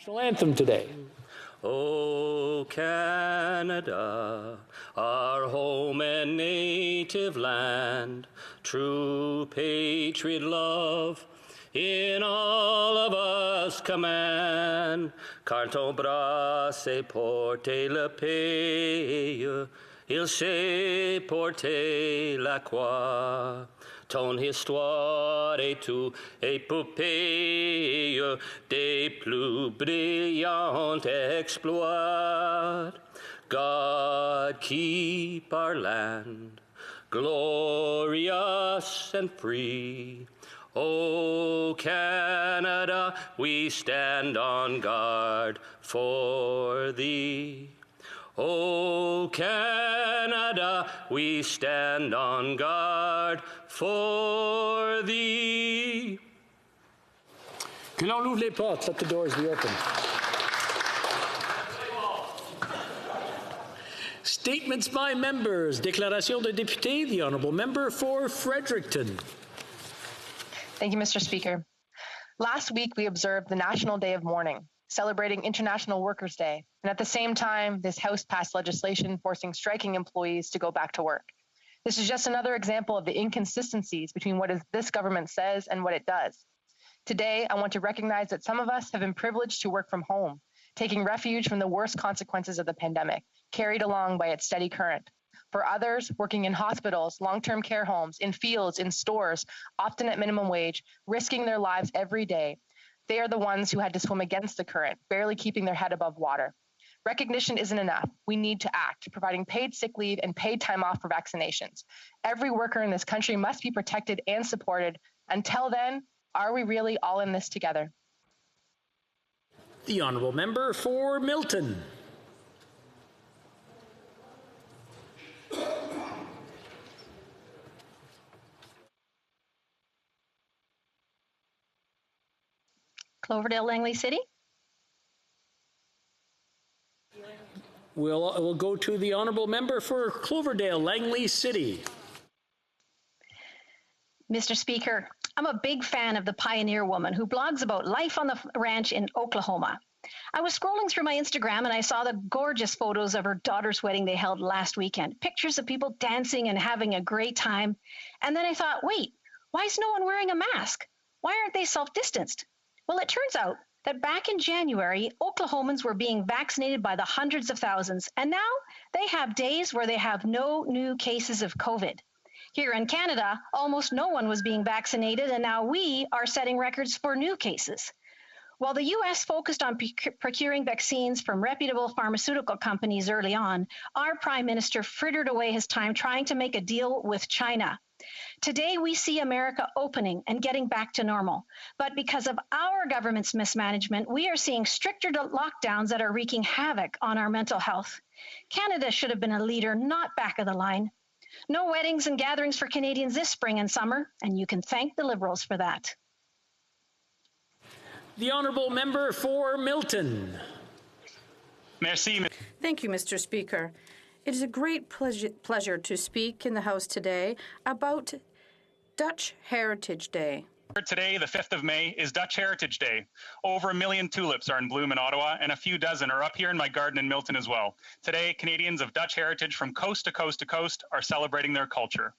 National anthem today. O Canada, our home and native land, true patriot love in all of us command. Car ton bras sait porter le pays, il sait porter la croix. Ton histoire est tout épopée des plus brillants exploits. God keep our land glorious and free. O Canada, we stand on guard for thee. O Canada, we stand on guard for thee. Que l'on ouvre les portes, let the doors be open. Statements by members. Déclaration de député, the Honourable Member for Fredericton. Thank you, Mr. Speaker. Last week, we observed the National Day of Mourning, celebrating International Workers' Day. And at the same time, this House passed legislation forcing striking employees to go back to work. This is just another example of the inconsistencies between what this government says and what it does. Today, I want to recognize that some of us have been privileged to work from home, taking refuge from the worst consequences of the pandemic, carried along by its steady current. For others, working in hospitals, long-term care homes, in fields, in stores, often at minimum wage, risking their lives every day, they are the ones who had to swim against the current, barely keeping their head above water. Recognition isn't enough. We need to act, providing paid sick leave and paid time off for vaccinations. Every worker in this country must be protected and supported. Until then, are we really all in this together? The Honourable Member for Milton. Cloverdale, Langley City. We'll go to the Honourable Member for Cloverdale, Langley City. Mr. Speaker, I'm a big fan of the Pioneer Woman who blogs about life on the ranch in Oklahoma. I was scrolling through my Instagram and I saw the gorgeous photos of her daughter's wedding they held last weekend, pictures of people dancing and having a great time. And then I thought, wait, why is no one wearing a mask? Why aren't they self-distanced? Well, it turns out that back in January, Oklahomans were being vaccinated by the hundreds of thousands, and now they have days where they have no new cases of COVID. Here in Canada, almost no one was being vaccinated, and now we are setting records for new cases. While the U.S. focused on procuring vaccines from reputable pharmaceutical companies early on, our Prime Minister frittered away his time trying to make a deal with China. Today, we see America opening and getting back to normal. But because of our government's mismanagement, we are seeing stricter lockdowns that are wreaking havoc on our mental health. Canada should have been a leader, not back of the line. No weddings and gatherings for Canadians this spring and summer, and you can thank the Liberals for that. The Honourable Member for Milton. Merci. Thank you, Mr. Speaker. It is a great pleasure to speak in the House today about Dutch Heritage Day. Today, the 5th of May, is Dutch Heritage Day. Over 1 million tulips are in bloom in Ottawa, and a few dozen are up here in my garden in Milton as well. Today, Canadians of Dutch heritage from coast to coast to coast are celebrating their culture.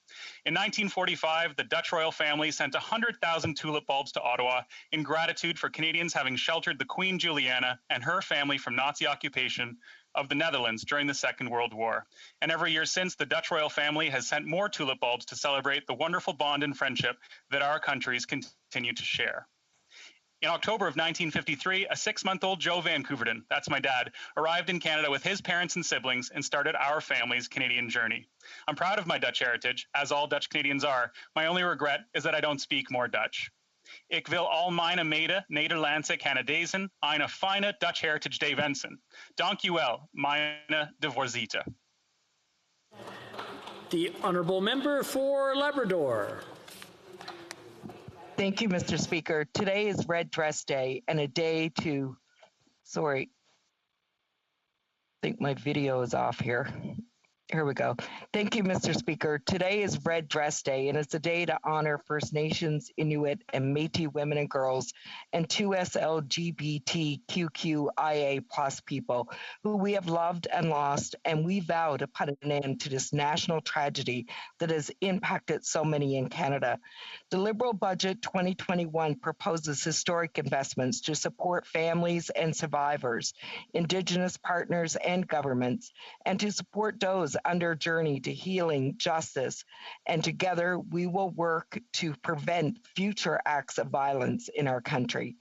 In 1945, the Dutch royal family sent 100,000 tulip bulbs to Ottawa in gratitude for Canadians having sheltered the Queen Juliana and her family from Nazi occupation of the Netherlands during the Second World War. And every year since, the Dutch royal family has sent more tulip bulbs to celebrate the wonderful bond and friendship that our countries continue to share. In October of 1953, a 6-month-old Joe Vancouverton, that's my dad, arrived in Canada with his parents and siblings and started our family's Canadian journey. I'm proud of my Dutch heritage, as all Dutch Canadians are. My only regret is that I don't speak more Dutch. Ik wil al mijn mede Nederlandse Canadezen een fijne Dutch Heritage Day wensen. Dank u wel, meine de voorzitter. The Honourable Member for Labrador. Thank you, Mr. Speaker. Today is Red Dress Day and a day to, sorry, I think my video is off here. Here we go. Thank you, Mr. Speaker. Today is Red Dress Day, and it's a day to honor First Nations, Inuit, and Métis women and girls, and 2SLGBTQIA+ people who we have loved and lost, and we vow to put an end to this national tragedy that has impacted so many in Canada. The Liberal Budget 2021 proposes historic investments to support families and survivors, Indigenous partners and governments, and to support those under a journey to healing, justice, and together we will work to prevent future acts of violence in our country.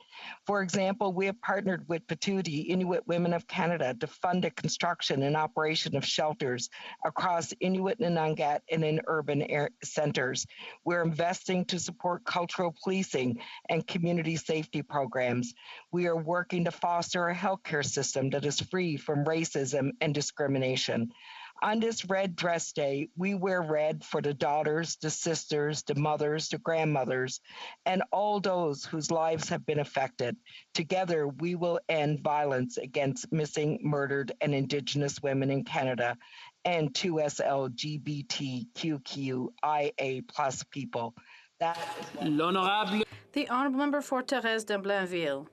For example, we have partnered with Patuti Inuit Women of Canada to fund the construction and operation of shelters across Inuit Nanungat and in urban centers. We're investing to support cultural policing and community safety programs. We are working to foster a healthcare system that is free from racism and discrimination. On this Red Dress Day, we wear red for the daughters, the sisters, the mothers, the grandmothers, and all those whose lives have been affected. Together, we will end violence against missing, murdered, and Indigenous women in Canada and 2SLGBTQIA+ people. That is L'honorable. The Honourable Member for Thérèse de Blainville.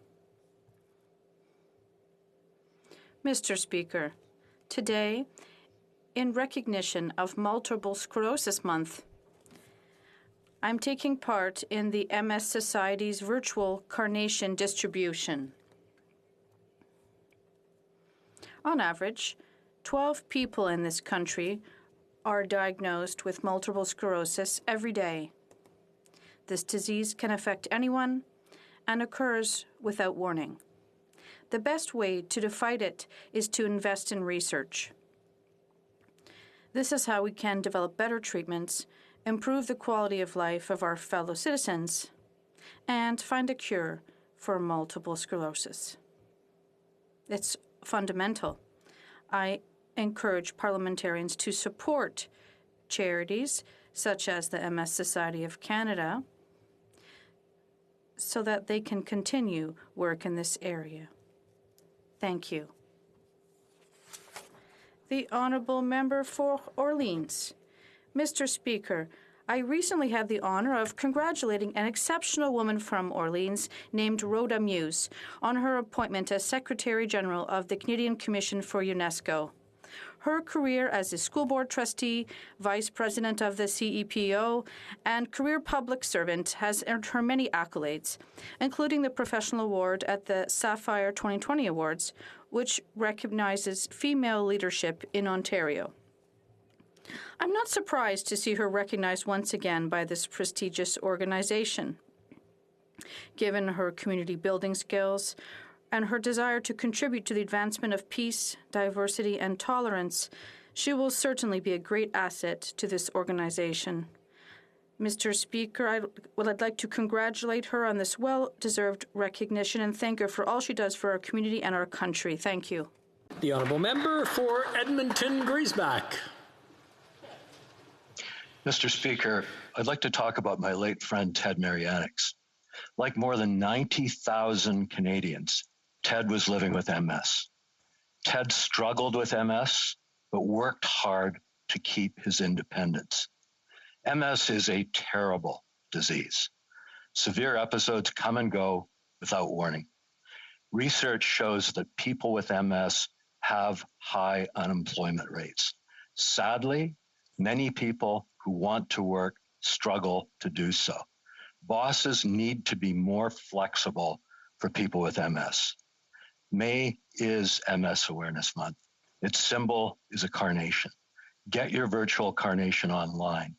Mr. Speaker, today, in recognition of Multiple Sclerosis Month, I'm taking part in the MS Society's virtual carnation distribution. On average, 12 people in this country are diagnosed with multiple sclerosis every day. This disease can affect anyone and occurs without warning. The best way to fight it is to invest in research. This is how we can develop better treatments, improve the quality of life of our fellow citizens, and find a cure for multiple sclerosis. It's fundamental. I encourage parliamentarians to support charities such as the MS Society of Canada so that they can continue work in this area. Thank you. The Honourable Member for Orleans. Mr. Speaker, I recently had the honour of congratulating an exceptional woman from Orleans named Rhoda Muse on her appointment as Secretary General of the Canadian Commission for UNESCO. Her career as a school board trustee, vice president of the CEPO, and career public servant has earned her many accolades, including the Professional Award at the Sapphire 2020 Awards, which recognizes female leadership in Ontario. I'm not surprised to see her recognized once again by this prestigious organization. Given her community building skills and her desire to contribute to the advancement of peace, diversity, and tolerance, she will certainly be a great asset to this organization. Mr. Speaker, I'd like to congratulate her on this well-deserved recognition and thank her for all she does for our community and our country. Thank you. The Honourable Member for Edmonton Griesbach. Mr. Speaker, I'd like to talk about my late friend Ted Marianix. Like more than 90,000 Canadians, Ted was living with MS. Ted struggled with MS, but worked hard to keep his independence. MS is a terrible disease. Severe episodes come and go without warning. Research shows that people with MS have high unemployment rates. Sadly, many people who want to work struggle to do so. Bosses need to be more flexible for people with MS. May is MS Awareness Month. Its symbol is a carnation. Get your virtual carnation online.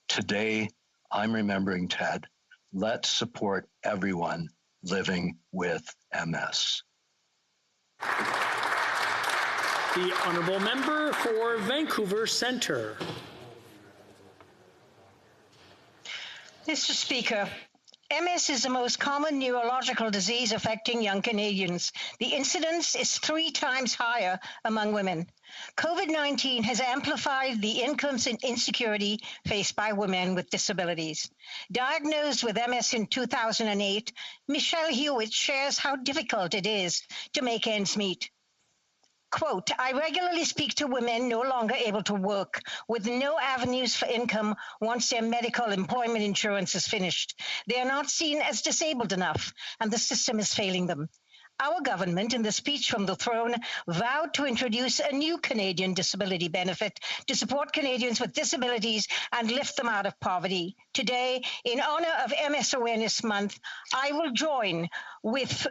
Today, I'm remembering Ted. Let's support everyone living with MS. The Honourable Member for Vancouver Centre. Mr. Speaker, MS is the most common neurological disease affecting young Canadians. The incidence is 3 times higher among women. COVID-19 has amplified the incomes and insecurity faced by women with disabilities. Diagnosed with MS in 2008, Michelle Hewitt shares how difficult it is to make ends meet. Quote, I regularly speak to women no longer able to work with no avenues for income once their medical employment insurance is finished. They are not seen as disabled enough, and the system is failing them. Our government, in the speech from the throne, vowed to introduce a new Canadian disability benefit to support Canadians with disabilities and lift them out of poverty. Today, in honor of MS Awareness Month, I will join with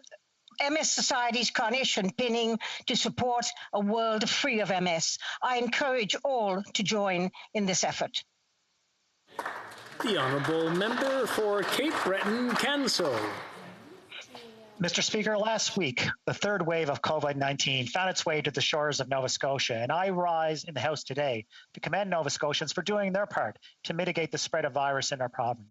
MS Society's Carnation pinning to support a world free of MS. I encourage all to join in this effort. The Honourable Member for Cape Breton-Canso. Mr. Speaker, last week, the third wave of COVID-19 found its way to the shores of Nova Scotia, and I rise in the House today to commend Nova Scotians for doing their part to mitigate the spread of virus in our province.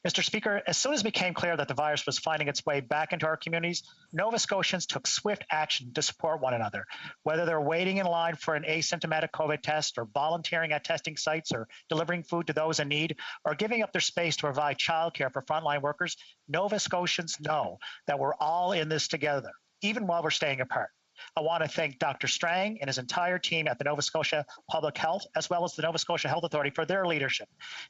Mr. Speaker, as soon as it became clear that the virus was finding its way back into our communities, Nova Scotians took swift action to support one another, whether they're waiting in line for an asymptomatic COVID test or volunteering at testing sites or delivering food to those in need or giving up their space to provide childcare for frontline workers. Nova Scotians know that we're all in this together, even while we're staying apart. I want to thank Dr. Strang and his entire team at the Nova Scotia Public Health, as well as the Nova Scotia Health Authority, for their leadership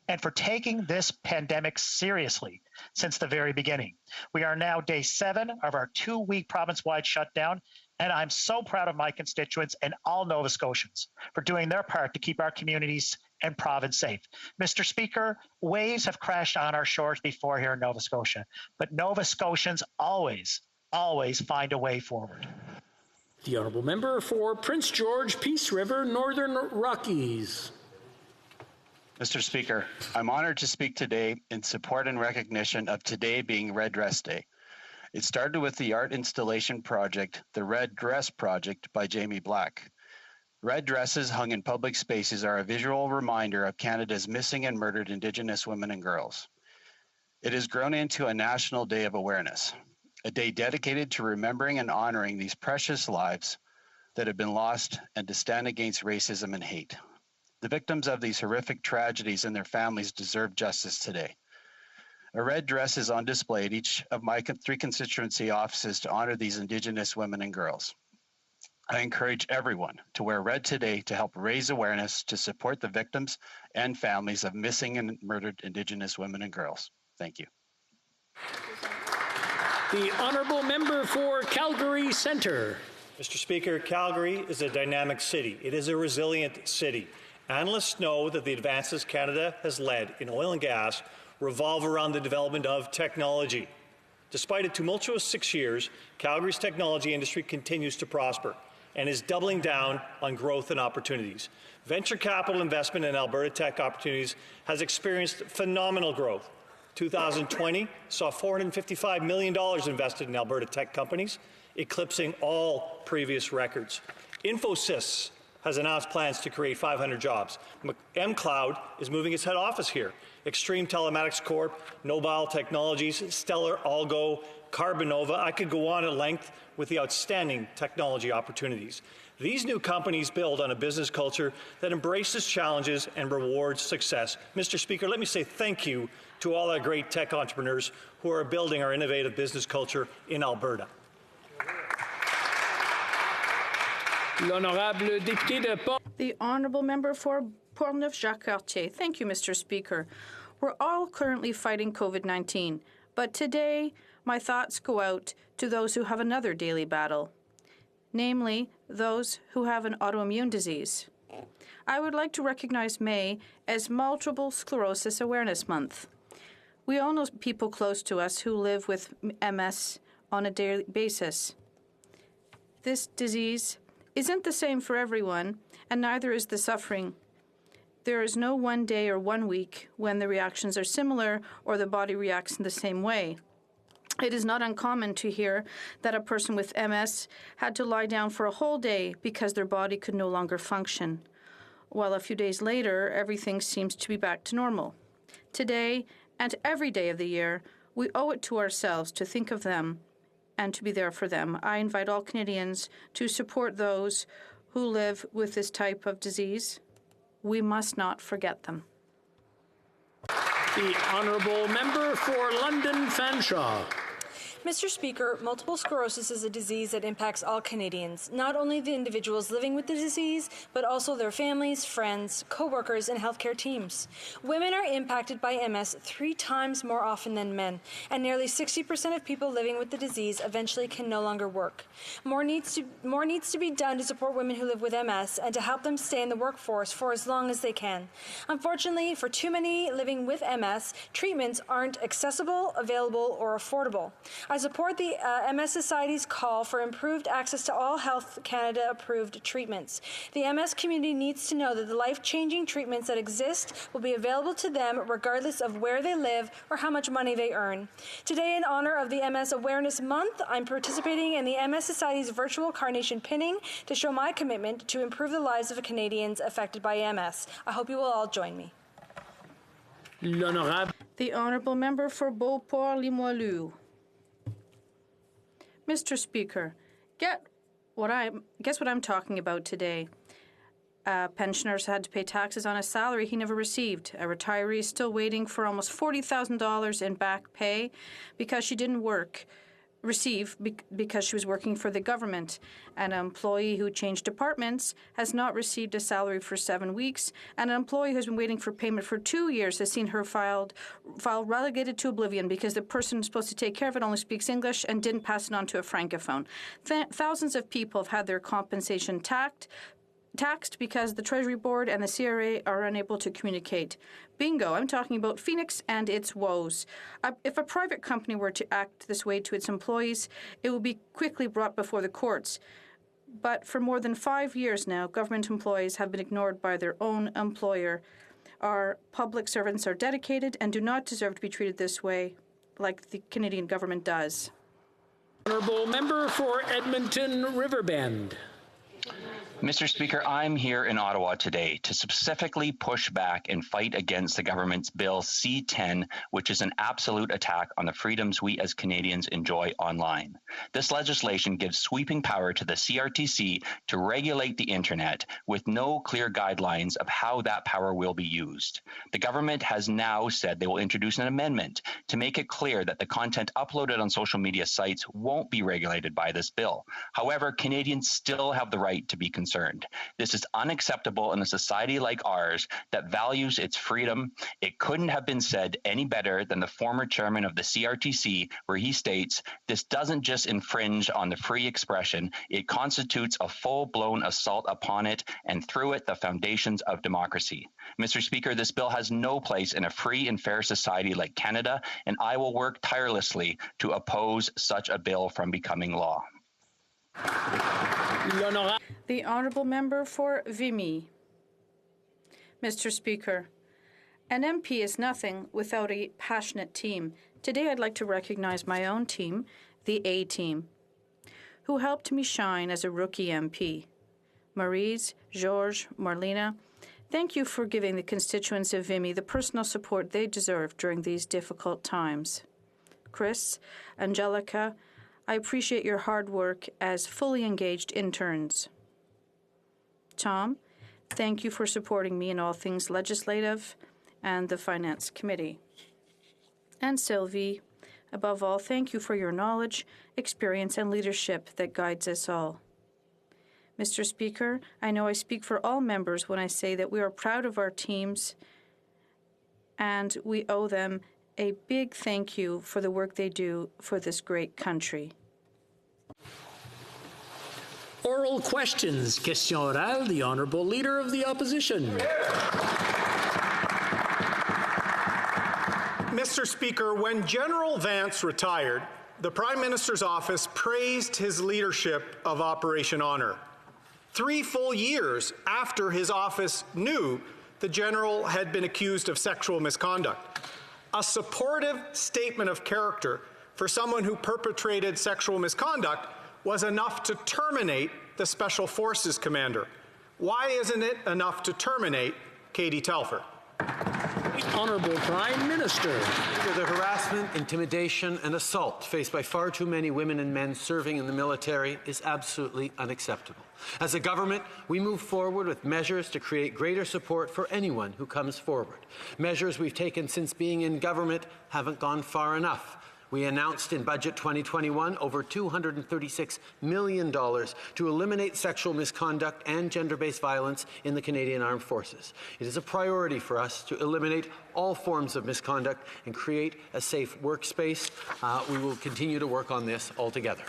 and for taking this pandemic seriously since the very beginning. We are now day 7 of our 2-week province-wide shutdown, and I'm so proud of my constituents and all Nova Scotians for doing their part to keep our communities and province safe. Mr. Speaker, waves have crashed on our shores before here in Nova Scotia, but Nova Scotians always find a way forward. The Honourable Member for Prince George, Peace River, Northern Rockies. Mr. Speaker, I'm honored to speak today in support and recognition of today being Red Dress Day. It started with the art installation project, the Red Dress Project by Jamie Black. Red dresses hung in public spaces are a visual reminder of Canada's missing and murdered Indigenous women and girls. It has grown into a national day of awareness, a day dedicated to remembering and honoring these precious lives that have been lost and to stand against racism and hate. The victims of these horrific tragedies and their families deserve justice today. A red dress is on display at each of my 3 constituency offices to honor these Indigenous women and girls. I encourage everyone to wear red today to help raise awareness to support the victims and families of missing and murdered Indigenous women and girls. Thank you. The Honourable Member for Calgary Centre. Mr. Speaker, Calgary is a dynamic city. It is a resilient city. Analysts know that the advances Canada has led in oil and gas revolve around the development of technology. Despite a tumultuous 6 years, Calgary's technology industry continues to prosper and is doubling down on growth and opportunities. Venture capital investment in Alberta tech opportunities has experienced phenomenal growth. 2020 saw $455 million invested in Alberta tech companies, eclipsing all previous records. Infosys has announced plans to create 500 jobs. mCloud is moving its head office here. Extreme Telematics Corp, Nobile Technologies, Stellar Algo, Carbonova. I could go on at length with the outstanding technology opportunities. These new companies build on a business culture that embraces challenges and rewards success. Mr. Speaker, let me say thank you to all our great tech entrepreneurs who are building our innovative business culture in Alberta. The Honourable Member for Portneuf-Jacques-Cartier. Thank you, Mr. Speaker. We're all currently fighting COVID-19, but today my thoughts go out to those who have another daily battle, namely those who have an autoimmune disease. I would like to recognize May as Multiple Sclerosis Awareness Month. We all know people close to us who live with MS on a daily basis. This disease isn't the same for everyone, and neither is the suffering. There is no one day or 1 week when the reactions are similar or the body reacts in the same way. It is not uncommon to hear that a person with MS had to lie down for a whole day because their body could no longer function, while a few days later, everything seems to be back to normal. Today, and every day of the year, we owe it to ourselves to think of them and to be there for them. I invite all Canadians to support those who live with this type of disease. We must not forget them. The Honourable Member for London Fanshawe. Mr. Speaker, multiple sclerosis is a disease that impacts all Canadians, not only the individuals living with the disease, but also their families, friends, co-workers, and healthcare teams. Women are impacted by MS 3 times more often than men, and nearly 60% of people living with the disease eventually can no longer work. More needs to be done to support women who live with MS and to help them stay in the workforce for as long as they can. Unfortunately, for too many living with MS, treatments aren't accessible, available, or affordable. I support the MS Society's call for improved access to all Health Canada approved treatments. The MS community needs to know that the life-changing treatments that exist will be available to them regardless of where they live or how much money they earn. Today, in honor of the MS Awareness Month, I'm participating in the MS Society's virtual carnation pinning to show my commitment to improve the lives of Canadians affected by MS. I hope you will all join me. The Honourable Member for Beauport-Limoilou. Mr. Speaker, guess what I'm talking about today. Pensioners had to pay taxes on a salary he never received. A retiree is still waiting for almost $40,000 in back pay because she didn't receive because she was working for the government. An employee who changed departments has not received a salary for 7 weeks, and an employee who's been waiting for payment for 2 years has seen her file relegated to oblivion because the person supposed to take care of it only speaks English and didn't pass it on to a francophone. Thousands of people have had their compensation taxed because the Treasury Board and the CRA are unable to communicate. Bingo, I'm talking about Phoenix and its woes. If a private company were to act this way to its employees, it would be quickly brought before the courts. But for more than 5 years now, government employees have been ignored by their own employer. Our public servants are dedicated and do not deserve to be treated this way like the Canadian government does. Honourable Member for Edmonton Riverbend. Mr. Speaker, I'm here in Ottawa today to specifically push back and fight against the government's Bill C-10, which is an absolute attack on the freedoms we as Canadians enjoy online. This legislation gives sweeping power to the CRTC to regulate the internet with no clear guidelines of how that power will be used. The government has now said they will introduce an amendment to make it clear that the content uploaded on social media sites won't be regulated by this bill. However, Canadians still have the right to be concerned. This is unacceptable in a society like ours that values its freedom. It couldn't have been said any better than the former chairman of the CRTC, where he states, "This doesn't just infringe on the free expression, it constitutes a full-blown assault upon it and through it the foundations of democracy." Mr. Speaker, this bill has no place in a free and fair society like Canada, and I will work tirelessly to oppose such a bill from becoming law. The Honourable Member for Vimy. Mr. Speaker, an MP is nothing without a passionate team. Today I'd like to recognize my own team, the A-Team, who helped me shine as a rookie MP. Maryse, Georges, Marlena, thank you for giving the constituents of Vimy the personal support they deserve during these difficult times. Chris, Angelica, I appreciate your hard work as fully engaged interns. Tom, thank you for supporting me in all things legislative and the Finance Committee. And Sylvie, above all, thank you for your knowledge, experience, and leadership that guides us all. Mr. Speaker, I know I speak for all members when I say that we are proud of our teams and we owe them a big thank you for the work they do for this great country. Oral questions. Question orale, the Honourable Leader of the Opposition. Mr. Speaker, when General Vance retired, the Prime Minister's office praised his leadership of Operation Honour. 3 full years after his office knew the General had been accused of sexual misconduct. A supportive statement of character for someone who perpetrated sexual misconduct was enough to terminate the Special Forces commander. Why isn't it enough to terminate Katie Telford? Honourable Prime Minister. The harassment, intimidation, and assault faced by far too many women and men serving in the military is absolutely unacceptable. As a government, we move forward with measures to create greater support for anyone who comes forward. Measures we've taken since being in government haven't gone far enough. We announced in Budget 2021 over $236 million to eliminate sexual misconduct and gender-based violence in the Canadian Armed Forces. It is a priority for us to eliminate all forms of misconduct and create a safe workspace. We will continue to work on this altogether.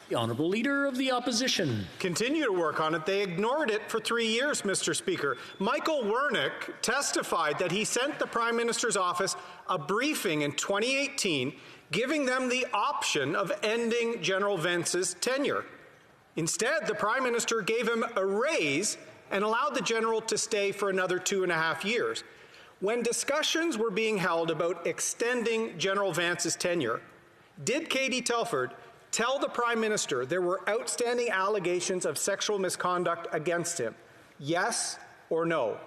The Honourable Leader of the Opposition. Continue to work on it. They ignored it for 3 years, Mr. Speaker. Michael Wernick testified that he sent the Prime Minister's office a briefing in 2018 giving them the option of ending General Vance's tenure. Instead, the Prime Minister gave him a raise and allowed the General to stay for another 2.5 years. When discussions were being held about extending General Vance's tenure, did Katie Telford tell the Prime Minister there were outstanding allegations of sexual misconduct against him? Yes or no?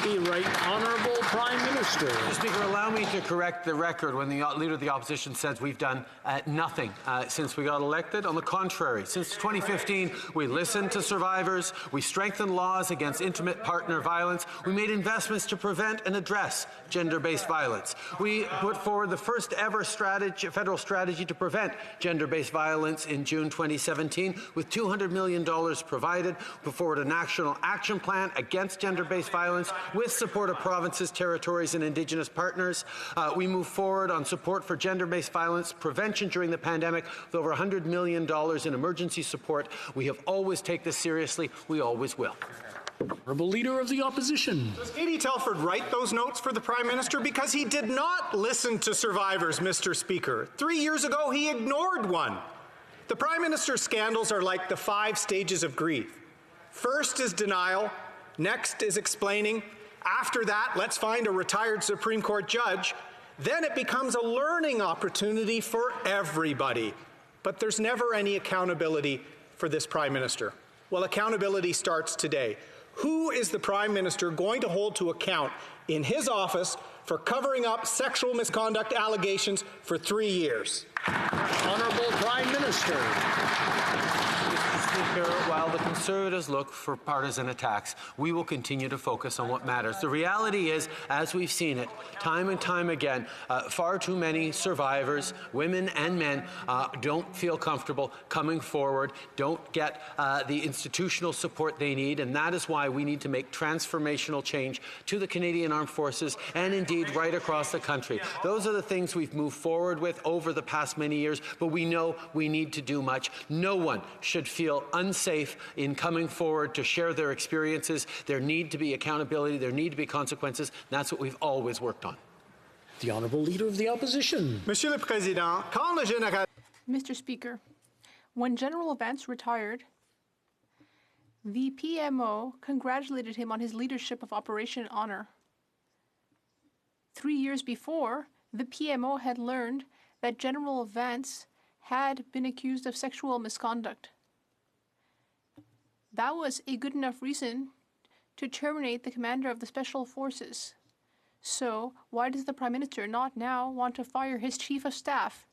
The Right Honourable Prime Minister. Mr. Speaker, allow me to correct the record when the Leader of the Opposition says we've done nothing since we got elected. On the contrary, since 2015, we listened to survivors, we strengthened laws against intimate partner violence, we made investments to prevent and address gender-based violence. We put forward the first ever federal strategy to prevent gender-based violence in June 2017 with $200 million provided. We put forward a national action plan against gender-based violence with support of provinces, territories and Indigenous partners. We move forward on support for gender-based violence prevention during the pandemic with over $100 million in emergency support. We have always taken this seriously. We always will. Honourable Leader of the Opposition. Does Katie Telford write those notes for the Prime Minister? Because he did not listen to survivors, Mr. Speaker. 3 years ago, he ignored one. The Prime Minister's scandals are like the 5 stages of grief. First is denial. Next is explaining. After that, let's find a retired Supreme Court judge. Then it becomes a learning opportunity for everybody. But there's never any accountability for this Prime Minister. Well, accountability starts today. Who is the Prime Minister going to hold to account in his office for covering up sexual misconduct allegations for 3 years? Honourable Prime Minister. Speaker, while the Conservatives look for partisan attacks, we will continue to focus on what matters. The reality is, as we've seen it time and time again, far too many survivors, women and men, don't feel comfortable coming forward, don't get the institutional support they need, and that is why we need to make transformational change to the Canadian Armed Forces and indeed right across the country. Those are the things we've moved forward with over the past many years, but we know we need to do much. No one should feel unsafe in coming forward to share their experiences. There need to be accountability. There need to be consequences. And that's what we've always worked on. The Honourable Leader of the Opposition. Monsieur le Président, quand le général... Mr. Speaker, when General Vance retired, the PMO congratulated him on his leadership of Operation Honor. 3 years before, the PMO had learned that General Vance had been accused of sexual misconduct. That was a good enough reason to terminate the commander of the Special Forces. So why does the Prime Minister not now want to fire his Chief of Staff?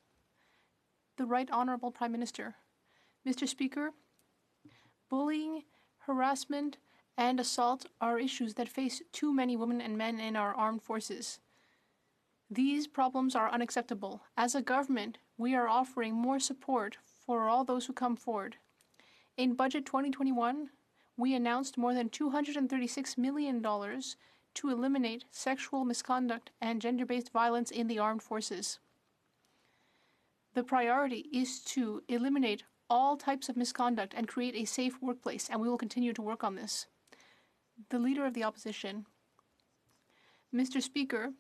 The Right Honourable Prime Minister. Mr. Speaker, bullying, harassment, and assault are issues that face too many women and men in our armed forces. These problems are unacceptable. As a government, we are offering more support for all those who come forward. In Budget 2021, we announced more than $236 million to eliminate sexual misconduct and gender-based violence in the armed forces. The priority is to eliminate all types of misconduct and create a safe workplace, and we will continue to work on this. The Leader of the Opposition. Mr. Speaker,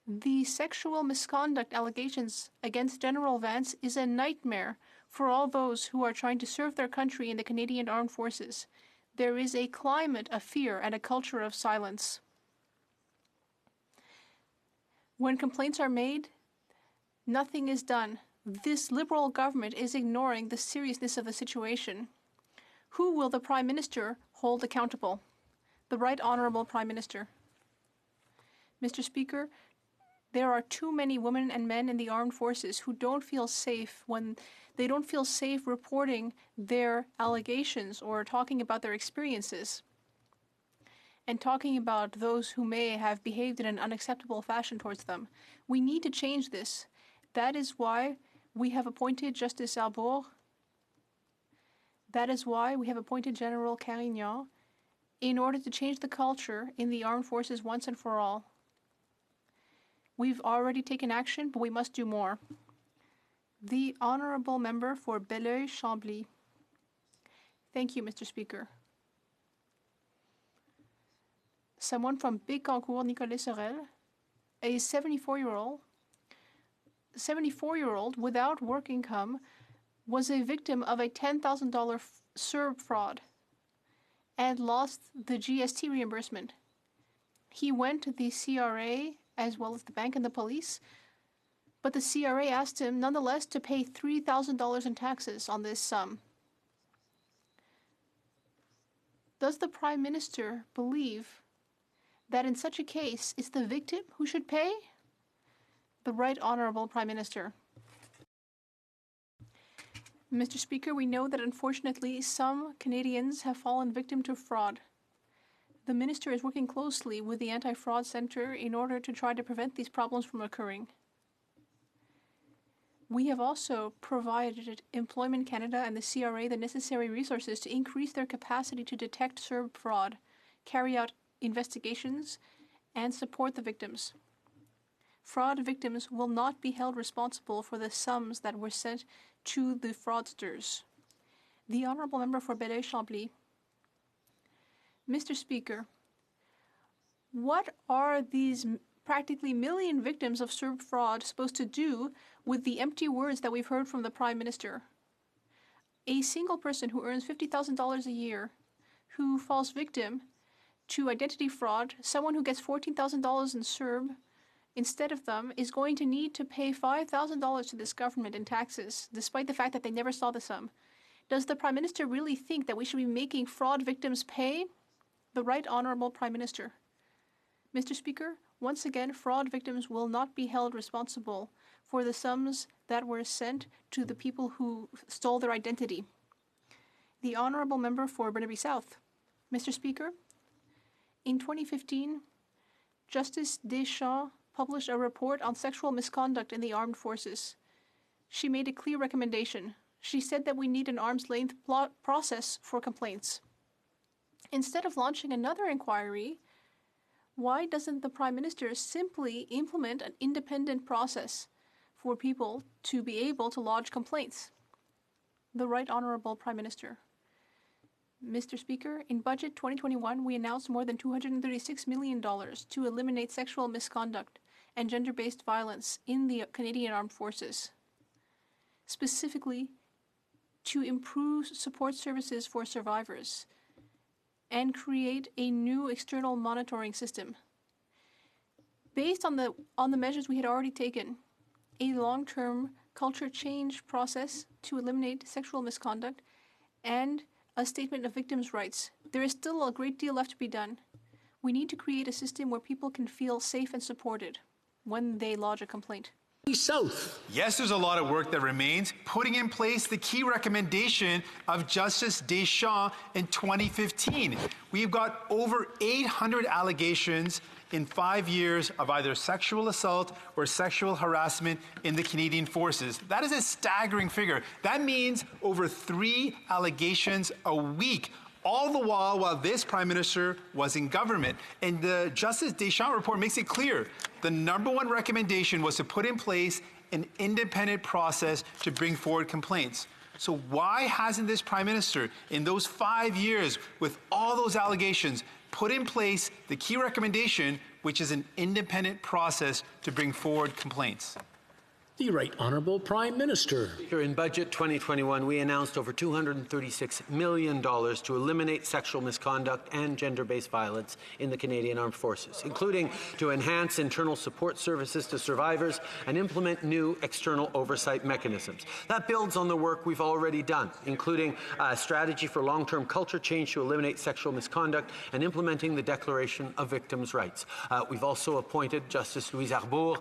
the sexual misconduct allegations against General Vance is a nightmare for all those who are trying to serve their country in the Canadian Armed Forces. There is a climate of fear and a culture of silence. When complaints are made, nothing is done. This Liberal government is ignoring the seriousness of the situation. Who will the Prime Minister hold accountable? The Right Honourable Prime Minister. Mr. Speaker, there are too many women and men in the armed forces who don't feel safe when they don't feel safe reporting their allegations or talking about their experiences and talking about those who may have behaved in an unacceptable fashion towards them. We need to change this. That is why we have appointed Justice Arbour. That is why we have appointed General Carignan in order to change the culture in the armed forces once and for all. We've already taken action, but we must do more. The Honourable Member for Belleuil-Chambly. Thank you, Mr. Speaker. Someone from Bécancour, Nicolas Sorel, a 74-year-old without work income, was a victim of a $10,000 CERB fraud and lost the GST reimbursement. He went to the CRA as well as the bank and the police, but the CRA asked him nonetheless to pay $3,000 in taxes on this sum. Does the Prime Minister believe that in such a case it's the victim who should pay? The Right Honourable Prime Minister. Mr. Speaker, we know that unfortunately some Canadians have fallen victim to fraud. The Minister is working closely with the Anti-Fraud Centre in order to try to prevent these problems from occurring. We have also provided Employment Canada and the CRA the necessary resources to increase their capacity to detect CERB fraud, carry out investigations, and support the victims. Fraud victims will not be held responsible for the sums that were sent to the fraudsters. The Honourable Member for Belleuil-Chambly. Mr. Speaker, what are these practically million victims of CERB fraud supposed to do with the empty words that we've heard from the Prime Minister? A single person who earns $50,000 a year, who falls victim to identity fraud, someone who gets $14,000 in CERB instead of them, is going to need to pay $5,000 to this government in taxes, despite the fact that they never saw the sum. Does the Prime Minister really think that we should be making fraud victims pay? The Right Honourable Prime Minister. Mr. Speaker, once again, fraud victims will not be held responsible for the sums that were sent to the people who stole their identity. The Honourable Member for Burnaby South. Mr. Speaker, in 2015, Justice Deschamps published a report on sexual misconduct in the armed forces. She made a clear recommendation. She said that we need an arm's-length process for complaints. Instead of launching another inquiry, why doesn't the Prime Minister simply implement an independent process for people to be able to lodge complaints? The Right Honourable Prime Minister. Mr. Speaker, in Budget 2021, we announced more than $236 million to eliminate sexual misconduct and gender-based violence in the Canadian Armed Forces, specifically to improve support services for survivors and create a new external monitoring system. Based on the measures we had already taken, a long-term culture change process to eliminate sexual misconduct, and a statement of victims' rights, there is still a great deal left to be done. We need to create a system where people can feel safe and supported when they lodge a complaint. South. Yes, there's a lot of work that remains. Putting in place the key recommendation of Justice Deschamps in 2015. We've got over 800 allegations in 5 years of either sexual assault or sexual harassment in the Canadian Forces. That is a staggering figure. That means over 3 allegations a week, all the while this Prime Minister was in government. And the Justice Deschamps report makes it clear the #1 recommendation was to put in place an independent process to bring forward complaints. So why hasn't this Prime Minister, in those 5 years with all those allegations, put in place the key recommendation, which is an independent process to bring forward complaints? The Right Honourable Prime Minister. In Budget 2021, we announced over $236 million to eliminate sexual misconduct and gender-based violence in the Canadian Armed Forces, including to enhance internal support services to survivors and implement new external oversight mechanisms. That builds on the work we've already done, including a strategy for long-term culture change to eliminate sexual misconduct and implementing the Declaration of Victims' Rights. We've also appointed Justice Louise Arbour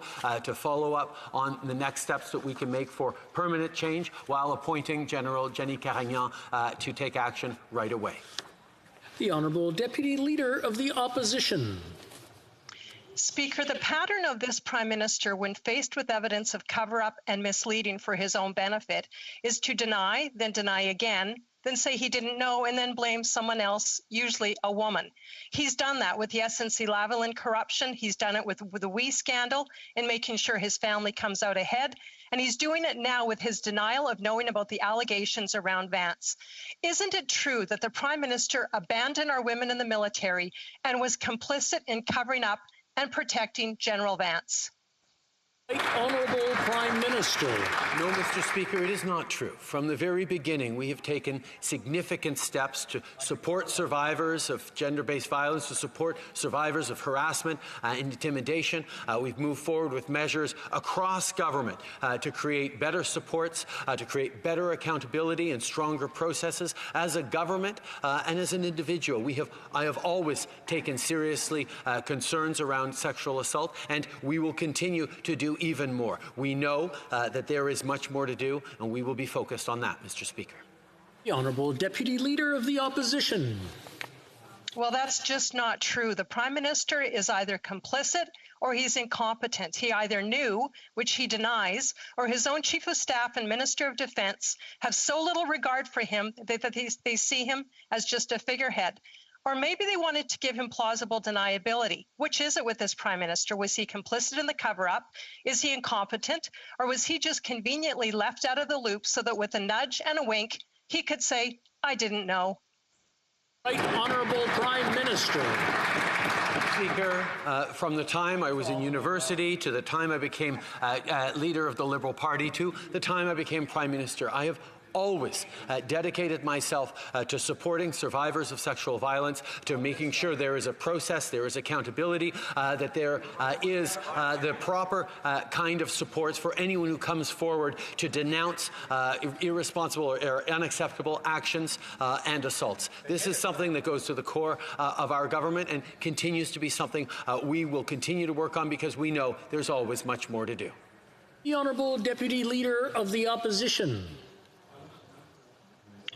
to follow up on the next steps that we can make for permanent change, while appointing General Jenny Carignan to take action right away. The Honourable Deputy Leader of the Opposition. Speaker, the pattern of this Prime Minister when faced with evidence of cover-up and misleading for his own benefit is to deny, then deny again, then say he didn't know, and then blame someone else, usually a woman. He's done that with the SNC-Lavalin corruption. He's done it with the WE scandal and making sure his family comes out ahead. And he's doing it now with his denial of knowing about the allegations around Vance. Isn't it true that the Prime Minister abandoned our women in the military and was complicit in covering up and protecting General Vance? Honourable Prime Minister. No, Mr. Speaker, it is not true. From the very beginning, we have taken significant steps to support survivors of gender-based violence, to support survivors of harassment and intimidation. We've moved forward with measures across government to create better supports, to create better accountability and stronger processes. As a government and as an individual, I have always taken seriously concerns around sexual assault, and we will continue to do even more. We know that there is much more to do, and we will be focused on that, Mr. Speaker. The Honourable Deputy Leader of the Opposition. Well, that's just not true. The Prime Minister is either complicit or he's incompetent. He either knew, which he denies, or his own Chief of Staff and Minister of Defence have so little regard for him that they see him as just a figurehead. Or maybe they wanted to give him plausible deniability. Which is it with this Prime Minister? Was he complicit in the cover-up? Is he incompetent? Or was he just conveniently left out of the loop so that with a nudge and a wink, he could say, I didn't know? Right Honourable Prime Minister. Speaker, from the time I was in university to the time I became leader of the Liberal Party to the time I became Prime Minister, I have always dedicated myself to supporting survivors of sexual violence, to making sure there is a process, there is accountability, that there is the proper kind of supports for anyone who comes forward to denounce irresponsible or unacceptable actions and assaults. This is something that goes to the core of our government and continues to be something we will continue to work on because we know there's always much more to do. The Honourable Deputy Leader of the Opposition.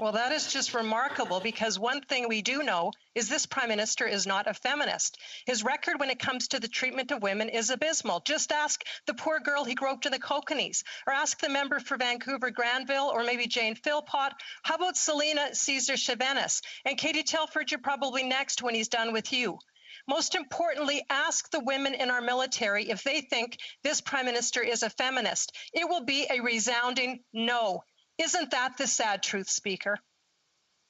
Well, that is just remarkable because one thing we do know is this Prime Minister is not a feminist. His record when it comes to the treatment of women is abysmal. Just ask the poor girl he groped in the Kokanee, or ask the member for Vancouver Granville, or maybe Jane Philpott. How about Selena Caesar Chavenis? And Katie Telford, you're probably next when he's done with you. Most importantly, ask the women in our military if they think this Prime Minister is a feminist. It will be a resounding no. Isn't that the sad truth, Speaker?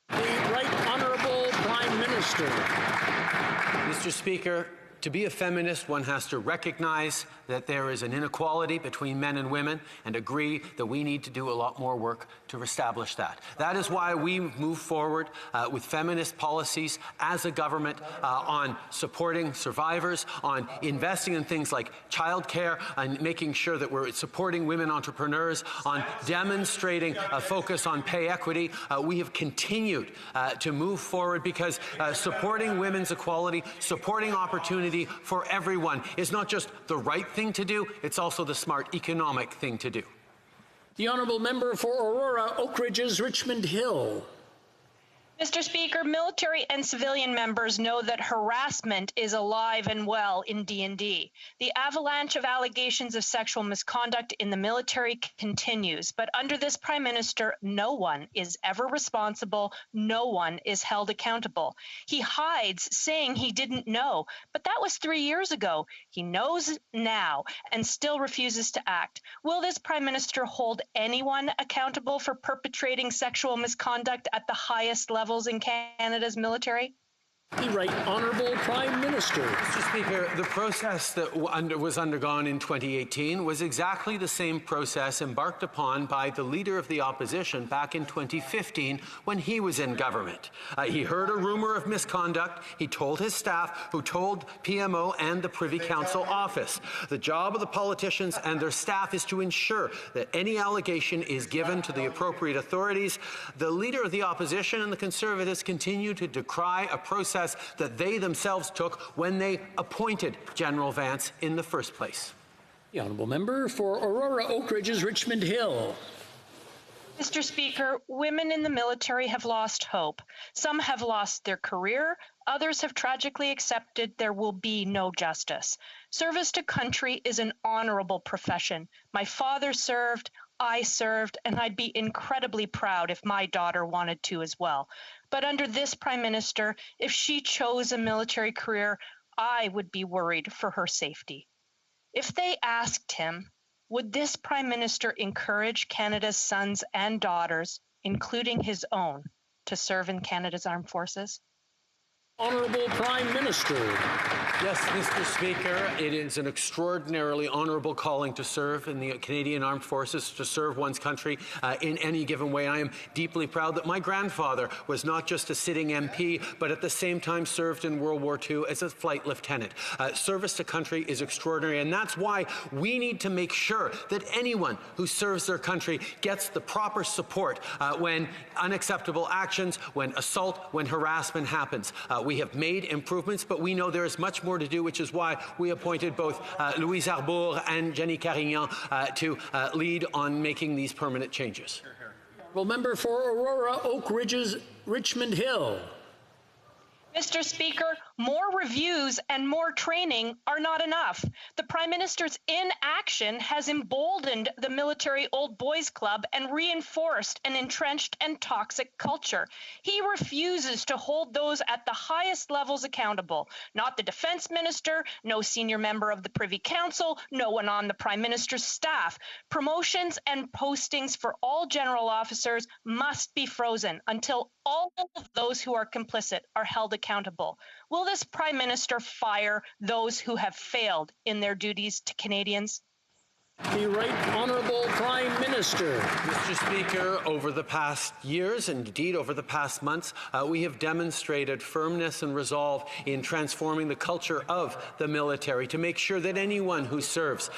The Right Honourable Prime Minister. Mr. Speaker, to be a feminist, one has to recognize that there is an inequality between men and women and agree that we need to do a lot more work to establish that. That is why we move forward with feminist policies as a government on supporting survivors, on investing in things like childcare, and making sure that we're supporting women entrepreneurs, on demonstrating a focus on pay equity. We have continued to move forward because supporting women's equality, supporting opportunity for everyone is not just the right thing to do, it's also the smart economic thing to do. The Honourable Member for Aurora Oak Ridges Richmond Hill. Mr. Speaker, military and civilian members know that harassment is alive and well in D&D. The avalanche of allegations of sexual misconduct in the military continues, but under this Prime Minister, no one is ever responsible, no one is held accountable. He hides, saying he didn't know, but that was 3 years ago. He knows now and still refuses to act. Will this Prime Minister hold anyone accountable for perpetrating sexual misconduct at the highest level in Canada's military? The Right Honourable Prime Minister. Mr. Speaker, the process that was undergone in 2018 was exactly the same process embarked upon by the Leader of the Opposition back in 2015 when he was in government. He heard a rumour of misconduct. He told his staff, who told PMO and the Privy Council office. The job of the politicians and their staff is to ensure that any allegation is given to the appropriate authorities. The Leader of the Opposition and the Conservatives continue to decry a process that they themselves took when they appointed General Vance in the first place. The Honourable Member for Aurora Oak Ridges Richmond Hill. Mr. Speaker, women in the military have lost hope. Some have lost their career, others have tragically accepted, there will be no justice. Service to country is an honorable profession. My father served, I served, and I'd be incredibly proud if my daughter wanted to as well. But under this Prime Minister, if she chose a military career, I would be worried for her safety. If they asked him, would this Prime Minister encourage Canada's sons and daughters, including his own, to serve in Canada's armed forces? Honourable Prime Minister. Yes, Mr. Speaker, it is an extraordinarily honourable calling to serve in the Canadian Armed Forces, to serve one's country in any given way. I am deeply proud that my grandfather was not just a sitting MP, but at the same time served in World War II as a flight lieutenant. Service to country is extraordinary, and that's why we need to make sure that anyone who serves their country gets the proper support when unacceptable actions, when assault, when harassment happens. We have made improvements, but we know there is much more to do, which is why we appointed both Louise Arbour and Jenny Carignan to lead on making these permanent changes. Well, member for Aurora, Oak Ridges, Richmond Hill. Mr. Speaker, more reviews and more training are not enough. The Prime Minister's inaction has emboldened the military old boys club and reinforced an entrenched and toxic culture. He refuses to hold those at the highest levels accountable. Not the Defence Minister, no senior member of the Privy Council, no one on the Prime Minister's staff. Promotions and postings for all general officers must be frozen until all of those who are complicit are held accountable. Will this Prime Minister fire those who have failed in their duties to Canadians? The Right Honourable Prime Minister. Mr. Speaker, over the past years, and indeed over the past months, we have demonstrated firmness and resolve in transforming the culture of the military to make sure that anyone who serves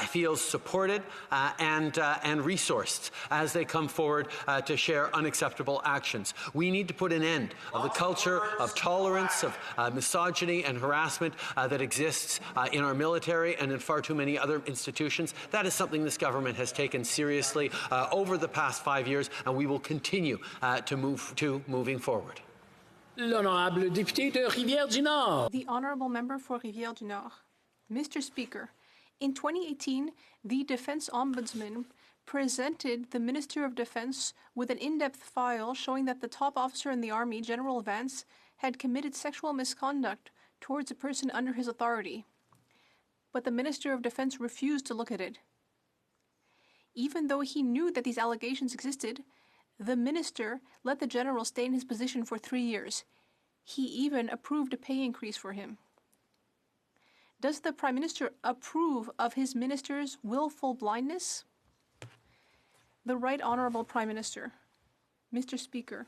feels supported and resourced as they come forward to share unacceptable actions. We need to put an end of the culture of tolerance, of misogyny and harassment that exists in our military and in far too many other institutions. That is something this government has taken seriously over the past 5 years, and we will continue moving forward. L'honorable député de Rivière-du-Nord. The honourable member for Rivière-du-Nord. Mr. Speaker, in 2018, the Defence Ombudsman presented the Minister of Defence with an in-depth file showing that the top officer in the Army, General Vance, had committed sexual misconduct towards a person under his authority. But the Minister of Defence refused to look at it. Even though he knew that these allegations existed, the minister let the general stay in his position for 3 years. He even approved a pay increase for him. Does the Prime Minister approve of his minister's willful blindness? The Right Honourable Prime Minister. Mr. Speaker,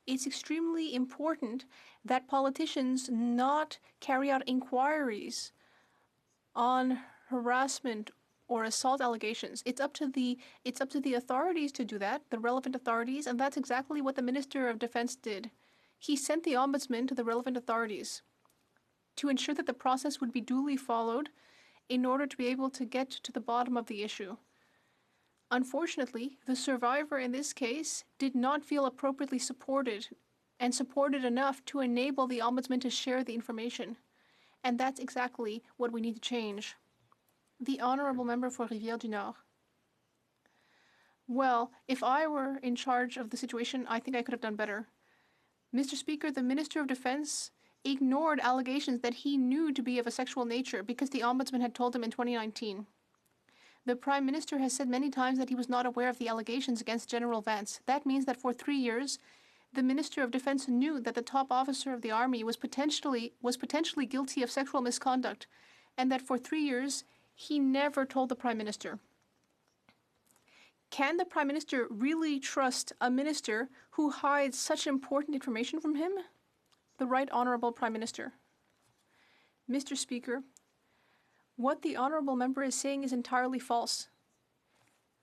it's extremely important that politicians not carry out inquiries on harassment or assault allegations. It's up to the authorities to do that, the relevant authorities, and that's exactly what the Minister of Defence did. He sent the Ombudsman to the relevant authorities to ensure that the process would be duly followed in order to be able to get to the bottom of the issue. Unfortunately, the survivor in this case did not feel appropriately supported and supported enough to enable the Ombudsman to share the information. And that's exactly what we need to change. The honourable member for Rivière-du-Nord. Well, if I were in charge of the situation, I think I could have done better. Mr. Speaker, the Minister of Defence ignored allegations that he knew to be of a sexual nature because the Ombudsman had told him in 2019. The Prime Minister has said many times that he was not aware of the allegations against General Vance. That means that for 3 years, the Minister of Defence knew that the top officer of the Army was potentially guilty of sexual misconduct, and that for 3 years, he never told the Prime Minister. Can the Prime Minister really trust a minister who hides such important information from him? The Right Honourable Prime Minister. Mr. Speaker, what the Honourable Member is saying is entirely false.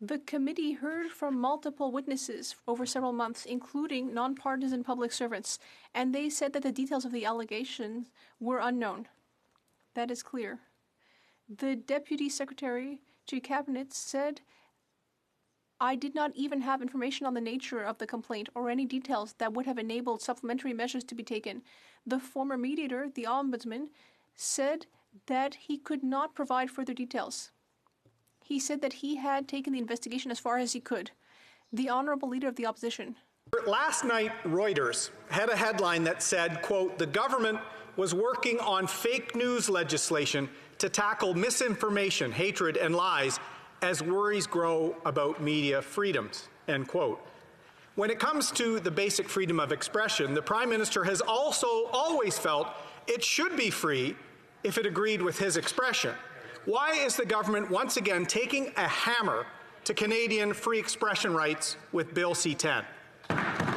The committee heard from multiple witnesses over several months, including non-partisan public servants, and they said that the details of the allegations were unknown. That is clear. The Deputy Secretary to Cabinet said I did not even have information on the nature of the complaint or any details that would have enabled supplementary measures to be taken. The former mediator, the Ombudsman, said that he could not provide further details. He said that he had taken the investigation as far as he could. The Honourable Leader of the Opposition. Last night, Reuters had a headline that said, quote, "The government was working on fake news legislation to tackle misinformation, hatred, and lies as worries grow about media freedoms," end quote. When it comes to the basic freedom of expression, the Prime Minister has also always felt it should be free if it agreed with his expression. Why is the government once again taking a hammer to Canadian free expression rights with Bill C-10?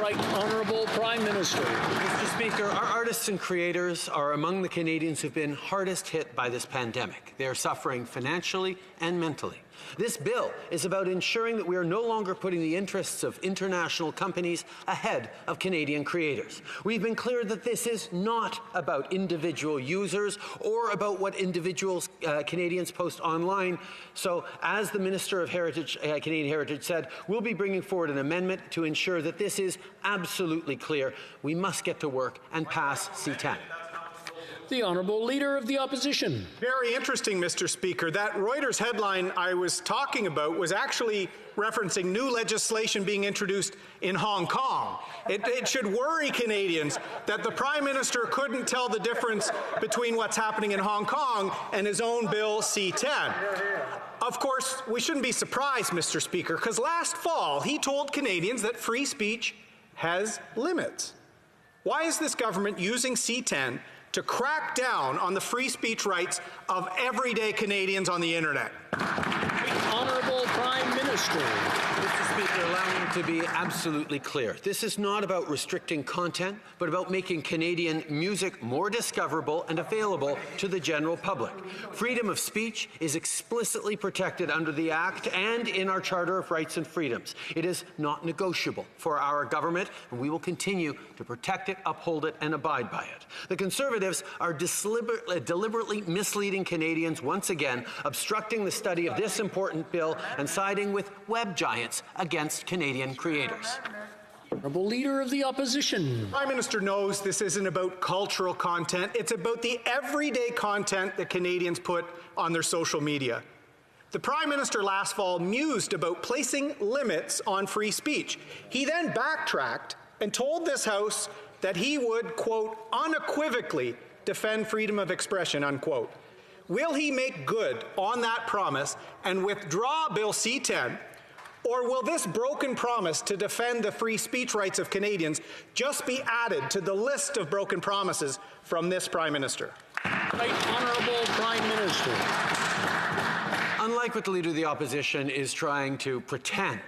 Right Honourable Prime Minister. Mr. Speaker, our artists and creators are among the Canadians who've been hardest hit by this pandemic. They are suffering financially and mentally. This bill is about ensuring that we are no longer putting the interests of international companies ahead of Canadian creators. We've been clear that this is not about individual users or about what individuals Canadians post online. So, as the Minister of Heritage, Canadian Heritage said, we'll be bringing forward an amendment to ensure that this is absolutely clear. We must get to work and pass C-10. The Honourable Leader of the Opposition. Very interesting, Mr. Speaker. That Reuters headline I was talking about was actually referencing new legislation being introduced in Hong Kong. It should worry Canadians that the Prime Minister couldn't tell the difference between what's happening in Hong Kong and his own Bill C-10. Of course, we shouldn't be surprised, Mr. Speaker, because last fall he told Canadians that free speech has limits. Why is this government using C-10 to crack down on the free speech rights of everyday Canadians on the internet? Honourable Prime Minister. Mr. Speaker, allow me to be absolutely clear. This is not about restricting content, but about making Canadian music more discoverable and available to the general public. Freedom of speech is explicitly protected under the Act and in our Charter of Rights and Freedoms. It is not negotiable for our government, and we will continue to protect it, uphold it, and abide by it. The Conservatives are deliberately misleading Canadians once again, obstructing the study of this important bill and siding with web giants against Canadian creators. Honourable Leader of the Opposition. The Prime Minister knows this isn't about cultural content. It's about the everyday content that Canadians put on their social media. The Prime Minister last fall mused about placing limits on free speech. He then backtracked and told this House that he would, quote, unequivocally defend freedom of expression, unquote. Will he make good on that promise and withdraw Bill C-10, or will this broken promise to defend the free speech rights of Canadians just be added to the list of broken promises from this Prime Minister? Right Honourable Prime Minister. Unlike what the Leader of the Opposition is trying to pretend,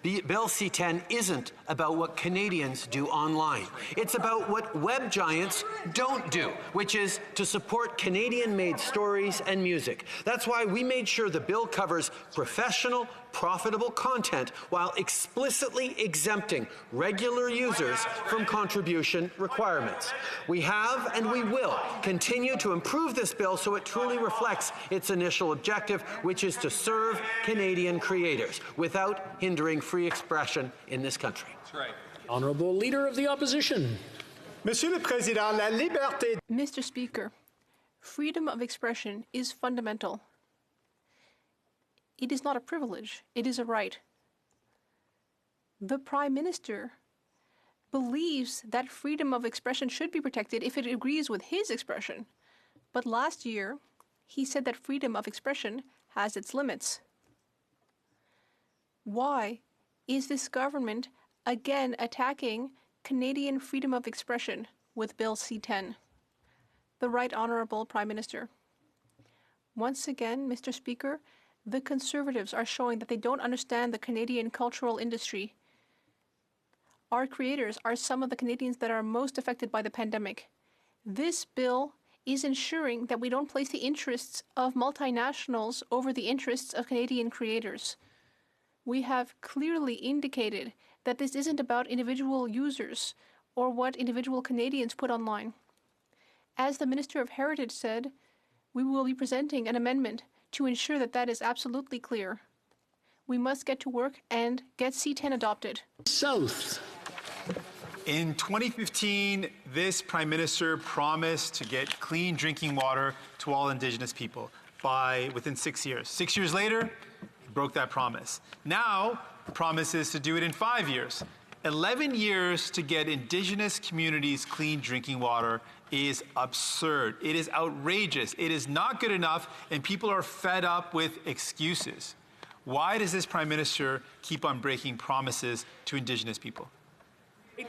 Bill C-10 isn't about what Canadians do online. It's about what web giants don't do, which is to support Canadian-made stories and music. That's why we made sure the bill covers professional, profitable content while explicitly exempting regular users from contribution requirements. We have and we will continue to improve this bill so it truly reflects its initial objective, which is to serve Canadian creators without hindering free expression in this country. That's right. Honourable Leader of the Opposition. Monsieur le Président, la liberté. Mr. Speaker, freedom of expression is fundamental. It is not a privilege, it is a right. The Prime Minister believes that freedom of expression should be protected if it agrees with his expression. But last year, he said that freedom of expression has its limits. Why is this government again attacking Canadian freedom of expression with Bill C-10? The Right Honourable Prime Minister. Once again, Mr. Speaker, the Conservatives are showing that they don't understand the Canadian cultural industry. Our creators are some of the Canadians that are most affected by the pandemic. This bill is ensuring that we don't place the interests of multinationals over the interests of Canadian creators. We have clearly indicated that this isn't about individual users or what individual Canadians put online. As the Minister of Heritage said, we will be presenting an amendment to ensure that that is absolutely clear. We must get to work and get C10 adopted. South. In 2015, this Prime Minister promised to get clean drinking water to all Indigenous people within 6 years. 6 years later, he broke that promise. Now, the promise is to do it in 5 years. 11 years to get Indigenous communities clean drinking water is absurd. It is outrageous. It is not good enough, and people are fed up with excuses. Why does this Prime Minister keep on breaking promises to Indigenous people?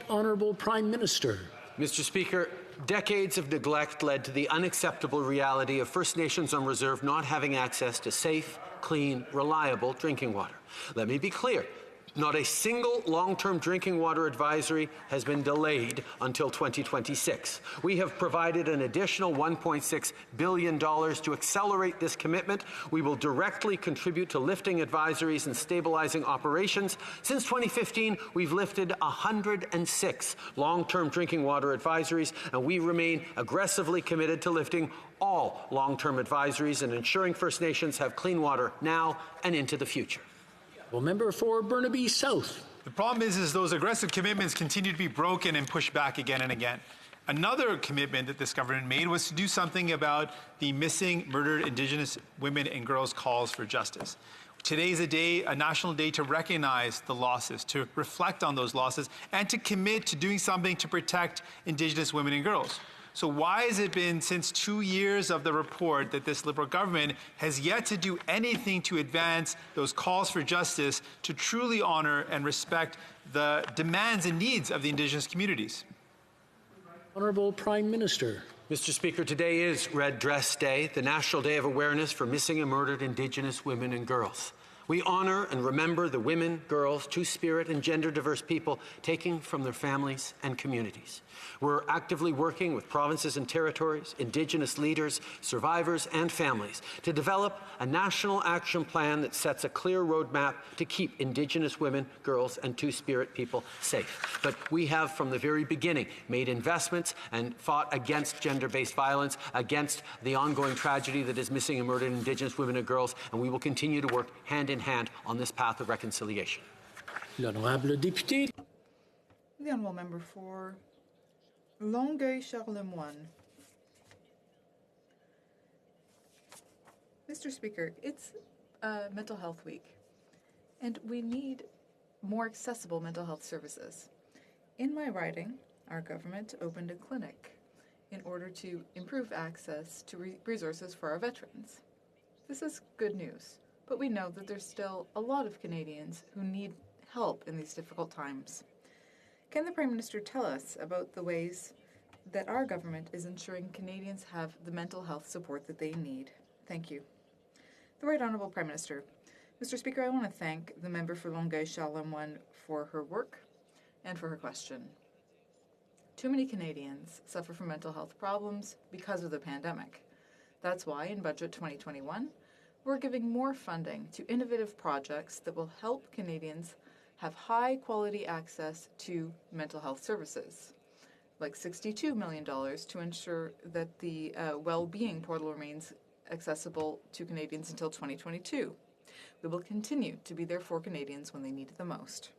Honourable Prime Minister. Mr. Speaker, decades of neglect led to the unacceptable reality of First Nations on reserve not having access to safe, clean, reliable drinking water. Let me be clear. Not a single long-term drinking water advisory has been delayed until 2026. We have provided an additional $1.6 billion to accelerate this commitment. We will directly contribute to lifting advisories and stabilizing operations. Since 2015, we've lifted 106 long-term drinking water advisories, and we remain aggressively committed to lifting all long-term advisories and ensuring First Nations have clean water now and into the future. Well, member for Burnaby South. The problem is those aggressive commitments continue to be broken and pushed back again and again. Another commitment that this government made was to do something about the missing, murdered Indigenous women and girls' calls for justice. Today is a national day to recognize the losses, to reflect on those losses, and to commit to doing something to protect Indigenous women and girls. So why has it been since 2 years of the report that this Liberal government has yet to do anything to advance those calls for justice to truly honor and respect the demands and needs of the Indigenous communities? Honourable Prime Minister. Mr. Speaker, today is Red Dress Day, the National Day of Awareness for Missing and Murdered Indigenous Women and Girls. We honor and remember the women, girls, two-spirit and gender-diverse people taken from their families and communities. We're actively working with provinces and territories, Indigenous leaders, survivors and families to develop a national action plan that sets a clear roadmap to keep Indigenous women, girls and two-spirit people safe. But we have from the very beginning made investments and fought against gender-based violence, against the ongoing tragedy that is missing and murdered Indigenous women and girls, and we will continue to work hand in hand on this path of reconciliation. L'honorable député. The honourable member for Longueuil-Charlemagne. Mr. Speaker, it's Mental Health Week, and we need more accessible mental health services. In my riding, our government opened a clinic in order to improve access to resources for our veterans. This is good news, but we know that there's still a lot of Canadians who need help in these difficult times. Can the Prime Minister tell us about the ways that our government is ensuring Canadians have the mental health support that they need? Thank you. The Right Honourable Prime Minister. Mr. Speaker, I want to thank the member for Longueuil-Charlemagne for her work and for her question. Too many Canadians suffer from mental health problems because of the pandemic. That's why in Budget 2021, we're giving more funding to innovative projects that will help Canadians have high-quality access to mental health services, like $62 million to ensure that the well-being portal remains accessible to Canadians until 2022. We will continue to be there for Canadians when they need it the most.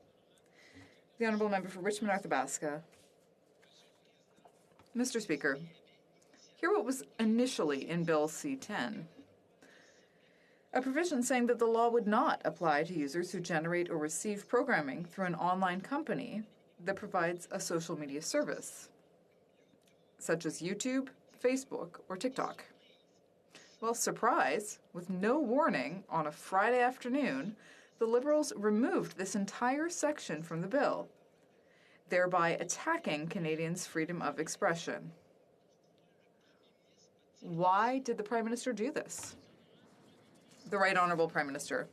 The Honourable Member for Richmond-Arthabaska. Mr. Speaker, hear what was initially in Bill C-10. A provision saying that the law would not apply to users who generate or receive programming through an online company that provides a social media service, such as YouTube, Facebook, or TikTok. Well, surprise, with no warning on a Friday afternoon, the Liberals removed this entire section from the bill, thereby attacking Canadians' freedom of expression. Why did the Prime Minister do this? The Right Honourable Prime Minister.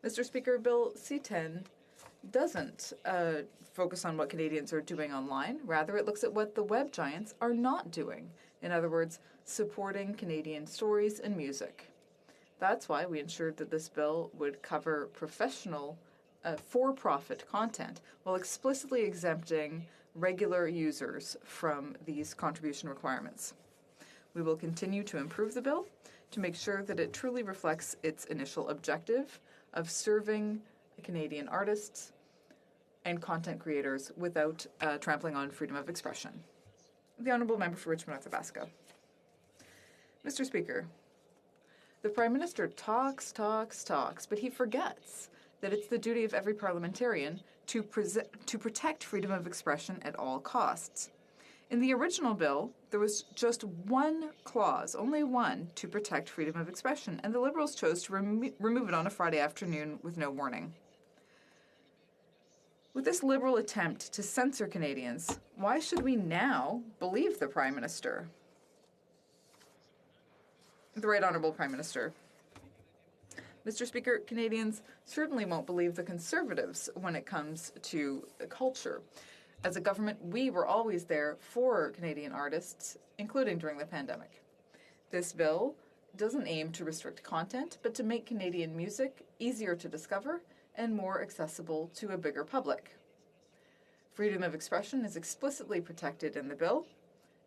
Mr. Speaker, Bill C-10 doesn't focus on what Canadians are doing online. Rather, it looks at what the web giants are not doing. In other words, supporting Canadian stories and music. That's why we ensured that this bill would cover professional, for-profit content while explicitly exempting regular users from these contribution requirements. We will continue to improve the bill to make sure that it truly reflects its initial objective of serving Canadian artists and content creators without trampling on freedom of expression. The Honourable Member for Richmond North Athabasca. Mr. Speaker, the Prime Minister talks, but he forgets that it's the duty of every parliamentarian to protect freedom of expression at all costs. In the original bill, there was just one clause, only one, to protect freedom of expression, and the Liberals chose to remove it on a Friday afternoon with no warning. With this Liberal attempt to censor Canadians, why should we now believe the Prime Minister? The Right Honourable Prime Minister. Mr. Speaker, Canadians certainly won't believe the Conservatives when it comes to culture. As a government, we were always there for Canadian artists, including during the pandemic. This bill doesn't aim to restrict content, but to make Canadian music easier to discover and more accessible to a bigger public. Freedom of expression is explicitly protected in the bill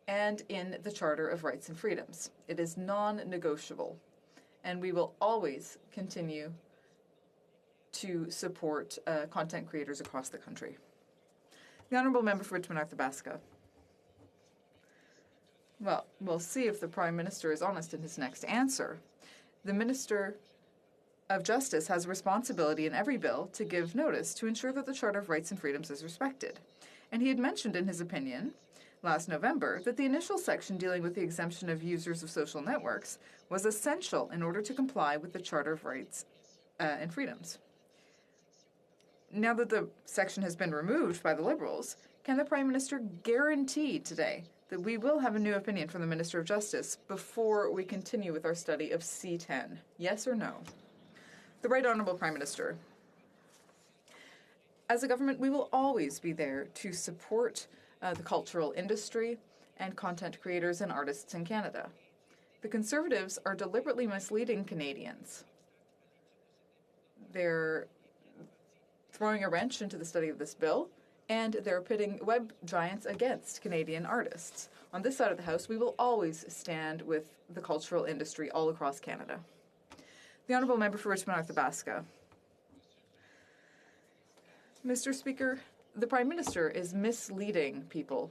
and in the Charter of Rights and Freedoms. It is non-negotiable, and we will always continue to support content creators across the country. The Honourable Member for Richmond North Athabasca. Well, we'll see if the Prime Minister is honest in his next answer. The Minister of Justice has a responsibility in every bill to give notice to ensure that the Charter of Rights and Freedoms is respected. And he had mentioned in his opinion last November that the initial section dealing with the exemption of users of social networks was essential in order to comply with the Charter of Rights and Freedoms. Now that the section has been removed by the Liberals, can the Prime Minister guarantee today that we will have a new opinion from the Minister of Justice before we continue with our study of C10? Yes or no? The Right Honourable Prime Minister. As a government, we will always be there to support the cultural industry and content creators and artists in Canada. The Conservatives are deliberately misleading Canadians. They're throwing a wrench into the study of this bill, and they're pitting web giants against Canadian artists. On this side of the House, we will always stand with the cultural industry all across Canada. The Honourable Member for Richmond North Athabasca. Mr. Speaker, the Prime Minister is misleading people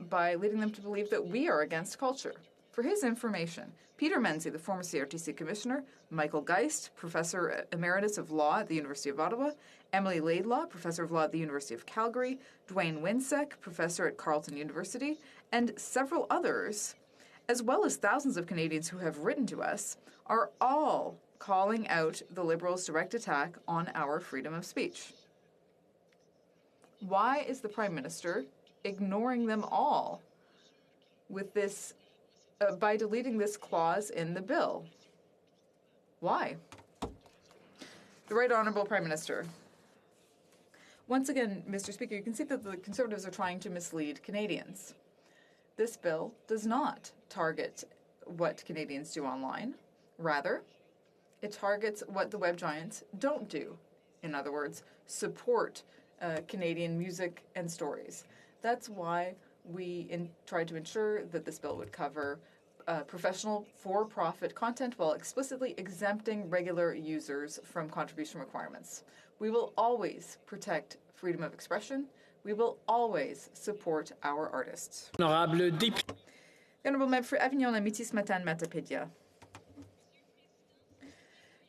by leading them to believe that we are against culture. For his information, Peter Menzies, the former CRTC Commissioner, Michael Geist, Professor Emeritus of Law at the University of Ottawa, Emily Laidlaw, Professor of Law at the University of Calgary, Dwayne Winsek, Professor at Carleton University, and several others, as well as thousands of Canadians who have written to us, are all calling out the Liberals' direct attack on our freedom of speech. Why is the Prime Minister ignoring them all with this, by deleting this clause in the bill? Why? The Right Honourable Prime Minister. Once again, Mr. Speaker, you can see that the Conservatives are trying to mislead Canadians. This bill does not target what Canadians do online. Rather, it targets what the web giants don't do. In other words, support Canadian music and stories. That's why we tried to ensure that this bill would cover professional for-profit content while explicitly exempting regular users from contribution requirements. We will always protect freedom of expression. We will always support our artists. Honorable député. The Honourable Member for Avignon-Lamitis-Matane-Matapédia.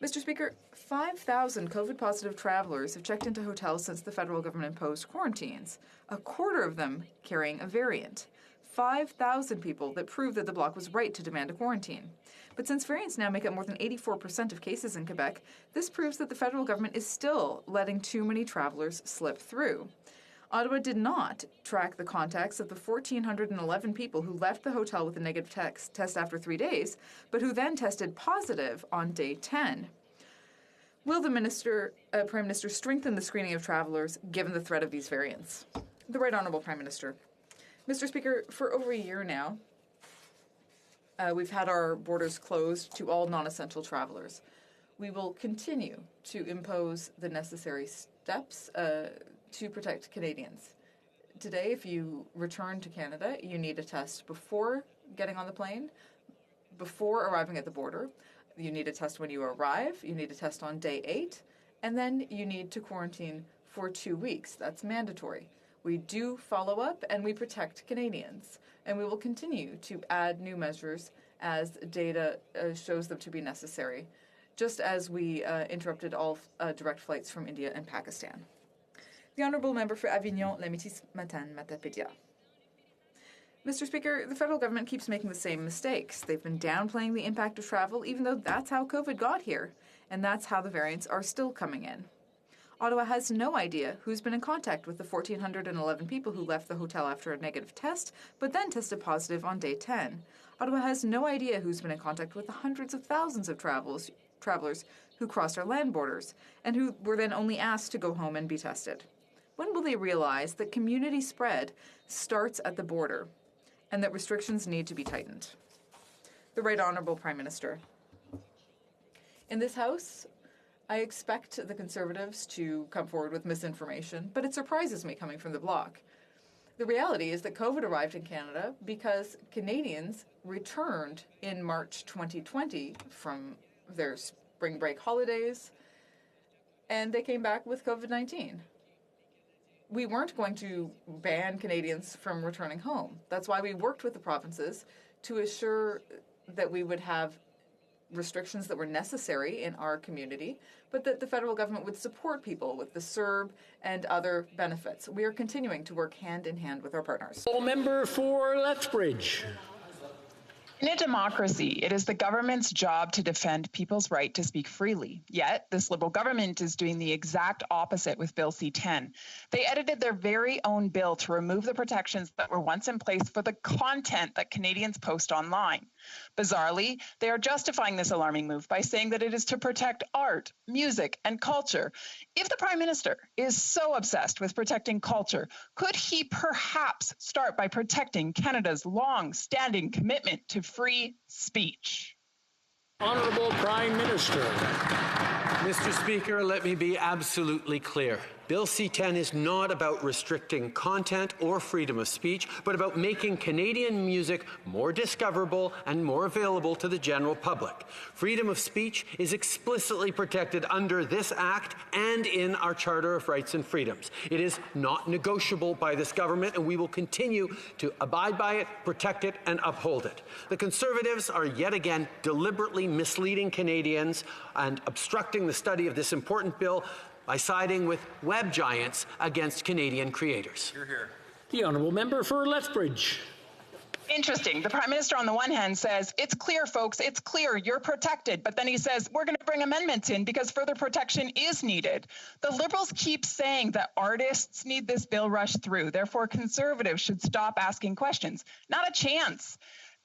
Mr. Speaker, 5,000 COVID-positive travelers have checked into hotels since the federal government imposed quarantines, a quarter of them carrying a variant. 5,000 people that prove that the Bloc was right to demand a quarantine. But since variants now make up more than 84% of cases in Quebec, this proves that the federal government is still letting too many travelers slip through. Ottawa did not track the contacts of the 1,411 people who left the hotel with a negative test after 3 days, but who then tested positive on day 10. Will the Prime Minister strengthen the screening of travelers given the threat of these variants? The Right Honourable Prime Minister. Mr. Speaker, for over a year now, we've had our borders closed to all non-essential travelers. We will continue to impose the necessary steps to protect Canadians. Today, if you return to Canada, you need a test before getting on the plane, before arriving at the border, You need a test when you arrive, you need a test on day 8, and then you need to quarantine for 2 weeks. That's mandatory. We do follow up and we protect Canadians, and we will continue to add new measures as data shows them to be necessary, just as we interrupted all direct flights from India and Pakistan. The Honourable Member for Avignon, Lamities-Matane, Matapédia. Mr. Speaker, the federal government keeps making the same mistakes. They've been downplaying the impact of travel, even though that's how COVID got here, and that's how the variants are still coming in. Ottawa has no idea who's been in contact with the 1,411 people who left the hotel after a negative test, but then tested positive on day 10. Ottawa has no idea who's been in contact with the hundreds of thousands of travelers who crossed our land borders, and who were then only asked to go home and be tested. When will they realize that community spread starts at the border, and that restrictions need to be tightened? The Right Honourable Prime Minister. In this House, I expect the Conservatives to come forward with misinformation, but it surprises me coming from the Bloc. The reality is that COVID arrived in Canada because Canadians returned in March 2020 from their spring break holidays, and they came back with COVID-19. We weren't going to ban Canadians from returning home. That's why we worked with the provinces to assure that we would have restrictions that were necessary in our community, but that the federal government would support people with the CERB and other benefits. We are continuing to work hand in hand with our partners. Member for Lethbridge. In a democracy, it is the government's job to defend people's right to speak freely. Yet, this Liberal government is doing the exact opposite with Bill C-10. They edited their very own bill to remove the protections that were once in place for the content that Canadians post online. Bizarrely, they are justifying this alarming move by saying that it is to protect art, music, and culture. If the Prime Minister is so obsessed with protecting culture, could he perhaps start by protecting Canada's long-standing commitment to free speech? Honourable Prime Minister. Mr. Speaker, let me be absolutely clear. Bill C-10 is not about restricting content or freedom of speech, but about making Canadian music more discoverable and more available to the general public. Freedom of speech is explicitly protected under this Act and in our Charter of Rights and Freedoms. It is not negotiable by this government, and we will continue to abide by it, protect it, and uphold it. The Conservatives are yet again deliberately misleading Canadians and obstructing the study of this important bill by siding with web giants against Canadian creators. Hear, hear. The Honourable Member for Lethbridge. Interesting. The Prime Minister on the one hand says, it's clear, folks, it's clear, you're protected. But then he says, we're going to bring amendments in because further protection is needed. The Liberals keep saying that artists need this bill rushed through. Therefore, Conservatives should stop asking questions. Not a chance.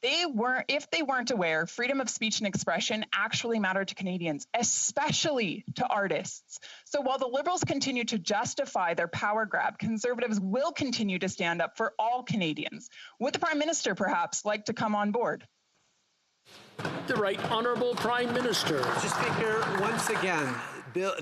If they weren't aware, freedom of speech and expression actually matter to Canadians, especially to artists. So while the Liberals continue to justify their power grab, Conservatives will continue to stand up for all Canadians. Would the Prime Minister perhaps like to come on board? The Right Honourable Prime Minister. Mr. Speaker, once again,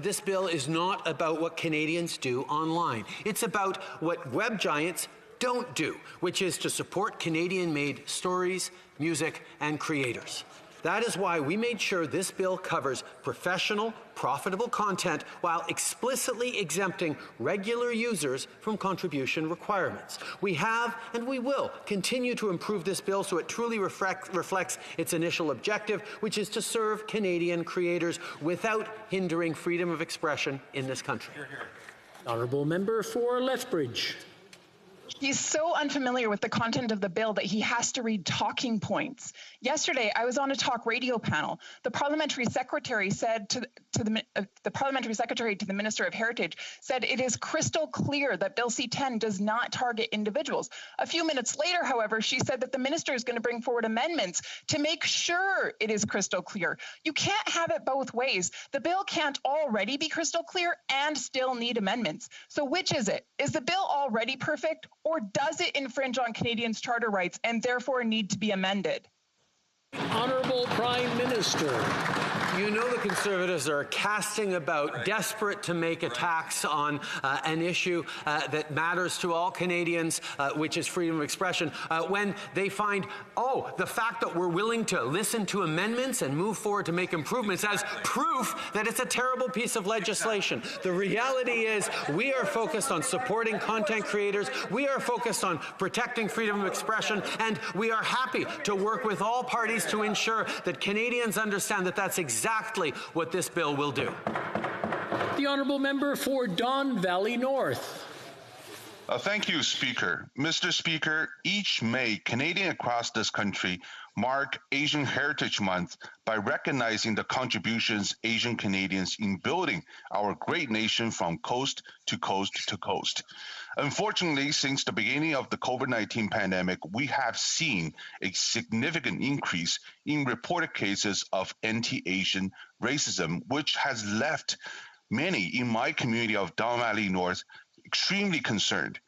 this bill is not about what Canadians do online. It's about what web giants don't do, which is to support Canadian-made stories, music, and creators. That is why we made sure this bill covers professional, profitable content while explicitly exempting regular users from contribution requirements. We have and we will continue to improve this bill so it truly reflects its initial objective, which is to serve Canadian creators without hindering freedom of expression in this country. Hear, hear. Honourable Member for Lethbridge. He's so unfamiliar with the content of the bill that he has to read talking points. Yesterday, I was on a talk radio panel. The parliamentary secretary said to the Minister of Heritage said it is crystal clear that Bill C-10 does not target individuals. A few minutes later, however, she said that the minister is going to bring forward amendments to make sure it is crystal clear. You can't have it both ways. The bill can't already be crystal clear and still need amendments. So which is it? Is the bill already perfect, or does it infringe on Canadians' charter rights and therefore need to be amended? Honourable Prime Minister. Minister. You know the Conservatives are casting about, desperate to make attacks on an issue that matters to all Canadians, which is freedom of expression, when they find, the fact that we're willing to listen to amendments and move forward to make improvements as proof that it's a terrible piece of legislation. The reality is we are focused on supporting content creators, we are focused on protecting freedom of expression, and we are happy to work with all parties to ensure that Canadians understand that that's exactly what this bill will do. The Honourable Member for Don Valley North. Thank you, Speaker. Mr. Speaker, each May, Canadians across this country mark Asian Heritage Month by recognizing the contributions Asian Canadians in building our great nation from coast to coast to coast. Unfortunately, since the beginning of the COVID-19 pandemic, we have seen a significant increase in reported cases of anti-Asian racism, which has left many in my community of Don Valley North extremely concerned.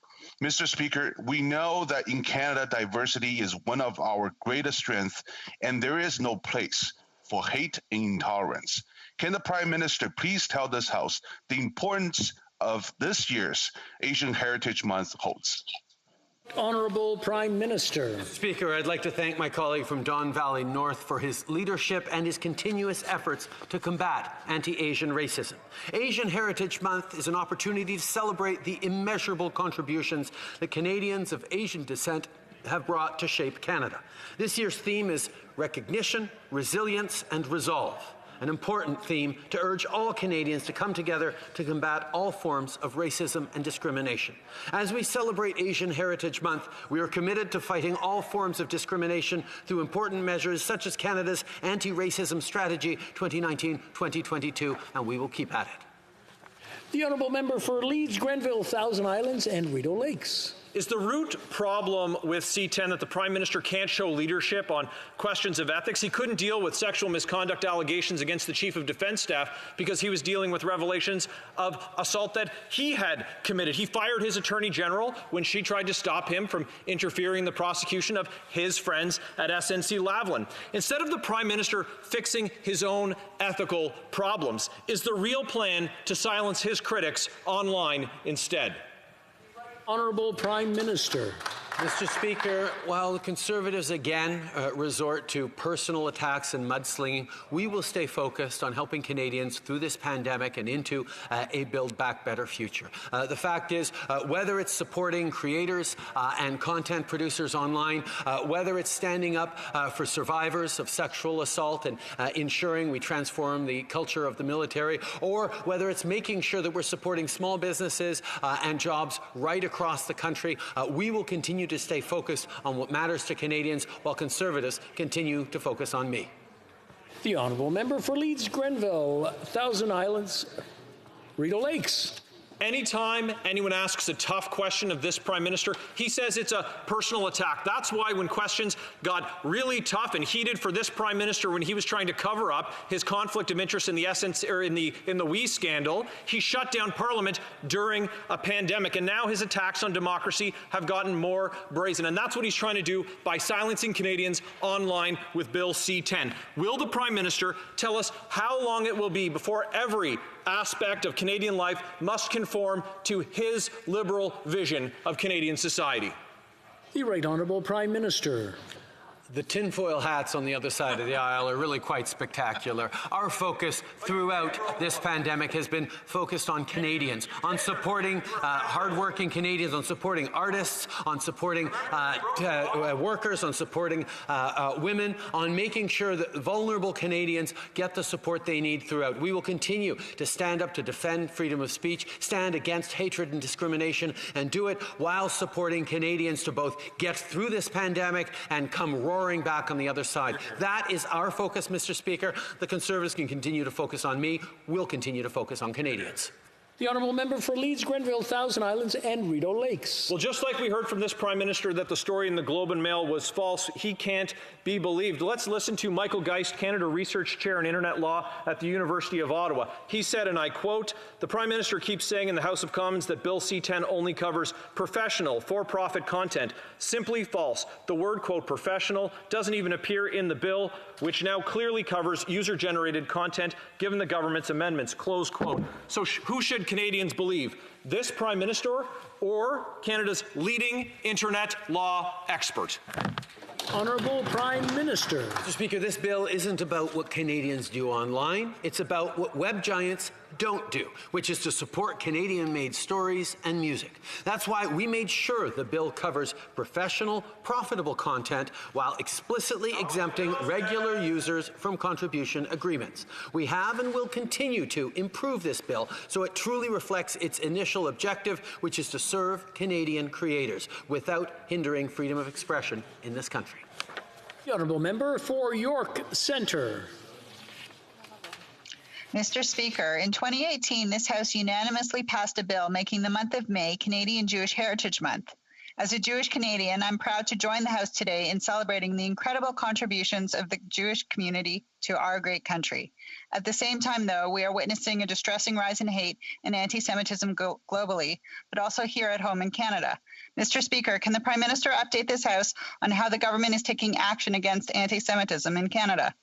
Mr. Speaker, we know that in Canada, diversity is one of our greatest strengths, and there is no place for hate and intolerance. Can the Prime Minister please tell this House the importance of this year's Asian Heritage Month holds? Honourable Prime Minister. Speaker, I'd like to thank my colleague from Don Valley North for his leadership and his continuous efforts to combat anti-Asian racism. Asian Heritage Month is an opportunity to celebrate the immeasurable contributions that Canadians of Asian descent have brought to shape Canada. This year's theme is recognition, resilience, and resolve. An important theme to urge all Canadians to come together to combat all forms of racism and discrimination. As we celebrate Asian Heritage Month, we are committed to fighting all forms of discrimination through important measures such as Canada's Anti-Racism Strategy 2019-2022, and we will keep at it. The Honourable Member for Leeds, Grenville, Thousand Islands and Rideau Lakes. Is the root problem with C10 that the Prime Minister can't show leadership on questions of ethics? He couldn't deal with sexual misconduct allegations against the Chief of Defence Staff because he was dealing with revelations of assault that he had committed. He fired his Attorney General when she tried to stop him from interfering in the prosecution of his friends at SNC-Lavalin. Instead of the Prime Minister fixing his own ethical problems, is the real plan to silence his critics online instead? Honourable Prime Minister. Mr. Speaker, while the Conservatives again resort to personal attacks and mudslinging, we will stay focused on helping Canadians through this pandemic and into a Build Back Better future. The fact is, whether it's supporting creators and content producers online, whether it's standing up for survivors of sexual assault and ensuring we transform the culture of the military, or whether it's making sure that we're supporting small businesses and jobs right across the country, we will continue to stay focused on what matters to Canadians while Conservatives continue to focus on me. The Honourable Member for Leeds, Grenville, Thousand Islands, Rideau Lakes. Anytime anyone asks a tough question of this Prime Minister, he says it's a personal attack. That's why when questions got really tough and heated for this Prime Minister when he was trying to cover up his conflict of interest in the in the WE scandal, he shut down Parliament during a pandemic. And now his attacks on democracy have gotten more brazen. And that's what he's trying to do by silencing Canadians online with Bill C-10. Will the Prime Minister tell us how long it will be before every aspect of Canadian life must conform to his liberal vision of Canadian society? The Right Honourable Prime Minister. The tinfoil hats on the other side of the aisle are really quite spectacular. Our focus throughout this pandemic has been focused on Canadians, on supporting hardworking Canadians, on supporting artists, on supporting workers, on supporting women, on making sure that vulnerable Canadians get the support they need throughout. We will continue to stand up to defend freedom of speech, stand against hatred and discrimination, and do it while supporting Canadians to both get through this pandemic and come roaring back on the other side. That is our focus, Mr. Speaker. The Conservatives can continue to focus on me. We'll continue to focus on Canadians. The honourable member for Leeds, Grenville, Thousand Islands and Rideau Lakes. Well, just like we heard from this Prime Minister that the story in the Globe and Mail was false, he can't be believed. Let's listen to Michael Geist, Canada Research Chair in Internet Law at the University of Ottawa. He said, and I quote, "The Prime Minister keeps saying in the House of Commons that Bill C-10 only covers professional, for-profit content. Simply false. The word, quote, professional doesn't even appear in the bill, which now clearly covers user-generated content given the government's amendments," close quote. So who should Canadians believe? This Prime Minister or Canada's leading internet law expert? Honourable Prime Minister. Mr. Speaker, this bill isn't about what Canadians do online. It's about what web giants don't do, which is to support Canadian-made stories and music. That's why we made sure the bill covers professional, profitable content while explicitly exempting regular users from contribution agreements. We have and will continue to improve this bill so it truly reflects its initial objective, which is to serve Canadian creators without hindering freedom of expression in this country. The honourable member for York Centre. Mr. Speaker, in 2018, this House unanimously passed a bill making the month of May Canadian Jewish Heritage Month. As a Jewish Canadian, I'm proud to join the House today in celebrating the incredible contributions of the Jewish community to our great country. At the same time, though, we are witnessing a distressing rise in hate and anti-Semitism globally, but also here at home in Canada. Mr. Speaker, can the Prime Minister update this House on how the government is taking action against anti-Semitism in Canada?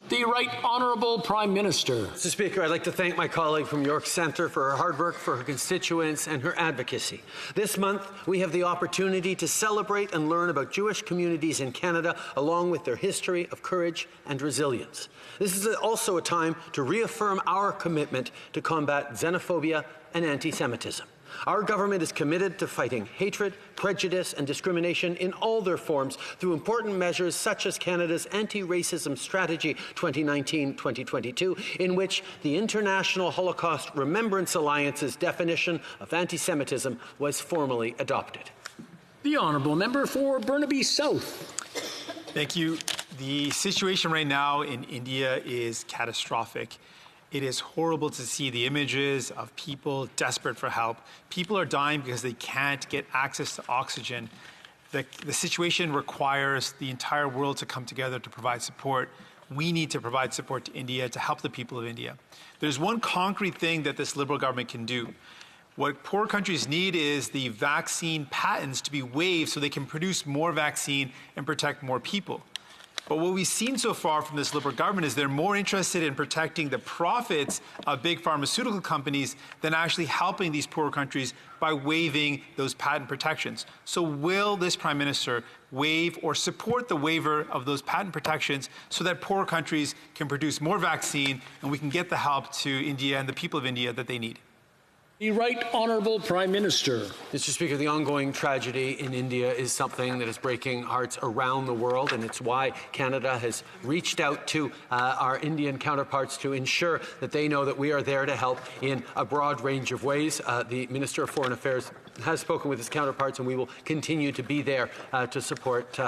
The Right Honourable Prime Minister. Mr. Speaker, I'd like to thank my colleague from York Centre for her hard work for her constituents and her advocacy. This month, we have the opportunity to celebrate and learn about Jewish communities in Canada, along with their history of courage and resilience. This is also a time to reaffirm our commitment to combat xenophobia and anti-Semitism. Our government is committed to fighting hatred, prejudice, and discrimination in all their forms through important measures such as Canada's Anti-Racism Strategy 2019-2022, in which the International Holocaust Remembrance Alliance's definition of anti-Semitism was formally adopted. The honourable member for Burnaby South. Thank you. The situation right now in India is catastrophic. It is horrible to see the images of people desperate for help. People are dying because they can't get access to oxygen. The situation requires the entire world to come together to provide support. We need to provide support to India to help the people of India. There's one concrete thing that this Liberal government can do. What poor countries need is the vaccine patents to be waived so they can produce more vaccine and protect more people. But what we've seen so far from this Liberal government is they're more interested in protecting the profits of big pharmaceutical companies than actually helping these poor countries by waiving those patent protections. So will this Prime Minister waive or support the waiver of those patent protections so that poor countries can produce more vaccine and we can get the help to India and the people of India that they need? The Right Honourable Prime Minister. Mr. Speaker, the ongoing tragedy in India is something that is breaking hearts around the world, and it's why Canada has reached out to our Indian counterparts to ensure that they know that we are there to help in a broad range of ways. The Minister of Foreign Affairs has spoken with his counterparts, and we will continue to be there to support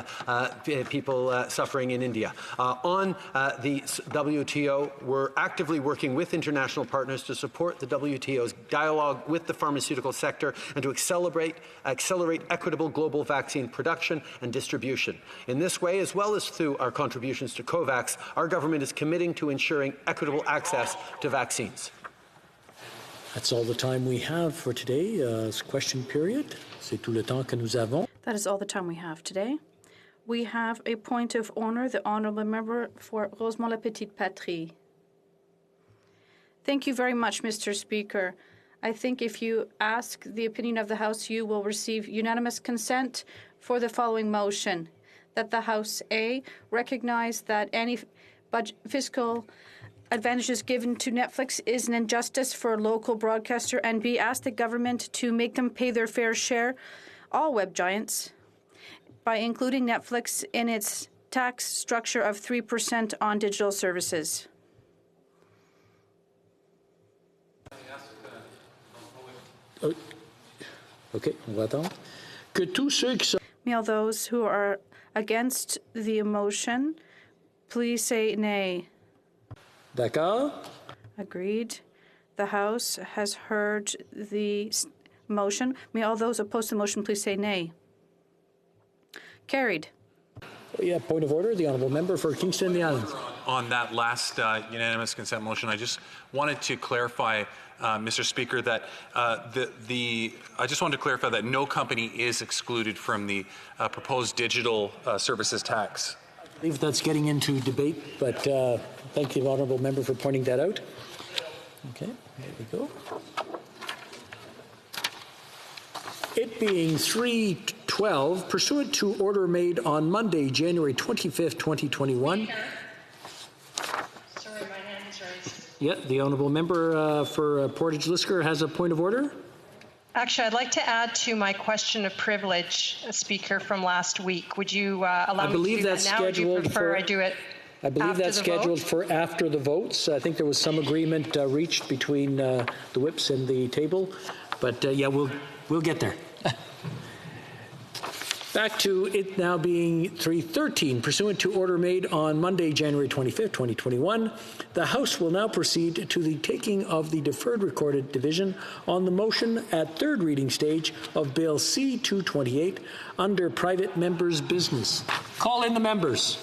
people suffering in India. On the WTO, we're actively working with international partners to support the WTO's dialogue with the pharmaceutical sector and to accelerate equitable global vaccine production and distribution. In this way, as well as through our contributions to COVAX, our government is committing to ensuring equitable access to vaccines. That's all the time we have for today's question period. C'est tout le temps que nous avons. That is all the time we have today. We have a point of order, the honourable member for Rosemont-la-Petite-Patrie. Thank you very much, Mr. Speaker. I think if you ask the opinion of the House, you will receive unanimous consent for the following motion, that the House A recognize that any fiscal advantages given to Netflix is an injustice for a local broadcaster, and B, ask the government to make them pay their fair share, all web giants, by including Netflix in its tax structure of 3% on digital services. Okay, on va attendre. Que tous ceux qui sont... May all those who are against the motion, please say nay. D'accord. Agreed. The House has heard the motion. May all those opposed to the motion please say nay. Carried. Yeah, point of order. The honourable member for Kingston and the Islands. On that last unanimous consent motion, I just wanted to clarify, Mr. Speaker, that I just wanted to clarify that no company is excluded from the proposed digital services tax. I believe that's getting into debate, but thank you, honourable member, for pointing that out. Okay, there we go. It being 3:12, pursuant to order made on Monday, January 25th, 2021. Sorry, my hand is raised. Yeah, the honourable member for Portage Lisker has a point of order. Actually, I'd like to add to my question of privilege, Speaker, from last week. Would you allow me to do that now, or do you prefer I do it I believe after that's the scheduled vote? for after the votes. I think there was some agreement reached between the whips and the table, but yeah, we'll get there. Back to it now being 3:13, pursuant to order made on Monday, January 25th, 2021, the House will now proceed to the taking of the deferred recorded division on the motion at third reading stage of Bill C-228 under private members' business. Call in the members.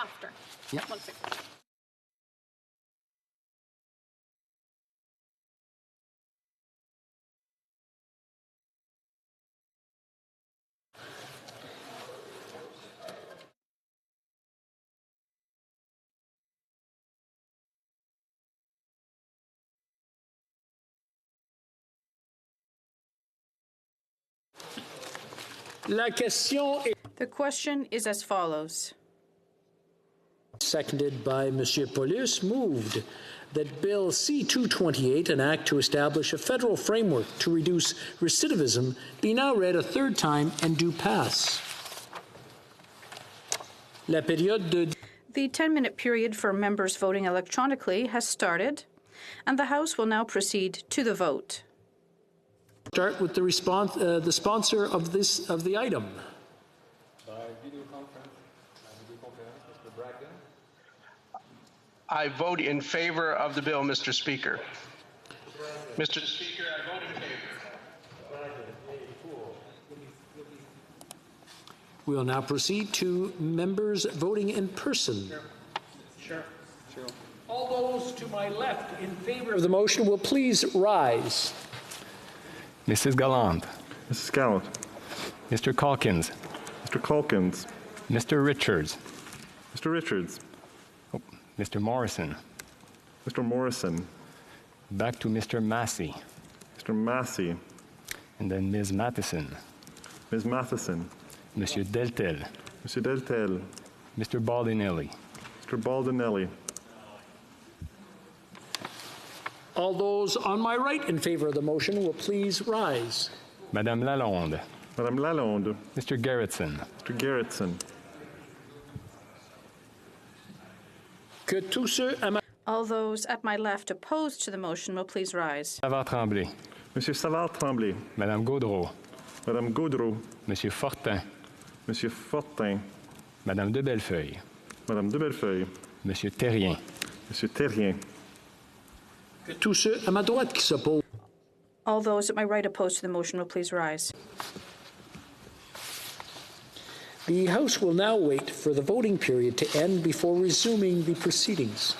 After. Yep. 1 second. The question is as follows. Seconded by Monsieur Paulus, moved that Bill C-228, an act to establish a federal framework to reduce recidivism, be now read a third time and do pass. La période de... The 10-minute period for members voting electronically has started, and the House will now proceed to the vote. Start with the response, the sponsor of the item. I vote in favor of the bill, Mr. Speaker. Mr. Speaker, I vote in favor. We will now proceed to members voting in person. Sure. All those to my left in favor of the motion will please rise. Mrs. Gallant. Mrs. Gallant. Mr. Calkins. Mr. Calkins. Mr. Richards. Mr. Richards. Oh, Mr. Morrison. Mr. Morrison. Back to Mr. Massey. Mr. Massey. And then Ms. Matheson. Ms. Matheson. Monsieur Deltel. Monsieur Deltel. Mr. Baldinelli. Mr. Baldinelli. All those on my right in favor of the motion will please rise. Madame Lalonde. Madame Lalonde. Mr. Gerritsen. Mr. Gerritsen. Que tous ceux à ma... All those at my left opposed to the motion will please rise. Savard-Tremblay. Monsieur Savard-Tremblay. Madame Gaudreau. Madame Gaudreau. Monsieur Fortin. Monsieur Fortin. Madame de Bellefeuille. Madame de Bellefeuille. Monsieur Terrien. Monsieur Terrien. Que tous ceux à ma droite qui s'opposent. All those at my right opposed to the motion will please rise. The House will now wait for the voting period to end before resuming the proceedings.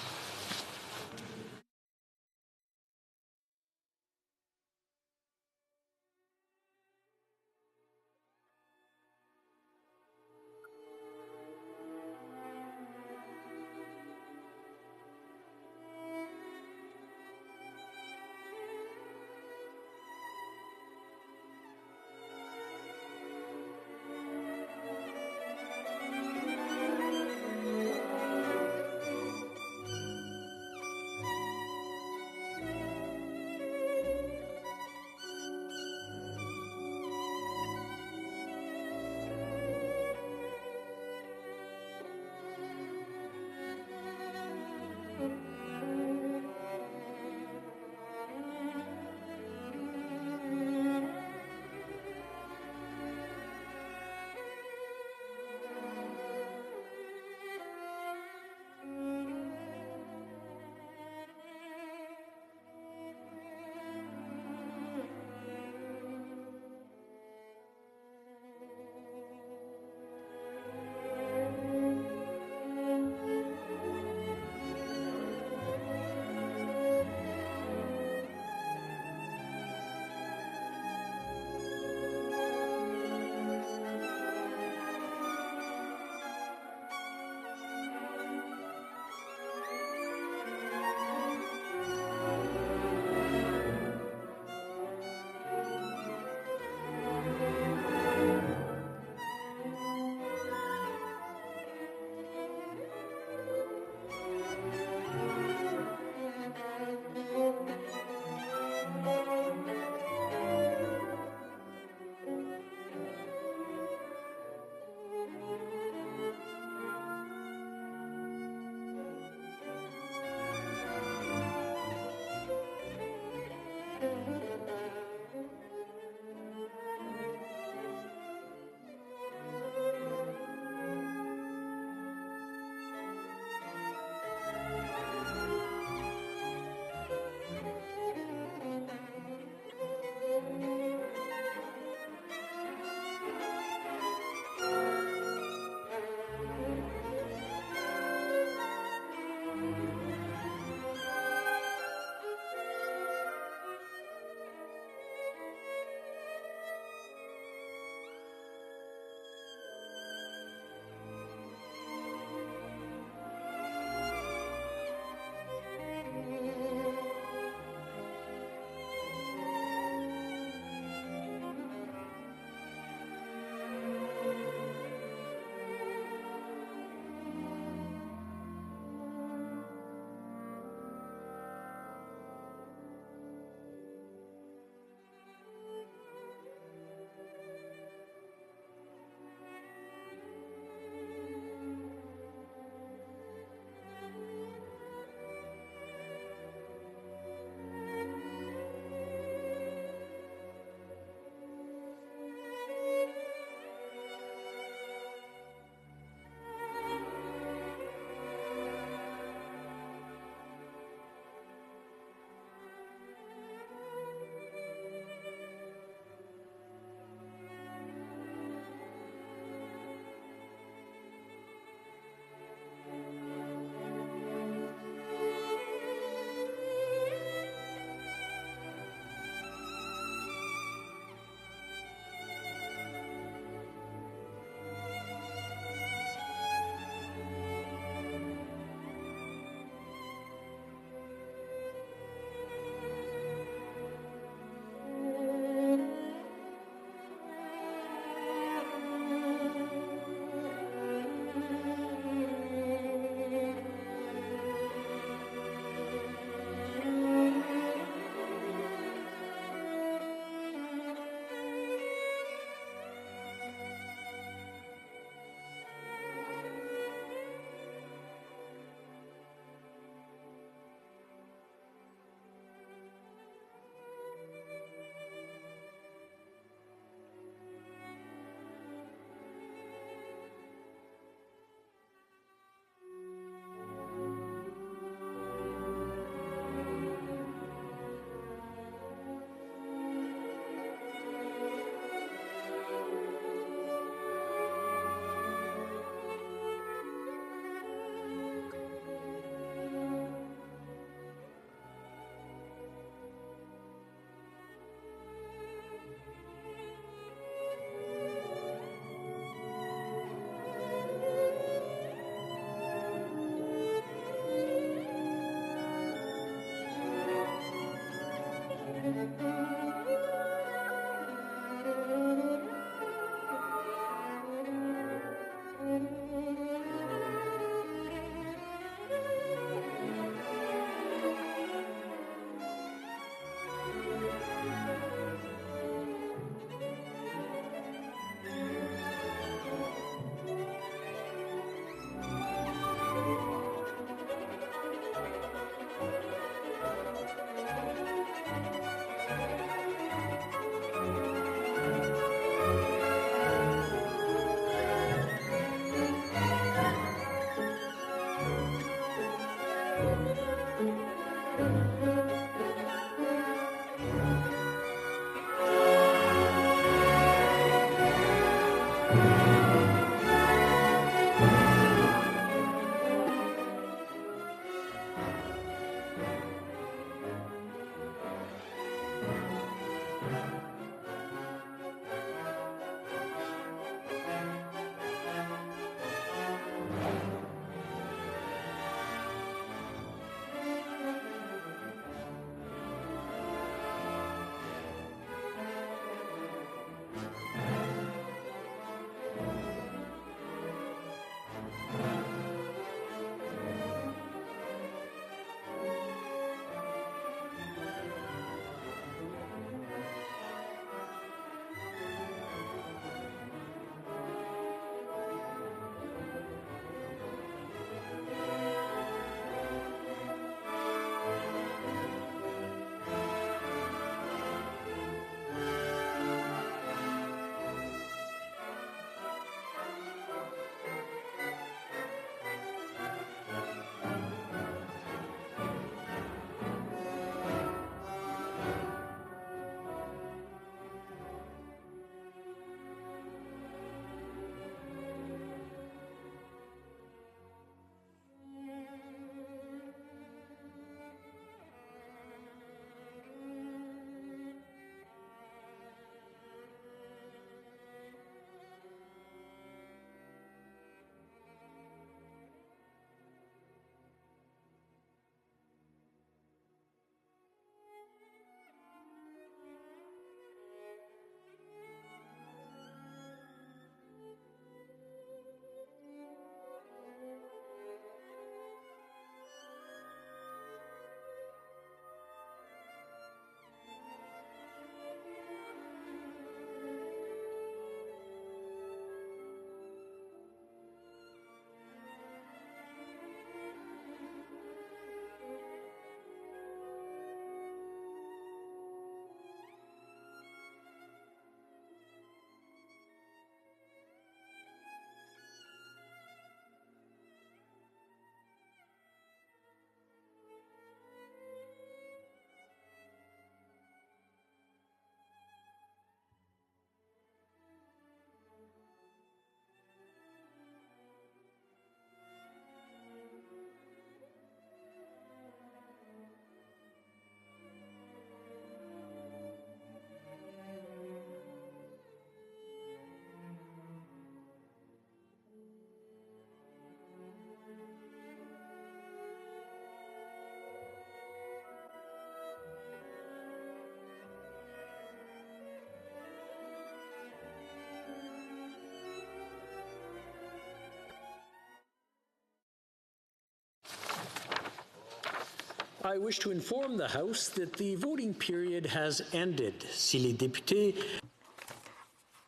I wish to inform the House that the voting period has ended. Si les députés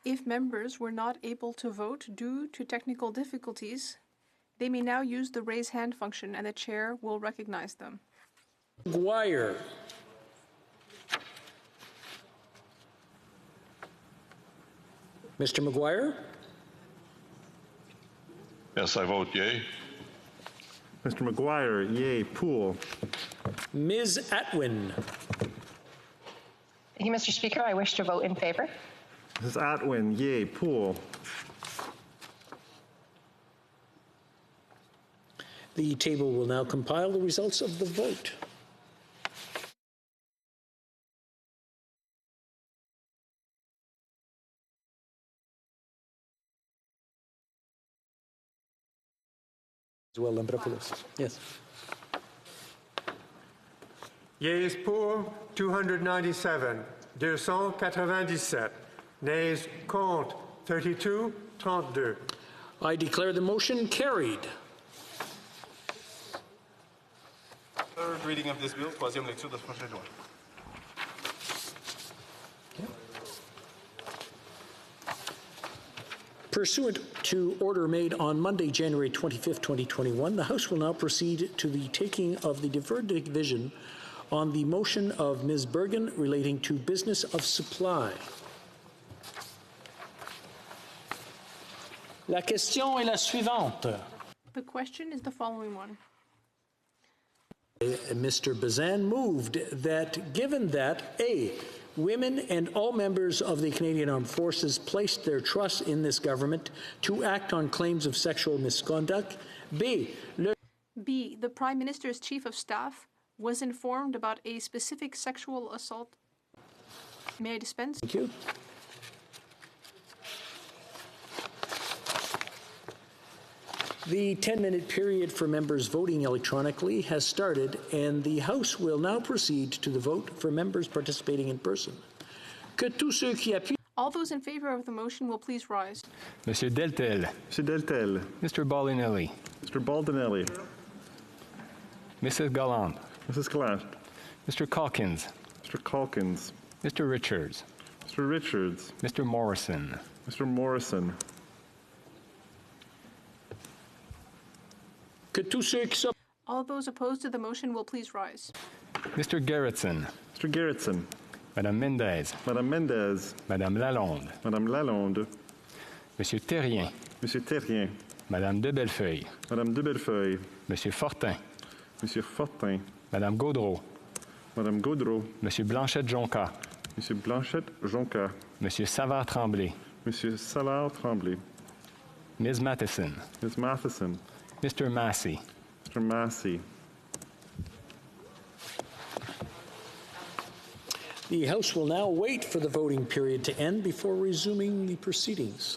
If members were not able to vote due to technical difficulties, they may now use the raise hand function and the chair will recognize them. Maguire. Mr. Maguire? Yes, I vote yea. Mr. Maguire, yea. Poole. Ms. Atwin. Thank you, Mr. Speaker. I wish to vote in favor. Mrs. Atwin, yea. Poole. The table will now compile the results of the vote. As well, Lambropoulos. Yes. Yeas pour 297, 297. Nays contre 32, 32. I declare the motion carried. Third reading of this bill, troisième lecture de ce projet de loi. Pursuant to order made on Monday, January 25th, 2021, the House will now proceed to the taking of the deferred division on the motion of Ms. Bergen relating to business of supply. La question est la suivante. The question is the following one. Mr. Bazan moved that given that A, women and all members of the Canadian Armed Forces placed their trust in this government to act on claims of sexual misconduct, B, The Prime Minister's Chief of Staff was informed about a specific sexual assault. May I dispense? Thank you. The 10-minute period for members voting electronically has started, and the House will now proceed to the vote for members participating in person. Que tous ceux qui appuient All those in favor of the motion will please rise. Monsieur Deltel. Monsieur Deltel. Mr. Baldinelli. Mr. Baldinelli. Mrs. Gallant. Mrs. Gallant. Mr. Calkins. Mr. Calkins. Mr. Richards. Mr. Richards. Mr. Morrison. Mr. Morrison. Que tous ceux qui sont All those opposed to the motion will please rise. Mr. Gerritsen. Mr. Gerritsen. Madame Mendez. Madame Mendez. Madame Lalonde. Madame Lalonde. Monsieur Terrien. Monsieur Terrien. Madame de Bellefeuille. Madame de Bellefeuille. Monsieur Fortin. Monsieur Fortin. Madame Gaudreau. Madame Gaudreau. Monsieur Blanchette-Jonca. Monsieur Blanchette-Jonca. Monsieur Savard-Tremblay. Monsieur Savard-Tremblay. Ms. Matheson. Ms. Matheson. Mr. Massey. Mr. Massey. The House will now wait for the voting period to end before resuming the proceedings.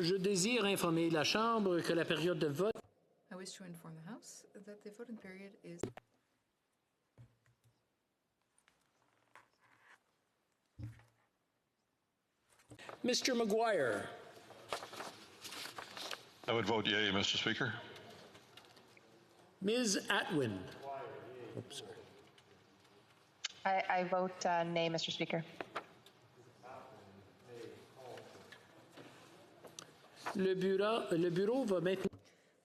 Je désire informer la Chambre que la période de vote. I wish to inform the House that the voting period is Mr. Maguire. I would vote yea, Mr. Speaker. Ms. Atwin. Oops, sorry. I vote nay, Mr. Speaker. Le bureau va maintenant.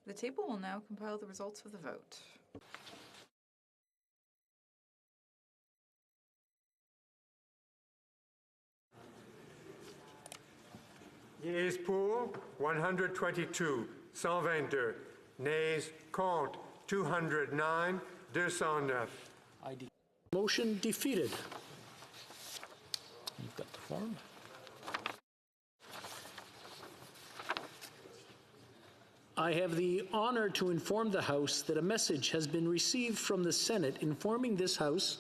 The table will now compile the results of the vote. Yeas pour 122, 122. Nays, contre, 209, 209. Motion defeated. You've got the form. I have the honor to inform the House that a message has been received from the Senate informing this House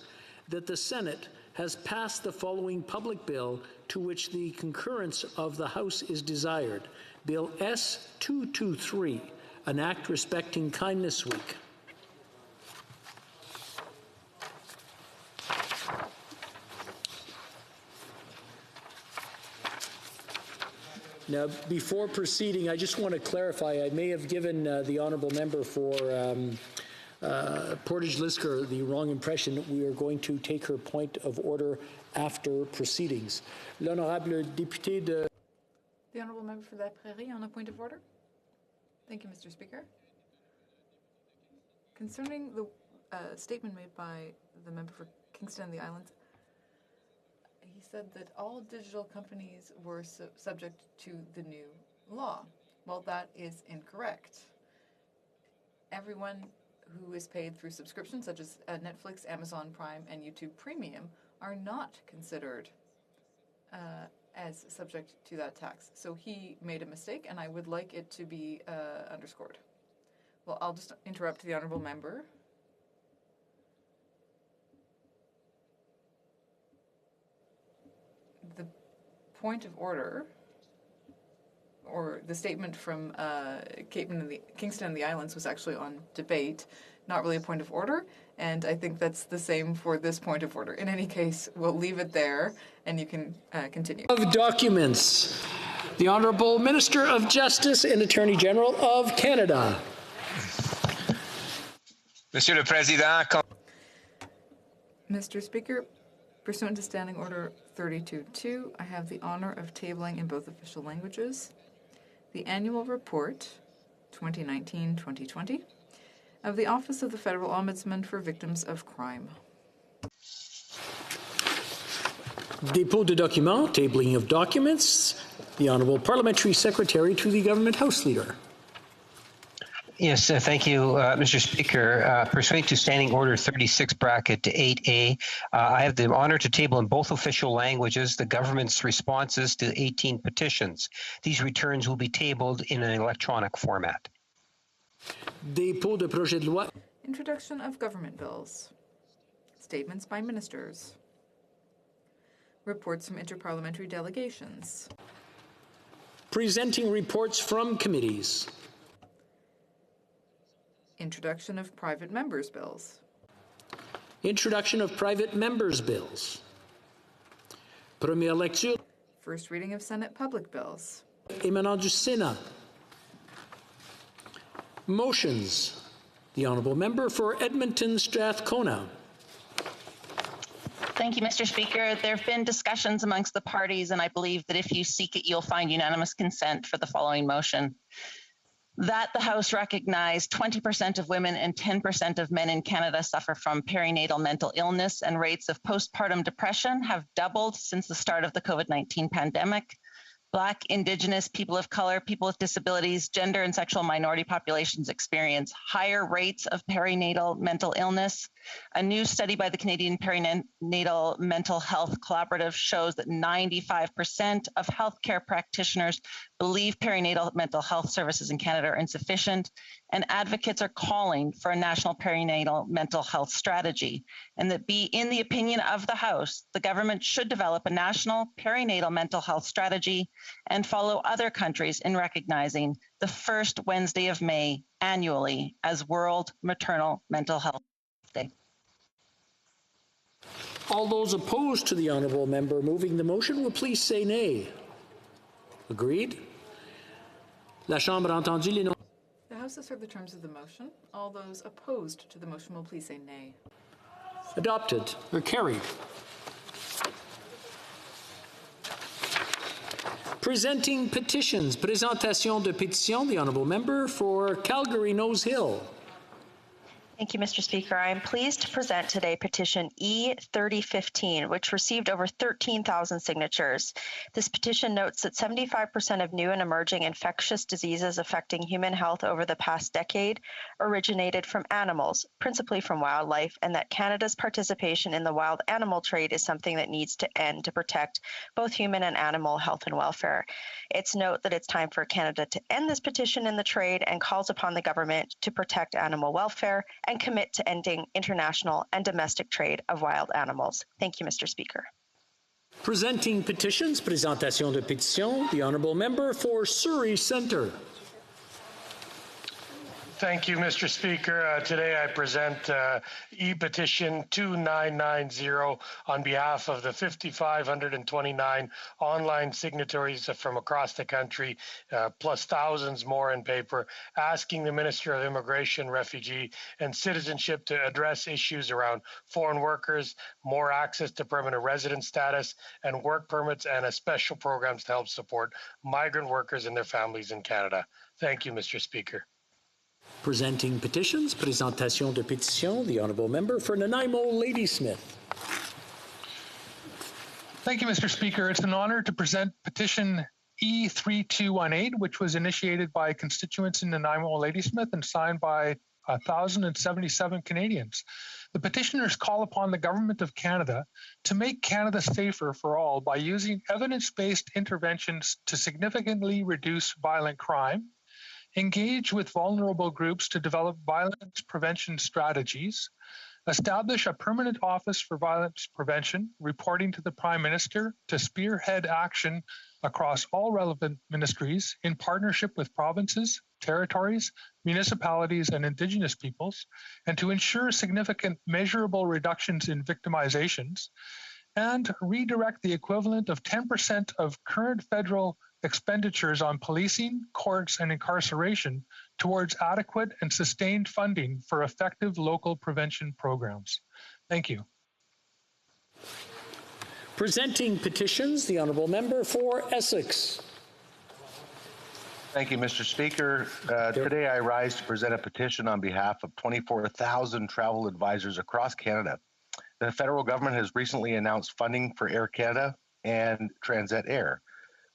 that the Senate has passed the following public bill to which the concurrence of the House is desired. Bill S-223, an act respecting Kindness Week. Now, before proceeding, I just want to clarify, I may have given the honourable member for Portage-Lisker the wrong impression. We are going to take her point of order after proceedings. L'honorable député de... The honourable member for La Prairie on a point of order. Thank you, Mr. Speaker. Concerning the statement made by the member for Kingston and the Islands, he said that all digital companies were subject to the new law. Well, that is incorrect. Everyone who is paid through subscriptions such as Netflix, Amazon Prime, and YouTube Premium are not considered as subject to that tax. So he made a mistake, and I would like it to be underscored. Well, I'll just interrupt the honourable member. The point of order, or the statement from Kingston and the Islands, was actually on debate, not really a point of order, and I think that's the same for this point of order. In any case, we'll leave it there, and you can continue. Of documents, the Honourable Minister of Justice and Attorney General of Canada. Monsieur le Président. Mr. Speaker, pursuant to Standing Order 32.2, I have the honor of tabling in both official languages the annual report 2019-2020 of the Office of the Federal Ombudsman for Victims of Crime. Dépôt de documents, tabling of documents, the Honourable Parliamentary Secretary to the Government House Leader. Yes, thank you, Mr. Speaker. Pursuant to Standing Order 36 bracket 8A, I have the honor to table in both official languages the government's responses to 18 petitions. These returns will be tabled in an electronic format. Dépôt de projet de loi. Introduction of government bills. Statements by ministers. Reports from interparliamentary delegations. Presenting reports from committees. Introduction of private members' bills. Introduction of private members' bills. Première lecture. First reading of Senate public bills. Émanant du Sénat. Motions. The Honourable Member for Edmonton Strathcona. Thank you, Mr. Speaker. There have been discussions amongst the parties, and I believe that if you seek it, you'll find unanimous consent for the following motion. That the House recognize 20% of women and 10% of men in Canada suffer from perinatal mental illness, and rates of postpartum depression have doubled since the start of the COVID-19 pandemic. Black, Indigenous, people of color, people with disabilities, gender and sexual minority populations experience higher rates of perinatal mental illness. A new study by the Canadian Perinatal Mental Health Collaborative shows that 95% of healthcare practitioners believe perinatal mental health services in Canada are insufficient, and advocates are calling for a national perinatal mental health strategy. And that in the opinion of the House, the government should develop a national perinatal mental health strategy and follow other countries in recognizing the first Wednesday of May annually as World Maternal Mental Health Day. All those opposed to the Honourable Member moving the motion will please say nay. Agreed? La Chambre a entendu les noms. The House has heard the terms of the motion. All those opposed to the motion will please say nay. Adopted or carried. Presenting petitions. Présentation de pétition, the Honourable Member for Calgary Nose Hill. Thank you, Mr. Speaker. I am pleased to present today petition E3015, which received over 13,000 signatures. This petition notes that 75% of new and emerging infectious diseases affecting human health over the past decade originated from animals, principally from wildlife, and that Canada's participation in the wild animal trade is something that needs to end to protect both human and animal health and welfare. It's note that it's time for Canada to end this petition in the trade and calls upon the government to protect animal welfare and commit to ending international and domestic trade of wild animals. Thank you, Mr. Speaker. Presenting petitions, présentation de pétition, the Honourable Member for Surrey Centre. Thank you, Mr. Speaker. Today I present e-petition 2990 on behalf of the 5,529 online signatories from across the country, plus thousands more in paper, asking the Minister of Immigration, Refugee and Citizenship to address issues around foreign workers, more access to permanent resident status and work permits, and special programs to help support migrant workers and their families in Canada. Thank you, Mr. Speaker. Presenting petitions, présentation de pétition, the Honourable Member for Nanaimo Ladysmith. Thank you, Mr. Speaker. It's an honour to present petition E3218, which was initiated by constituents in Nanaimo Ladysmith and signed by 1,077 Canadians. The petitioners call upon the Government of Canada to make Canada safer for all by using evidence-based interventions to significantly reduce violent crime, engage with vulnerable groups to develop violence prevention strategies, establish a permanent office for violence prevention, reporting to the Prime Minister to spearhead action across all relevant ministries in partnership with provinces, territories, municipalities, and Indigenous peoples, and to ensure significant measurable reductions in victimizations, and redirect the equivalent of 10% of current federal expenditures on policing, courts, and incarceration towards adequate and sustained funding for effective local prevention programs. Thank you. Presenting petitions, the Honourable Member for Essex. Thank you, Mr. Speaker. Today I rise to present a petition on behalf of 24,000 travel advisors across Canada. The federal government has recently announced funding for Air Canada and Transat Air.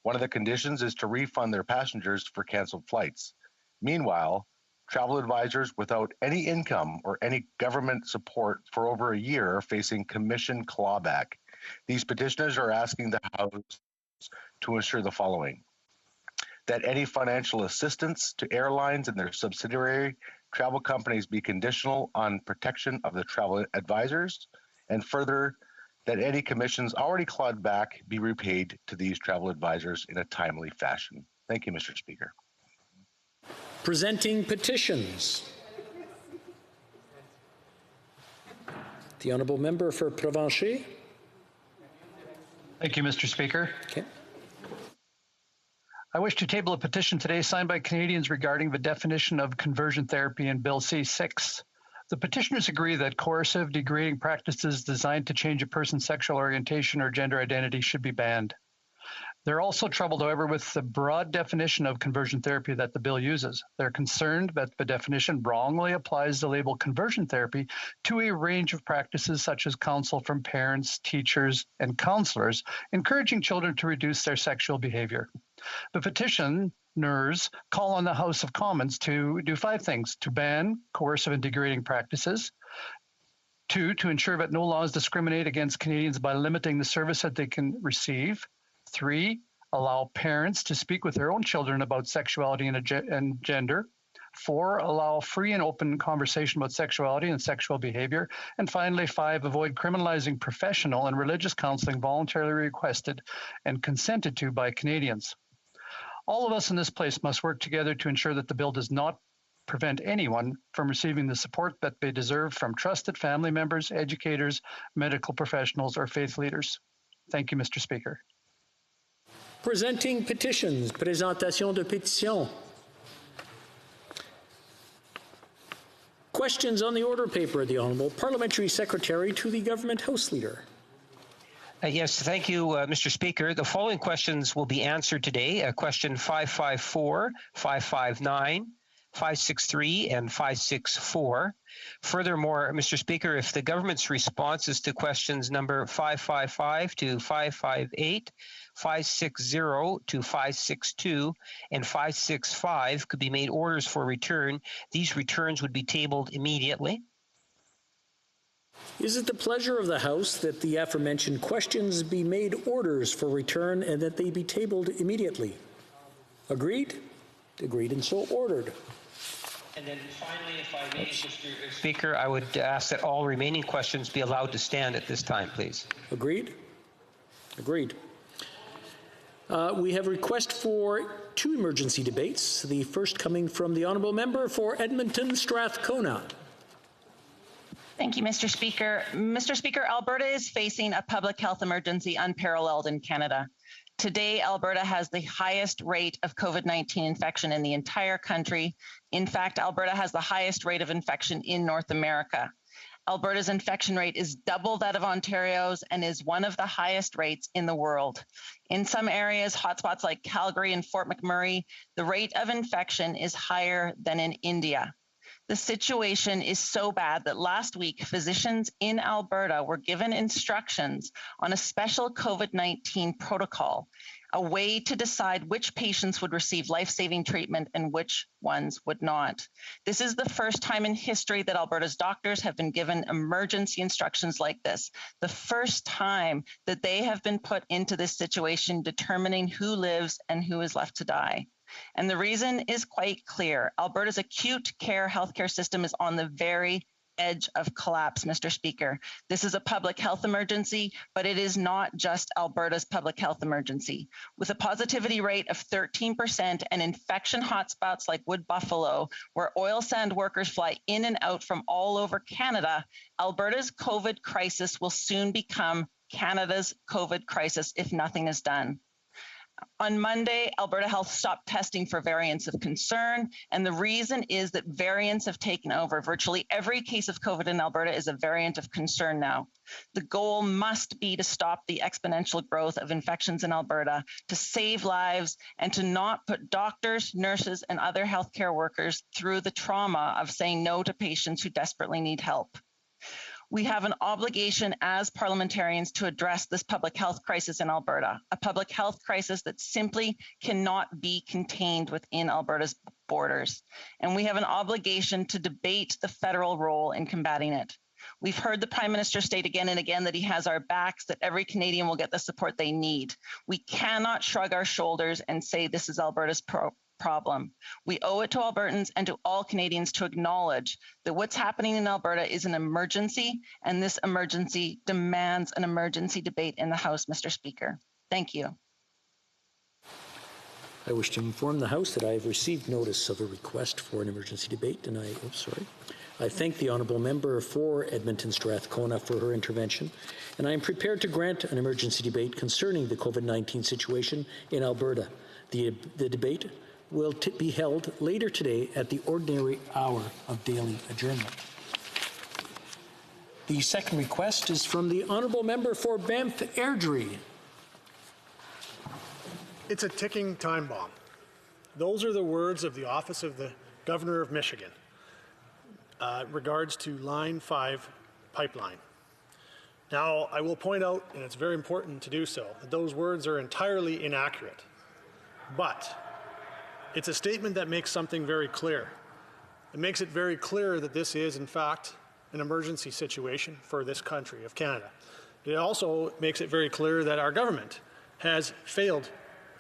One of the conditions is to refund their passengers for canceled flights. Meanwhile, travel advisors without any income or any government support for over a year are facing commission clawback. These petitioners are asking the House to ensure the following: that any financial assistance to airlines and their subsidiary travel companies be conditional on protection of the travel advisors, and further, that any commissions already clawed back be repaid to these travel advisors in a timely fashion. Thank you, Mr. Speaker. Presenting petitions. The Honourable Member for Provencher. Thank you, Mr. Speaker. Okay. I wish to table a petition today signed by Canadians regarding the definition of conversion therapy in Bill C-6. The petitioners agree that coercive, degrading practices designed to change a person's sexual orientation or gender identity should be banned. They're also troubled, however, with the broad definition of conversion therapy that the bill uses. They're concerned that the definition wrongly applies the label conversion therapy to a range of practices such as counsel from parents, teachers, and counselors, encouraging children to reduce their sexual behavior. The petitioners call on the House of Commons to do 5 things: to ban coercive and degrading practices, 2, to ensure that no laws discriminate against Canadians by limiting the service that they can receive, 3, allow parents to speak with their own children about sexuality and gender, 4, allow free and open conversation about sexuality and sexual behavior, and finally 5, avoid criminalizing professional and religious counseling voluntarily requested and consented to by Canadians. All of us in this place must work together to ensure that the bill does not prevent anyone from receiving the support that they deserve from trusted family members, educators, medical professionals, or faith leaders. Thank you, Mr. Speaker. Presenting petitions, présentation de pétitions. Questions on the order paper, the Honourable Parliamentary Secretary to the Government House Leader. Yes, thank you, Mr. Speaker. The following questions will be answered today. Question 554, 559, 563, and 564. Furthermore, Mr. Speaker, if the government's responses to questions number 555 to 558, 560 to 562, and 565 could be made orders for return, these returns would be tabled immediately. Is it the pleasure of the House that the aforementioned questions be made orders for return and that they be tabled immediately? Agreed? Agreed and so ordered. And then finally, if I may, Mr. Speaker, I would ask that all remaining questions be allowed to stand at this time, please. Agreed? Agreed. We have a request for 2 emergency debates, the first coming from the Honourable Member for Edmonton Strathcona. Thank you, Mr. Speaker. Mr. Speaker, Alberta is facing a public health emergency unparalleled in Canada. Today, Alberta has the highest rate of COVID-19 infection in the entire country. In fact, Alberta has the highest rate of infection in North America. Alberta's infection rate is double that of Ontario's and is one of the highest rates in the world. In some areas, hotspots like Calgary and Fort McMurray, the rate of infection is higher than in India. The situation is so bad that last week, physicians in Alberta were given instructions on a special COVID-19 protocol, a way to decide which patients would receive life-saving treatment and which ones would not. This is the first time in history that Alberta's doctors have been given emergency instructions like this, the first time that they have been put into this situation determining who lives and who is left to die. And the reason is quite clear. Alberta's acute care healthcare system is on the very edge of collapse, Mr. Speaker. This is a public health emergency, but it is not just Alberta's public health emergency. With a positivity rate of 13% and infection hotspots like Wood Buffalo, where oil sand workers fly in and out from all over Canada, Alberta's COVID crisis will soon become Canada's COVID crisis if nothing is done. On Monday, Alberta Health stopped testing for variants of concern, and the reason is that variants have taken over. Virtually every case of COVID in Alberta is a variant of concern now. The goal must be to stop the exponential growth of infections in Alberta, to save lives, and to not put doctors, nurses, and other healthcare workers through the trauma of saying no to patients who desperately need help. We have an obligation as parliamentarians to address this public health crisis in Alberta, a public health crisis that simply cannot be contained within Alberta's borders. And we have an obligation to debate the federal role in combating it. We've heard the Prime Minister state again and again that he has our backs, that every Canadian will get the support they need. We cannot shrug our shoulders and say this is Alberta's problem. We owe it to Albertans and to all Canadians to acknowledge that what's happening in Alberta is an emergency, and this emergency demands an emergency debate in the House, Mr. Speaker. Thank you. I wish to inform the House that I have received notice of a request for an emergency debate, and I thank the Honourable Member for Edmonton Strathcona for her intervention, and I am prepared to grant an emergency debate concerning the COVID-19 situation in Alberta. The debate will be held later today at the ordinary hour of daily adjournment. The second request is from the Honourable Member for Banff Airdrie. It's a ticking time bomb. Those are the words of the Office of the Governor of Michigan regards to Line 5 pipeline. Now, I will point out, and it's very important to do so, that those words are entirely inaccurate. But it's a statement that makes something very clear. It makes it very clear that this is, in fact, an emergency situation for this country of Canada. It also makes it very clear that our government has failed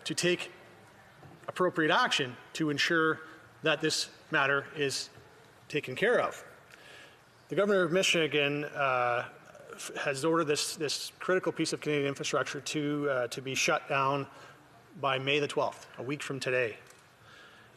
to take appropriate action to ensure that this matter is taken care of. The Governor of Michigan has ordered this critical piece of Canadian infrastructure to be shut down by May the 12th, a week from today.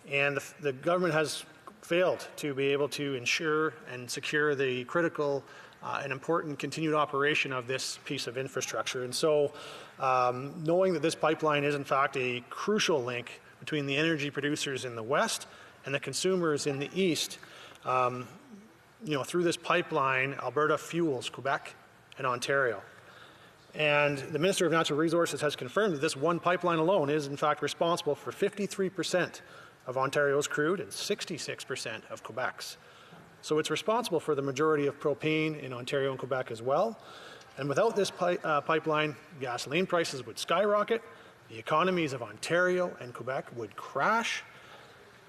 And the government has failed to be able to ensure and secure the critical and important continued operation of this piece of infrastructure. And so, knowing that this pipeline is in fact a crucial link between the energy producers in the west and the consumers in the east, through this pipeline, Alberta fuels Quebec and Ontario. And the Minister of Natural Resources has confirmed that this one pipeline alone is in fact responsible for 53% of Ontario's crude and 66% of Quebec's. So it's responsible for the majority of propane in Ontario and Quebec as well. And without this pipeline, gasoline prices would skyrocket, the economies of Ontario and Quebec would crash,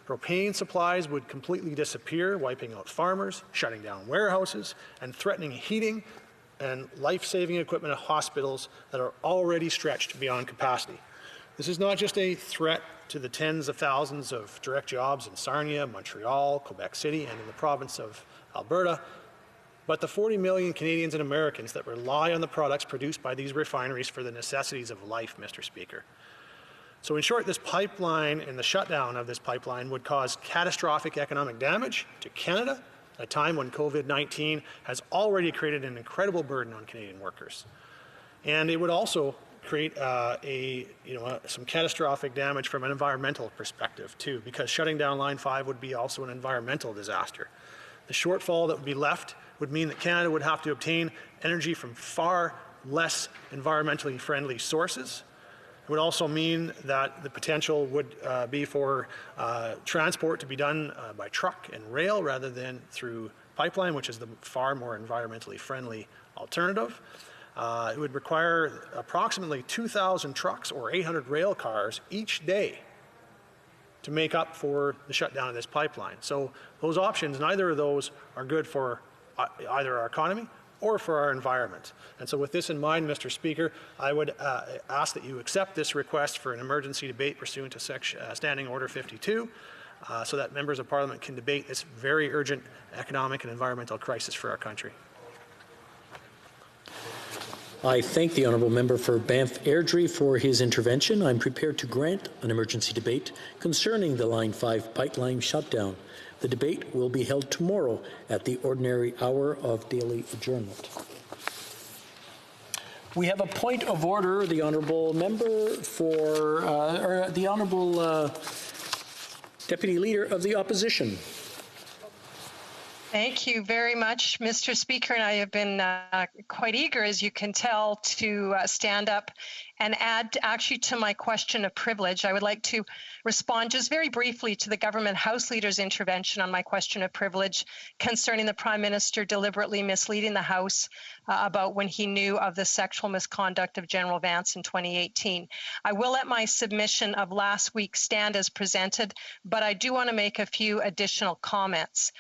propane supplies would completely disappear, wiping out farmers, shutting down warehouses, and threatening heating and life-saving equipment at hospitals that are already stretched beyond capacity. This is not just a threat to the tens of thousands of direct jobs in Sarnia, Montreal, Quebec City, and in the province of Alberta, but the 40 million Canadians and Americans that rely on the products produced by these refineries for the necessities of life, Mr. Speaker. So in short, this pipeline and the shutdown of this pipeline would cause catastrophic economic damage to Canada at a time when COVID-19 has already created an incredible burden on Canadian workers. And it would also create some catastrophic damage from an environmental perspective too, because shutting down Line 5 would be also an environmental disaster. The shortfall that would be left would mean that Canada would have to obtain energy from far less environmentally friendly sources. It would also mean that the potential would be for transport to be done by truck and rail rather than through pipeline, which is the far more environmentally friendly alternative. It would require approximately 2,000 trucks or 800 rail cars each day to make up for the shutdown of this pipeline. So those options, neither of those are good for either our economy or for our environment. And so with this in mind, Mr. Speaker, I would ask that you accept this request for an emergency debate pursuant to Standing Order 52 so that members of Parliament can debate this very urgent economic and environmental crisis for our country. I thank the honourable member for Banff Airdrie for his intervention. I'm prepared to grant an emergency debate concerning the Line 5 pipeline shutdown. The debate will be held tomorrow at the ordinary hour of daily adjournment. We have a point of order. The honourable member for, or the honourable Deputy Leader of the Opposition. Thank you very much, Mr. Speaker, and I have been quite eager, as you can tell, to stand up and add actually to my question of privilege. I would like to respond just very briefly to the government House Leader's intervention on my question of privilege concerning the Prime Minister deliberately misleading the House about when he knew of the sexual misconduct of General Vance in 2018. I will let my submission of last week stand as presented, but I do want to make a few additional comments.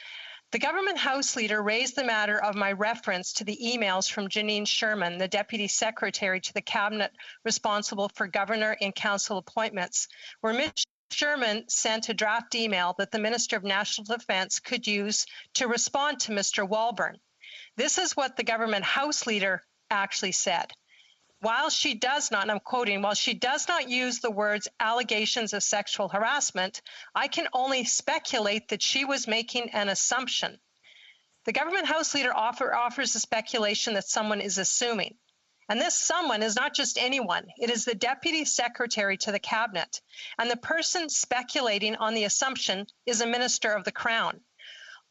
The government House Leader raised the matter of my reference to the emails from Janine Sherman, the Deputy Secretary to the Cabinet responsible for Governor and Council appointments, where Ms. Sherman sent a draft email that the Minister of National Defence could use to respond to Mr. Walburn. This is what the government House Leader actually said. While she does not, and I'm quoting, while she does not use the words allegations of sexual harassment, I can only speculate that she was making an assumption. The government House Leader offers a speculation that someone is assuming. And this someone is not just anyone. It is the Deputy Secretary to the Cabinet. And the person speculating on the assumption is a Minister of the Crown.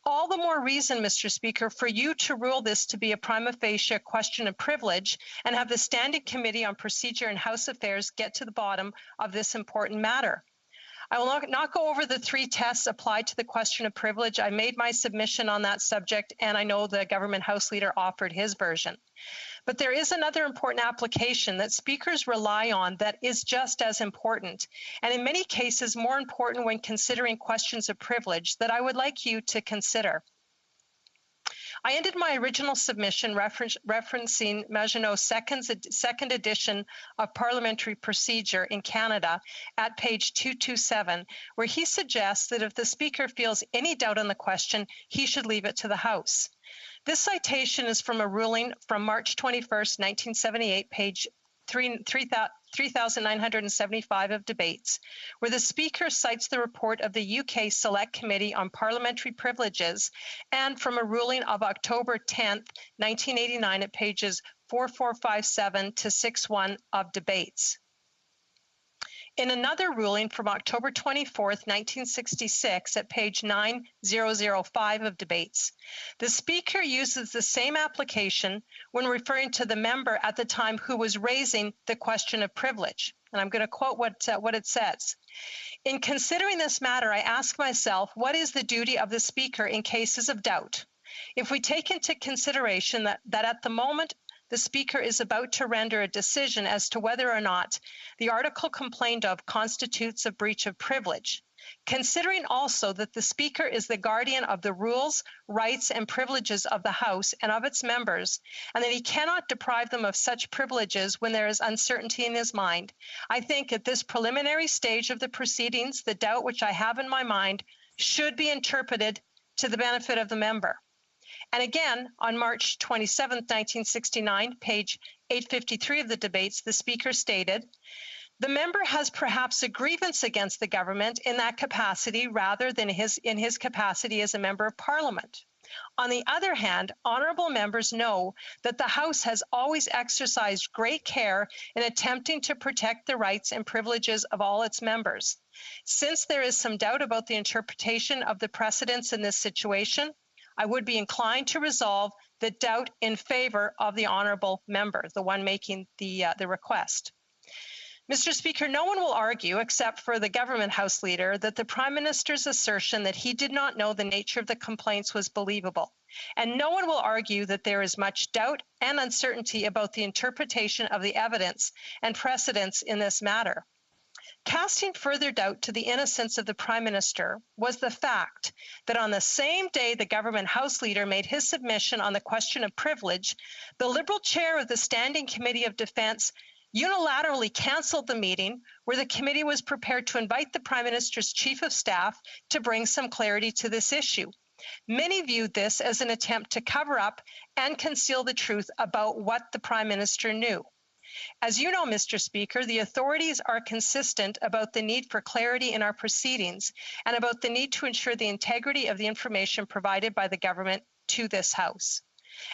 All the more reason, Mr. Speaker, for you to rule this to be a prima facie question of privilege and have the Standing Committee on Procedure and House Affairs get to the bottom of this important matter. I will not go over the three tests applied to the question of privilege. I made my submission on that subject, and I know the government House Leader offered his version. But there is another important application that speakers rely on that is just as important, and in many cases more important when considering questions of privilege that I would like you to consider. I ended my original submission referencing Maginot's second edition of Parliamentary Procedure in Canada at page 227, where he suggests that if the Speaker feels any doubt on the question, he should leave it to the House. This citation is from a ruling from March 21st, 1978, page 3,975 of Debates, where the Speaker cites the report of the UK Select Committee on Parliamentary Privileges, and from a ruling of October 10th, 1989 at pages 4457 to 61 of Debates. In another ruling from October 24th, 1966, at page 9005 of debates, the Speaker uses the same application when referring to the member at the time who was raising the question of privilege. And I'm going to quote what it says. In considering this matter, I ask myself, what is the duty of the Speaker in cases of doubt? If we take into consideration that at the moment the Speaker is about to render a decision as to whether or not the article complained of constitutes a breach of privilege, considering also that the Speaker is the guardian of the rules, rights, and privileges of the House and of its members, and that he cannot deprive them of such privileges when there is uncertainty in his mind, I think at this preliminary stage of the proceedings, the doubt which I have in my mind should be interpreted to the benefit of the member. And again, on March 27, 1969, page 853 of the debates, the Speaker stated, the member has perhaps a grievance against the government in that capacity rather than in his capacity as a member of Parliament. On the other hand, honourable members know that the House has always exercised great care in attempting to protect the rights and privileges of all its members. Since there is some doubt about the interpretation of the precedents in this situation, I would be inclined to resolve the doubt in favour of the honourable member, the one making the request. Mr. Speaker, no one will argue, except for the government House Leader, that the Prime Minister's assertion that he did not know the nature of the complaints was believable. And no one will argue that there is much doubt and uncertainty about the interpretation of the evidence and precedents in this matter. Casting further doubt to the innocence of the Prime Minister was the fact that on the same day the government House Leader made his submission on the question of privilege, the Liberal chair of the Standing Committee of Defence unilaterally cancelled the meeting where the committee was prepared to invite the Prime Minister's Chief of Staff to bring some clarity to this issue. Many viewed this as an attempt to cover up and conceal the truth about what the Prime Minister knew. As you know, Mr. Speaker, the authorities are consistent about the need for clarity in our proceedings and about the need to ensure the integrity of the information provided by the government to this House.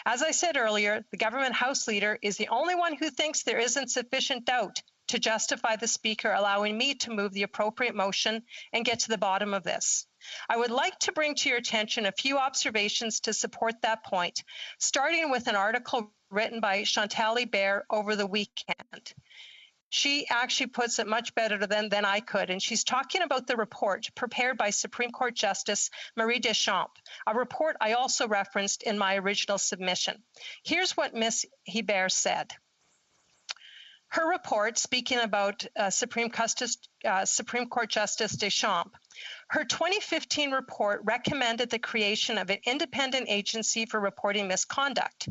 As I said earlier, the government House Leader is the only one who thinks there isn't sufficient doubt to justify the Speaker allowing me to move the appropriate motion and get to the bottom of this. I would like to bring to your attention a few observations to support that point, starting with an article written by Chantal Hébert over the weekend. She actually puts it much better than I could, and she's talking about the report prepared by Supreme Court Justice Marie Deschamps, a report I also referenced in my original submission. Here's what Ms. Hébert said. Her report, speaking about Supreme Court Justice Deschamps, her 2015 report recommended the creation of an independent agency for reporting misconduct.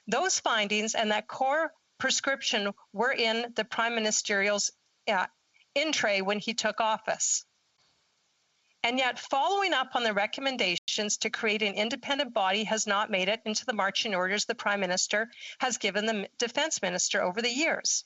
Those findings and that core prescription were in the Prime Ministerial's in tray when he took office. And yet, following up on the recommendations to create an independent body has not made it into the marching orders the Prime Minister has given the Defence Minister over the years.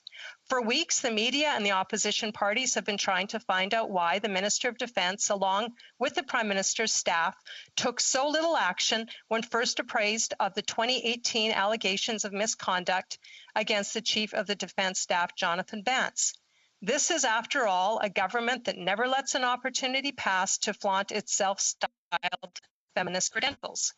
For weeks, the media and the opposition parties have been trying to find out why the Minister of Defence, along with the Prime Minister's staff, took so little action when first appraised of the 2018 allegations of misconduct against the Chief of the Defence Staff, Jonathan Vance. This is, after all, a government that never lets an opportunity pass to flaunt its self-styled feminist credentials.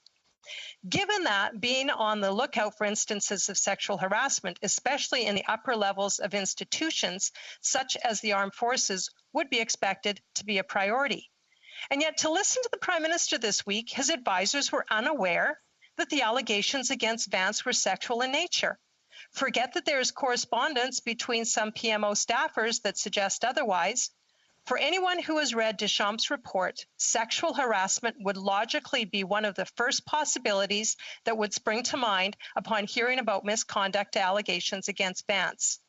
Given that, being on the lookout for instances of sexual harassment, especially in the upper levels of institutions, such as the armed forces, would be expected to be a priority. And yet, to listen to the Prime Minister this week, his advisors were unaware that the allegations against Vance were sexual in nature. Forget that there is correspondence between some PMO staffers that suggest otherwise. For anyone who has read Deschamps' report, sexual harassment would logically be one of the first possibilities that would spring to mind upon hearing about misconduct allegations against Vance.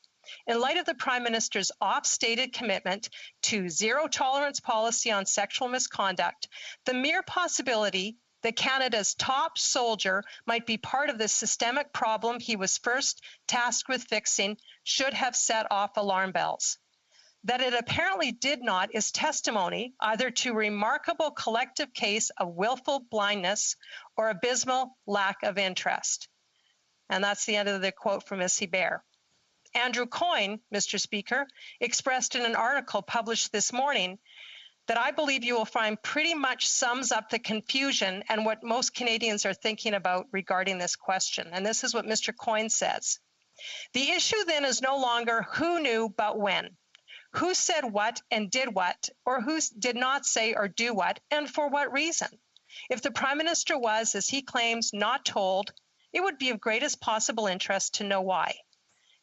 In light of the Prime Minister's oft-stated commitment to zero tolerance policy on sexual misconduct, the mere possibility that Canada's top soldier might be part of the systemic problem he was first tasked with fixing should have set off alarm bells. That it apparently did not is testimony either to remarkable collective case of willful blindness or abysmal lack of interest. And that's the end of the quote from Ms. Hébert. Andrew Coyne, Mr. Speaker, expressed in an article published this morning that I believe you will find pretty much sums up the confusion and what most Canadians are thinking about regarding this question. And this is what Mr. Coyne says. The issue then is no longer who knew but when, who said what and did what, or who did not say or do what, and for what reason. If the Prime Minister was, as he claims, not told, it would be of greatest possible interest to know why.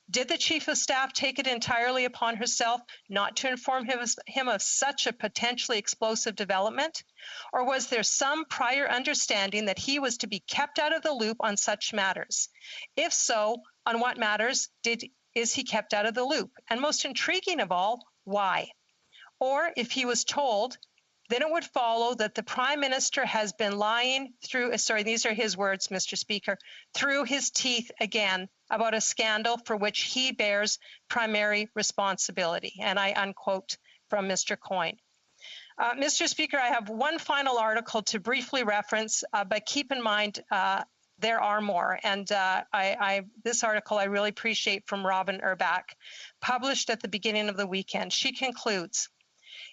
Did the Chief of Staff take it entirely upon herself not to inform him of such a potentially explosive development? Or was there some prior understanding that he was to be kept out of the loop on such matters? If so, on what matters is he kept out of the loop? And most intriguing of all, why? Or if he was told, then it would follow that the Prime Minister has been lying through, these are his words, Mr. Speaker, through his teeth again about a scandal for which he bears primary responsibility. And I unquote from Mr. Coyne. Mr. Speaker, I have one final article to briefly reference, but keep in mind there are more. And this article I really appreciate from Robin Urbach, published at the beginning of the weekend. She concludes,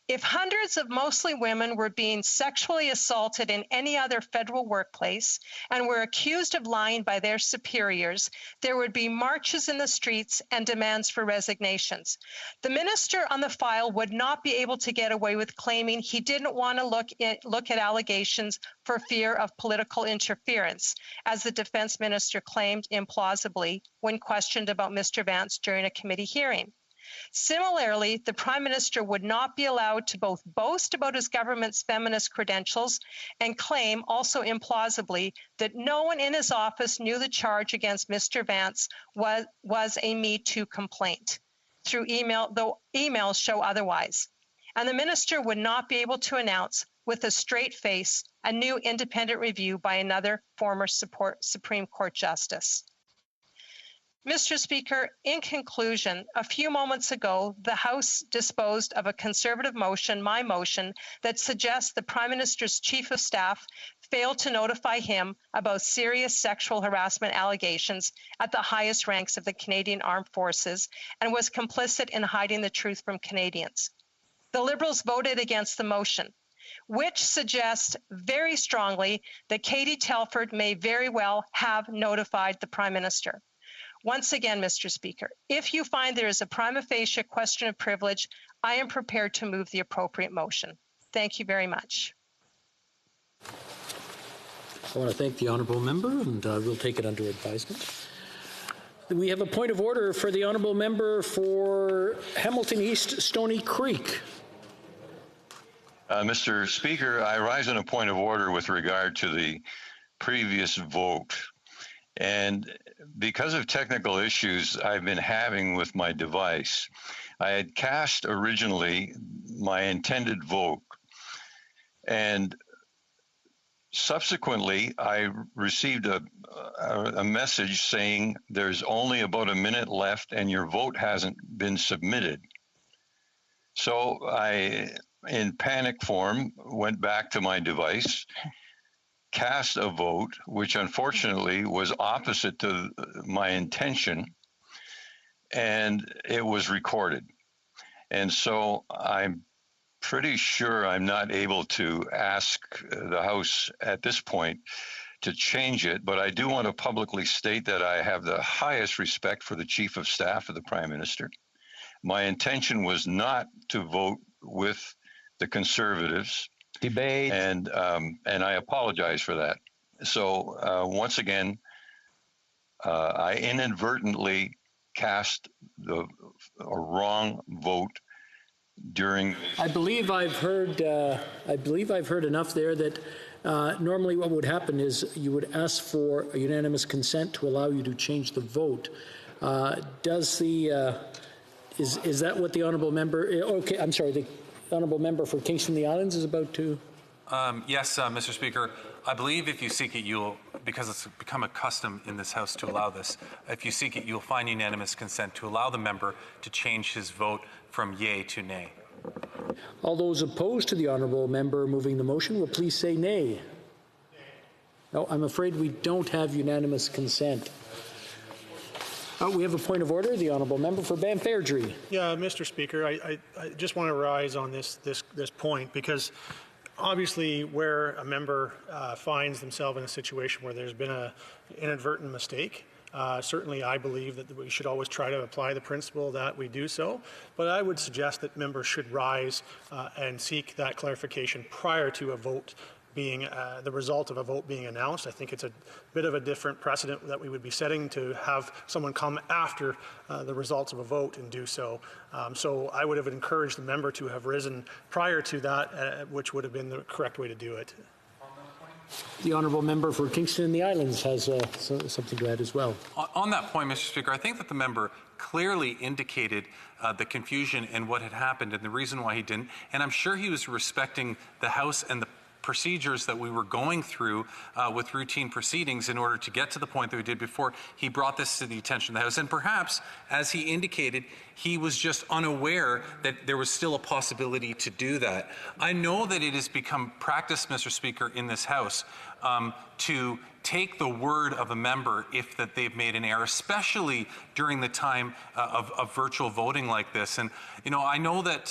if hundreds of mostly women were being sexually assaulted in any other federal workplace and were accused of lying by their superiors, there would be marches in the streets and demands for resignations. The minister on the file would not be able to get away with claiming he didn't want to look at allegations for fear of political interference, as the defense minister claimed implausibly when questioned about Mr. Vance during a committee hearing. Similarly, the Prime Minister would not be allowed to both boast about his government's feminist credentials and claim, also implausibly, that no one in his office knew the charge against Mr. Vance was a Me Too complaint through email, though emails show otherwise. And the Minister would not be able to announce with a straight face a new independent review by another former Supreme Court justice. Mr. Speaker, in conclusion, a few moments ago, the House disposed of a Conservative motion, my motion, that suggests the Prime Minister's Chief of Staff failed to notify him about serious sexual harassment allegations at the highest ranks of the Canadian Armed Forces and was complicit in hiding the truth from Canadians. The Liberals voted against the motion, which suggests very strongly that Katie Telford may very well have notified the Prime Minister. Once again, Mr. Speaker, if you find there is a prima facie question of privilege, I am prepared to move the appropriate motion. Thank you very much. I want to thank the honourable member, and we'll take it under advisement. We have a point of order for the honourable member for Hamilton East Stony Creek. Mr. Speaker, I rise on a point of order with regard to the previous vote. And because of technical issues I've been having with my device, I had cast originally my intended vote. And subsequently, I received a message saying there's only about a minute left and your vote hasn't been submitted. So I, in panic form, went back to my device, cast a vote, which unfortunately was opposite to my intention, and it was recorded. And so I'm pretty sure I'm not able to ask the House at this point to change it, but I do want to publicly state that I have the highest respect for the Chief of Staff of the Prime Minister. My intention was not to vote with the Conservatives. Debate. And I apologize for that. So once again, I inadvertently cast a wrong vote during. I believe I've heard enough there that normally what would happen is you would ask for a unanimous consent to allow you to change the vote. Is that what the honourable member? Okay, I'm sorry. The honourable member for Kingston the Islands is about to. Yes, Mr. Speaker. I believe if you seek it, you'll, because it's become a custom in this House to allow this, if you seek it, you'll find unanimous consent to allow the member to change his vote from yea to nay. All those opposed to the honourable member moving the motion will please say nay. No, I'm afraid we don't have unanimous consent. We have a point of order. The honourable member for Banff Airdrie. Yeah, Mr. Speaker, I just want to rise on this point because obviously where a member finds themselves in a situation where there's been an inadvertent mistake, certainly I believe that we should always try to apply the principle that we do so, but I would suggest that members should rise and seek that clarification prior to a vote being the result of a vote being announced. I think it's a bit of a different precedent that we would be setting to have someone come after the results of a vote and do so. So I would have encouraged the member to have risen prior to that, which would have been the correct way to do it. The honourable member for Kingston and the Islands has something to add as well. On that point, Mr. Speaker, I think that the member clearly indicated the confusion and what had happened and the reason why he didn't. And I'm sure he was respecting the House and the procedures that we were going through with routine proceedings in order to get to the point that we did before he brought this to the attention of the House. And perhaps, as he indicated, he was just unaware that there was still a possibility to do that. I know that it has become practice, Mr. Speaker, in this House to take the word of a member if that they've made an error, especially during the time of virtual voting like this. And, you know, I know that,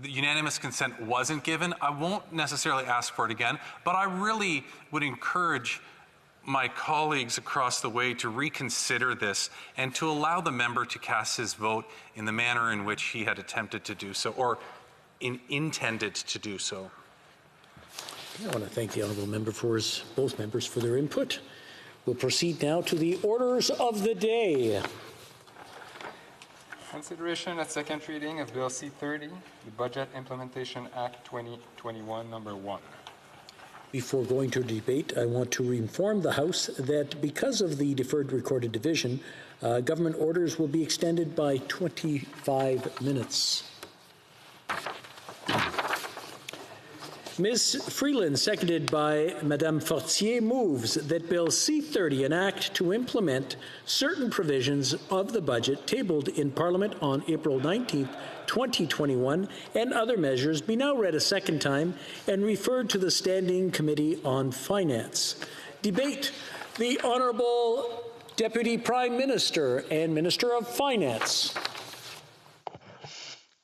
the unanimous consent wasn't given. I won't necessarily ask for it again, but I really would encourage my colleagues across the way to reconsider this and to allow the member to cast his vote in the manner in which he had attempted to do so or intended to do so. I want to thank the honourable member both members for their input. We'll proceed now to the orders of the day. Consideration at second reading of Bill C-30, the Budget Implementation Act 2021, number 1. Before going to debate, I want to inform the House that because of the deferred recorded division, government orders will be extended by 25 minutes. Ms. Freeland, seconded by Madame Fortier, moves that Bill C-30, an act to implement certain provisions of the budget tabled in Parliament on April 19th, 2021, and other measures, be now read a second time and referred to the Standing Committee on Finance. Debate. The Honourable Deputy Prime Minister and Minister of Finance.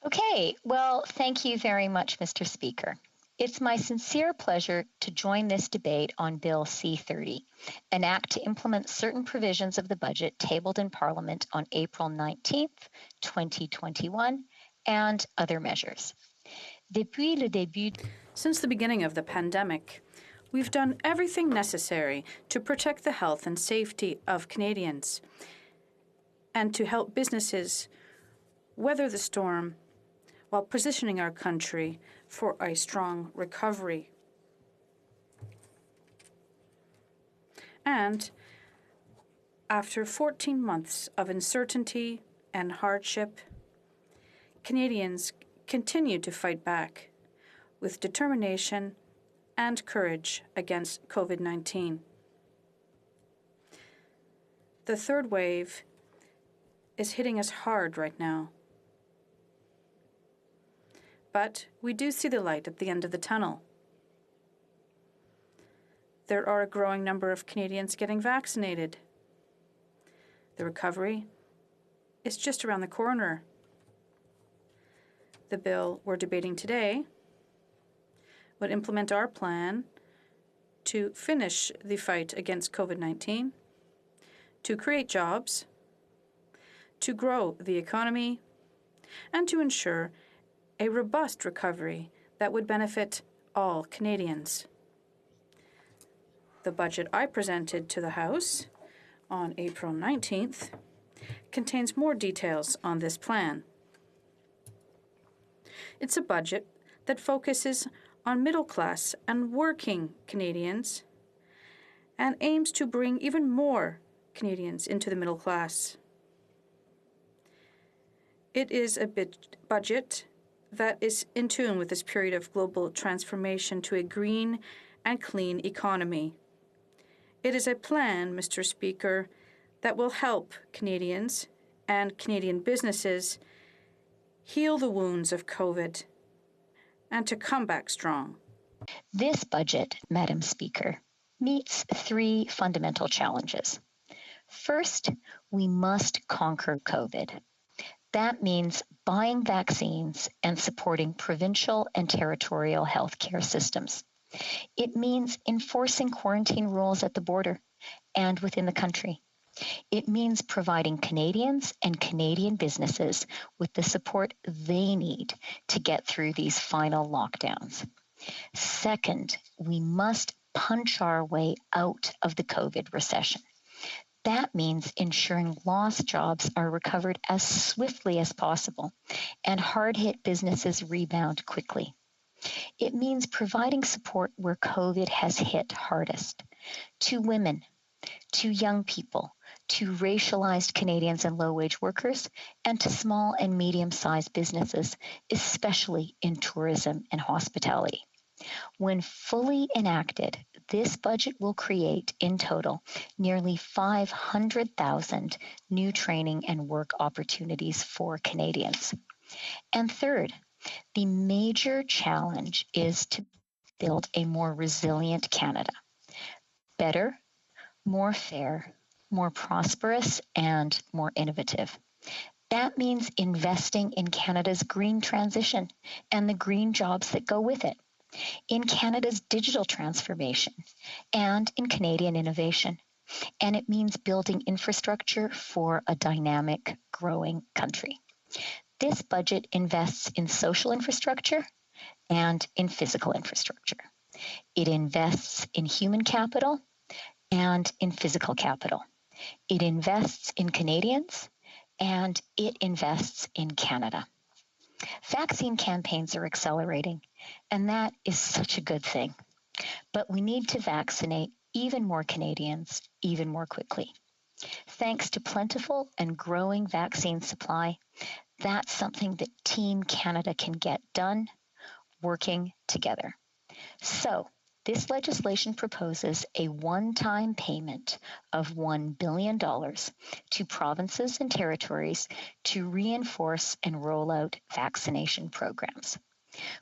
Okay, well, thank you very much, Mr. Speaker. It's my sincere pleasure to join this debate on Bill C-30, an act to implement certain provisions of the budget tabled in Parliament on April 19th, 2021, and other measures. Since the beginning of the pandemic, we've done everything necessary to protect the health and safety of Canadians and to help businesses weather the storm while positioning our country for a strong recovery. And after 14 months of uncertainty and hardship, Canadians continue to fight back with determination and courage against COVID-19. The third wave is hitting us hard right now. But we do see the light at the end of the tunnel. There are a growing number of Canadians getting vaccinated. The recovery is just around the corner. The bill we're debating today would implement our plan to finish the fight against COVID-19, to create jobs, to grow the economy, and to ensure a robust recovery that would benefit all Canadians. The budget I presented to the House on April 19th contains more details on this plan. It's a budget that focuses on middle-class and working Canadians and aims to bring even more Canadians into the middle class. It is a budget that is in tune with this period of global transformation to a green and clean economy. It is a plan, Mr. Speaker, that will help Canadians and Canadian businesses heal the wounds of COVID and to come back strong. This budget, Madam Speaker, meets three fundamental challenges. First, we must conquer COVID. That means buying vaccines and supporting provincial and territorial healthcare systems. It means enforcing quarantine rules at the border and within the country. It means providing Canadians and Canadian businesses with the support they need to get through these final lockdowns. Second, we must punch our way out of the COVID recession. That means ensuring lost jobs are recovered as swiftly as possible and hard-hit businesses rebound quickly. It means providing support where COVID has hit hardest, to women, to young people, to racialized Canadians and low-wage workers, and to small and medium-sized businesses, especially in tourism and hospitality. When fully enacted, this budget will create, in total, nearly 500,000 new training and work opportunities for Canadians. And third, the major challenge is to build a more resilient Canada. Better, more fair, more prosperous, and more innovative. That means investing in Canada's green transition and the green jobs that go with it, in Canada's digital transformation, and in Canadian innovation. And it means building infrastructure for a dynamic, growing country. This budget invests in social infrastructure and in physical infrastructure. It invests in human capital and in physical capital. It invests in Canadians and it invests in Canada. Vaccine campaigns are accelerating, and that is such a good thing. But we need to vaccinate even more Canadians even more quickly. Thanks to plentiful and growing vaccine supply, that's something that Team Canada can get done working together. So, this legislation proposes a one-time payment of $1 billion to provinces and territories to reinforce and roll out vaccination programs.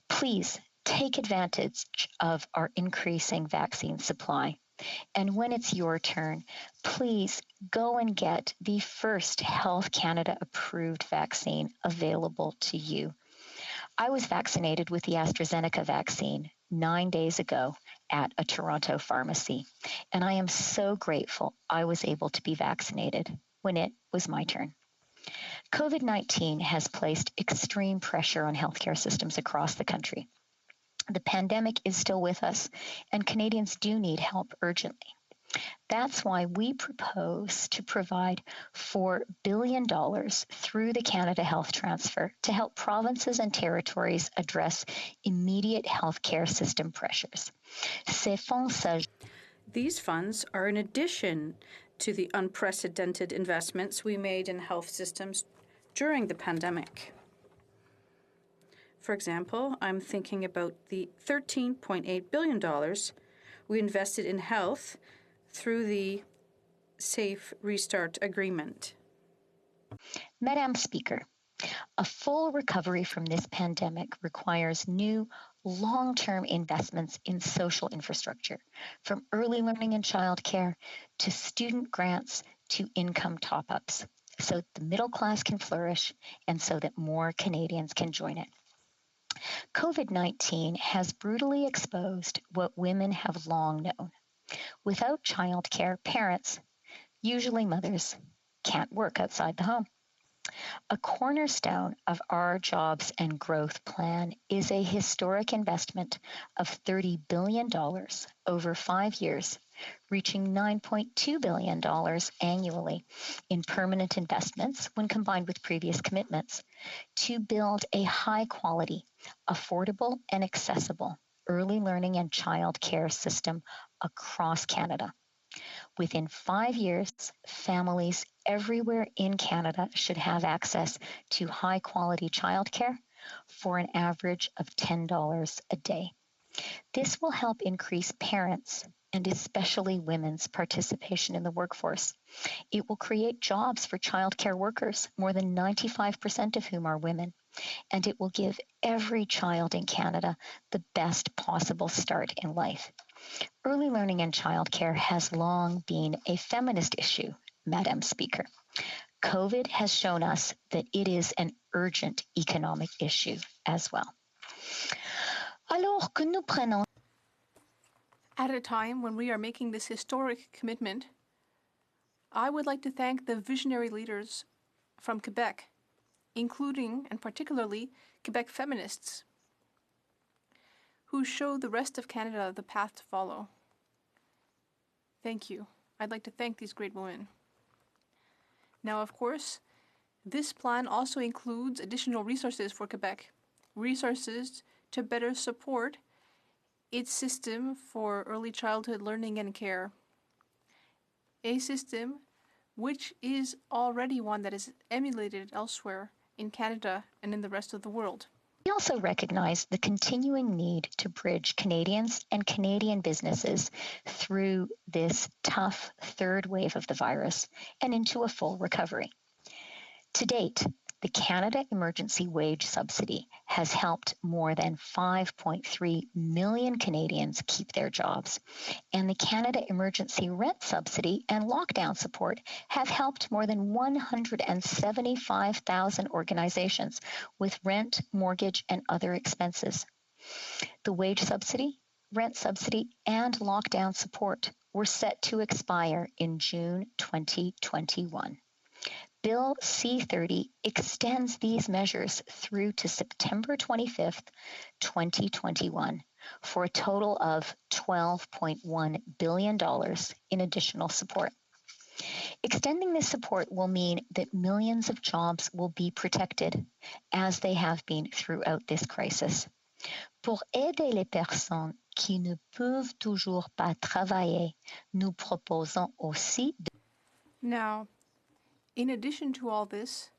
Please take advantage of our increasing vaccine supply. And when it's your turn, please go and get the first Health Canada approved vaccine available to you. I was vaccinated with the AstraZeneca vaccine 9 days ago at a Toronto pharmacy, and I am so grateful I was able to be vaccinated when it was my turn. COVID-19 has placed extreme pressure on healthcare systems across the country. The pandemic is still with us, and Canadians do need help urgently. That's why we propose to provide $4 billion through the Canada Health Transfer to help provinces and territories address immediate healthcare system pressures. These funds are in addition to the unprecedented investments we made in health systems during the pandemic. For example, I'm thinking about the $13.8 billion we invested in health through the Safe Restart Agreement. Madam Speaker, a full recovery from this pandemic requires new long-term investments in social infrastructure, from early learning and childcare to student grants to income top-ups, so that the middle class can flourish and so that more Canadians can join it. COVID-19 has brutally exposed what women have long known. Without childcare, parents, usually mothers, can't work outside the home. A cornerstone of our Jobs and Growth Plan is a historic investment of $30 billion over 5 years, reaching $9.2 billion annually in permanent investments when combined with previous commitments to build a high-quality, affordable, and accessible early learning and childcare system across Canada. Within 5 years, families everywhere in Canada should have access to high-quality childcare for an average of $10 a day. This will help increase parents and especially women's participation in the workforce. It will create jobs for childcare workers, more than 95% of whom are women, and it will give every child in Canada the best possible start in life. Early learning and childcare has long been a feminist issue Madam Speaker. COVID has shown us that it is an urgent economic issue as well. Alors que nous prenons At a time when we are making this historic commitment, I would like to thank the visionary leaders from Quebec, including and particularly Quebec feminists, who show the rest of Canada the path to follow. Thank you. I'd like to thank these great women. Now, of course, this plan also includes additional resources for Quebec, resources to better support its system for early childhood learning and care, a system which is already one that is emulated elsewhere in Canada and in the rest of the world. We also recognize the continuing need to bridge Canadians and Canadian businesses through this tough third wave of the virus and into a full recovery. To date, the Canada Emergency Wage Subsidy has helped more than 5.3 million Canadians keep their jobs, and the Canada Emergency Rent Subsidy and lockdown support have helped more than 175,000 organizations with rent, mortgage, and other expenses. The wage subsidy, rent subsidy, and lockdown support were set to expire in June 2021. Bill C-30 extends these measures through to September 25th, 2021, for a total of $12.1 billion in additional support. Extending this support will mean that millions of jobs will be protected, as they have been throughout this crisis. Pour aider les personnes qui ne peuvent toujours pas travailler, nous proposons aussi Now, in addition to all this,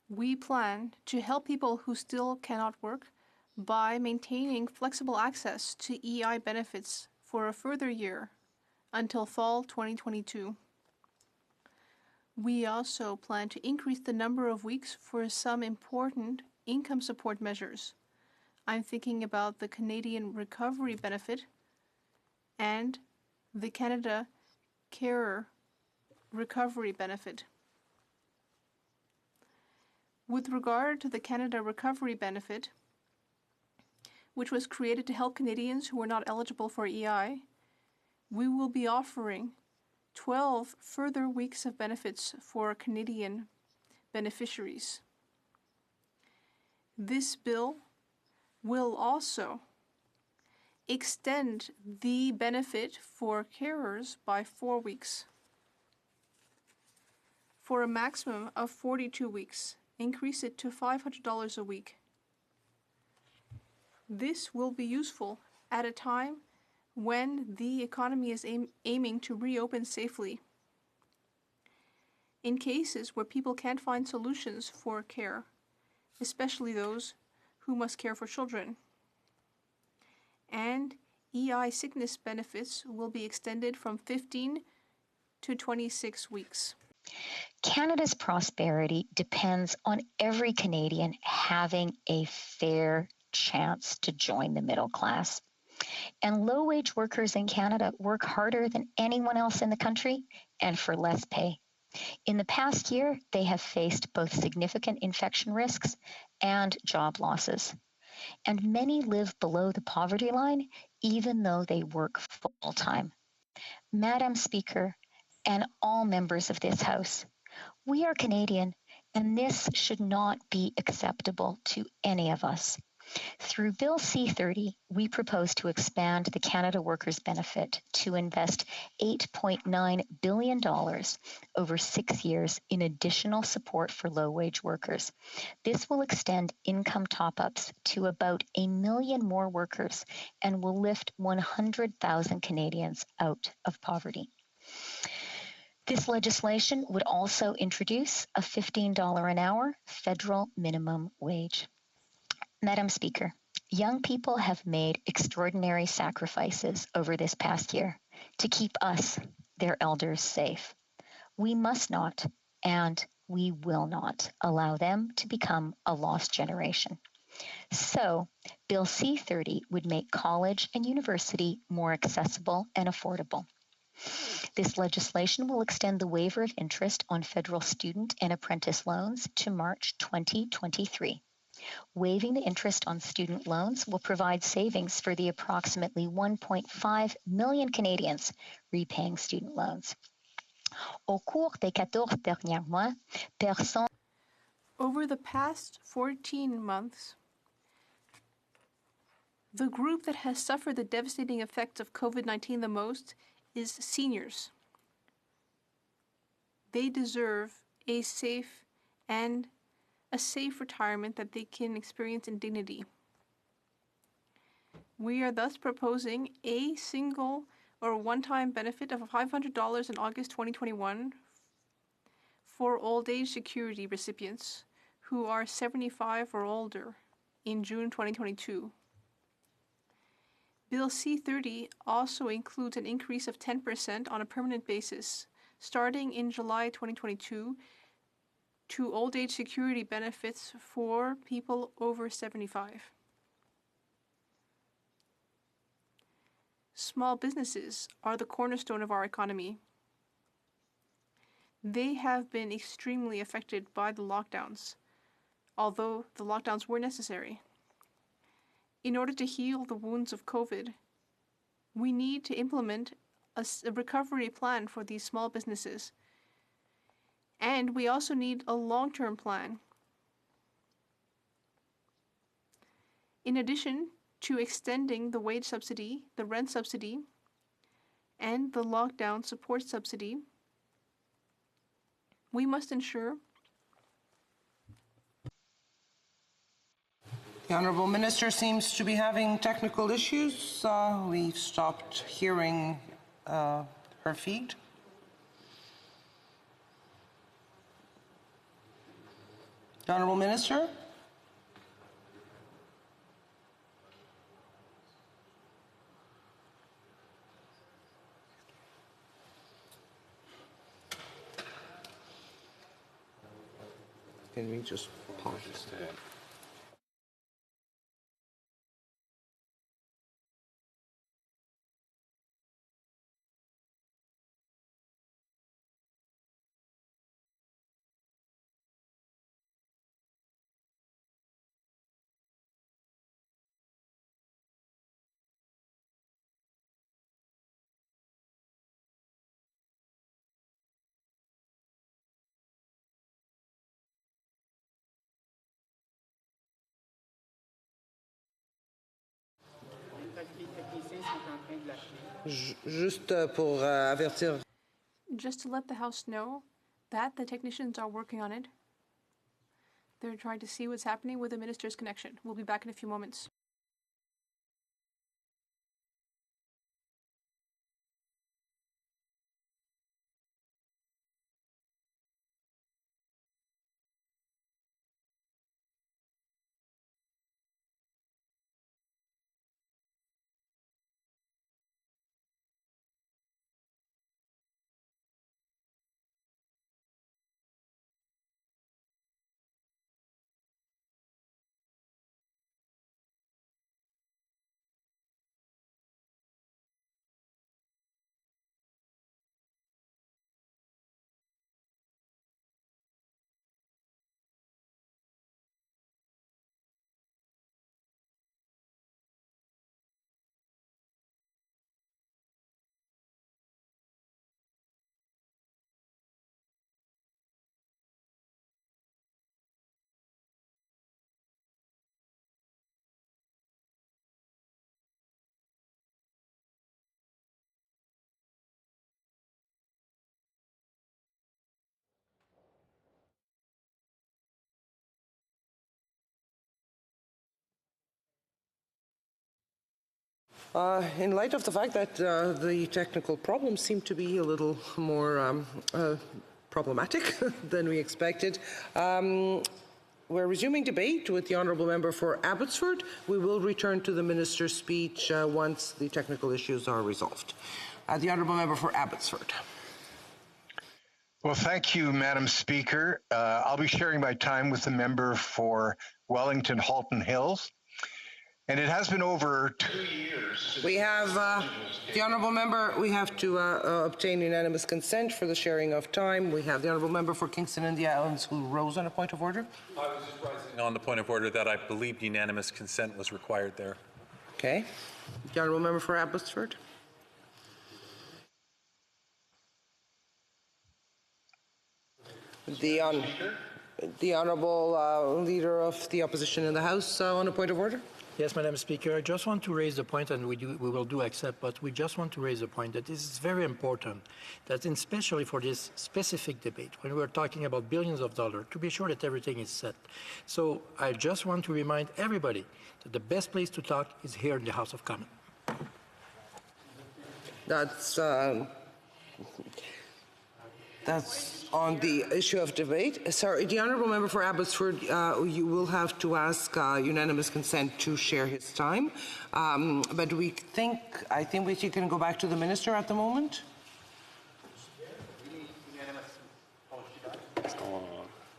we plan to help people who still cannot work by maintaining flexible access to EI benefits for a further year until fall 2022. We also plan to increase the number of weeks for some important income support measures. I'm thinking about the Canadian Recovery Benefit and the Canada Carer Recovery Benefit. With regard to the Canada Recovery Benefit, which was created to help Canadians who are not eligible for EI, we will be offering 12 further weeks of benefits for Canadian beneficiaries. This bill will also extend the benefit for carers by 4 weeks, for a maximum of 42 weeks, increase it to $500 a week. This will be useful at a time when the economy is aiming to reopen safely. In cases where people can't find solutions for care, especially those who must care for children. And EI sickness benefits will be extended from 15 to 26 weeks. Canada's prosperity depends on every Canadian having a fair chance to join the middle class. And low-wage workers in Canada work harder than anyone else in the country and for less pay. In the past year, they have faced both significant infection risks and job losses. And many live below the poverty line, even though they work full-time. Madam Speaker, and all members of this House, we are Canadian, and this should not be acceptable to any of us. Through Bill C-30, we propose to expand the Canada Workers' Benefit to invest $8.9 billion over 6 years in additional support for low-wage workers. This will extend income top-ups to about 1 million more workers and will lift 100,000 Canadians out of poverty. This legislation would also introduce a $15 an hour federal minimum wage. Madam Speaker, young people have made extraordinary sacrifices over this past year to keep us, their elders, safe. We must not, and we will not, allow them to become a lost generation. So, Bill C-30 would make college and university more accessible and affordable. This legislation will extend the waiver of interest on federal student and apprentice loans to March 2023. Waiving the interest on student loans will provide savings for the approximately 1.5 million Canadians repaying student loans. Au cours des 14 derniers mois, personnes. Over the past 14 months, the group that has suffered the devastating effects of COVID-19 the most is seniors. They deserve a safe retirement that they can experience in dignity. We are thus proposing a single or one-time benefit of $500 in August 2021 for old age security recipients who are 75 or older in June 2022. Bill C-30 also includes an increase of 10% on a permanent basis, starting in July 2022, to old age security benefits for people over 75. Small businesses are the cornerstone of our economy. They have been extremely affected by the lockdowns, although the lockdowns were necessary. In order to heal the wounds of COVID, we need to implement a recovery plan for these small businesses. And we also need a long-term plan. In addition to extending the wage subsidy, the rent subsidy, and the lockdown support subsidy, we must ensure The Honourable Minister seems to be having technical issues. We've stopped hearing her feed. The Honourable Minister? Can we just pause this? Just to let the House know that the technicians are working on it. They're trying to see what's happening with the minister's connection. We'll be back in a few moments. In light of the fact that the technical problems seem to be a little more problematic than we expected, we're resuming debate with the Honourable Member for Abbotsford. We will return to the Minister's speech once the technical issues are resolved. The Honourable Member for Abbotsford. Well, thank you, Madam Speaker. I'll be sharing my time with the member for Wellington Halton Hills. And it has been over 2 years. We have, the Honourable Member, we have to obtain unanimous consent for the sharing of time. We have the Honourable Member for Kingston and the Islands who rose on a point of order. I was just rising on the point of order that I believe unanimous consent was required there. Okay. The Honourable Member for Abbotsford. The Honourable Leader of the Opposition in the House on a point of order. Yes, Madam Speaker, I just want to raise the point, and we will do accept, but we just want to raise the point that this is very important, that especially for this specific debate, when we're talking about billions of dollars, to be sure that everything is set. So I just want to remind everybody that the best place to talk is here in the House of Commons. That's on the issue of debate. Sorry, the Honourable Member for Abbotsford, you will have to ask unanimous consent to share his time. But I think we can go back to the Minister at the moment.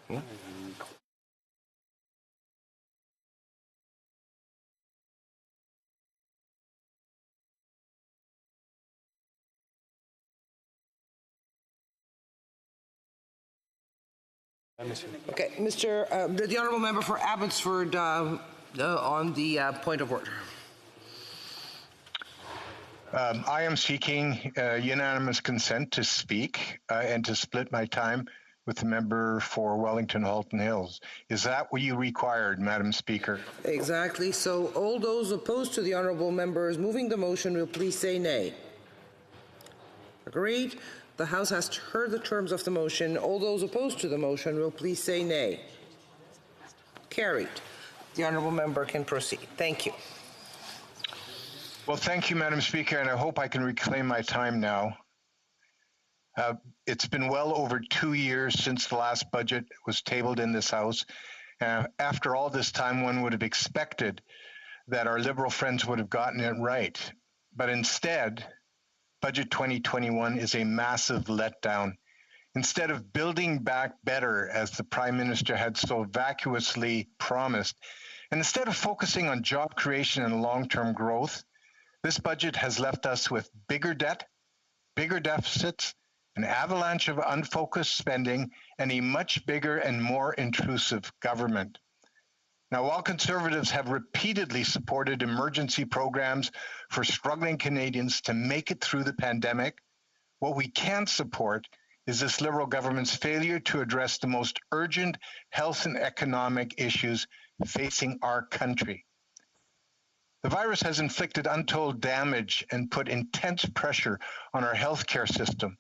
Yeah. Okay, the Honourable Member for Abbotsford on the point of order. I am seeking unanimous consent to speak and to split my time with the member for Wellington Halton Hills. Is that what you required, Madam Speaker? Exactly. So all those opposed to the Honourable Members moving the motion will please say nay. Agreed. The House has heard the terms of the motion. All those opposed to the motion will please say nay. Carried. The Honourable Member can proceed. Thank you. Well, thank you, Madam Speaker, and I hope I can reclaim my time now. It's been well over 2 years since the last budget was tabled in this House. After all this time, one would have expected that our Liberal friends would have gotten it right. But instead, Budget 2021 is a massive letdown. Instead of building back better, as the Prime Minister had so vacuously promised, and instead of focusing on job creation and long-term growth, this budget has left us with bigger debt, bigger deficits, an avalanche of unfocused spending, and a much bigger and more intrusive government. Now, while Conservatives have repeatedly supported emergency programs for struggling Canadians to make it through the pandemic, what we can't support is this Liberal government's failure to address the most urgent health and economic issues facing our country. The virus has inflicted untold damage and put intense pressure on our healthcare system.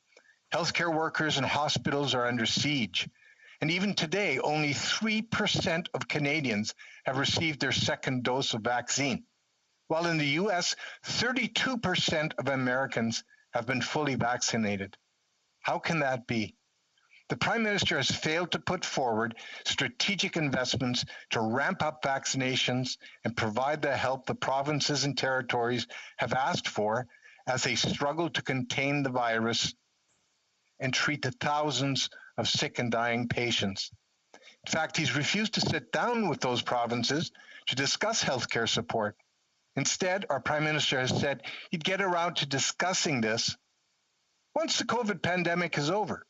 Healthcare workers and hospitals are under siege. And even today, only 3% of Canadians have received their second dose of vaccine, while in the US, 32% of Americans have been fully vaccinated. How can that be? The Prime Minister has failed to put forward strategic investments to ramp up vaccinations and provide the help the provinces and territories have asked for as they struggle to contain the virus and treat the thousands of sick and dying patients. In fact, he's refused to sit down with those provinces to discuss healthcare support. Instead, our Prime Minister has said he'd get around to discussing this once the COVID pandemic is over.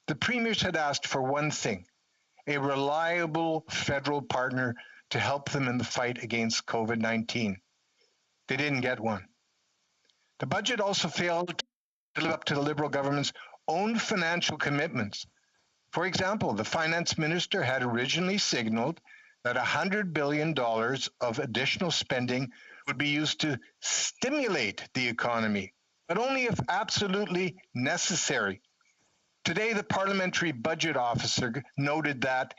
The premiers had asked for one thing: a reliable federal partner to help them in the fight against COVID-19. They didn't get one. The budget also failed to live up to the Liberal government's own financial commitments. For example, the finance minister had originally signaled that $100 billion of additional spending would be used to stimulate the economy, but only if absolutely necessary. Today, the Parliamentary Budget Officer noted that,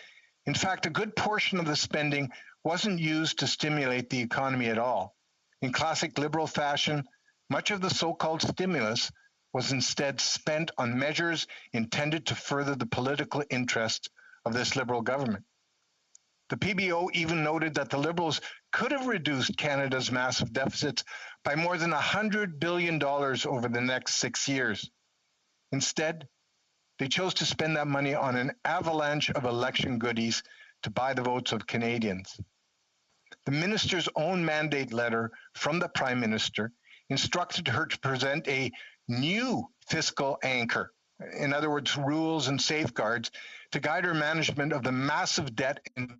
in fact, a good portion of the spending wasn't used to stimulate the economy at all. In classic Liberal fashion, much of the so-called stimulus was instead spent on measures intended to further the political interests of this Liberal government. The PBO even noted that the Liberals could have reduced Canada's massive deficits by more than $100 billion over the next 6 years. Instead, they chose to spend that money on an avalanche of election goodies to buy the votes of Canadians. the minister's own mandate letter from the Prime Minister instructed her to present a new fiscal anchor, in other words, rules and safeguards, to guide her management of the massive debt and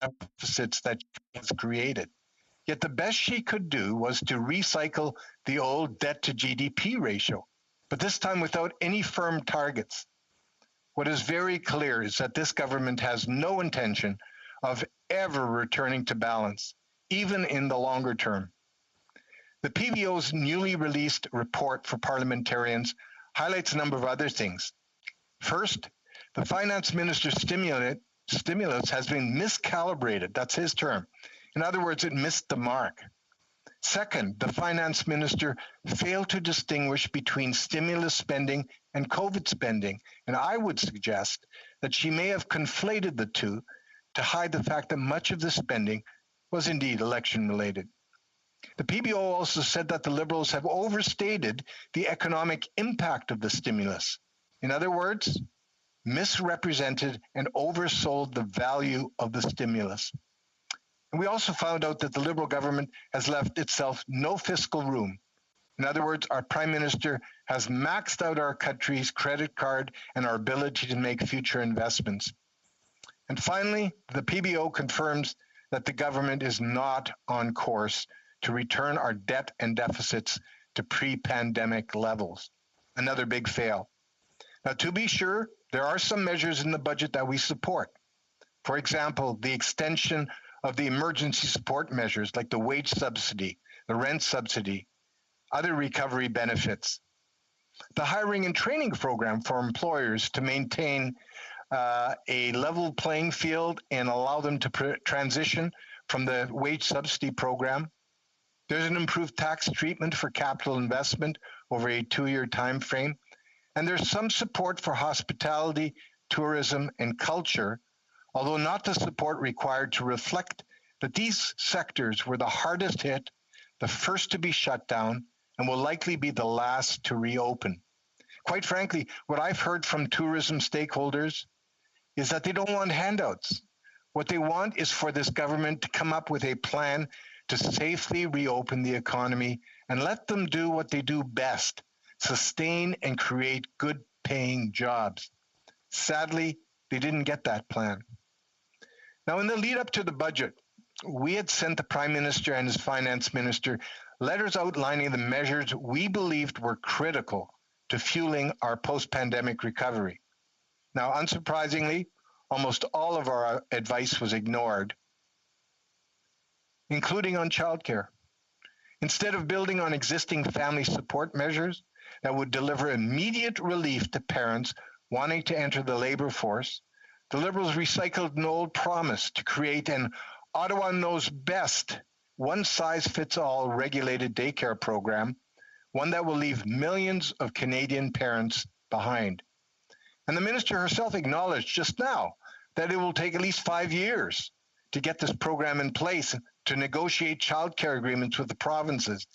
deficits that she has created. Yet the best she could do was to recycle the old debt to GDP ratio, but this time without any firm targets. What is very clear is that this government has no intention of ever returning to balance, even in the longer term. The PBO's newly released report for parliamentarians highlights a number of other things. First, the finance minister's stimulus has been miscalibrated. That's his term. In other words, it missed the mark. Second, the finance minister failed to distinguish between stimulus spending and COVID spending, and I would suggest that she may have conflated the two to hide the fact that much of the spending was indeed election-related. The PBO also said that the Liberals have overstated the economic impact of the stimulus. In other words, misrepresented and oversold the value of the stimulus. And we also found out that the Liberal government has left itself no fiscal room. In other words, our Prime Minister has maxed out our country's credit card and our ability to make future investments. And finally, the PBO confirms that the government is not on course to return our debt and deficits to pre-pandemic levels. Another big fail. Now, to be sure, there are some measures in the budget that we support. For example, the extension of the emergency support measures like the wage subsidy, the rent subsidy, other recovery benefits. The hiring and training program for employers to maintain a level playing field and allow them to transition from the wage subsidy program. There's an improved tax treatment for capital investment over a 2-year time frame. And there's some support for hospitality, tourism, and culture, although not the support required to reflect that these sectors were the hardest hit, the first to be shut down, and will likely be the last to reopen. Quite frankly, what I've heard from tourism stakeholders is that they don't want handouts. What they want is for this government to come up with a plan to safely reopen the economy and let them do what they do best, sustain and create good-paying jobs. Sadly, they didn't get that plan. Now, in the lead up to the budget, we had sent the Prime Minister and his Finance Minister letters outlining the measures we believed were critical to fueling our post-pandemic recovery. Now, unsurprisingly, almost all of our advice was ignored, including on childcare. Instead of building on existing family support measures that would deliver immediate relief to parents wanting to enter the labor force, the Liberals recycled an old promise to create an Ottawa knows best, one-size-fits-all regulated daycare program, one that will leave millions of Canadian parents behind. And the minister herself acknowledged just now that it will take at least 5 years to get this program in place to negotiate childcare agreements with the provinces.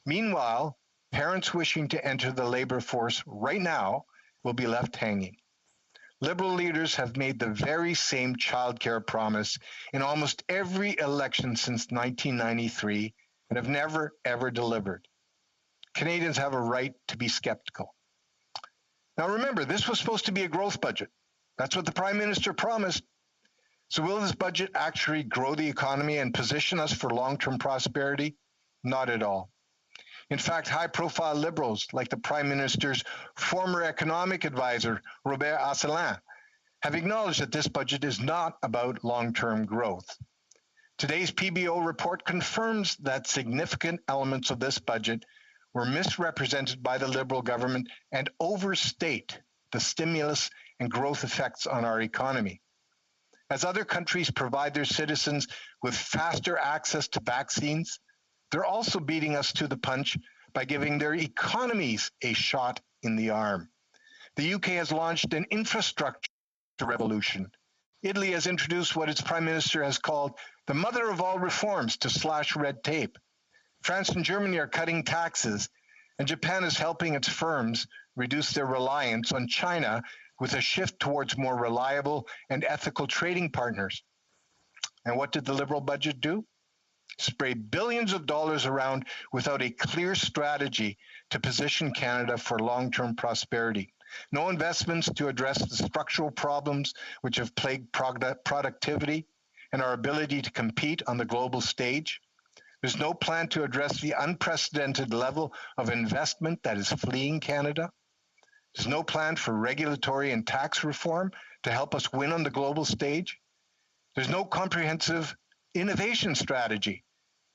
Meanwhile, parents wishing to enter the labor force right now will be left hanging. Liberal leaders have made the very same childcare promise in almost every election since 1993 and have never, ever delivered. Canadians have a right to be skeptical. Now remember, this was supposed to be a growth budget. That's what the Prime Minister promised. So will this budget actually grow the economy and position us for long-term prosperity? Not at all. In fact, high-profile Liberals, like the Prime Minister's former economic advisor, Robert Asselin, have acknowledged that this budget is not about long-term growth. Today's PBO report confirms that significant elements of this budget were misrepresented by the Liberal government and overstate the stimulus and growth effects on our economy. As other countries provide their citizens with faster access to vaccines, they're also beating us to the punch by giving their economies a shot in the arm. The UK has launched an infrastructure revolution. Italy has introduced what its Prime Minister has called the mother of all reforms to slash red tape. France and Germany are cutting taxes, and Japan is helping its firms reduce their reliance on China with a shift towards more reliable and ethical trading partners. And what did the Liberal budget do? spray billions of dollars around without a clear strategy to position Canada for long-term prosperity. No investments to address the structural problems which have plagued productivity and our ability to compete on the global stage. There's no plan to address the unprecedented level of investment that is fleeing Canada. There's no plan for regulatory and tax reform to help us win on the global stage. There's no comprehensive innovation strategy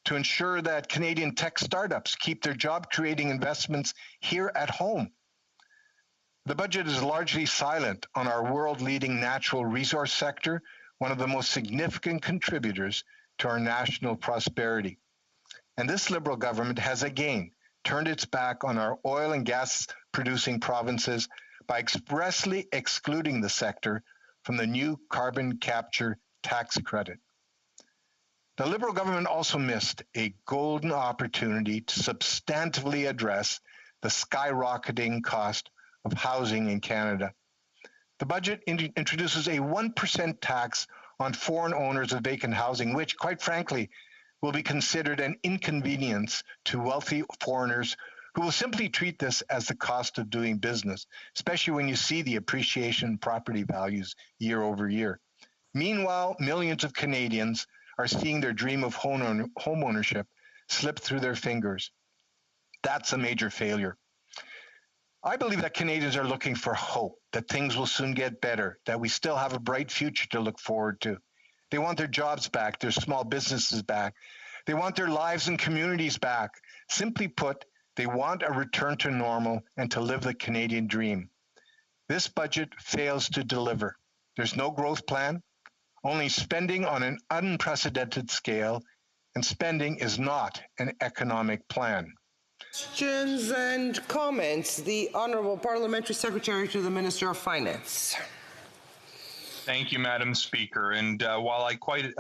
to ensure that Canadian tech startups keep their job-creating investments here at home. The budget is largely silent on our world-leading natural resource sector, one of the most significant contributors to our national prosperity. And this Liberal government has again turned its back on our oil and gas producing provinces by expressly excluding the sector from the new carbon capture tax credit. The Liberal government also missed a golden opportunity to substantively address the skyrocketing cost of housing in Canada. The budget introduces a 1% tax on foreign owners of vacant housing, which, quite frankly, will be considered an inconvenience to wealthy foreigners who will simply treat this as the cost of doing business, especially when you see the appreciation in property values year over year. Meanwhile, millions of Canadians are seeing their dream of home ownership slip through their fingers. That's a major failure. I believe that Canadians are looking for hope, that things will soon get better, that we still have a bright future to look forward to. They want their jobs back, their small businesses back. They want their lives and communities back. Simply put, they want a return to normal and to live the Canadian dream. This budget fails to deliver. There's no growth plan, only spending on an unprecedented scale, and spending is not an economic plan. Questions and comments. The Honourable Parliamentary Secretary to the Minister of Finance. Thank you, Madam Speaker. And while I quite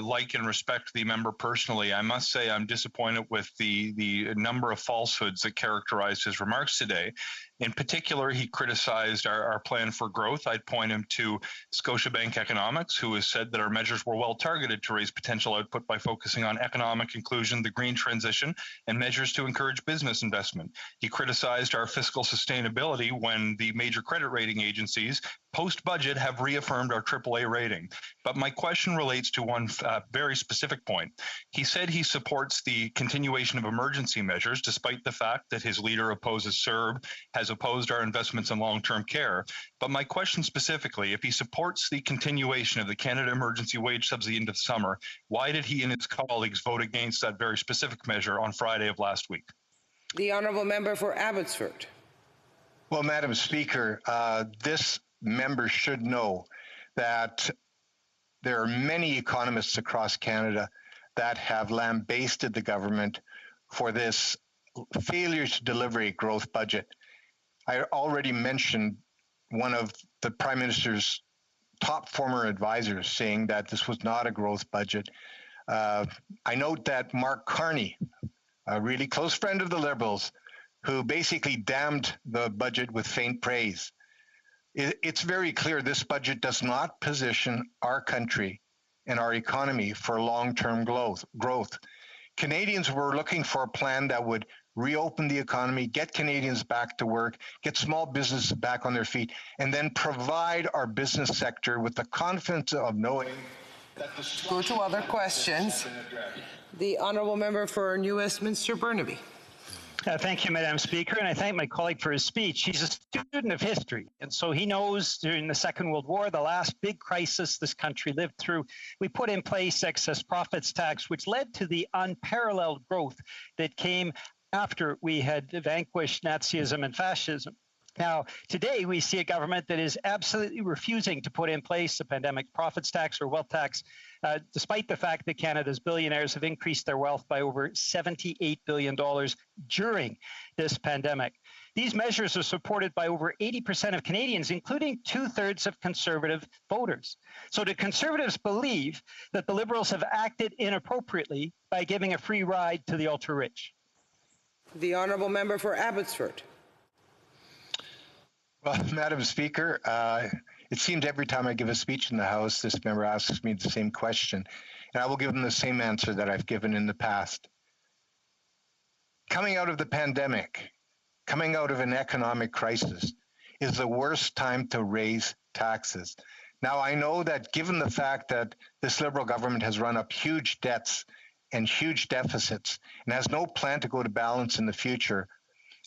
like and respect the member personally, I must say I'm disappointed with the number of falsehoods that characterized his remarks today. In particular, he criticized our plan for growth. I'd point him to Scotiabank Economics, who has said that our measures were well targeted to raise potential output by focusing on economic inclusion, the green transition, and measures to encourage business investment. He criticized our fiscal sustainability when the major credit rating agencies post-budget have reaffirmed our AAA rating. But my question relates to one very specific point. He said he supports the continuation of emergency measures, despite the fact that his leader opposes CERB, has opposed our investments in long-term care. But my question specifically, if he supports the continuation of the Canada Emergency Wage Subsidy into the summer, why did he and his colleagues vote against that very specific measure on Friday of last week? The Honourable Member for Abbotsford. Well, Madam Speaker, this member should know that there are many economists across Canada that have lambasted the government for this failure to deliver a growth budget. I already mentioned one of the Prime Minister's top former advisors saying that this was not a growth budget. I note that Mark Carney, a really close friend of the Liberals, who basically damned the budget with faint praise. It's very clear this budget does not position our country and our economy for long-term growth. Canadians were looking for a plan that would reopen the economy, get Canadians back to work, get small businesses back on their feet, and then provide our business sector with the confidence of knowing that the Go to other questions. The Honourable Member for New Westminster Burnaby. Thank you, Madam Speaker, and I thank my colleague for his speech. He's a student of history, and so he knows during the Second World War, the last big crisis this country lived through, we put in place excess profits tax, which led to the unparalleled growth that came after we had vanquished Nazism and fascism. Now, today we see a government that is absolutely refusing to put in place a pandemic profits tax or wealth tax, despite the fact that Canada's billionaires have increased their wealth by over $78 billion during this pandemic. These measures are supported by over 80% of Canadians, including 2/3 of Conservative voters. So do Conservatives believe that the Liberals have acted inappropriately by giving a free ride to the ultra-rich? The Honourable Member for Abbotsford. Well, Madam Speaker, it seems every time I give a speech in the House, this member asks me the same question. and I will give them the same answer that I've given in the past. Coming out of the pandemic, coming out of an economic crisis, is the worst time to raise taxes. Now, I know that given the fact that this Liberal government has run up huge debts and huge deficits and has no plan to go to balance in the future,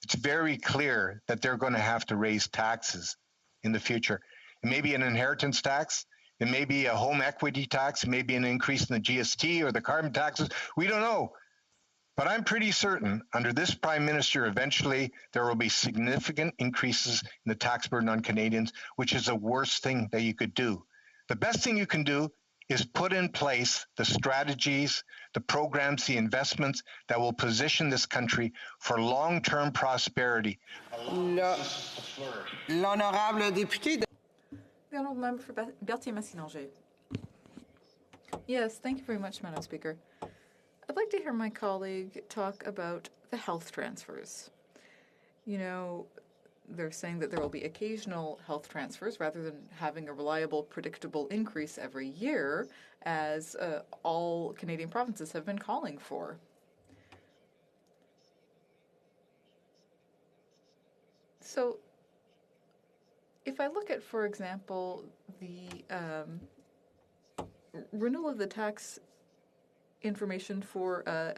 it's very clear that they're going to have to raise taxes in the future. It may be an inheritance tax, it may be a home equity tax, it may be an increase in the GST or the carbon taxes. We don't know. But I'm pretty certain under this Prime Minister, eventually there will be significant increases in the tax burden on Canadians, which is the worst thing that you could do. The best thing you can do is put in place the strategies, the programs, the investments that will position this country for long-term prosperity. L'honorable député. The Honourable Member for Berthier-Massinanger. Yes, thank you very much, Madam Speaker. I'd like to hear my colleague talk about the health transfers. You know, they're saying that there will be occasional health transfers rather than having a reliable, predictable increase every year, as all Canadian provinces have been calling for. So, if I look at, for example, the renewal of the tax information for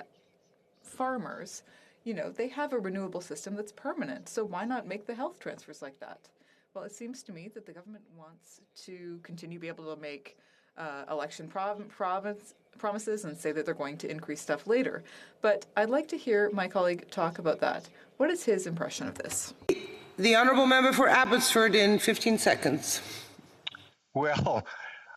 farmers, you know, they have a renewable system that's permanent, so why not make the health transfers like that? Well, it seems to me that the government wants to continue to be able to make election promises and say that they're going to increase stuff later. But I'd like to hear my colleague talk about that. What is his impression of this? The Honourable Member for Abbotsford in 15 seconds. Well,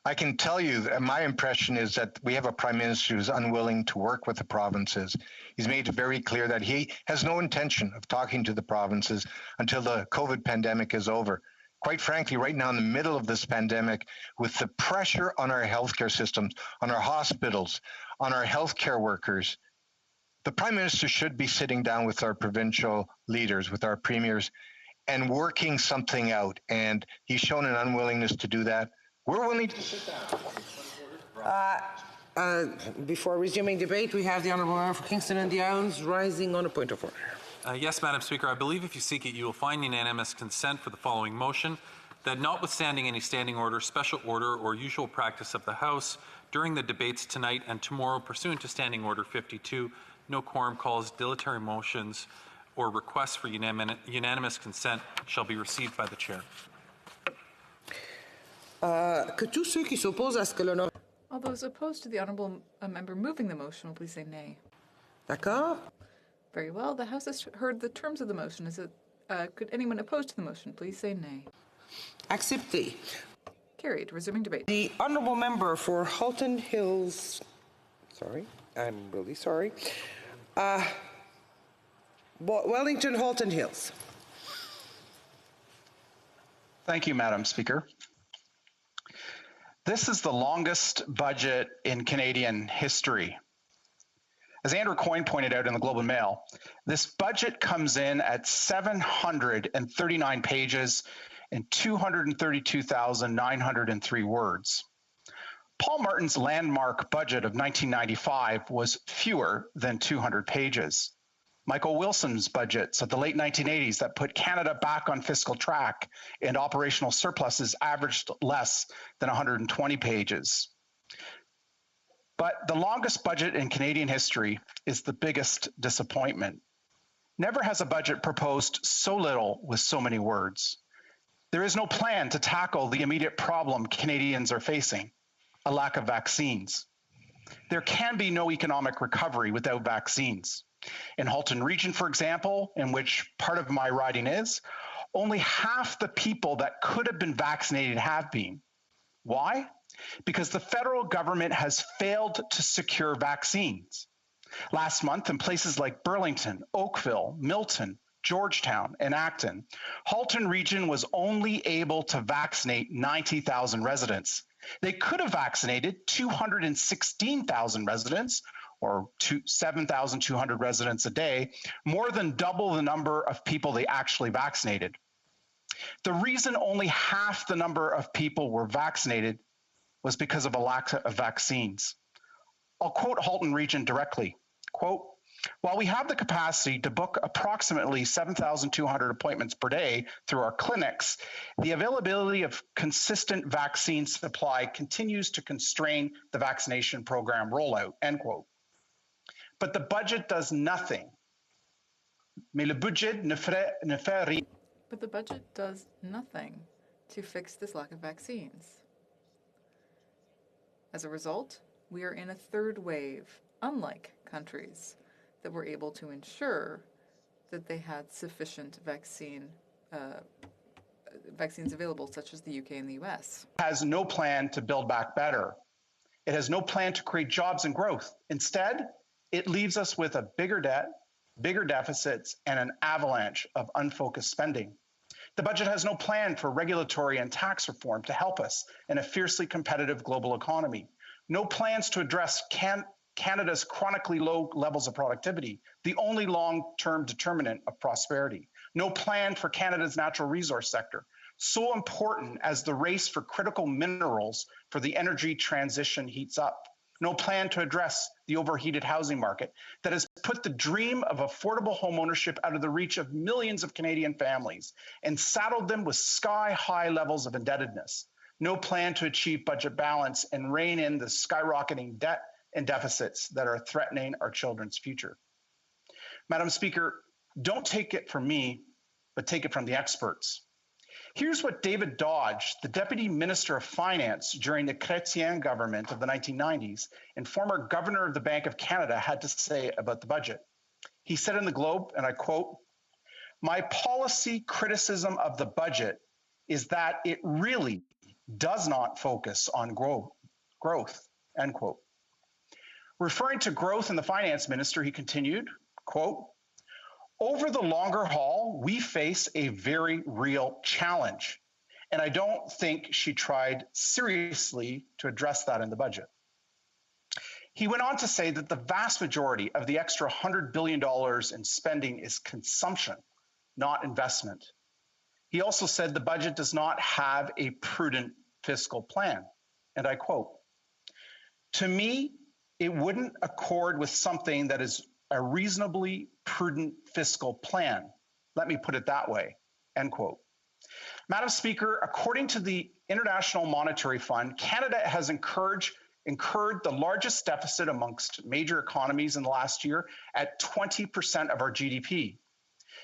I can tell you that my impression is that we have a Prime Minister who's unwilling to work with the provinces. He's made it very clear that he has no intention of talking to the provinces until the COVID pandemic is over. Quite frankly, right now in the middle of this pandemic, with the pressure on our healthcare systems, on our hospitals, on our healthcare workers, the Prime Minister should be sitting down with our provincial leaders, with our premiers, and working something out. And he's shown an unwillingness to do that. We're willing to sit down. Before resuming debate, we have the Honourable Member for Kingston and the Islands rising on a point of order. Yes, Madam Speaker. I believe if you seek it, you will find unanimous consent for the following motion, that notwithstanding any standing order, special order, or usual practice of the House during the debates tonight and tomorrow pursuant to Standing Order 52, no quorum calls, dilatory motions, or requests for unanimous consent shall be received by the Chair. Que tous ceux qui s'opposent à ce que l'honorable... All those opposed to the Honourable Member moving the motion will please say nay. D'accord. Very well. The House has heard the terms of the motion. Could anyone opposed to the motion please say nay? Accepté. Carried. Resuming debate. The Honourable Member for Halton Hills... Sorry, I'm really sorry. Wellington Halton Hills. Thank you, Madam Speaker. This is the longest budget in Canadian history. As Andrew Coyne pointed out in the Globe and Mail, this budget comes in at 739 pages and 232,903 words. Paul Martin's landmark budget of 1995 was fewer than 200 pages. Michael Wilson's budgets of the late 1980s that put Canada back on fiscal track and operational surpluses averaged less than 120 pages. But the longest budget in Canadian history is the biggest disappointment. Never has a budget proposed so little with so many words. There is no plan to tackle the immediate problem Canadians are facing, a lack of vaccines. There can be no economic recovery without vaccines. In Halton Region, for example, in which part of my riding is, only half the people that could have been vaccinated have been. Why? Because the federal government has failed to secure vaccines. Last month, in places like Burlington, Oakville, Milton, Georgetown, and Acton, Halton Region was only able to vaccinate 90,000 residents. They could have vaccinated 216,000 residents, or 7,200 residents a day, more than double the number of people they actually vaccinated. The reason only half the number of people were vaccinated was because of a lack of vaccines. I'll quote Halton Region directly. Quote, while we have the capacity to book approximately 7,200 appointments per day through our clinics, the availability of consistent vaccine supply continues to constrain the vaccination program rollout, end quote. But the budget does nothing. Mais le budget ne fait rien. But the budget does nothing to fix this lack of vaccines. As a result, we are in a third wave, unlike countries that were able to ensure that they had sufficient vaccines available, such as the UK and the US. Has no plan to build back better. It has no plan to create jobs and growth. Instead, it leaves us with a bigger debt, bigger deficits, and an avalanche of unfocused spending. The budget has no plan for regulatory and tax reform to help us in a fiercely competitive global economy. No plans to address Canada's chronically low levels of productivity, the only long-term determinant of prosperity. No plan for Canada's natural resource sector, so important as the race for critical minerals for the energy transition heats up. No plan to address the overheated housing market that has put the dream of affordable homeownership out of the reach of millions of Canadian families and saddled them with sky-high levels of indebtedness. No plan to achieve budget balance and rein in the skyrocketing debt and deficits that are threatening our children's future. Madam Speaker, don't take it from me, but take it from the experts. Here's what David Dodge, the Deputy Minister of Finance during the Chrétien government of the 1990s and former Governor of the Bank of Canada, had to say about the budget. He said in the Globe, and I quote, "My policy criticism of the budget is that it really does not focus on growth," end quote. Referring to growth in the finance minister, he continued, quote, "Over the longer haul, we face a very real challenge. And I don't think she tried seriously to address that in the budget." He went on to say that the vast majority of the extra $100 billion in spending is consumption, not investment. He also said the budget does not have a prudent fiscal plan. And I quote, "To me, it wouldn't accord with something that is a reasonably prudent fiscal plan. Let me put it that way," end quote. Madam Speaker, according to the International Monetary Fund, Canada has incurred the largest deficit amongst major economies in the last year at 20% of our GDP.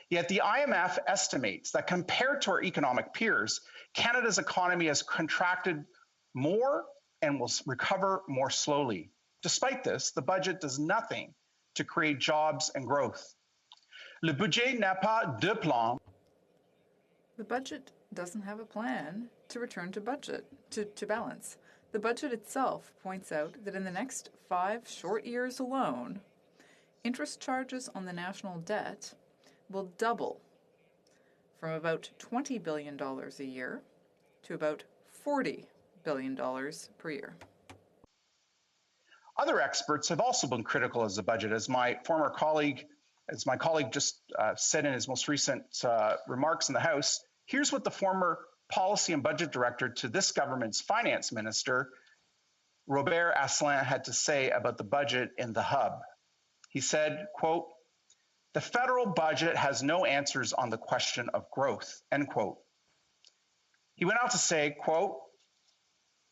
Yet the IMF estimates that compared to our economic peers, Canada's economy has contracted more and will recover more slowly. Despite this, the budget does nothing to create jobs and growth. Le budget n'a pas de plan. The budget doesn't have a plan to return to balance. The budget itself points out that in the next 5 short years alone, interest charges on the national debt will double from about $20 billion a year to about $40 billion per year. Other experts have also been critical of the budget, as my colleague just said in his most recent remarks in the House. Here's what the former policy and budget director to this government's finance minister, Robert Asselin, had to say about the budget in The Hub. He said, quote, "The federal budget has no answers on the question of growth," end quote. He went on to say, quote,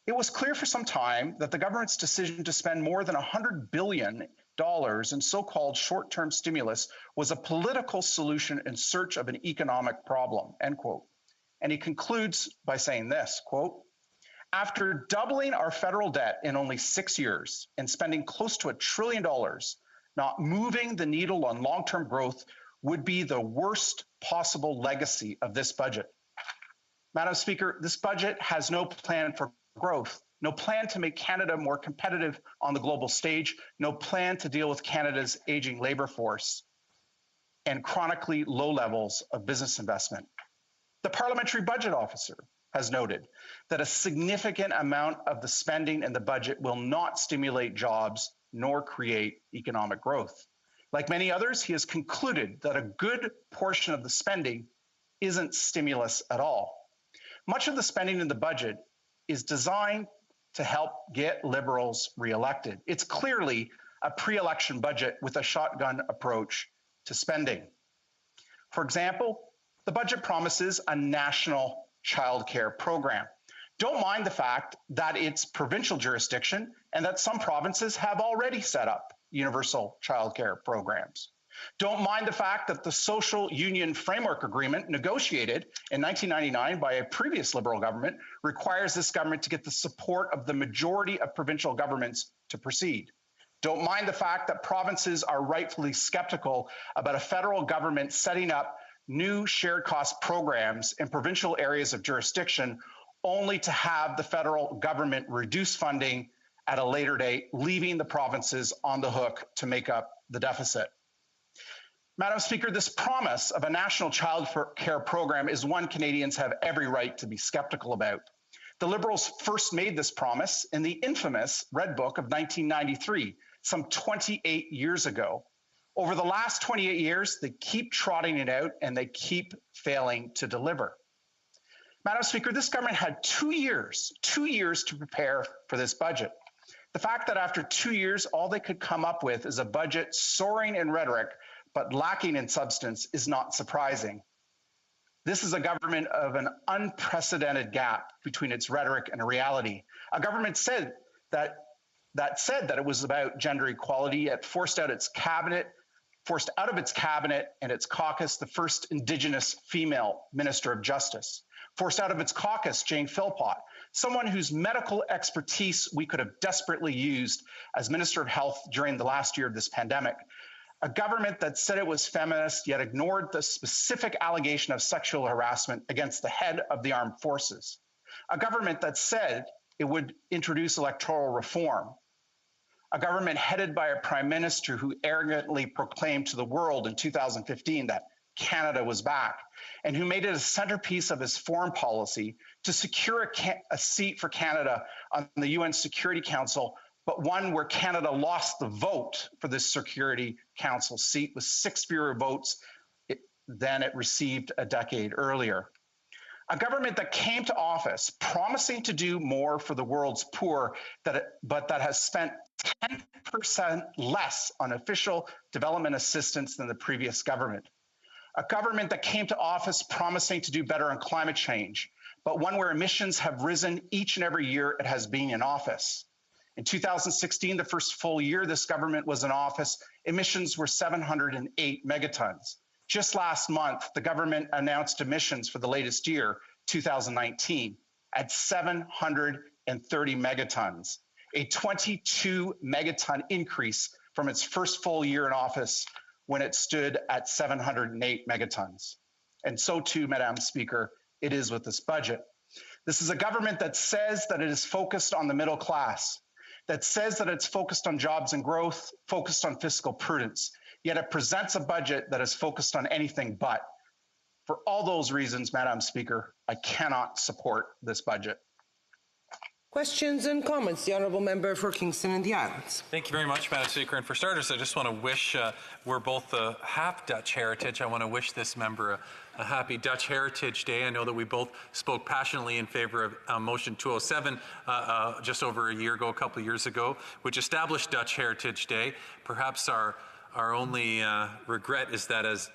"It was clear for some time that the government's decision to spend more than $100 billion in so-called short-term stimulus was a political solution in search of an economic problem," end quote. And he concludes by saying this, quote, "After doubling our federal debt in only 6 years and spending close to $1 trillion, not moving the needle on long-term growth would be the worst possible legacy of this budget." Madam Speaker, this budget has no plan for growth, no plan to make Canada more competitive on the global stage, no plan to deal with Canada's aging labor force and chronically low levels of business investment. The Parliamentary Budget Officer has noted that a significant amount of the spending in the budget will not stimulate jobs nor create economic growth. Like many others, he has concluded that a good portion of the spending isn't stimulus at all. Much of the spending in the budget is designed to help get Liberals reelected. It's clearly a pre-election budget with a shotgun approach to spending. For example, the budget promises a national childcare program. Don't mind the fact that it's provincial jurisdiction and that some provinces have already set up universal childcare programs. Don't mind the fact that the Social Union Framework Agreement negotiated in 1999 by a previous Liberal government requires this government to get the support of the majority of provincial governments to proceed. Don't mind the fact that provinces are rightfully skeptical about a federal government setting up new shared cost programs in provincial areas of jurisdiction only to have the federal government reduce funding at a later date, leaving the provinces on the hook to make up the deficit. Madam Speaker, this promise of a national child care program is one Canadians have every right to be skeptical about. The Liberals first made this promise in the infamous Red Book of 1993, some 28 years ago. Over the last 28 years, they keep trotting it out and they keep failing to deliver. Madam Speaker, this government had 2 years to prepare for this budget. The fact that after 2 years, all they could come up with is a budget soaring in rhetoric but lacking in substance is not surprising. This is a government of an unprecedented gap between its rhetoric and reality. A government said that it was about gender equality, yet forced out of its cabinet and its caucus the first Indigenous female Minister of Justice. Forced out of its caucus Jane Philpott, someone whose medical expertise we could have desperately used as Minister of Health during the last year of this pandemic. A government that said it was feminist, yet ignored the specific allegation of sexual harassment against the head of the armed forces. A government that said it would introduce electoral reform. A government headed by a prime minister who arrogantly proclaimed to the world in 2015 that Canada was back, and who made it a centerpiece of his foreign policy to secure a seat for Canada on the UN Security Council, but one where Canada lost the vote for this Security Council seat with 6 fewer votes than it received a decade earlier. A government that came to office promising to do more for the world's poor, but that has spent 10% less on official development assistance than the previous government. A government that came to office promising to do better on climate change, but one where emissions have risen each and every year it has been in office. In 2016, the first full year this government was in office, emissions were 708 megatons. Just last month, the government announced emissions for the latest year, 2019, at 730 megatons, a 22 megaton increase from its first full year in office when it stood at 708 megatons. And so too, Madam Speaker, it is with this budget. This is a government that says that it is focused on the middle class, that says that it's focused on jobs and growth, focused on fiscal prudence, yet it presents a budget that is focused on anything but. For all those reasons, Madam Speaker, I cannot support this budget. Questions and comments? The Honourable Member for Kingston and the Islands. Thank you very much, Madam Speaker. And for starters, I just want to wish, we're both half Dutch heritage. I want to wish this member a happy Dutch Heritage Day. I know that we both spoke passionately in favor of Motion 207 just over a year ago, a couple of years ago, which established Dutch Heritage Day. Perhaps our only regret is that as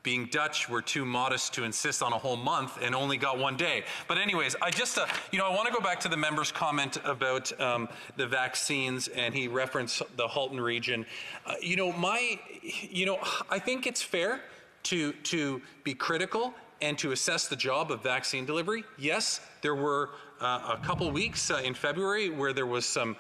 being Dutch, we're too modest to insist on a whole month and only got one day. But anyways, I just, I want to go back to the member's comment about the vaccines, and he referenced the Halton region. I think it's fair to be critical and to assess the job of vaccine delivery. Yes, there were a couple weeks in February where there was some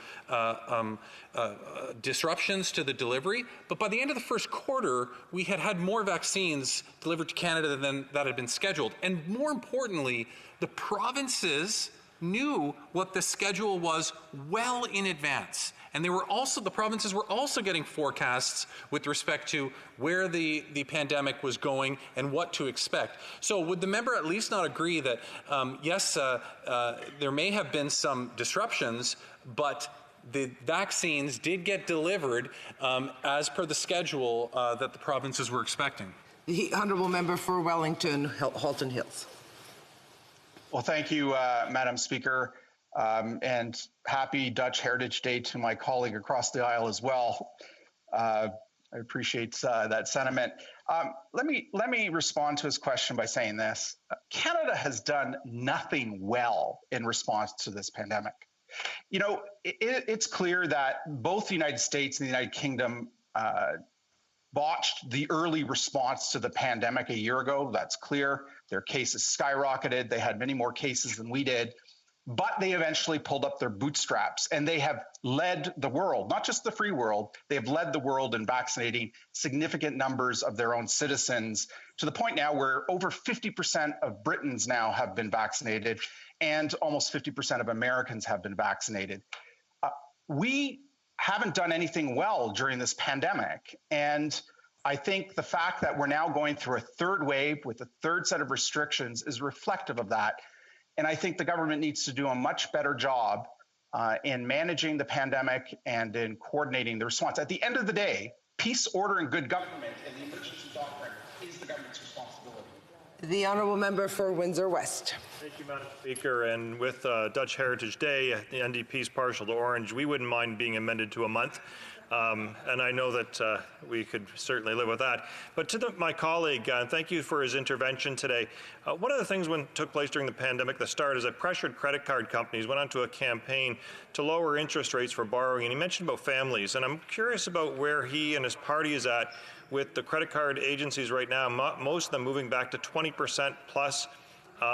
disruptions to the delivery, but by the end of the first quarter, we had more vaccines delivered to Canada than that had been scheduled. And more importantly, the provinces knew what the schedule was well in advance. And the provinces were also getting forecasts with respect to where the pandemic was going and what to expect. So would the member at least not agree that, yes, there may have been some disruptions, but the vaccines did get delivered as per the schedule that the provinces were expecting? The Honourable Member for Wellington, Halton Hills. Well, thank you, Madam Speaker. And happy Dutch Heritage Day to my colleague across the aisle as well. I appreciate that sentiment. Let me respond to his question by saying this. Canada has done nothing well in response to this pandemic. You know, it's clear that both the United States and the United Kingdom botched the early response to the pandemic a year ago. That's clear. Their cases skyrocketed. They had many more cases than we did. But they eventually pulled up their bootstraps, and they have led the world, not just the free world, they have led the world in vaccinating significant numbers of their own citizens, to the point now where over 50% of Britons now have been vaccinated, and almost 50% of Americans have been vaccinated. We haven't done anything well during this pandemic, and I think the fact that we're now going through a third wave with a third set of restrictions is reflective of that. And I think the government needs to do a much better job in managing the pandemic and in coordinating the response. At the end of the day, peace, order, and good government and the emergency doctrine is the government's responsibility. The honourable member for Windsor West. Thank you, Madam Speaker. And with Dutch Heritage Day, the NDP's partial to orange, we wouldn't mind being amended to a month. And I know that we could certainly live with that. But to my colleague, thank you for his intervention today. One of the things when took place during the pandemic at the start is that pressured credit card companies went onto a campaign to lower interest rates for borrowing. And he mentioned about families. And I'm curious about where he and his party is at with the credit card agencies right now, most of them moving back to 20% plus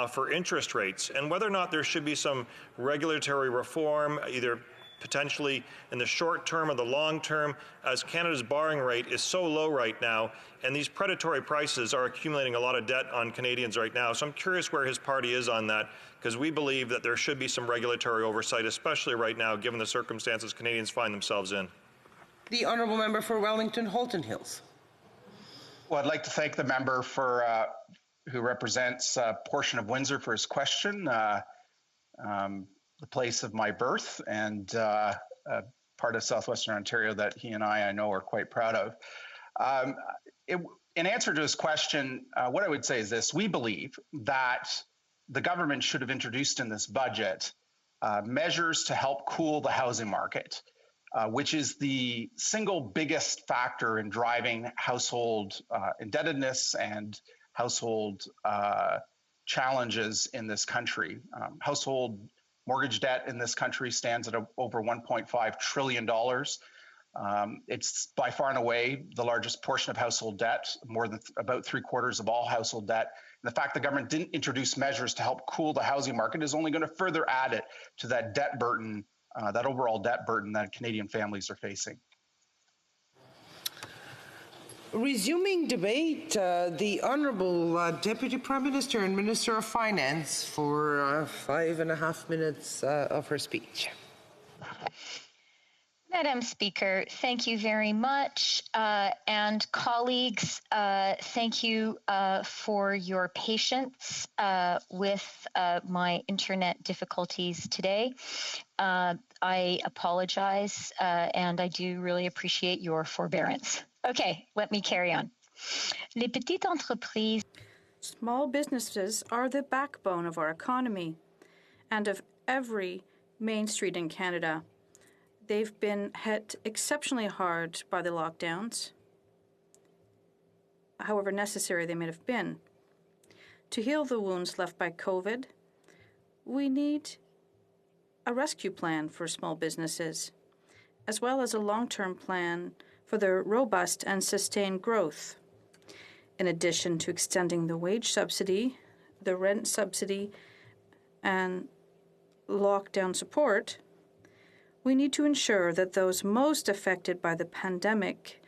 for interest rates, and whether or not there should be some regulatory reform, either potentially in the short term or the long term, as Canada's borrowing rate is so low right now, and these predatory prices are accumulating a lot of debt on Canadians right now. So I'm curious where his party is on that, because we believe that there should be some regulatory oversight, especially right now, given the circumstances Canadians find themselves in. The honourable member for Wellington Halton Hills. Well, I'd like to thank the member for who represents a portion of Windsor for his question. The place of my birth and part of southwestern Ontario that he and I know are quite proud of. In answer to his question, what I would say is this: we believe that the government should have introduced in this budget measures to help cool the housing market, which is the single biggest factor in driving household indebtedness and household challenges in this country. Household mortgage debt in this country stands at over $1.5 trillion. It's by far and away the largest portion of household debt, more than about 3/4 of all household debt. And the fact the government didn't introduce measures to help cool the housing market is only going to further add it to that debt burden, that overall debt burden that Canadian families are facing. Resuming debate, the Honourable Deputy Prime Minister and Minister of Finance for 5.5 minutes of her speech. Madam Speaker, thank you very much. And colleagues, thank you for your patience with my internet difficulties today. I apologize, and I do really appreciate your forbearance. Okay, let me carry on. Les petites entreprises. Small businesses are the backbone of our economy and of every main street in Canada. They've been hit exceptionally hard by the lockdowns, however necessary they may have been. To heal the wounds left by COVID, we need a rescue plan for small businesses, as well as a long-term plan for their robust and sustained growth. In addition to extending the wage subsidy, the rent subsidy, and lockdown support, we need to ensure that those most affected by the pandemic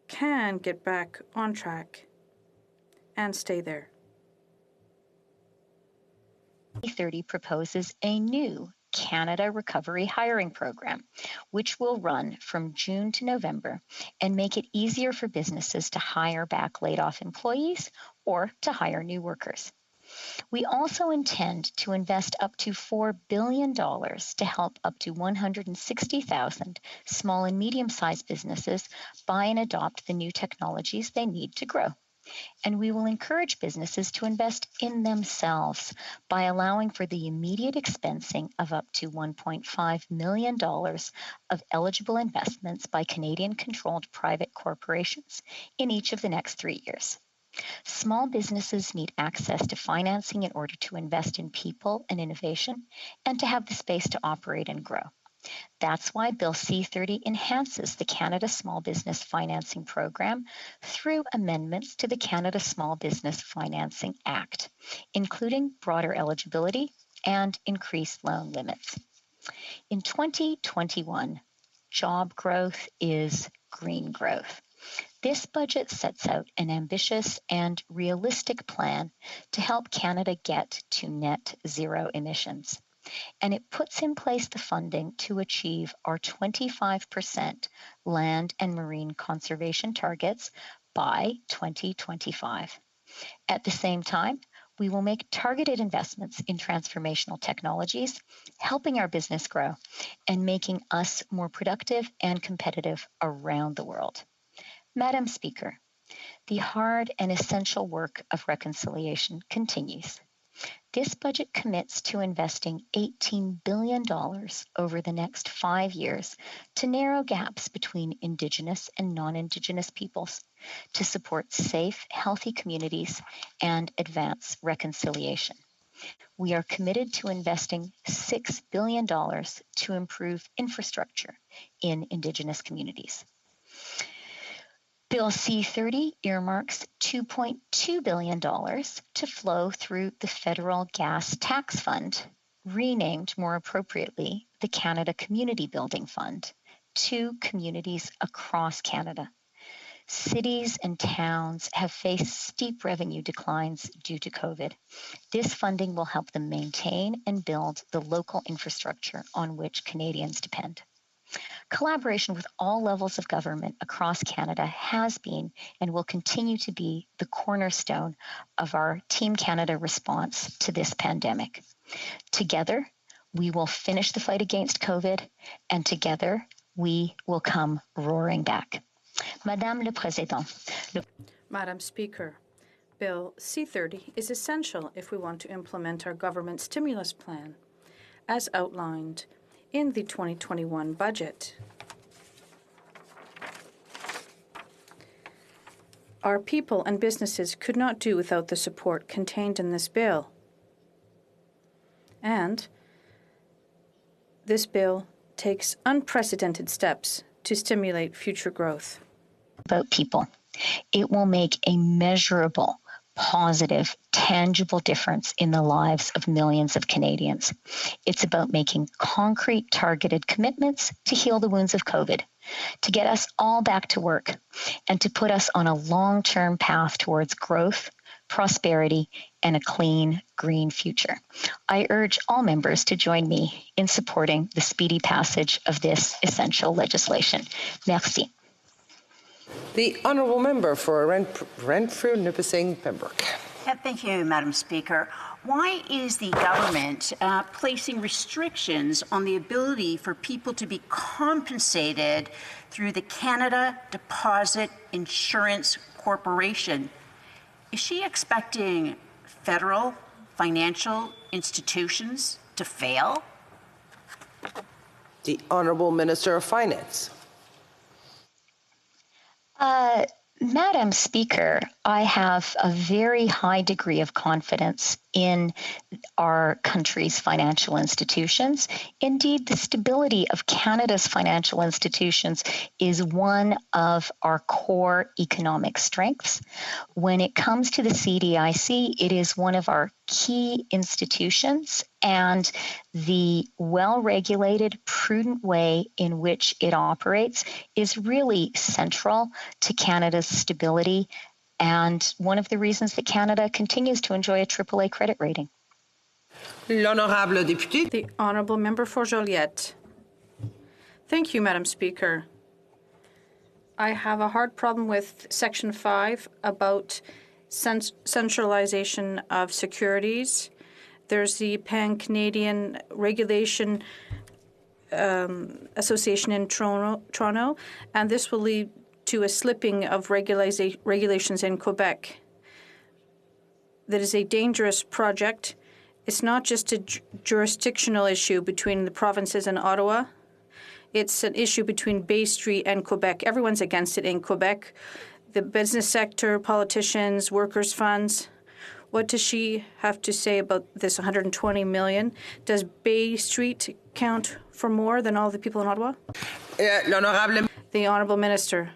can get back on track and stay there. 2030 proposes a new Canada Recovery Hiring Program, which will run from June to November and make it easier for businesses to hire back laid-off employees or to hire new workers. We also intend to invest up to $4 billion to help up to 160,000 small and medium-sized businesses buy and adopt the new technologies they need to grow. And we will encourage businesses to invest in themselves by allowing for the immediate expensing of up to $1.5 million of eligible investments by Canadian-controlled private corporations in each of the next 3 years. Small businesses need access to financing in order to invest in people and innovation and to have the space to operate and grow. That's why Bill C-30 enhances the Canada Small Business Financing Program through amendments to the Canada Small Business Financing Act, including broader eligibility and increased loan limits. In 2021, job growth is green growth. This budget sets out an ambitious and realistic plan to help Canada get to net zero emissions. And it puts in place the funding to achieve our 25% land and marine conservation targets by 2025. At the same time, we will make targeted investments in transformational technologies, helping our business grow and making us more productive and competitive around the world. Madam Speaker, the hard and essential work of reconciliation continues. This budget commits to investing $18 billion over the next 5 years to narrow gaps between Indigenous and non-Indigenous peoples, to support safe, healthy communities, and advance reconciliation. We are committed to investing $6 billion to improve infrastructure in Indigenous communities. Bill C-30 earmarks $2.2 billion to flow through the Federal Gas Tax Fund, renamed more appropriately the Canada Community Building Fund, to communities across Canada. Cities and towns have faced steep revenue declines due to COVID. This funding will help them maintain and build the local infrastructure on which Canadians depend. Collaboration with all levels of government across Canada has been and will continue to be the cornerstone of our Team Canada response to this pandemic. Together, we will finish the fight against COVID, and together, we will come roaring back. Madame le Président. Madam Speaker, Bill C-30 is essential if we want to implement our government stimulus plan, as outlined in the 2021 budget. Our people and businesses could not do without the support contained in this bill. And this bill takes unprecedented steps to stimulate future growth. About people. It will make a measurable, positive, tangible difference in the lives of millions of Canadians. It's about making concrete, targeted commitments to heal the wounds of COVID, to get us all back to work, and to put us on a long-term path towards growth, prosperity, and a clean, green future. I urge all members to join me in supporting the speedy passage of this essential legislation. Merci. The Honourable Member for Renfrew, Nipissing, Pembroke. Thank you, Madam Speaker. Why is the government placing restrictions on the ability for people to be compensated through the Canada Deposit Insurance Corporation? Is she expecting federal financial institutions to fail? The Honourable Minister of Finance. Madam Speaker, I have a very high degree of confidence in our country's financial institutions. Indeed, the stability of Canada's financial institutions is one of our core economic strengths. When it comes to the CDIC, it is one of our key institutions, and the well-regulated, prudent way in which it operates is really central to Canada's stability, and one of the reasons that Canada continues to enjoy a AAA credit rating. L'honorable député. The Honourable Member for Joliette. Thank you, Madam Speaker. I have a hard problem with Section 5 about centralization of securities. There's the Pan-Canadian Regulation Association in Toronto, and this will lead to a slipping of regulations in Quebec. That is a dangerous project. It's not just a jurisdictional issue between the provinces and Ottawa. It's an issue between Bay Street and Quebec. Everyone's against it in Quebec. The business sector, politicians, workers' funds. What does she have to say about this $120 million? Does Bay Street count for more than all the people in Ottawa? The Honourable Minister.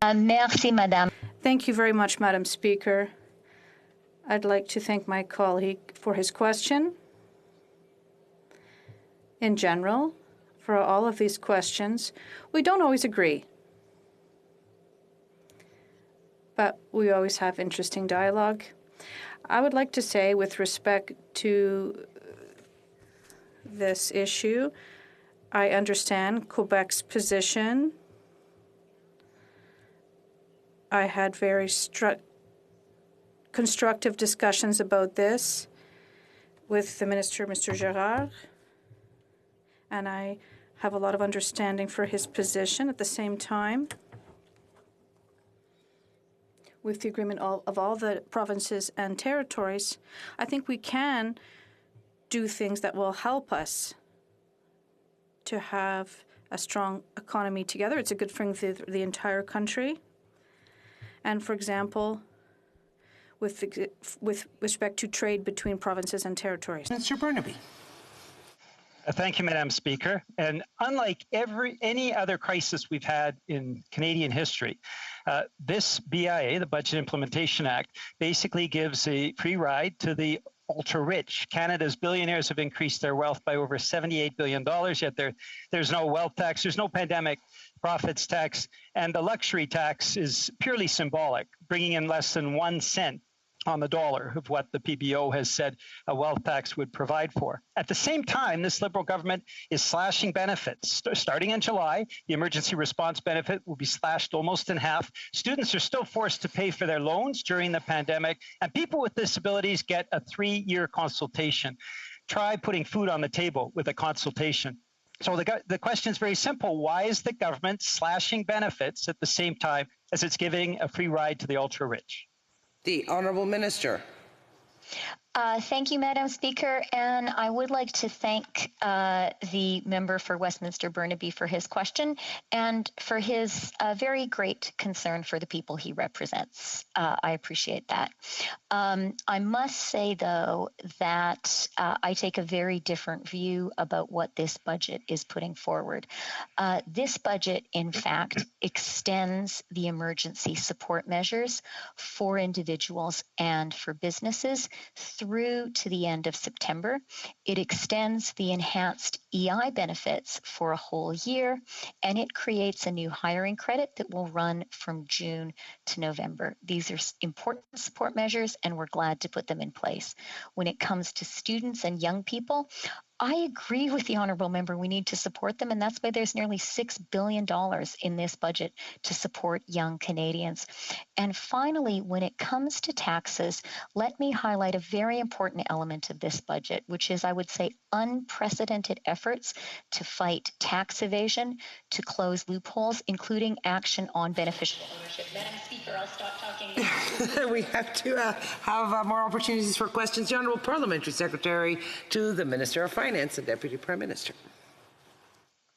Merci, Madame. Thank you very much, Madam Speaker. I'd like to thank my colleague for his question. In general, for all of these questions, we don't always agree. But we always have interesting dialogue. I would like to say, with respect to this issue, I understand Quebec's position. I had very constructive discussions about this with the Minister, Mr. Girard, and I have a lot of understanding for his position. At the same time, with the agreement of all the provinces and territories, I think we can do things that will help us to have a strong economy together. It's a good thing for the entire country. And for example, with respect to trade between provinces and territories. Mr. Burnaby. Thank you, Madam Speaker. And unlike any other crisis we've had in Canadian history, this BIA, the Budget Implementation Act, basically gives a free ride to the ultra-rich. Canada's billionaires have increased their wealth by over $78 billion, yet there's no wealth tax, there's no pandemic profits tax, and the luxury tax is purely symbolic, bringing in less than 1 cent on the dollar of what the PBO has said a wealth tax would provide for. At the same time, this Liberal government is slashing benefits. Starting in July, the emergency response benefit will be slashed almost in half. Students are still forced to pay for their loans during the pandemic, and people with disabilities get a 3-year consultation. Try putting food on the table with a consultation. So the question is very simple. Why is the government slashing benefits at the same time as it's giving a free ride to the ultra-rich? The Honourable Minister. Thank you, Madam Speaker, and I would like to thank the member for Westminster Burnaby for his question and for his very great concern for the people he represents. I appreciate that. I must say, though, that I take a very different view about what this budget is putting forward. This budget, in fact, extends the emergency support measures for individuals and for businesses through to the end of September. It extends the enhanced EI benefits for a whole year, and it creates a new hiring credit that will run from June to November. These are important support measures, and we're glad to put them in place. When it comes to students and young people, I agree with the Honourable Member. We need to support them, and that's why there's nearly $6 billion in this budget to support young Canadians. And finally, when it comes to taxes, let me highlight a very important element of this budget, which is, I would say, unprecedented efforts to fight tax evasion, to close loopholes, including action on beneficial ownership. Madam Speaker, I'll stop talking. We have to have more opportunities for questions. The Honourable Parliamentary Secretary to the Minister of Finance and Deputy Prime Minister.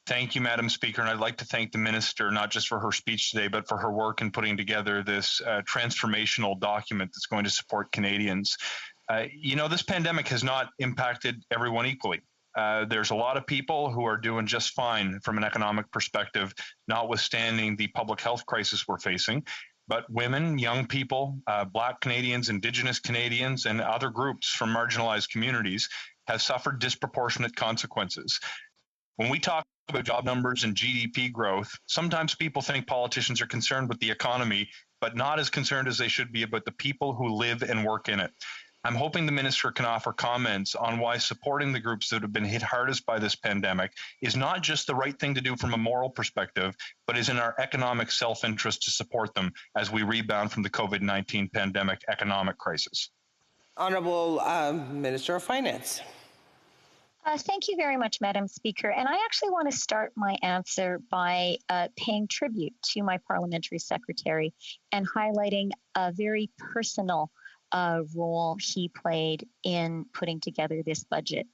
Thank you, Madam Speaker, and I'd like to thank the Minister not just for her speech today, but for her work in putting together this transformational document that's going to support Canadians. This pandemic has not impacted everyone equally. There's a lot of people who are doing just fine from an economic perspective, notwithstanding the public health crisis we're facing. But women, young people, Black Canadians, Indigenous Canadians, and other groups from marginalized communities have suffered disproportionate consequences. When we talk about job numbers and GDP growth, sometimes people think politicians are concerned with the economy, but not as concerned as they should be about the people who live and work in it. I'm hoping the Minister can offer comments on why supporting the groups that have been hit hardest by this pandemic is not just the right thing to do from a moral perspective, but is in our economic self-interest to support them as we rebound from the COVID-19 pandemic economic crisis. Honourable Minister of Finance. Thank you very much, Madam Speaker. And I actually want to start my answer by paying tribute to my parliamentary secretary and highlighting a very personal role he played in putting together this budget.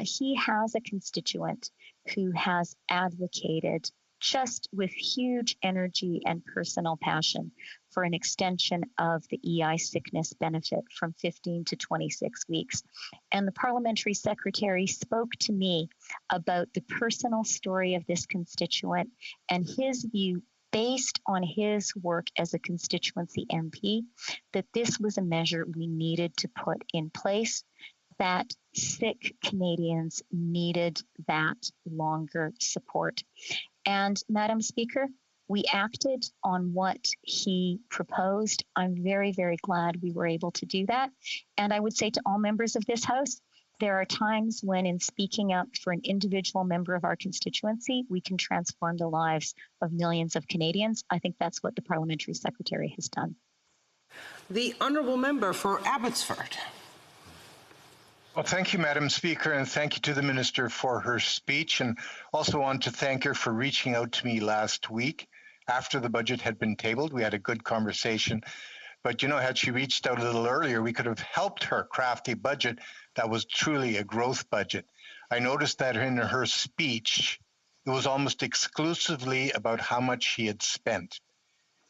He has a constituent who has advocated just with huge energy and personal passion for an extension of the EI sickness benefit from 15 to 26 weeks. And the parliamentary secretary spoke to me about the personal story of this constituent and his view, based on his work as a constituency MP, that this was a measure we needed to put in place, that sick Canadians needed that longer support. And Madam Speaker, we acted on what he proposed. I'm very, very glad we were able to do that. And I would say to all members of this House, there are times when in speaking up for an individual member of our constituency, we can transform the lives of millions of Canadians. I think that's what the parliamentary secretary has done. The honourable member for Abbotsford. Well, thank you, Madam Speaker, and thank you to the Minister for her speech, and also want to thank her for reaching out to me last week after the budget had been tabled. We had a good conversation, but had she reached out a little earlier, we could have helped her craft a budget that was truly a growth budget. I noticed that in her speech, it was almost exclusively about how much she had spent.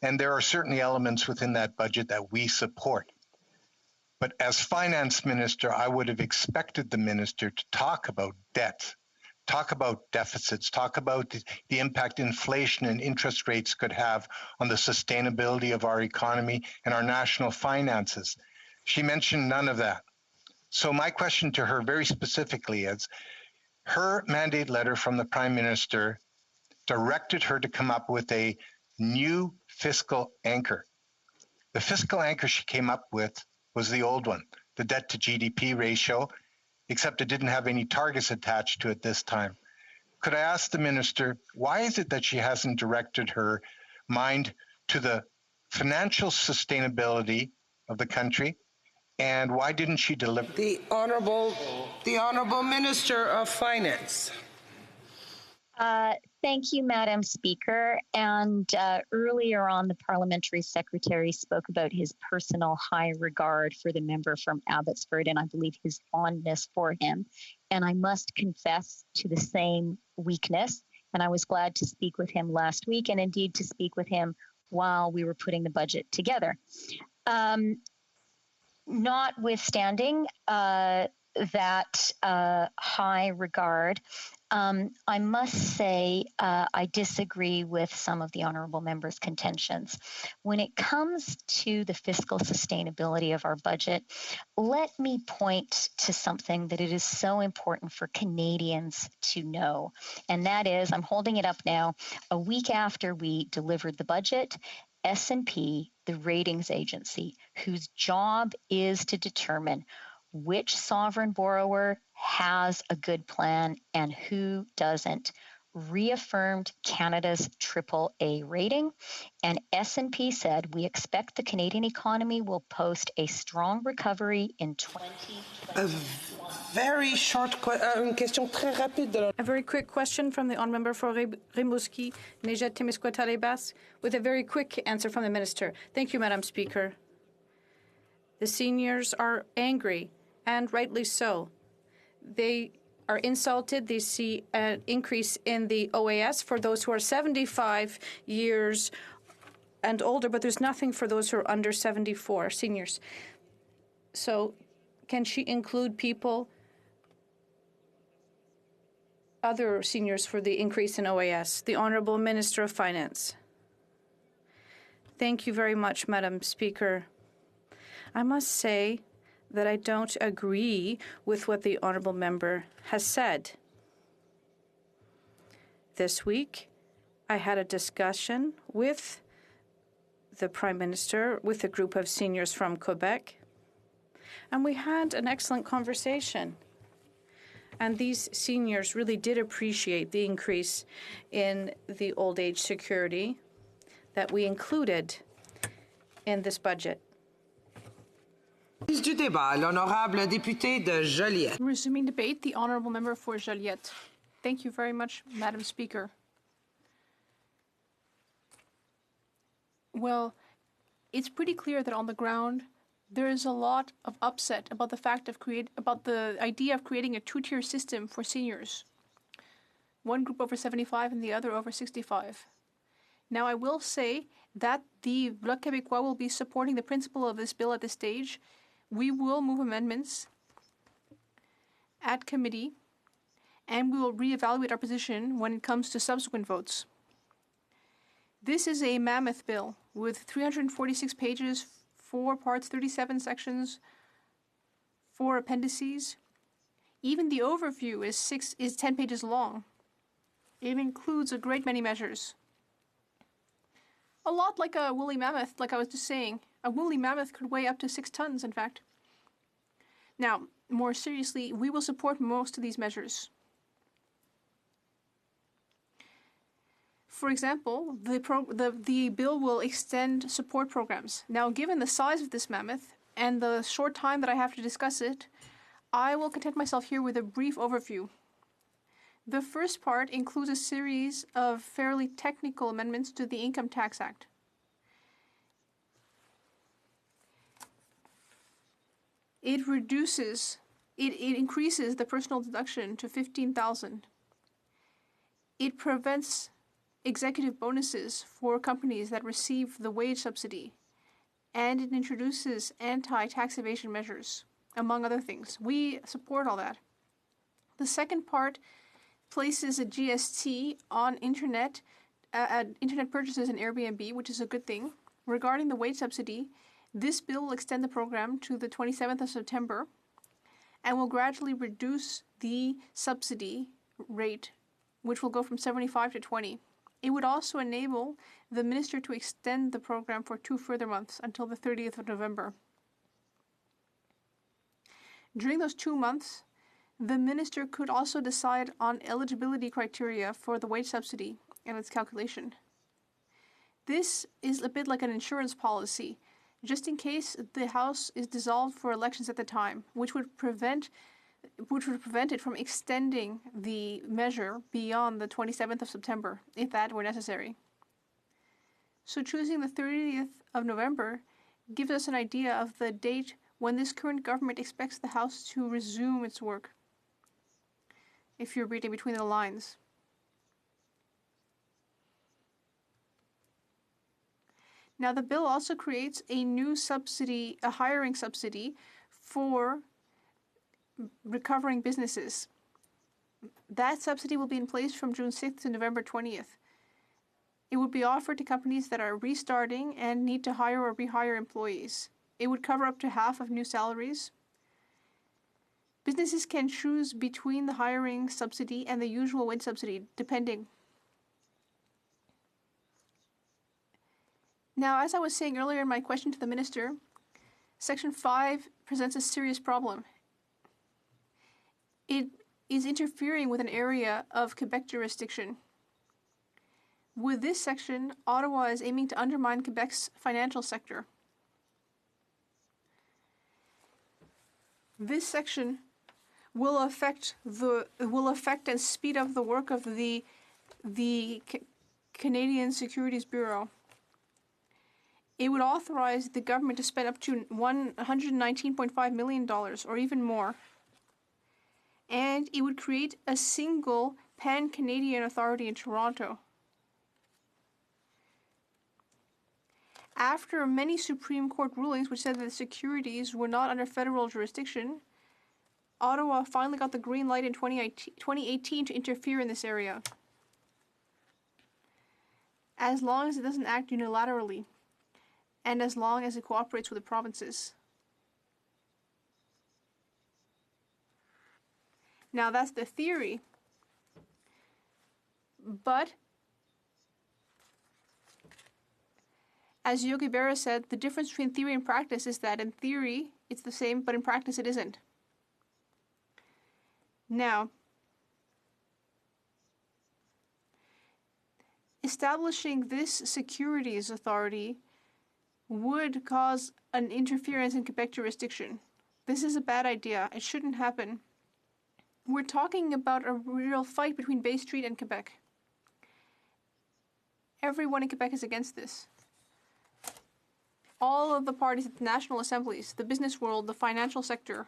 And there are certainly elements within that budget that we support. But as finance minister, I would have expected the minister to talk about debt, talk about deficits, talk about the impact inflation and interest rates could have on the sustainability of our economy and our national finances. She mentioned none of that. So my question to her very specifically is, her mandate letter from the Prime Minister directed her to come up with a new fiscal anchor. The fiscal anchor she came up with was the old one, the debt to GDP ratio, except it didn't have any targets attached to it this time. Could I ask the minister, why is it that she hasn't directed her mind to the financial sustainability of the country, and why didn't she deliver? The Honourable Minister of Finance. Thank you, Madam Speaker. And earlier on, the parliamentary secretary spoke about his personal high regard for the member from Abbotsford, and I believe his fondness for him. And I must confess to the same weakness. And I was glad to speak with him last week, and indeed to speak with him while we were putting the budget together. Notwithstanding that high regard, I must say I disagree with some of the honourable member's contentions. When it comes to the fiscal sustainability of our budget, let me point to something that it is so important for Canadians to know. And that is, I'm holding it up now, a week after we delivered the budget, S&P, the ratings agency, whose job is to determine which sovereign borrower has a good plan and who doesn't, reaffirmed Canada's AAA rating, and S&P said we expect the Canadian economy will post a strong recovery in 2021. A very quick question from the honourable member for Rimouski, Nejet Témiscouata-les-Basses, with a very quick answer from the minister. Thank you, Madam Speaker. The seniors are angry, and rightly so. They are insulted. They see an increase in the OAS for those who are 75 years and older, but there's nothing for those who are under 74, seniors. So can she include people, other seniors, for the increase in OAS? The Honourable Minister of Finance. Thank you very much, Madam Speaker. I must say that I don't agree with what the honourable member has said. This week, I had a discussion with the Prime Minister, with a group of seniors from Quebec, and we had an excellent conversation. And these seniors really did appreciate the increase in the old age security that we included in this budget. Du débat, l'honorable député de Joliette. Resuming debate, the honourable member for Joliette. Thank you very much, Madam Speaker. Well, it's pretty clear that on the ground there is a lot of upset about the idea of creating a two-tier system for seniors. One group over 75 and the other over 65. Now, I will say that the Bloc Québécois will be supporting the principle of this bill at this stage. We will move amendments at committee, and we will reevaluate our position when it comes to subsequent votes. This is a mammoth bill with 346 pages, 4 parts, 37 sections, 4 appendices. Even the overview is 10 pages long. It includes a great many measures. A lot like a woolly mammoth, like I was just saying. A woolly mammoth could weigh up to 6 tons, in fact. Now, more seriously, we will support most of these measures. For example, the bill will extend support programs. Now, given the size of this mammoth and the short time that I have to discuss it, I will content myself here with a brief overview. The first part includes a series of fairly technical amendments to the Income Tax Act. It increases the personal deduction to $15,000. It prevents executive bonuses for companies that receive the wage subsidy, and it introduces anti-tax evasion measures, among other things. We support all that. The second part places a GST on internet purchases and Airbnb, which is a good thing. Regarding the wage subsidy, this bill will extend the program to the 27th of September and will gradually reduce the subsidy rate, which will go from 75 to 20. It would also enable the minister to extend the program for 2 further months until the 30th of November. During those 2 months, the minister could also decide on eligibility criteria for the wage subsidy and its calculation. This is a bit like an insurance policy, just in case the House is dissolved for elections at the time, which would prevent it from extending the measure beyond the 27th of September, if that were necessary. So choosing the 30th of November gives us an idea of the date when this current government expects the House to resume its work, if you're reading between the lines. Now, the bill also creates a new subsidy, a hiring subsidy for recovering businesses. That subsidy will be in place from June 6th to November 20th. It would be offered to companies that are restarting and need to hire or rehire employees. It would cover up to half of new salaries. Businesses can choose between the hiring subsidy and the usual wage subsidy, depending. Now, as I was saying earlier in my question to the minister, Section 5 presents a serious problem. It is interfering with an area of Quebec jurisdiction. With this section, Ottawa is aiming to undermine Quebec's financial sector. This section will affect and speed up the work of the Canadian Securities Bureau. It would authorize the government to spend up to $119.5 million or even more. And it would create a single pan-Canadian authority in Toronto. After many Supreme Court rulings which said that the securities were not under federal jurisdiction, Ottawa finally got the green light in 2018 to interfere in this area, as long as it doesn't act unilaterally, and as long as it cooperates with the provinces. Now, that's the theory, but as Yogi Berra said, the difference between theory and practice is that in theory it's the same, but in practice it isn't. Now, establishing this securities authority would cause an interference in Quebec jurisdiction. This is a bad idea. It shouldn't happen. We're talking about a real fight between Bay Street and Quebec. Everyone in Quebec is against this. All of the parties at the national assemblies, the business world, the financial sector.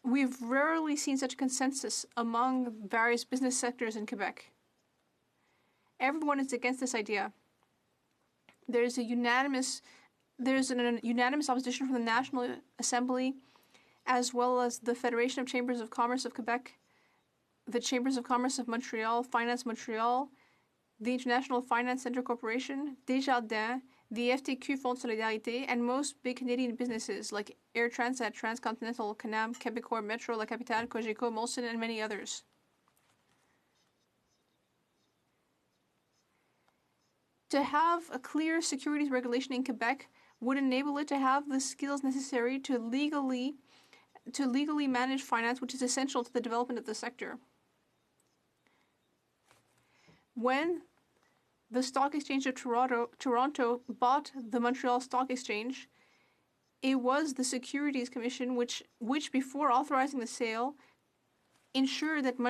We've rarely seen such consensus among various business sectors in Quebec. Everyone is against this idea. There's an unanimous opposition from the National Assembly, as well as the Federation of Chambers of Commerce of Quebec, the Chambers of Commerce of Montreal, Finance Montreal, the International Finance Center Corporation, Desjardins, the FTQ Fonds de Solidarité, and most big Canadian businesses like Air Transat, Transcontinental, Canam, Quebecor, Metro, La Capitale, Cogeco, Molson, and many others. To have a clear securities regulation in Quebec would enable it to have the skills necessary to legally manage finance, which is essential to the development of the sector. When the Stock Exchange of Toronto bought the Montreal Stock Exchange, it was the Securities Commission which before authorizing the sale, ensured that the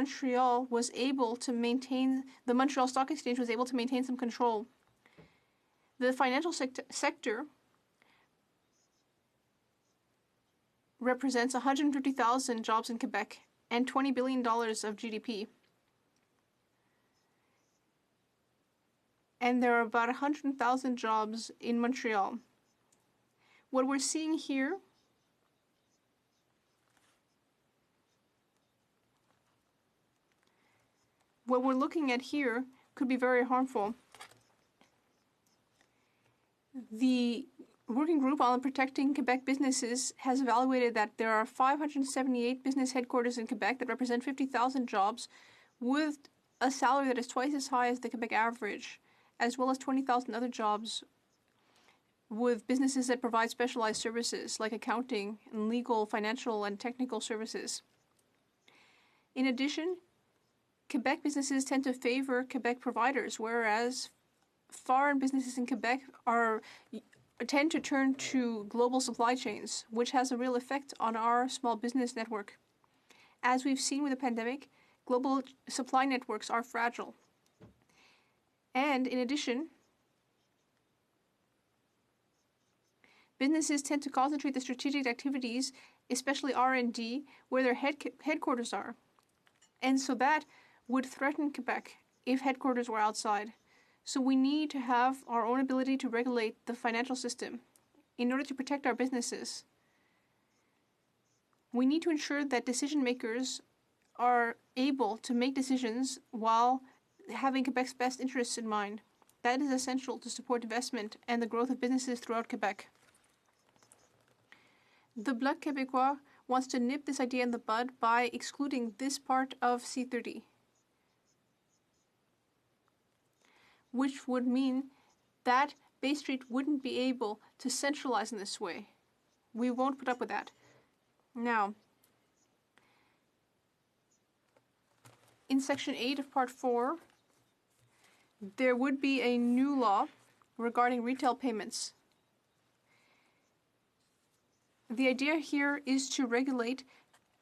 Montreal Stock Exchange was able to maintain some control. The financial sector represents 150,000 jobs in Quebec and $20 billion of GDP. And there are about 100,000 jobs in Montreal. What we're seeing here what we're looking at here could be very harmful. The Working Group on Protecting Quebec Businesses has evaluated that there are 578 business headquarters in Quebec that represent 50,000 jobs with a salary that is twice as high as the Quebec average, as well as 20,000 other jobs with businesses that provide specialized services like accounting and legal, financial, and technical services. In addition, Quebec businesses tend to favor Quebec providers, whereas foreign businesses in Quebec tend to turn to global supply chains, which has a real effect on our small business network. As we've seen with the pandemic, global supply networks are fragile. And in addition, businesses tend to concentrate their strategic activities, especially R&D, where their headquarters are. And so that would threaten Quebec if headquarters were outside. So we need to have our own ability to regulate the financial system in order to protect our businesses. We need to ensure that decision makers are able to make decisions while having Quebec's best interests in mind. That is essential to support investment and the growth of businesses throughout Quebec. The Bloc Québécois wants to nip this idea in the bud by excluding this part of C30, which would mean that Bay Street wouldn't be able to centralize in this way. We won't put up with that. Now, in Section 8 of Part 4, there would be a new law regarding retail payments. The idea here is to regulate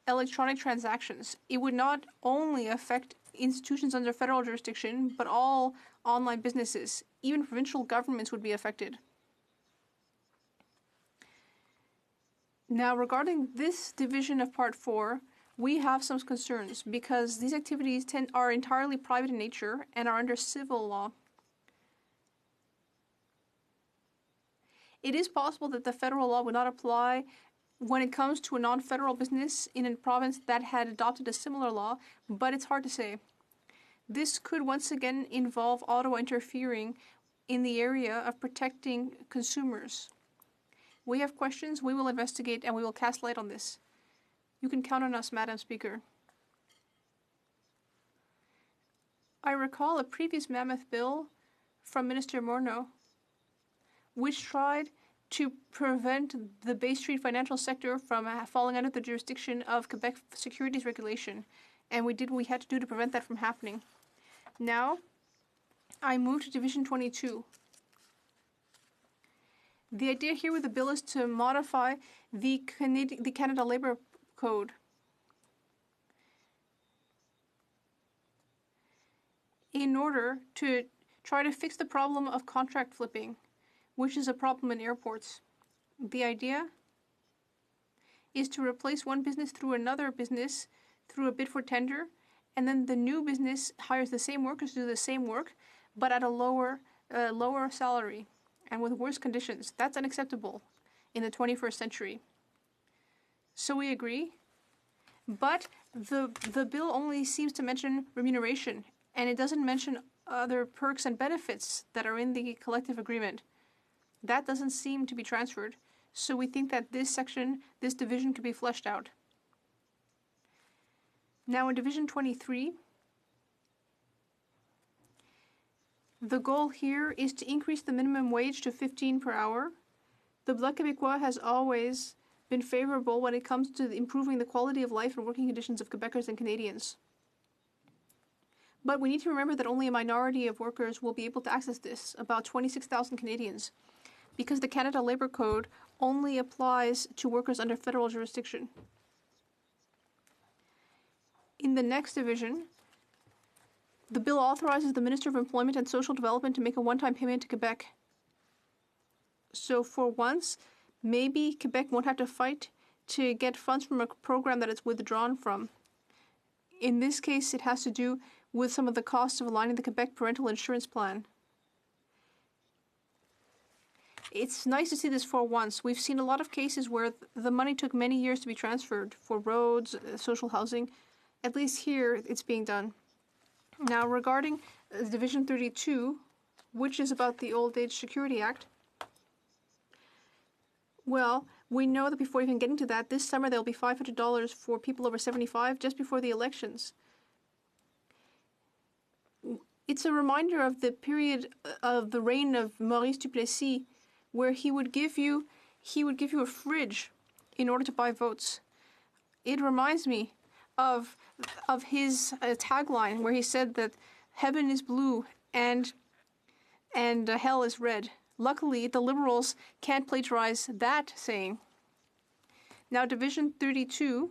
electronic transactions. It would not only affect institutions under federal jurisdiction, but all online businesses. Even provincial governments would be affected. Now, regarding this division of Part 4, we have some concerns because these activities are entirely private in nature and are under civil law. It is possible that the federal law would not apply when it comes to a non-federal business in a province that had adopted a similar law, but it's hard to say. This could once again involve Ottawa interfering in the area of protecting consumers. We have questions, we will investigate, and we will cast light on this. You can count on us, Madam Speaker. I recall a previous mammoth bill from Minister Morneau, which tried to prevent the Bay Street financial sector from falling under the jurisdiction of Quebec securities regulation, and we did what we had to do to prevent that from happening. Now, I move to Division 22. The idea here with the bill is to modify the Canada Labour Code. In order to try to fix the problem of contract flipping, which is a problem in airports. The idea is to replace one business through another business through a bid for tender, and then the new business hires the same workers to do the same work, but at a lower salary and with worse conditions. That's unacceptable in the 21st century. So we agree, but the bill only seems to mention remuneration, and it doesn't mention other perks and benefits that are in the collective agreement. That doesn't seem to be transferred, so we think that this division could be fleshed out. Now in Division 23, the goal here is to increase the minimum wage to 15 per hour. The Bloc Québécois has always been favorable when it comes to improving the quality of life and working conditions of Quebecers and Canadians. But we need to remember that only a minority of workers will be able to access this, about 26,000 Canadians, because the Canada Labour Code only applies to workers under federal jurisdiction. In the next division, the bill authorizes the Minister of Employment and Social Development to make a one-time payment to Quebec. So for once, maybe Quebec won't have to fight to get funds from a program that it's withdrawn from. In this case, it has to do with some of the costs of aligning the Quebec Parental Insurance Plan. It's nice to see this for once. We've seen a lot of cases where the money took many years to be transferred for roads, social housing. At least here, it's being done. Now, regarding Division 32, which is about the Old Age Security Act, well, we know that before even getting to that, this summer there will be $500 for people over 75 just before the elections. It's a reminder of the period of the reign of Maurice Duplessis, where he would give you a fridge in order to buy votes. It reminds me of his tagline, where he said that heaven is blue and hell is red. Luckily, the Liberals can't plagiarize that saying. Now, Division 32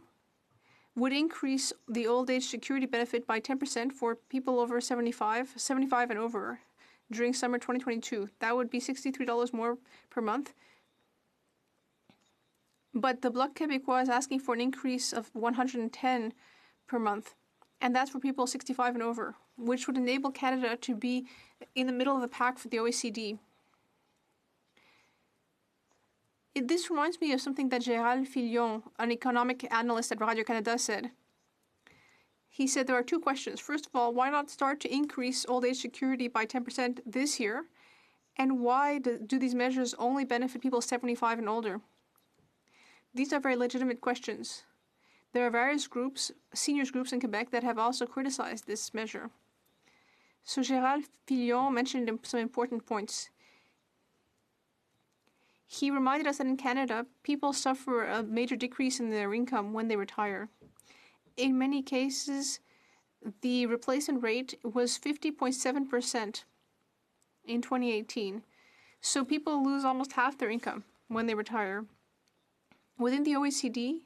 would increase the old age security benefit by 10% for people over 75 and over during summer 2022. That would be $63 more per month. But the Bloc Québécois is asking for an increase of $110 per month, and that's for people 65 and over, which would enable Canada to be in the middle of the pack for the OECD. This reminds me of something that Gérald Filion, an economic analyst at Radio-Canada, said. He said there are two questions. First of all, why not start to increase old age security by 10% this year? And why do these measures only benefit people 75 and older? These are very legitimate questions. There are various groups, seniors groups in Quebec, that have also criticized this measure. So Gérald Filion mentioned some important points. He reminded us that in Canada, people suffer a major decrease in their income when they retire. In many cases, the replacement rate was 50.7% in 2018. So people lose almost half their income when they retire. Within the OECD,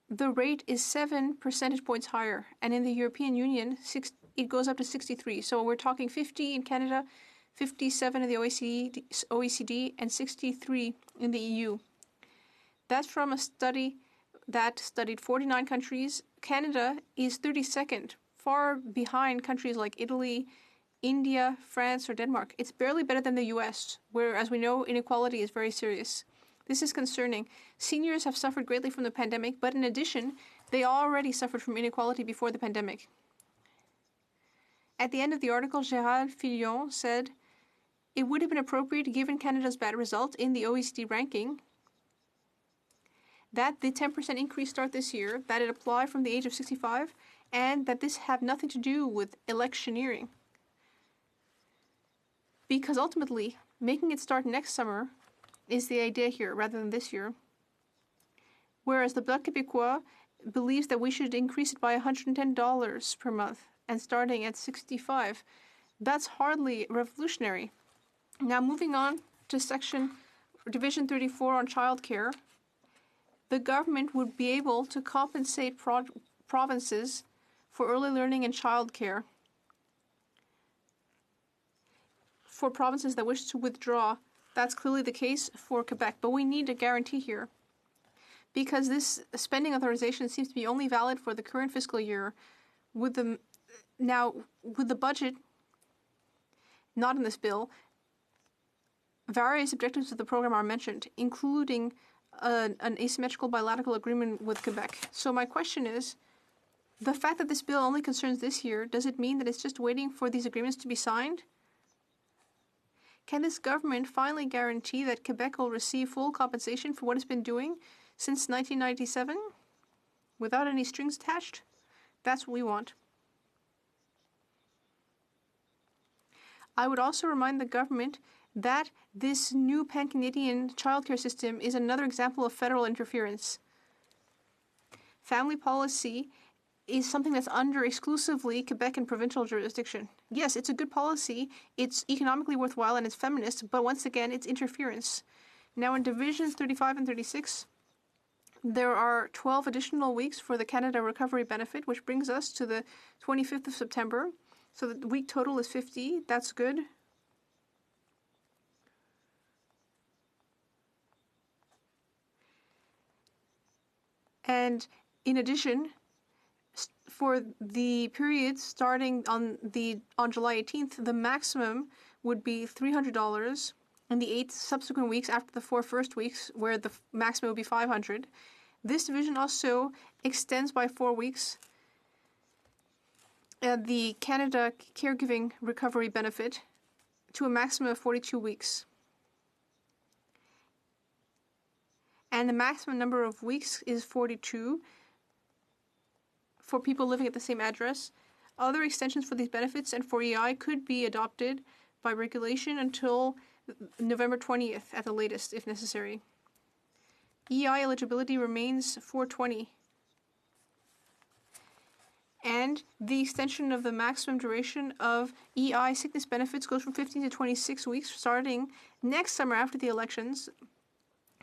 the rate is 7 percentage points higher, and in the European Union, it goes up to 63. So we're talking 50 in Canada, 57 in the OECD, and 63 in the EU. That's from a study that studied 49 countries. Canada is 32nd, far behind countries like Italy, India, France, or Denmark. It's barely better than the US, where, as we know, inequality is very serious. This is concerning. Seniors have suffered greatly from the pandemic, but in addition, they already suffered from inequality before the pandemic. At the end of the article, Gérald Filion said, it would have been appropriate, given Canada's bad result in the OECD ranking, that the 10% increase start this year, that it apply from the age of 65, and that this have nothing to do with electioneering. Because ultimately, making it start next summer is the idea here, rather than this year. Whereas the Bloc Québécois believes that we should increase it by $110 per month, and starting at 65. That's hardly revolutionary. Now, moving on to Division 34 on childcare, the government would be able to compensate provinces for early learning and childcare for provinces that wish to withdraw. That's clearly the case for Quebec, but we need a guarantee here because this spending authorization seems to be only valid for the current fiscal year. With the budget not in this bill, various objectives of the program are mentioned, including an asymmetrical bilateral agreement with Quebec. So my question is, the fact that this bill only concerns this year, does it mean that it's just waiting for these agreements to be signed? Can this government finally guarantee that Quebec will receive full compensation for what it's been doing since 1997 without any strings attached? That's what we want. I would also remind the government that this new pan-Canadian childcare system is another example of federal interference. Family policy is something that's under exclusively Quebec and provincial jurisdiction. Yes, it's a good policy, it's economically worthwhile, and it's feminist, but once again, it's interference. Now in Divisions 35 and 36, there are 12 additional weeks for the Canada Recovery Benefit, which brings us to the 25th of September. So the week total is 50. That's good. And in addition, for the period starting on July 18th, the maximum would be $300, and the 8 subsequent weeks after the 4 first weeks, where the maximum would be $500. This division also extends by 4 weeks the Canada Caregiving Recovery Benefit to a maximum of 42 weeks. And the maximum number of weeks is 42 for people living at the same address. Other extensions for these benefits and for EI could be adopted by regulation until November 20th at the latest, if necessary. EI eligibility remains 420. And the extension of the maximum duration of EI sickness benefits goes from 15 to 26 weeks starting next summer after the elections.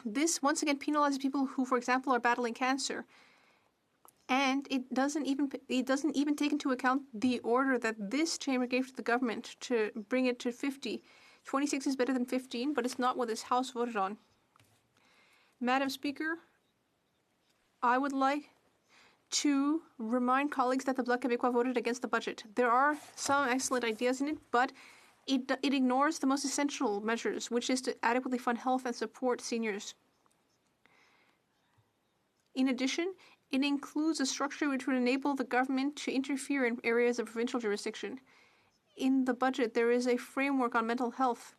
This once again penalizes people who, for example, are battling cancer. And it doesn't even take into account the order that this chamber gave to the government to bring it to 50. 26 is better than 15, but it's not what this House voted on. Madam Speaker, I would like to remind colleagues that the Bloc Québécois voted against the budget. There are some excellent ideas in it, but it ignores the most essential measures, which is to adequately fund health and support seniors. In addition, it includes a structure which would enable the government to interfere in areas of provincial jurisdiction. In the budget, there is a framework on mental health,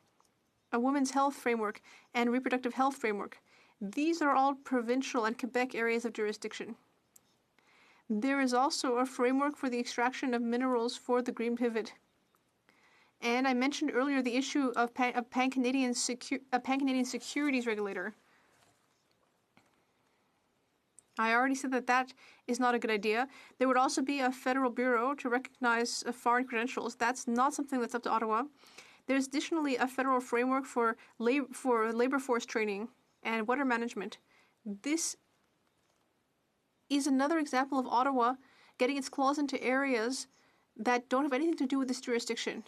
a women's health framework, and reproductive health framework. These are all provincial and Quebec areas of jurisdiction. There is also a framework for the extraction of minerals for the Green Pivot. And I mentioned earlier the issue of pan-Canadian securities regulator. I already said that that is not a good idea. There would also be a federal bureau to recognize foreign credentials. That's not something that's up to Ottawa. There's additionally a federal framework for labor force training and water management. This is another example of Ottawa getting its claws into areas that don't have anything to do with this jurisdiction.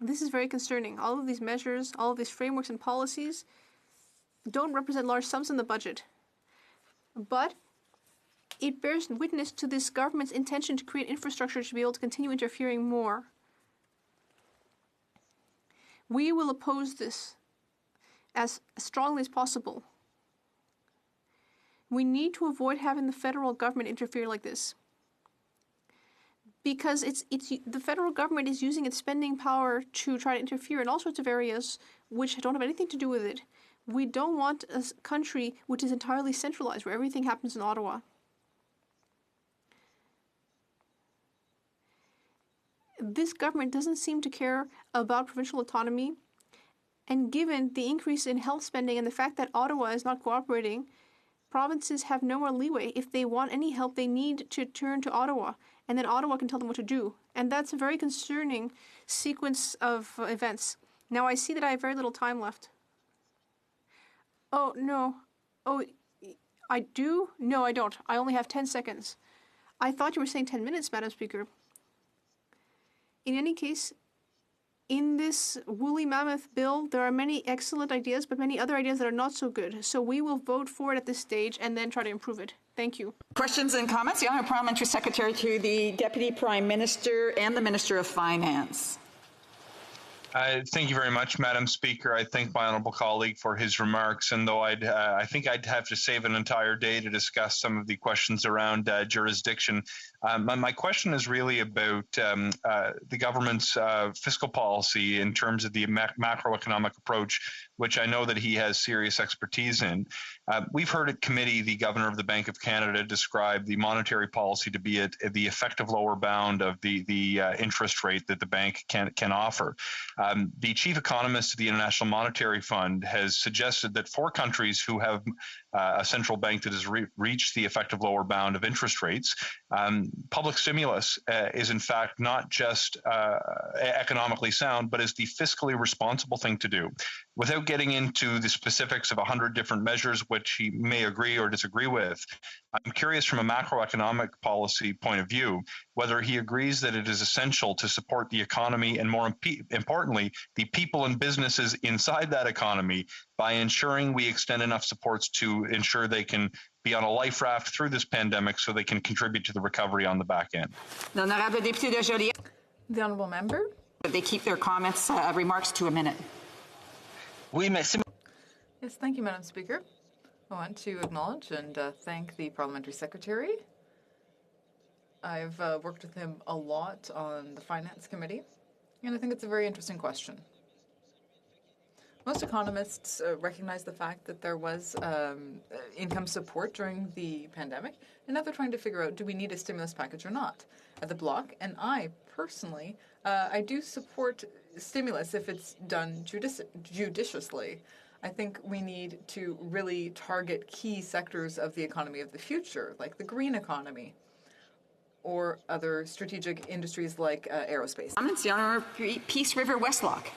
This is very concerning. All of these measures, all of these frameworks and policies don't represent large sums in the budget. But it bears witness to this government's intention to create infrastructure to be able to continue interfering more. We will oppose this as strongly as possible. We need to avoid having the federal government interfere like this, because the federal government is using its spending power to try to interfere in all sorts of areas which don't have anything to do with it. We don't want a country which is entirely centralized, where everything happens in Ottawa. This government doesn't seem to care about provincial autonomy, and given the increase in health spending and the fact that Ottawa is not cooperating, provinces have no more leeway. If they want any help, they need to turn to Ottawa, and then Ottawa can tell them what to do. And that's a very concerning sequence of events. Now, I see that I have very little time left. Oh, no. Oh, I do? No, I don't. I only have 10 seconds. I thought you were saying 10 minutes, Madam Speaker. In any case, in this woolly mammoth bill, there are many excellent ideas, but many other ideas that are not so good. So we will vote for it at this stage and then try to improve it. Thank you. Questions and comments? The Honourable Parliamentary Secretary to the Deputy Prime Minister and the Minister of Finance. Thank you very much, Madam Speaker. I thank my honourable colleague for his remarks, and though I think I'd have to save an entire day to discuss some of the questions around jurisdiction, my question is really about the government's fiscal policy in terms of the macroeconomic approach, which I know that he has serious expertise in. We've heard at committee the Governor of the Bank of Canada describe the monetary policy to be at the effective lower bound of the interest rate that the bank can offer. The chief economist of the International Monetary Fund has suggested that for countries who have a central bank that has reached the effective lower bound of interest rates, public stimulus is in fact not just economically sound, but is the fiscally responsible thing to do. Without getting into the specifics of 100 different measures, which he may agree or disagree with, I'm curious from a macroeconomic policy point of view, whether he agrees that it is essential to support the economy and, more importantly, the people and businesses inside that economy by ensuring we extend enough supports to ensure they can be on a life raft through this pandemic so they can contribute to the recovery on the back end. The Honourable Member. They keep their comments, remarks to a minute. Yes, thank you, Madam Speaker. I want to acknowledge and thank the Parliamentary Secretary. I've worked with him a lot on the Finance Committee, and I think it's a very interesting question. Most economists recognize the fact that there was income support during the pandemic, and now they're trying to figure out, do we need a stimulus package or not? At the Bloc, and I personally, I do support stimulus if it's done judiciously. I think we need to really target key sectors of the economy of the future, like the green economy, or other strategic industries like aerospace. The Honourable Peace River Westlock.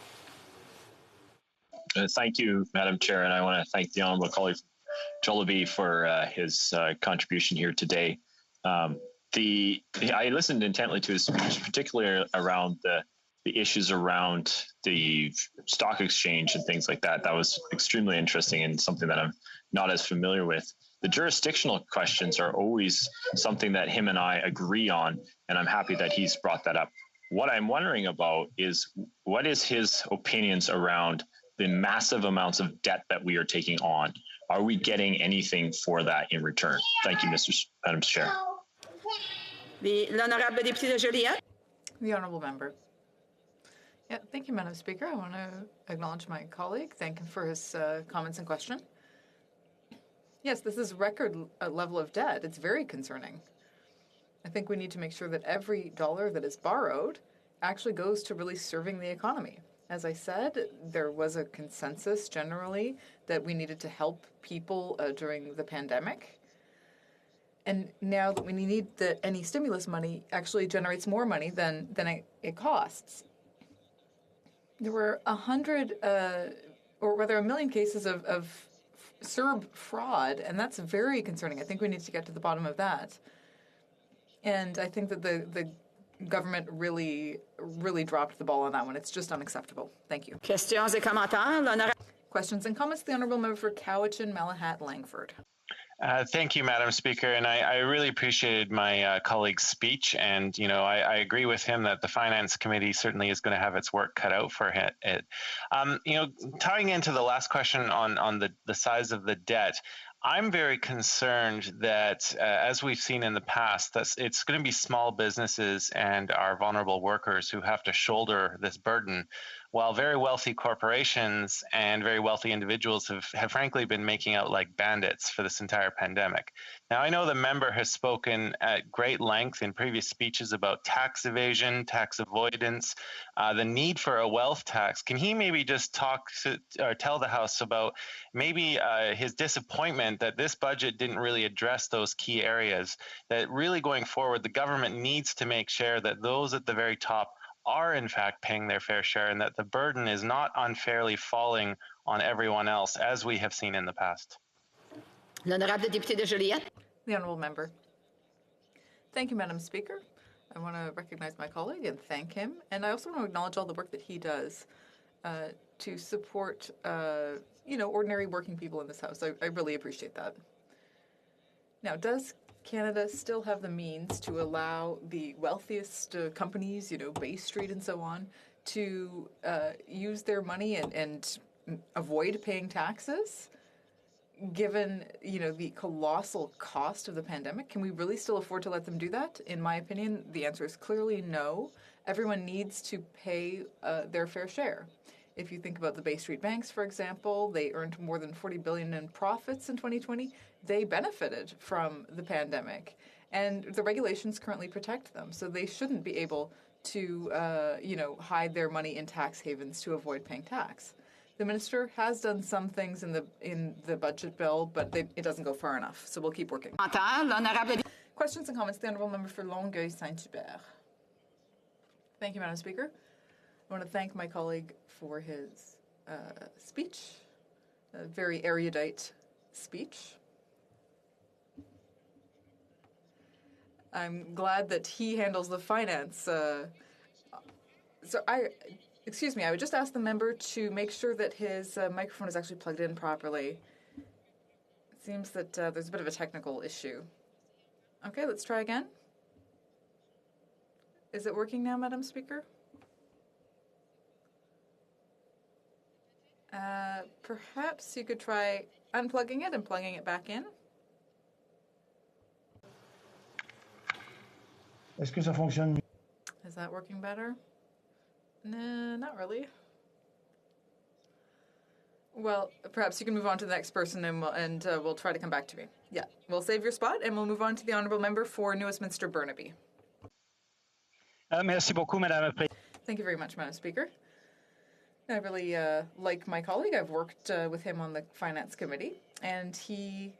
Thank you, Madam Chair, and I want to thank the Honourable colleague Jollibee for his contribution here today. I listened intently to his speech, particularly around the issues around the stock exchange and things like that. That was extremely interesting and something that I'm not as familiar with. The jurisdictional questions are always something that him and I agree on, and I'm happy that he's brought that up. What I'm wondering about is what is his opinions around the massive amounts of debt that we are taking on? Are we getting anything for that in return? Thank you, Madam Chair. L'Honorable Député de Joliette. The Honourable Member. Yeah, thank you, Madam Speaker. I want to acknowledge my colleague, thank him for his comments and question. Yes, this is record level of debt. It's very concerning. I think we need to make sure that every dollar that is borrowed actually goes to really serving the economy. As I said, there was a consensus generally that we needed to help people during the pandemic. And now that we need that any stimulus money actually generates more money than it costs. There were 100, or rather 1 million cases of CERB fraud, and that's very concerning. I think we need to get to the bottom of that. And I think that the government really dropped the ball on that one. It's just unacceptable. Thank you. Questions et commentaires. Questions and comments. The Honourable Member for Cowichan, Malahat, Langford. Thank you, Madam Speaker, and I really appreciated my colleague's speech, and I agree with him that the Finance Committee certainly is going to have its work cut out for it. Tying into the last question on the size of the debt, I'm very concerned that, as we've seen in the past, that it's going to be small businesses and our vulnerable workers who have to shoulder this burden, while very wealthy corporations and very wealthy individuals have frankly been making out like bandits for this entire pandemic. Now, I know the member has spoken at great length in previous speeches about tax evasion, tax avoidance, the need for a wealth tax. Can he maybe just talk to, or tell the House about maybe his disappointment that this budget didn't really address those key areas, that really going forward, the government needs to make sure that those at the very top are in fact paying their fair share and that the burden is not unfairly falling on everyone else, as we have seen in the past. L'honorable député de Joliette. The honourable member. Thank you, Madam Speaker. I want to recognize my colleague and thank him. And I also want to acknowledge all the work that he does to support, ordinary working people in this House. I really appreciate that. Now, does Canada still have the means to allow the wealthiest companies, Bay Street and so on, to use their money and avoid paying taxes? Given, the colossal cost of the pandemic, can we really still afford to let them do that? In my opinion, the answer is clearly no. Everyone needs to pay their fair share. If you think about the Bay Street banks, for example, they earned more than $40 billion in profits in 2020. They benefited from the pandemic, and the regulations currently protect them. So they shouldn't be able to, hide their money in tax havens to avoid paying tax. The minister has done some things in the budget bill, but it doesn't go far enough. So we'll keep working. Questions and comments. The honourable member for Longueuil Saint-Hubert. Thank you, Madam Speaker. I want to thank my colleague for his speech, a very erudite speech. I'm glad that he handles the finance. Excuse me, I would just ask the member to make sure that his microphone is actually plugged in properly. It seems that there's a bit of a technical issue. Okay, let's try again. Is it working now, Madam Speaker? Perhaps you could try unplugging it and plugging it back in. Est-ce que ça fonctionne? Is that working better? No, not really. Well, perhaps you can move on to the next person and we'll try to come back to me. Yeah, we'll save your spot and we'll move on to the honourable member for New Westminster Burnaby. Merci beaucoup, Madame. Thank you very much, Madam Speaker. I really like my colleague. I've worked with him on the Finance Committee, and he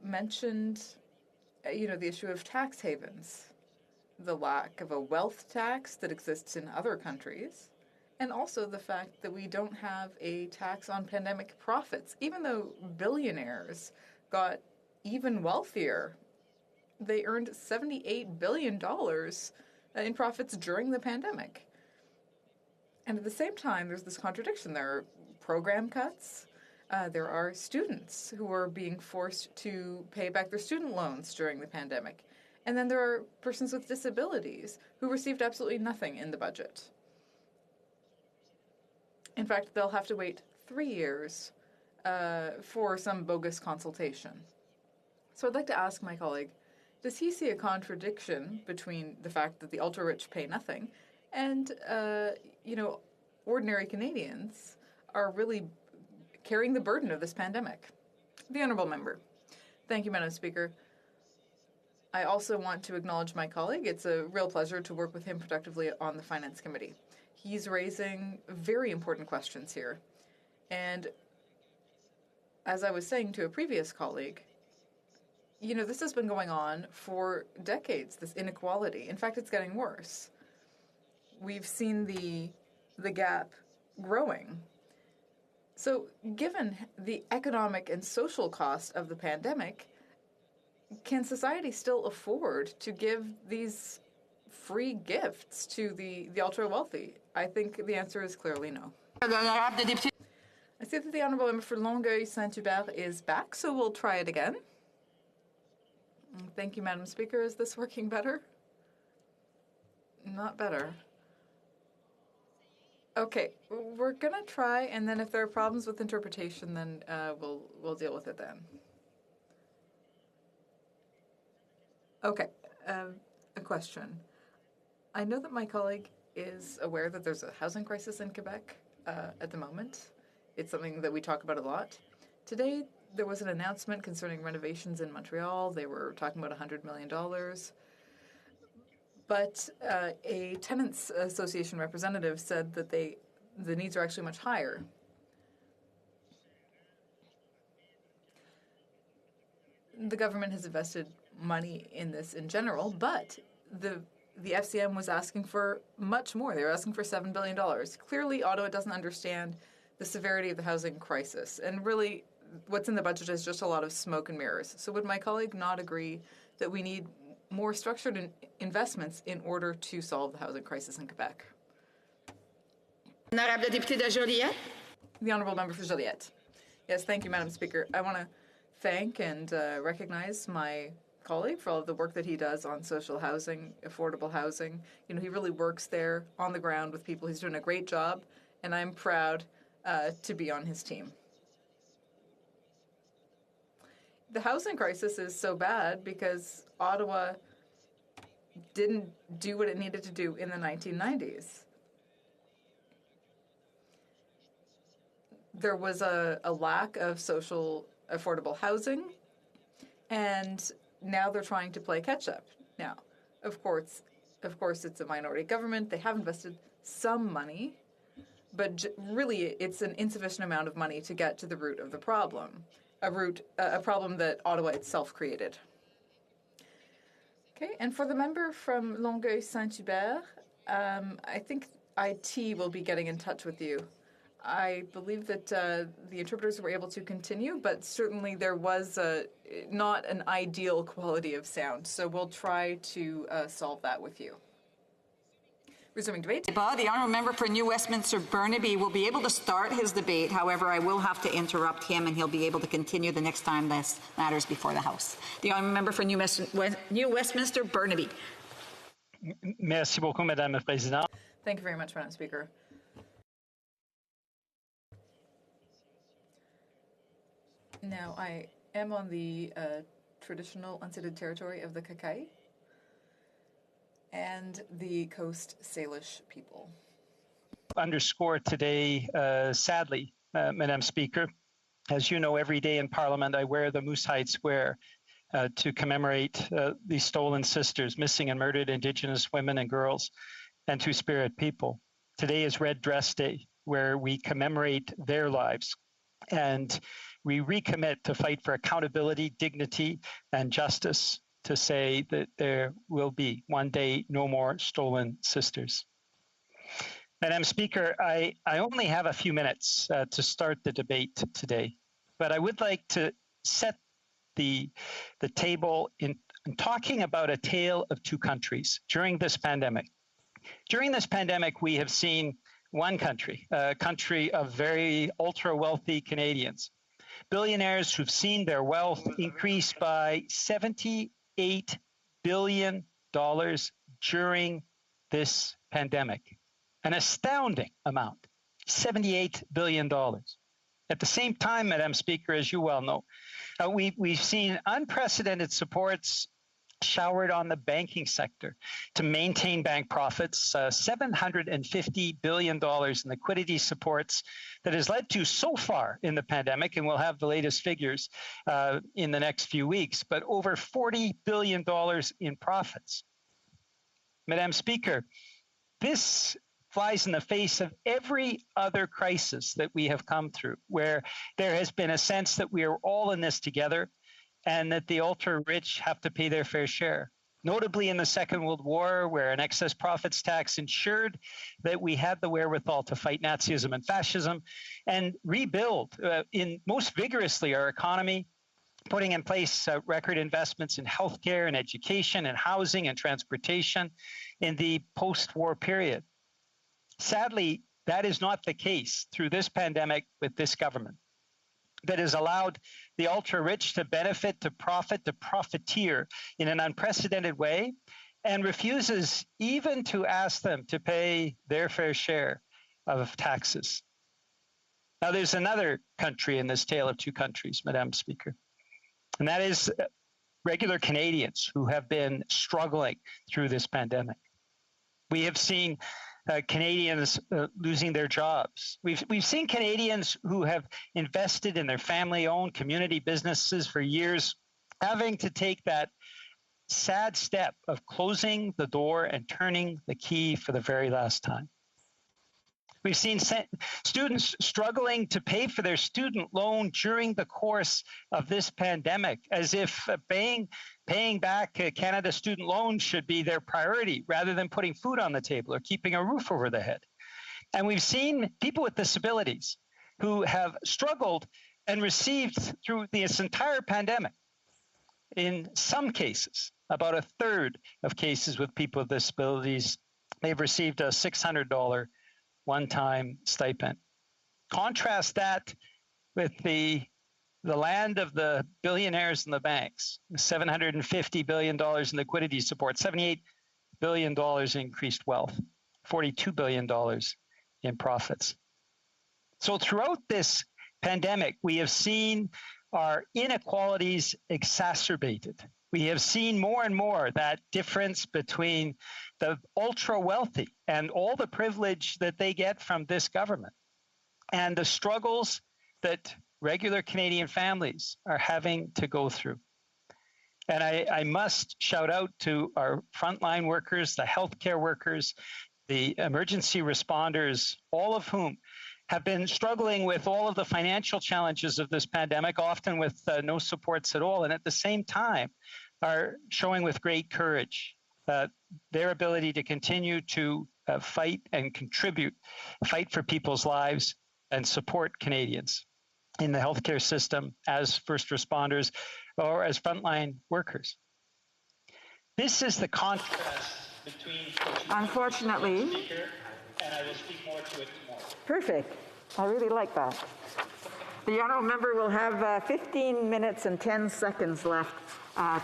mentioned, the issue of tax havens, the lack of a wealth tax that exists in other countries, and also the fact that we don't have a tax on pandemic profits. Even though billionaires got even wealthier, they earned $78 billion in profits during the pandemic. And at the same time, there's this contradiction. There are program cuts. There are students who are being forced to pay back their student loans during the pandemic. And then there are persons with disabilities who received absolutely nothing in the budget. In fact, they'll have to wait 3 years for some bogus consultation. So I'd like to ask my colleague, does he see a contradiction between the fact that the ultra-rich pay nothing and, ordinary Canadians are really carrying the burden of this pandemic? The honourable member. Thank you, Madam Speaker. I also want to acknowledge my colleague. It's a real pleasure to work with him productively on the Finance Committee. He's raising very important questions here. And as I was saying to a previous colleague, this has been going on for decades, this inequality. In fact, it's getting worse. We've seen the gap growing. So given the economic and social cost of the pandemic, can society still afford to give these free gifts to the ultra-wealthy? I think the answer is clearly no. I see that the honourable member for Longueuil Saint-Hubert is back, so we'll try it again. Thank you, Madam Speaker. Is this working better? Not better. Okay, we're gonna try, and then if there are problems with interpretation, then we'll deal with it then. Okay, a question. I know that my colleague is aware that there's a housing crisis in Quebec at the moment. It's something that we talk about a lot. Today, there was an announcement concerning renovations in Montreal. They were talking about $100 million. But a tenants association representative said that the needs are actually much higher. The government has invested money in this in general, but the the FCM was asking for much more. They were asking for $7 billion. Clearly, Ottawa doesn't understand the severity of the housing crisis. And really, what's in the budget is just a lot of smoke and mirrors. So would my colleague not agree that we need more structured investments in order to solve the housing crisis in Quebec? Honorable député de Joliette. The Honourable Member for Joliette. Yes, thank you, Madam Speaker. I want to thank and recognize my colleague for all of the work that he does on social housing, affordable housing. You know, he really works there on the ground with people. He's doing a great job, and I'm proud to be on his team. The housing crisis is so bad because Ottawa didn't do what it needed to do in the 1990s. There was a lack of social affordable housing, and now they're trying to play catch up. Now, of course, it's a minority government. They have invested some money, but really it's an insufficient amount of money to get to the root of the problem, a problem that Ottawa itself created. Okay, and for the member from Longueuil-Saint-Hubert, I think IT will be getting in touch with you. I believe that the interpreters were able to continue, but certainly there was not an ideal quality of sound. So we'll try to solve that with you. Resuming debate. The honourable member for New Westminster Burnaby will be able to start his debate. However, I will have to interrupt him, and he'll be able to continue the next time this matters before the House. The honourable member for New Westminster Burnaby. Merci beaucoup, Madame la Présidente. Thank you very much, Madam Speaker. Now, I am on the traditional unceded territory of the Kakai and the Coast Salish people. Underscore today, sadly, Madam Speaker, as you know, every day in Parliament I wear the Moose Hide Square to commemorate the stolen sisters, missing and murdered Indigenous women and girls, and Two-Spirit people. Today is Red Dress Day, where we commemorate their lives. And we recommit to fight for accountability, dignity, and justice, to say that there will be one day no more stolen sisters. Madam Speaker, I only have a few minutes to start the debate today, but I would like to set the table in talking about a tale of two countries during this pandemic. During this pandemic, we have seen one country, a country of very ultra-wealthy Canadians, billionaires who've seen their wealth increase by $78 billion during this pandemic. An astounding amount, $78 billion. At the same time, Madam Speaker, as you well know, we've seen unprecedented supports showered on the banking sector to maintain bank profits, $750 billion in liquidity supports that has led to so far in the pandemic, and we'll have the latest figures in the next few weeks, but over $40 billion in profits. Madam Speaker, this flies in the face of every other crisis that we have come through, where there has been a sense that we are all in this together, and that the ultra-rich have to pay their fair share. Notably in the Second World War, where an excess profits tax ensured that we had the wherewithal to fight Nazism and fascism and rebuild most vigorously our economy, putting in place record investments in healthcare and education and housing and transportation in the post-war period. Sadly, that is not the case through this pandemic with this government, that has allowed the ultra-rich to benefit, to profit, to profiteer in an unprecedented way, and refuses even to ask them to pay their fair share of taxes. Now, there's another country in this tale of two countries, Madam Speaker, and that is regular Canadians who have been struggling through this pandemic. We have seen Canadians losing their jobs. We've seen Canadians who have invested in their family-owned community businesses for years having to take that sad step of closing the door and turning the key for the very last time. We've seen students struggling to pay for their student loan during the course of this pandemic, as if paying back Canada's student loans should be their priority rather than putting food on the table or keeping a roof over the head. And we've seen people with disabilities who have struggled and received through this entire pandemic, in some cases, about a third of cases with people with disabilities, they've received a $600 one-time stipend. Contrast that with the land of the billionaires and the banks, $750 billion in liquidity support, $78 billion in increased wealth, $42 billion in profits. So throughout this pandemic, we have seen our inequalities exacerbated. We have seen more and more that difference between the ultra wealthy and all the privilege that they get from this government and the struggles that regular Canadian families are having to go through. And I must shout out to our frontline workers, the healthcare workers, the emergency responders, all of whom have been struggling with all of the financial challenges of this pandemic, often with no supports at all, and at the same time are showing with great courage their ability to continue to fight and contribute, fight for people's lives and support Canadians in the healthcare system as first responders or as frontline workers. This is the contrast between... Unfortunately. And I will speak more to it tomorrow. Perfect. I really like that. The honourable member will have 15 minutes and 10 seconds left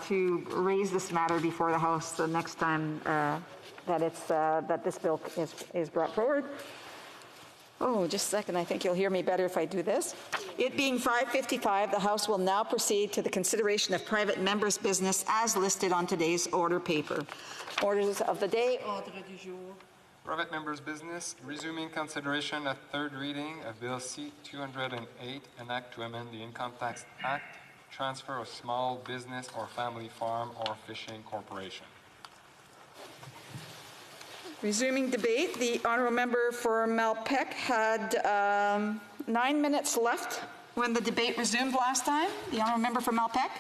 to raise this matter before the House the next time that this bill is brought forward. Oh, just a second. I think you'll hear me better if I do this. It being 5:55, the House will now proceed to the consideration of private members' business as listed on today's order paper. Orders of the day. Ordre du jour. Private members' business, resuming consideration of third reading of Bill C-208, an act to amend the Income Tax Act, transfer of small business or family farm or fishing corporation. Resuming debate, the honourable member for Malpeque had 9 minutes left when the debate resumed last time. The honourable member for Malpeque.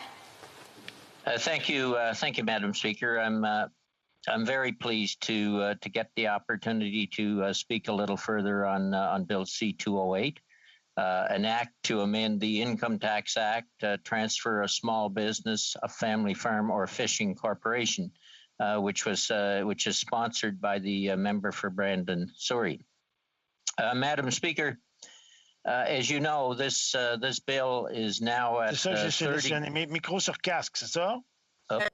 Thank you, Madam Speaker. I'm very pleased to get the opportunity to speak a little further on Bill C-208, an act to amend the Income Tax Act, transfer a small business, a family farm, or fishing corporation, which is sponsored by the member for Brandon Souris. Madam Speaker, as you know, this bill is now at 30. Micro sur casque, c'est ça? Order.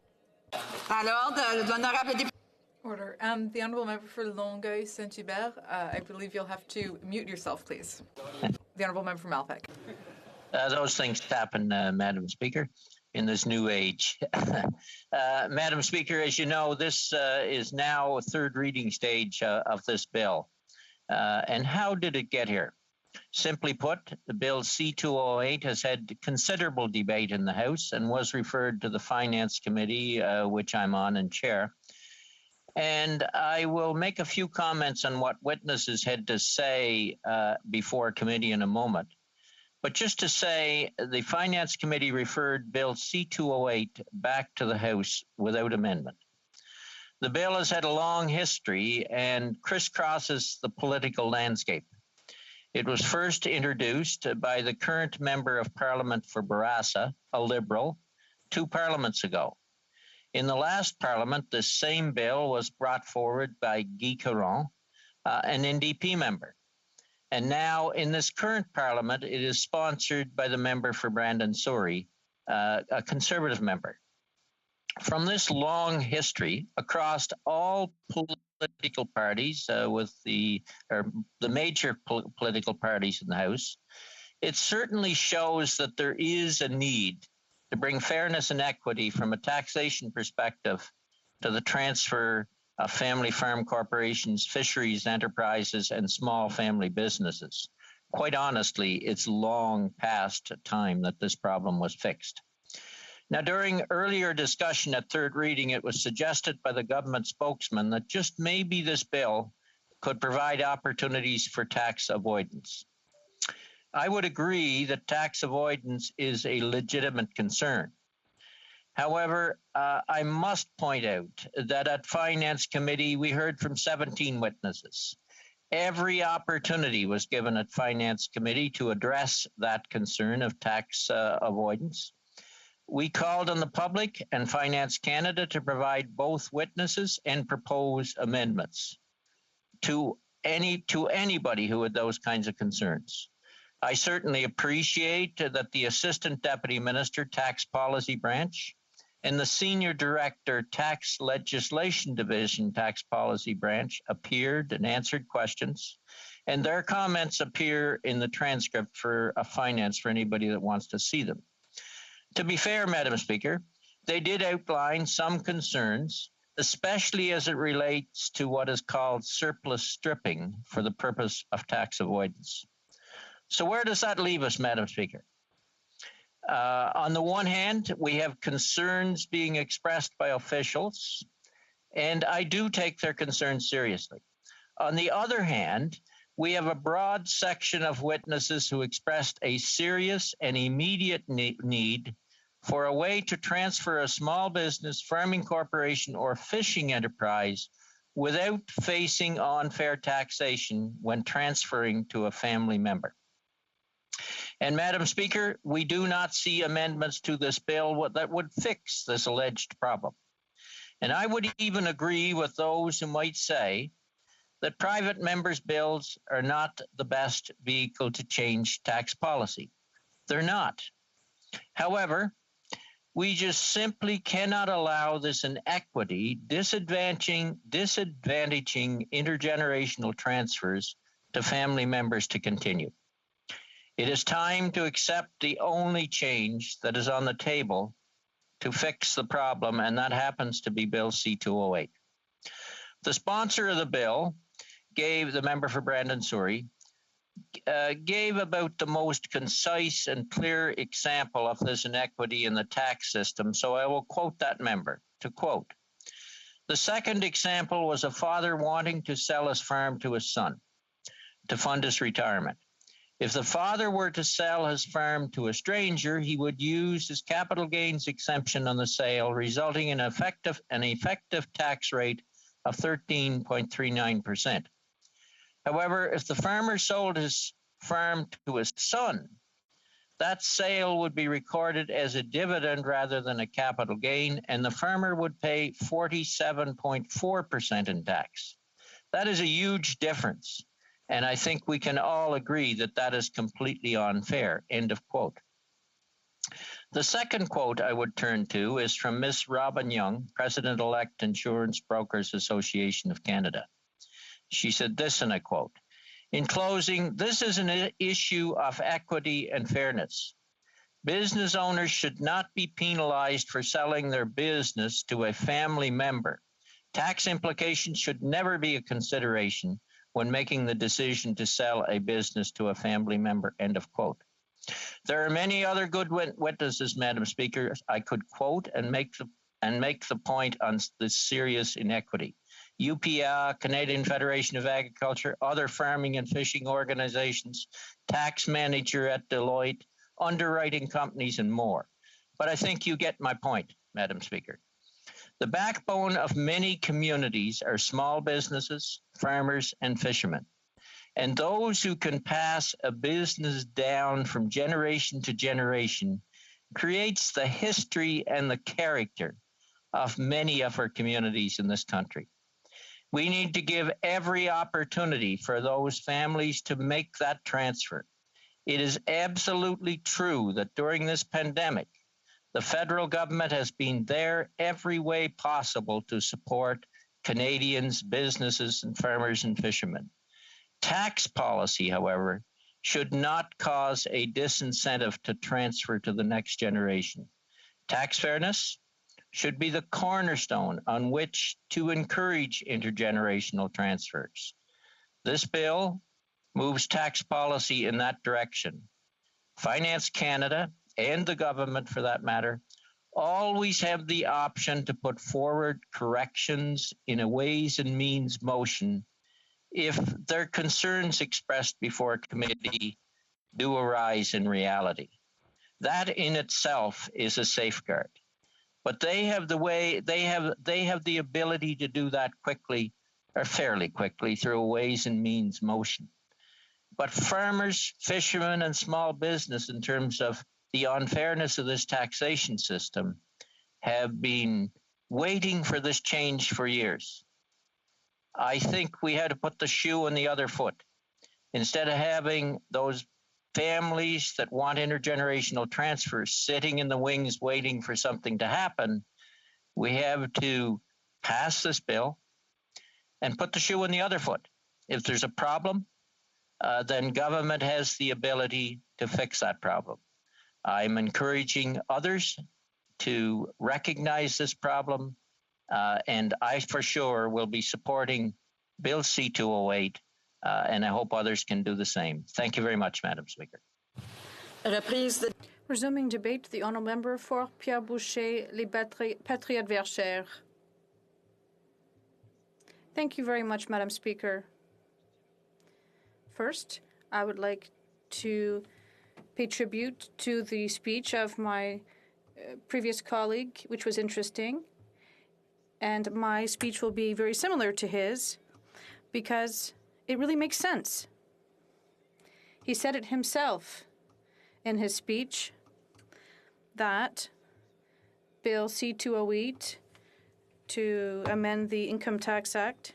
The honourable member for Longueuil Saint-Hubert, I believe you'll have to mute yourself, please. The honourable member for Malpeque. Those things happen, Madam Speaker, in this new age. Madam Speaker, as you know, this is now a third reading stage of this bill. And how did it get here? Simply put, the Bill C-208 has had considerable debate in the House and was referred to the Finance Committee, which I'm on and chair. And I will make a few comments on what witnesses had to say before committee in a moment. But just to say, the Finance Committee referred Bill C-208 back to the House without amendment. The bill has had a long history and crisscrosses the political landscape. It was first introduced by the current Member of Parliament for Bourassa, a Liberal, 2 parliaments ago. In the last Parliament, this same bill was brought forward by Guy Caron, an NDP member. And now in this current Parliament, it is sponsored by the member for Brandon Souris, a Conservative member. From this long history across all political parties, with the major political parties in the House, it certainly shows that there is a need to bring fairness and equity from a taxation perspective to the transfer of family farm corporations, fisheries enterprises, and small family businesses. Quite honestly, it's long past time that this problem was fixed. Now, during earlier discussion at third reading, it was suggested by the government spokesman that just maybe this bill could provide opportunities for tax avoidance. I would agree that tax avoidance is a legitimate concern. However, I must point out that at Finance Committee, we heard from 17 witnesses. Every opportunity was given at Finance Committee to address that concern of tax avoidance. We called on the public and Finance Canada to provide both witnesses and propose amendments to anybody who had those kinds of concerns. I certainly appreciate that the Assistant Deputy Minister, Tax Policy Branch, and the Senior Director, Tax Legislation Division, Tax Policy Branch, appeared and answered questions, and their comments appear in the transcript for Finance for anybody that wants to see them. To be fair, Madam Speaker, they did outline some concerns, especially as it relates to what is called surplus stripping for the purpose of tax avoidance. So where does that leave us, Madam Speaker? On the one hand, we have concerns being expressed by officials, and I do take their concerns seriously. On the other hand, we have a broad section of witnesses who expressed a serious and immediate need for a way to transfer a small business, farming corporation, or fishing enterprise without facing unfair taxation when transferring to a family member. And Madam Speaker, we do not see amendments to this bill that would fix this alleged problem. And I would even agree with those who might say that private members' bills are not the best vehicle to change tax policy. They're not. However, we just simply cannot allow this inequity disadvantaging intergenerational transfers to family members to continue. It is time to accept the only change that is on the table to fix the problem, and that happens to be Bill C-208. The sponsor of the bill the member for Brandon-Souris, gave about the most concise and clear example of this inequity in the tax system, so I will quote that member, to quote, "The second example was a father wanting to sell his farm to his son to fund his retirement. If the father were to sell his farm to a stranger, he would use his capital gains exemption on the sale, resulting in an effective tax rate of 13.39%. However, if the farmer sold his farm to his son, that sale would be recorded as a dividend rather than a capital gain, and the farmer would pay 47.4% in tax. That is a huge difference. And I think we can all agree that that is completely unfair." End of quote. The second quote I would turn to is from Ms. Robin Young, President-elect Insurance Brokers Association of Canada. She said this, and I quote, "In closing, this is an issue of equity and fairness. Business owners should not be penalized for selling their business to a family member. Tax implications should never be a consideration when making the decision to sell a business to a family member," end of quote. There are many other good witnesses, Madam Speaker, I could quote and make the point on this serious inequity. UPA, Canadian Federation of Agriculture, other farming and fishing organizations, tax manager at Deloitte, underwriting companies, and more. But I think you get my point, Madam Speaker. The backbone of many communities are small businesses, farmers, and fishermen. And those who can pass a business down from generation to generation creates the history and the character of many of our communities in this country. We need to give every opportunity for those families to make that transfer. It is absolutely true that during this pandemic, the federal government has been there every way possible to support Canadians, businesses, and farmers and fishermen. Tax policy, however, should not cause a disincentive to transfer to the next generation. Tax fairness should be the cornerstone on which to encourage intergenerational transfers. This bill moves tax policy in that direction. Finance Canada, and the government for that matter, always have the option to put forward corrections in a Ways and Means motion if their concerns expressed before a committee do arise in reality. That in itself is a safeguard. But they have the ability to do that quickly or fairly quickly through a Ways and Means motion. But farmers, fishermen, and small business, in terms of the unfairness of this taxation system, have been waiting for this change for years. I think we had to put the shoe on the other foot. Instead of having those families that want intergenerational transfers sitting in the wings waiting for something to happen, we have to pass this bill and put the shoe on the other foot. If there's a problem, then government has the ability to fix that problem. I'm encouraging others to recognize this problem, and I for sure will be supporting Bill C-208, and I hope others can do the same. Thank you very much, Madam Speaker. Resuming debate, the honourable member for Pierre Boucher, Les Patriotes Verchères. Thank you very much, Madam Speaker. First, I would like to pay tribute to the speech of my previous colleague, which was interesting. And my speech will be very similar to his because it really makes sense. He said it himself in his speech that Bill C-208 to amend the Income Tax Act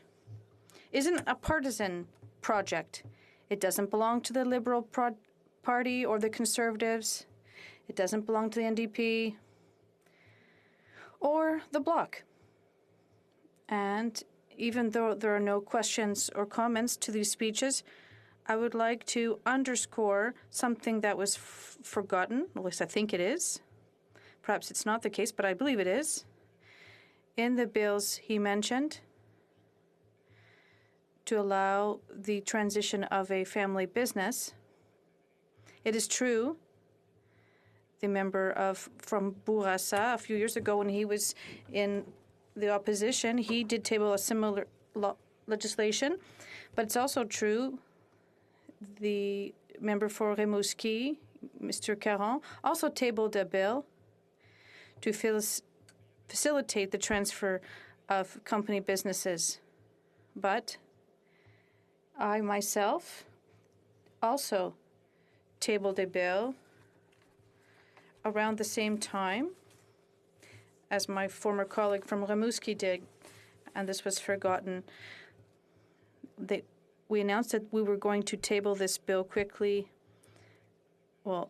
isn't a partisan project. It doesn't belong to the Liberal Party or the Conservatives. It doesn't belong to the NDP or the Bloc. And even though there are no questions or comments to these speeches, I would like to underscore something that was forgotten, at least I think it is. Perhaps it's not the case, but I believe it is. In the bills he mentioned, to allow the transition of a family business. It is true, the member from Bourassa, a few years ago when he was in the opposition, he did table a similar legislation. But it's also true, the member for Rimouski, Mr. Caron, also tabled a bill to facilitate the transfer of company businesses. But I myself also tabled a bill around the same time as my former colleague from Rimouski did, and this was forgotten. We announced that we were going to table this bill quickly. Well,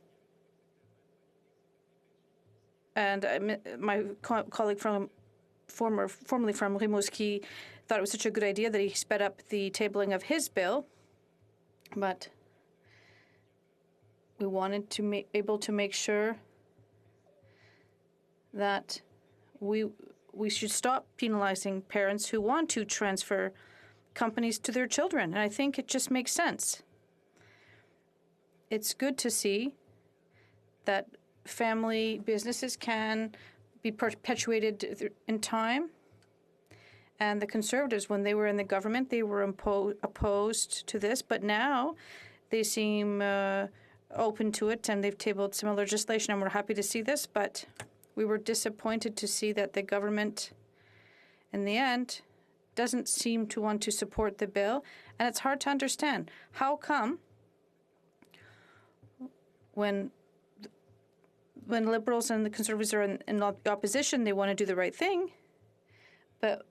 and my colleague formerly from Rimouski thought it was such a good idea that he sped up the tabling of his bill. But we wanted to be able to make sure that we should stop penalizing parents who want to transfer companies to their children. And I think it just makes sense. It's good to see that family businesses can be perpetuated in time. And the Conservatives, when they were in the government, they were opposed to this. But now they seem open to it, and they've tabled some legislation, and we're happy to see this. But we were disappointed to see that the government, in the end, doesn't seem to want to support the bill. And it's hard to understand. How come when Liberals and the Conservatives are in opposition, they want to do the right thing, but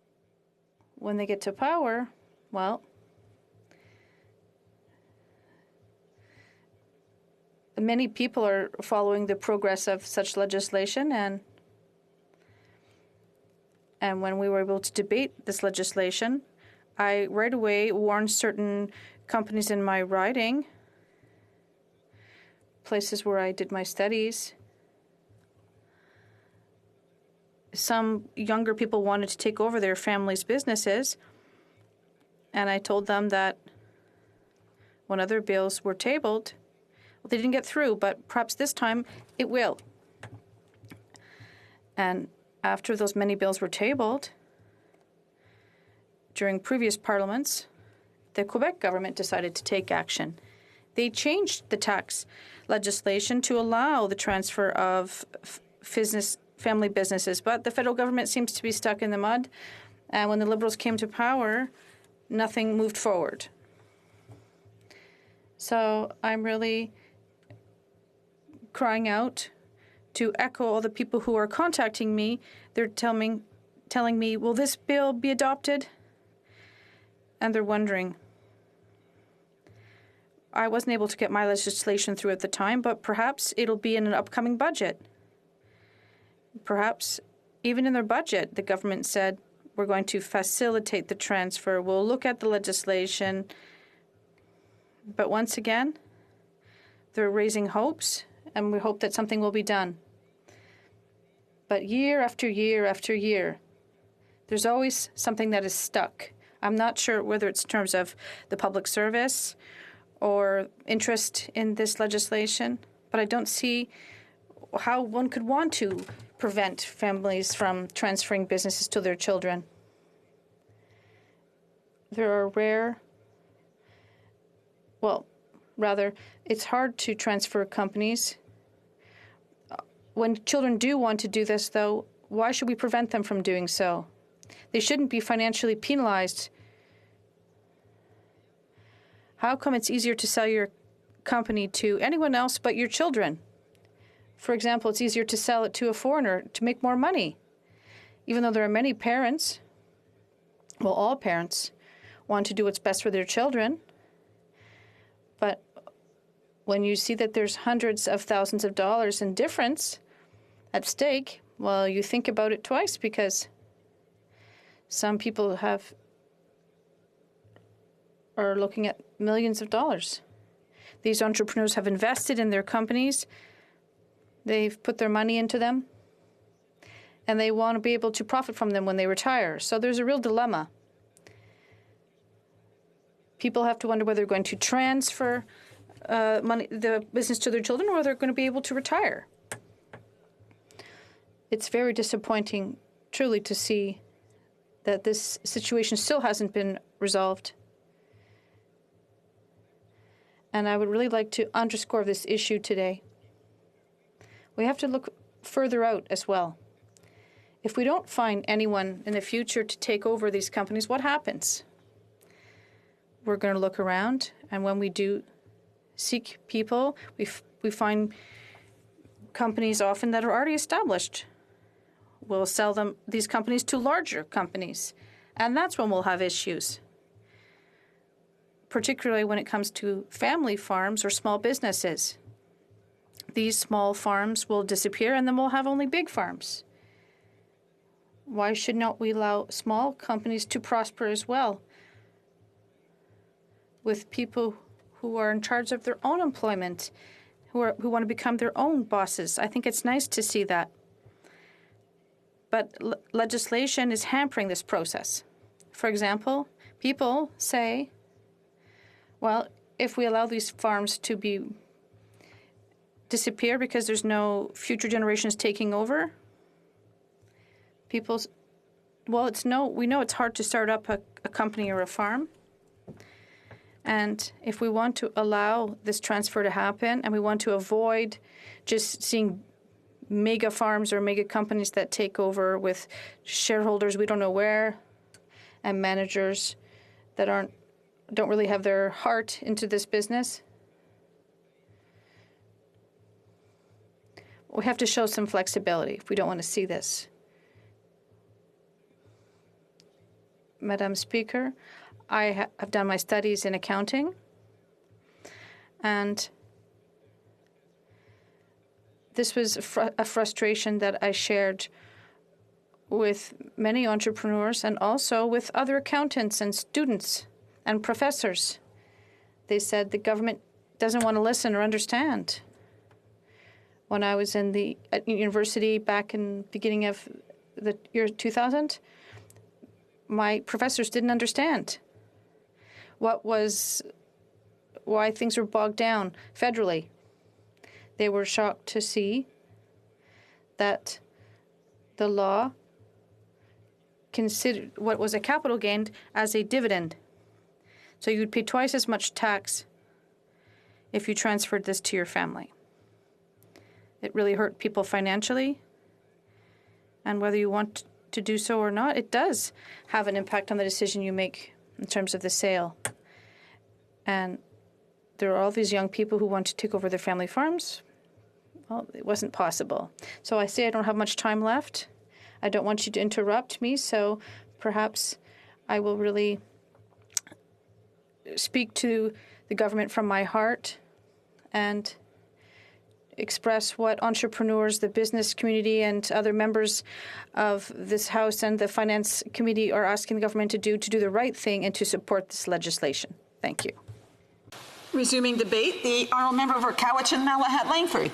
when they get to power, well, many people are following the progress of such legislation, and when we were able to debate this legislation, I right away warned certain companies in my riding, places where I did my studies. Some younger people wanted to take over their families' businesses, and I told them that when other bills were tabled, well, they didn't get through, but perhaps this time it will. And after those many bills were tabled during previous parliaments, the Quebec government decided to take action. They changed the tax legislation to allow the transfer of family businesses, but the federal government seems to be stuck in the mud. And when the Liberals came to power, nothing moved forward. So I'm really crying out to echo all the people who are contacting me. They're telling me, will this bill be adopted? And they're wondering. I wasn't able to get my legislation through at the time, but perhaps it'll be in an upcoming budget. Perhaps even in their budget, the government said, we're going to facilitate the transfer. We'll look at the legislation. But once again, they're raising hopes, and we hope that something will be done. But year after year after year, there's always something that is stuck. I'm not sure whether it's in terms of the public service or interest in this legislation, but I don't see how one could want to prevent families from transferring businesses to their children. There are it's hard to transfer companies. When children do want to do this, though, why should we prevent them from doing so? They shouldn't be financially penalized. How come it's easier to sell your company to anyone else but your children? For example, it's easier to sell it to a foreigner to make more money. Even though there are many parents, all parents, want to do what's best for their children. But when you see that there's hundreds of thousands of dollars in difference at stake, well, you think about it twice, because some people are looking at millions of dollars. These entrepreneurs have invested in their companies. They've put their money into them, and they want to be able to profit from them when they retire. So there's a real dilemma. People have to wonder whether they're going to transfer the business to their children, or they're going to be able to retire. It's very disappointing, truly, to see that this situation still hasn't been resolved. And I would really like to underscore this issue today. We have to look further out as well. If we don't find anyone in the future to take over these companies, what happens? We're going to look around, and when we do seek people, we find companies often that are already established. We'll sell these companies to larger companies, and that's when we'll have issues, particularly when it comes to family farms or small businesses. These small farms will disappear, and then we'll have only big farms. Why should not we allow small companies to prosper as well, with people who are in charge of their own employment, who want to become their own bosses? I think it's nice to see that. But legislation is hampering this process. For example, people say, well, if we allow these farms to disappear because there's no future generations taking over, we know it's hard to start up a company or a farm. And if we want to allow this transfer to happen, and we want to avoid just seeing mega farms or mega companies that take over with shareholders we don't know where, and managers that don't really have their heart into this business, we have to show some flexibility if we don't want to see this. Madam Speaker, I have done my studies in accounting, and this was a frustration that I shared with many entrepreneurs and also with other accountants and students and professors. They said the government doesn't want to listen or understand. When I was at university back in the beginning of the year 2000, my professors didn't understand why things were bogged down federally. They were shocked to see that the law considered what was a capital gain as a dividend. So you'd pay twice as much tax if you transferred this to your family. It really hurt people financially. And whether you want to do so or not, it does have an impact on the decision you make in terms of the sale. And there are all these young people who want to take over their family farms. Well, it wasn't possible. So I say I don't have much time left. I don't want you to interrupt me, so perhaps I will really speak to the government from my heart and express what entrepreneurs, the business community, and other members of this House and the Finance Committee are asking the government to do the right thing and to support this legislation. Thank you. Resuming debate, the honourable member for Cowichan Malahat Langford.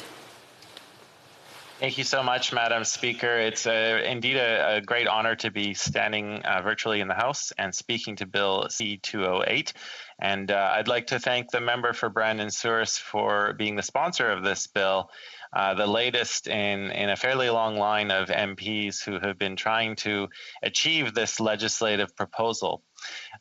Thank you so much, Madam Speaker. It's indeed a great honor to be standing virtually in the House and speaking to Bill C-208. And I'd like to thank the member for Brandon Souris for being the sponsor of this bill, the latest in a fairly long line of MPs who have been trying to achieve this legislative proposal.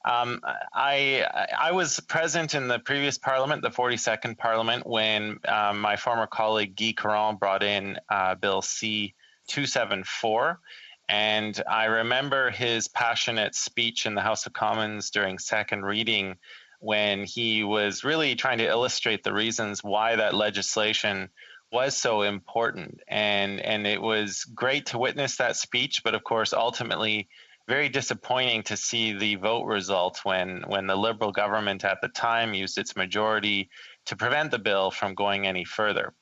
I was present in the previous Parliament, the 42nd Parliament, when my former colleague Guy Caron brought in Bill C-274. And I remember his passionate speech in the House of Commons during second reading when he was really trying to illustrate the reasons why that legislation was so important. And it was great to witness that speech, but of course, ultimately, very disappointing to see the vote result when the Liberal government at the time used its majority to prevent the bill from going any further.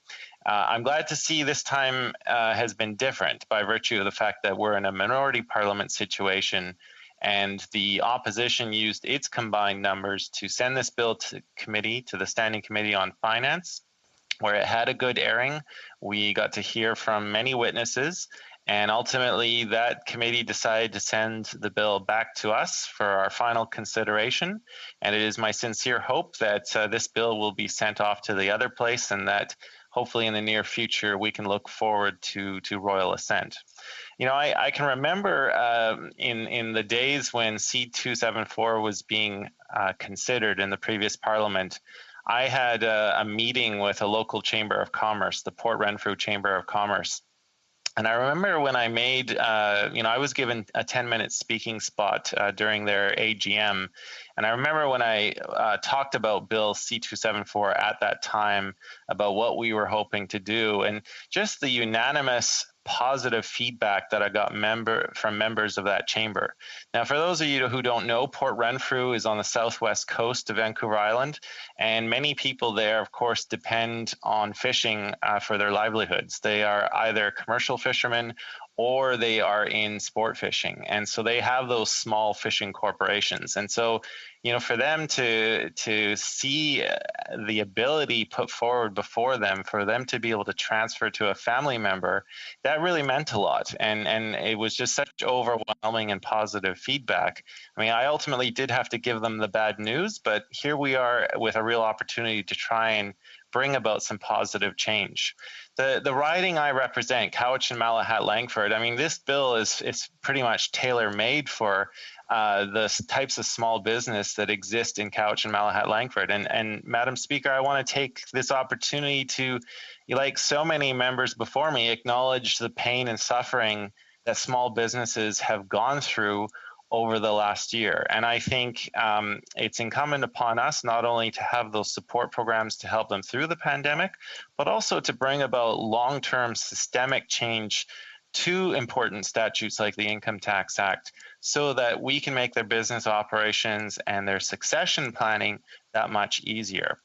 I'm glad to see this time has been different by virtue of the fact that we're in a minority parliament situation and the opposition used its combined numbers to send this bill to committee, to the Standing Committee on Finance, where it had a good airing. We got to hear from many witnesses, and ultimately that committee decided to send the bill back to us for our final consideration. And it is my sincere hope that this bill will be sent off to the other place and that hopefully in the near future we can look forward to royal assent. You know, I can remember in the days when C-274 was being considered in the previous Parliament, I had a meeting with a local Chamber of Commerce, the Port Renfrew Chamber of Commerce. And I remember when I made, I was given a 10-minute speaking spot during their AGM. And I remember when I talked about Bill C-274 at that time, about what we were hoping to do, and just the unanimous positive feedback that I got from members of that chamber. Now, for those of you who don't know, Port Renfrew is on the southwest coast of Vancouver Island, and many people there, of course, depend on fishing for their livelihoods. They are either commercial fishermen or they are in sport fishing. And so they have those small fishing corporations. And so, you know, for them to see the ability put forward before them, for them to be able to transfer to a family member, that really meant a lot. And it was just such overwhelming and positive feedback. I mean, I ultimately did have to give them the bad news, but here we are with a real opportunity to try and bring about some positive change. The riding I represent, Cowichan Malahat Langford, I mean, this bill is pretty much tailor-made for the types of small business that exist in Cowichan Malahat Langford. And Madam Speaker, I want to take this opportunity to, like so many members before me, acknowledge the pain and suffering that small businesses have gone through over the last year. And I think it's incumbent upon us not only to have those support programs to help them through the pandemic, but also to bring about long-term systemic change to important statutes like the Income Tax Act so that we can make their business operations and their succession planning that much easier.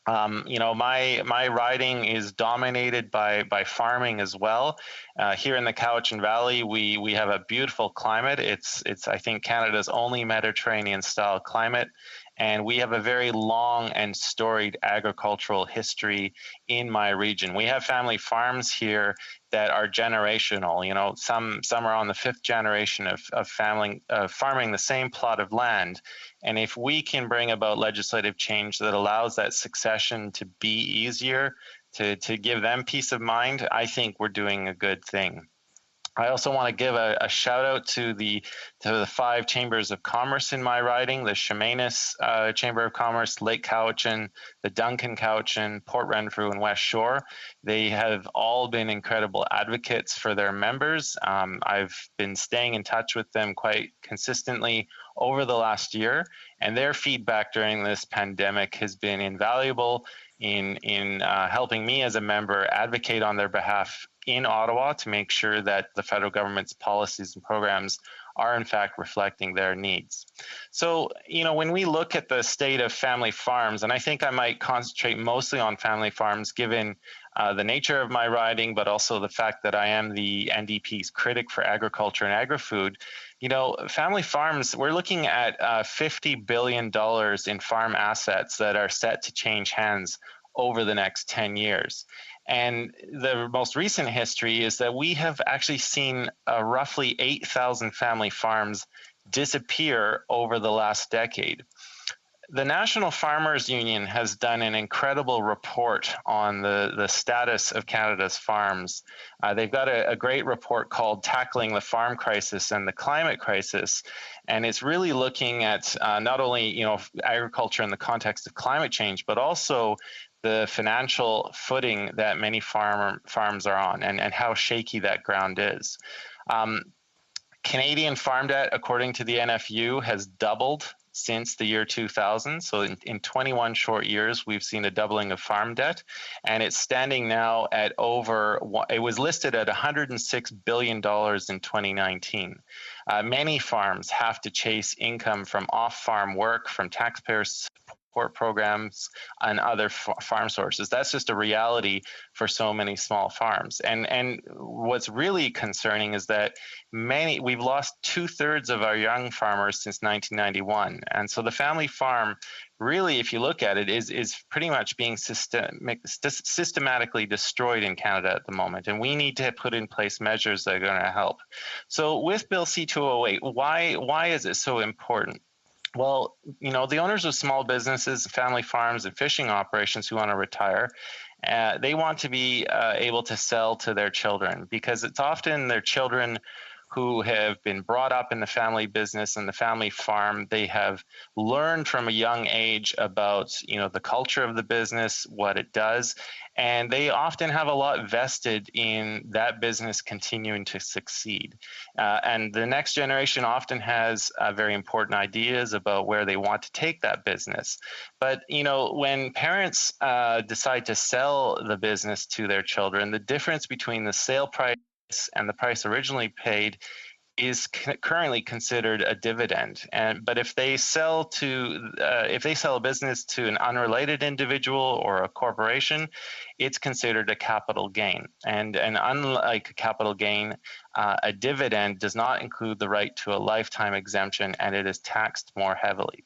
My riding is dominated by farming as well. Here in the Cowichan Valley, we have a beautiful climate. It's I think Canada's only Mediterranean style climate. And we have a very long and storied agricultural history in my region. We have family farms here that are generational. You know, some are on the 5th generation of farming the same plot of land. And if we can bring about legislative change that allows that succession to be easier, to give them peace of mind, I think we're doing a good thing. I also want to give a shout out to the 5 chambers of commerce in my riding: the Chemainus Chamber of Commerce, Lake Cowichan, the Duncan Cowichan, Port Renfrew, and West Shore. They have all been incredible advocates for their members. I've been staying in touch with them quite consistently over the last year, and their feedback during this pandemic has been invaluable in helping me as a member advocate on their behalf in Ottawa to make sure that the federal government's policies and programs are in fact reflecting their needs. So, when we look at the state of family farms, and I think I might concentrate mostly on family farms given the nature of my riding, but also the fact that I am the NDP's critic for agriculture and agri-food. Family farms, we're looking at $50 billion in farm assets that are set to change hands over the next 10 years. And the most recent history is that we have actually seen roughly 8,000 family farms disappear over the last decade. The National Farmers Union has done an incredible report on the status of Canada's farms. They've got a great report called Tackling the Farm Crisis and the Climate Crisis, and it's really looking at not only agriculture in the context of climate change, but also the financial footing that many farms are on and how shaky that ground is. Canadian farm debt, according to the NFU, has doubled since the year 2000. So in 21 short years, we've seen a doubling of farm debt, and it's standing now at it was listed at $106 billion in 2019. Many farms have to chase income from off-farm work, from taxpayers' support programs and other farm sources. That's just a reality for so many small farms. And what's really concerning is that we've lost 2/3 of our young farmers since 1991. And so the family farm, really, if you look at it, is pretty much being systematically destroyed in Canada at the moment. And we need to put in place measures that are going to help. So with Bill C-208, why is it so important? Well, the owners of small businesses, family farms, and fishing operations who want to retire, they want to be able to sell to their children, because it's often their children who have been brought up in the family business and the family farm. They have learned from a young age about, the culture of the business, what it does, and they often have a lot vested in that business continuing to succeed. And the next generation often has very important ideas about where they want to take that business. But, when parents decide to sell the business to their children, the difference between the sale price and the price originally paid is currently considered a dividend. But if they sell a business to an unrelated individual or a corporation, it's considered a capital gain. And unlike a capital gain, a dividend does not include the right to a lifetime exemption, and it is taxed more heavily.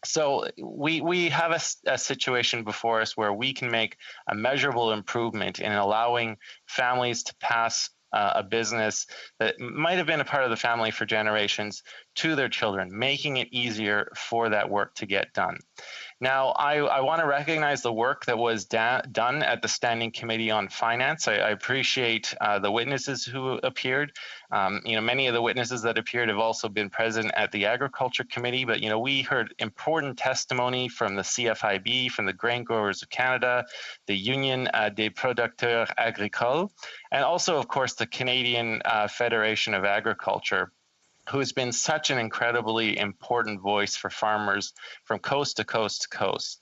So we have a situation before us where we can make a measurable improvement in allowing families to pass a business that might have been a part of the family for generations to their children, making it easier for that work to get done. Now, I want to recognize the work that was done at the Standing Committee on Finance. I appreciate the witnesses who appeared. Many of the witnesses that appeared have also been present at the Agriculture Committee, but we heard important testimony from the CFIB, from the Grain Growers of Canada, the Union des Producteurs Agricoles, and also, of course, the Canadian Federation of Agriculture, who's been such an incredibly important voice for farmers from coast to coast to coast.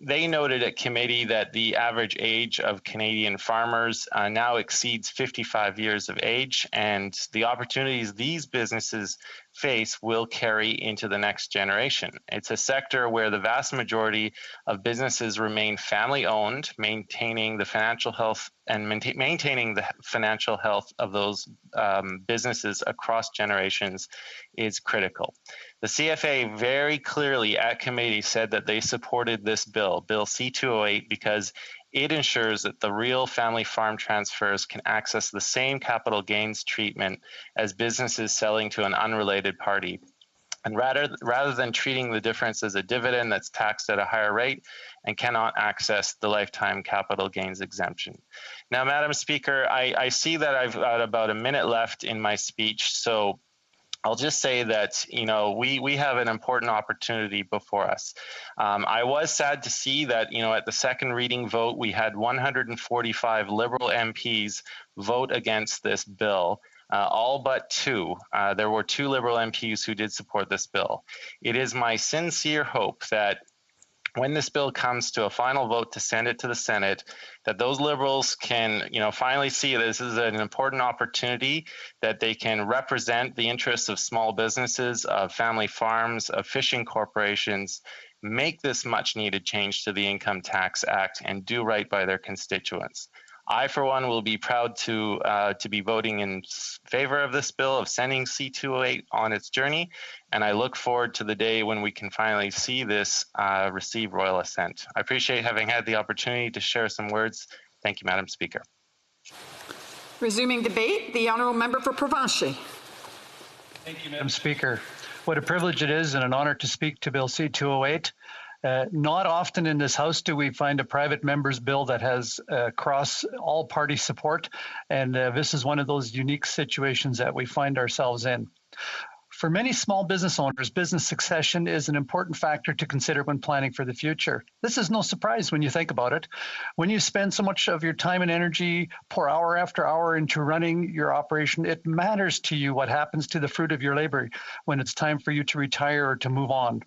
They noted at committee that the average age of Canadian farmers now exceeds 55 years of age, and the opportunities these businesses face will carry into the next generation. It's a sector where the vast majority of businesses remain family-owned, maintaining the financial health of those businesses across generations is critical. The CFA very clearly at committee said that they supported this bill, Bill C-208, because it ensures that the real family farm transfers can access the same capital gains treatment as businesses selling to an unrelated party. And rather than treating the difference as a dividend that's taxed at a higher rate and cannot access the lifetime capital gains exemption. Now, Madam Speaker, I see that I've got about a minute left in my speech, so I'll just say that, you know, we have an important opportunity before us. I was sad to see that, you know, at the second reading vote, we had 145 Liberal MPs vote against this bill. All but two. There were two Liberal MPs who did support this bill. It is my sincere hope that when this bill comes to a final vote to send it to the Senate, that those Liberals can, you know, finally see this is an important opportunity, that they can represent the interests of small businesses, of family farms, of fishing corporations, make this much needed change to the Income Tax Act and do right by their constituents. I, for one, will be proud to be voting in favor of this bill, of sending C-208 on its journey, and I look forward to the day when we can finally see this receive royal assent. I appreciate having had the opportunity to share some words. Thank you, Madam Speaker. Resuming debate, the honourable member for Provencher. Thank you, Madam Speaker. What a privilege it is and an honour to speak to Bill C-208. Not often in this House do we find a private member's bill that has cross all party support, and this is one of those unique situations that we find ourselves in. For many small business owners, business succession is an important factor to consider when planning for the future. This is no surprise when you think about it. When you spend so much of your time and energy, pour hour after hour into running your operation, it matters to you what happens to the fruit of your labor when it's time for you to retire or to move on.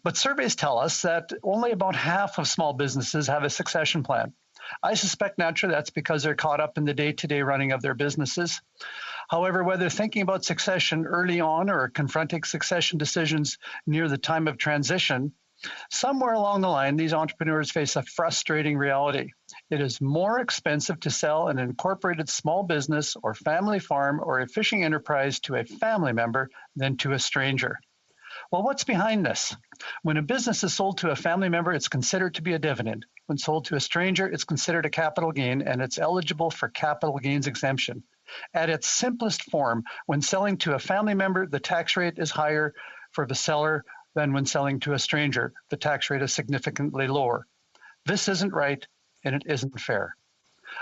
But surveys tell us that only about half of small businesses have a succession plan. I suspect naturally that's because they're caught up in the day-to-day running of their businesses. However, whether thinking about succession early on or confronting succession decisions near the time of transition, somewhere along the line, these entrepreneurs face a frustrating reality. It is more expensive to sell an incorporated small business or family farm or a fishing enterprise to a family member than to a stranger. Well, what's behind this? When a business is sold to a family member, it's considered to be a dividend. When sold to a stranger, it's considered a capital gain, and it's eligible for capital gains exemption. At its simplest form, when selling to a family member, the tax rate is higher for the seller than when selling to a stranger. The tax rate is significantly lower. This isn't right, and it isn't fair.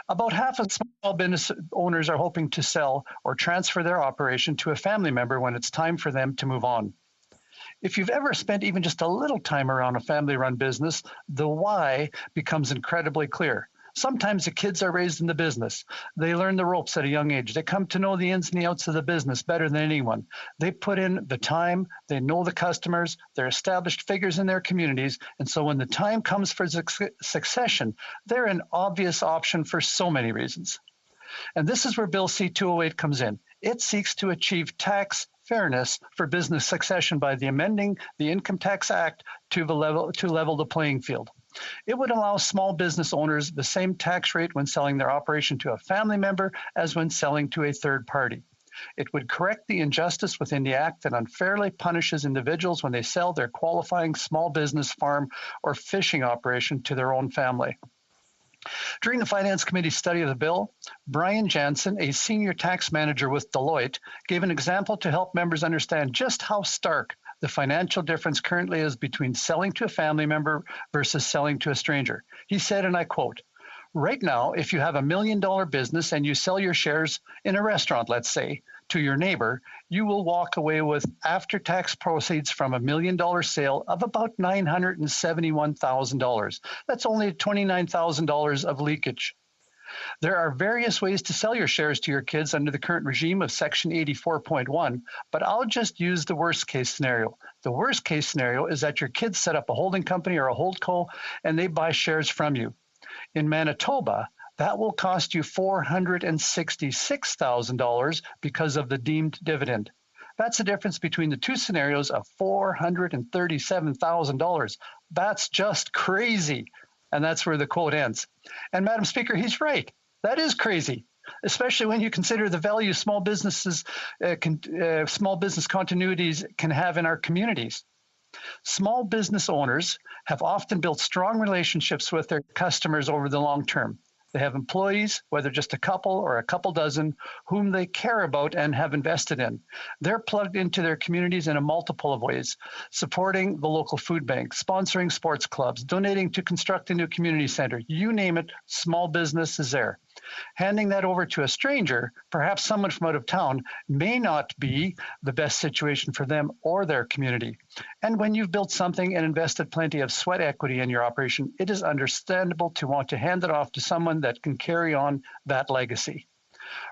About half of small business owners are hoping to sell or transfer their operation to a family member when it's time for them to move on. If you've ever spent even just a little time around a family-run business, the why becomes incredibly clear. Sometimes the kids are raised in the business. They learn the ropes at a young age. They come to know the ins and the outs of the business better than anyone. They put in the time, they know the customers, they're established figures in their communities, and so when the time comes for succession, they're an obvious option for so many reasons. And this is where Bill C-208 comes in. It seeks to achieve tax fairness for business succession by amending the Income Tax Act to level the playing field. It would allow small business owners the same tax rate when selling their operation to a family member as when selling to a third party. It would correct the injustice within the Act that unfairly punishes individuals when they sell their qualifying small business, farm, or fishing operation to their own family. During the Finance Committee's study of the bill, Brian Jansen, a senior tax manager with Deloitte, gave an example to help members understand just how stark the financial difference currently is between selling to a family member versus selling to a stranger. He said, and I quote, "Right now, if you have $1 million business and you sell your shares in a restaurant, let's say, to your neighbor, you will walk away with after-tax proceeds from $1 million sale of about $971,000. That's only $29,000 of leakage. There are various ways to sell your shares to your kids under the current regime of Section 84.1, but I'll just use the worst-case scenario. The worst-case scenario is that your kids set up a holding company or a holdco, and they buy shares from you. In Manitoba, that will cost you $466,000 because of the deemed dividend. That's the difference between the two scenarios of $437,000. That's just crazy. And that's where the quote ends. And Madam Speaker, he's right. That is crazy, especially when you consider the value small business continuities can have in our communities. Small business owners have often built strong relationships with their customers over the long term. They have employees, whether just a couple or a couple dozen, whom they care about and have invested in. They're plugged into their communities in a multiple of ways, supporting the local food bank, sponsoring sports clubs, donating to construct a new community center. You name it, small business is there. Handing that over to a stranger, perhaps someone from out of town, may not be the best situation for them or their community. And when you've built something and invested plenty of sweat equity in your operation, it is understandable to want to hand it off to someone that can carry on that legacy.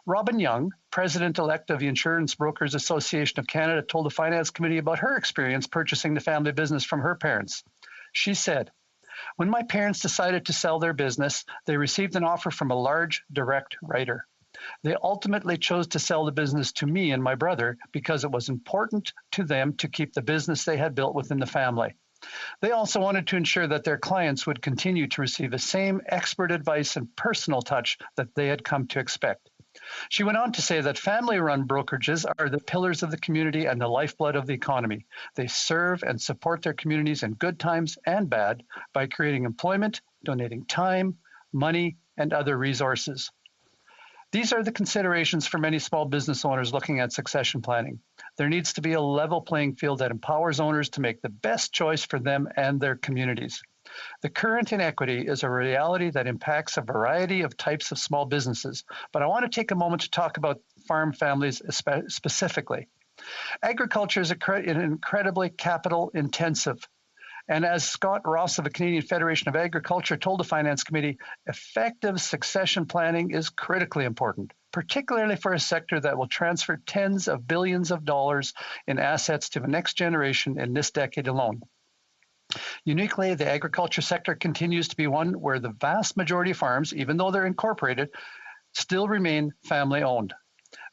Robin Young, President-elect of the Insurance Brokers Association of Canada, told the Finance Committee about her experience purchasing the family business from her parents. She said, "When my parents decided to sell their business, they received an offer from a large direct writer. They ultimately chose to sell the business to me and my brother because it was important to them to keep the business they had built within the family. They also wanted to ensure that their clients would continue to receive the same expert advice and personal touch that they had come to expect." She went on to say that family-run brokerages are the pillars of the community and the lifeblood of the economy. They serve and support their communities in good times and bad by creating employment, donating time, money, and other resources. These are the considerations for many small business owners looking at succession planning. There needs to be a level playing field that empowers owners to make the best choice for them and their communities. The current inequity is a reality that impacts a variety of types of small businesses, but I want to take a moment to talk about farm families specifically. Agriculture is incredibly capital intensive. And as Scott Ross of the Canadian Federation of Agriculture told the Finance Committee, effective succession planning is critically important, particularly for a sector that will transfer tens of billions of dollars in assets to the next generation in this decade alone. Uniquely, the agriculture sector continues to be one where the vast majority of farms, even though they're incorporated, still remain family-owned.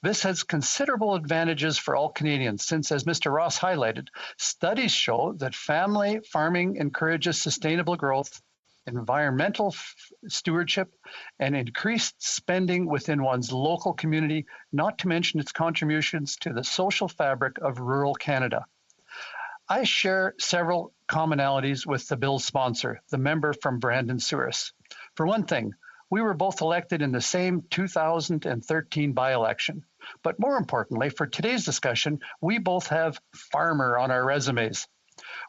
This has considerable advantages for all Canadians since, as Mr. Ross highlighted, studies show that family farming encourages sustainable growth, environmental stewardship, and increased spending within one's local community, not to mention its contributions to the social fabric of rural Canada. I share several commonalities with the bill's sponsor, the member from Brandon-Souris. For one thing, we were both elected in the same 2013 by-election. But more importantly, for today's discussion, we both have farmer on our resumes.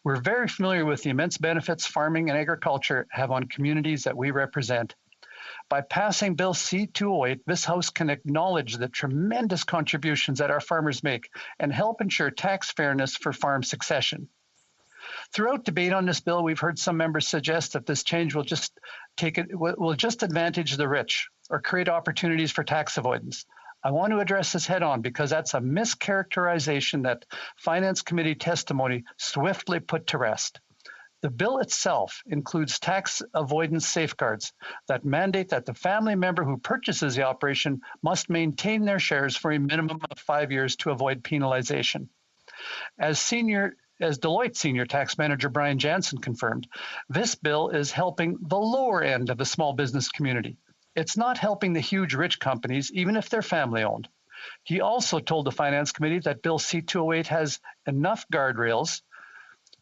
We're very familiar with the immense benefits farming and agriculture have on communities that we represent. By passing Bill C-208, this House can acknowledge the tremendous contributions that our farmers make and help ensure tax fairness for farm succession. Throughout debate on this bill, we've heard some members suggest that this change will just advantage the rich or create opportunities for tax avoidance. I want to address this head on because that's a mischaracterization that Finance Committee testimony swiftly put to rest. The bill itself includes tax avoidance safeguards that mandate that the family member who purchases the operation must maintain their shares for a minimum of 5 years to avoid penalization. As Deloitte Senior Tax Manager Brian Jansen confirmed, this bill is helping the lower end of the small business community. It's not helping the huge rich companies, even if they're family-owned. He also told the Finance Committee that Bill C-208 has enough guardrails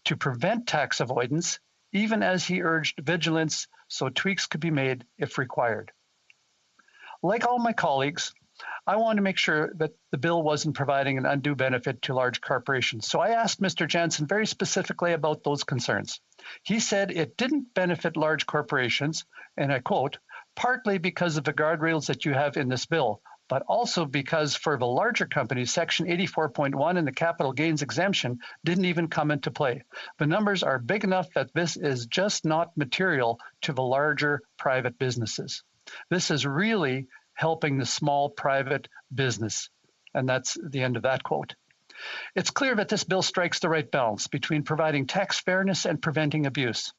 to prevent tax avoidance, even as he urged vigilance so tweaks could be made if required. Like all my colleagues, I want to make sure that the bill wasn't providing an undue benefit to large corporations. So I asked Mr. Jansen very specifically about those concerns. He said it didn't benefit large corporations, and I quote, partly because of the guardrails that you have in this bill, but also because for the larger companies, Section 84.1 and the capital gains exemption didn't even come into play. The numbers are big enough that this is just not material to the larger private businesses. This is really helping the small private business. And that's the end of that quote. It's clear that this bill strikes the right balance between providing tax fairness and preventing abuse.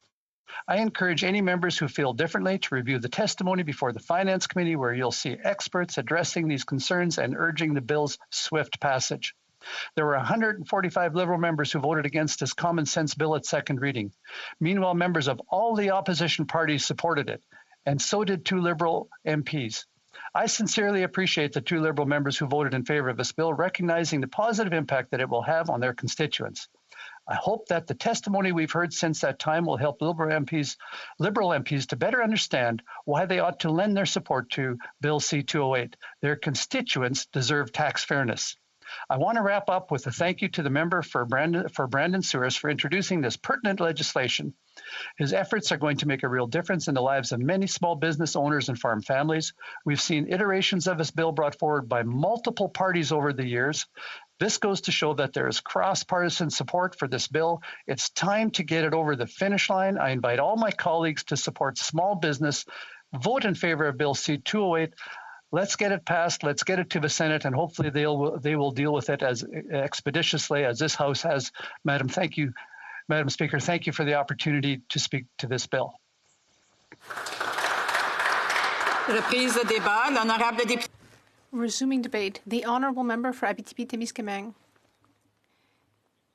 I encourage any members who feel differently to review the testimony before the Finance Committee, where you'll see experts addressing these concerns and urging the bill's swift passage. There were 145 Liberal members who voted against this common sense bill at second reading. Meanwhile, members of all the opposition parties supported it, and so did 2 Liberal MPs. I sincerely appreciate the 2 Liberal members who voted in favor of this bill, recognizing the positive impact that it will have on their constituents. I hope that the testimony we've heard since that time will help Liberal MPs to better understand why they ought to lend their support to Bill C-208. Their constituents deserve tax fairness. I want to wrap up with a thank you to the member for Brandon Souris for introducing this pertinent legislation. His efforts are going to make a real difference in the lives of many small business owners and farm families. We've seen iterations of this bill brought forward by multiple parties over the years. This goes to show that there is cross-partisan support for this bill. It's time to get it over the finish line. I invite all my colleagues to support small business. Vote in favor of Bill C-208. Let's get it passed. Let's get it to the Senate, and hopefully they will deal with it as expeditiously as this House has. Madam Speaker, thank you for the opportunity to speak to this bill. Resuming debate, the honourable member for Abitibi-Témiscamingue.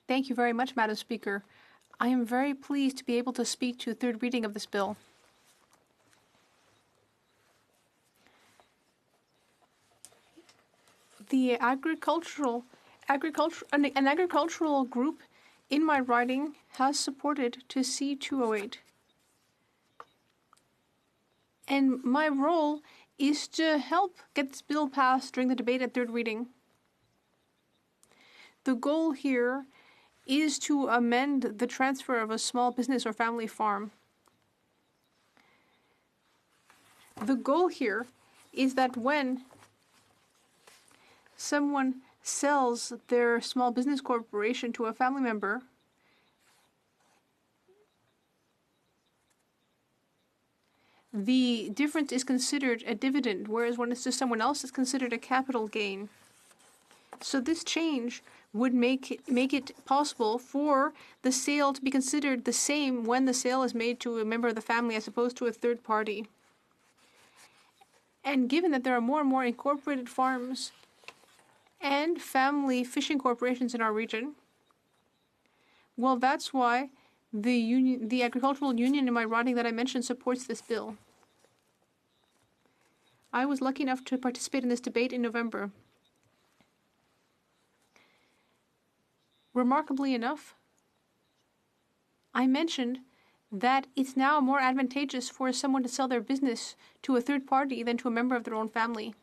Thank you very much, Madam Speaker. I am very pleased to be able to speak to a third reading of this bill. The an agricultural group in my riding has supported to C-208. And my role is to help get this bill passed during the debate at third reading. The goal here is to amend the transfer of a small business or family farm. The goal here is that when someone sells their small business corporation to a family member, the difference is considered a dividend, whereas when it's to someone else, it's considered a capital gain. So this change would make it possible for the sale to be considered the same when the sale is made to a member of the family as opposed to a third party. And given that there are more and more incorporated farms and family fishing corporations in our region, well, that's why the agricultural union in my riding that I mentioned supports this bill. I was lucky enough to participate in this debate in November. Remarkably enough, I mentioned that it's now more advantageous for someone to sell their business to a third party than to a member of their own family.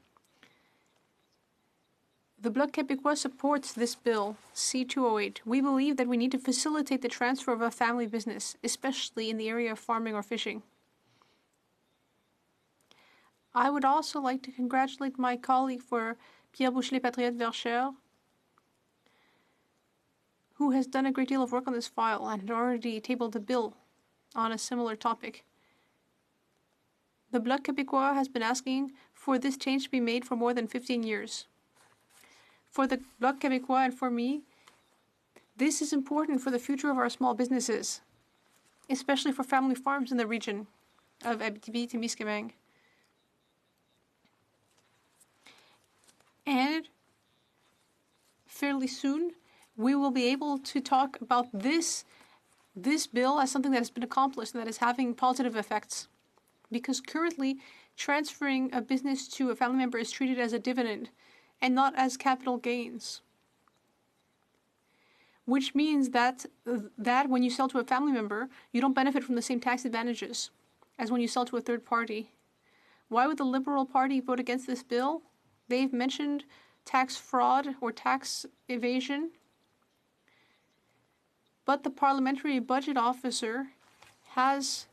The Bloc Québécois supports this bill, C-208. We believe that we need to facilitate the transfer of a family business, especially in the area of farming or fishing. I would also like to congratulate my colleague for Pierre Boucher-Patriote Verchères, who has done a great deal of work on this file and had already tabled a bill on a similar topic. The Bloc Québécois has been asking for this change to be made for more than 15 years. For the Bloc Québécois and for me, this is important for the future of our small businesses, especially for family farms in the region of Abitibi-Témiscamingue. And fairly soon, we will be able to talk about this bill as something that has been accomplished and that is having positive effects. Because currently, transferring a business to a family member is treated as a dividend and not as capital gains. Which means that when you sell to a family member, you don't benefit from the same tax advantages as when you sell to a third party. Why would the Liberal Party vote against this bill? They've mentioned tax fraud or tax evasion. But the Parliamentary Budget Officer has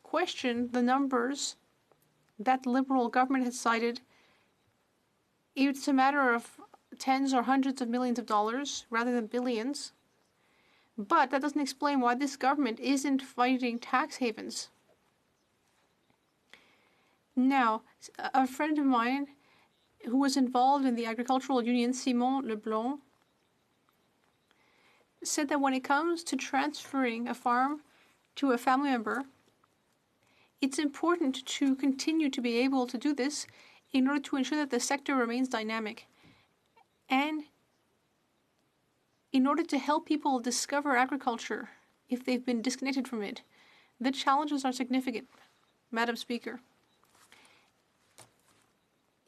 questioned the numbers that the Liberal government has cited. It's a matter of tens or hundreds of millions of dollars rather than billions. But that doesn't explain why this government isn't fighting tax havens. Now, a friend of mine who was involved in the agricultural union, Simon Leblond, said that when it comes to transferring a farm to a family member, it's important to continue to be able to do this in order to ensure that the sector remains dynamic and in order to help people discover agriculture if they've been disconnected from it. The challenges are significant, Madam Speaker.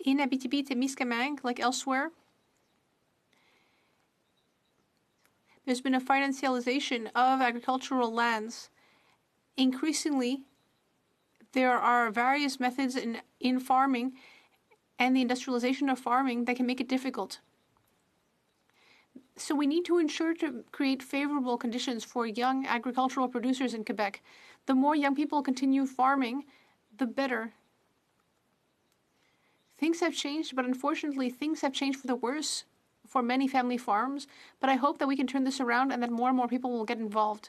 In Abitibi-Témiscamingue, like elsewhere, there's been a financialization of agricultural lands. Increasingly, there are various methods in farming and the industrialization of farming that can make it difficult. So we need to ensure to create favorable conditions for young agricultural producers in Quebec. The more young people continue farming, the better. Things have changed, but unfortunately, things have changed for the worse for many family farms. But I hope that we can turn this around and that more and more people will get involved.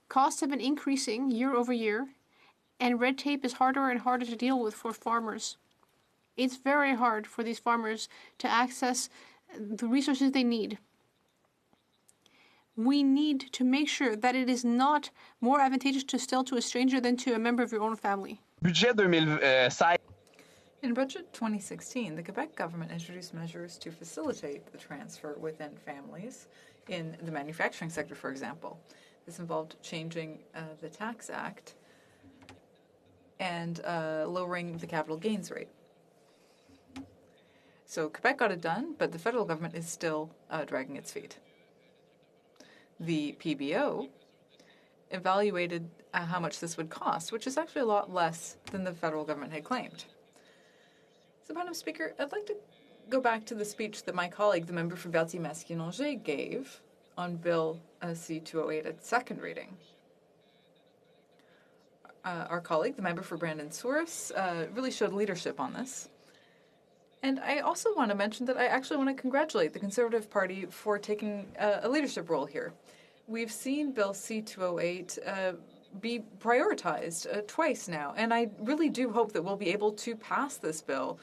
Costs have been increasing year over year, and red tape is harder and harder to deal with for farmers. It's very hard for these farmers to access the resources they need. We need to make sure that it is not more advantageous to sell to a stranger than to a member of your own family. In Budget 2016, the Quebec government introduced measures to facilitate the transfer within families in the manufacturing sector, for example. This involved changing the Tax Act and lowering the capital gains rate. So Quebec got it done, but the federal government is still dragging its feet. The PBO evaluated how much this would cost, which is actually a lot less than the federal government had claimed. So, Madam Speaker, I'd like to go back to the speech that my colleague, the member for Berthier-Masquinongé, gave on Bill C-208 at second reading. Our colleague, the member for Brandon-Souris, really showed leadership on this. And I also want to mention that I actually want to congratulate the Conservative Party for taking a leadership role here. We've seen Bill C-208 be prioritized twice now, and I really do hope that we'll be able to pass this bill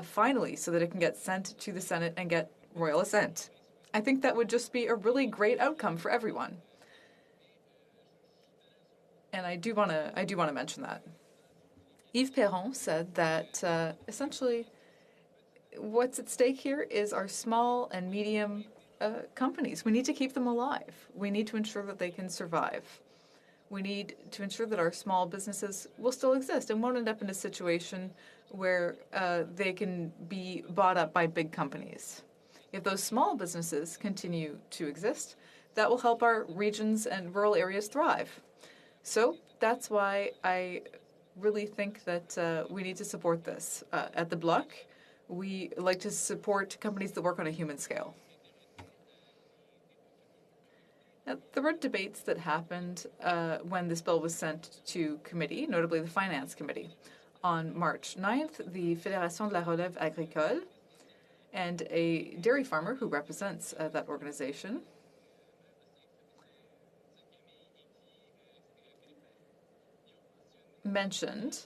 finally so that it can get sent to the Senate and get royal assent. I think that would just be a really great outcome for everyone. And I do want to mention that. Yves Perron said that essentially what's at stake here is our small and medium companies. We need to keep them alive. We need to ensure that they can survive. We need to ensure that our small businesses will still exist and won't end up in a situation where they can be bought up by big companies. If those small businesses continue to exist, that will help our regions and rural areas thrive. So that's why I really think that we need to support this. At the Bloc, we like to support companies that work on a human scale. Now, there were debates that happened when this bill was sent to committee, notably the Finance Committee. On March 9th, the Fédération de la Relève Agricole and a dairy farmer who represents that organization mentioned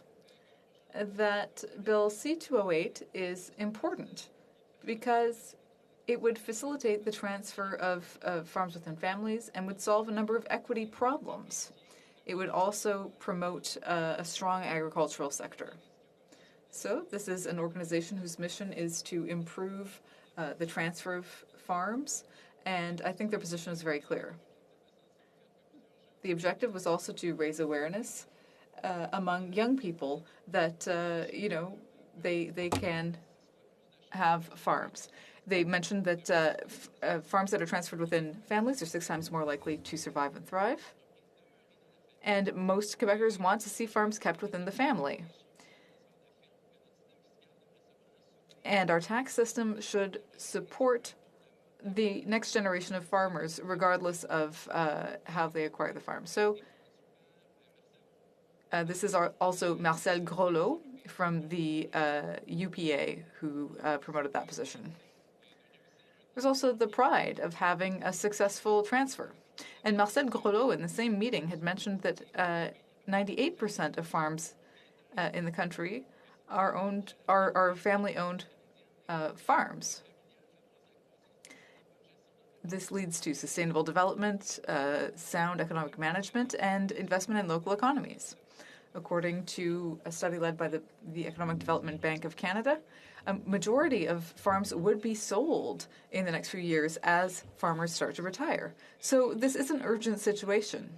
that Bill C-208 is important because it would facilitate the transfer of farms within families and would solve a number of equity problems. It would also promote a strong agricultural sector. So this is an organization whose mission is to improve the transfer of farms, and I think their position is very clear. The objective was also to raise awareness among young people that, they can have farms. They mentioned that farms that are transferred within families are 6 times more likely to survive and thrive. And most Quebecers want to see farms kept within the family. And our tax system should support the next generation of farmers, regardless of how they acquire the farm. So this is also Marcel Groslo from the UPA who promoted that position. There's also the pride of having a successful transfer. And Marcel Groslo in the same meeting had mentioned that 98% of farms in the country are family-owned farms. This leads to sustainable development, sound economic management, and investment in local economies. According to a study led by the Economic Development Bank of Canada, a majority of farms would be sold in the next few years as farmers start to retire. So this is an urgent situation.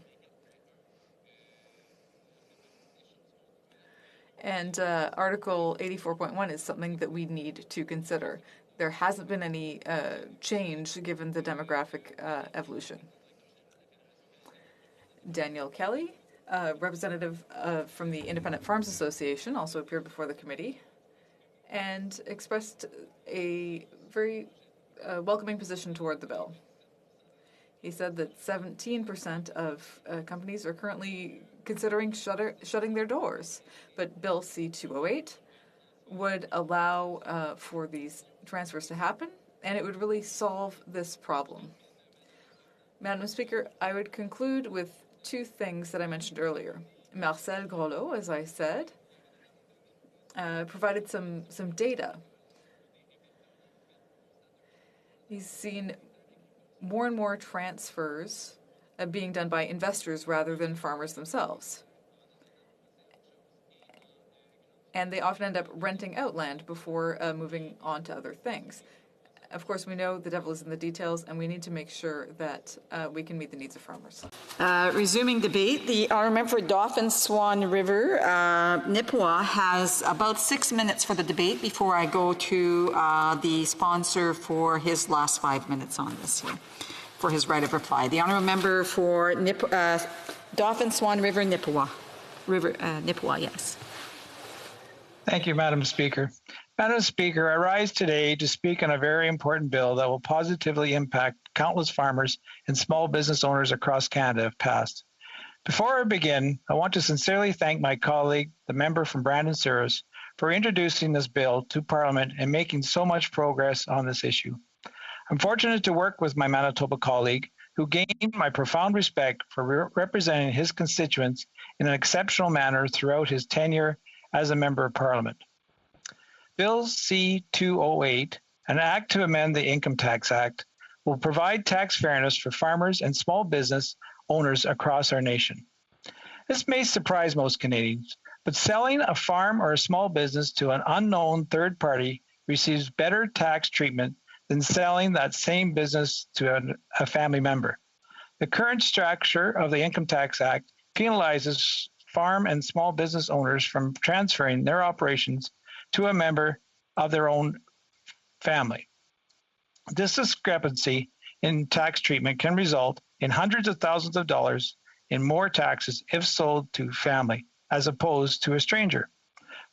And Article 84.1 is something that we need to consider. there hasn't been any change given the demographic evolution. Danielle Kelly, representative from the Independent Farms Association, also appeared before the committee and expressed a very welcoming position toward the bill. He said that 17% of companies are currently considering shutting their doors, but Bill C-208 would allow for these transfers to happen, and it would really solve this problem. Madam Speaker, I would conclude with two things that I mentioned earlier. Marcel Groslo, as I said, provided some data. He's seen more and more transfers being done by investors rather than farmers themselves. And they often end up renting out land before moving on to other things. Of course, we know the devil is in the details, and we need to make sure that we can meet the needs of farmers. Resuming debate, the honourable member for Dauphin Swan River, Nipawin, has about 6 minutes for the debate before I go to the sponsor for his last 5 minutes on this here, for his right of reply. The honourable member for Dauphin Swan River, Nipawin. Nipawin, yes. Thank you, Madam Speaker. Madam Speaker, I rise today to speak on a very important bill that will positively impact countless farmers and small business owners across Canada if passed. Before I begin, I want to sincerely thank my colleague, the member from Brandon-Souris, for introducing this bill to Parliament and making so much progress on this issue. I'm fortunate to work with my Manitoba colleague, who gained my profound respect for representing his constituents in an exceptional manner throughout his tenure as a Member of Parliament. Bill C-208, an act to amend the Income Tax Act, will provide tax fairness for farmers and small business owners across our nation. This may surprise most Canadians, but selling a farm or a small business to an unknown third party receives better tax treatment than selling that same business to a family member. The current structure of the Income Tax Act penalizes farm and small business owners from transferring their operations to a member of their own family. This discrepancy in tax treatment can result in hundreds of thousands of dollars in more taxes if sold to family as opposed to a stranger.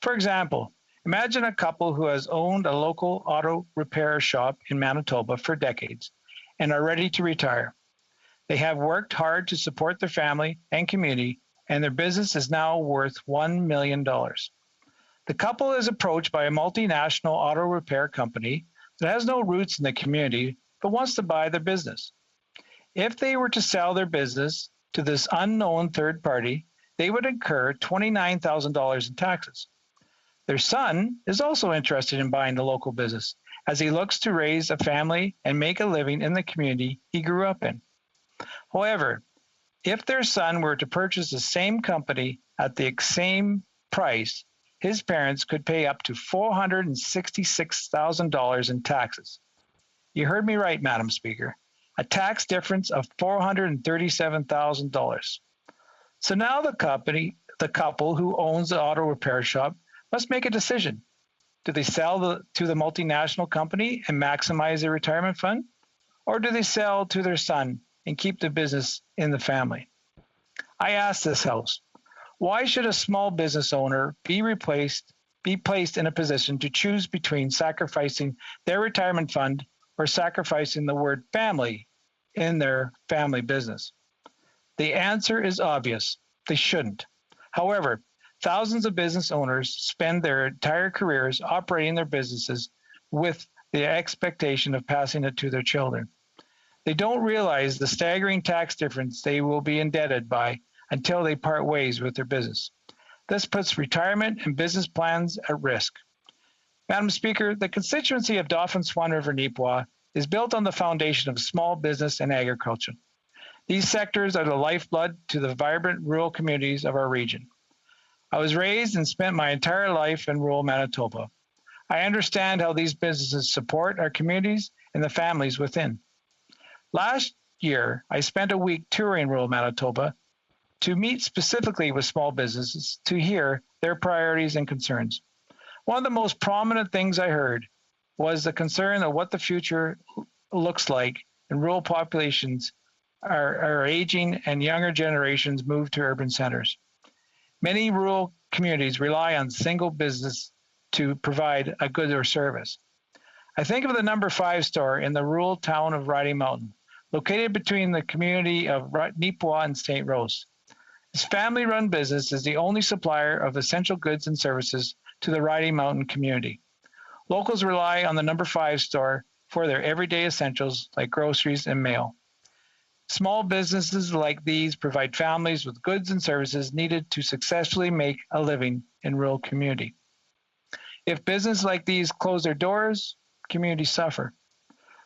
For example, imagine a couple who has owned a local auto repair shop in Manitoba for decades and are ready to retire. They have worked hard to support their family and community, and their business is now worth $1 million. The couple is approached by a multinational auto repair company that has no roots in the community but wants to buy their business. If they were to sell their business to this unknown third party, they would incur $29,000 in taxes. Their son is also interested in buying the local business as he looks to raise a family and make a living in the community he grew up in. However, if their son were to purchase the same company at the same price, his parents could pay up to $466,000 in taxes. You heard me right, Madam Speaker. A tax difference of $437,000. So now the couple who owns the auto repair shop must make a decision. Do they sell to the multinational company and maximize their retirement fund? Or do they sell to their son and keep the business in the family? I ask this House, why should a small business owner be placed in a position to choose between sacrificing their retirement fund or sacrificing the word family in their family business? The answer is obvious. They shouldn't. However, thousands of business owners spend their entire careers operating their businesses with the expectation of passing it to their children. They don't realize the staggering tax difference they will be indebted by until they part ways with their business. This puts retirement and business plans at risk. Madam Speaker, the constituency of Dauphin Swan River Nipawin is built on the foundation of small business and agriculture. These sectors are the lifeblood to the vibrant rural communities of our region. I was raised and spent my entire life in rural Manitoba. I understand how these businesses support our communities and the families within. Last year, I spent a week touring rural Manitoba to meet specifically with small businesses to hear their priorities and concerns. One of the most prominent things I heard was the concern of what the future looks like and rural populations are aging and younger generations move to urban centers. Many rural communities rely on single business to provide a good or service. I think of the number 5 store in the rural town of Riding Mountain, located between the community of Neepawa and St. Rose. This family-run business is the only supplier of essential goods and services to the Riding Mountain community. Locals rely on the number 5 store for their everyday essentials like groceries and mail. Small businesses like these provide families with goods and services needed to successfully make a living in rural community. If businesses like these close their doors, communities suffer.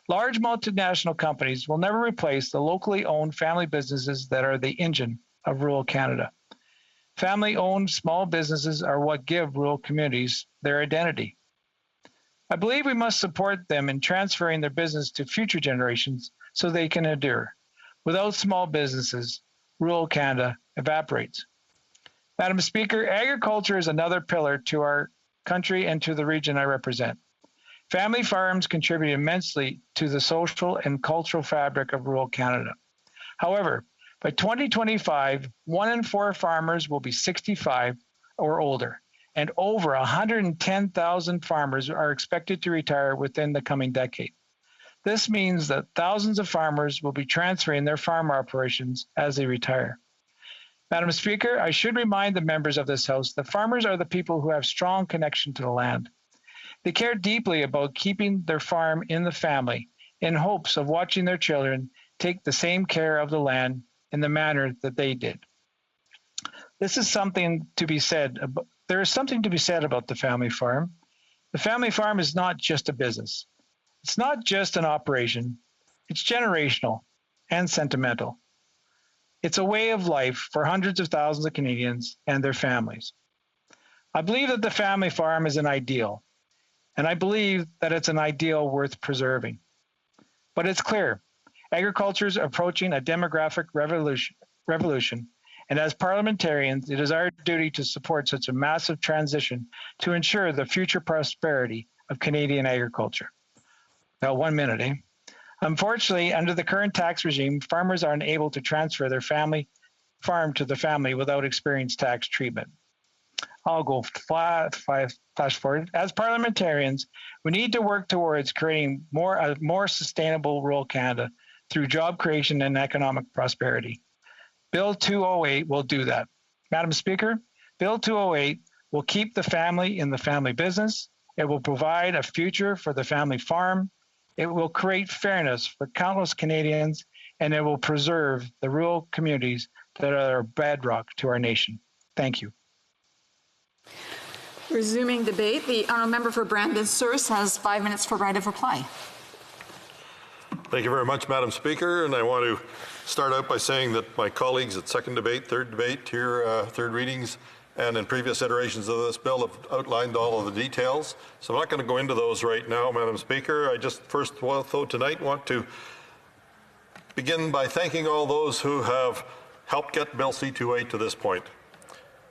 Large multinational companies will never replace the locally owned family businesses that are the engine of rural Canada. Family-owned small businesses are what give rural communities their identity. I believe we must support them in transferring their business to future generations so they can endure. Without small businesses, rural Canada evaporates. Madam Speaker, agriculture is another pillar to our country and to the region I represent. Family farms contribute immensely to the social and cultural fabric of rural Canada. However, by 2025, 1 in 4 farmers will be 65 or older, and over 110,000 farmers are expected to retire within the coming decade. This means that thousands of farmers will be transferring their farm operations as they retire. Madam Speaker, I should remind the members of this House that farmers are the people who have strong connection to the land. They care deeply about keeping their farm in the family in hopes of watching their children take the same care of the land in the manner that they did. This is something to be said. There is something to be said about the family farm. The family farm is not just a business. It's not just an operation. It's generational and sentimental. It's a way of life for hundreds of thousands of Canadians and their families. I believe that the family farm is an ideal, and I believe that it's an ideal worth preserving. But it's clear, agriculture is approaching a demographic revolution, and as parliamentarians, it is our duty to support such a massive transition to ensure the future prosperity of Canadian agriculture. Now, 1 minute, eh? Unfortunately, under the current tax regime, farmers are unable to transfer their family farm to the family without experiencing tax treatment. I'll go flash forward. As parliamentarians, we need to work towards creating a more sustainable rural Canada through job creation and economic prosperity. Bill 208 will do that. Madam Speaker, Bill 208 will keep the family in the family business. It will provide a future for the family farm. It will create fairness for countless Canadians, and it will preserve the rural communities that are a bedrock to our nation. Thank you. Resuming debate, the honourable member for Brandon Souris has 5 minutes for right of reply. Thank you very much, Madam Speaker, and I want to start out by saying that my colleagues at second debate, third debate, here, third readings, and in previous iterations of this bill have outlined all of the details. So I'm not going to go into those right now, Madam Speaker. I just first, though, tonight want to begin by thanking all those who have helped get Bill C-208 to this point.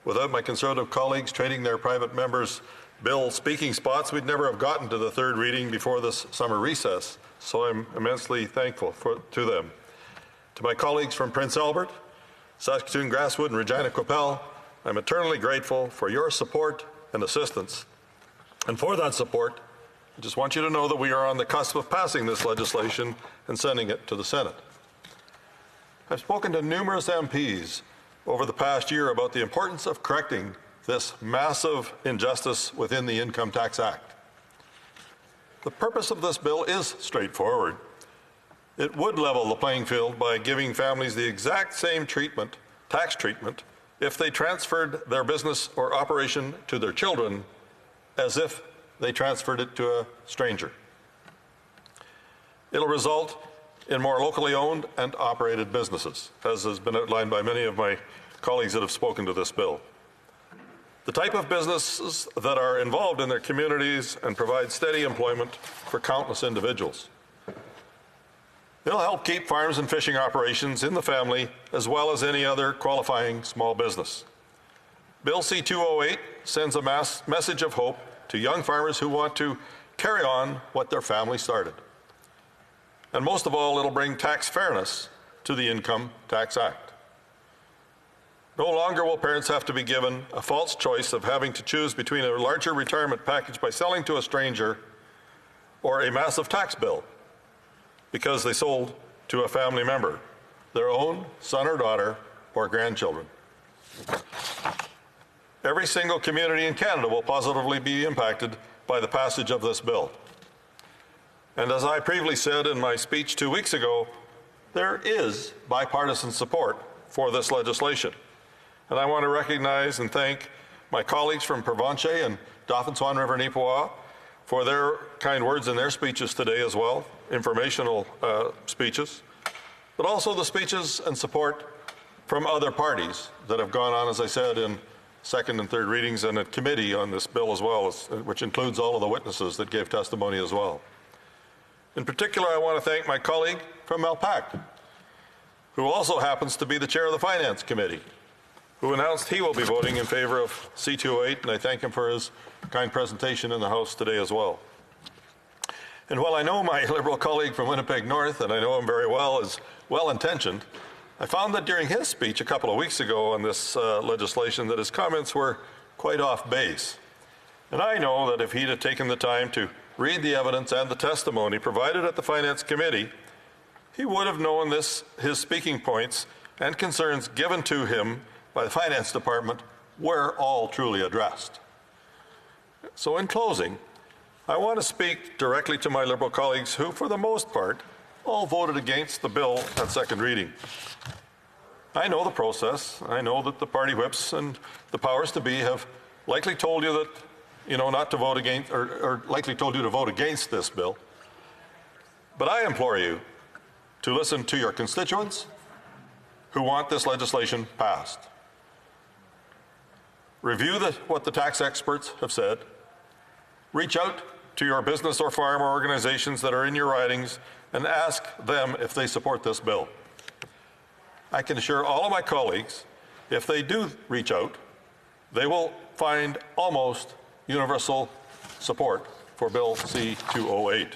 Without my Conservative colleagues trading their private members' bill speaking spots, we'd never have gotten to the third reading before this summer recess. So I'm immensely thankful to them. To my colleagues from Prince Albert, Saskatoon, Grasswood, and Regina Qu'Appelle, I'm eternally grateful for your support and assistance. And for that support, I just want you to know that we are on the cusp of passing this legislation and sending it to the Senate. I've spoken to numerous MPs over the past year about the importance of correcting this massive injustice within the Income Tax Act. The purpose of this bill is straightforward. It would level the playing field by giving families the exact same treatment, tax treatment, if they transferred their business or operation to their children as if they transferred it to a stranger. It'll result in more locally owned and operated businesses, as has been outlined by many of my colleagues that have spoken to this bill. The type of businesses that are involved in their communities and provide steady employment for countless individuals. It'll help keep farms and fishing operations in the family as well as any other qualifying small business. Bill C-208 sends a message of hope to young farmers who want to carry on what their family started. And most of all, it'll bring tax fairness to the Income Tax Act. No longer will parents have to be given a false choice of having to choose between a larger retirement package by selling to a stranger or a massive tax bill because they sold to a family member, their own son or daughter or grandchildren. Every single community in Canada will positively be impacted by the passage of this bill. And as I previously said in my speech 2 weeks ago, there is bipartisan support for this legislation. And I want to recognize and thank my colleagues from Provencher and Dauphin Swan River Neepawa for their kind words in their speeches today as well, informational speeches, but also the speeches and support from other parties that have gone on, as I said, in second and third readings and at committee on this bill as well, which includes all of the witnesses that gave testimony as well. In particular, I want to thank my colleague from Malpac, who also happens to be the chair of the Finance Committee, who announced he will be voting in favor of C-208, and I thank him for his kind presentation in the House today as well. And while I know my Liberal colleague from Winnipeg North, and I know him very well, is well-intentioned, I found that during his speech a couple of weeks ago on this legislation that his comments were quite off base. And I know that if he'd have taken the time to read the evidence and the testimony provided at the Finance Committee, he would have known his speaking points and concerns given to him by the Finance Department were all truly addressed. So in closing, I want to speak directly to my Liberal colleagues who, for the most part, all voted against the bill at second reading. I know the process. I know that the party whips and the powers to be have likely told you that, not to vote against, or likely told you to vote against this bill. But I implore you to listen to your constituents who want this legislation passed. Review what the tax experts have said. Reach out to your business or farm or organizations that are in your ridings and ask them if they support this bill. I can assure all of my colleagues, if they do reach out, they will find almost universal support for Bill C-208.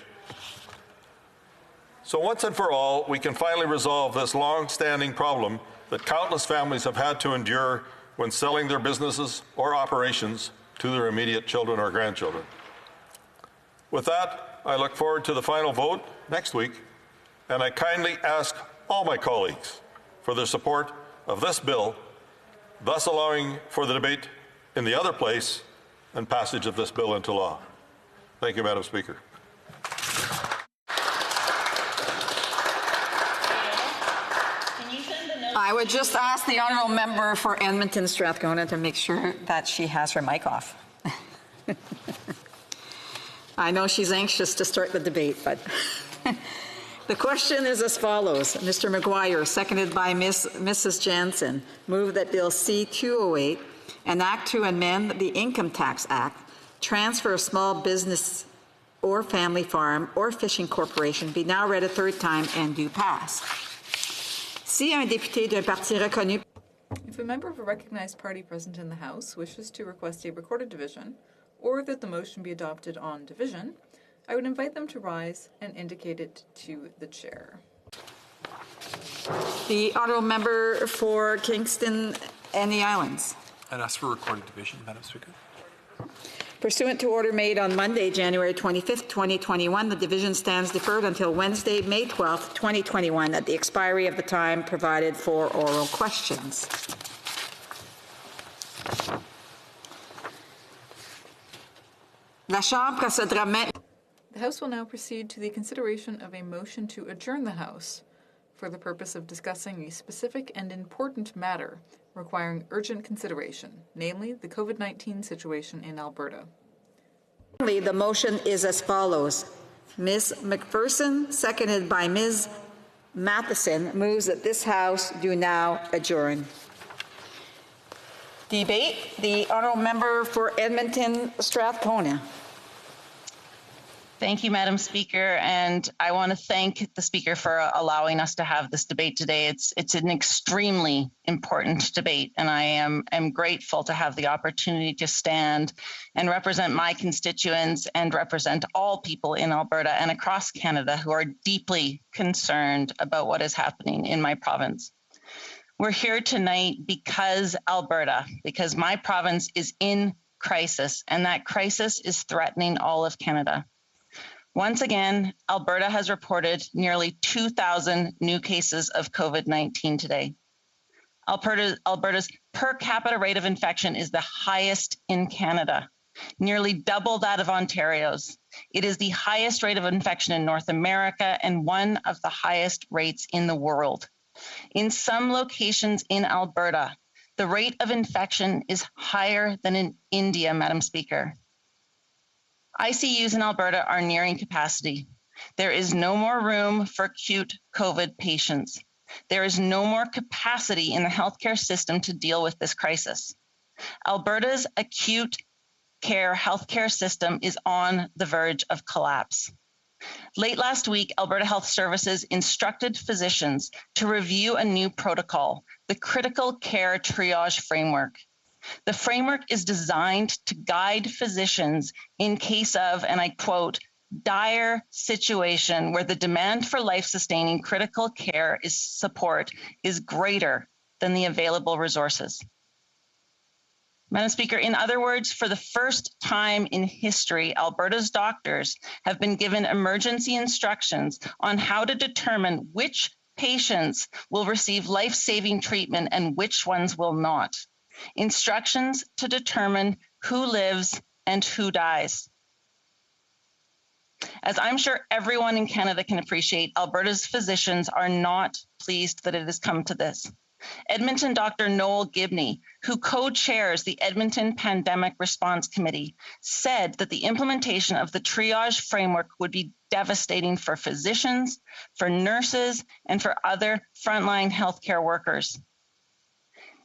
So once and for all, we can finally resolve this long-standing problem that countless families have had to endure when selling their businesses or operations to their immediate children or grandchildren. With that, I look forward to the final vote next week, and I kindly ask all my colleagues for their support of this bill, thus allowing for the debate in the other place and passage of this bill into law. Thank you, Madam Speaker. I would just ask the honourable member for Edmonton Strathcona to make sure that she has her mic off. I know she's anxious to start the debate, but the question is as follows. Mr. Maguire, seconded by Mrs. Jansen, move that Bill C-208, an act to amend the Income Tax Act, transfer a small business or family farm or fishing corporation, be now read a third time and do pass. Si un député d'un parti reconnu. If a member of a recognized party present in the House wishes to request a recorded division, or that the motion be adopted on division, I would invite them to rise and indicate it to the chair. The honourable member for Kingston and the Islands. I'd ask for recorded division, Madam Speaker. Pursuant to order made on Monday, January 25th, 2021, the division stands deferred until Wednesday, May 12th, 2021, at the expiry of the time provided for oral questions. La Chambre procédera maintenant. The House will now proceed to the consideration of a motion to adjourn the House for the purpose of discussing a specific and important matter requiring urgent consideration, namely the COVID-19 situation in Alberta. The motion is as follows. Ms. McPherson, seconded by Ms. Matheson, moves that this House do now adjourn. Debate. The honourable member for Edmonton Strathcona. Thank you, Madam Speaker, and I want to thank the Speaker for allowing us to have this debate today. It's an extremely important debate, and I am grateful to have the opportunity to stand and represent my constituents and represent all people in Alberta and across Canada who are deeply concerned about what is happening in my province. We're here tonight because my province is in crisis, and that crisis is threatening all of Canada. Once again, Alberta has reported nearly 2,000 new cases of COVID-19 today. Alberta's per capita rate of infection is the highest in Canada, nearly double that of Ontario's. It is the highest rate of infection in North America and one of the highest rates in the world. In some locations in Alberta, the rate of infection is higher than in India, Madam Speaker. ICUs in Alberta are nearing capacity. There is no more room for acute COVID patients. There is no more capacity in the healthcare system to deal with this crisis. Alberta's acute care healthcare system is on the verge of collapse. Late last week, Alberta Health Services instructed physicians to review a new protocol, the Critical Care Triage Framework. The framework is designed to guide physicians in case of, and I quote, dire situation where the demand for life-sustaining critical care support is greater than the available resources. Madam Speaker, in other words, for the first time in history, Alberta's doctors have been given emergency instructions on how to determine which patients will receive life-saving treatment and which ones will not. Instructions to determine who lives and who dies. As I'm sure everyone in Canada can appreciate, Alberta's physicians are not pleased that it has come to this. Edmonton Dr. Noel Gibney, who co-chairs the Edmonton Pandemic Response Committee, said that the implementation of the triage framework would be devastating for physicians, for nurses, and for other frontline healthcare workers.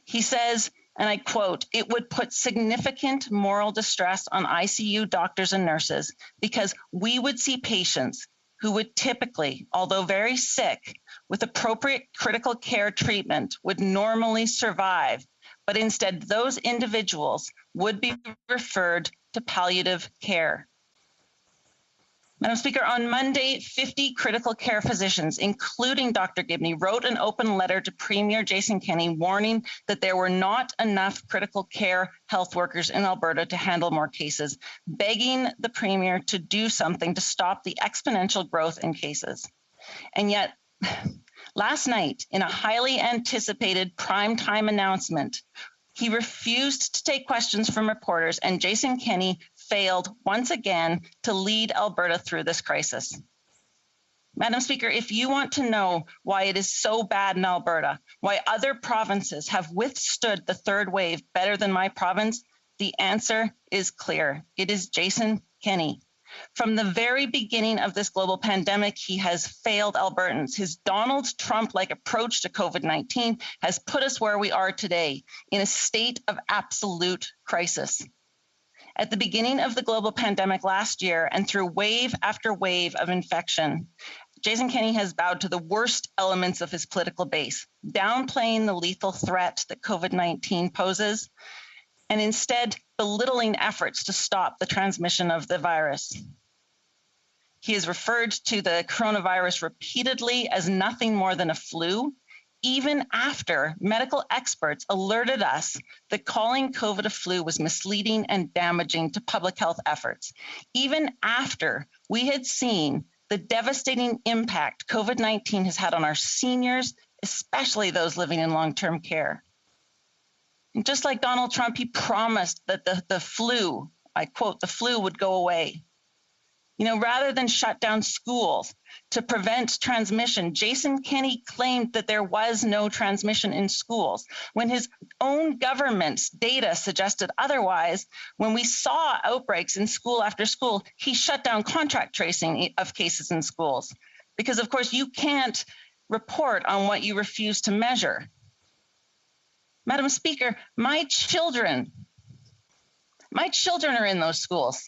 He says, and I quote, "It would put significant moral distress on ICU doctors and nurses because we would see patients who would typically, although very sick, with appropriate critical care treatment would normally survive, but instead those individuals would be referred to palliative care." Madam Speaker, on Monday, 50 critical care physicians, including Dr. Gibney, wrote an open letter to Premier Jason Kenney warning that there were not enough critical care health workers in Alberta to handle more cases, begging the Premier to do something to stop the exponential growth in cases. And yet, last night, in a highly anticipated primetime announcement, he refused to take questions from reporters, and Jason Kenney failed once again to lead Alberta through this crisis. Madam Speaker, if you want to know why it is so bad in Alberta, why other provinces have withstood the third wave better than my province, the answer is clear. It is Jason Kenney. From the very beginning of this global pandemic, he has failed Albertans. His Donald Trump-like approach to COVID-19 has put us where we are today, in a state of absolute crisis. At the beginning of the global pandemic last year and through wave after wave of infection, Jason Kenney has bowed to the worst elements of his political base, downplaying the lethal threat that COVID-19 poses, and instead belittling efforts to stop the transmission of the virus. He has referred to the coronavirus repeatedly as nothing more than a flu, even after medical experts alerted us that calling COVID a flu was misleading and damaging to public health efforts, even after we had seen the devastating impact COVID-19 has had on our seniors, especially those living in long-term care. And just like Donald Trump, he promised that the flu, I quote, the flu would go away. You know, rather than shut down schools to prevent transmission, Jason Kenney claimed that there was no transmission in schools. When his own government's data suggested otherwise, when we saw outbreaks in school after school, he shut down contact tracing of cases in schools. Because of course you can't report on what you refuse to measure. Madam Speaker, my children are in those schools.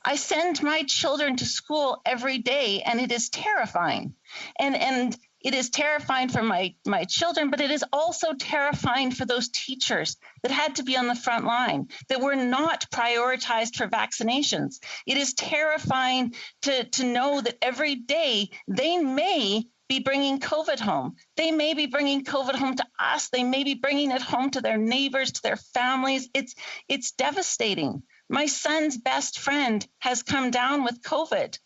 I send my children to school every day, and it is terrifying. And it is terrifying for my children, but it is also terrifying for those teachers that had to be on the front line, that were not prioritized for vaccinations. It is terrifying to know that every day they may be bringing COVID home. They may be bringing COVID home to us. They may be bringing it home to their neighbors, to their families. It's devastating. My son's best friend has come down with COVID.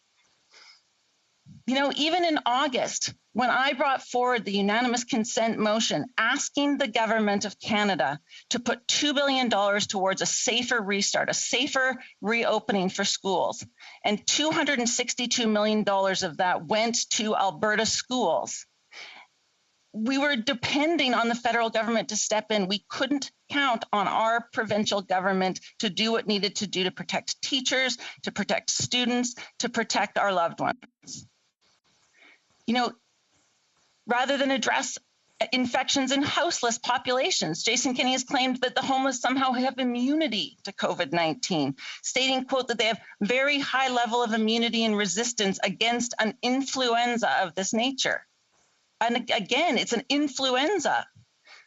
You know, even in August, when I brought forward the unanimous consent motion asking the government of Canada to put $2 billion towards a safer restart, a safer reopening for schools, and $262 million of that went to Alberta schools, we were depending on the federal government to step in. We couldn't count on our provincial government to do what needed to do to protect teachers, to protect students, to protect our loved ones. You know, rather than address infections in houseless populations, Jason Kenney has claimed that the homeless somehow have immunity to COVID-19, stating, quote, that they have very high level of immunity and resistance against an influenza of this nature. And again, it's an influenza.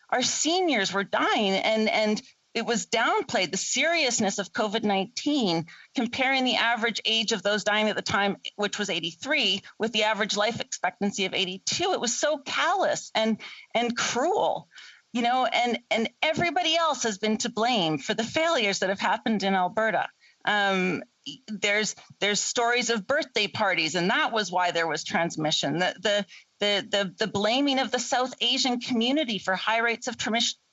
Our seniors were dying, and it was downplayed, the seriousness of COVID-19, comparing the average age of those dying at the time, which was 83, with the average life expectancy of 82. It was so callous and cruel, you know, and everybody else has been to blame for the failures that have happened in Alberta. There's stories of birthday parties, and that was why there was transmission. The blaming of the South Asian community for high rates of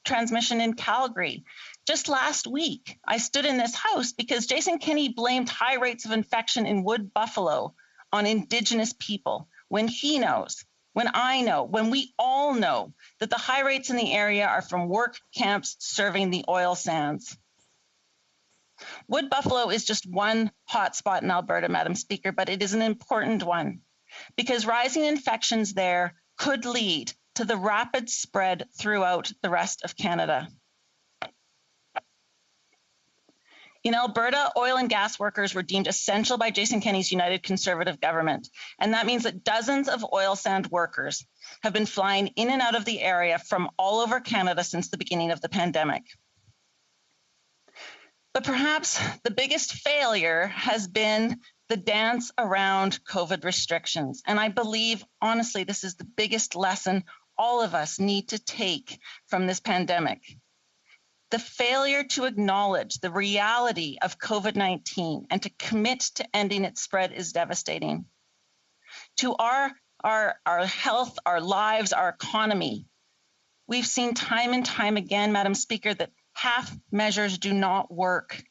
transmission in Calgary. Just last week, I stood in this house because Jason Kenney blamed high rates of infection in Wood Buffalo on Indigenous people, when he knows, when I know, when we all know that the high rates in the area are from work camps serving the oil sands. Wood Buffalo is just one hotspot in Alberta, Madam Speaker, but it is an important one because rising infections there could lead to the rapid spread throughout the rest of Canada. In Alberta, oil and gas workers were deemed essential by Jason Kenney's United Conservative government, and that means that dozens of oil sand workers have been flying in and out of the area from all over Canada since the beginning of the pandemic. But perhaps the biggest failure has been the dance around COVID restrictions. And I believe, honestly, this is the biggest lesson all of us need to take from this pandemic. The failure to acknowledge the reality of COVID-19 and to commit to ending its spread is devastating. To our health, our lives, our economy, we've seen time and time again, Madam Speaker, that half measures do not work.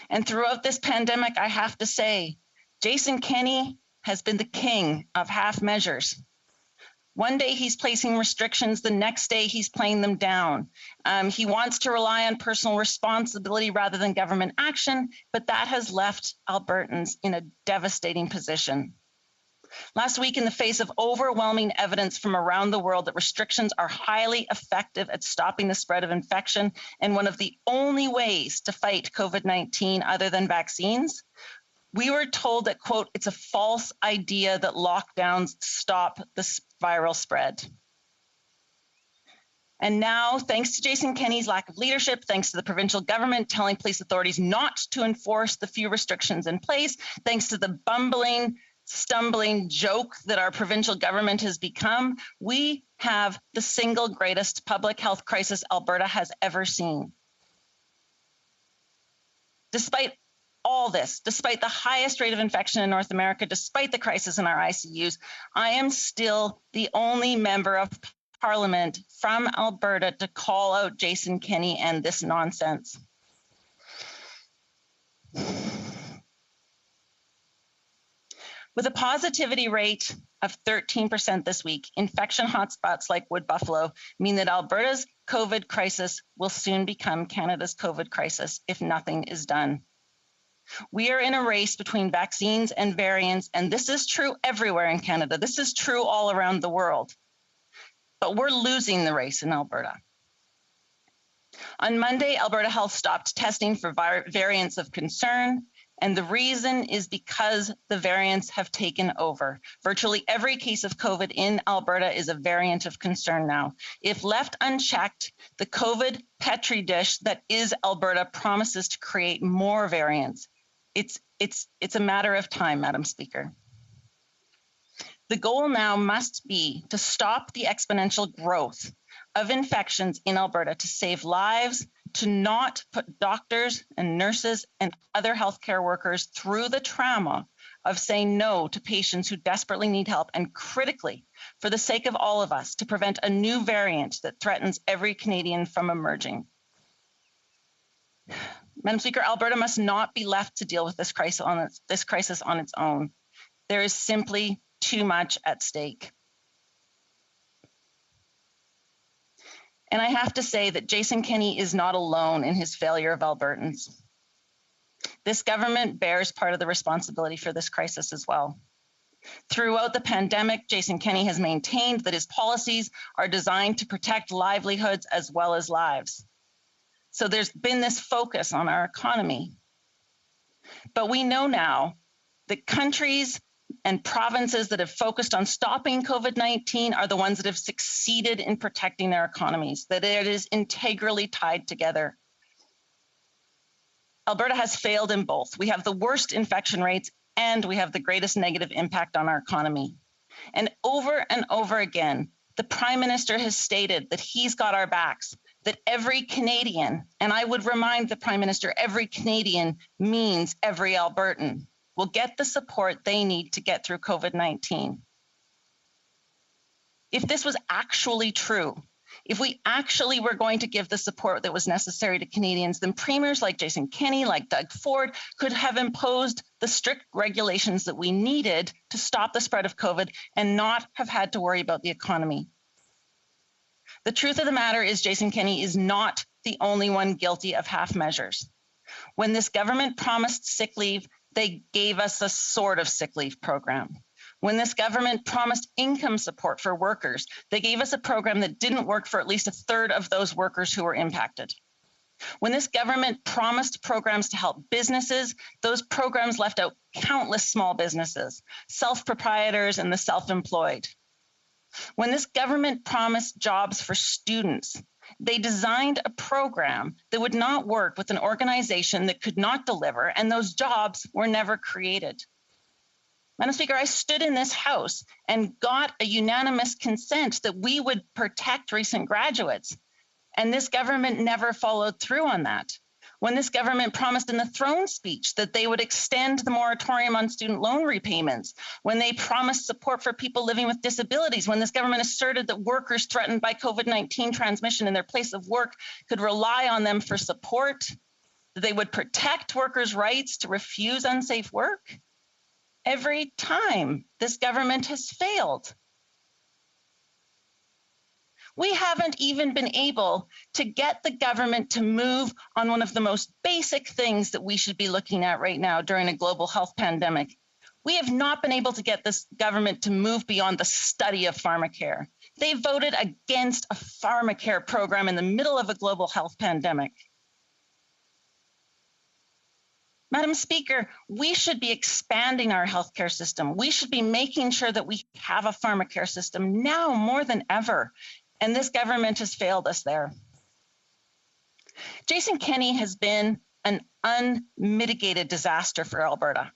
And throughout this pandemic, I have to say, Jason Kenney has been the king of half measures. One day he's placing restrictions, the next day he's playing them down. He wants to rely on personal responsibility rather than government action, but that has left Albertans in a devastating position. Last week, in the face of overwhelming evidence from around the world that restrictions are highly effective at stopping the spread of infection and one of the only ways to fight COVID-19 other than vaccines, we were told that, quote, it's a false idea that lockdowns stop the viral spread. And now, thanks to Jason Kenney's lack of leadership, thanks to the provincial government telling police authorities not to enforce the few restrictions in place, thanks to the bumbling, stumbling joke that our provincial government has become, we have the single greatest public health crisis Alberta has ever seen. Despite all this, despite the highest rate of infection in North America, despite the crisis in our ICUs, I am still the only member of Parliament from Alberta to call out Jason Kenney and this nonsense. With a positivity rate of 13% this week, infection hotspots like Wood Buffalo mean that Alberta's COVID crisis will soon become Canada's COVID crisis if nothing is done. We are in a race between vaccines and variants, and this is true everywhere in Canada. This is true all around the world. But we're losing the race in Alberta. On Monday, Alberta Health stopped testing for variants of concern, and the reason is because the variants have taken over. Virtually every case of COVID in Alberta is a variant of concern now. If left unchecked, the COVID petri dish that is Alberta promises to create more variants. It's a matter of time, Madam Speaker. The goal now must be to stop the exponential growth of infections in Alberta, to save lives, to not put doctors and nurses and other healthcare workers through the trauma of saying no to patients who desperately need help, and critically, for the sake of all of us, to prevent a new variant that threatens every Canadian from emerging. Madam Speaker, Alberta must not be left to deal with this crisis on its own. There is simply too much at stake. And I have to say that Jason Kenney is not alone in his failure of Albertans. This government bears part of the responsibility for this crisis as well. Throughout the pandemic, Jason Kenney has maintained that his policies are designed to protect livelihoods as well as lives. So there's been this focus on our economy. But we know now that countries and provinces that have focused on stopping COVID-19 are the ones that have succeeded in protecting their economies, that it is integrally tied together. Alberta has failed in both. We have the worst infection rates and we have the greatest negative impact on our economy. And over again, the Prime Minister has stated that he's got our backs, that every Canadian, and I would remind the Prime Minister, every Canadian means every Albertan, will get the support they need to get through COVID-19. If this was actually true, if we actually were going to give the support that was necessary to Canadians, then premiers like Jason Kenney, like Doug Ford, could have imposed the strict regulations that we needed to stop the spread of COVID and not have had to worry about the economy. The truth of the matter is Jason Kenney is not the only one guilty of half measures. When this government promised sick leave, they gave us a sort of sick leave program. When this government promised income support for workers, they gave us a program that didn't work for at least a third of those workers who were impacted. When this government promised programs to help businesses, those programs left out countless small businesses, self-proprietors, and the self-employed. When this government promised jobs for students, they designed a program that would not work with an organization that could not deliver, and those jobs were never created. Madam Speaker, I stood in this House and got a unanimous consent that we would protect recent graduates, and this government never followed through on that. When this government promised in the throne speech that they would extend the moratorium on student loan repayments, when they promised support for people living with disabilities, when this government asserted that workers threatened by COVID-19 transmission in their place of work could rely on them for support, that they would protect workers' rights to refuse unsafe work, every time this government has failed. We haven't even been able to get the government to move on one of the most basic things that we should be looking at right now during a global health pandemic. We have not been able to get this government to move beyond the study of pharmacare. They voted against a pharmacare program in the middle of a global health pandemic. Madam Speaker, we should be expanding our healthcare system. We should be making sure that we have a pharmacare system now more than ever. And this government has failed us there. Jason Kenney has been an unmitigated disaster for Alberta,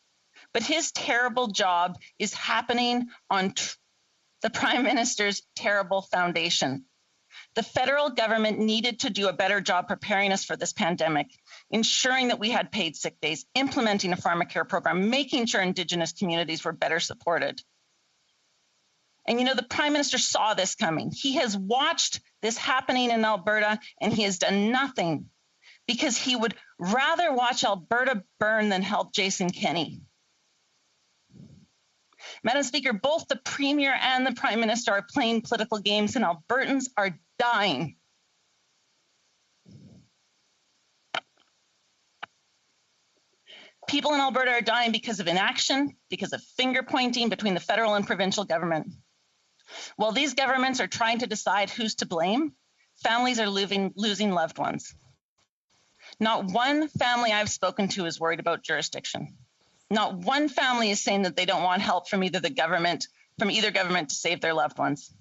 but his terrible job is happening on the Prime Minister's terrible foundation. The federal government needed to do a better job preparing us for this pandemic, ensuring that we had paid sick days, implementing a pharmacare program, making sure Indigenous communities were better supported. And you know, the Prime Minister saw this coming. He has watched this happening in Alberta and he has done nothing because he would rather watch Alberta burn than help Jason Kenney. Madam Speaker, both the Premier and the Prime Minister are playing political games and Albertans are dying. People in Alberta are dying because of inaction, because of finger pointing between the federal and provincial government. While these governments are trying to decide who's to blame, families are losing loved ones. Not one family I've spoken to is worried about jurisdiction. Not one family is saying that they don't want help from either government to save their loved ones.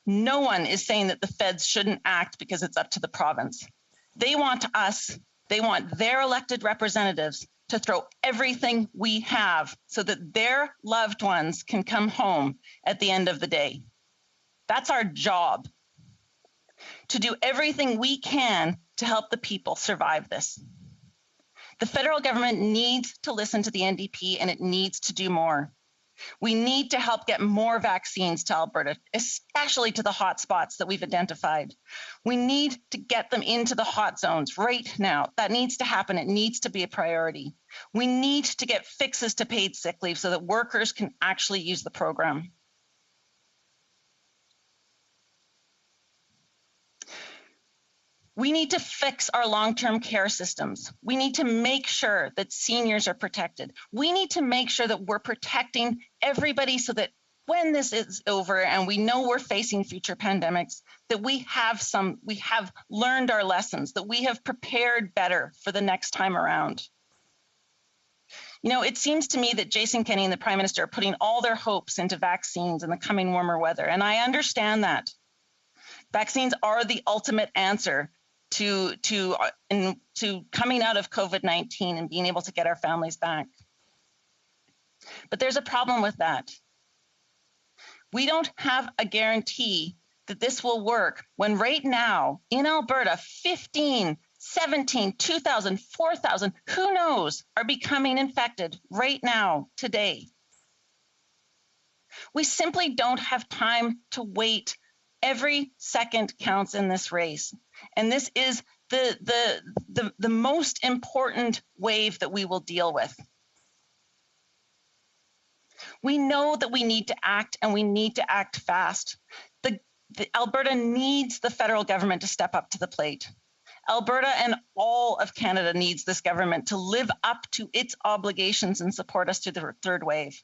No one is saying that the feds shouldn't act because it's up to the province. They want their elected representatives to throw everything we have so that their loved ones can come home at the end of the day. That's our job, to do everything we can to help the people survive this. The federal government needs to listen to the NDP, and it needs to do more. We need to help get more vaccines to Alberta, especially to the hot spots that we've identified. We need to get them into the hot zones right now. That needs to happen. It needs to be a priority. We need to get fixes to paid sick leave so that workers can actually use the program. We need to fix our long-term care systems. We need to make sure that seniors are protected. We need to make sure that we're protecting everybody so that when this is over and we know we're facing future pandemics, that we have learned our lessons, that we have prepared better for the next time around. You know, it seems to me that Jason Kenney and the Prime Minister are putting all their hopes into vaccines and the coming warmer weather, and I understand that. Vaccines are the ultimate answer to coming out of COVID-19 and being able to get our families back. But there's a problem with that. We don't have a guarantee that this will work when right now in Alberta, 15, 17, 2,000, 4,000, who knows, are becoming infected right now, today. We simply don't have time to wait. Every second counts in this race. And this is the most important wave that we will deal with. We know that we need to act, and we need to act fast. Alberta needs the federal government to step up to the plate. Alberta and all of Canada needs this government to live up to its obligations and support us through the third wave.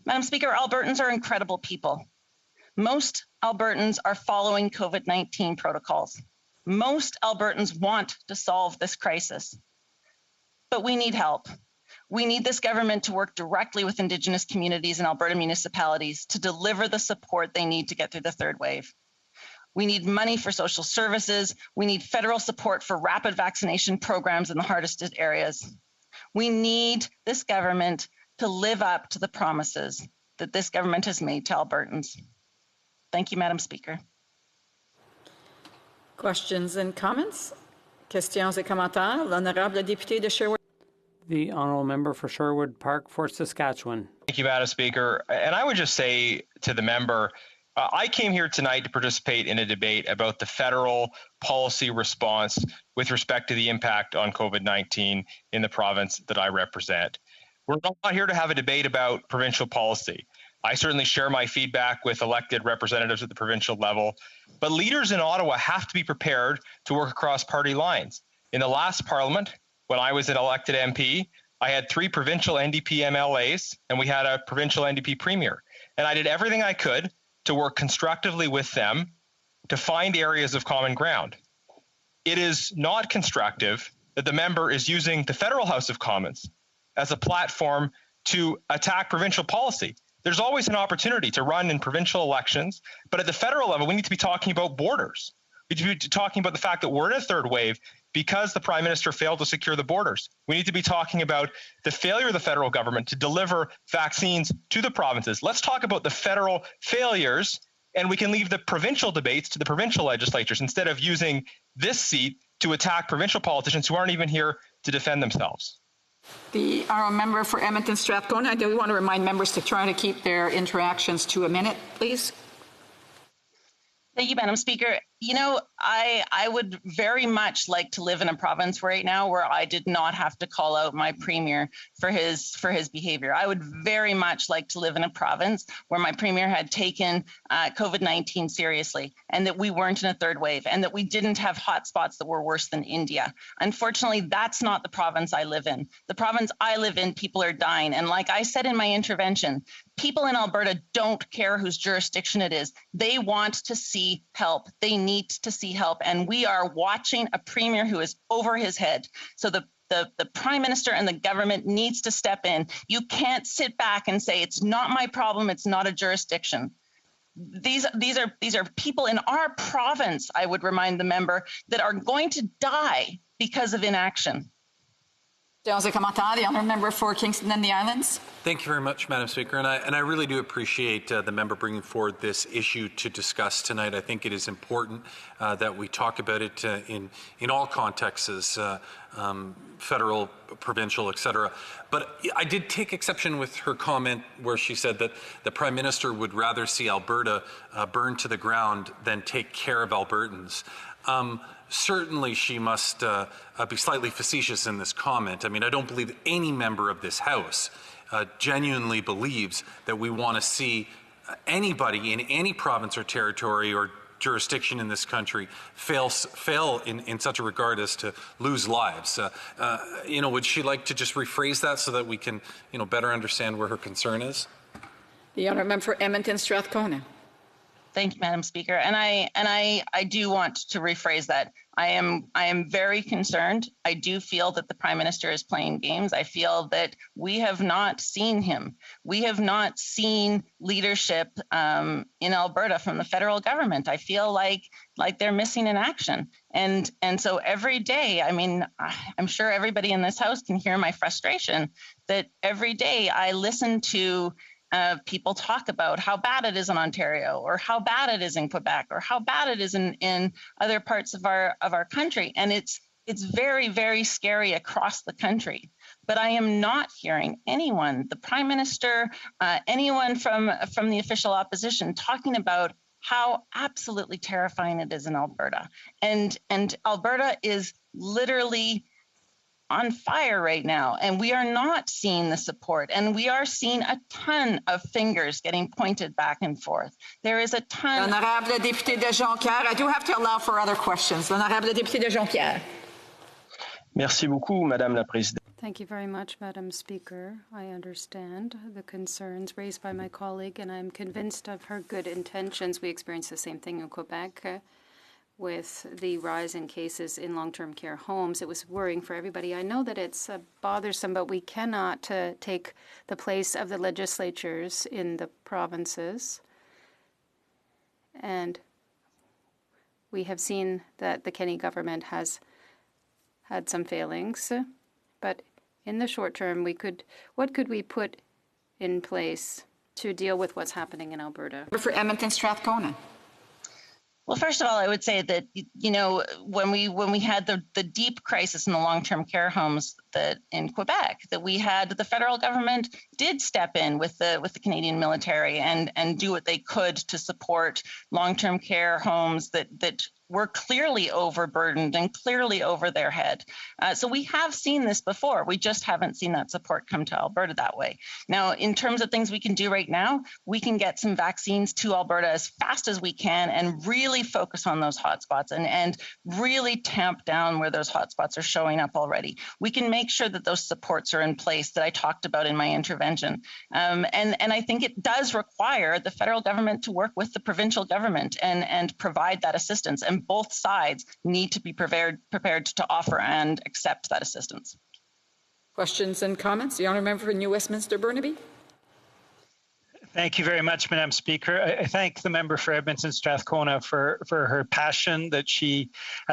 Madam Speaker, Albertans are incredible people. Most Albertans are following COVID-19 protocols. Most Albertans want to solve this crisis, but we need help. We need this government to work directly with Indigenous communities and Alberta municipalities to deliver the support they need to get through the third wave. We need money for social services. We need federal support for rapid vaccination programs in the hardest hit areas. We need this government to live up to the promises that this government has made to Albertans. Thank you, Madam Speaker. Questions and comments? Questions et commentaires. L'honorable député de Sherwood. The honourable member for Sherwood Park, Fort Saskatchewan. Thank you, Madam Speaker. And I would just say to the member, I came here tonight to participate in a debate about the federal policy response with respect to the impact on COVID-19 in the province that I represent. We're not here to have a debate about provincial policy. I certainly share my feedback with elected representatives at the provincial level, but leaders in Ottawa have to be prepared to work across party lines. In the last parliament, when I was an elected MP, I had 3 provincial NDP MLAs and we had a provincial NDP premier. And I did everything I could to work constructively with them to find areas of common ground. It is not constructive that the member is using the Federal House of Commons as a platform to attack provincial policy. There's always an opportunity to run in provincial elections, but at the federal level, we need to be talking about borders. We need to be talking about the fact that we're in a third wave because the Prime Minister failed to secure the borders. We need to be talking about the failure of the federal government to deliver vaccines to the provinces. Let's talk about the federal failures, and we can leave the provincial debates to the provincial legislatures instead of using this seat to attack provincial politicians who aren't even here to defend themselves. The honourable member for Edmonton Strathcona. I do want to remind members to try to keep their interactions to a minute, please. Thank you, Madam Speaker. You know, I would very much like to live in a province right now where I did not have to call out my premier for his behavior. I would very much like to live in a province where my premier had taken COVID-19 seriously and that we weren't in a third wave and that we didn't have hotspots that were worse than India. Unfortunately, that's not the province I live in. The province I live in, people are dying. And like I said in my intervention, People in Alberta don't care whose jurisdiction it is. They want to see help. They need to see help. And we are watching a premier who is over his head. So the Prime Minister and the government needs to step in. You can't sit back and say, it's not my problem, it's not a jurisdiction. These are people in our province, I would remind the member, that are going to die because of inaction. The honourable member for Kingston and the Islands. Thank you very much, Madam Speaker, and I really do appreciate the member bringing forward this issue to discuss tonight. I think it is important that we talk about it in all contexts, federal, provincial, etc. But I did take exception with her comment where she said that the Prime Minister would rather see Alberta burn to the ground than take care of Albertans. Certainly she must be slightly facetious in this comment. I mean, I don't believe any member of this House genuinely believes that we want to see anybody in any province or territory or jurisdiction in this country fail in such a regard as to lose lives. Would she like to just rephrase that so that we can, better understand where her concern is? The honourable member for Edmonton Strathcona. Thank you, Madam Speaker. And I do want to rephrase that. I am very concerned. I do feel that the Prime Minister is playing games. I feel that we have not seen him. We have not seen leadership in Alberta from the federal government. I feel like they're missing in action. And so every day, I mean, I'm sure everybody in this House can hear my frustration that every day I listen to people talk about how bad it is in Ontario, or how bad it is in Quebec, or how bad it is in other parts of our country, and it's very, very scary across the country. But I am not hearing anyone, the Prime Minister, anyone from the official opposition, talking about how absolutely terrifying it is in Alberta, and Alberta is literally on fire right now, and we are not seeing the support, and we are seeing a ton of fingers getting pointed back and forth. There is a ton. Honorable député de Jonquière, I do have to allow for other questions. Honorable député de Jonquière. Merci beaucoup, Madame la Présidente. Thank you very much, Madam Speaker. I understand the concerns raised by my colleague, and I'm convinced of her good intentions. We experienced the same thing in Quebec. With the rise in cases in long-term care homes, it was worrying for everybody. I know that it's bothersome, but we cannot take the place of the legislatures in the provinces. And we have seen that the Kenney government has had some failings. But in the short term, what could we put in place to deal with what's happening in Alberta? For Edmonton Strathcona. Well, first of all, I would say that, when we had the deep crisis in the long-term care homes that in Quebec, that we had, the federal government did step in with the Canadian military and do what they could to support long-term care homes that were clearly overburdened and clearly over their head. So we have seen this before. We just haven't seen that support come to Alberta that way. Now, in terms of things we can do right now, we can get some vaccines to Alberta as fast as we can and really focus on those hotspots and really tamp down where those hotspots are showing up already. We can make sure that those supports are in place that I talked about in my intervention. And I think it does require the federal government to work with the provincial government and provide that assistance. And both sides need to be prepared to offer and accept that assistance. Questions and comments? The honourable member for New Westminster Burnaby. Thank you very much, Madam Speaker. I thank the member for Edmonton Strathcona for her passion that she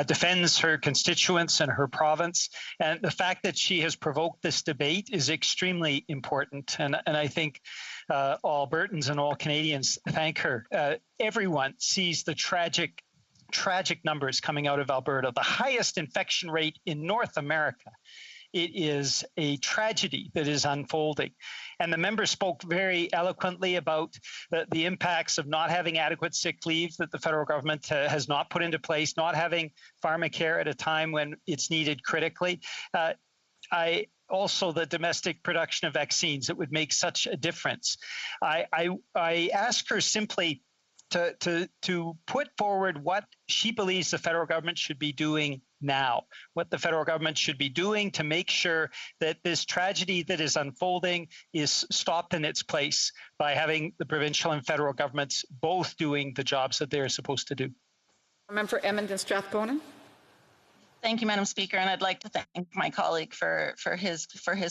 defends her constituents and her province. And the fact that she has provoked this debate is extremely important. And I think all Albertans and all Canadians thank her. Everyone sees the tragic numbers coming out of Alberta, the highest infection rate in North America. It is a tragedy that is unfolding. And the member spoke very eloquently about the impacts of not having adequate sick leave that the federal government has not put into place, not having pharmacare at a time when it's needed critically. Also, the domestic production of vaccines, it would make such a difference. I ask her simply to put forward what she believes the federal government should be doing now. What the federal government should be doing to make sure that this tragedy that is unfolding is stopped in its place by having the provincial and federal governments both doing the jobs that they're supposed to do. Member for Edmonton Strathcona. Thank you, Madam Speaker, and I'd like to thank my colleague for his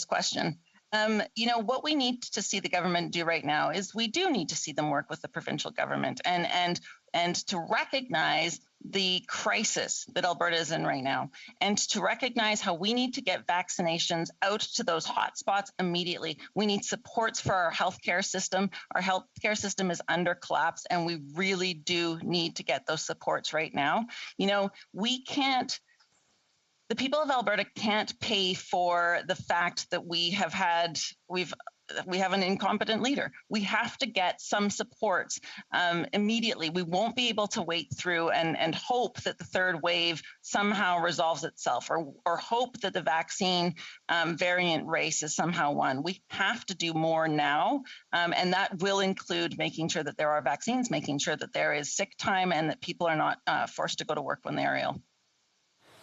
question. What we need to see the government do right now is we do need to see them work with the provincial government and to recognize the crisis that Alberta is in right now, and to recognize how we need to get vaccinations out to those hotspots immediately. We need supports for our healthcare system. Our healthcare system is under collapse, and we really do need to get those supports right now. The people of Alberta can't pay for the fact that we have an incompetent leader. We have to get some supports immediately. We won't be able to wait through and hope that the third wave somehow resolves itself, or hope that the vaccine variant race is somehow won. We have to do more now, and that will include making sure that there are vaccines, making sure that there is sick time, and that people are not forced to go to work when they are ill.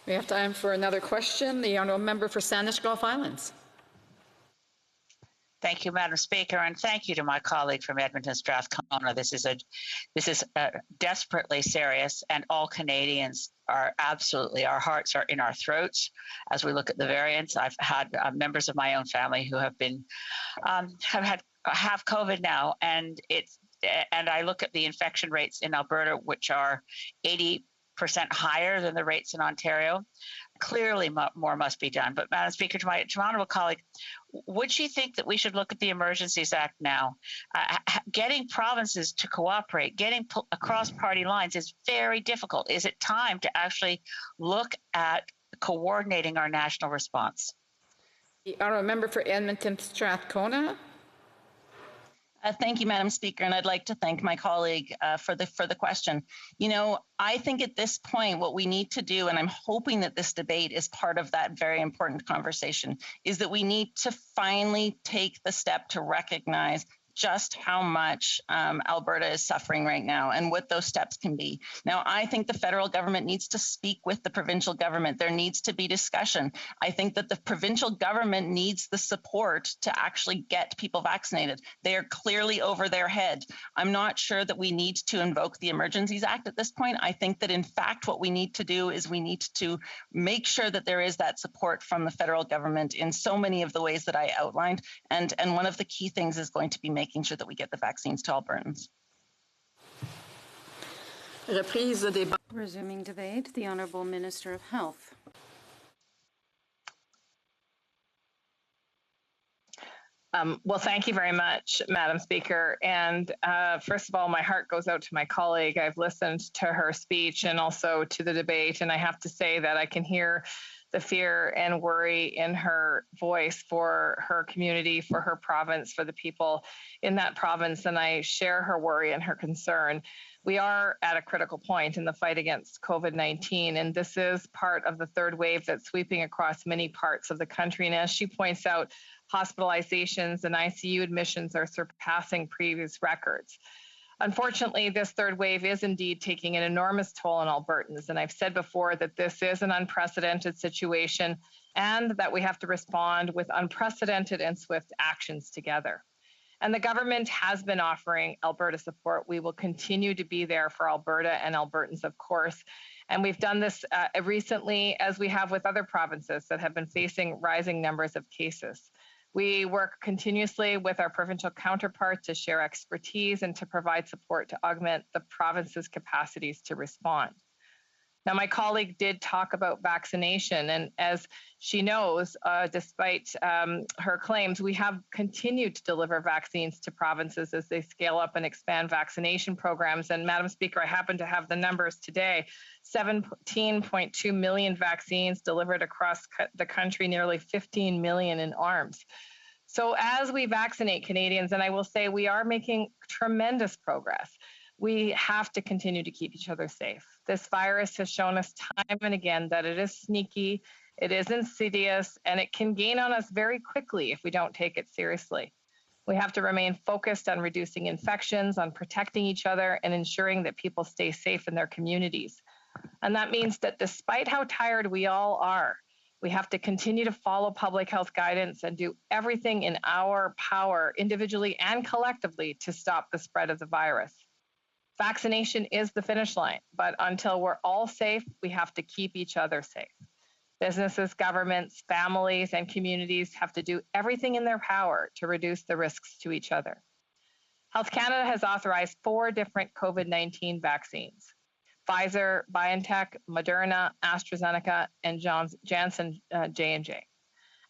We have time for another question. The honourable member for Saanich Gulf Islands. Thank you, Madam Speaker, and thank you to my colleague from Edmonton Strathcona. This is desperately serious, and all Canadians are absolutely, our hearts are in our throats as we look at the variants. I've had members of my own family who have have COVID now, and I look at the infection rates in Alberta, which are 80% higher than the rates in Ontario. Clearly, more must be done. But, Madam Speaker, to my honourable colleague, would she think that we should look at the Emergencies Act now? Getting provinces to cooperate, getting across party lines is very difficult. Is it time to actually look at coordinating our national response? The honourable member for Edmonton Strathcona. Thank you, Madam Speaker, and I'd like to thank my colleague for the question. I think at this point, what we need to do, and I'm hoping that this debate is part of that very important conversation, is that we need to finally take the step to recognize just how much Alberta is suffering right now and what those steps can be. Now, I think the federal government needs to speak with the provincial government. There needs to be discussion. I think that the provincial government needs the support to actually get people vaccinated. They are clearly over their head. I'm not sure that we need to invoke the Emergencies Act at this point. I think that, in fact, what we need to do is we need to make sure that there is that support from the federal government in so many of the ways that I outlined. And one of the key things is going to be making sure that we get the vaccines to Albertans. Resuming debate, the Honourable Minister of Health. Well, thank you very much, Madam Speaker. And first of all, my heart goes out to my colleague. I've listened to her speech and also to the debate, and I have to say that I can hear the fear and worry in her voice for her community, for her province, for the people in that province, and I share her worry and her concern. We are at a critical point in the fight against COVID-19, and this is part of the third wave that's sweeping across many parts of the country. And as she points out, hospitalizations and ICU admissions are surpassing previous records. Unfortunately, this third wave is indeed taking an enormous toll on Albertans, and I've said before that this is an unprecedented situation and that we have to respond with unprecedented and swift actions together. And the government has been offering Alberta support. We will continue to be there for Alberta and Albertans, of course. And we've done this recently, as we have with other provinces that have been facing rising numbers of cases. We work continuously with our provincial counterparts to share expertise and to provide support to augment the province's capacities to respond. Now, my colleague did talk about vaccination, and as she knows, despite her claims, we have continued to deliver vaccines to provinces as they scale up and expand vaccination programs. And Madam Speaker, I happen to have the numbers today. 17.2 million vaccines delivered across the country, nearly 15 million in arms. So as we vaccinate Canadians, and I will say we are making tremendous progress, we have to continue to keep each other safe. This virus has shown us time and again that it is sneaky, it is insidious, and it can gain on us very quickly if we don't take it seriously. We have to remain focused on reducing infections, on protecting each other, and ensuring that people stay safe in their communities. And that means that despite how tired we all are, we have to continue to follow public health guidance and do everything in our power, individually and collectively, to stop the spread of the virus. Vaccination is the finish line, but until we're all safe, we have to keep each other safe. Businesses, governments, families, and communities have to do everything in their power to reduce the risks to each other. Health Canada has authorized 4 different COVID-19 vaccines: Pfizer, BioNTech, Moderna, AstraZeneca, and Janssen J&J.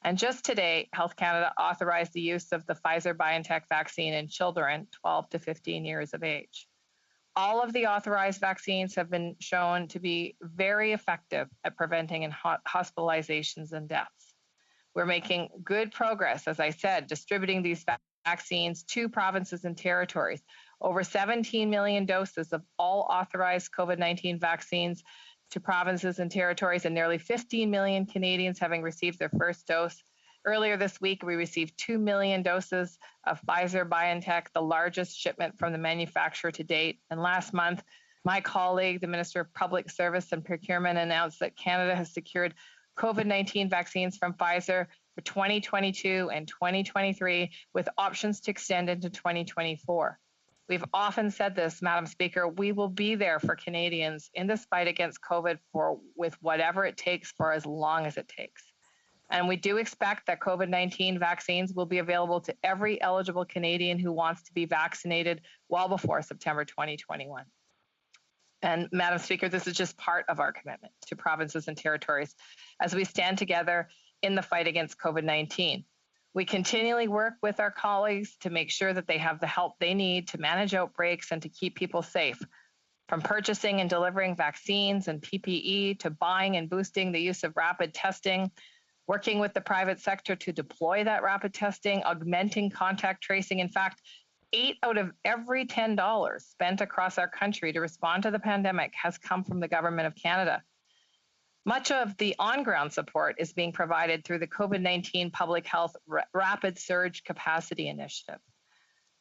And just today, Health Canada authorized the use of the Pfizer-BioNTech vaccine in children 12 to 15 years of age. All of the authorized vaccines have been shown to be very effective at preventing hospitalizations and deaths. We're making good progress, as I said, distributing these vaccines to provinces and territories. Over 17 million doses of all authorized COVID-19 vaccines to provinces and territories, and nearly 15 million Canadians having received their first dose. Earlier this week, we received 2 million doses of Pfizer-BioNTech, the largest shipment from the manufacturer to date. And last month, my colleague, the Minister of Public Service and Procurement, announced that Canada has secured COVID-19 vaccines from Pfizer for 2022 and 2023, with options to extend into 2024. We've often said this, Madam Speaker, we will be there for Canadians in this fight against COVID with whatever it takes for as long as it takes. And we do expect that COVID-19 vaccines will be available to every eligible Canadian who wants to be vaccinated well before September 2021. And Madam Speaker, this is just part of our commitment to provinces and territories as we stand together in the fight against COVID-19. We continually work with our colleagues to make sure that they have the help they need to manage outbreaks and to keep people safe, from purchasing and delivering vaccines and PPE to buying and boosting the use of rapid testing, working with the private sector to deploy that rapid testing, augmenting contact tracing. In fact, 8 out of every $10 spent across our country to respond to the pandemic has come from the Government of Canada. Much of the on-ground support is being provided through the COVID-19 Public Health Rapid Surge Capacity Initiative.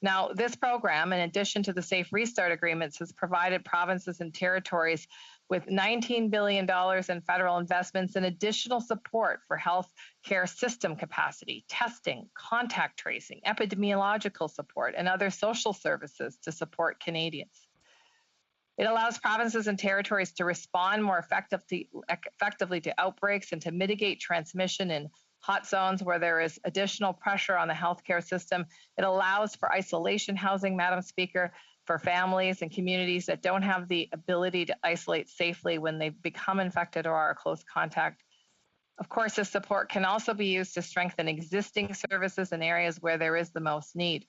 Now, this program, in addition to the Safe Restart agreements, has provided provinces and territories with $19 billion in federal investments and additional support for health care system capacity, testing, contact tracing, epidemiological support, and other social services to support Canadians. It allows provinces and territories to respond more effectively to outbreaks and to mitigate transmission in hot zones where there is additional pressure on the healthcare system. It allows for isolation housing, Madam Speaker, for families and communities that don't have the ability to isolate safely when they become infected or are a close contact. Of course, this support can also be used to strengthen existing services in areas where there is the most need.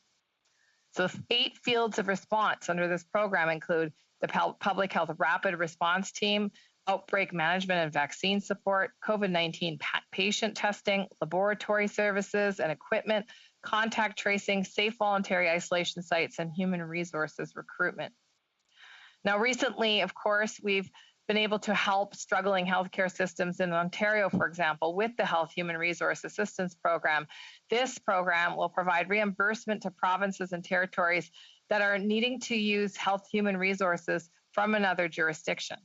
So 8 fields of response under this program include the Public Health Rapid Response Team, outbreak management and vaccine support, COVID-19 patient testing, laboratory services and equipment, contact tracing, safe voluntary isolation sites, and human resources recruitment. Now, recently, of course, we've been able to help struggling healthcare systems in Ontario, for example, with the Health Human Resource Assistance Program. This program will provide reimbursement to provinces and territories that are needing to use health human resources from another jurisdiction.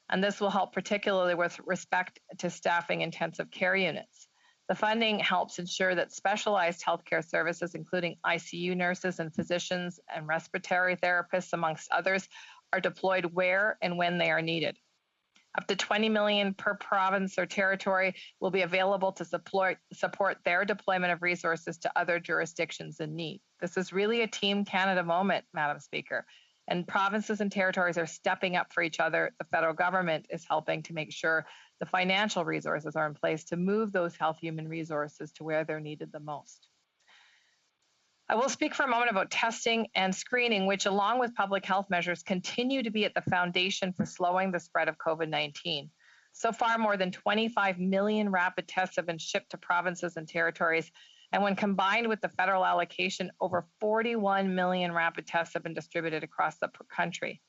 And this will help particularly with respect to staffing intensive care units. The funding helps ensure that specialized healthcare services, including ICU nurses and physicians and respiratory therapists, amongst others, are deployed where and when they are needed. Up to $20 million per province or territory will be available to support their deployment of resources to other jurisdictions in need. This is really a Team Canada moment, Madam Speaker, and provinces and territories are stepping up for each other. The federal government is helping to make sure the financial resources are in place to move those health human resources to where they're needed the most. I will speak for a moment about testing and screening, which, along with public health measures, continue to be at the foundation for slowing the spread of COVID-19. So far, more than 25 million rapid tests have been shipped to provinces and territories, and when combined with the federal allocation, over 41 million rapid tests have been distributed across the country.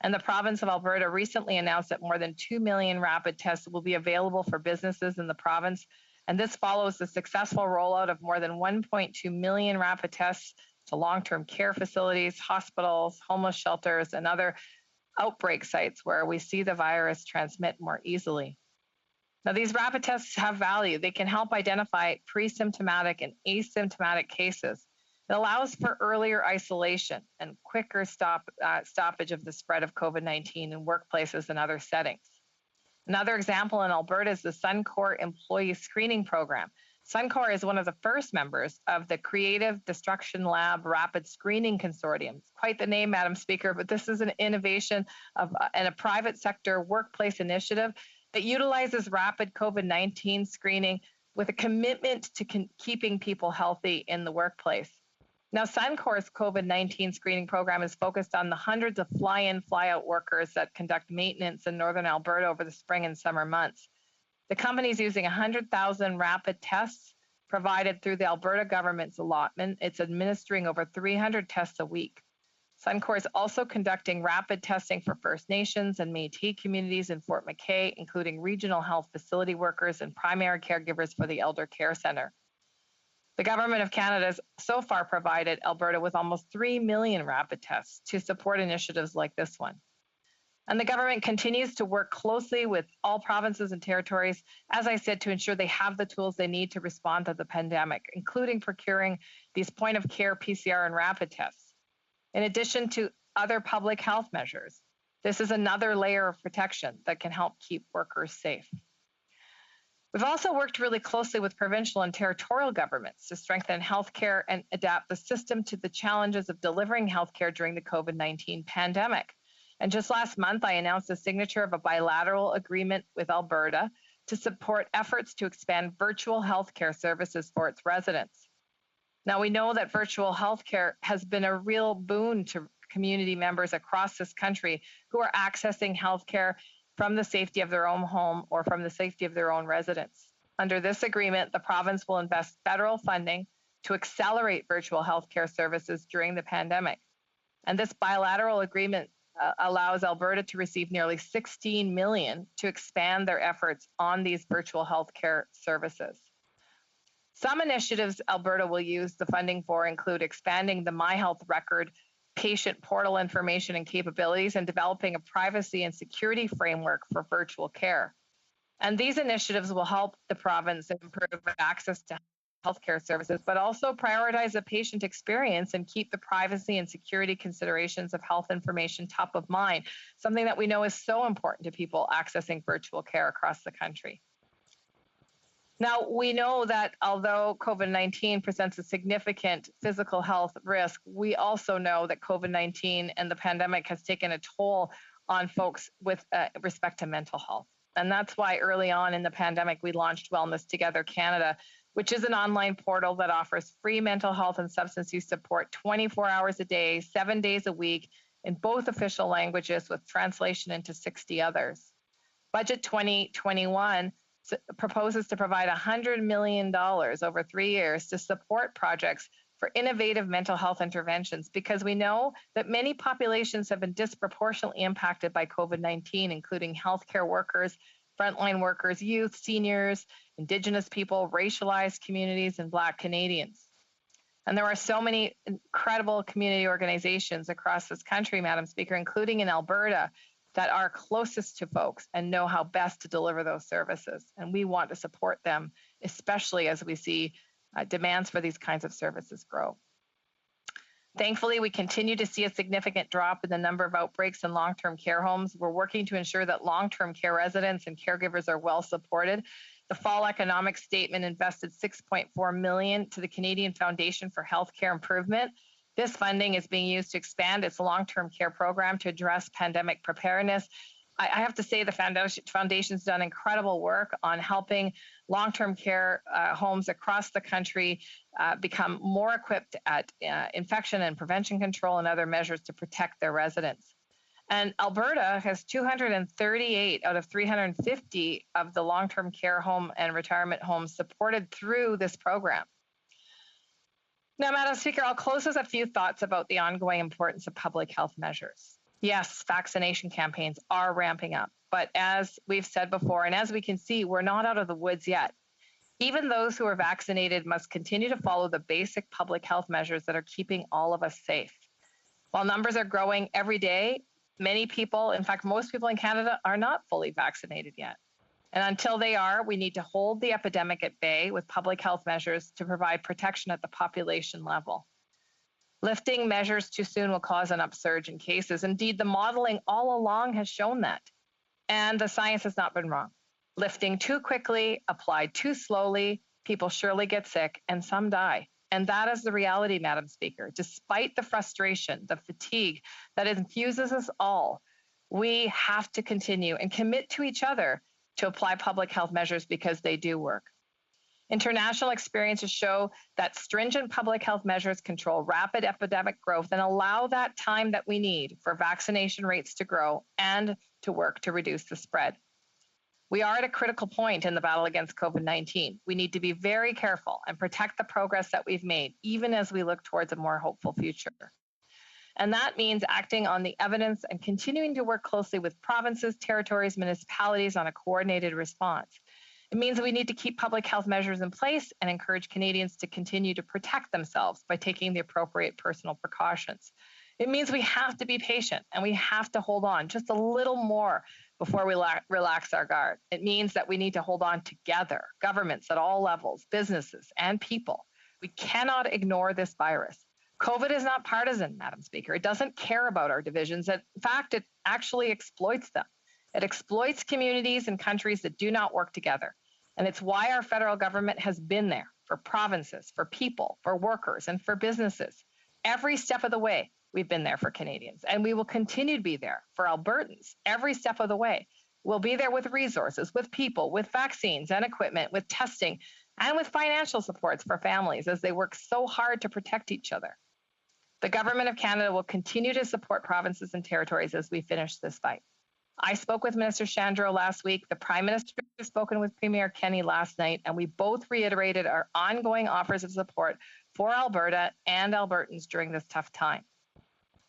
And the province of Alberta recently announced that more than 2 million rapid tests will be available for businesses in the province. And this follows the successful rollout of more than 1.2 million rapid tests to long-term care facilities, hospitals, homeless shelters, and other outbreak sites where we see the virus transmit more easily. Now, these rapid tests have value. They can help identify pre-symptomatic and asymptomatic cases. It allows for earlier isolation and quicker stoppage of the spread of COVID-19 in workplaces and other settings. Another example in Alberta is the Suncor Employee Screening Program. Suncor is one of the first members of the Creative Destruction Lab Rapid Screening Consortium. It's quite the name, Madam Speaker, but this is an innovation and a private sector workplace initiative that utilizes rapid COVID-19 screening with a commitment to keeping people healthy in the workplace. Now, Suncor's COVID-19 screening program is focused on the hundreds of fly-in, fly-out workers that conduct maintenance in Northern Alberta over the spring and summer months. The company is using 100,000 rapid tests provided through the Alberta government's allotment. It's administering over 300 tests a week. Suncor is also conducting rapid testing for First Nations and Métis communities in Fort McKay, including regional health facility workers and primary caregivers for the Elder Care Centre. The Government of Canada has so far provided Alberta with almost 3 million rapid tests to support initiatives like this one. And the government continues to work closely with all provinces and territories, as I said, to ensure they have the tools they need to respond to the pandemic, including procuring these point-of-care PCR and rapid tests. In addition to other public health measures, this is another layer of protection that can help keep workers safe. We've also worked really closely with provincial and territorial governments to strengthen healthcare and adapt the system to the challenges of delivering healthcare during the COVID-19 pandemic. And just last month, I announced the signature of a bilateral agreement with Alberta to support efforts to expand virtual healthcare services for its residents. Now, we know that virtual healthcare has been a real boon to community members across this country who are accessing healthcare from the safety of their own home or from the safety of their own residence. Under this agreement, the province will invest federal funding to accelerate virtual healthcare services during the pandemic. And this bilateral agreement allows Alberta to receive nearly $16 million to expand their efforts on these virtual healthcare services. Some initiatives Alberta will use the funding for include expanding the MyHealth Record patient portal information and capabilities and developing a privacy and security framework for virtual care. And these initiatives will help the province improve access to healthcare services, but also prioritize the patient experience and keep the privacy and security considerations of health information top of mind, something that we know is so important to people accessing virtual care across the country. Now, we know that although COVID-19 presents a significant physical health risk, we also know that COVID-19 and the pandemic has taken a toll on folks with respect to mental health. And that's why early on in the pandemic, we launched Wellness Together Canada, which is an online portal that offers free mental health and substance use support 24 hours a day, 7 days a week, in both official languages with translation into 60 others. Budget 2021 proposes to provide $100 million over 3 years to support projects for innovative mental health interventions, because we know that many populations have been disproportionately impacted by COVID-19, including healthcare workers, frontline workers, youth, seniors, Indigenous people, racialized communities, and Black Canadians. And there are so many incredible community organizations across this country, Madam Speaker, including in Alberta, that are closest to folks and know how best to deliver those services. And we want to support them, especially as we see demands for these kinds of services grow. Thankfully, we continue to see a significant drop in the number of outbreaks in long-term care homes. We're working to ensure that long-term care residents and caregivers are well supported. The fall economic statement invested $6.4 million to the Canadian Foundation for Healthcare Improvement. This funding is being used to expand its long-term care program to address pandemic preparedness. I have to say the Foundation's done incredible work on helping long-term care homes across the country become more equipped at infection and prevention control and other measures to protect their residents. And Alberta has 238 out of 350 of the long-term care home and retirement homes supported through this program. Now, Madam Speaker, I'll close with a few thoughts about the ongoing importance of public health measures. Yes, vaccination campaigns are ramping up, but as we've said before, and as we can see, we're not out of the woods yet. Even those who are vaccinated must continue to follow the basic public health measures that are keeping all of us safe. While numbers are growing every day, Many people, in fact, most people in Canada are not fully vaccinated yet. And until they are, we need to hold the epidemic at bay with public health measures to provide protection at the population level. Lifting measures too soon will cause an upsurge in cases. Indeed, the modeling all along has shown that. And the science has not been wrong. Lifting too quickly, applied too slowly, people surely get sick and some die. And that is the reality, Madam Speaker. Despite the frustration, the fatigue that infuses us all, we have to continue and commit to each other to apply public health measures because they do work. International experiences show that stringent public health measures control rapid epidemic growth and allow that time that we need for vaccination rates to grow and to work to reduce the spread. We are at a critical point in the battle against COVID-19. We need to be very careful and protect the progress that we've made, even as we look towards a more hopeful future. And that means acting on the evidence and continuing to work closely with provinces, territories, municipalities on a coordinated response. It means we need to keep public health measures in place and encourage Canadians to continue to protect themselves by taking the appropriate personal precautions. It means we have to be patient and we have to hold on just a little more before we relax our guard. It means that we need to hold on together, governments at all levels, businesses, and people. We cannot ignore this virus. COVID is not partisan, Madam Speaker. It doesn't care about our divisions. In fact, it actually exploits them. It exploits communities and countries that do not work together. And it's why our federal government has been there for provinces, for people, for workers, and for businesses. Every step of the way, we've been there for Canadians, and we will continue to be there for Albertans every step of the way. We'll be there with resources, with people, with vaccines and equipment, with testing, and with financial supports for families as they work so hard to protect each other. The Government of Canada will continue to support provinces and territories as we finish this fight. I spoke with Minister Shandro last week. The Prime Minister has spoken with Premier Kenney last night, and we both reiterated our ongoing offers of support for Alberta and Albertans during this tough time.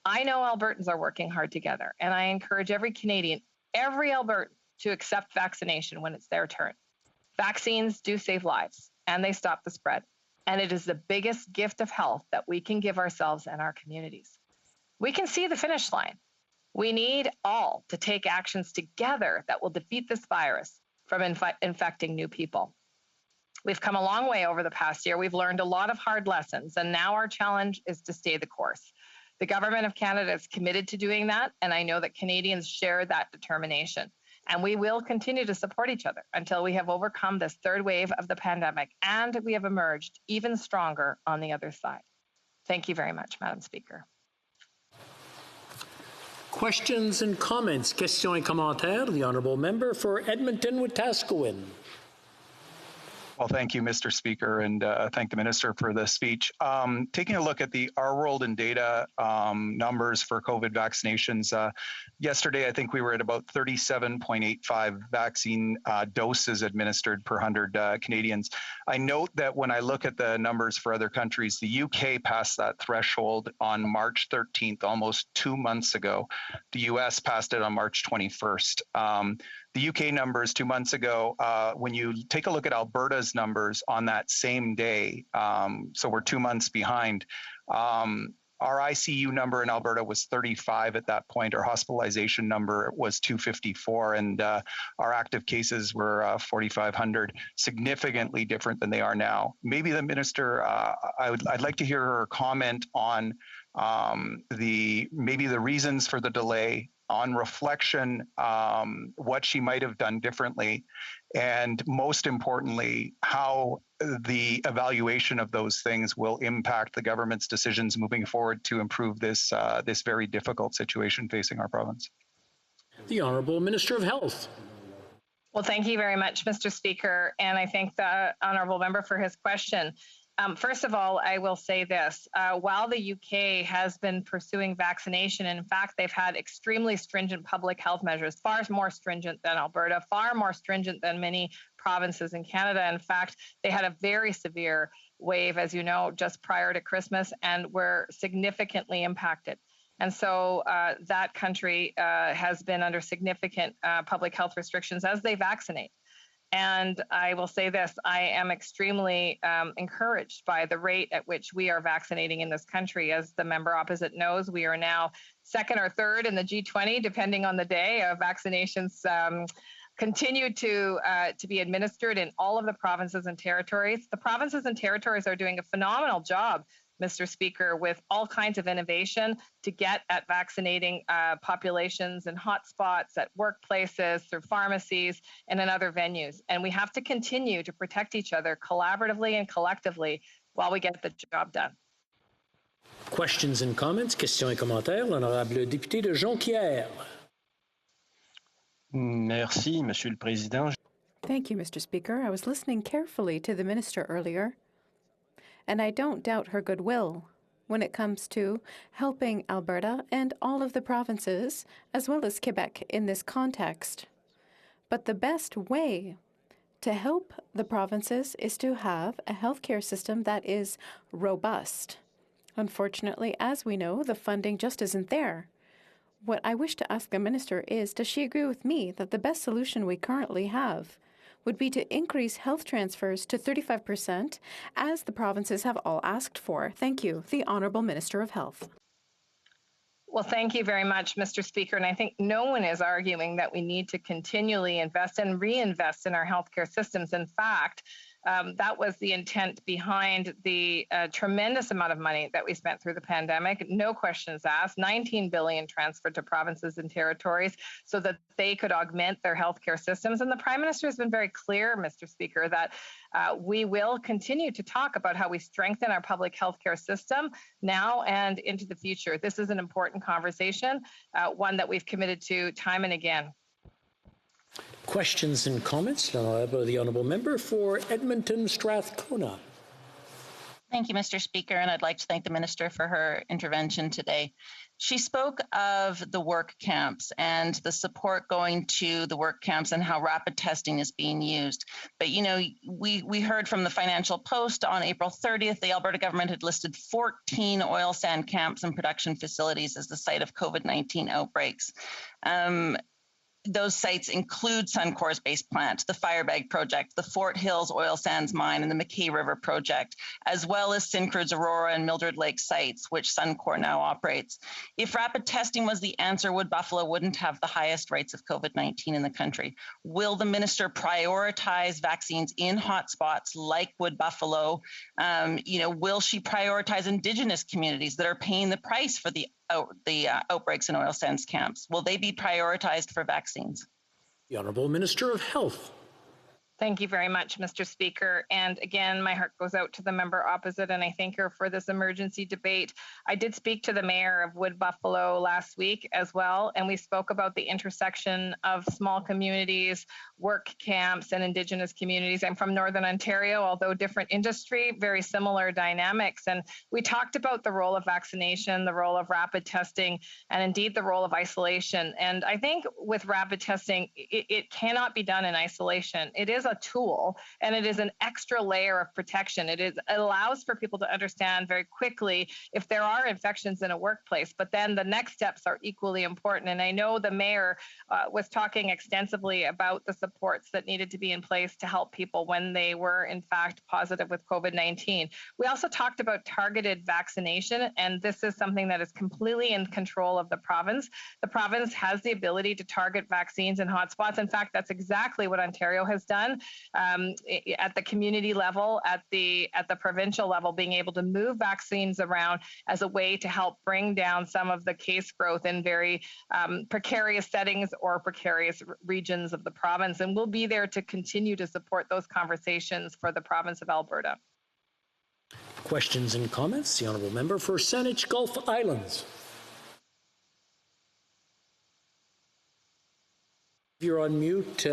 I know Albertans are working hard together, and I encourage every Canadian, every Albertan, to accept vaccination when it's their turn. Vaccines do save lives, and they stop the spread. And it is the biggest gift of health that we can give ourselves and our communities. We can see the finish line. We need all to take actions together that will defeat this virus from infecting new people. We've come a long way over the past year. We've learned a lot of hard lessons, and now our challenge is to stay the course. The Government of Canada is committed to doing that, and I know that Canadians share that determination. And we will continue to support each other until we have overcome this third wave of the pandemic and we have emerged even stronger on the other side. Thank you very much, Madam Speaker. Questions and comments. Questions et commentaires. The Honourable Member for Edmonton-Wetaskiwin. Well, thank you, Mr. Speaker, and thank the Minister for the speech. Taking a look at the Our World in Data numbers for COVID vaccinations, yesterday I think we were at about 37.85 vaccine doses administered per 100 Canadians. I note that when I look at the numbers for other countries, the UK passed that threshold on March 13th, almost 2 months ago. The US passed it on March 21st. The UK numbers 2 months ago, when you take a look at Alberta's numbers on that same day, so we're 2 months behind, our ICU number in Alberta was 35 at that point. Our hospitalization number was 254, and our active cases were 4,500, significantly different than they are now. Maybe the Minister, I'd like to hear her comment on maybe the reasons for the delay, on reflection, what she might have done differently, and most importantly, how the evaluation of those things will impact the government's decisions moving forward to improve this very difficult situation facing our province. The Honourable Minister of Health. Well, thank you very much, Mr. Speaker, and I thank the Honourable Member for his question. First of all, I will say this. While the UK has been pursuing vaccination, and in fact, they've had extremely stringent public health measures, far more stringent than Alberta, far more stringent than many provinces in Canada. In fact, they had a very severe wave, as you know, just prior to Christmas, and were significantly impacted. And so that country has been under significant public health restrictions as they vaccinate. And I will say this, I am extremely encouraged by the rate at which we are vaccinating in this country. As the member opposite knows, we are now second or third in the G20, depending on the day. Vaccinations continue to be administered in all of the provinces and territories. The provinces and territories are doing a phenomenal job, Mr. Speaker, with all kinds of innovation to get at vaccinating populations in hotspots, at workplaces, through pharmacies, and in other venues. And we have to continue to protect each other collaboratively and collectively while we get the job done. Questions and comments, questions et commentaires. L'honorable député de Jonquière. Merci, Monsieur le Président. Thank you, Mr. Speaker. I was listening carefully to the minister earlier, and I don't doubt her goodwill when it comes to helping Alberta and all of the provinces, as well as Quebec, in this context. But the best way to help the provinces is to have a healthcare system that is robust. Unfortunately, as we know, the funding just isn't there. What I wish to ask the minister is, does she agree with me that the best solution we currently have would be to increase health transfers to 35%, as the provinces have all asked for? Thank you. The Honourable Minister of Health. Well, thank you very much, Mr. Speaker. And I think no one is arguing that we need to continually invest and reinvest in our healthcare systems. In fact, that was the intent behind the tremendous amount of money that we spent through the pandemic. No questions asked. $19 billion transferred to provinces and territories so that they could augment their healthcare systems. And the Prime Minister has been very clear, Mr. Speaker, that we will continue to talk about how we strengthen our public healthcare system now and into the future. This is an important conversation, one that we've committed to time and again. Questions and comments. The Honourable Member for Edmonton Strathcona. Thank you, Mr. Speaker, and I'd like to thank the Minister for her intervention today. She spoke of the work camps and the support going to the work camps and how rapid testing is being used. But, you know, we heard from the Financial Post on April 30th, the Alberta government had listed 14 oil sand camps and production facilities as the site of COVID-19 outbreaks. Those sites include Suncor's base plant, the Firebag project, the Fort Hills oil sands mine, and the McKay River project, as well as Syncrude's Aurora and Mildred Lake sites, which Suncor now operates. If rapid testing was the answer, Wood Buffalo wouldn't have the highest rates of COVID-19 in the country. Will the minister prioritize vaccines in hotspots like Wood Buffalo? Will she prioritize Indigenous communities that are paying the price for the outbreaks in oil sands camps? Will they be prioritized for vaccines? The Honourable Minister of Health. Thank you very much, Mr. Speaker. And again, my heart goes out to the member opposite, and I thank her for this emergency debate. I did speak to the mayor of Wood Buffalo last week as well, and we spoke about the intersection of small communities, work camps, and Indigenous communities. I'm from Northern Ontario, although different industry, very similar dynamics. And we talked about the role of vaccination, the role of rapid testing, and indeed the role of isolation. And I think with rapid testing, it cannot be done in isolation. It is a tool, and it is an extra layer of protection. It allows for people to understand very quickly if there are infections in a workplace, but then the next steps are equally important. And I know the mayor was talking extensively about the supports that needed to be in place to help people when they were in fact positive with COVID-19. We also talked about targeted vaccination, and this is something that is completely in control of the province. The province has the ability to target vaccines in hotspots. In fact, that's exactly what Ontario has done. At the community level, at the provincial level, being able to move vaccines around as a way to help bring down some of the case growth in very precarious settings or precarious regions of the province. And we'll be there to continue to support those conversations for the province of Alberta. Questions and comments. The Honourable Member for Saanich Gulf Islands. You're on mute.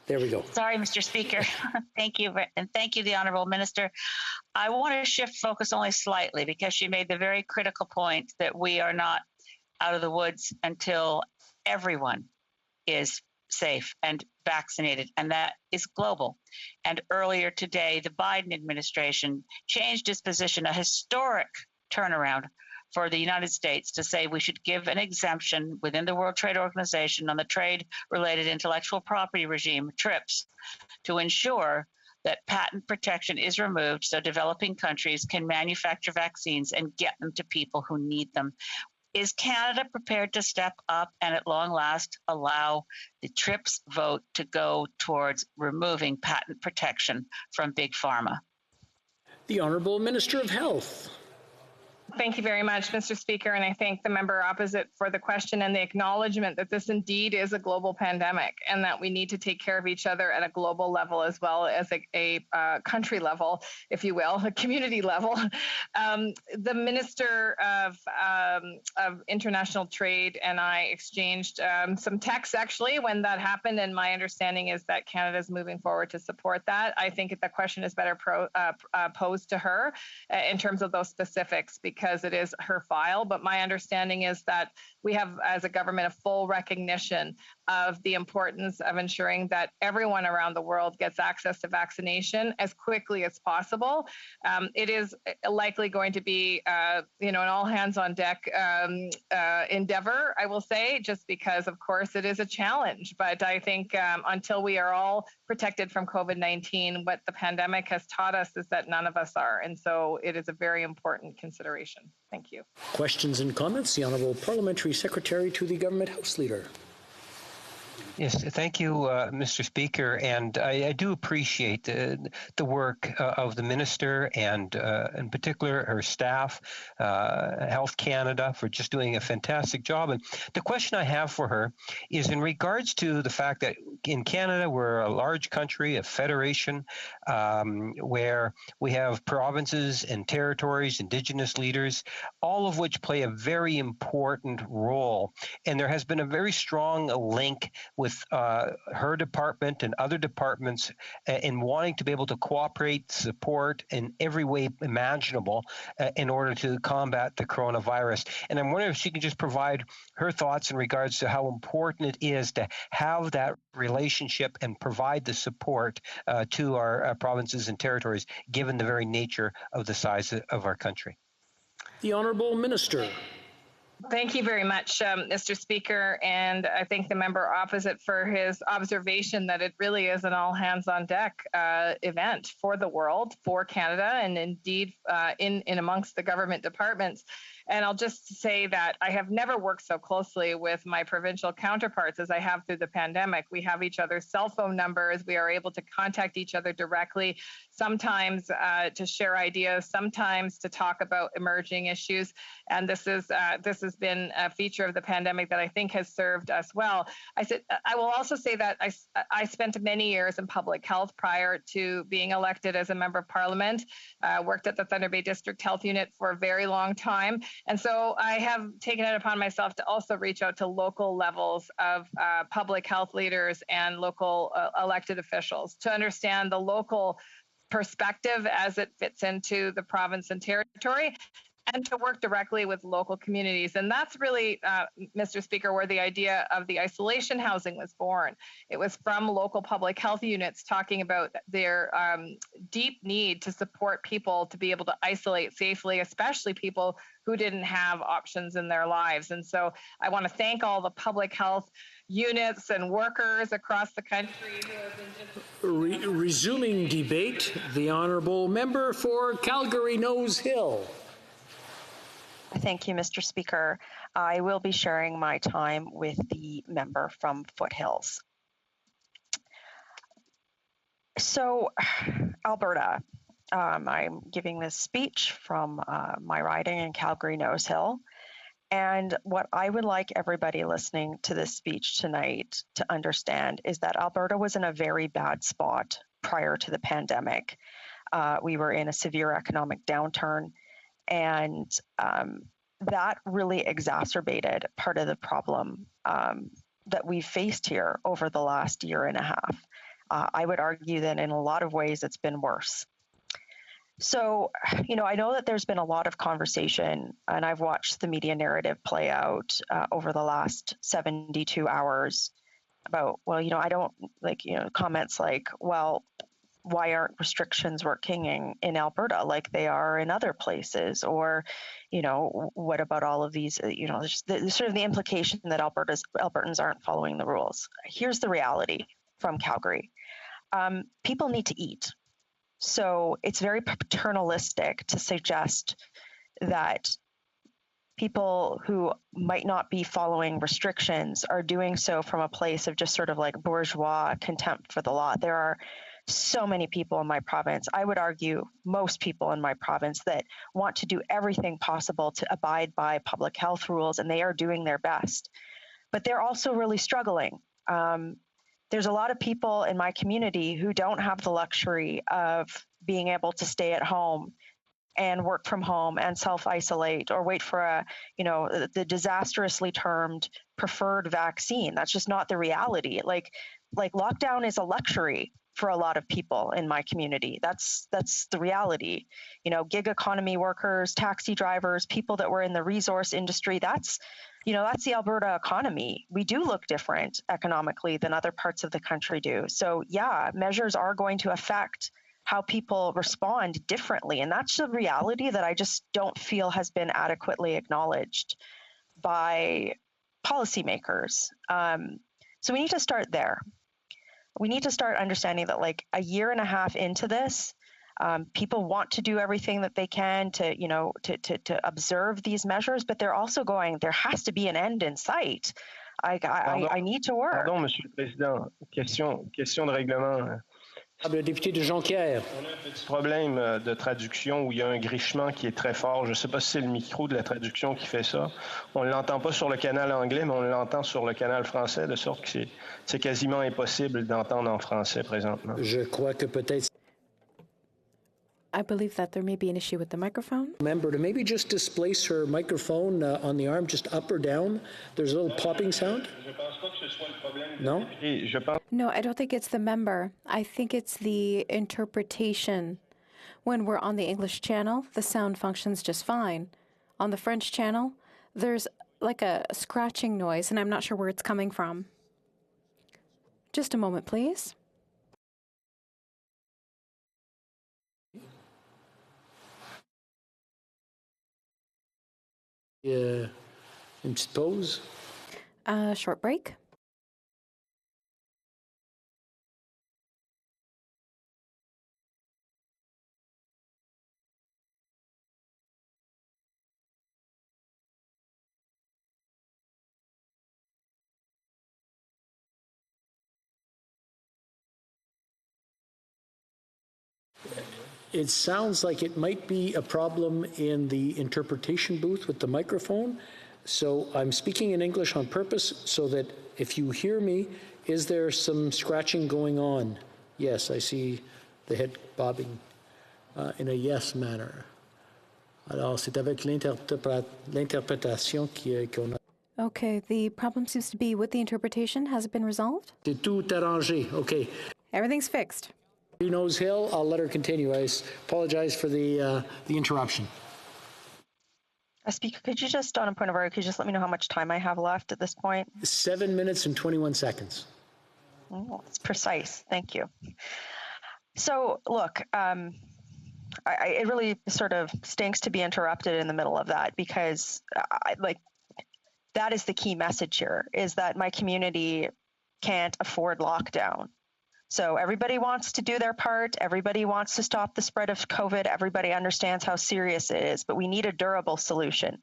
There we go. Sorry, Mr. Speaker. Thank you. And thank you, the Honourable Minister. I want to shift focus only slightly because she made the very critical point that we are not out of the woods until everyone is safe and vaccinated, and that is global. And earlier today, the Biden administration changed its position, a historic turnaround for the United States to say we should give an exemption within the World Trade Organization on the trade-related intellectual property regime, TRIPS, to ensure that patent protection is removed so developing countries can manufacture vaccines and get them to people who need them. Is Canada prepared to step up and at long last allow the TRIPS vote to go towards removing patent protection from Big Pharma? The Honourable Minister of Health. Thank you very much, Mr. Speaker, and I thank the member opposite for the question and the acknowledgement that this indeed is a global pandemic and that we need to take care of each other at a global level as well as a country level, if you will, a community level. The Minister of International Trade and I exchanged some texts actually when that happened, and my understanding is that Canada is moving forward to support that. I think the question is better posed to her in terms of those specifics, because it is her file. But my understanding is that we have, as a government, a full recognition of the importance of ensuring that everyone around the world gets access to vaccination as quickly as possible. It is likely going to be, an all-hands-on-deck endeavor, I will say, just because, of course, it is a challenge. But I think until we are all protected from COVID-19, what the pandemic has taught us is that none of us are. And so it is a very important consideration. Thank you. Questions and comments? The Honourable Parliamentary Secretary to the Government House Leader. Yes, thank you, Mr. Speaker, and I do appreciate the work of the Minister and in particular her staff, Health Canada, for just doing a fantastic job. And the question I have for her is in regards to the fact that in Canada we're a large country, a federation, where we have provinces and territories, Indigenous leaders, all of which play a very important role. And there has been a very strong link with her department and other departments in wanting to be able to cooperate, support in every way imaginable in order to combat the coronavirus. And I'm wondering if she can just provide her thoughts in regards to how important it is to have that relationship and provide the support to our provinces and territories, given the very nature of the size of our country. The Honourable Minister. Thank you very much, Mr. Speaker, and I thank the member opposite for his observation that it really is an all-hands-on-deck event for the world, for Canada, and indeed in amongst the government departments. And I'll just say that I have never worked so closely with my provincial counterparts as I have through the pandemic. We have each other's cell phone numbers. We are able to contact each other directly, sometimes to share ideas, sometimes to talk about emerging issues. And this has been a feature of the pandemic that I think has served us well. I will also say that I spent many years in public health prior to being elected as a member of Parliament. Worked at the Thunder Bay District Health Unit for a very long time. And so I have taken it upon myself to also reach out to local levels of public health leaders and local elected officials to understand the local perspective as it fits into the province and territory, and to work directly with local communities. And that's really, Mr. Speaker, where the idea of the isolation housing was born. It was from local public health units talking about their deep need to support people to be able to isolate safely, especially people who didn't have options in their lives. And so I want to thank all the public health units and workers across the country who have been Resuming debate, the Honourable Member for Calgary Nose Hill. Thank you, Mr. Speaker. I will be sharing my time with the member from Foothills. So, Alberta, I'm giving this speech from my riding in Calgary Nose Hill. And what I would like everybody listening to this speech tonight to understand is that Alberta was in a very bad spot prior to the pandemic. We were in a severe economic downturn, and that really exacerbated part of the problem that we've faced here over the last year and a half. I would argue that in a lot of ways it's been worse. So, I know that there's been a lot of conversation, and I've watched the media narrative play out over the last 72 hours about, well, I don't comments like, well, why aren't restrictions working in Alberta like they are in other places? Or, what about all of these, just the sort of the implication that Albertans aren't following the rules. Here's the reality from Calgary. People need to eat. So it's very paternalistic to suggest that people who might not be following restrictions are doing so from a place of just sort of like bourgeois contempt for the law. There are so many people in my province, I would argue most people in my province, that want to do everything possible to abide by public health rules, and they are doing their best. But they're also really struggling. There's a lot of people in my community who don't have the luxury of being able to stay at home and work from home and self-isolate or wait for the disastrously termed preferred vaccine. That's just not the reality. Like lockdown is a luxury for a lot of people in my community. That's the reality. Gig economy workers, taxi drivers, people that were in the resource industry, that's the Alberta economy. We do look different economically than other parts of the country do. So yeah, measures are going to affect how people respond differently. And that's the reality that I just don't feel has been adequately acknowledged by policymakers. So we need to start there. We need to start understanding that like a year and a half into this, people want to do everything that they can to observe these measures, but they're also going, there has to be an end in sight. I need to work. Pardon, Monsieur le Président. Question de règlement. Le député de Jonquière. On a un petit problème de traduction où il y a un grichement qui est très fort. Je ne sais pas si c'est le micro de la traduction qui fait ça. On ne l'entend pas sur le canal anglais, mais on l'entend sur le canal français, de sorte que c'est quasiment impossible d'entendre en français présentement. Je crois que peut-être... I believe that there may be an issue with the microphone. Member to maybe just displace her microphone on the arm, just up or down. There's a little popping sound. No? No, I don't think it's the member. I think it's the interpretation. When we're on the English channel, the sound functions just fine. On the French channel, there's like a scratching noise, and I'm not sure where it's coming from. Just a moment, please. Une petite pause. Short break. It sounds like it might be a problem in the interpretation booth with the microphone. So I'm speaking in English on purpose so that if you hear me, is there some scratching going on? Yes, I see the head bobbing in a yes manner. Alors, c'est avec l'interprétation qu'on a. Okay, the problem seems to be with the interpretation. Has it been resolved? C'est tout arrangé. Okay. Everything's fixed. Nose Hill, I'll let her continue. I apologize for the interruption. Speaker, could you just, on a point of order, could you just let me know how much time I have left at this point? 7 minutes and 21 seconds. Oh, it's precise. Thank you. So, look, it really sort of stinks to be interrupted in the middle of that because, that is the key message here, is that my community can't afford lockdown. So everybody wants to do their part. Everybody wants to stop the spread of COVID. Everybody understands how serious it is, but we need a durable solution.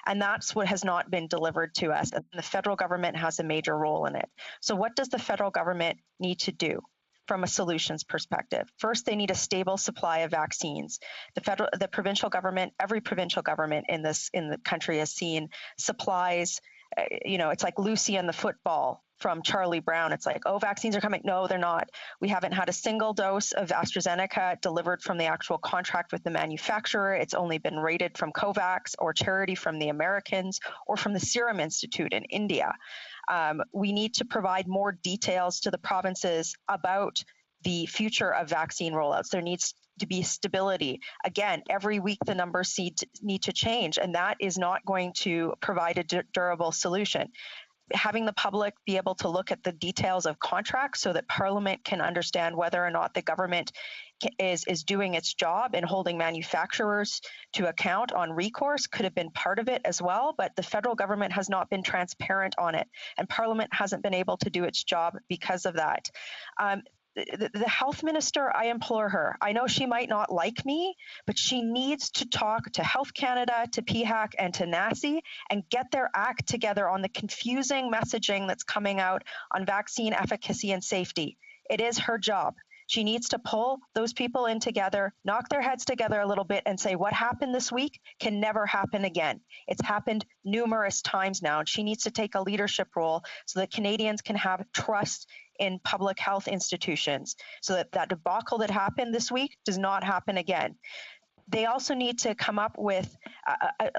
And that's what has not been delivered to us. And the federal government has a major role in it. So what does the federal government need to do from a solutions perspective? First, they need a stable supply of vaccines. The provincial government, every provincial government in the country has seen supplies. It's like Lucy and the football from Charlie Brown. It's like, oh, vaccines are coming. No, they're not. We haven't had a single dose of AstraZeneca delivered from the actual contract with the manufacturer. It's only been rated from COVAX or charity from the Americans or from the Serum Institute in India. We need to provide more details to the provinces about the future of vaccine rollouts. There needs to be stability. Again, every week the numbers need to change, and that is not going to provide a durable solution. having the public be able to look at the details of contracts so that Parliament can understand whether or not the government is doing its job and holding manufacturers to account on recourse could have been part of it as well, but the federal government has not been transparent on it, and Parliament hasn't been able to do its job because of that. The health minister, I implore her, I know she might not like me, but she needs to talk to Health Canada, to PHAC, and to NACI and get their act together on the confusing messaging that's coming out on vaccine efficacy and safety. It is her job. She needs to pull those people in together, knock their heads together a little bit and say what happened this week can never happen again. It's happened numerous times now, and she needs to take a leadership role so that Canadians can have trust in public health institutions so that that debacle that happened this week does not happen again. They also need to come up with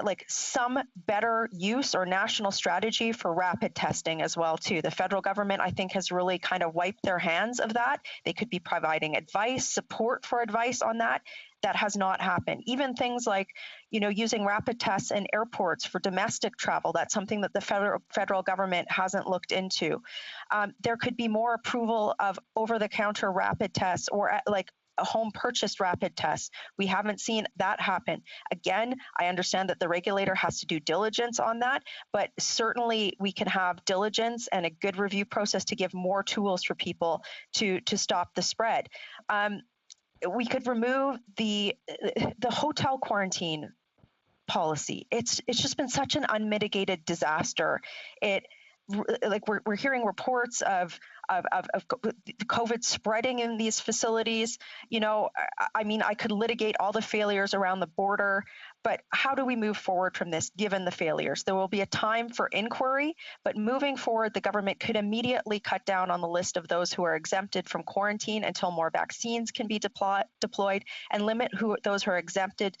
like some better use or national strategy for rapid testing as well too. The federal government, I think, has really kind of wiped their hands of that. They could be providing advice, support for advice on that. That has not happened. Even things like, using rapid tests in airports for domestic travel, that's something that the federal government hasn't looked into. There could be more approval of over-the-counter rapid tests or a home purchased rapid test. We haven't seen that happen. Again, I understand that the regulator has to do diligence on that, but certainly we can have diligence and a good review process to give more tools for people to stop the spread. We could remove the hotel quarantine policy. It's just been such an unmitigated disaster. We're hearing reports of COVID spreading in these facilities. I could litigate all the failures around the border, but how do we move forward from this given the failures? There will be a time for inquiry, but moving forward, the government could immediately cut down on the list of those who are exempted from quarantine until more vaccines can be deployed and limit those who are exempted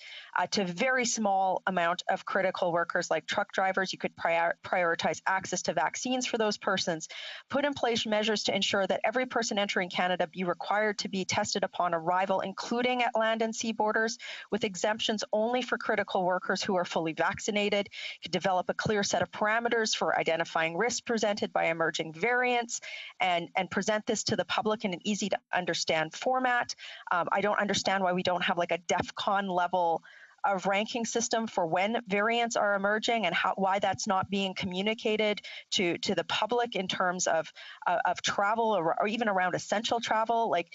to a very small amount of critical workers like truck drivers. You could prioritize access to vaccines for those persons, put in place measures to ensure that every person entering Canada be required to be tested upon arrival, including at land and sea borders, with exemptions only for critical workers who are fully vaccinated. You could develop a clear set of parameters for identifying risks presented by emerging variants and present this to the public in an easy to understand format. I don't understand why we don't have like a DEFCON level of ranking system for when variants are emerging and why that's not being communicated to the public in terms of travel or even around essential travel. Like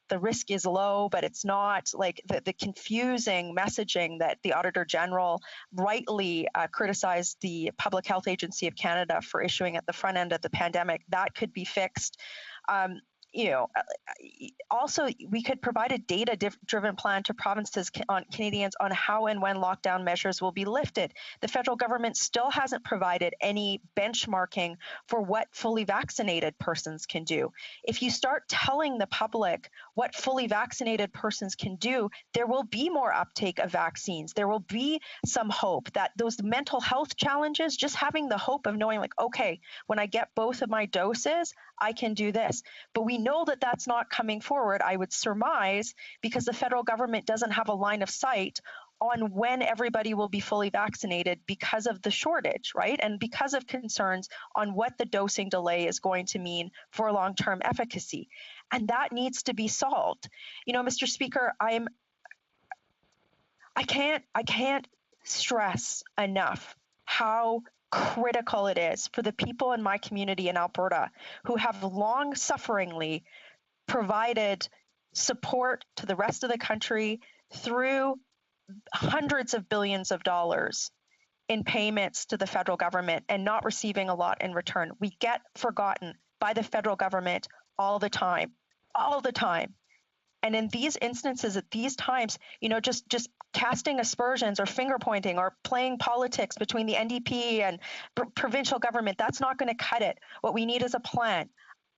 the risk is low, but it's not. Like the confusing messaging that the Auditor General rightly criticized the Public Health Agency of Canada for issuing at the front end of the pandemic, that could be fixed. Also, we could provide a data-driven plan to provinces on Canadians on how and when lockdown measures will be lifted. The federal government still hasn't provided any benchmarking for what fully vaccinated persons can do. If you start telling the public what fully vaccinated persons can do, there will be more uptake of vaccines. There will be some hope that those mental health challenges, just having the hope of knowing okay, when I get both of my doses, I can do this. But we know that that's not coming forward, I would surmise, because the federal government doesn't have a line of sight on when everybody will be fully vaccinated because of the shortage, right? And because of concerns on what the dosing delay is going to mean for long-term efficacy. And that needs to be solved. Mr. Speaker, I can't stress enough how critical it is for the people in my community in Alberta who have long-sufferingly provided support to the rest of the country through hundreds of billions of dollars in payments to the federal government and not receiving a lot in return. We get forgotten by the federal government all the time. And in these instances, at these times, just casting aspersions or finger pointing or playing politics between the NDP and provincial government, that's not going to cut it. What we need is a plan.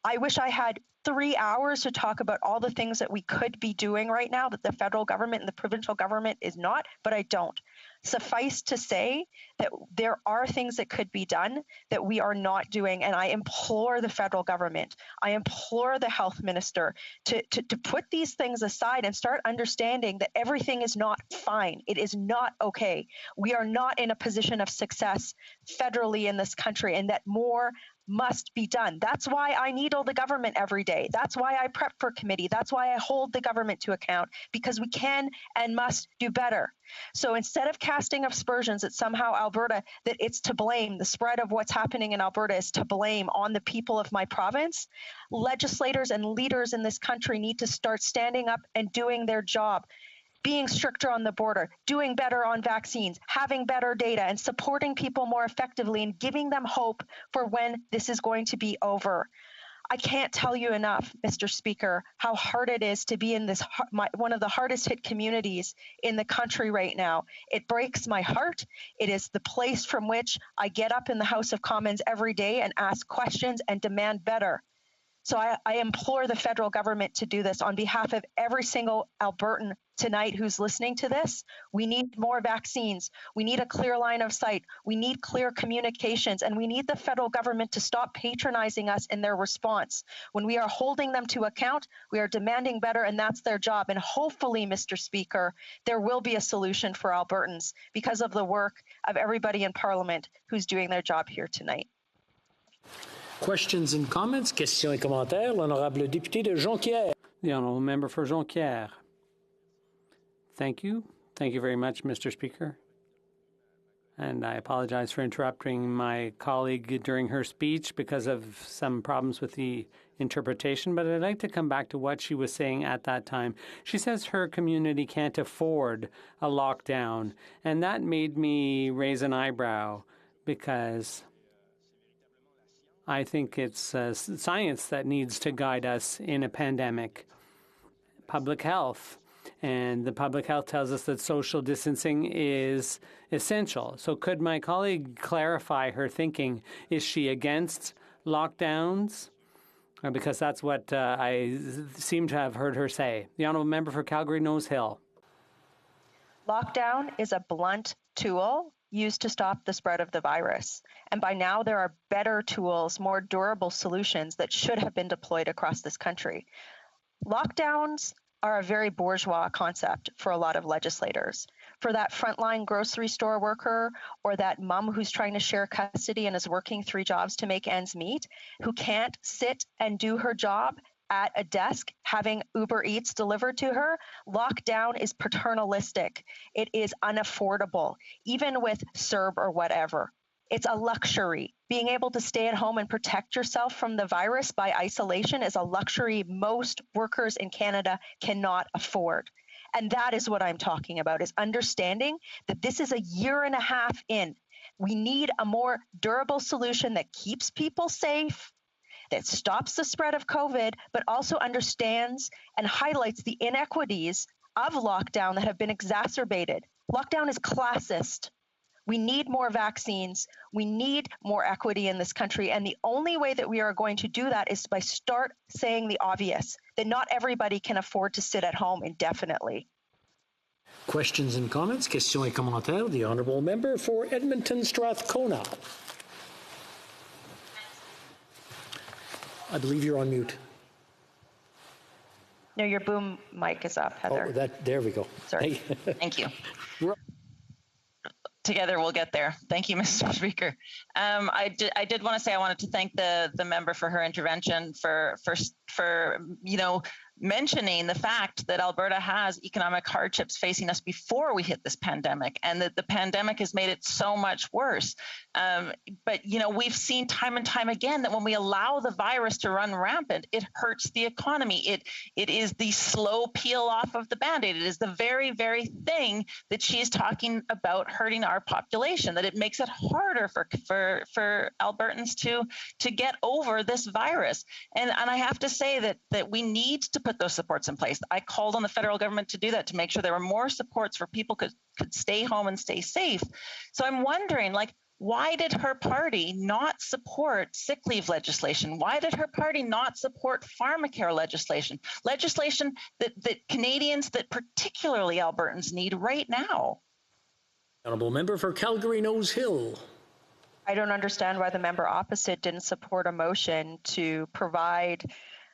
I wish I had 3 hours to talk about all the things that we could be doing right now that the federal government and the provincial government is not, but I don't. Suffice to say that there are things that could be done that we are not doing. And I implore the federal government, I implore the health minister to put these things aside and start understanding that everything is not fine. It is not okay. We are not in a position of success federally in this country, and that more must be done. That's why I needle the government every day. That's why I prep for committee. That's why I hold the government to account, because we can and must do better. So instead of casting aspersions that somehow Alberta, that it's to blame, the spread of what's happening in Alberta is to blame on the people of my province, legislators and leaders in this country need to start standing up and doing their job, being stricter on the border, doing better on vaccines, having better data, and supporting people more effectively and giving them hope for when this is going to be over. I can't tell you enough, Mr. Speaker, how hard it is to be in this one of the hardest hit communities in the country right now. It breaks my heart. It is the place from which I get up in the House of Commons every day and ask questions and demand better. So I implore the federal government to do this on behalf of every single Albertan tonight who's listening to this. We need more vaccines. We need a clear line of sight. We need clear communications, and we need the federal government to stop patronizing us in their response. When we are holding them to account, we are demanding better, and that's their job. And hopefully, Mr. Speaker, there will be a solution for Albertans because of the work of everybody in Parliament who's doing their job here tonight. Questions and comments? Questions et commentaires. L'honorable député de Jonquière. The honourable member for Jonquière. Thank you. Thank you very much, Mr. Speaker. And I apologize for interrupting my colleague during her speech because of some problems with the interpretation, but I'd like to come back to what she was saying at that time. She says her community can't afford a lockdown, and that made me raise an eyebrow because I think it's science that needs to guide us in a pandemic, public health. And the public health tells us that social distancing is essential. So could my colleague clarify her thinking? Is she against lockdowns? Because that's what I seem to have heard her say. The honourable member for Calgary-Nose Hill. Lockdown is a blunt tool used to stop the spread of the virus. And by now, there are better tools, more durable solutions that should have been deployed across this country. Lockdowns are a very bourgeois concept for a lot of legislators. For that frontline grocery store worker or that mom who's trying to share custody and is working 3 jobs to make ends meet, who can't sit and do her job at a desk having Uber Eats delivered to her, lockdown is paternalistic. It is unaffordable, even with CERB or whatever. It's a luxury. Being able to stay at home and protect yourself from the virus by isolation is a luxury most workers in Canada cannot afford. And that is what I'm talking about, is understanding that this is a year and a half in. We need a more durable solution that keeps people safe, that stops the spread of COVID, but also understands and highlights the inequities of lockdown that have been exacerbated. Lockdown is classist. We need more vaccines. We need more equity in this country. And the only way that we are going to do that is by start saying the obvious, that not everybody can afford to sit at home indefinitely. Questions and comments? Questions et commentaires. The honourable member for Edmonton Strathcona. I believe you're on mute. No, your boom mic is up, Heather. Oh, there we go. Sorry. Thank you. Together we'll get there. Thank you, Mr. Speaker. I did want to say I wanted to thank the member for her intervention, for mentioning the fact that Alberta has economic hardships facing us before we hit this pandemic, and that the pandemic has made it so much worse. But we've seen time and time again that when we allow the virus to run rampant, it hurts the economy. It is the slow peel off of the Band-Aid. It is the very, very thing that she's talking about hurting our population, that it makes it harder for Albertans to get over this virus. And I have to say that we need to put those supports in place. I called on the federal government to do that, to make sure there were more supports for people could stay home and stay safe. So I'm wondering, why did her party not support sick leave legislation? Why did her party not support pharmacare legislation that Canadians, that particularly Albertans, need right now? Honourable member for Calgary Nose Hill. I don't understand why the member opposite didn't support a motion to provide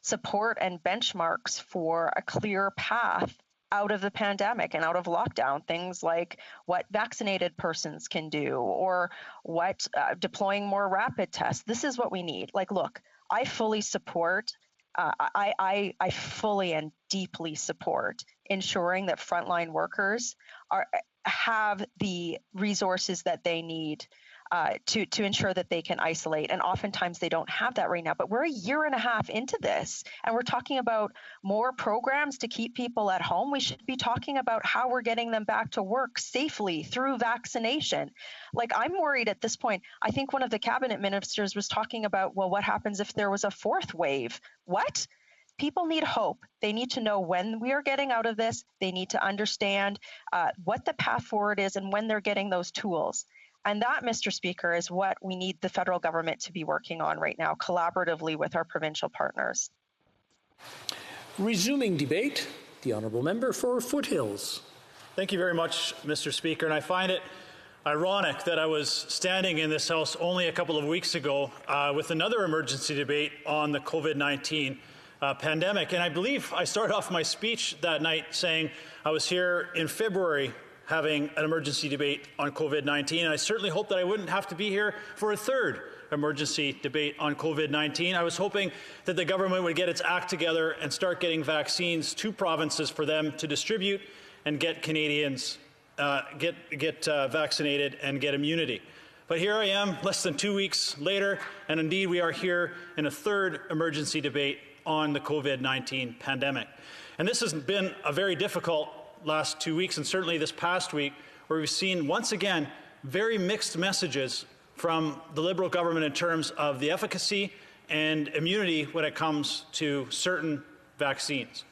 support and benchmarks for a clear path out of the pandemic and out of lockdown, things like what vaccinated persons can do or what deploying more rapid tests. This is what we need. Like, look, I fully support, I fully and deeply support ensuring that frontline workers have the resources that they need to ensure that they can isolate. And oftentimes they don't have that right now. But we're a year and a half into this, and we're talking about more programs to keep people at home. We should be talking about how we're getting them back to work safely through vaccination. Like, I'm worried at this point. I think one of the cabinet ministers was talking about, well, what happens if there was a fourth wave? What? People need hope. They need to know when we are getting out of this. They need to understand what the path forward is and when they're getting those tools. And that, Mr. Speaker, is what we need the federal government to be working on right now, collaboratively with our provincial partners. Resuming debate, the honourable member for Foothills. Thank you very much, Mr. Speaker. And I find it ironic that I was standing in this House only a couple of weeks ago with another emergency debate on the COVID-19 pandemic. And I believe I started off my speech that night saying I was here in February having an emergency debate on COVID-19. And I certainly hope that I wouldn't have to be here for a third emergency debate on COVID-19. I was hoping that the government would get its act together and start getting vaccines to provinces for them to distribute and get Canadians get vaccinated and get immunity. But here I am, less than 2 weeks later, and indeed we are here in a third emergency debate on the COVID-19 pandemic. And this has been a very difficult last 2 weeks, and certainly this past week, where we've seen once again very mixed messages from the Liberal government in terms of the efficacy and immunity when it comes to certain vaccines.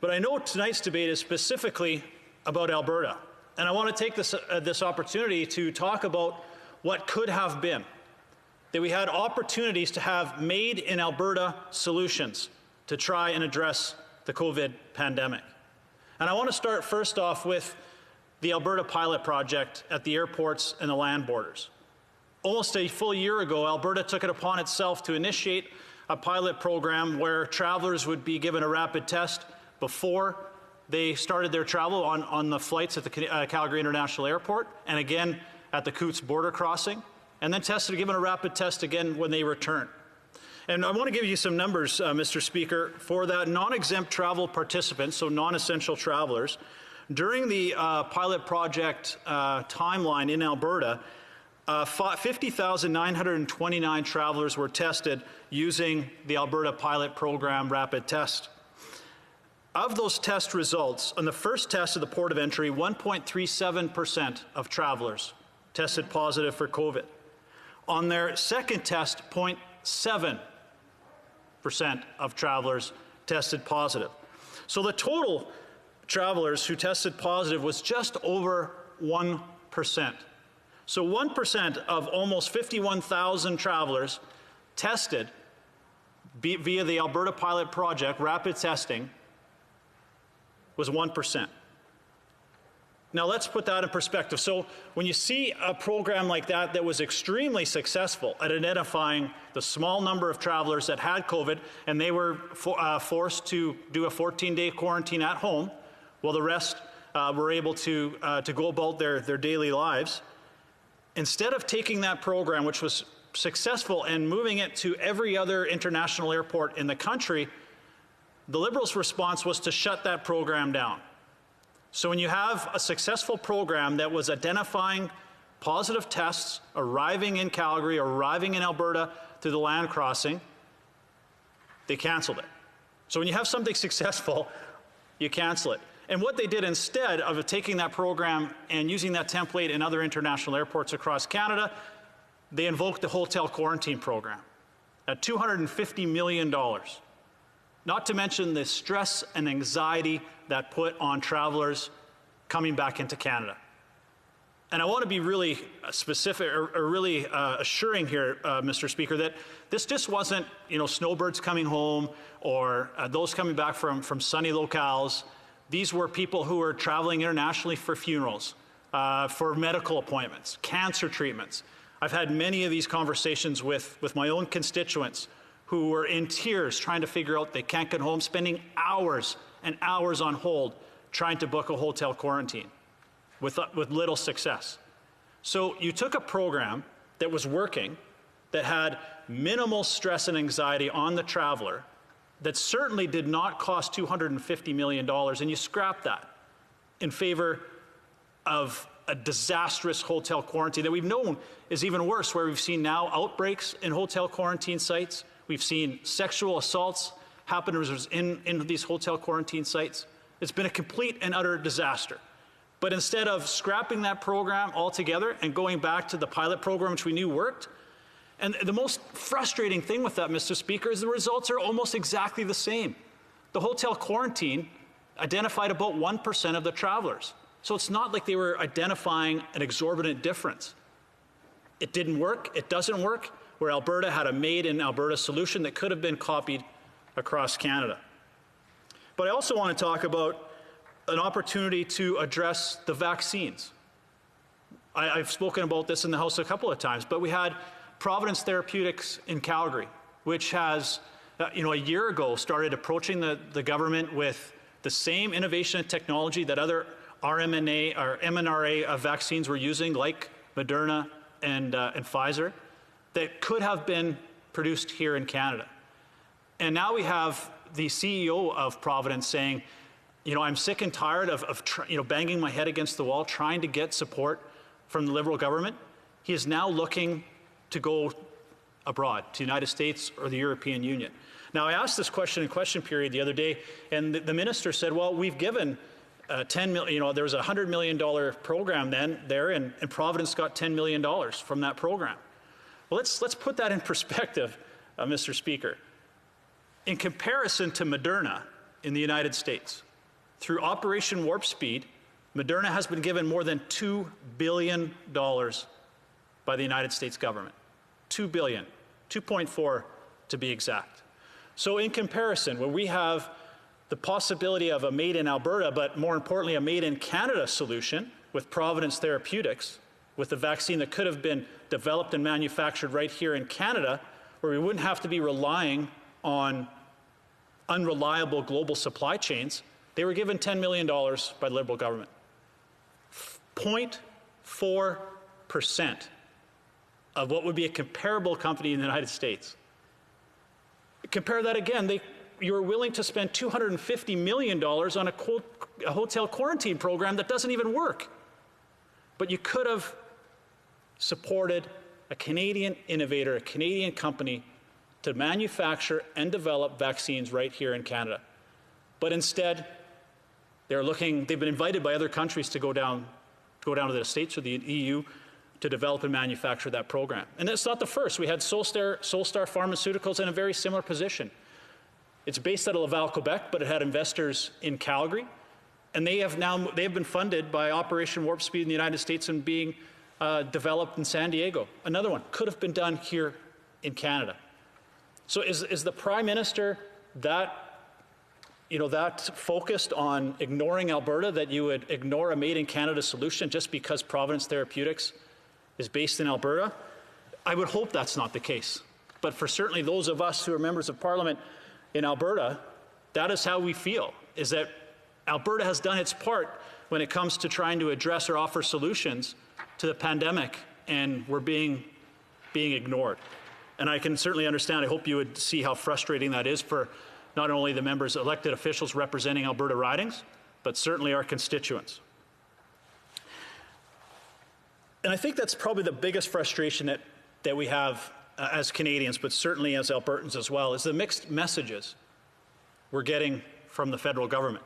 But I know tonight's debate is specifically about Alberta, and I want to take this opportunity to talk about what could have been. That we had opportunities to have made in Alberta solutions to try and address the COVID pandemic. And I want to start first off with the Alberta pilot project at the airports and the land borders. Almost a full year ago, Alberta took it upon itself to initiate a pilot program where travelers would be given a rapid test before they started their travel on the flights at the Calgary International Airport, and again at the Coutts border crossing, and then given a rapid test again when they return. And I want to give you some numbers, Mr. Speaker, for that non-exempt travel participants, so non-essential travelers. During the pilot project timeline in Alberta, 50,929 travelers were tested using the Alberta pilot program rapid test. Of those test results, on the first test at the port of entry, 1.37% of travelers tested positive for COVID. On their second test, 0.7% of travelers tested positive. So the total travelers who tested positive was just over 1%. So 1% of almost 51,000 travelers tested via the Alberta pilot project, rapid testing, was 1%. Now let's put that in perspective. So when you see a program like that was extremely successful at identifying the small number of travelers that had COVID, and they were forced to do a 14-day quarantine at home, while the rest were able to go about their daily lives, instead of taking that program, which was successful, and moving it to every other international airport in the country, the Liberals' response was to shut that program down. So when you have a successful program that was identifying positive tests arriving in Calgary, arriving in Alberta through the land crossing, they canceled it. So when you have something successful, you cancel it. And what they did instead of taking that program and using that template in other international airports across Canada, they invoked the hotel quarantine program at $250 million. Not to mention the stress and anxiety that put on travelers coming back into Canada. And I want to be really specific or really assuring here, Mr. Speaker, that this just wasn't, snowbirds coming home or those coming back from sunny locales. These were people who were traveling internationally for funerals, for medical appointments, cancer treatments. I've had many of these conversations with my own constituents who were in tears trying to figure out they can't get home, spending hours and hours on hold trying to book a hotel quarantine with little success. So you took a program that was working, that had minimal stress and anxiety on the traveler, that certainly did not cost $250 million, and you scrapped that in favor of a disastrous hotel quarantine that we've known is even worse, where we've seen now outbreaks in hotel quarantine sites. We've seen sexual assaults happen in these hotel quarantine sites. It's been a complete and utter disaster. But instead of scrapping that program altogether and going back to the pilot program, which we knew worked, and the most frustrating thing with that, Mr. Speaker, is the results are almost exactly the same. The hotel quarantine identified about 1% of the travelers. So it's not like they were identifying an exorbitant difference. It didn't work, it doesn't work, where Alberta had a made in Alberta solution that could have been copied across Canada. But I also want to talk about an opportunity to address the vaccines. I've spoken about this in the House a couple of times, but we had Providence Therapeutics in Calgary, which has, a year ago started approaching the government with the same innovation and technology that other RMNA or mRNA vaccines were using, like Moderna and Pfizer, that could have been produced here in Canada. And now we have the CEO of Providence saying, I'm sick and tired of banging my head against the wall, trying to get support from the Liberal government. He is now looking to go abroad, to the United States or the European Union. Now, I asked this question in question period the other day, and the minister said, well, we've given 10 million, there was a $100 million program there, and Providence got $10 million from that program. Well, let's put that in perspective, Mr. Speaker. In comparison to Moderna in the United States, through Operation Warp Speed, Moderna has been given more than $2 billion by the United States government. $2 billion, 2.4 to be exact. So in comparison, when we have the possibility of a made in Alberta, but more importantly, a made in Canada solution with Providence Therapeutics, with the vaccine that could have been developed and manufactured right here in Canada, where we wouldn't have to be relying on unreliable global supply chains, they were given $10 million by the Liberal government. 0.4% of what would be a comparable company in the United States. Compare that again, you were willing to spend $250 million on a hotel quarantine program that doesn't even work. But you could have supported a Canadian innovator, a Canadian company, to manufacture and develop vaccines right here in Canada. But instead, they've been invited by other countries to go down to the States or the EU to develop and manufacture that program. And that's not the first. We had Solstar Pharmaceuticals in a very similar position. It's based out of Laval, Quebec, but it had investors in Calgary. And they have been funded by Operation Warp Speed in the United States and being developed in San Diego. Another one could have been done here in Canada. So is the Prime Minister that focused on ignoring Alberta, that you would ignore a made in Canada solution just because Providence Therapeutics is based in Alberta? I would hope that's not the case. But for certainly those of us who are members of Parliament in Alberta, that is how we feel, is that Alberta has done its part when it comes to trying to address or offer solutions to the pandemic, and we're being ignored. And I can certainly understand, I hope you would see how frustrating that is for not only the members, elected officials representing Alberta ridings, but certainly our constituents. And I think that's probably the biggest frustration that we have as Canadians, but certainly as Albertans as well, is the mixed messages we're getting from the federal government.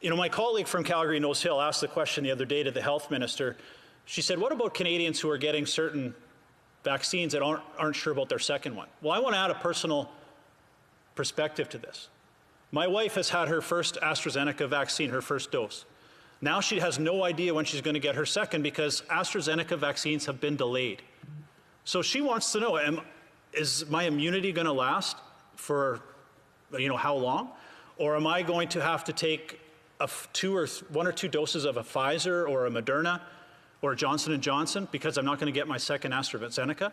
My colleague from Calgary Nose Hill asked the question the other day to the health minister. She said, what about Canadians who are getting certain vaccines that aren't sure about their second one? Well, I want to add a personal perspective to this. My wife has had her first AstraZeneca vaccine, her first dose. Now she has no idea when she's going to get her second because AstraZeneca vaccines have been delayed. So she wants to know, is my immunity going to last for how long? Or am I going to have to take of one or two doses of a Pfizer or a Moderna or a Johnson & Johnson because I'm not going to get my second AstraZeneca.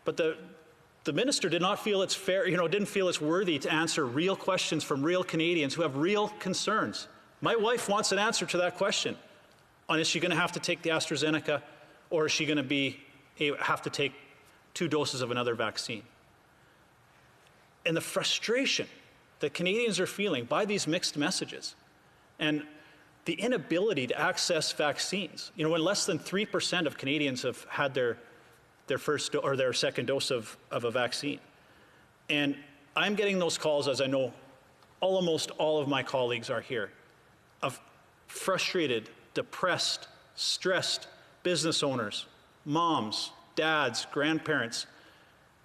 But the minister did not feel it's fair, didn't feel it's worthy to answer real questions from real Canadians who have real concerns. My wife wants an answer to that question on is she going to have to take the AstraZeneca or is she going to have to take 2 doses of another vaccine? And the frustration that Canadians are feeling by these mixed messages and the inability to access vaccines. When less than 3% of Canadians have had their first or their second dose of a vaccine. And I'm getting those calls, as I know almost all of my colleagues are here, of frustrated, depressed, stressed business owners, moms, dads, grandparents.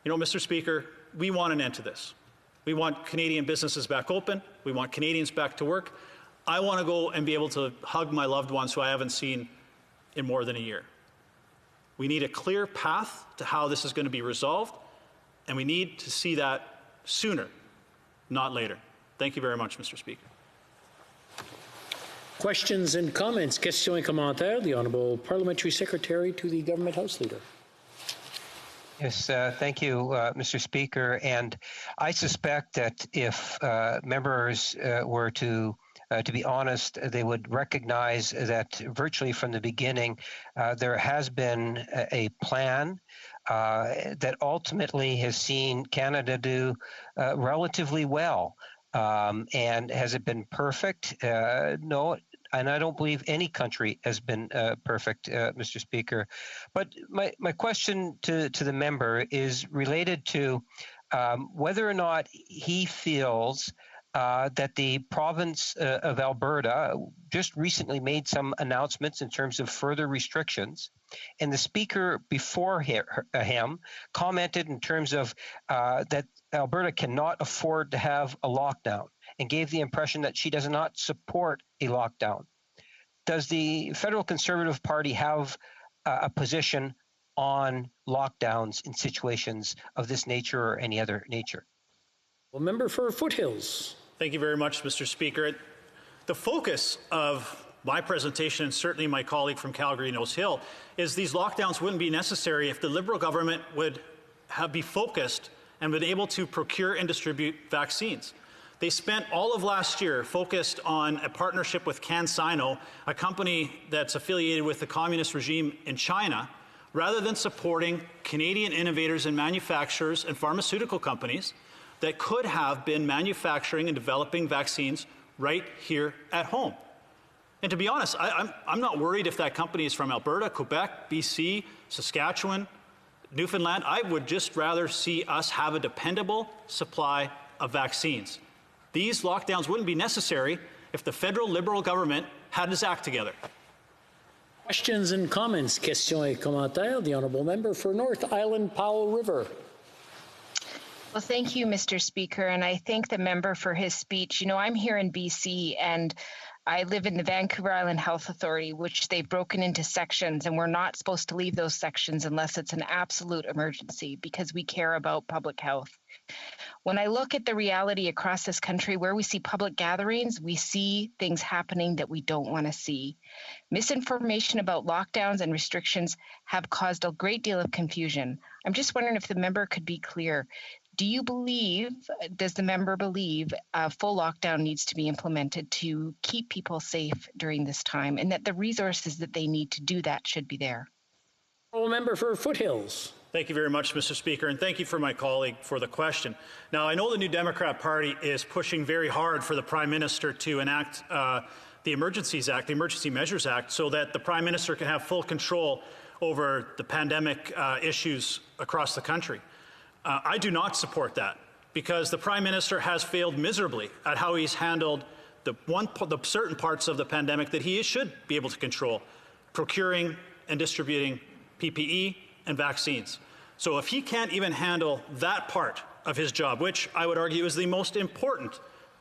Mr. Speaker, we want an end to this. We want Canadian businesses back open. We want Canadians back to work. I want to go and be able to hug my loved ones who I haven't seen in more than a year. We need a clear path to how this is going to be resolved, and we need to see that sooner, not later. Thank you very much, Mr. Speaker. Questions and comments. Questions et commentaires. The Honourable Parliamentary Secretary to the Government House Leader. Yes, thank you, Mr. Speaker. And I suspect that if members were to be honest, they would recognize that virtually from the beginning, there has been a plan that ultimately has seen Canada do relatively well. And has it been perfect? No, and I don't believe any country has been perfect, Mr. Speaker. But my question to the member is related to whether or not he feels that the province of Alberta just recently made some announcements in terms of further restrictions. And the speaker before him commented in terms of that Alberta cannot afford to have a lockdown and gave the impression that she does not support a lockdown. Does the Federal Conservative Party have a position on lockdowns in situations of this nature or any other nature? Well, member for Foothills. Thank you very much, Mr. Speaker. The focus of my presentation, and certainly my colleague from Calgary Nose Hill, is these lockdowns wouldn't be necessary if the Liberal government would be focused and been able to procure and distribute vaccines. They spent all of last year focused on a partnership with CanSino, a company that's affiliated with the communist regime in China, rather than supporting Canadian innovators and manufacturers and pharmaceutical companies that could have been manufacturing and developing vaccines right here at home. And to be honest, I'm not worried if that company is from Alberta, Quebec, BC, Saskatchewan, Newfoundland. I would just rather see us have a dependable supply of vaccines. These lockdowns wouldn't be necessary if the federal Liberal government had its act together. Questions and comments. Questions et commentaires. The Honourable Member for North Island Powell River. Well, thank you, Mr. Speaker, and I thank the member for his speech. I'm here in BC, and I live in the Vancouver Island Health Authority, which they've broken into sections, and we're not supposed to leave those sections unless it's an absolute emergency because we care about public health. When I look at the reality across this country where we see public gatherings, we see things happening that we don't want to see. Misinformation about lockdowns and restrictions have caused a great deal of confusion. I'm just wondering if the member could be clear. Does the member believe a full lockdown needs to be implemented to keep people safe during this time and that the resources that they need to do that should be there? Member for Foothills. Thank you very much, Mr. Speaker, and thank you for my colleague for the question. Now, I know the New Democrat Party is pushing very hard for the Prime Minister to enact the Emergencies Act, the Emergency Measures Act, so that the Prime Minister can have full control over the pandemic issues across the country. I do not support that because the Prime Minister has failed miserably at how he's handled the certain parts of the pandemic that he should be able to control, procuring and distributing PPE and vaccines. So if he can't even handle that part of his job, which I would argue is the most important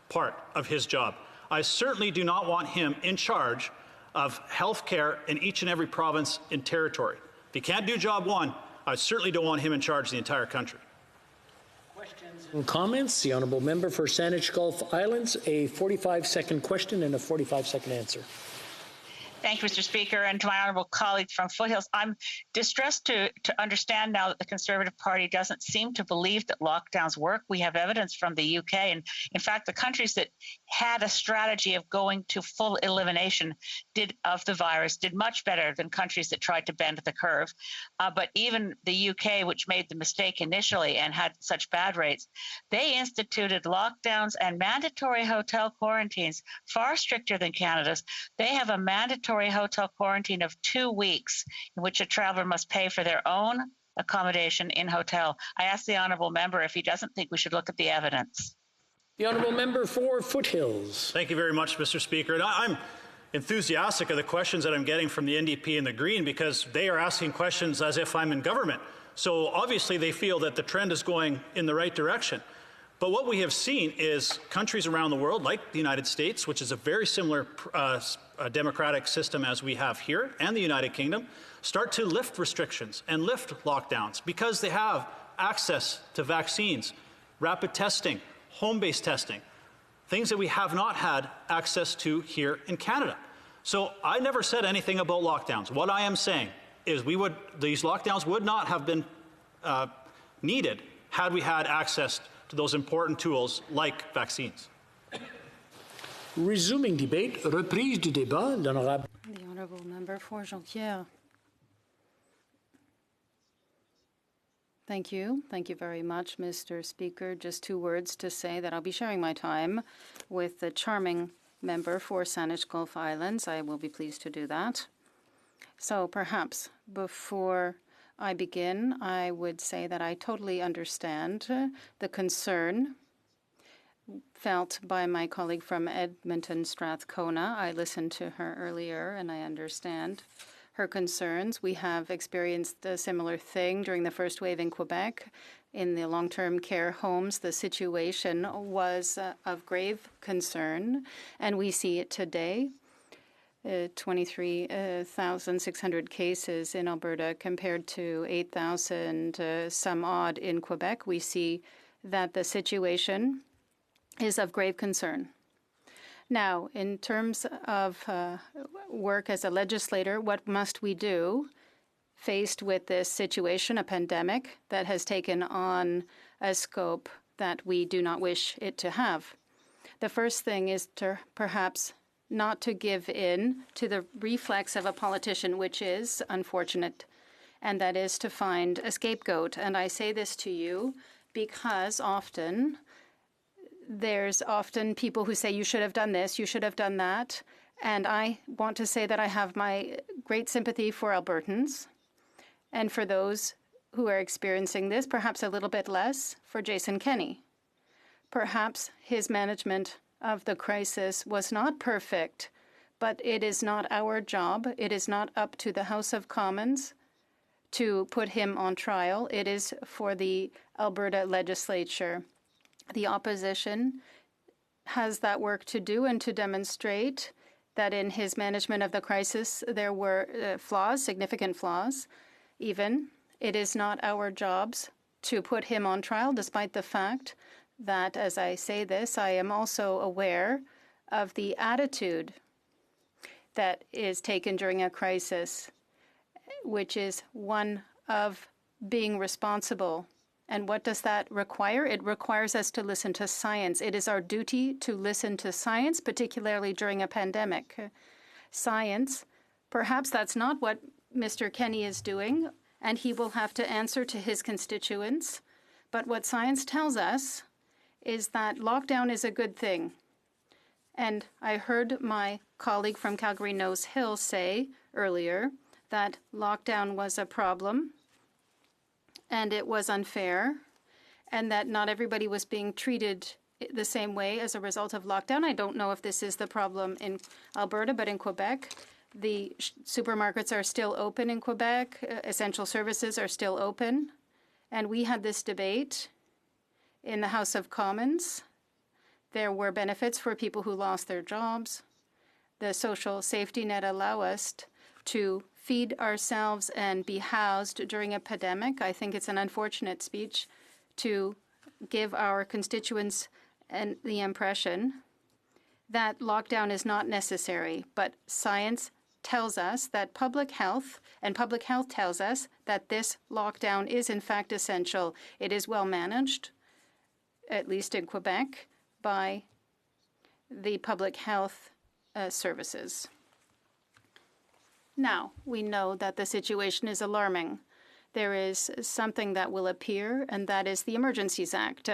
part of his job, I certainly do not want him in charge of health care in each and every province and territory. If he can't do job one, I certainly don't want him in charge of the entire country. And comments. The Honourable Member for Saanich Gulf Islands, a 45-second question and a 45-second answer. Thank you, Mr. Speaker, and to my honourable colleague from Foothills. I'm distressed to understand now that the Conservative Party doesn't seem to believe that lockdowns work. We have evidence from the UK, and in fact, the countries that had a strategy of going to full elimination of the virus did much better than countries that tried to bend the curve. But even the UK, which made the mistake initially and had such bad rates, they instituted lockdowns and mandatory hotel quarantines far stricter than Canada's. They have a mandatory hotel quarantine of 2 weeks in which a traveler must pay for their own accommodation in hotel. I ask the honourable member if he doesn't think we should look at the evidence. The Honourable Member for Foothills. Thank you very much, Mr. Speaker. And I'm enthusiastic of the questions that I'm getting from the NDP and the Green because they are asking questions as if I'm in government. So obviously they feel that the trend is going in the right direction. But what we have seen is countries around the world, like the United States, which is a very similar democratic system as we have here, and the United Kingdom, start to lift restrictions and lift lockdowns because they have access to vaccines, rapid testing, home-based testing, things that we have not had access to here in Canada. So I never said anything about lockdowns. What I am saying is these lockdowns would not have been needed had we had access to those important tools like vaccines. Resuming debate, reprise du débat, l'honorable. The Honourable Member for Jonquière. Thank you. Thank you very much, Mr. Speaker. Just 2 words to say that I'll be sharing my time with the charming member for Saanich Gulf Islands. I will be pleased to do that. So perhaps before I begin, I would say that I totally understand the concern felt by my colleague from Edmonton Strathcona. I listened to her earlier and I understand her concerns. We have experienced a similar thing during the first wave in Quebec. In the long-term care homes, the situation was of grave concern, and we see it today. 23,600 cases in Alberta compared to 8,000 some odd in Quebec. We see that the situation is of grave concern. Now, in terms of work as a legislator, what must we do faced with this situation, a pandemic that has taken on a scope that we do not wish it to have? The first thing is to perhaps not to give in to the reflex of a politician, which is unfortunate, and that is to find a scapegoat. And I say this to you because there's often people who say, you should have done this, you should have done that. And I want to say that I have my great sympathy for Albertans and for those who are experiencing this, perhaps a little bit less for Jason Kenney. Perhaps his management of the crisis was not perfect, but it is not our job. It is not up to the House of Commons to put him on trial. It is for the Alberta legislature. The opposition has that work to do and to demonstrate that in his management of the crisis there were flaws, significant flaws. Even it is not our jobs to put him on trial, despite the fact that, as I say this, I am also aware of the attitude that is taken during a crisis, which is one of being responsible. And what does that require? It requires us to listen to science. It is our duty to listen to science, particularly during a pandemic. Science, perhaps that's not what Mr. Kenney is doing, and he will have to answer to his constituents. But what science tells us is that lockdown is a good thing. And I heard my colleague from Calgary Nose Hill say earlier that lockdown was a problem and it was unfair and that not everybody was being treated the same way as a result of lockdown. I don't know if this is the problem in Alberta, but in Quebec, the supermarkets are still open in Quebec. Essential services are still open. And we had this debate in the House of Commons. There were benefits for people who lost their jobs. The social safety net allow us to feed ourselves and be housed during a pandemic. I think it's an unfortunate speech to give our constituents the impression that lockdown is not necessary, but science tells us that public health tells us that this lockdown is in fact essential. It is well managed, at least in Quebec, by the public health services. Now, we know that the situation is alarming. There is something that will appear, and that is the Emergencies Act.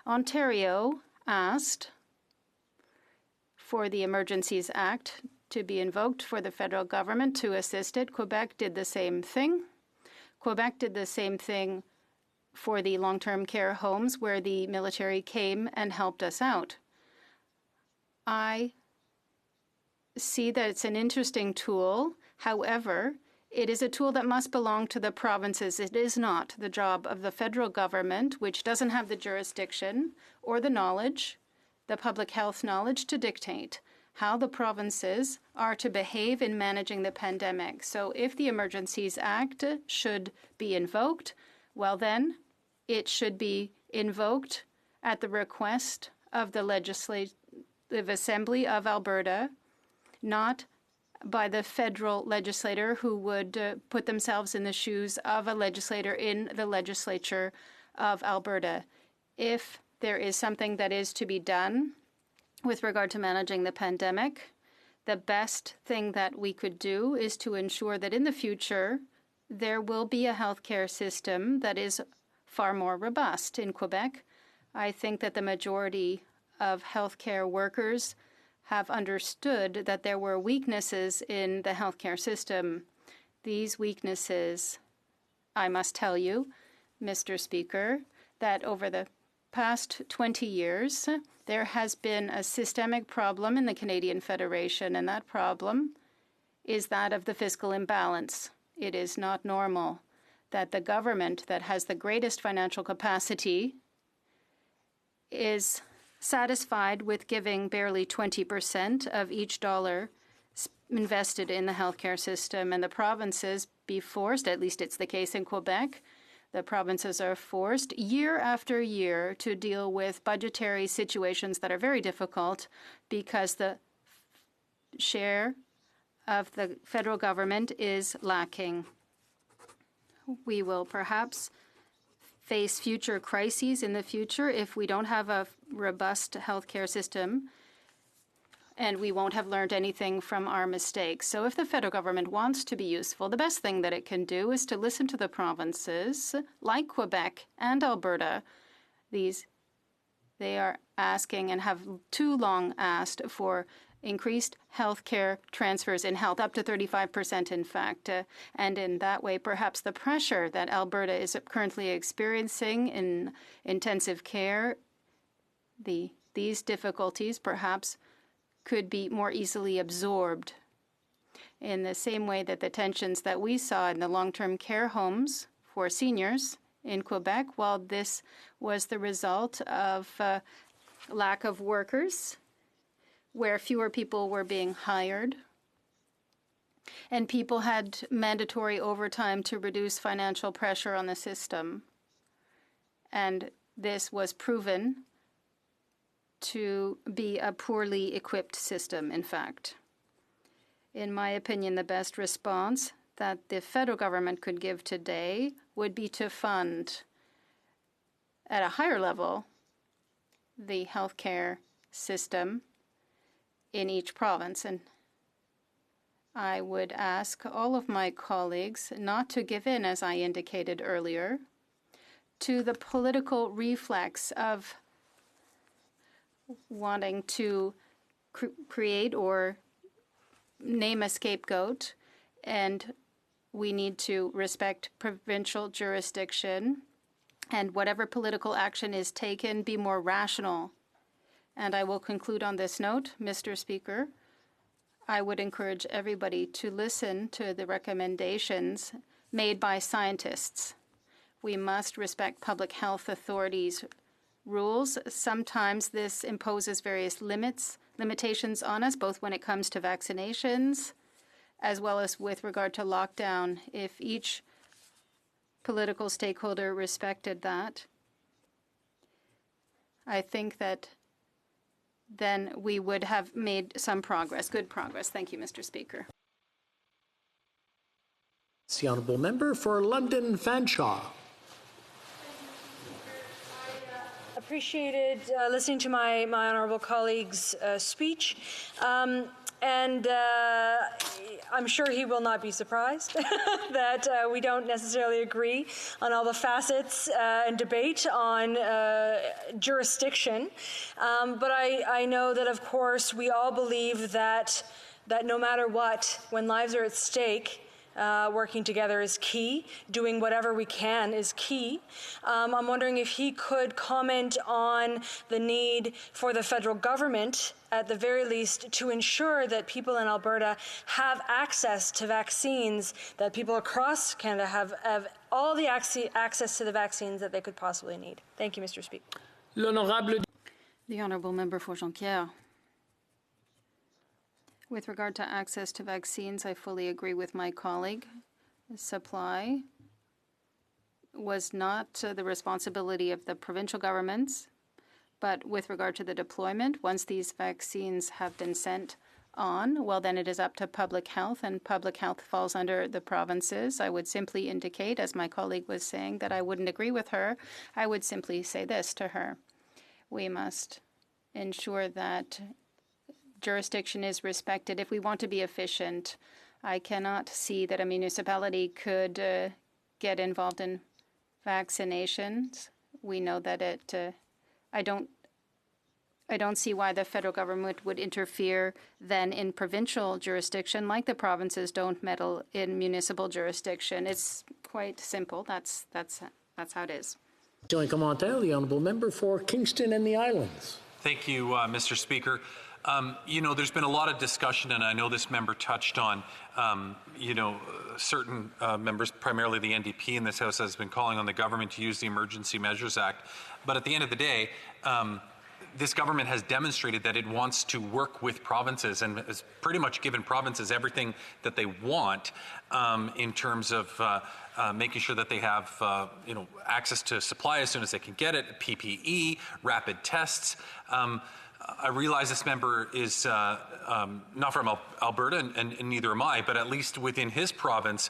Ontario asked for the Emergencies Act to be invoked for the federal government to assist it. Quebec did the same thing. Quebec did the same thing for the long-term care homes where the military came and helped us out. I see that it's an interesting tool. However, it is a tool that must belong to the provinces. It is not the job of the federal government, which doesn't have the jurisdiction or the knowledge, the public health knowledge, to dictate how the provinces are to behave in managing the pandemic. So if the Emergencies Act should be invoked, well then, it should be invoked at the request of the Legislative Assembly of Alberta, not by the federal legislator who would put themselves in the shoes of a legislator in the legislature of Alberta. If there is something that is to be done with regard to managing the pandemic, the best thing that we could do is to ensure that in the future there will be a healthcare system that is far more robust in Quebec. I think that the majority of healthcare workers have understood that there were weaknesses in the healthcare system. These weaknesses, I must tell you, Mr. Speaker, that over the past 20 years, there has been a systemic problem in the Canadian Federation, and that problem is that of the fiscal imbalance. It is not normal that the government that has the greatest financial capacity is satisfied with giving barely 20% of each dollar invested in the healthcare system, and the provinces be forced, at least it's the case in Quebec, the provinces are forced year after year to deal with budgetary situations that are very difficult because the share of the federal government is lacking. We will perhaps face future crises in the future if we don't have a robust healthcare system, and we won't have learned anything from our mistakes. So if the federal government wants to be useful, the best thing that it can do is to listen to the provinces like Quebec and Alberta. They are asking and have too long asked for increased healthcare transfers in health, up to 35%, in fact. And in that way, perhaps the pressure that Alberta is currently experiencing in intensive care, these difficulties perhaps could be more easily absorbed in the same way that the tensions that we saw in the long-term care homes for seniors in Quebec, while this was the result of lack of workers, where fewer people were being hired, and people had mandatory overtime to reduce financial pressure on the system. And this was proven to be a poorly equipped system, in fact. In my opinion, the best response that the federal government could give today would be to fund at a higher level the healthcare system in each province. And I would ask all of my colleagues not to give in, as I indicated earlier, to the political reflex of wanting to create or name a scapegoat, and we need to respect provincial jurisdiction, and whatever political action is taken, be more rational. And I will conclude on this note, Mr. Speaker. I would encourage everybody to listen to the recommendations made by scientists. We must respect public health authorities' rules. Sometimes this imposes various limitations on us, both when it comes to vaccinations as well as with regard to lockdown. If each political stakeholder respected that, I think that then we would have made some progress, good progress. Thank you, Mr. Speaker. It's the honourable member for London Fanshawe. Appreciated listening to my honourable colleague's speech. And I'm sure he will not be surprised that we don't necessarily agree on all the facets and debate on jurisdiction. But I know that, of course, we all believe that no matter what, when lives are at stake, working together is key. Doing whatever we can is key. I'm wondering if he could comment on the need for the federal government, at the very least, to ensure that people in Alberta have access to vaccines, that people across Canada have all the access to the vaccines that they could possibly need. Thank you, Mr. Speaker. The Honourable Member for Jonquière. With regard to access to vaccines, I fully agree with my colleague. Supply was not the responsibility of the provincial governments, but with regard to the deployment, once these vaccines have been sent on, well, then it is up to public health, and public health falls under the provinces. I would simply indicate, as my colleague was saying, that I wouldn't agree with her. I would simply say this to her. We must ensure that jurisdiction is respected. If we want to be efficient, I cannot see that a municipality could get involved in vaccinations. We know that I don't see why the federal government would interfere then in provincial jurisdiction, like the provinces don't meddle in municipal jurisdiction. It's quite simple. That's how it is. The honourable member for Kingston and the Islands. Thank you, Mr. Speaker. There's been a lot of discussion, and I know this member touched on, certain members, primarily the NDP in this House, has been calling on the government to use the Emergency Measures Act. But at the end of the day, this government has demonstrated that it wants to work with provinces and has pretty much given provinces everything that they want in terms of making sure that they have access to supply as soon as they can get it, PPE, rapid tests. I realize this member is not from Alberta, and neither am I, but at least within his province,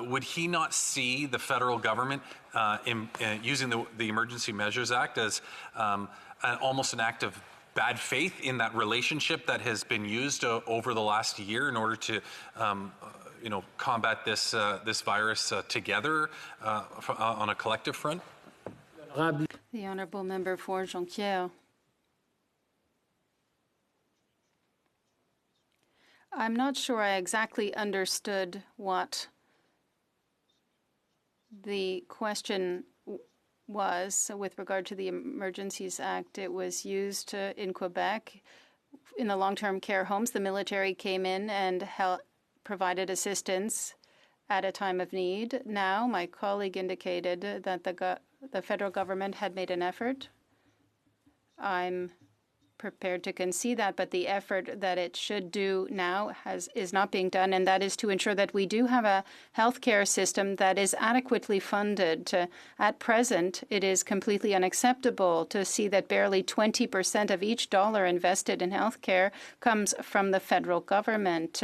would he not see the federal government using the Emergency Measures Act as almost an act of bad faith in that relationship that has been used over the last year in order to combat this virus together on a collective front? The Honourable Member for Jonquière. I'm not sure I exactly understood what the question was with regard to the Emergencies Act. It was used in Quebec in the long-term care homes. The military came in and provided assistance at a time of need. Now, my colleague indicated that the federal government had made an effort. I'm prepared to concede that, but the effort that it should do now is not being done, and that is to ensure that we do have a healthcare system that is adequately funded. At present, it is completely unacceptable to see that barely 20% of each dollar invested in healthcare comes from the federal government.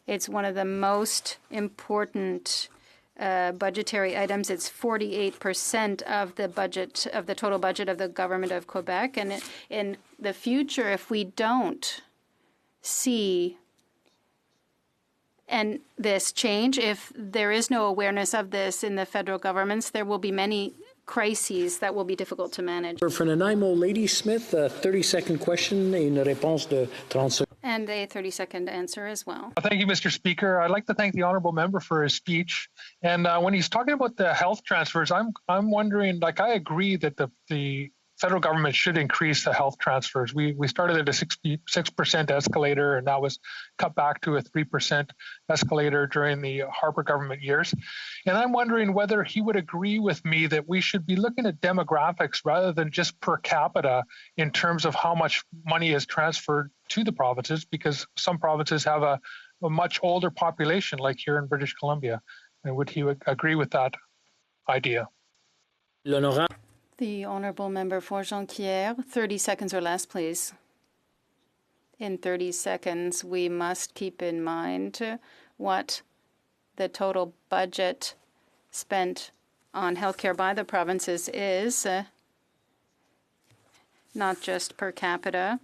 It's one of the most important budgetary items. It's 48% of the budget, of the total budget of the government of Quebec. And in the future, if we don't see this change, if there is no awareness of this in the federal governments, there will be many crises that will be difficult to manage. For Nanaimo, Ladysmith, a 30-second question, une réponse de 30 secondes. And a 30-second answer as well. Thank you, Mr. Speaker. I'd like to thank the honourable member for his speech. And when he's talking about the health transfers, I'm wondering, I agree that the federal government should increase the health transfers. We started at a 6% escalator, and that was cut back to a 3% escalator during the Harper government years. And I'm wondering whether he would agree with me that we should be looking at demographics rather than just per capita in terms of how much money is transferred to the provinces, because some provinces have a much older population, like here in British Columbia. And would he agree with that idea? The The Honourable Member for Jonquière, 30 seconds or less, please. In 30 seconds, we must keep in mind what the total budget spent on healthcare by the provinces is, not just per capita.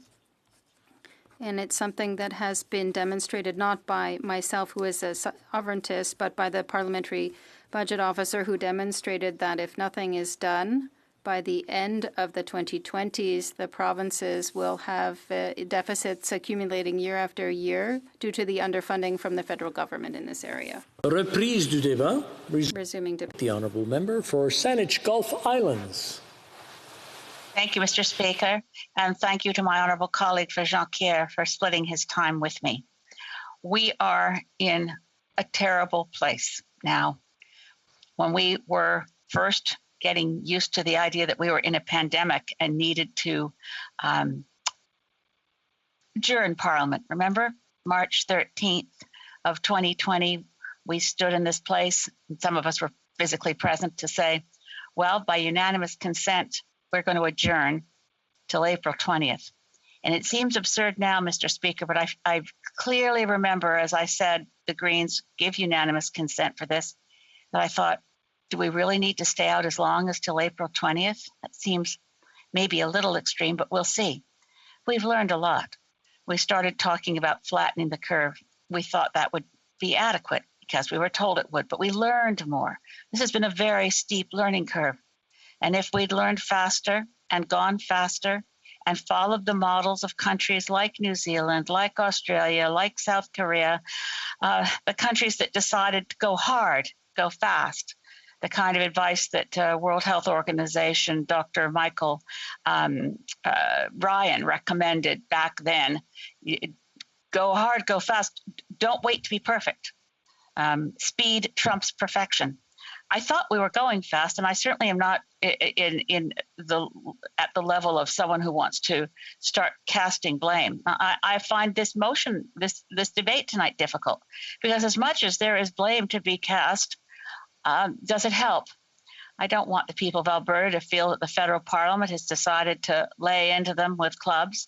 And it's something that has been demonstrated not by myself, who is a sovereigntist, but by the parliamentary budget officer, who demonstrated that if nothing is done, by the end of the 2020s, the provinces will have deficits accumulating year after year due to the underfunding from the federal government in this area. Reprise du débat. Resuming debate. The Honourable Member for Saanich Gulf Islands. Thank you, Mr. Speaker, and thank you to my honourable colleague for Jonquière for splitting his time with me. We are in a terrible place now. When we were first getting used to the idea that we were in a pandemic and needed to adjourn Parliament. Remember, March 13th of 2020, we stood in this place, and some of us were physically present, to say, well, by unanimous consent, we're going to adjourn till April 20th. And it seems absurd now, Mr. Speaker, but I clearly remember, as I said, the Greens give unanimous consent for this, that I thought, do we really need to stay out as long as till April 20th? That seems maybe a little extreme, but we'll see. We've learned a lot. We started talking about flattening the curve. We thought that would be adequate because we were told it would, but we learned more. This has been a very steep learning curve. And if we'd learned faster and gone faster and followed the models of countries like New Zealand, like Australia, like South Korea, the countries that decided to go hard, go fast, the kind of advice that World Health Organization, Dr. Michael Ryan recommended back then. Go hard, go fast. Don't wait to be perfect. Speed trumps perfection. I thought we were going fast, and I certainly am not at the level of someone who wants to start casting blame. I find this motion, this debate tonight difficult, because as much as there is blame to be cast, does it help? I don't want the people of Alberta to feel that the federal parliament has decided to lay into them with clubs.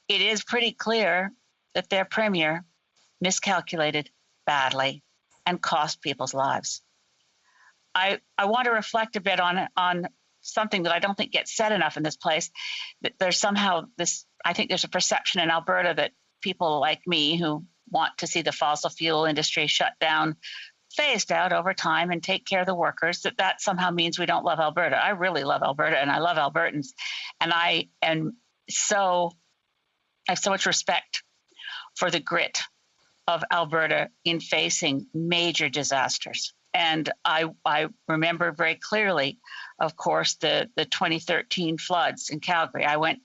It is pretty clear that their premier miscalculated badly and cost people's lives. I want to reflect a bit on something that I don't think gets said enough in this place. That there's somehow this, I think there's a perception in Alberta that people like me who want to see the fossil fuel industry shut down, phased out over time and take care of the workers, that somehow means we don't love Alberta. I really love Alberta and I love Albertans. And I have so much respect for the grit of Alberta in facing major disasters. And I remember very clearly, of course, the 2013 floods in Calgary. I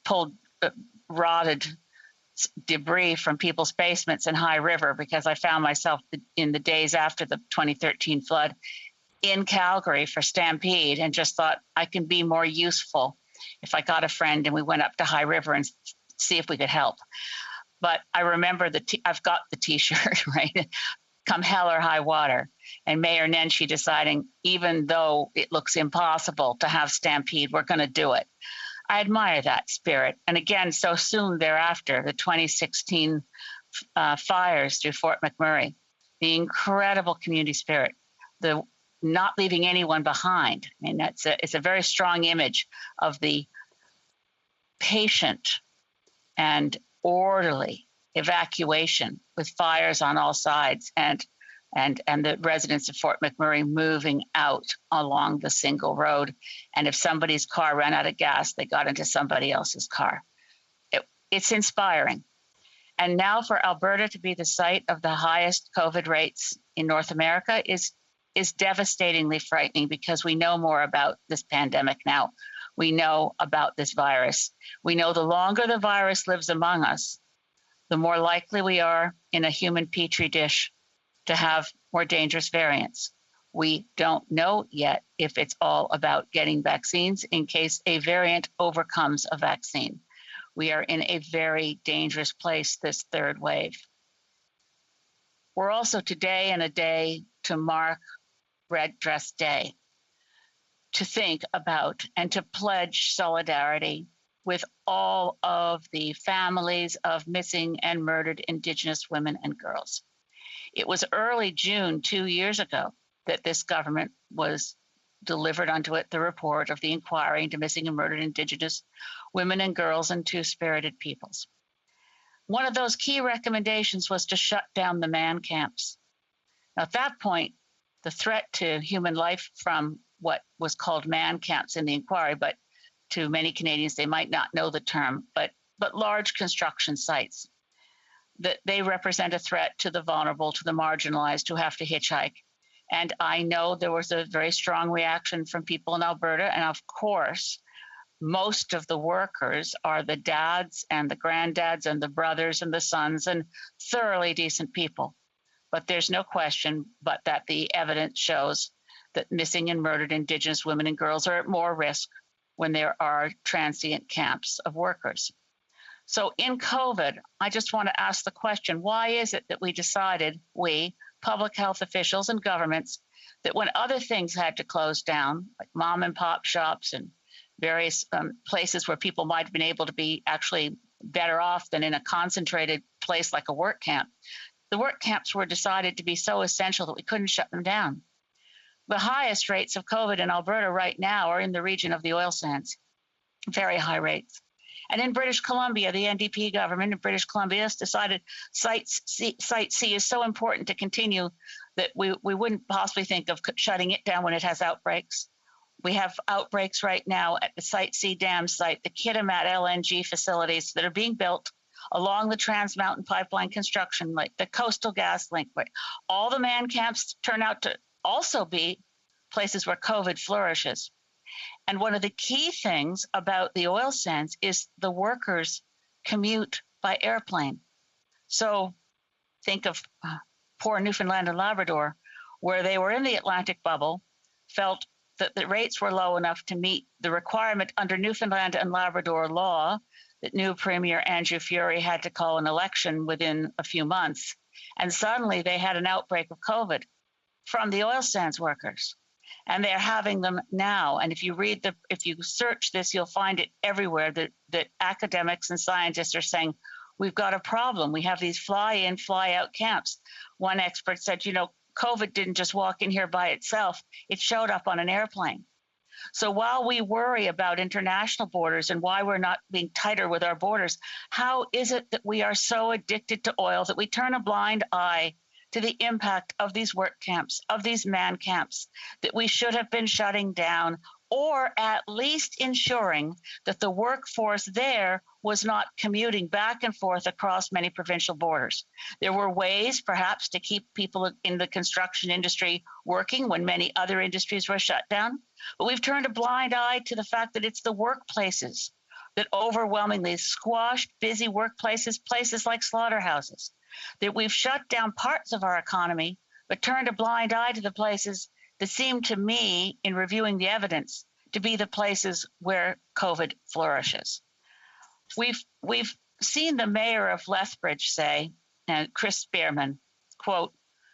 pulled rotted debris from people's basements in High River because I found myself in the days after the 2013 flood in Calgary for Stampede, and just thought I can be more useful if I got a friend and we went up to High River and see if we could help. But I remember I've got the T-shirt, right? Come hell or high water. And Mayor Nenshi deciding, even though it looks impossible to have Stampede, we're going to do it. I admire that spirit. And again, so soon thereafter, the 2016 fires through Fort McMurray, the incredible community spirit, the not leaving anyone behind. I mean, it's a very strong image of the patient and orderly evacuation with fires on all sides, and the residents of Fort McMurray moving out along the single road. And if somebody's car ran out of gas, they got into somebody else's car. It's inspiring. And now for Alberta to be the site of the highest COVID rates in North America is devastatingly frightening, because we know more about this pandemic now. We know about this virus. We know the longer the virus lives among us, the more likely we are in a human petri dish to have more dangerous variants. We don't know yet if it's all about getting vaccines in case a variant overcomes a vaccine. We are in a very dangerous place, this third wave. We're also today in a day to mark Red Dress Day. to think about and to pledge solidarity with all of the families of missing and murdered Indigenous women and girls. It was early June 2 years ago that this government was delivered unto it the report of the inquiry into missing and murdered Indigenous women and girls and Two-Spirited Peoples. One of those key recommendations was to shut down the man camps. Now, at that point, the threat to human life from what was called man camps in the inquiry, but to many Canadians, they might not know the term, but large construction sites, that they represent a threat to the vulnerable, to the marginalized who have to hitchhike. And I know there was a very strong reaction from people in Alberta. And of course, most of the workers are the dads and the granddads and the brothers and the sons and thoroughly decent people. But there's no question but that the evidence shows that missing and murdered Indigenous women and girls are at more risk when there are transient camps of workers. So in COVID, I just want to ask the question, why is it that we decided, we, public health officials and governments, that when other things had to close down, like mom and pop shops and various places where people might have been able to be actually better off than in a concentrated place like a work camp, the work camps were decided to be so essential that we couldn't shut them down. The highest rates of COVID in Alberta right now are in the region of the oil sands, very high rates. And in British Columbia, the NDP government in British Columbia has decided Site C is so important to continue that we wouldn't possibly think of shutting it down when it has outbreaks. We have outbreaks right now at the Site C dam site, the Kitimat LNG facilities that are being built along the Trans Mountain Pipeline construction, like the Coastal GasLink. All the man camps turn out to also be places where COVID flourishes. And one of the key things about the oil sands is the workers commute by airplane. So think of poor Newfoundland and Labrador, where they were in the Atlantic bubble, felt that the rates were low enough to meet the requirement under Newfoundland and Labrador law that new Premier Andrew Furey had to call an election within a few months. And suddenly they had an outbreak of COVID from the oil sands workers. And they're having them now. And if you search this, you'll find it everywhere that academics and scientists are saying, we've got a problem. We have these fly-in, fly-out camps. One expert said, COVID didn't just walk in here by itself. It showed up on an airplane. So while we worry about international borders and why we're not being tighter with our borders, how is it that we are so addicted to oil that we turn a blind eye to the impact of these work camps, of these man camps, that we should have been shutting down, or at least ensuring that the workforce there was not commuting back and forth across many provincial borders. There were ways, perhaps, to keep people in the construction industry working when many other industries were shut down, but we've turned a blind eye to the fact that it's the workplaces that overwhelmingly squashed busy workplaces, places like slaughterhouses, that we've shut down parts of our economy, but turned a blind eye to the places that seem to me, in reviewing the evidence, to be the places where COVID flourishes. We've seen the mayor of Lethbridge say, and Chris Spearman, quote,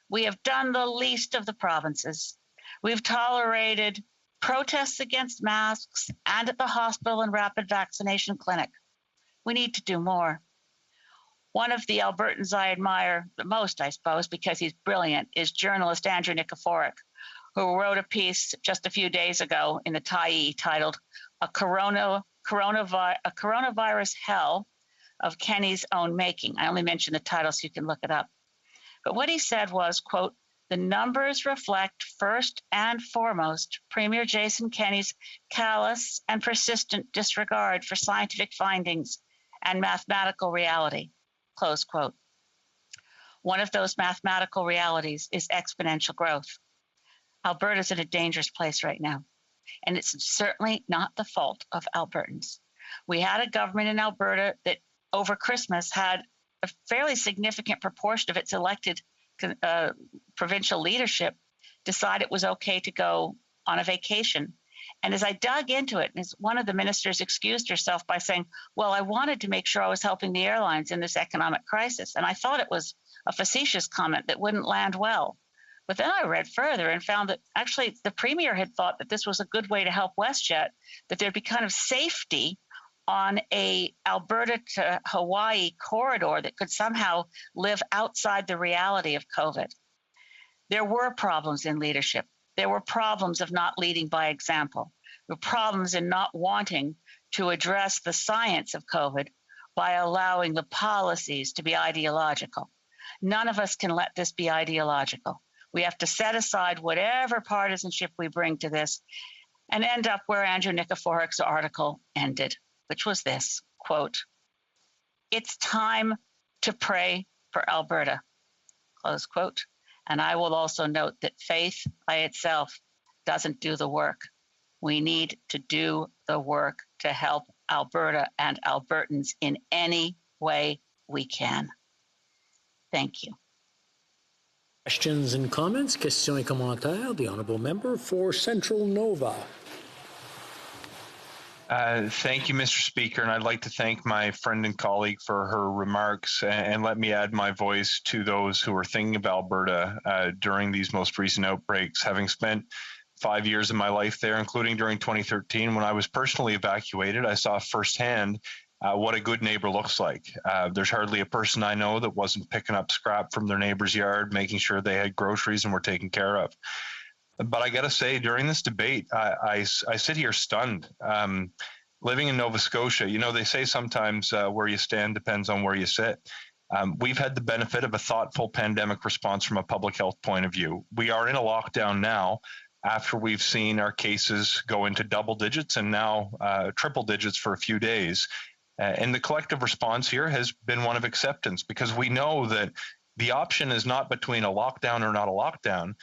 "We have done the least of the provinces. We've tolerated protests against masks and at the hospital and rapid vaccination clinic. We need to do more." One of the Albertans I admire the most, I suppose, because he's brilliant, is journalist Andrew Nikiforuk, who wrote a piece just a few days ago in the Tyee titled A Coronavirus Hell of Kenney's Own Making. I only mention the title so you can look it up. But what he said was, quote, "The numbers reflect first and foremost Premier Jason Kenney's callous and persistent disregard for scientific findings and mathematical reality," close quote. One of those mathematical realities is exponential growth. Alberta's in a dangerous place right now, and it's certainly not the fault of Albertans. We had a government in Alberta that over Christmas had a fairly significant proportion of its elected provincial leadership decide it was okay to go on a vacation. And as I dug into it, one of the ministers excused herself by saying, well, I wanted to make sure I was helping the airlines in this economic crisis. And I thought it was a facetious comment that wouldn't land well. But then I read further and found that actually the Premier had thought that this was a good way to help WestJet, that there'd be kind of safety on a Alberta to Hawaii corridor that could somehow live outside the reality of COVID. There were problems in leadership. There were problems of not leading by example. There were problems in not wanting to address the science of COVID by allowing the policies to be ideological. None of us can let this be ideological. We have to set aside whatever partisanship we bring to this and end up where Andrew Nikiforuk's article ended, which was this, quote, "It's time to pray for Alberta," close quote. And I will also note that faith by itself doesn't do the work. We need to do the work to help Alberta and Albertans in any way we can. Thank you. Questions and comments? Questions et commentaires. The Honourable Member for Central Nova. Thank you, Mr. Speaker, and I'd like to thank my friend and colleague for her remarks, and let me add my voice to those who are thinking of Alberta during these most recent outbreaks. Having spent 5 years of my life there, including during 2013 when I was personally evacuated, I saw firsthand what a good neighbor looks like. There's hardly a person I know that wasn't picking up scrap from their neighbor's yard, making sure they had groceries and were taken care of. But I got to say, during this debate, I sit here stunned. Living in Nova Scotia, you know, they say sometimes where you stand depends on where you sit. We've had the benefit of a thoughtful pandemic response from a public health point of view. We are in a lockdown now after we've seen our cases go into double digits and now triple digits for a few days. And the collective response here has been one of acceptance, because we know that the option is not between a lockdown or not a lockdown.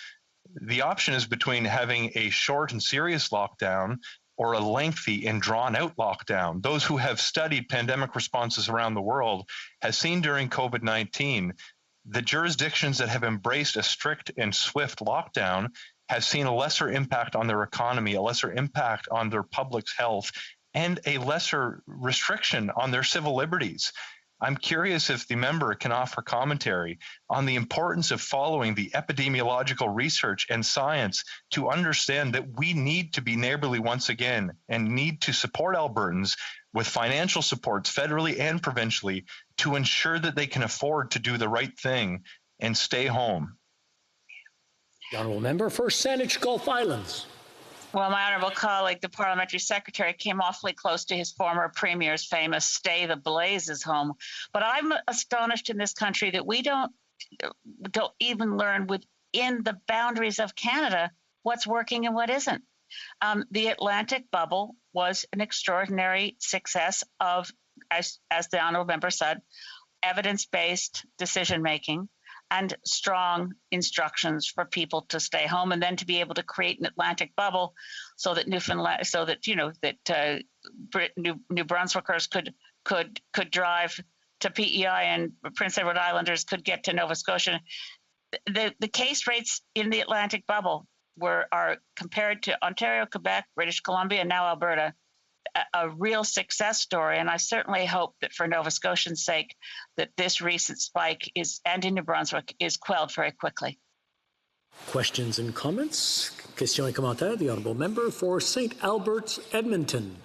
The option is between having a short and serious lockdown or a lengthy and drawn out lockdown. Those who have studied pandemic responses around the world have seen during COVID-19, the jurisdictions that have embraced a strict and swift lockdown have seen a lesser impact on their economy, a lesser impact on their public's health, and a lesser restriction on their civil liberties. I'm curious if the member can offer commentary on the importance of following the epidemiological research and science to understand that we need to be neighborly once again and need to support Albertans with financial supports federally and provincially to ensure that they can afford to do the right thing and stay home. The Honourable Member for Saanich Gulf Islands. Well, my honourable colleague, the parliamentary secretary, came awfully close to his former premier's famous "stay the blazes home." But I'm astonished in this country that we don't even learn within the boundaries of Canada what's working and what isn't. The Atlantic bubble was an extraordinary success of, as the honourable member said, evidence-based decision-making and strong instructions for people to stay home, and then to be able to create an Atlantic bubble so that Newfoundland, so that New Brunswickers could drive to PEI and Prince Edward Islanders could get to Nova Scotia. The case rates in the Atlantic bubble are compared to Ontario, Quebec, British Columbia, and now Alberta, a real success story. And I certainly hope that for Nova Scotians' sake, that this recent spike and in New Brunswick is quelled very quickly. Questions and comments? Questions et commentaires. The Honourable Member for St. Albert's, Edmonton.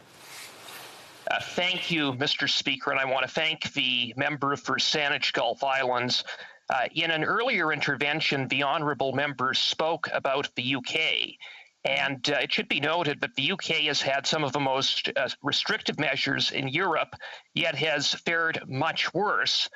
Thank you, Mr. Speaker, and I want to thank the member for Saanich Gulf Islands. In an earlier intervention, the honourable member spoke about the UK. And it should be noted that the UK has had some of the most restrictive measures in Europe, yet has fared much worse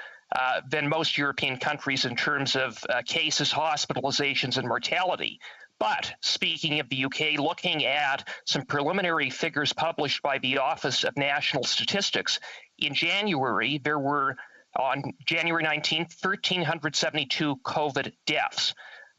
than most European countries in terms of cases, hospitalizations, and mortality. But speaking of the UK, looking at some preliminary figures published by the Office of National Statistics, in January, there were, on January 19th, 1,372 COVID deaths.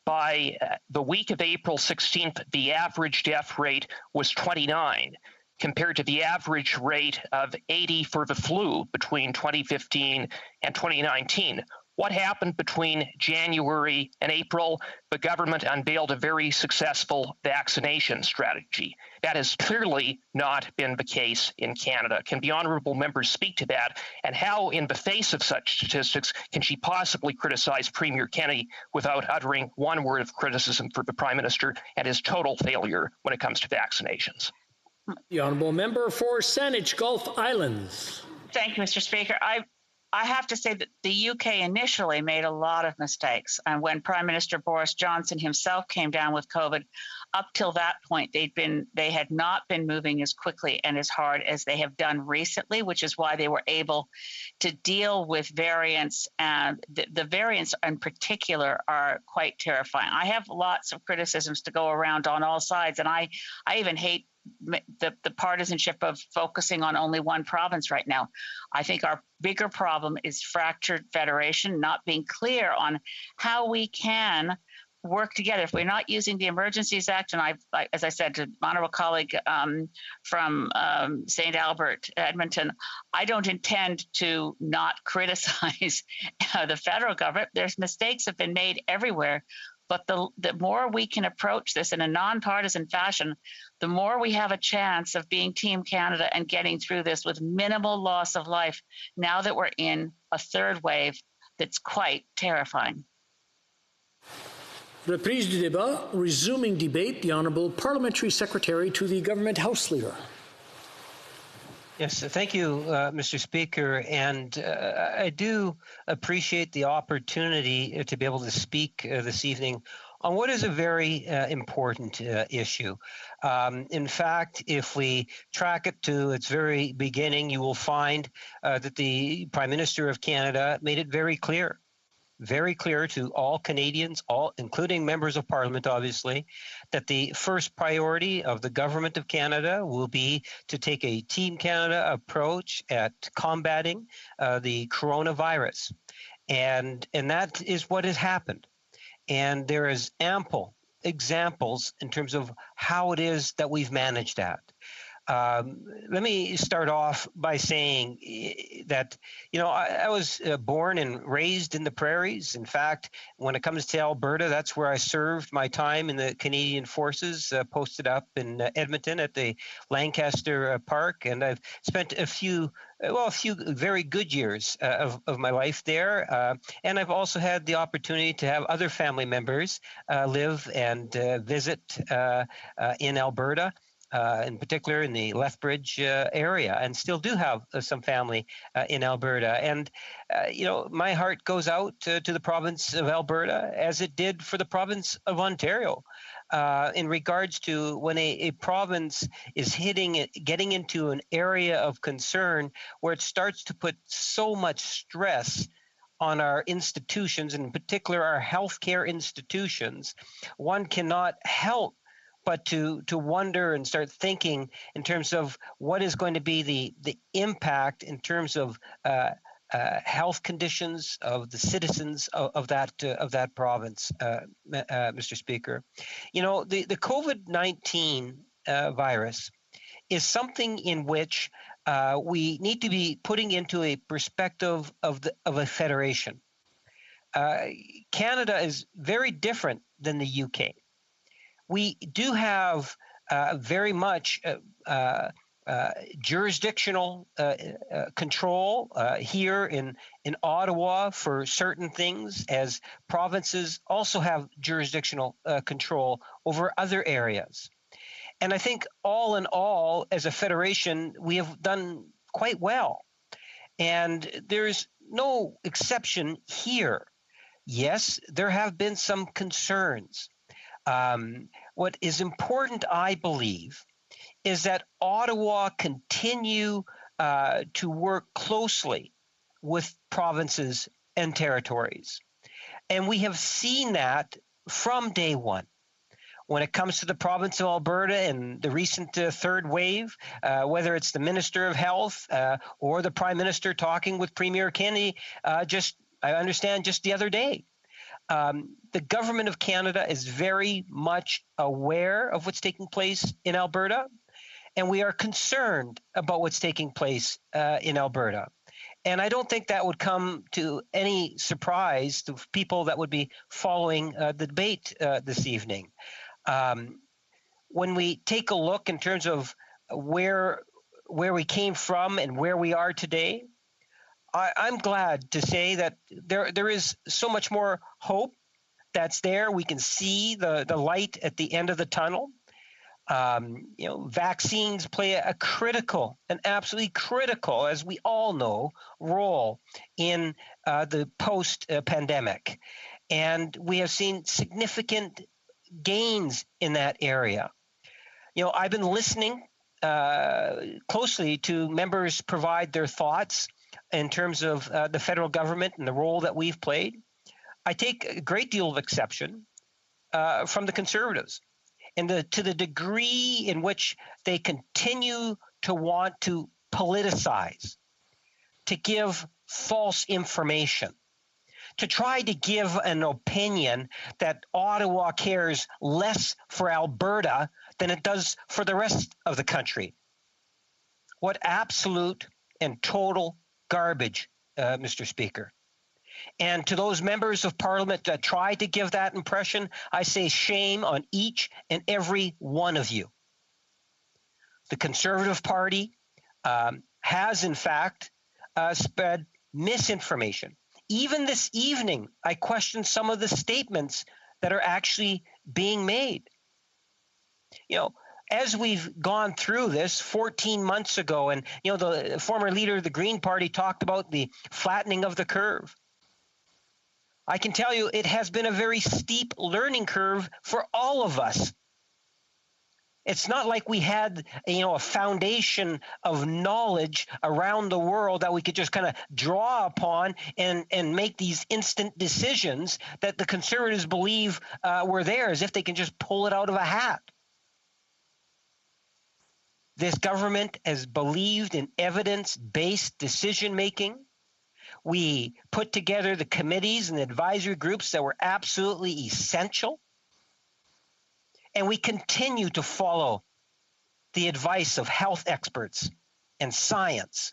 By the week of April 16th, the average death rate was 29, compared to the average rate of 80 for the flu between 2015 and 2019. What happened between January and April? The government unveiled a very successful vaccination strategy. That has clearly not been the case in Canada. Can the honourable member speak to that? And how, in the face of such statistics, can she possibly criticize Premier Kenney without uttering one word of criticism for the Prime Minister and his total failure when it comes to vaccinations? The honourable member for Saanich Gulf Islands. Thank you, Mr. Speaker. I have to say that the UK initially made a lot of mistakes. And when Prime Minister Boris Johnson himself came down with COVID, up till that point, they had not been moving as quickly and as hard as they have done recently, which is why they were able to deal with variants. And the variants in particular are quite terrifying. I have lots of criticisms to go around on all sides, and I even hate the partisanship of focusing on only one province right now. I think our bigger problem is fractured federation, not being clear on how we can work together. If we're not using the Emergencies Act, and as I said to my honourable colleague from St. Albert, Edmonton, I don't intend to not criticize the federal government. There's mistakes have been made everywhere. But the more we can approach this in a nonpartisan fashion, the more we have a chance of being Team Canada and getting through this with minimal loss of life now that we're in a third wave that's quite terrifying. Reprise du débat, resuming debate, the Honourable Parliamentary Secretary to the Government House Leader. Yes, thank you, Mr. Speaker. And I do appreciate the opportunity to be able to speak this evening on what is a very important issue. In fact, if we track it to its very beginning, you will find that the Prime Minister of Canada made it very clear to all Canadians, including members of Parliament, obviously, that the first priority of the Government of Canada will be to take a Team Canada approach at combating the coronavirus. And that is what has happened. And there is ample examples in terms of how it is that we've managed that. Let me start off by saying that, I was born and raised in the prairies. In fact, when it comes to Alberta, that's where I served my time in the Canadian Forces, posted up in Edmonton at the Lancaster Park. And I've spent a few very good years of my life there. And I've also had the opportunity to have other family members live and visit in Alberta. In particular in the Lethbridge area, and still do have some family in Alberta. And, my heart goes out to the province of Alberta, as it did for the province of Ontario, in regards to when a province is getting into an area of concern where it starts to put so much stress on our institutions, and in particular our healthcare institutions. One cannot help but to wonder and start thinking in terms of what is going to be the impact in terms of health conditions of the citizens of that province, Mr. Speaker. The COVID-19 virus is something in which we need to be putting into a perspective of a federation. Canada is very different than the UK. We do have very much jurisdictional control here in Ottawa for certain things, as provinces also have jurisdictional control over other areas. And I think all in all, as a federation, we have done quite well. And there's no exception here. Yes, there have been some concerns. What is important, I believe, is that Ottawa continue to work closely with provinces and territories. And we have seen that from day one. When it comes to the province of Alberta and the recent third wave, whether it's the Minister of Health or the Prime Minister talking with Premier Kenney, I understand just the other day. The Government of Canada is very much aware of what's taking place in Alberta, and we are concerned about what's taking place in Alberta. And I don't think that would come to any surprise to people that would be following the debate this evening. When we take a look in terms of where we came from and where we are today, I'm glad to say that there is so much more hope that's there. We can see the light at the end of the tunnel. Vaccines play a critical, an absolutely critical, as we all know, role in the post-pandemic. And we have seen significant gains in that area. I've been listening closely to members provide their thoughts in terms of the federal government and the role that we've played. I take a great deal of exception from the Conservatives and to the degree in which they continue to want to politicize, to give false information, to try to give an opinion that Ottawa cares less for Alberta than it does for the rest of the country. What absolute and total garbage, Mr. Speaker. And to those members of Parliament that try to give that impression, I say shame on each and every one of you. The Conservative Party has, in fact, spread misinformation. Even this evening, I question some of the statements that are actually being made. As we've gone through this 14 months ago, and the former leader of the Green Party talked about the flattening of the curve. I can tell you it has been a very steep learning curve for all of us. It's not like we had a foundation of knowledge around the world that we could just kind of draw upon and make these instant decisions that the Conservatives believe were theirs if they can just pull it out of a hat. This government has believed in evidence-based decision-making. We put together the committees and the advisory groups that were absolutely essential. And we continue to follow the advice of health experts and science,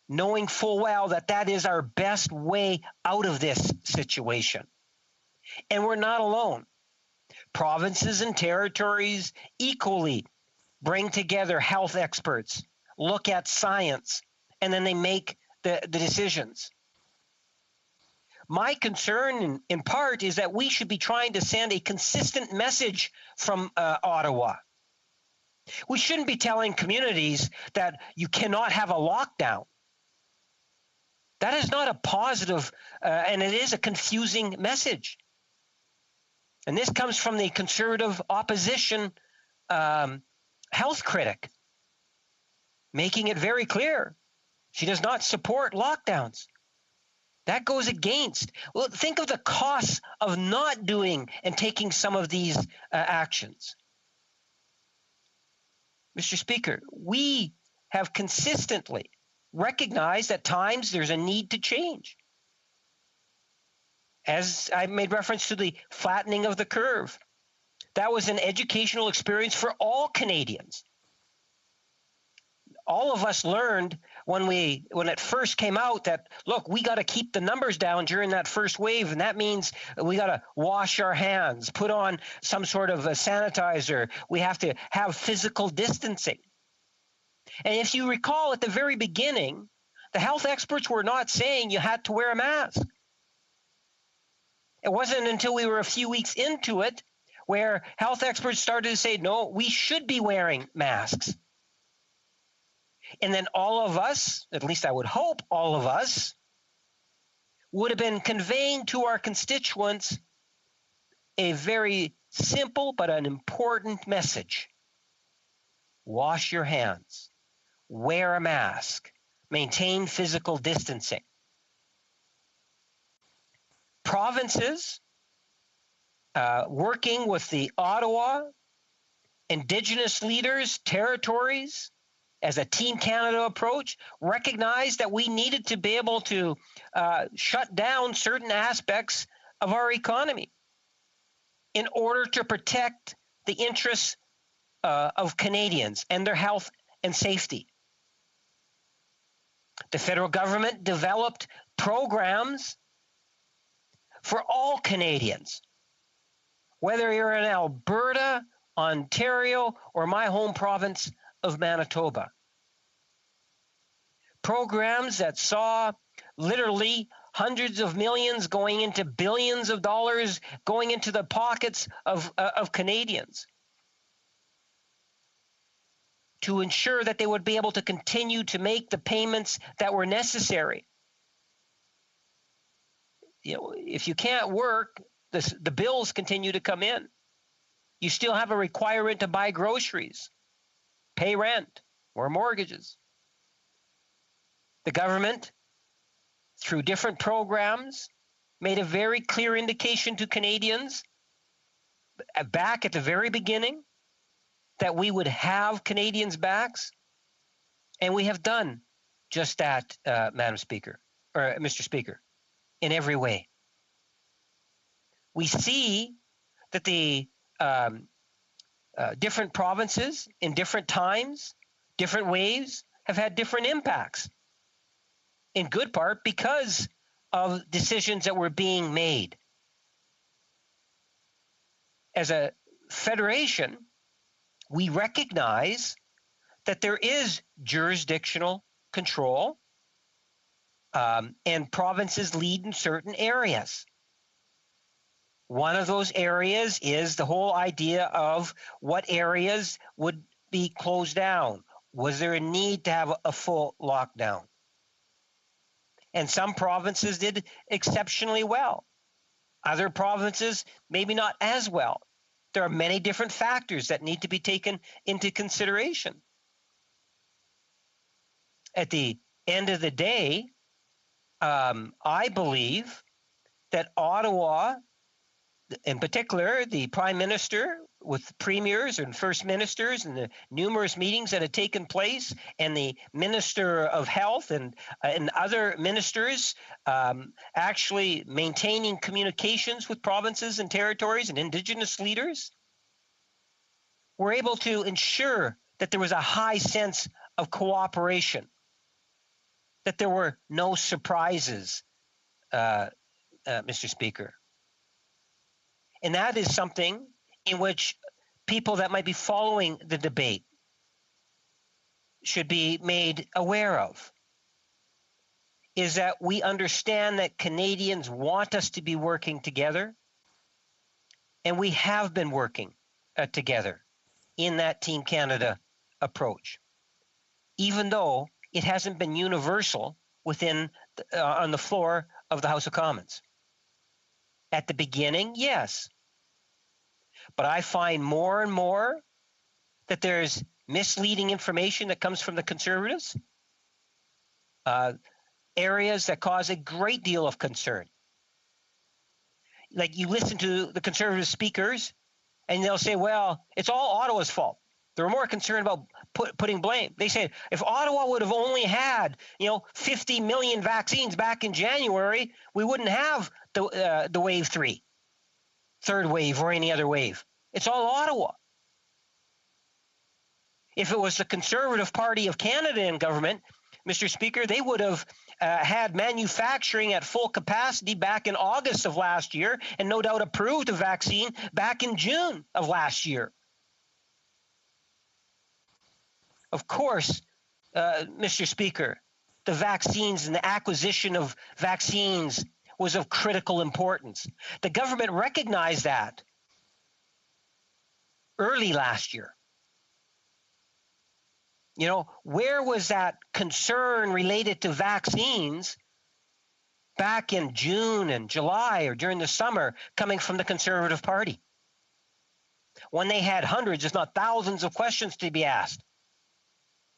knowing full well that that is our best way out of this situation. And we're not alone. Provinces and territories equally bring together health experts, look at science, and then they make the decisions. My concern, in part, is that we should be trying to send a consistent message from Ottawa. We shouldn't be telling communities that you cannot have a lockdown. That is not a positive, and it is a confusing message. And this comes from the Conservative opposition health critic, making it very clear she does not support lockdowns. That goes against. Well, think of the costs of not doing and taking some of these actions. Mr. Speaker, we have consistently recognized at times there's a need to change. As I made reference to the flattening of the curve, that was an educational experience for all Canadians. All of us learned when it first came out that, look, we got to keep the numbers down during that first wave, and that means we got to wash our hands, put on some sort of a sanitizer. We have to have physical distancing. And if you recall at the very beginning, the health experts were not saying you had to wear a mask. It wasn't until we were a few weeks into it where health experts started to say, no, we should be wearing masks. And then all of us, at least I would hope all of us, would have been conveying to our constituents a very simple but an important message. Wash your hands, wear a mask, maintain physical distancing. Provinces working with the Ottawa Indigenous leaders, territories, as a Team Canada approach, recognized that we needed to be able to shut down certain aspects of our economy in order to protect the interests of Canadians and their health and safety. The federal government developed programs for all Canadians, whether you're in Alberta, Ontario, or my home province of Manitoba. Programs that saw literally hundreds of millions going into billions of dollars going into the pockets of Canadians to ensure that they would be able to continue to make the payments that were necessary. You know, if you can't work, the bills continue to come in. You still have a requirement to buy groceries, pay rent, or mortgages. The government, through different programs, made a very clear indication to Canadians back at the very beginning that we would have Canadians' backs, and we have done just that, Madam Speaker, or Mr. Speaker, in every way. We see that the different provinces in different times, different waves, have had different impacts, in good part because of decisions that were being made. As a federation, we recognize that there is jurisdictional control, and provinces lead in certain areas. One of those areas is the whole idea of what areas would be closed down. Was there a need to have a full lockdown? And some provinces did exceptionally well. Other provinces, maybe not as well. There are many different factors that need to be taken into consideration. At the end of the day, I believe that Ottawa, in particular, the Prime Minister with premiers and first ministers and the numerous meetings that have taken place, and the Minister of Health and other ministers actually maintaining communications with provinces and territories and Indigenous leaders, were able to ensure that there was a high sense of cooperation, that there were no surprises, Mr. Speaker. And that is something in which people that might be following the debate should be made aware of, is that we understand that Canadians want us to be working together, and we have been working together in that Team Canada approach, even though it hasn't been universal within on the floor of the House of Commons. At the beginning, yes. But I find more and more that there's misleading information that comes from the Conservatives, areas that cause a great deal of concern. Like, you listen to the Conservative speakers, and they'll say, well, it's all Ottawa's fault. They're more concerned about putting blame. They say, if Ottawa would have only had, 50 million vaccines back in January, we wouldn't have the wave 3, third wave, or any other wave. It's all Ottawa. If it was the Conservative Party of Canada in government, Mr. Speaker, they would have had manufacturing at full capacity back in August of last year, and no doubt approved a vaccine back in June of last year. Of course, Mr. Speaker, the vaccines and the acquisition of vaccines was of critical importance. The government recognized that early last year. Where was that concern related to vaccines back in June and July or during the summer coming from the Conservative Party, when they had hundreds, if not thousands, of questions to be asked?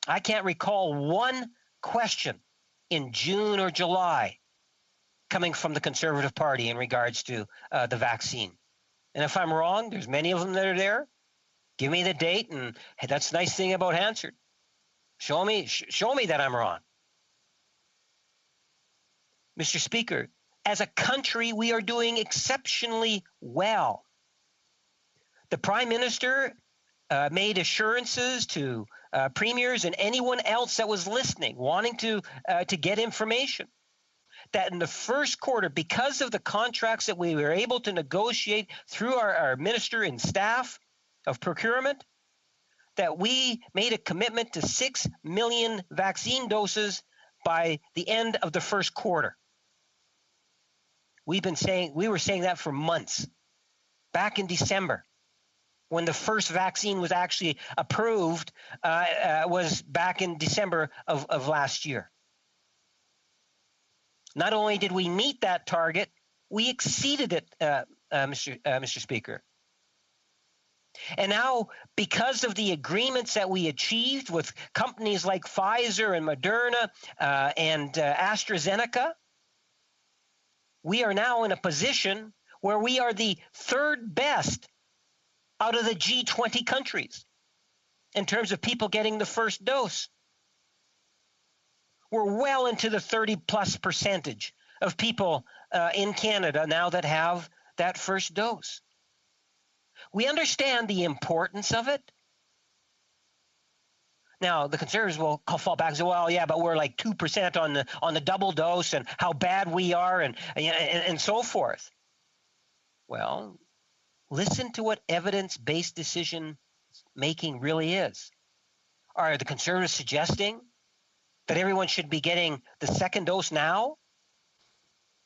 I can't recall one question in June or July coming from the Conservative Party in regards to the vaccine. And if I'm wrong, there's many of them that are there. Give me the date, and that's the nice thing about Hansard. Show me that I'm wrong. Mr. Speaker, as a country, we are doing exceptionally well. The Prime Minister made assurances to premiers and anyone else that was listening, wanting to get information, that in the first quarter, because of the contracts that we were able to negotiate through our minister and staff of procurement, that we made a commitment to 6 million vaccine doses by the end of the first quarter. We were saying that for months, back in December, when the first vaccine was actually approved, was back in December of last year. Not only did we meet that target, we exceeded it, Mr. Speaker. And now, because of the agreements that we achieved with companies like Pfizer and Moderna and AstraZeneca, we are now in a position where we are the third best out of the G20 countries in terms of people getting the first dose. We're well into the 30+% of people in Canada now that have that first dose. We understand the importance of it. Now, the Conservatives will fall back and say, well, yeah, but we're like 2% on the double dose and how bad we are and so forth. Well, listen to what evidence-based decision making really is. Are the Conservatives suggesting that everyone should be getting the second dose now?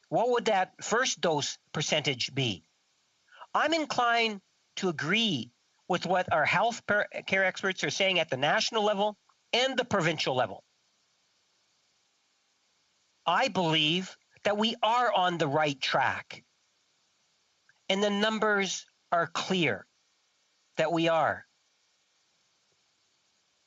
What would that first dose percentage be? I'm inclined to agree with what our health care experts are saying at the national level and the provincial level. I believe that we are on the right track, and the numbers are clear that we are.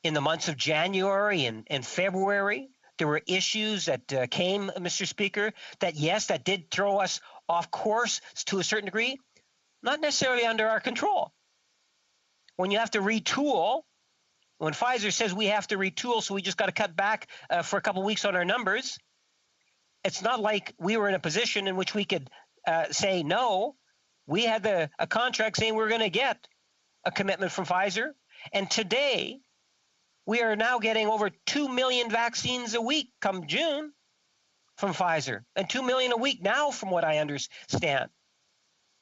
In the months of January and February, there were issues that came, Mr. Speaker, that did throw us off course to a certain degree, not necessarily under our control. When you have to retool, when Pfizer says we have to retool, so we just got to cut back for a couple of weeks on our numbers, it's not like we were in a position in which we could say no. We had a contract saying we're going to get a commitment from Pfizer, and today we are now getting over 2 million vaccines a week come June from Pfizer, and 2 million a week now from what I understand.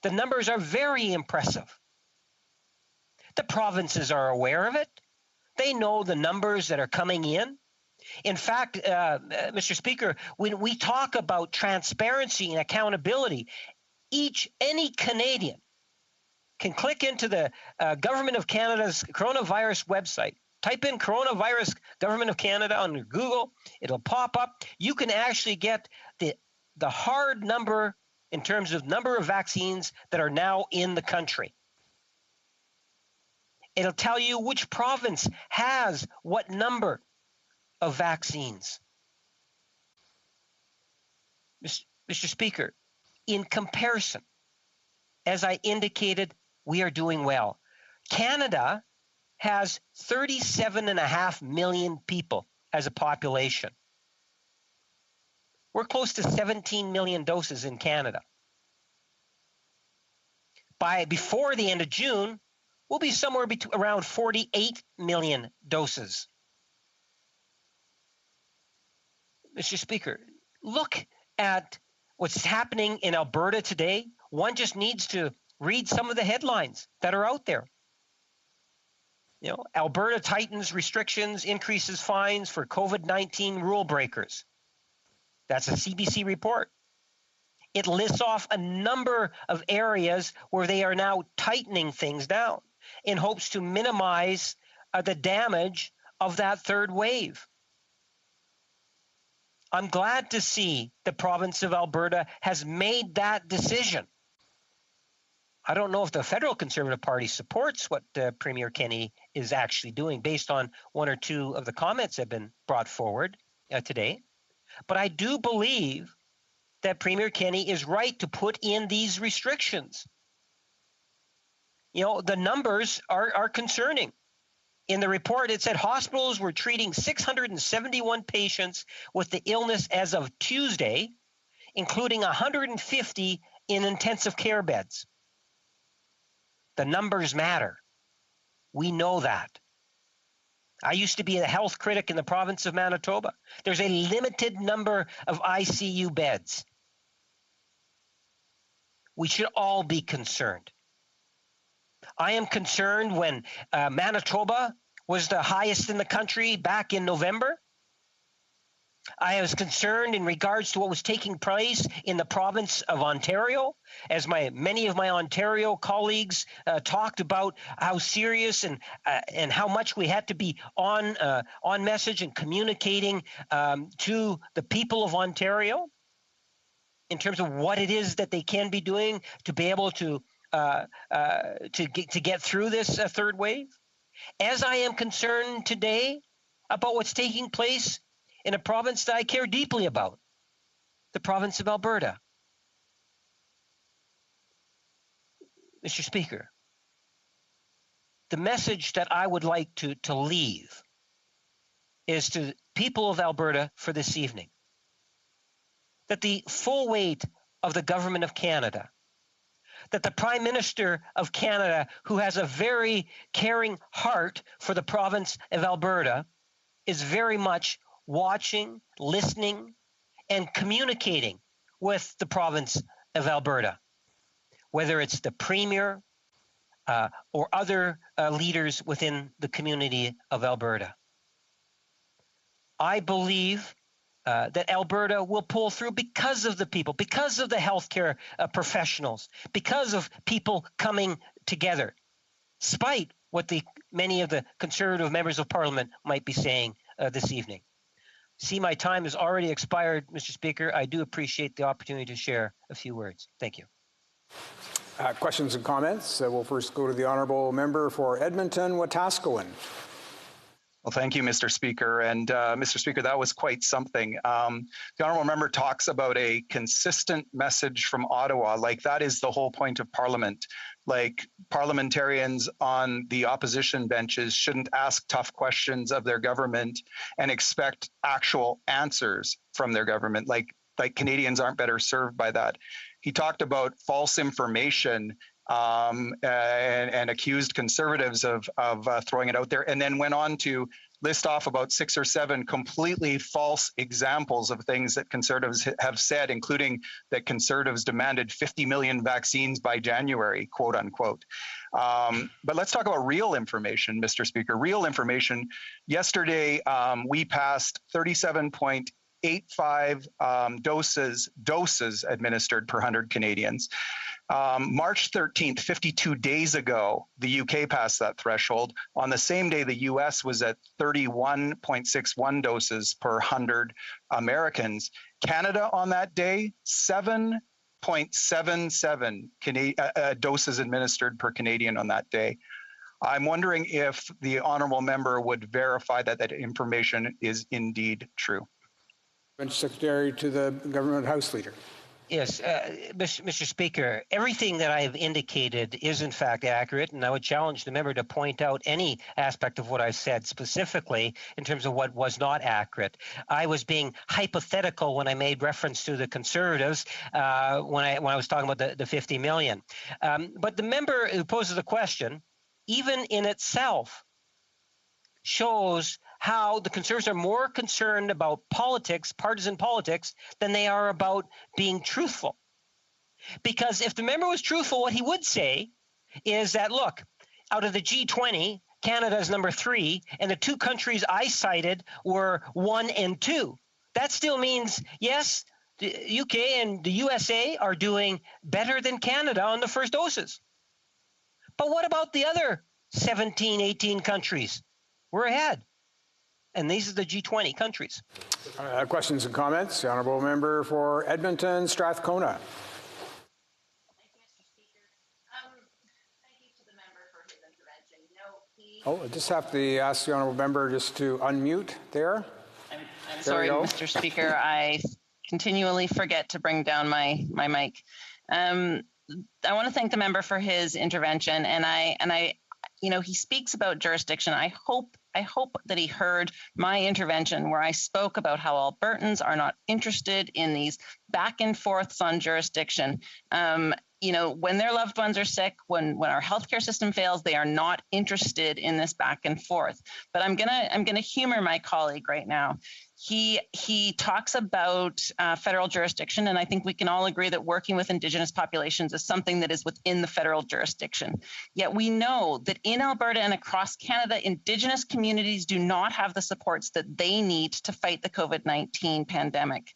The numbers are very impressive. The provinces are aware of it. They know the numbers that are coming in. In fact, Mr. Speaker, when we talk about transparency and accountability, any Canadian can click into the Government of Canada's coronavirus website, type in coronavirus Government of Canada on Google, it'll pop up. You can actually get the hard number in terms of number of vaccines that are now in the country. It'll tell you which province has what number of vaccines. Mr. Speaker, in comparison, as I indicated, we are doing well. Canada has 37.5 million people as a population. We're close to 17 million doses in Canada. Before the end of June, we'll be somewhere around 48 million doses. Mr. Speaker, look at what's happening in Alberta today. One just needs to read some of the headlines that are out there. You know, Alberta tightens restrictions, increases fines for COVID-19 rule breakers. That's a CBC report. It lists off a number of areas where they are now tightening things down in hopes to minimize the damage of that third wave. I'm glad to see the province of Alberta has made that decision. I don't know if the federal Conservative Party supports what Premier Kenney is actually doing based on one or two of the comments that have been brought forward today. But I do believe that Premier Kenney is right to put in these restrictions. You know, the numbers are concerning. In the report, it said hospitals were treating 671 patients with the illness as of Tuesday, including 150 in intensive care beds. The numbers matter. We know that. I used to be a health critic in the province of Manitoba. There's a limited number of ICU beds. We should all be concerned. I am concerned when Manitoba was the highest in the country back in November. I was concerned in regards to what was taking place in the province of Ontario, as many of my Ontario colleagues talked about how serious and how much we had to be on message and communicating to the people of Ontario in terms of what it is that they can be doing to be able to get through this third wave. As I am concerned today about what's taking place in a province that I care deeply about, the province of Alberta. Mr. Speaker, the message that I would like to leave is to the people of Alberta for this evening, that the full weight of the government of Canada, that the Prime Minister of Canada, who has a very caring heart for the province of Alberta, is very much watching, listening, and communicating with the province of Alberta, whether it's the Premier or other leaders within the community of Alberta. I believe that Alberta will pull through because of the people, because of the healthcare professionals, because of people coming together, despite what many of the Conservative members of Parliament might be saying this evening. See, my time has already expired, Mr. Speaker. I do appreciate the opportunity to share a few words. Thank you. Questions and comments? We'll first go to the honourable member for Edmonton, Wetaskiwin. Well, thank you, Mr. Speaker. And Mr. Speaker, that was quite something. The honourable member talks about a consistent message from Ottawa, like that is the whole point of Parliament. Like parliamentarians on the opposition benches shouldn't ask tough questions of their government and expect actual answers from their government. Like Canadians aren't better served by that. He talked about false information and accused Conservatives of throwing it out there, and then went on to list off about 6 or 7 completely false examples of things that Conservatives have said, including that Conservatives demanded 50 million vaccines by January, quote unquote. But let's talk about real information, Mr. Speaker. Real information. Yesterday, we passed 37.85 doses administered per 100 Canadians. March 13th, 52 days ago, the UK passed that threshold. On the same day, the US was at 31.61 doses per 100 Americans. Canada on that day, 7.77 doses administered per Canadian on that day. I'm wondering if the honourable member would verify that that information is indeed true. Secretary to the Government House Leader. Yes, Mr. Speaker, everything that I have indicated is in fact accurate, and I would challenge the member to point out any aspect of what I've said specifically in terms of what was not accurate. I was being hypothetical when I made reference to the Conservatives when I was talking about the 50 million. But the member who poses the question, even in itself, shows how the Conservatives are more concerned about politics, partisan politics, than they are about being truthful. Because if the member was truthful, what he would say is that, look, out of the G20, Canada is number 3, and the 2 countries I cited were 1 and 2. That still means, yes, the UK and the USA are doing better than Canada on the first doses. But what about the other 17, 18 countries? We're ahead. And these are the G20 countries. Questions and comments? The honourable member for Edmonton, Strathcona. Oh, I just have to ask the honourable member just to unmute there. I'm sorry, Mr. Speaker. I continually forget to bring down my mic. I want to thank the member for his intervention, and I, he speaks about jurisdiction. I hope hope that he heard my intervention where I spoke about how Albertans are not interested in these back and forths on jurisdiction. When their loved ones are sick, when our healthcare system fails, they are not interested in this back and forth. But I'm gonna humor my colleague right now. He talks about federal jurisdiction, and I think we can all agree that working with Indigenous populations is something that is within the federal jurisdiction. Yet we know that in Alberta and across Canada, Indigenous communities do not have the supports that they need to fight the COVID-19 pandemic.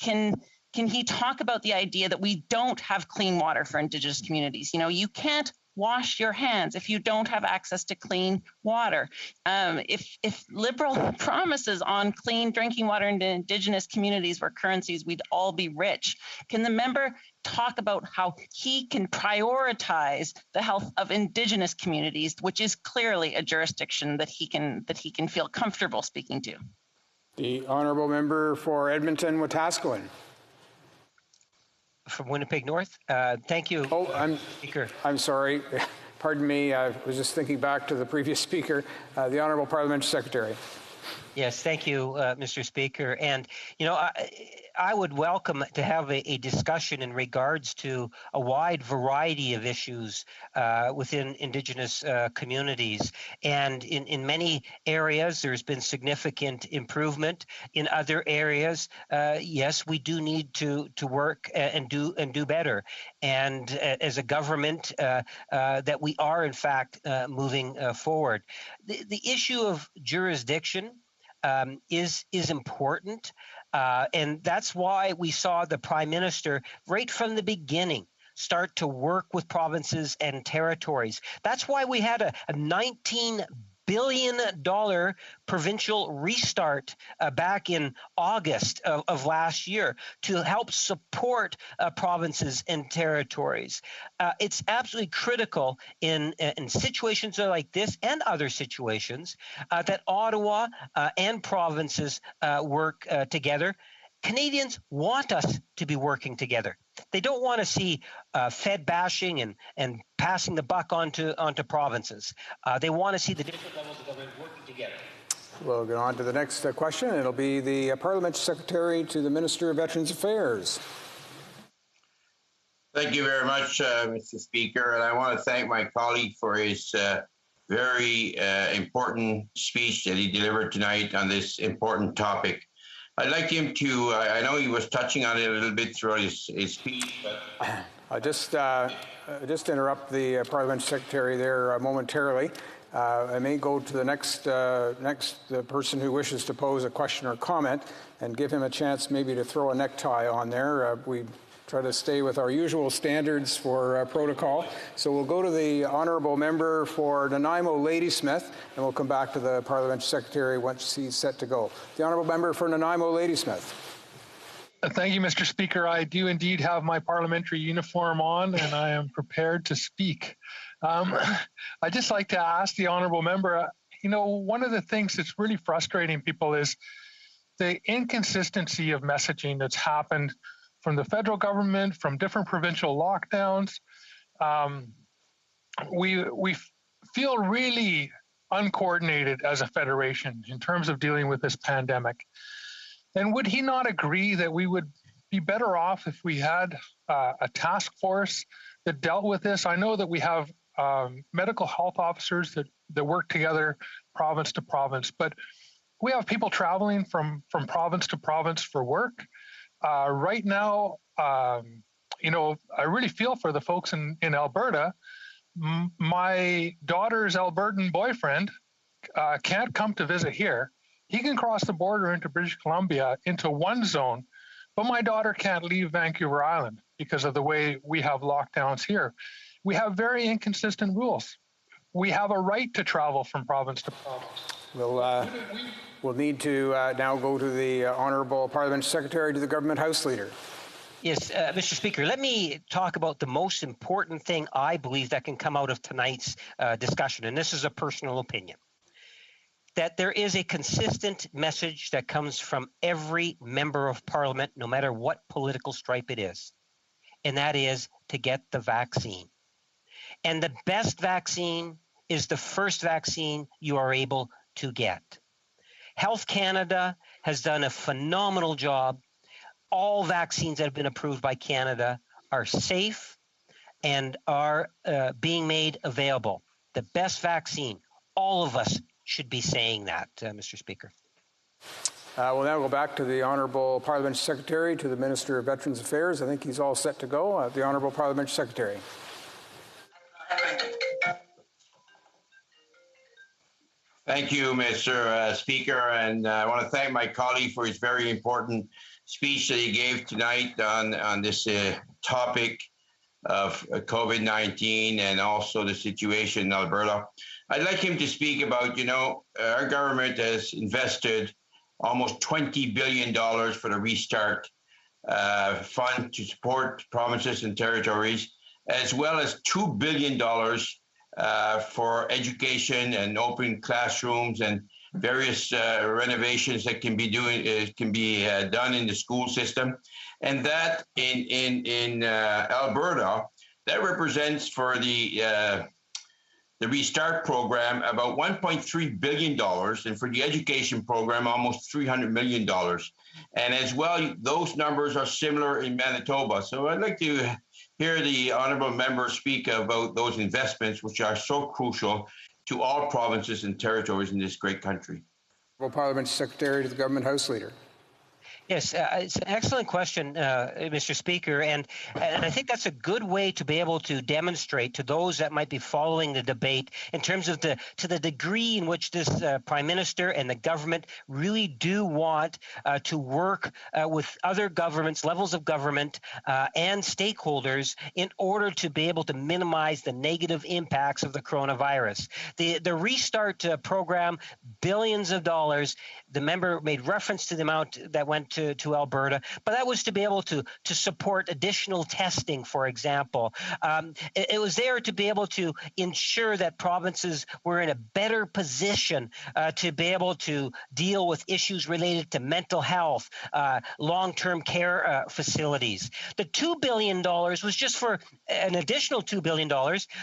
Can he talk about the idea that we don't have clean water for Indigenous communities? You can't wash your hands if you don't have access to clean water. If Liberal promises on clean drinking water in Indigenous communities were currencies, we'd all be rich. Can the member talk about how he can prioritize the health of Indigenous communities, which is clearly a jurisdiction that he can feel comfortable speaking to? The honourable member for Edmonton, Wetaskiwin. From Winnipeg North. Thank you, Speaker. I'm sorry. Pardon me. I was just thinking back to the previous speaker, the Honourable Parliamentary Secretary. Yes, thank you, Mr. Speaker. And, I would welcome to have a discussion in regards to a wide variety of issues within Indigenous communities. And in many areas, there's been significant improvement. In other areas, yes, we do need to work and do better. And as a government, that we are, in fact, moving forward. The issue of jurisdiction is important. And that's why we saw the Prime Minister right from the beginning start to work with provinces and territories. That's why we had a $19 billion provincial restart back in August of last year to help support provinces and territories. It's absolutely critical in situations like this and other situations that Ottawa and provinces work together. Canadians want us to be working together. They don't want to see Fed bashing and passing the buck onto provinces. They want to see the different levels of government working together. We'll go on to the next question. It'll be the Parliamentary Secretary to the Minister of Veterans Affairs. Thank you very much, Mr. Speaker. And I want to thank my colleague for his very important speech that he delivered tonight on this important topic. I'd like him to, I know he was touching on it a little bit throughout his speech, but... I'll just interrupt the Parliamentary Secretary there momentarily. I may go to the next person who wishes to pose a question or comment and give him a chance maybe to throw a necktie on there. We try to stay with our usual standards for protocol. So we'll go to the honourable member for Nanaimo Ladysmith, and we'll come back to the Parliamentary Secretary once he's set to go. The honourable member for Nanaimo Ladysmith. Thank you, Mr. Speaker. I do indeed have my parliamentary uniform on, and I am prepared to speak. I'd just like to ask the honourable member, one of the things that's really frustrating people is the inconsistency of messaging that's happened from the federal government, from different provincial lockdowns. We feel really uncoordinated as a federation in terms of dealing with this pandemic. And would he not agree that we would be better off if we had a task force that dealt with this? I know that we have medical health officers that work together province to province, but we have people traveling from province to province for work. Right now, I really feel for the folks in Alberta. My daughter's Albertan boyfriend can't come to visit here. He can cross the border into British Columbia into one zone, but my daughter can't leave Vancouver Island because of the way we have lockdowns here. We have very inconsistent rules. We have a right to travel from province to province. We'll need to now go to the Honourable Parliamentary Secretary to the Government House Leader. Yes, Mr. Speaker, let me talk about the most important thing I believe that can come out of tonight's discussion, and this is a personal opinion. That there is a consistent message that comes from every member of Parliament, no matter what political stripe it is, and that is to get the vaccine. And the best vaccine is the first vaccine you are able to get. Health Canada has done a phenomenal job. All vaccines that have been approved by Canada are safe and are being made available. The best vaccine. All of us should be saying that, Mr. Speaker. We'll now go back to the Honourable Parliamentary Secretary, to the Minister of Veterans Affairs. I think he's all set to go. The Honourable Parliamentary Secretary. Thank you, Mr. Speaker, and I want to thank my colleague for his very important speech that he gave tonight on this topic of COVID-19 and also the situation in Alberta. I'd like him to speak about, our government has invested almost $20 billion for the Restart Fund to support provinces and territories, as well as $2 billion for education and open classrooms and various renovations that can be done in the school system, and that in Alberta, that represents for the Restart program about $1.3 billion, and for the education program almost $300 million. And as well, those numbers are similar in Manitoba. So I'd like to hear the honourable member speak about those investments, which are so crucial to all provinces and territories in this great country. Parliament Secretary to the Government House Leader. Yes, it's an excellent question, Mr. Speaker, and I think that's a good way to be able to demonstrate to those that might be following the debate in terms of the degree in which this Prime Minister and the government really do want to work with other governments, levels of government, and stakeholders in order to be able to minimize the negative impacts of the coronavirus. The Restart program, billions of dollars. The member made reference to the amount that went to Alberta, but that was to be able to support additional testing, for example. It was there to be able to ensure that provinces were in a better position to be able to deal with issues related to mental health, long-term care facilities. The $2 billion was just for an additional $2 billion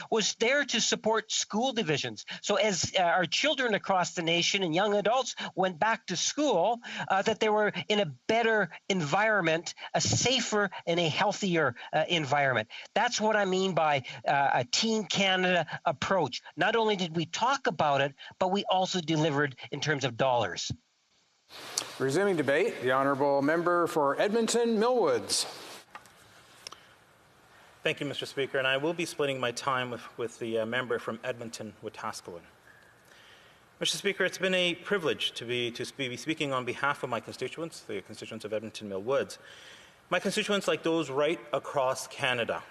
was there to support school divisions. So as our children across the nation and young adults went back to school, that they were in a better environment, a safer and a healthier environment. That's what I mean by a Team Canada approach. Not only did we talk about it, but we also delivered in terms of dollars. Resuming debate, the honourable member for Edmonton Millwoods. Thank you, Mr. Speaker, and I will be splitting my time with the member from Edmonton, Wetaskiwin. Mr. Speaker, it's been a privilege to be speaking on behalf of my constituents, the constituents of Edmonton Millwoods. My constituents, like those right across Canada,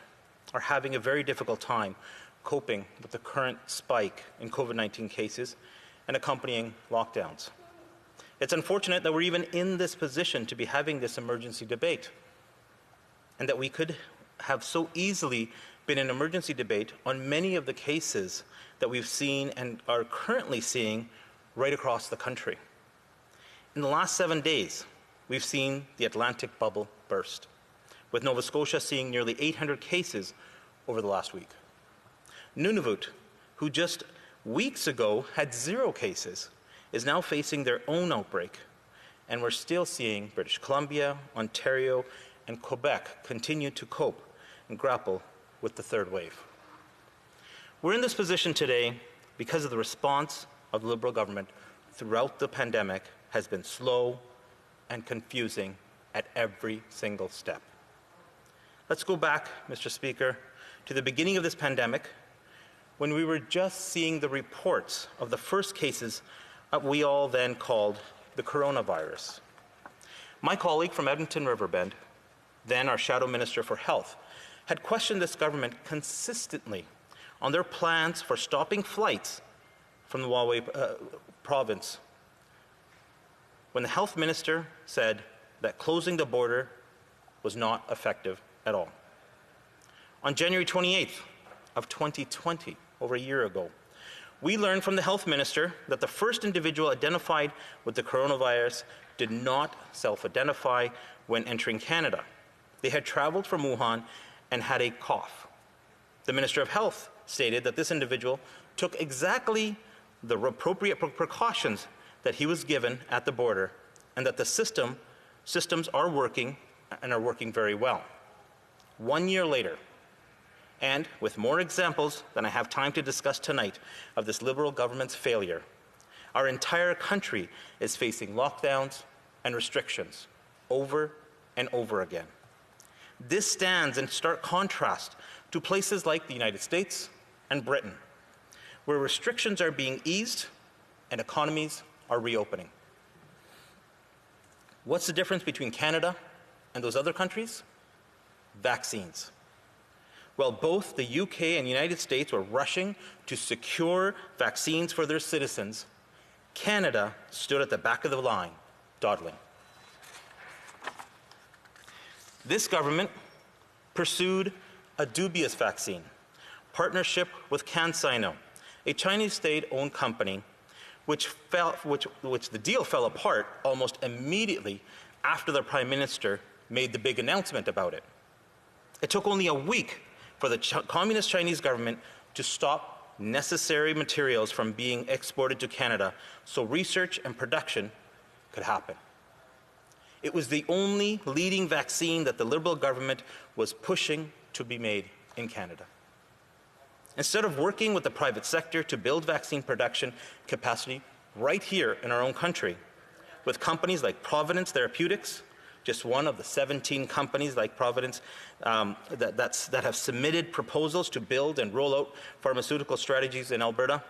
are having a very difficult time coping with the current spike in COVID-19 cases and accompanying lockdowns. It's unfortunate that we're even in this position to be having this emergency debate, and that we could have so easily been an emergency debate on many of the cases that we've seen and are currently seeing right across the country. In the last 7 days, we've seen the Atlantic bubble burst, with Nova Scotia seeing nearly 800 cases over the last week. Nunavut, who just weeks ago had 0 cases, is now facing their own outbreak, and we're still seeing British Columbia, Ontario, and Quebec continue to cope and grapple with the third wave. We're in this position today because of the response of the Liberal government throughout the pandemic has been slow and confusing at every single step. Let's go back, Mr. Speaker, to the beginning of this pandemic, when we were just seeing the reports of the first cases we all then called the coronavirus. My colleague from Edmonton Riverbend, then our Shadow Minister for Health, had questioned this government consistently on their plans for stopping flights from the Huawei province, when the health minister said that closing the border was not effective at all. On January 28th of 2020, over a year ago, we learned from the health minister that the first individual identified with the coronavirus did not self-identify when entering Canada. They had traveled from Wuhan and had a cough. The Minister of Health stated that this individual took exactly the appropriate precautions that he was given at the border, and that the systems are working and are working very well. 1 year later, and with more examples than I have time to discuss tonight of this Liberal government's failure, our entire country is facing lockdowns and restrictions over and over again. This stands in stark contrast to places like the United States and Britain, where restrictions are being eased and economies are reopening. What's the difference between Canada and those other countries? Vaccines. While both the UK and the United States were rushing to secure vaccines for their citizens, Canada stood at the back of the line, dawdling. This government pursued a dubious vaccine partnership with CanSino, a Chinese state-owned company, which the deal fell apart almost immediately after the Prime Minister made the big announcement about it. It took only a week for the Communist Chinese government to stop necessary materials from being exported to Canada so research and production could happen. It was the only leading vaccine that the Liberal government was pushing to be made in Canada. Instead of working with the private sector to build vaccine production capacity right here in our own country, with companies like Providence Therapeutics, just one of the 17 companies like Providence that have submitted proposals to build and roll out pharmaceutical strategies in Alberta,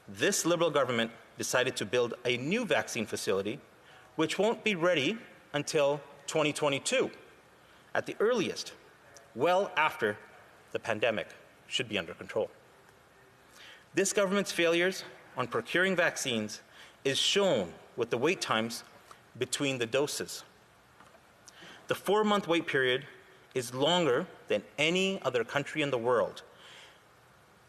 this Liberal government decided to build a new vaccine facility, which won't be ready until 2022, at the earliest, well after the pandemic should be under control. This government's failures on procuring vaccines is shown with the wait times between the doses. The 4-month wait period is longer than any other country in the world,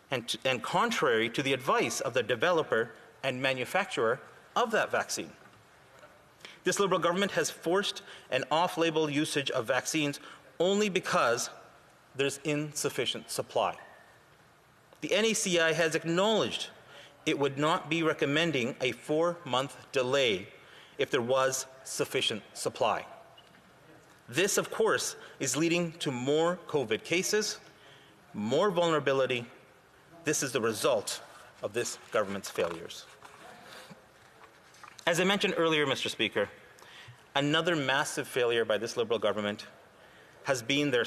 and contrary to the advice of the developer and manufacturer of that vaccine. This Liberal government has forced an off-label usage of vaccines only because there's insufficient supply. The NACI has acknowledged it would not be recommending a 4-month delay if there was sufficient supply. This, of course, is leading to more COVID cases, more vulnerability. This is the result of this government's failures. As I mentioned earlier, Mr. Speaker, another massive failure by this Liberal government has been their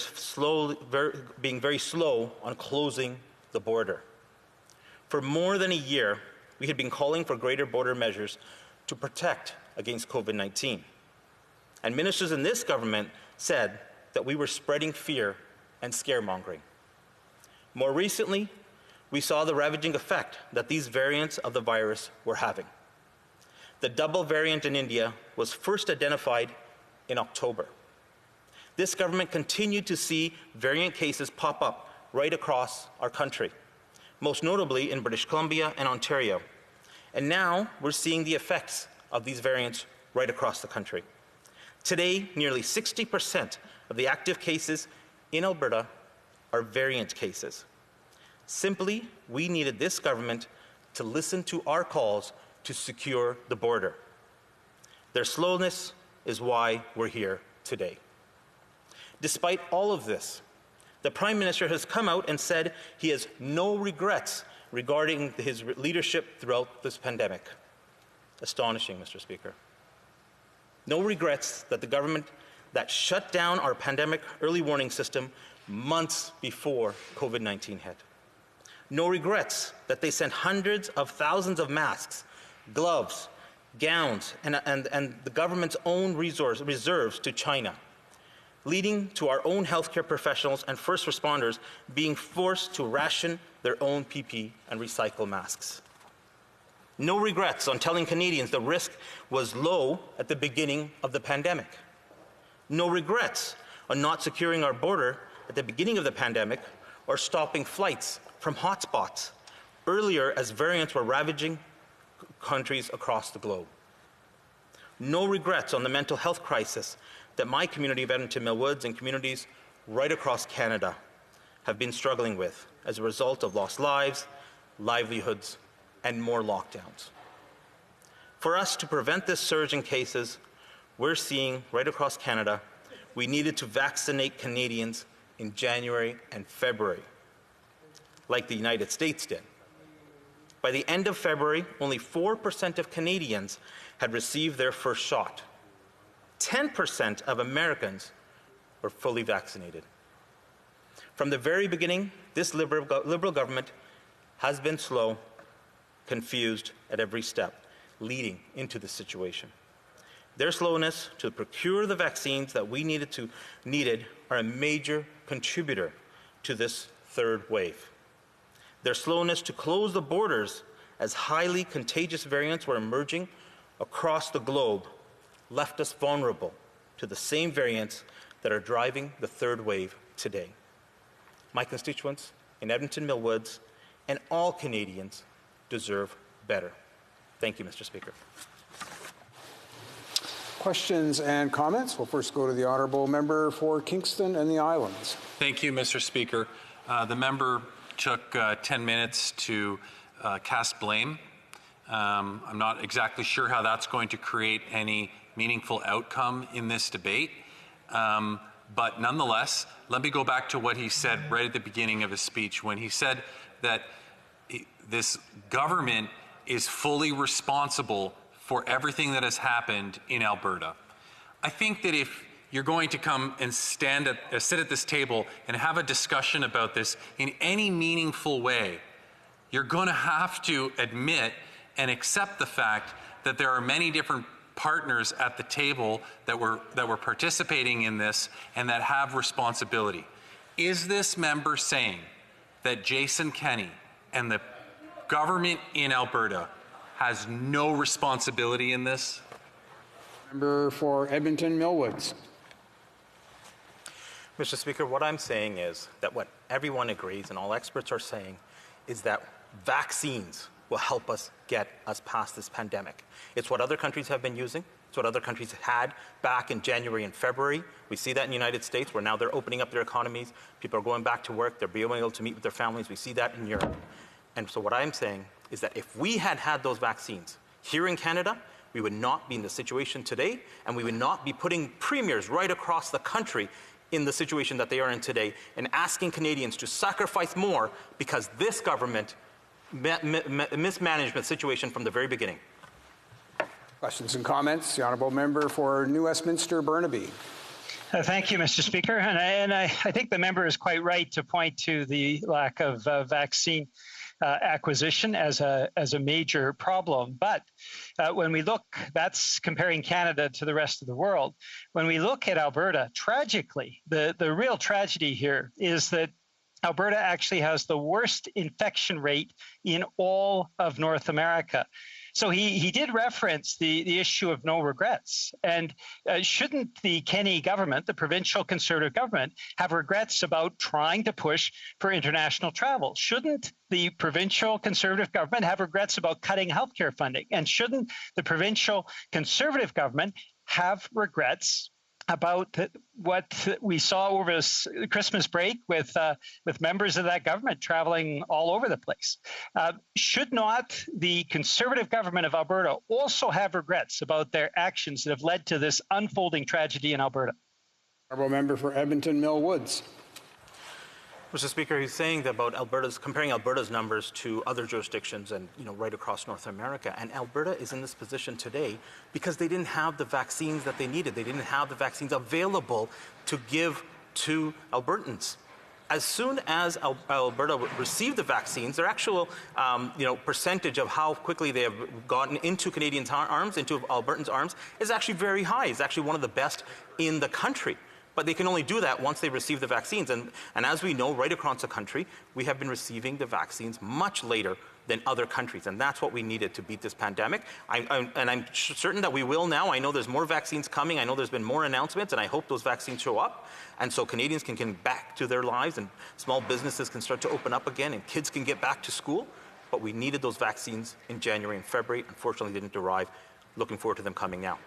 being very slow on closing the border. For more than a year, we had been calling for greater border measures to protect against COVID-19. And ministers in this government said that we were spreading fear and scaremongering. More recently, we saw the ravaging effect that these variants of the virus were having. The double variant in India was first identified in October. This government continued to see variant cases pop up right across our country, most notably in British Columbia and Ontario. And now we're seeing the effects of these variants right across the country. Today, nearly 60% of the active cases in Alberta are variant cases. Simply, we needed this government to listen to our calls to secure the border. Their slowness is why we're here today. Despite all of this, the Prime Minister has come out and said he has no regrets regarding his leadership throughout this pandemic. Astonishing, Mr. Speaker. No regrets that the government that shut down our pandemic early warning system months before COVID-19 hit. No regrets that they sent hundreds of thousands of masks, gloves, gowns, and the government's own reserves to China, leading to our own healthcare professionals and first responders being forced to ration their own PPE and recycle masks. No regrets on telling Canadians the risk was low at the beginning of the pandemic. No regrets on not securing our border at the beginning of the pandemic or stopping flights from hotspots earlier as variants were ravaging countries across the globe. No regrets on the mental health crisis that my community of Edmonton Millwoods and communities right across Canada have been struggling with as a result of lost lives, livelihoods, and more lockdowns. For us to prevent this surge in cases we're seeing right across Canada, we needed to vaccinate Canadians in January and February, like the United States did. By the end of February, only 4% of Canadians had received their first shot. 10% of Americans were fully vaccinated. From the very beginning, this Liberal government has been slow, confused at every step, leading into this situation. Their slowness to procure the vaccines that we needed are a major contributor to this third wave. Their slowness to close the borders as highly contagious variants were emerging across the globe left us vulnerable to the same variants that are driving the third wave today. My constituents in Edmonton Millwoods and all Canadians deserve better. Thank you, Mr. Speaker. Questions and comments? We'll first go to the honourable member for Kingston and the Islands. Thank you, Mr. Speaker. The member took 10 minutes to cast blame. I'm not exactly sure how that's going to create any meaningful outcome in this debate. But nonetheless, let me go back to what he said right at the beginning of his speech when he said that this government is fully responsible for everything that has happened in Alberta. I think that if you're going to come and sit at this table and have a discussion about this in any meaningful way, you're going to have to admit and accept the fact that there are many different partners at the table that were participating in this and that have responsibility. Is this member saying that Jason Kenney and the government in Alberta has no responsibility in this? Member for Edmonton Millwoods. Mr. Speaker, what I'm saying is that what everyone agrees and all experts are saying is that vaccines will help us get us past this pandemic. It's what other countries have been using. It's what other countries had back in January and February. We see that in the United States, where now they're opening up their economies. People are going back to work. They're being able to meet with their families. We see that in Europe. And so what I'm saying is that if we had had those vaccines here in Canada, we would not be in the situation today, and we would not be putting premiers right across the country in the situation that they are in today and asking Canadians to sacrifice more because this government mismanagement situation from the very beginning. Questions and comments? The honourable member for New Westminster Burnaby. Thank you, Mr. Speaker. And I think the member is quite right to point to the lack of vaccine acquisition as a major problem. But when we look, that's comparing Canada to the rest of the world. When we look at Alberta, tragically, the real tragedy here is that Alberta actually has the worst infection rate in all of North America. So he did reference the issue of no regrets. And shouldn't the Kenney government, the provincial Conservative government, have regrets about trying to push for international travel? Shouldn't the provincial Conservative government have regrets about cutting healthcare funding? And shouldn't the provincial Conservative government have regrets about what we saw over this Christmas break with members of that government traveling all over the place? Should not the Conservative government of Alberta also have regrets about their actions that have led to this unfolding tragedy in Alberta? Honourable member for Edmonton Millwoods. Mr. Speaker, he's saying that about comparing Alberta's numbers to other jurisdictions and right across North America. And Alberta is in this position today because they didn't have the vaccines that they needed. They didn't have the vaccines available to give to Albertans. As soon as Alberta received the vaccines, their actual percentage of how quickly they have gotten into Canadians' arms, into Albertans' arms, is actually very high. It's actually one of the best in the country. But they can only do that once they receive the vaccines. And as we know, right across the country, we have been receiving the vaccines much later than other countries. And that's what we needed to beat this pandemic. I'm certain that we will now. I know there's more vaccines coming. I know there's been more announcements, and I hope those vaccines show up. And so Canadians can get back to their lives, and small businesses can start to open up again, and kids can get back to school. But we needed those vaccines in January and February. Unfortunately, they didn't arrive. Looking forward to them coming now.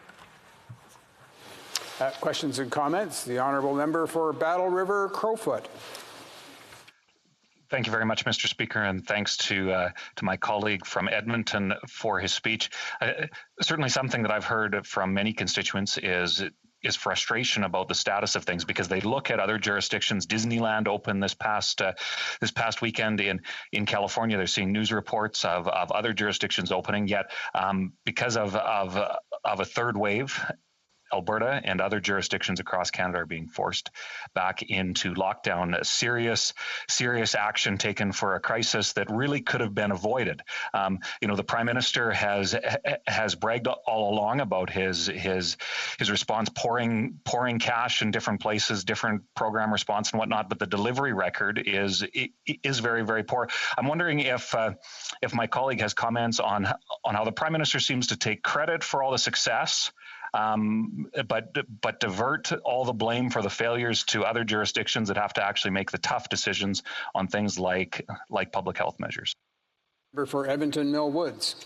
Questions and comments? The honourable member for Battle River Crowfoot. Thank you very much, Mr. Speaker, and thanks to my colleague from Edmonton for his speech. Certainly something that I've heard from many constituents is frustration about the status of things because they look at other jurisdictions. Disneyland opened this past weekend in California. They're seeing news reports of other jurisdictions opening, yet because of a third wave, Alberta and other jurisdictions across Canada are being forced back into lockdown. Serious action taken for a crisis that really could have been avoided. The Prime Minister has bragged all along about his response, pouring cash in different places, different program response and whatnot. But the delivery record is very, very poor. I'm wondering if my colleague has comments on how the Prime Minister seems to take credit for all the success. But divert all the blame for the failures to other jurisdictions that have to actually make the tough decisions on things like public health measures. For Edmonton Mill Woods.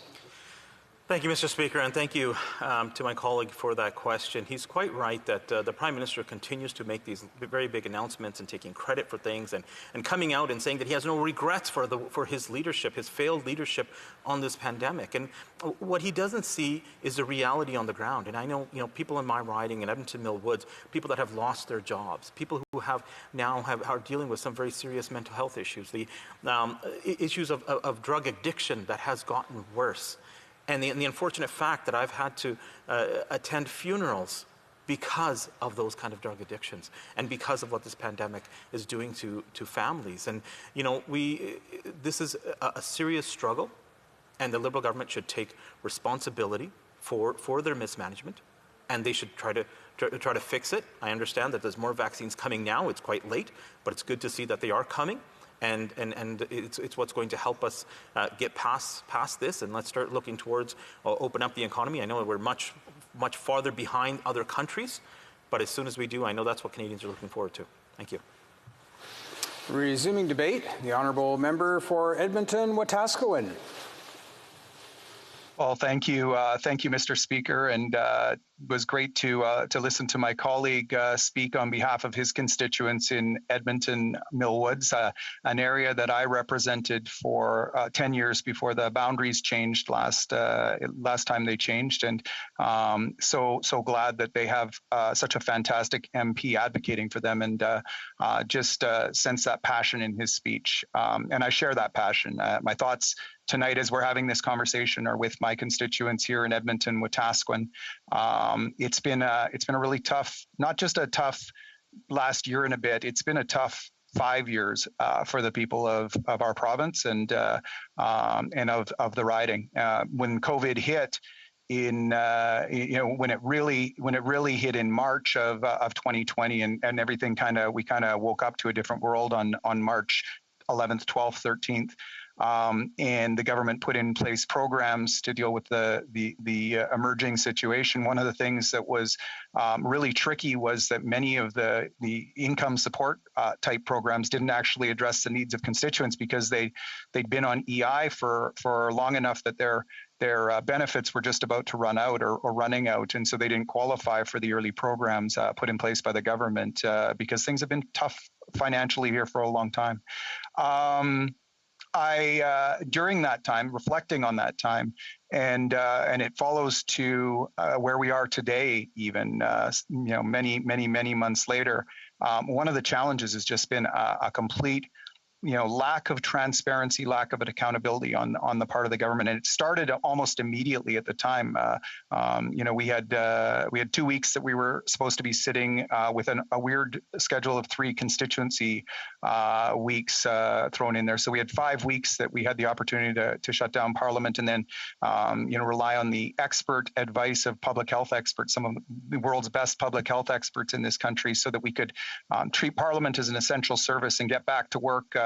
Thank you, Mr. Speaker, and thank you to my colleague for that question. He's quite right that the Prime Minister continues to make these very big announcements and taking credit for things and coming out and saying that he has no regrets for his leadership, his failed leadership on this pandemic. And what he doesn't see is the reality on the ground. And I know, people in my riding in Edmonton Mill Woods, people that have lost their jobs, people who are dealing with some very serious mental health issues, the issues of drug addiction that has gotten worse. And the unfortunate fact that I've had to attend funerals because of those kind of drug addictions and because of what this pandemic is doing to families. And, this is a serious struggle, and the Liberal government should take responsibility for their mismanagement, and they should try to fix it. I understand that there's more vaccines coming now. It's quite late, but it's good to see that they are coming. And it's what's going to help us get past this, and let's start looking towards open up the economy. I know we're much farther behind other countries, but as soon as we do, I know that's what Canadians are looking forward to. Thank you. Resuming debate, the honourable member for Edmonton Wetaskiwin. Well, thank you, Mr. Speaker, and it was great to listen to my colleague speak on behalf of his constituents in Edmonton Mill Woods, an area that I represented for 10 years before the boundaries changed last time they changed, and so glad that they have such a fantastic MP advocating for them, and just sense that passion in his speech, and I share that passion. My thoughts tonight as we're having this conversation are with my constituents here in Edmonton, Wetaskiwin. It's been a really tough, not just a tough last year and a bit, it's been a tough 5 years for the people of our province and of the riding. When COVID hit when it really hit in March of 2020 and everything we woke up to a different world on March 11th, 12th, 13th. And the government put in place programs to deal with the emerging situation. One of the things that was really tricky was that many of the income support type programs didn't actually address the needs of constituents because they'd been on EI for long enough that their benefits were just about to run out or running out, and so they didn't qualify for the early programs put in place by the government because things have been tough financially here for a long time. During that time, reflecting on that time, and it follows to where we are today, even many months later. One of the challenges has just been a complete lack of transparency, lack of accountability on the part of the government, and it started almost immediately at the time. We had 2 weeks that we were supposed to be sitting with a weird schedule of 3 constituency weeks thrown in there. So we had 5 weeks that we had the opportunity to shut down Parliament, and then rely on the expert advice of public health experts, some of the world's best public health experts in this country, so that we could treat Parliament as an essential service and get back to work.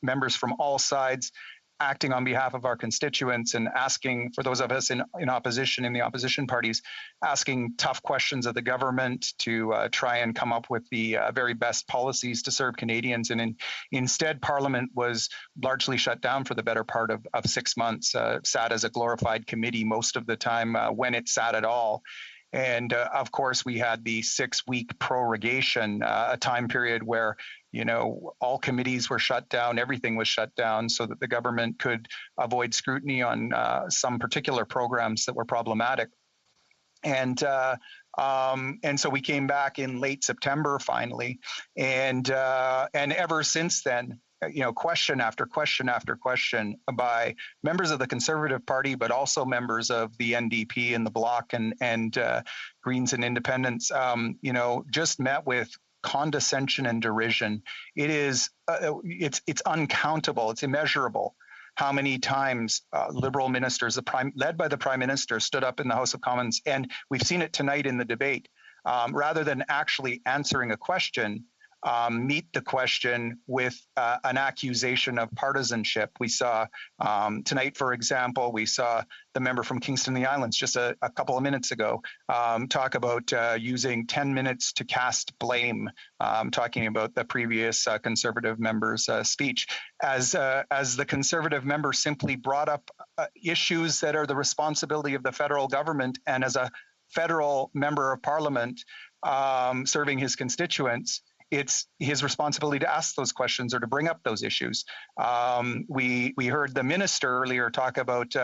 Members from all sides acting on behalf of our constituents and asking, for those of us in opposition, in the opposition parties, asking tough questions of the government to try and come up with the very best policies to serve Canadians. And instead, Parliament was largely shut down for the better part of 6 months, sat as a glorified committee most of the time when it sat at all. And of course, we had the 6-week prorogation, a time period where all committees were shut down, everything was shut down so that the government could avoid scrutiny on some particular programs that were problematic. And so we came back in late September finally, and ever since then, question after question after question by members of the Conservative Party, but also members of the NDP and the Bloc and Greens and Independents, just met with condescension and derision. It is it's uncountable. It's immeasurable how many times Liberal ministers, led by the Prime Minister, stood up in the House of Commons, and we've seen it tonight in the debate, rather than actually answering a question, meet the question with an accusation of partisanship. We saw tonight, for example, we saw the member from Kingston the Islands just a couple of minutes ago talk about using 10 minutes to cast blame, talking about the previous Conservative member's speech, as the Conservative member simply brought up issues that are the responsibility of the federal government, and as a federal member of Parliament serving his constituents, it's his responsibility to ask those questions or to bring up those issues. We heard the minister earlier talk about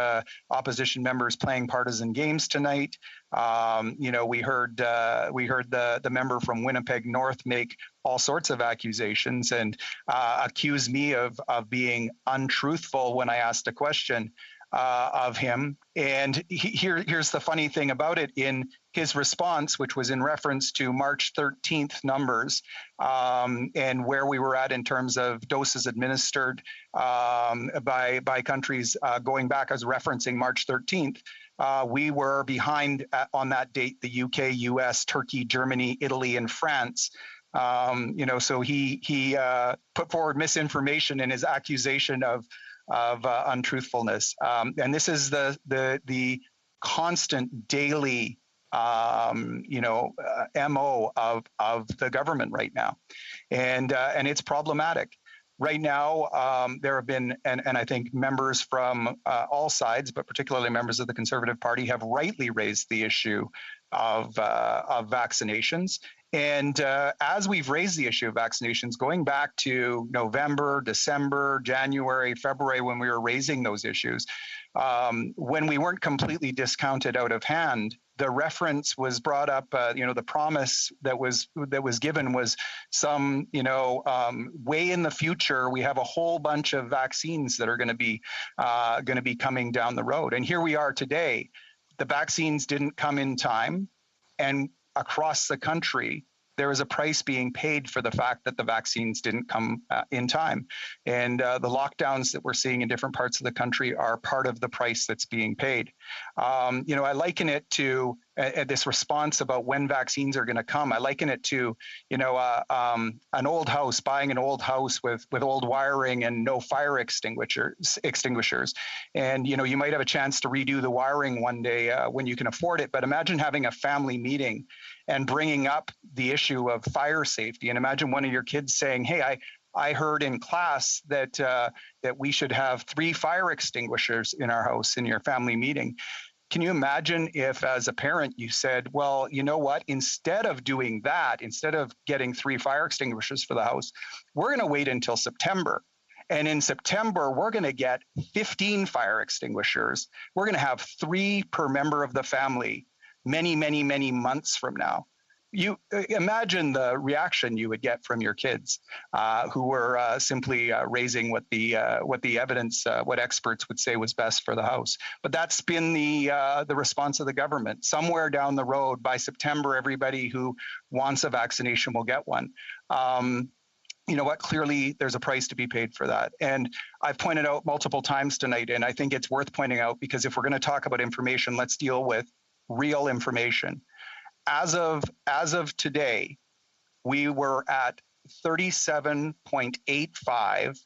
opposition members playing partisan games tonight. We heard the member from Winnipeg North make all sorts of accusations and accuse me of being untruthful when I asked a question of him. And here's the funny thing about it. In his response, which was in reference to March 13th numbers and where we were at in terms of doses administered by countries going back, as referencing March 13th, we were behind on that date the UK, US, Turkey, Germany, Italy, and France. So he put forward misinformation in his accusation of untruthfulness, and this is the constant daily MO of the government right now, and it's problematic. Right now, there have been, and I think members from all sides, but particularly members of the Conservative Party, have rightly raised the issue of vaccinations. And as we've raised the issue of vaccinations, going back to November, December, January, February, when we were raising those issues, when we weren't completely discounted out of hand, the reference was brought up. The promise that was given was some, way in the future, we have a whole bunch of vaccines that are going to be coming down the road. And here we are today. The vaccines didn't come in time, and across the country, there is a price being paid for the fact that the vaccines didn't come in time. And the lockdowns that we're seeing in different parts of the country are part of the price that's being paid. I liken it to this response about when vaccines are going to come. I liken it to, an old house, buying an old house with old wiring and no fire extinguishers. And, you might have a chance to redo the wiring one day when you can afford it. But imagine having a family meeting and bringing up the issue of fire safety. And imagine one of your kids saying, hey, I heard in class that we should have 3 fire extinguishers in our house in your family meeting. Can you imagine if, as a parent, you said, well, you know what, instead of doing that, instead of getting 3 fire extinguishers for the house, we're going to wait until September. And in September, we're going to get 15 fire extinguishers. We're going to have 3 per member of the family many, many, many months from now. You imagine the reaction you would get from your kids who were simply raising what the evidence, what experts would say was best for the house. But that's been the response of the government. Somewhere down the road, by September, everybody who wants a vaccination will get one. You know what? Clearly, there's a price to be paid for that. And I've pointed out multiple times tonight, and I think it's worth pointing out, because if we're going to talk about information, let's deal with real information. As of today, we were at 37.85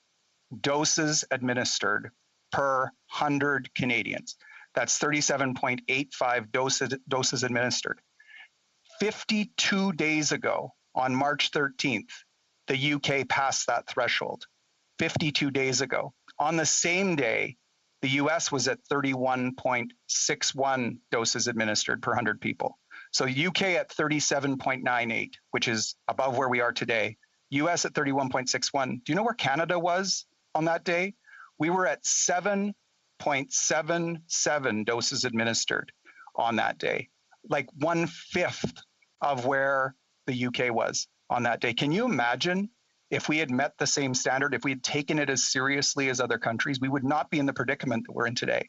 doses administered per 100 Canadians. That's 37.85 doses administered. 52 days ago, on March 13th, the UK passed that threshold. 52 days ago. On the same day, the US was at 31.61 doses administered per 100 people. So UK at 37.98, which is above where we are today. US at 31.61. Do you know where Canada was on that day? We were at 7.77 doses administered on that day, like 1/5 of where the UK was on that day. Can you imagine if we had met the same standard, if we had taken it as seriously as other countries, we would not be in the predicament that we're in today.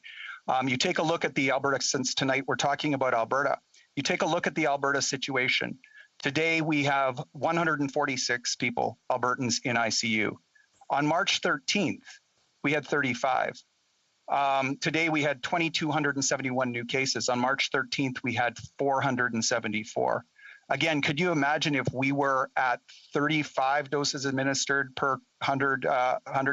You take a look at the Alberta, since tonight we're talking about Alberta, you take a look at the Alberta situation. Today we have 146 people, Albertans, in ICU. On March 13th, we had 35. Today we had 2,271 new cases. On March 13th, we had 474. Again, could you imagine if we were at 35 doses administered per 100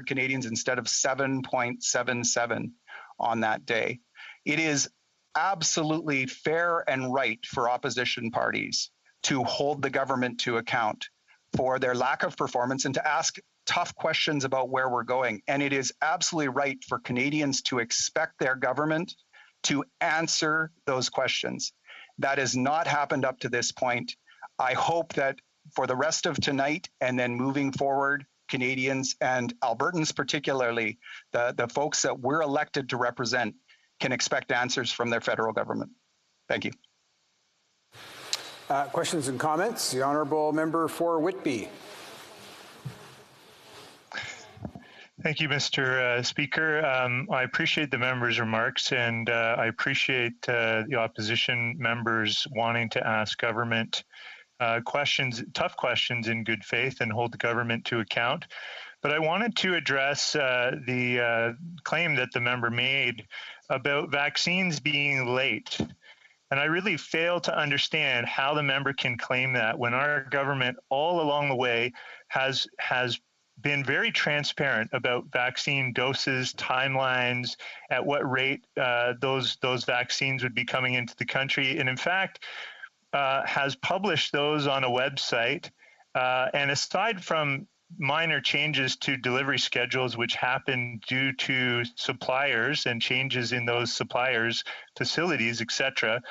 Canadians instead of 7.77 on that day? It is absolutely fair and right for opposition parties to hold the government to account for their lack of performance and to ask tough questions about where we're going. And it is absolutely right for Canadians to expect their government to answer those questions. That has not happened up to this point. I hope that for the rest of tonight and then moving forward, Canadians and Albertans particularly, the folks that we're elected to represent, can expect answers from their federal government. Thank you. Questions and comments? The Honourable Member for Whitby. Thank you, Mr. Speaker. I appreciate the member's remarks, and I appreciate the opposition members wanting to ask government questions, tough questions in good faith, and hold the government to account. But I wanted to address the claim that the member made about vaccines being late. And I really fail to understand how the member can claim that when our government all along the way has been very transparent about vaccine doses, timelines, at what rate those vaccines would be coming into the country, and in fact has published those on a website. And aside from minor changes to delivery schedules which happen due to suppliers and changes in those suppliers' facilities, etc.,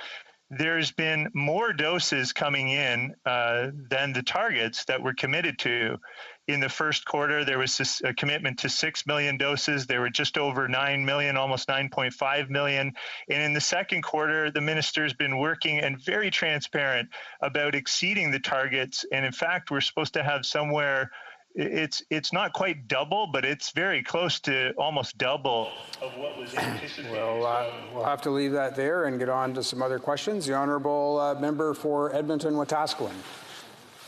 there's been more doses coming in than the targets that were committed to. In the first quarter, there was a commitment to 6 million doses. There were just over 9 million, almost 9.5 million. And in the second quarter, the minister's been working and very transparent about exceeding the targets. And in fact, we're supposed to have somewhere, it's not quite double, but it's very close to almost double of what was anticipated. Well, we'll have to leave that there and get on to some other questions. The Honourable Member for Edmonton-Wetaskiwin.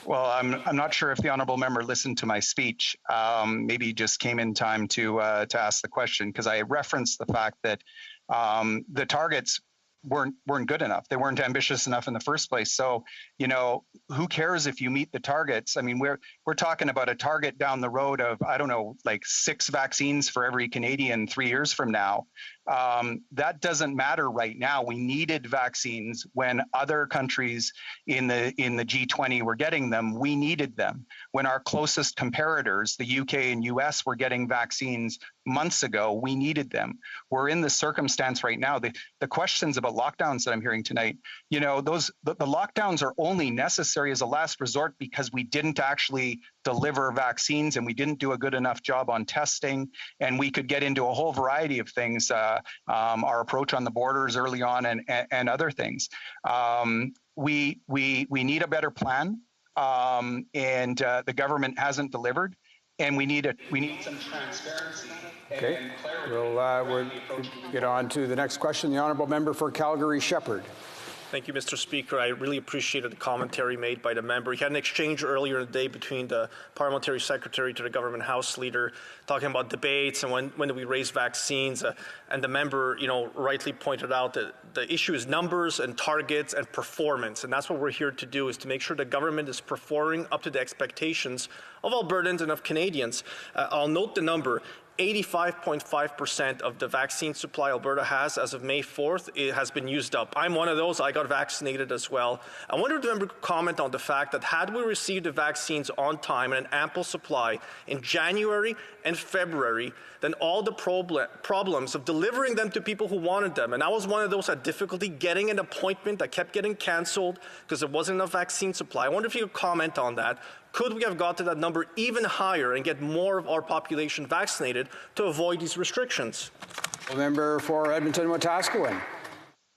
Well, I'm not sure if the honourable member listened to my speech. Maybe he just came in time to ask the question, because I referenced the fact that the targets weren't good enough. They weren't ambitious enough in the first place. So, you know, who cares if you meet the targets? I mean, we're talking about a target down the road of, I don't know, like 6 vaccines for every Canadian 3 years from now. That doesn't matter right now. We needed vaccines when other countries in the G20 were getting them. We needed them. When our closest comparators, the UK and US, were getting vaccines months ago, we needed them. We're in the circumstance right now. The questions about lockdowns that I'm hearing tonight, you know, the lockdowns are only necessary as a last resort because we didn't actually deliver vaccines and we didn't do a good enough job on testing, and we could get into a whole variety of things, our approach on the borders early on and other things. We need a better plan, and the government hasn't delivered, and we need some transparency. Okay, we'll get on to the next question. The Honourable Member for Calgary-Shepherd. Thank you, Mr. Speaker. I really appreciated the commentary made by the member. He had an exchange earlier in the day between the parliamentary secretary to the government House leader, talking about debates and when do we raise vaccines. And the member, you know, rightly pointed out that the issue is numbers and targets and performance. And that's what we're here to do, is to make sure the government is performing up to the expectations of Albertans and of Canadians. I'll note the number. 85.5% of the vaccine supply Alberta has as of May 4th, it has been used up. I'm one of those. I got vaccinated as well. I wonder if the member could comment on the fact that had we received the vaccines on time and an ample supply in January and February, then all the problems of delivering them to people who wanted them, and I was one of those who had difficulty getting an appointment that kept getting canceled because there wasn't enough vaccine supply. I wonder if you could comment on that. Could we have got to that number even higher and get more of our population vaccinated to avoid these restrictions? Member for Edmonton-Wetaskiwin.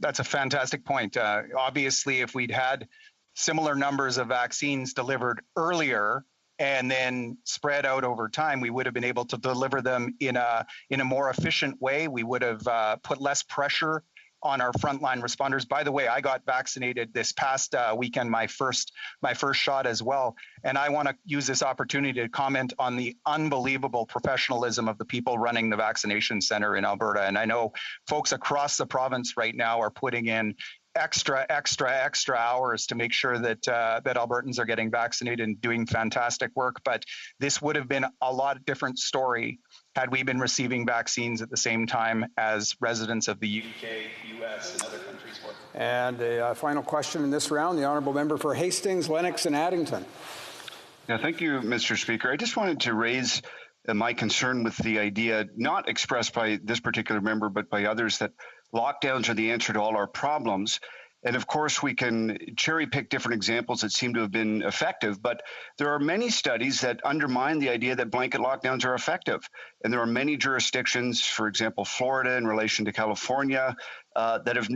That's a fantastic point. Obviously, if we'd had similar numbers of vaccines delivered earlier and then spread out over time, we would have been able to deliver them in a more efficient way. We would have put less pressure on our frontline responders. By the way, I got vaccinated this past weekend, my first shot as well. And I want to use this opportunity to comment on the unbelievable professionalism of the people running the vaccination center in Alberta. And I know folks across the province right now are putting in extra hours to make sure that that Albertans are getting vaccinated and doing fantastic work. But this would have been a lot different story had we been receiving vaccines at the same time as residents of the UK, US, and other countries were. And a final question in this round, the honourable member for Hastings, Lennox, and Addington. Yeah, thank you, Mr. Speaker. I just wanted to raise my concern with the idea, not expressed by this particular member, but by others, that lockdowns are the answer to all our problems. And of course, we can cherry pick different examples that seem to have been effective, but there are many studies that undermine the idea that blanket lockdowns are effective. And there are many jurisdictions, for example, Florida in relation to California, that have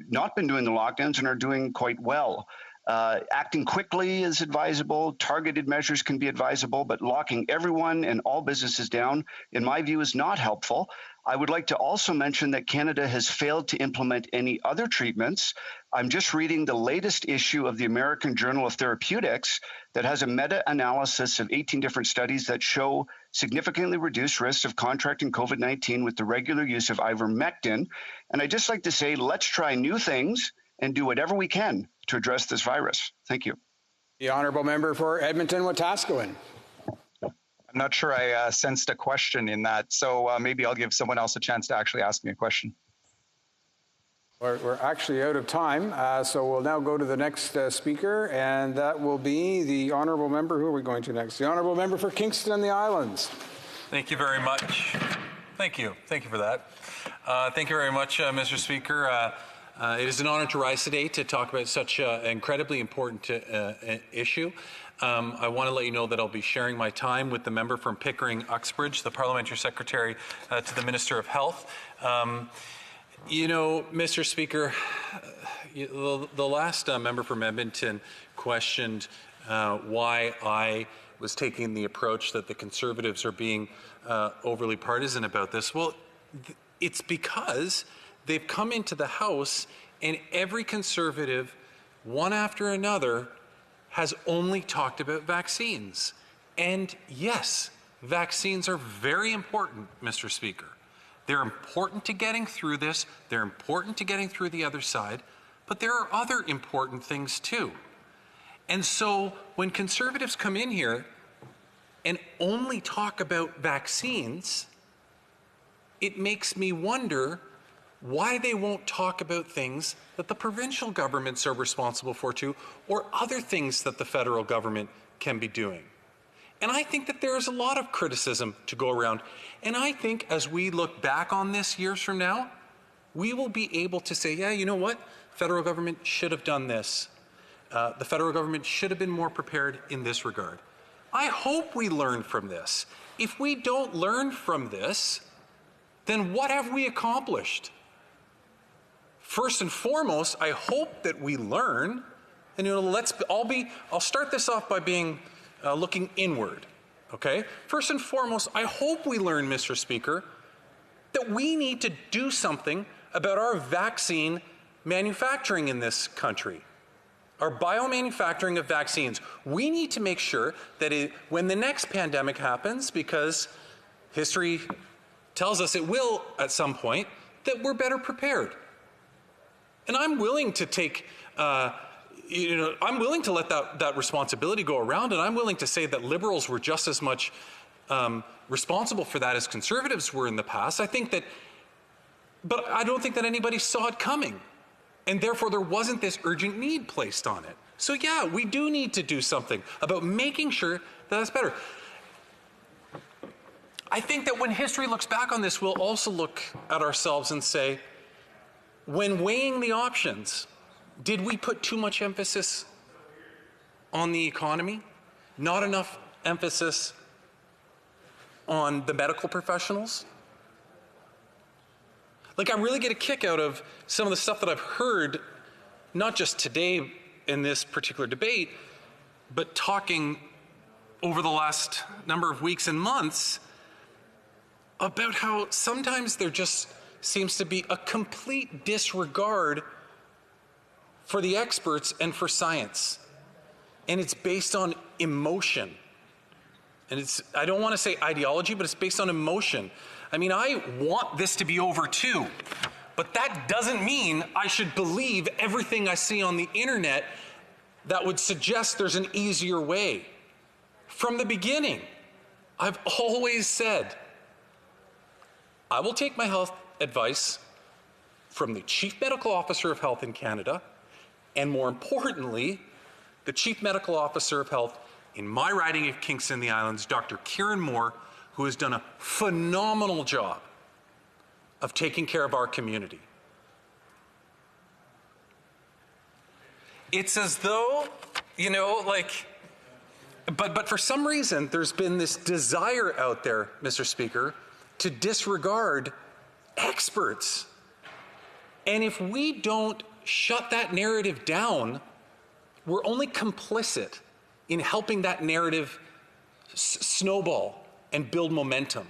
not been doing the lockdowns and are doing quite well. Acting quickly is advisable, targeted measures can be advisable, but locking everyone and all businesses down, in my view, is not helpful. I would like to also mention that Canada has failed to implement any other treatments. I'm just reading the latest issue of the American Journal of Therapeutics that has a meta-analysis of 18 different studies that show significantly reduced risks of contracting COVID-19 with the regular use of ivermectin. And I'd just like to say, let's try new things and do whatever we can to address this virus. Thank you. The honourable member for Edmonton-Wetaskiwin. I'm not sure I sensed a question in that, so maybe I'll give someone else a chance to actually ask me a question. We're actually out of time, so we'll now go to the next speaker, and that will be the honourable member. Who are we going to next? The honourable member for Kingston and the Islands. Thank you very much. Thank you for that. Thank you very much, Mr. Speaker. It is an honor to rise today to talk about such an incredibly important issue. I want to let you know that I'll be sharing my time with the member from Pickering-Uxbridge, the Parliamentary Secretary to the Minister of Health. You know, Mr. Speaker, the last member from Edmonton questioned why I was taking the approach that the Conservatives are being overly partisan about this. Well, it's because they've come into the House and every Conservative, one after another, has only talked about vaccines. And yes, vaccines are very important, Mr. Speaker. They're important to getting through this. They're important to getting through the other side. But there are other important things too. And so when Conservatives come in here and only talk about vaccines, it makes me wonder why they won't talk about things that the provincial governments are responsible for too, or other things that the federal government can be doing. And I think that there's a lot of criticism to go around. And I think as we look back on this years from now, we will be able to say, yeah, you know what? Federal government should have done this. The federal government should have been more prepared in this regard. I hope we learn from this. If we don't learn from this, then what have we accomplished? First and foremost, I hope that we learn, and I'll start this off by being looking inward, okay? First and foremost, I hope we learn, Mr. Speaker, that we need to do something about our vaccine manufacturing in this country, our biomanufacturing of vaccines. We need to make sure that when the next pandemic happens, because history tells us it will at some point, that we're better prepared. And I'm willing to take, I'm willing to let that responsibility go around, and I'm willing to say that Liberals were just as much responsible for that as Conservatives were in the past. But I don't think that anybody saw it coming, and therefore there wasn't this urgent need placed on it. So yeah, we do need to do something about making sure that that's better. I think that when history looks back on this, we'll also look at ourselves and say, when weighing the options, did we put too much emphasis on the economy? not enough emphasis on the medical professionals. Like, I really get a kick out of some of the stuff that I've heard, not just today in this particular debate, but talking over the last number of weeks and months about how sometimes there just seems to be a complete disregard for the experts and for science. And it's based on emotion. And I don't want to say ideology, but it's based on emotion. I mean, I want this to be over too, but that doesn't mean I should believe everything I see on the internet that would suggest there's an easier way. From the beginning, I've always said, I will take my health advice from the Chief Medical Officer of Health in Canada, and more importantly, the Chief Medical Officer of Health in my riding of Kingston and the Islands, Dr. Kieran Moore, who has done a phenomenal job of taking care of our community. It's as though, you know, like, but for some reason, there's been this desire out there, Mr. Speaker, to disregard experts. And if we don't shut that narrative down, we're only complicit in helping that narrative snowball and build momentum.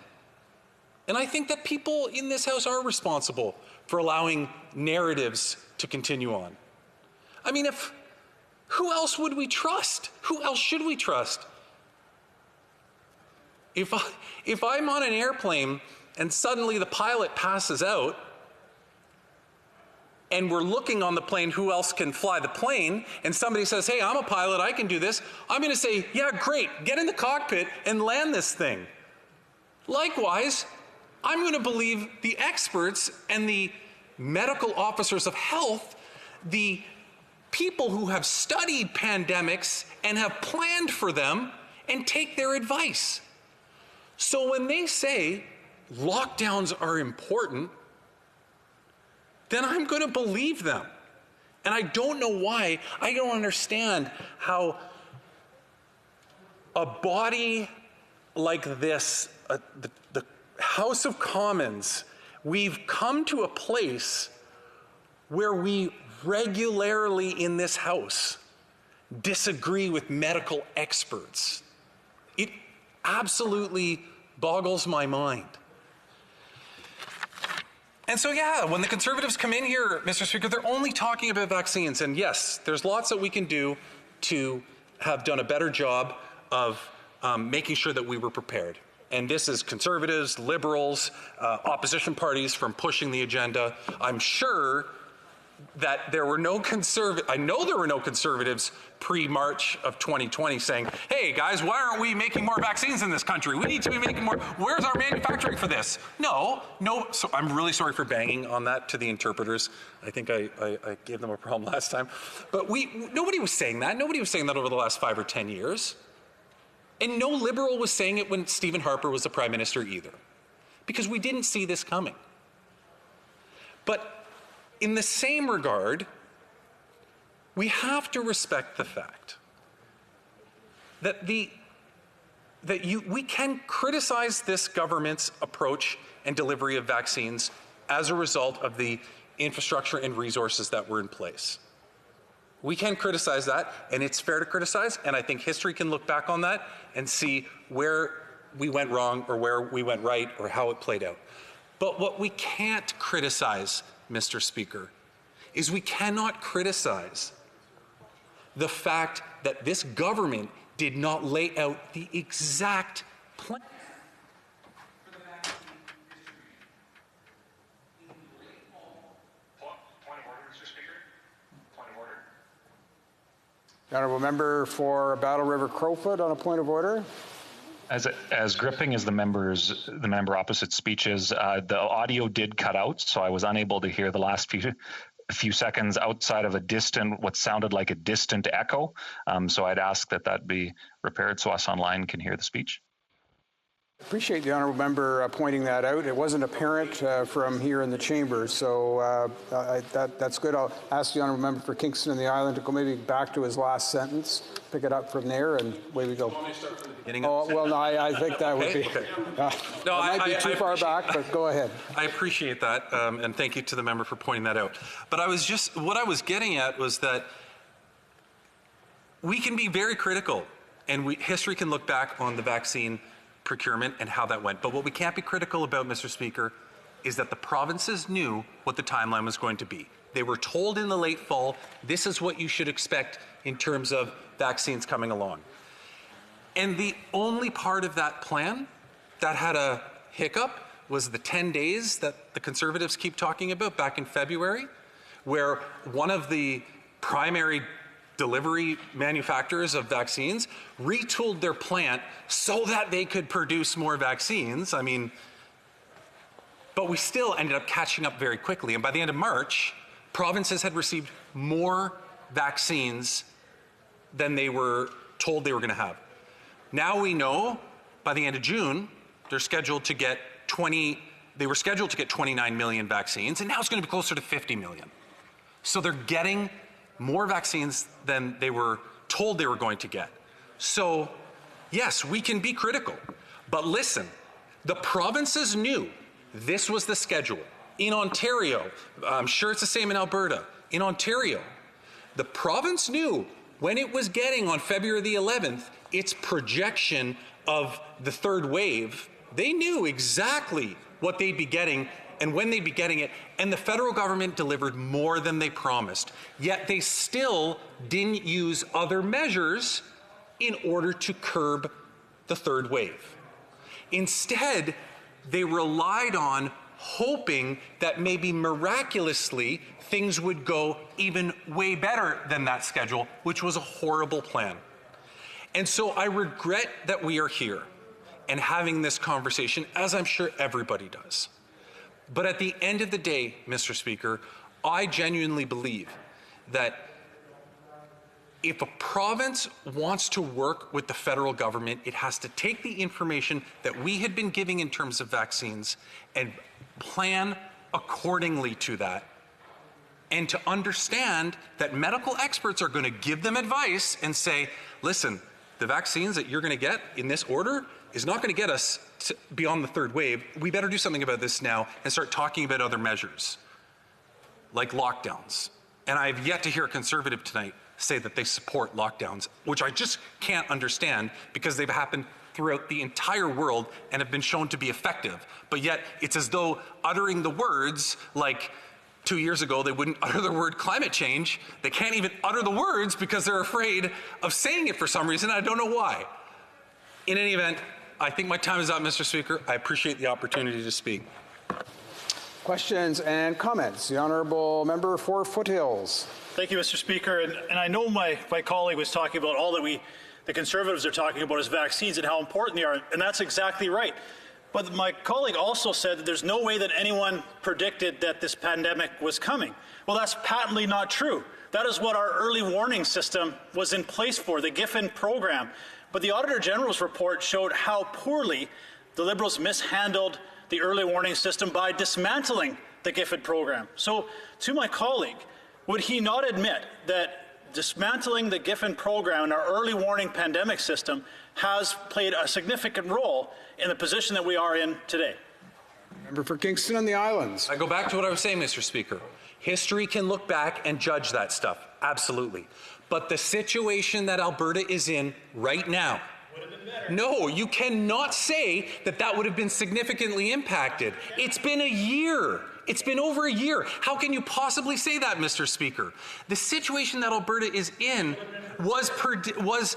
And I think that people in this House are responsible for allowing narratives to continue on. I mean, who else would we trust? Who else should we trust? If I'm on an airplane and suddenly the pilot passes out, and we're looking on the plane who else can fly the plane, and somebody says, hey, I'm a pilot, I can do this, I'm going to say, yeah, great, get in the cockpit and land this thing. Likewise, I'm going to believe the experts and the medical officers of health, the people who have studied pandemics and have planned for them, and take their advice. So when they say lockdowns are important, then I'm going to believe them. And I don't know why. I don't understand how a body like this, the House of Commons, we've come to a place where we regularly in this House disagree with medical experts. It absolutely boggles my mind. And so, yeah, when the Conservatives come in here, Mr. Speaker, they're only talking about vaccines. And yes, there's lots that we can do to have done a better job of making sure that we were prepared. And this is Conservatives, Liberals, opposition parties from pushing the agenda. I'm sure that there were no I know there were no Conservatives pre-March of 2020 saying, hey guys, why aren't we making more vaccines in this country? We need to be making more. Where's our manufacturing for this? No. So I'm really sorry for banging on that to the interpreters. I think I gave them a problem last time. But nobody was saying that. Nobody was saying that over the last 5 or 10 years. And no Liberal was saying it when Stephen Harper was the Prime Minister either, because we didn't see this coming. But in the same regard, we have to respect the fact that we can criticize this government's approach and delivery of vaccines as a result of the infrastructure and resources that were in place. We can criticize that, and it's fair to criticize, and I think history can look back on that and see where we went wrong or where we went right or how it played out. But what we can't criticize, Mr. Speaker, is we cannot criticize the fact that this government did not lay out the exact plan for the vaccine distribution. Point of order, Mr. Speaker. Point of order. The honourable member for Battle River Crowfoot on a point of order. As gripping as the member opposite speeches, the audio did cut out, so I was unable to hear the last few seconds outside of what sounded like a distant echo. So I'd ask that be repaired so us online can hear the speech. Appreciate the honourable member pointing that out. It wasn't apparent from here in the chamber, so that's good. I'll ask the honourable member for Kingston and the Island to go maybe back to his last sentence, pick it up from there, and away we go. Oh, well, no, I think that would be. No, it might be too far back, but go ahead. I appreciate that, and thank you to the member for pointing that out. But what I was getting at was that we can be very critical, and history can look back on the vaccine procurement and how that went. But what we can't be critical about, Mr. Speaker, is that the provinces knew what the timeline was going to be. They were told in the late fall, this is what you should expect in terms of vaccines coming along. And the only part of that plan that had a hiccup was the 10 days that the Conservatives keep talking about back in February, where one of the primary delivery manufacturers of vaccines retooled their plant so that they could produce more vaccines. I mean, but we still ended up catching up very quickly. And by the end of March, provinces had received more vaccines than they were told they were going to have. Now we know by the end of June, they're scheduled to get 29 million vaccines, and now it's going to be closer to 50 million. So they're getting more vaccines than they were told they were going to get. So, yes, we can be critical. But listen, the provinces knew this was the schedule. In Ontario, I'm sure it's the same in Alberta. In Ontario, the province knew when it was getting on February the 11th its projection of the third wave. They knew exactly what they'd be getting and when they'd be getting it, and the federal government delivered more than they promised. Yet they still didn't use other measures in order to curb the third wave. Instead, they relied on hoping that maybe miraculously things would go even way better than that schedule, which was a horrible plan. And so I regret that we are here and having this conversation, as I'm sure everybody does. But at the end of the day, Mr. Speaker, I genuinely believe that if a province wants to work with the federal government, it has to take the information that we had been giving in terms of vaccines and plan accordingly to that, and to understand that medical experts are going to give them advice and say, listen, the vaccines that you're going to get in this order is not going to get us beyond the third wave. We better do something about this now and start talking about other measures, like lockdowns. And I've yet to hear a Conservative tonight say that they support lockdowns, which I just can't understand because they've happened throughout the entire world and have been shown to be effective. But yet it's as though uttering the words like 2 years ago, they wouldn't utter the word climate change. They can't even utter the words because they're afraid of saying it for some reason. I don't know why. In any event, I think my time is up, Mr. Speaker. I appreciate the opportunity to speak. Questions and comments. The honourable member for Foothills. Thank you, Mr. Speaker. And I know my colleague was talking about all that the Conservatives are talking about is vaccines and how important they are, and that's exactly right. But my colleague also said that there's no way that anyone predicted that this pandemic was coming. Well, that's patently not true. That is what our early warning system was in place for, the Giffen program. But the Auditor General's report showed how poorly the Liberals mishandled the early warning system by dismantling the Giffen program. So, to my colleague, would he not admit that dismantling the Giffen program and our early warning pandemic system has played a significant role in the position that we are in today? Member for Kingston and the Islands. I go back to what I was saying, Mr. Speaker. History can look back and judge that stuff, absolutely. But the situation that Alberta is in right now, no, you cannot say that that would have been significantly impacted. It's been a year. It's been over a year. How can you possibly say that, Mr. Speaker? The situation that Alberta is in was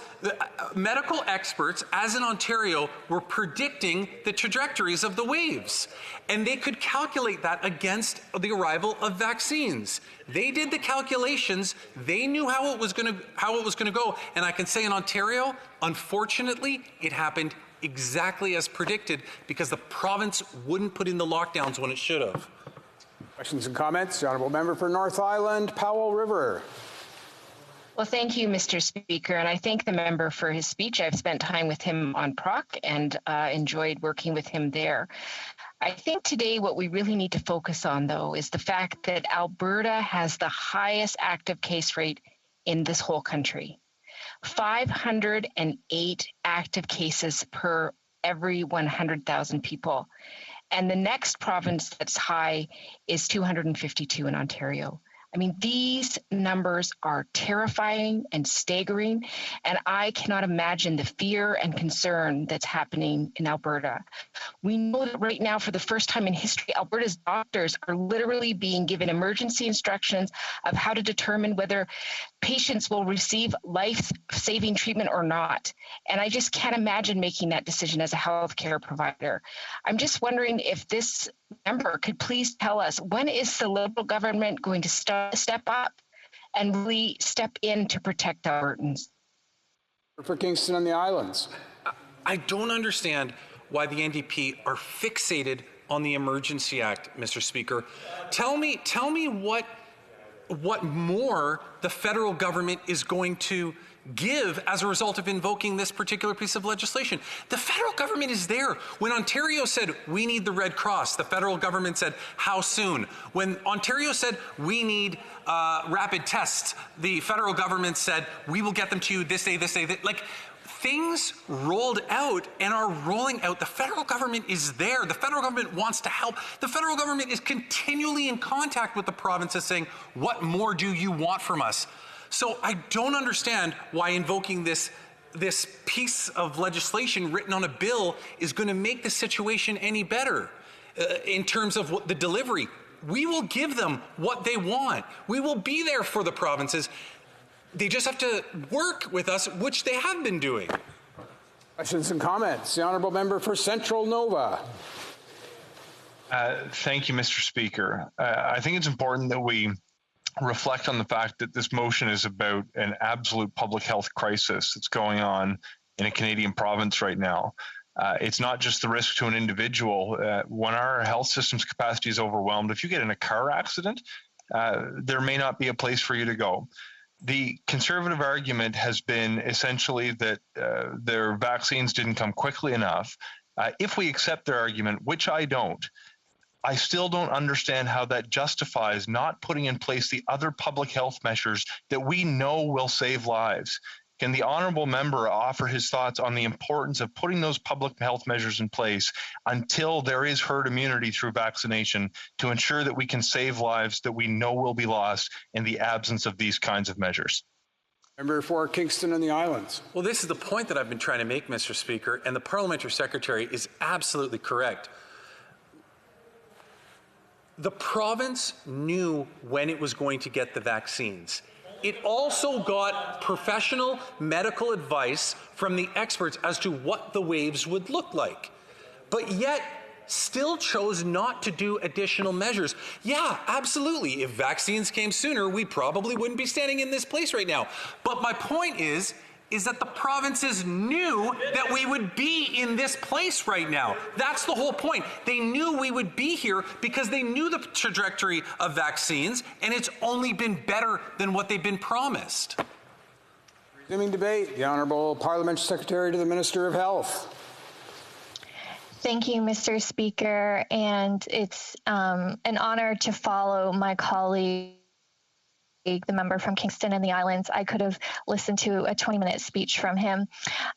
medical experts, as in Ontario, were predicting the trajectories of the waves. And they could calculate that against the arrival of vaccines. They did the calculations. They knew how it was going to go. And I can say in Ontario, unfortunately, it happened exactly as predicted because the province wouldn't put in the lockdowns when it should have. Questions and comments? The honourable member for North Island, Powell River. Well, thank you, Mr. Speaker, and I thank the member for his speech. I've spent time with him on PROC and enjoyed working with him there. I think today what we really need to focus on, though, is the fact that Alberta has the highest active case rate in this whole country. 508 active cases per every 100,000 people. And the next province that's high is 252 in Ontario. I mean, these numbers are terrifying and staggering, and I cannot imagine the fear and concern that's happening in Alberta. We know that right now, for the first time in history, Alberta's doctors are literally being given emergency instructions of how to determine whether patients will receive life-saving treatment or not. And I just can't imagine making that decision as a healthcare provider. I'm just wondering if this member could please tell us, when is the Liberal government going to step up and really step in to protect Albertans? For Kingston and the Islands. I don't understand why the NDP are fixated on the Emergency Act, Mr. Speaker. Tell me what more the federal government is going to give as a result of invoking this particular piece of legislation. The federal government is there. When Ontario said, we need the Red Cross, the federal government said, how soon? When Ontario said, we need rapid tests, the federal government said, we will get them to you this day, like, things rolled out and are rolling out. The federal government is there. The federal government wants to help. The federal government is continually in contact with the provinces saying, what more do you want from us? So I don't understand why invoking this piece of legislation written on a bill is going to make the situation any better in terms of what the delivery. We will give them what they want. We will be there for the provinces. They just have to work with us, which they have been doing. Questions and comments. The honourable member for Central Nova. Thank you, Mr. Speaker. I think it's important that we reflect on the fact that this motion is about an absolute public health crisis that's going on in a Canadian province right now. It's not just the risk to an individual. When our health system's capacity is overwhelmed, if you get in a car accident, there may not be a place for you to go. The Conservative argument has been essentially that their vaccines didn't come quickly enough. If we accept their argument, which I don't, I still don't understand how that justifies not putting in place the other public health measures that we know will save lives. Can the honourable member offer his thoughts on the importance of putting those public health measures in place until there is herd immunity through vaccination to ensure that we can save lives that we know will be lost in the absence of these kinds of measures? Member for Kingston and the Islands. Well, this is the point that I've been trying to make, Mr. Speaker, and the Parliamentary Secretary is absolutely correct. The province knew when it was going to get the vaccines. It also got professional medical advice from the experts as to what the waves would look like, but yet still chose not to do additional measures. Yeah, absolutely. If vaccines came sooner, we probably wouldn't be standing in this place right now. But my point is that the provinces knew that we would be in this place right now. That's the whole point. They knew we would be here because they knew the trajectory of vaccines, and it's only been better than what they've been promised. Resuming debate, the Honourable Parliamentary Secretary to the Minister of Health. Thank you, Mr. Speaker, and it's an honor to follow my colleague, the member from Kingston and the Islands. I could have listened to a 20-minute speech from him.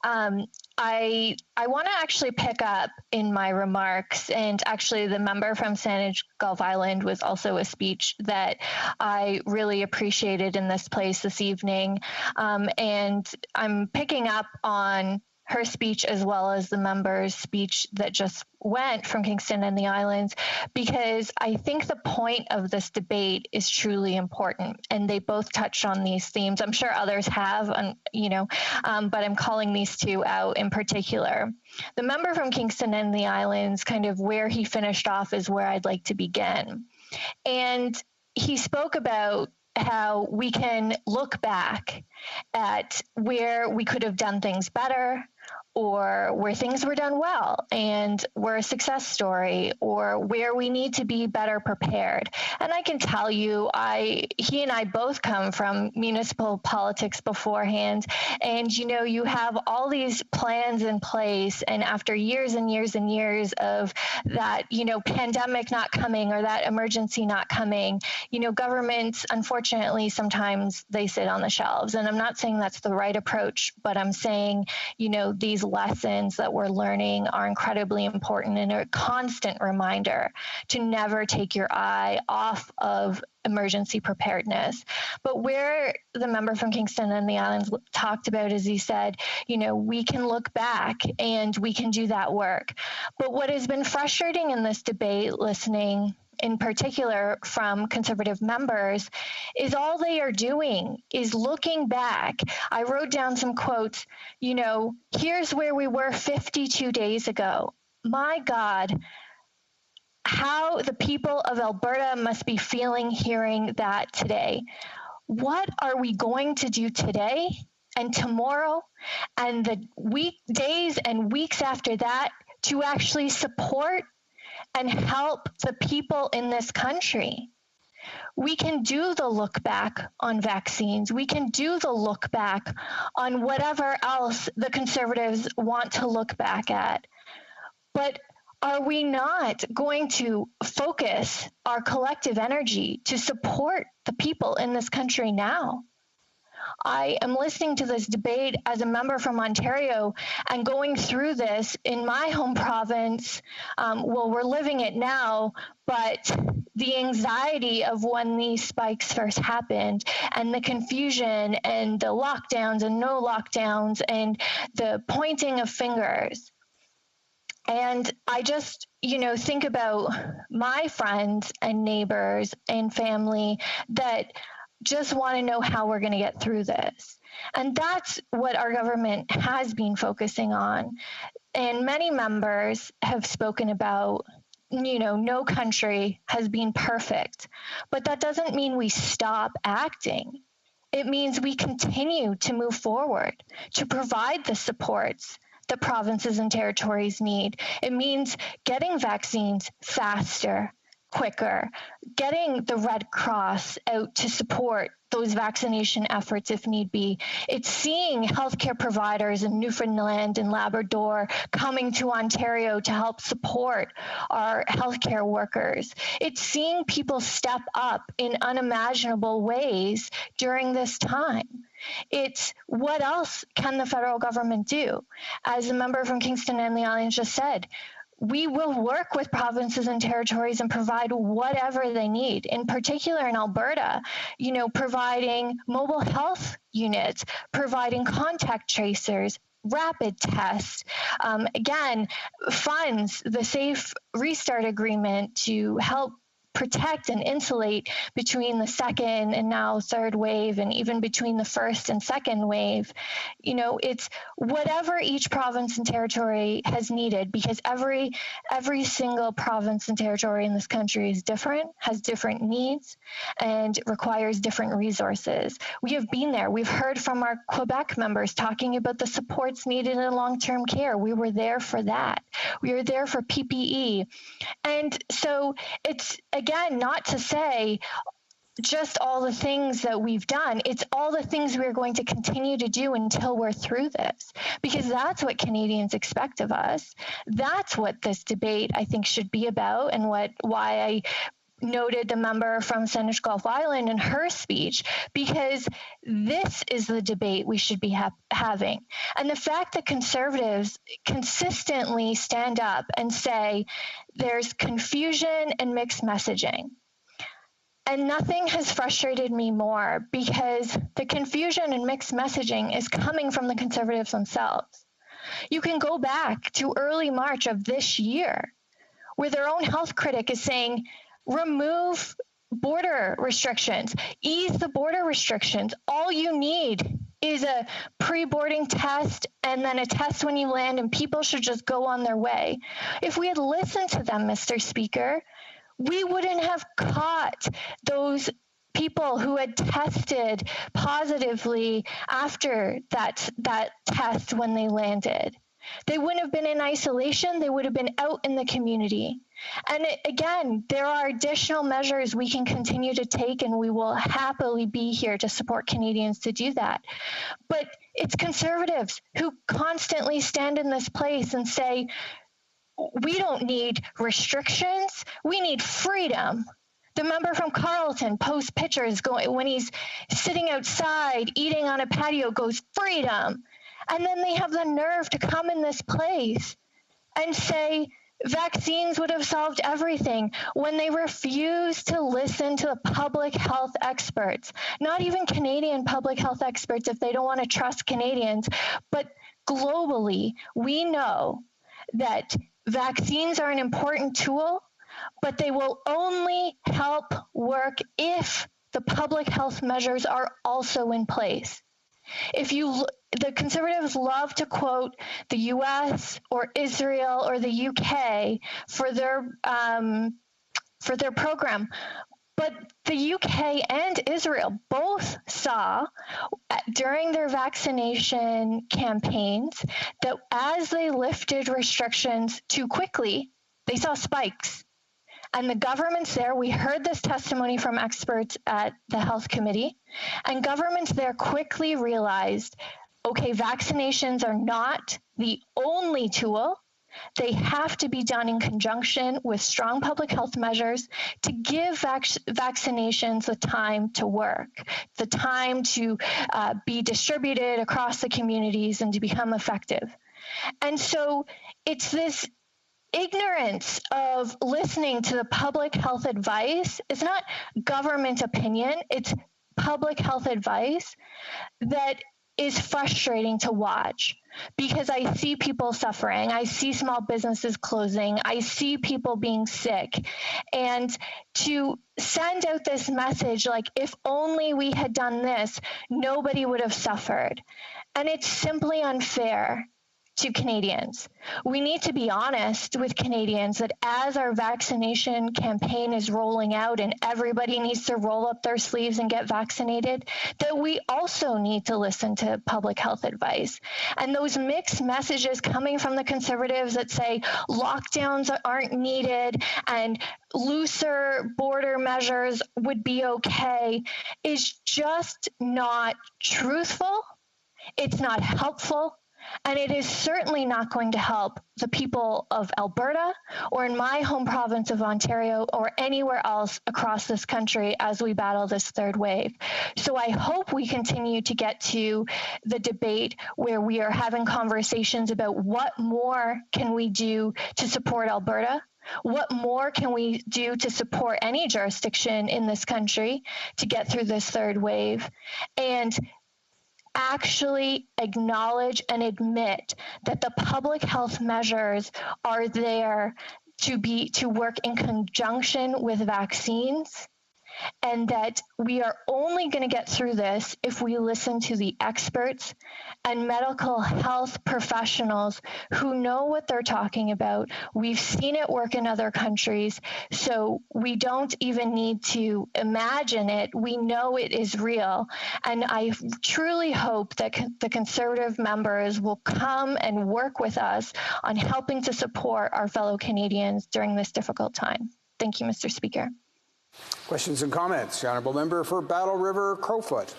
I want to actually pick up in my remarks, and actually the member from Saanich Gulf Island was also a speech that I really appreciated in this place this evening. And I'm picking up on her speech as well as the member's speech that just went from Kingston and the Islands, because I think the point of this debate is truly important, and they both touched on these themes. I'm sure others have, but I'm calling these two out in particular. The member from Kingston and the Islands, kind of where he finished off is where I'd like to begin. And he spoke about how we can look back at where we could have done things better, or where things were done well and were a success story, or where we need to be better prepared. And I can tell you, he and I both come from municipal politics beforehand, and you have all these plans in place, and after years and years and years of that, pandemic not coming or that emergency not coming, governments, unfortunately, sometimes they sit on the shelves. And I'm not saying that's the right approach, but I'm saying, these lessons that we're learning are incredibly important and a constant reminder to never take your eye off of emergency preparedness. But where the member from Kingston and the Islands talked about is he said, we can look back and we can do that work. But what has been frustrating in this debate, listening in particular from Conservative members, is all they are doing is looking back. I wrote down some quotes, here's where we were 52 days ago. My God, how the people of Alberta must be feeling hearing that today. What are we going to do today and tomorrow and the days and weeks after that to actually support and help the people in this country? We can do the look back on vaccines. We can do the look back on whatever else the Conservatives want to look back at. But are we not going to focus our collective energy to support the people in this country now? I am listening to this debate as a member from Ontario and going through this in my home province. We're living it now, but the anxiety of when these spikes first happened and the confusion and the lockdowns and no lockdowns and the pointing of fingers. And I just, think about my friends and neighbors and family that just want to know how we're going to get through this. And that's what our government has been focusing on. And many members have spoken about, no country has been perfect, but that doesn't mean we stop acting. It means we continue to move forward to provide the supports that provinces and territories need. It means getting vaccines faster, quicker, getting the Red Cross out to support those vaccination efforts if need be. It's seeing healthcare providers in Newfoundland and Labrador coming to Ontario to help support our healthcare workers. It's seeing people step up in unimaginable ways during this time. It's what else can the federal government do? As a member from Kingston and the Islands just said, we will work with provinces and territories and provide whatever they need. In particular in Alberta, providing mobile health units, providing contact tracers, rapid tests, funds, the Safe Restart Agreement to help protect and insulate between the second and now third wave, and even between the first and second wave. It's whatever each province and territory has needed, because every single province and territory in this country is different, has different needs, and requires different resources. We have been there. We've heard from our Quebec members talking about the supports needed in long-term care. We were there for that. We were there for PPE. And so it's, again, not to say just all the things that we've done. It's all the things we're going to continue to do until we're through this, because that's what Canadians expect of us. That's what this debate, I think, should be about, and why I noted the member from Saanich Gulf Island in her speech, because this is the debate we should be having. And the fact that Conservatives consistently stand up and say there's confusion and mixed messaging. And nothing has frustrated me more, because the confusion and mixed messaging is coming from the Conservatives themselves. You can go back to early March of this year, where their own health critic is saying, remove border restrictions, ease the border restrictions. All you need is a pre-boarding test and then a test when you land, and people should just go on their way. If we had listened to them, Mr. Speaker, we wouldn't have caught those people who had tested positively after that test when they landed. They wouldn't have been in isolation. They would have been out in the community. And again, there are additional measures we can continue to take, and we will happily be here to support Canadians to do that. But it's Conservatives who constantly stand in this place and say, we don't need restrictions, we need freedom. The member from Carleton posts pictures going when he's sitting outside eating on a patio, goes, freedom. And then they have the nerve to come in this place and say vaccines would have solved everything when they refuse to listen to the public health experts, not even Canadian public health experts if they don't want to trust Canadians, but globally, we know that vaccines are an important tool, but they will only help work if the public health measures are also in place. The Conservatives love to quote the US or Israel or the UK for their program. But the UK and Israel both saw during their vaccination campaigns that as they lifted restrictions too quickly, they saw spikes. And the governments there, we heard this testimony from experts at the Health Committee, and governments there quickly realized, okay, vaccinations are not the only tool. They have to be done in conjunction with strong public health measures to give vaccinations the time to work, the time to be distributed across the communities and to become effective. And so it's this ignorance of listening to the public health advice. It's not government opinion, it's public health advice that is frustrating to watch, because I see people suffering, I see small businesses closing, I see people being sick. And to send out this message like, if only we had done this, nobody would have suffered. And it's simply unfair to Canadians. We need to be honest with Canadians that as our vaccination campaign is rolling out and everybody needs to roll up their sleeves and get vaccinated, that we also need to listen to public health advice. And those mixed messages coming from the Conservatives that say lockdowns aren't needed and looser border measures would be okay is just not truthful. It's not helpful. And it is certainly not going to help the people of Alberta or in my home province of Ontario or anywhere else across this country as we battle this third wave. So I hope we continue to get to the debate where we are having conversations about what more can we do to support Alberta. What more can we do to support any jurisdiction in this country to get through this third wave? And actually acknowledge and admit that the public health measures are there to work in conjunction with vaccines, and that we are only going to get through this if we listen to the experts and medical health professionals who know what they're talking about. We've seen it work in other countries, so we don't even need to imagine it. We know it is real. And I truly hope that the Conservative members will come and work with us on helping to support our fellow Canadians during this difficult time. Thank you, Mr. Speaker. Questions and comments. The Honourable Member for Battle River Crowfoot.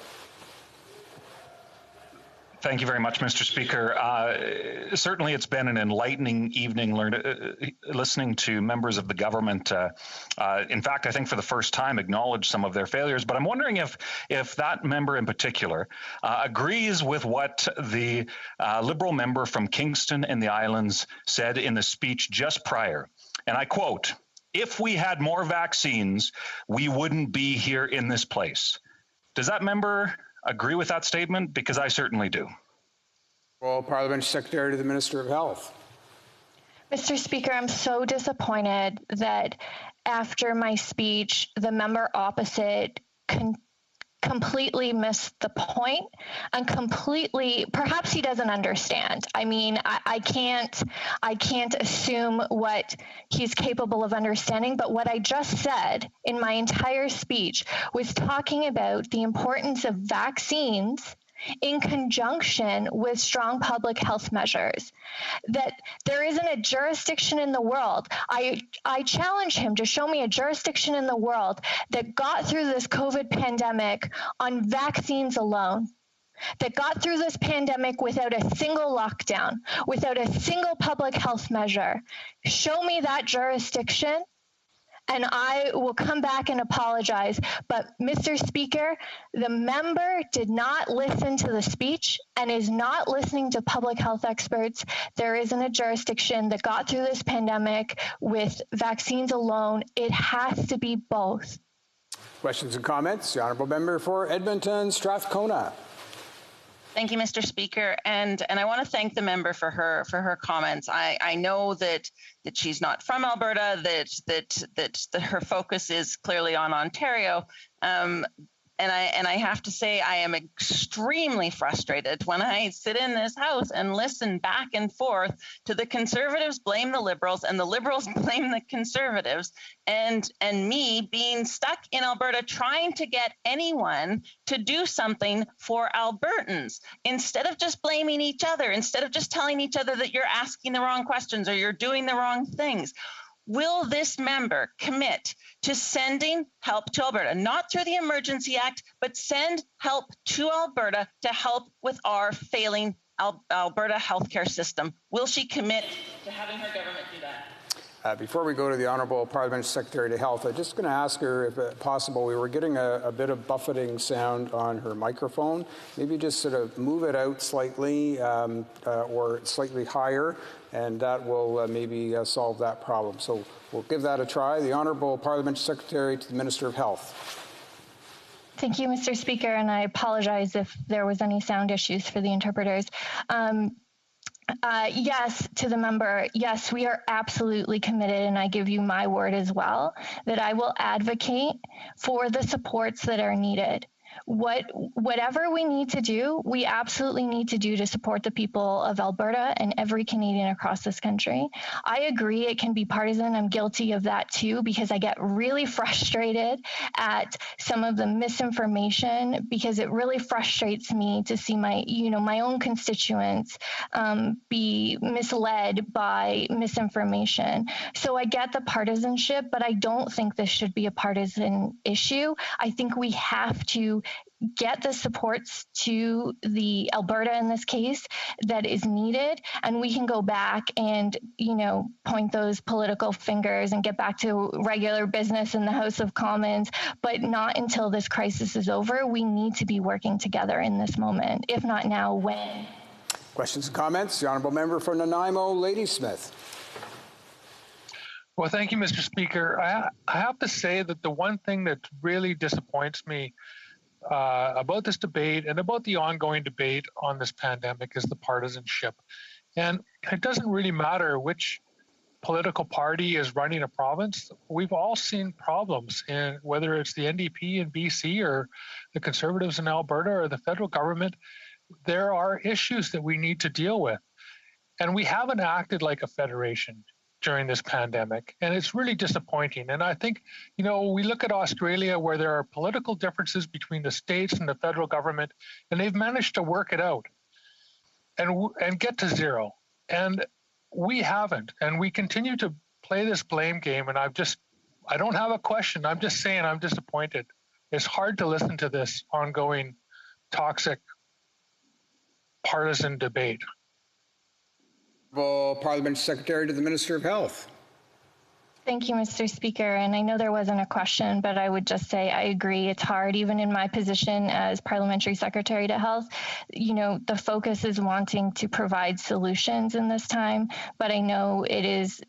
Thank you very much, Mr. Speaker. Certainly it's been an enlightening evening listening to members of the government. In fact, I think for the first time acknowledge some of their failures, but I'm wondering if that member in particular agrees with what the Liberal member from Kingston and the Islands said in the speech just prior. And I quote, "If we had more vaccines, we wouldn't be here in this place." Does that member agree with that statement? Because I certainly do. Well, Parliamentary Secretary to the Minister of Health. Mr. Speaker, I'm so disappointed that after my speech, the member opposite completely missed the point and perhaps he doesn't understand. I mean, I can't assume what he's capable of understanding, but what I just said in my entire speech was talking about the importance of vaccines in conjunction with strong public health measures. That there isn't a jurisdiction in the world. I challenge him to show me a jurisdiction in the world that got through this COVID pandemic on vaccines alone, that got through this pandemic without a single lockdown, without a single public health measure. Show me that jurisdiction, and I will come back and apologize. But Mr. Speaker, the member did not listen to the speech and is not listening to public health experts. There isn't a jurisdiction that got through this pandemic with vaccines alone. It has to be both. Questions and comments? The Honourable Member for Edmonton Strathcona. Thank you, Mr. Speaker, and I want to thank the member for her comments. I know that she's not from Alberta, that her focus is clearly on Ontario. And I have to say, I am extremely frustrated when I sit in this house and listen back and forth to the Conservatives blame the Liberals and the Liberals blame the Conservatives, and me being stuck in Alberta trying to get anyone to do something for Albertans instead of just blaming each other, instead of just telling each other that you're asking the wrong questions or you're doing the wrong things. Will this member commit to sending help to Alberta, not through the Emergency Act, but send help to Alberta to help with our failing Alberta healthcare system? Will she commit to having her government do that? Before we go to the Honourable Parliamentary Secretary to Health, I'm just going to ask her, if possible, we were getting a bit of buffeting sound on her microphone. Maybe just sort of move it out slightly or slightly higher, and that will maybe solve that problem. So we'll give that a try. The Honourable Parliamentary Secretary to the Minister of Health. Thank you, Mr. Speaker, and I apologize if there was any sound issues for the interpreters. Yes, to the member, yes, we are absolutely committed, and I give you my word as well, that I will advocate for the supports that are needed. Whatever we need to do, we absolutely need to do to support the people of Alberta and every Canadian across this country. I agree it can be partisan. I'm guilty of that too, because I get really frustrated at some of the misinformation, because it really frustrates me to see my own constituents be misled by misinformation. So I get the partisanship, but I don't think this should be a partisan issue. I think we have to get the supports to the Alberta in this case that is needed, and we can go back and point those political fingers and get back to regular business in the House of Commons, but not until this crisis is over. We need to be working together in this moment. If not now, when? Questions and comments? The Honourable Member for Nanaimo, Ladysmith. Well, thank you, Mr. Speaker. I have to say that the one thing that really disappoints me about this debate and about the ongoing debate on this pandemic is the partisanship. And it doesn't really matter which political party is running a province. We've all seen problems, in whether it's the NDP in BC or the Conservatives in Alberta or the federal government. There are issues that we need to deal with. And we haven't acted like a federation during this pandemic, and it's really disappointing. And I think, we look at Australia, where there are political differences between the states and the federal government, and they've managed to work it out and get to zero. And we haven't, and we continue to play this blame game. And I don't have a question. I'm just saying I'm disappointed. It's hard to listen to this ongoing toxic partisan debate. Parliamentary Secretary to the Minister of Health. Thank you, Mr. Speaker. And I know there wasn't a question, but I would just say I agree. It's hard, even in my position as Parliamentary Secretary to Health. The focus is wanting to provide solutions in this time, but I know it is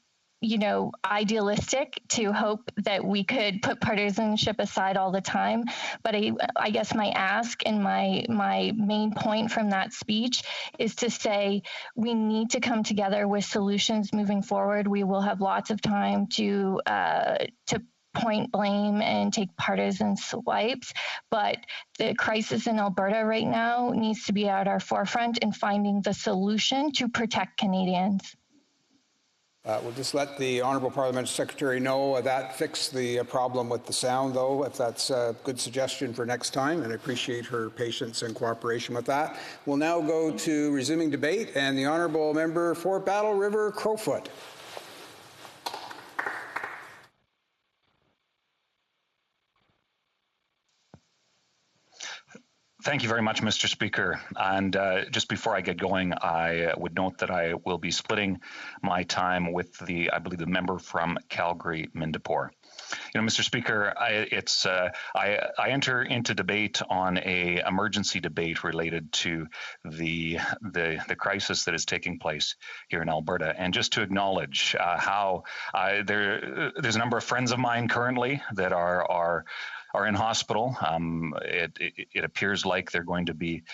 idealistic to hope that we could put partisanship aside all the time. But I guess my ask and my main point from that speech is to say we need to come together with solutions moving forward. We will have lots of time to point blame and take partisan swipes, but the crisis in Alberta right now needs to be at our forefront in finding the solution to protect Canadians. We'll just let the Honourable Parliamentary Secretary know that fixed the problem with the sound, though, if that's a good suggestion for next time, and I appreciate her patience and cooperation with that. We'll now go to resuming debate, and the Honourable Member for Battle River Crowfoot. Thank you very much, Mr. Speaker. And just before I get going, I would note that I will be splitting my time with I believe, the member from Calgary-Mindapore. You know, Mr. Speaker, I enter into debate on a emergency debate related to the crisis that is taking place here in Alberta, and just to acknowledge how there's a number of friends of mine currently that are in hospital. It appears like they're going to be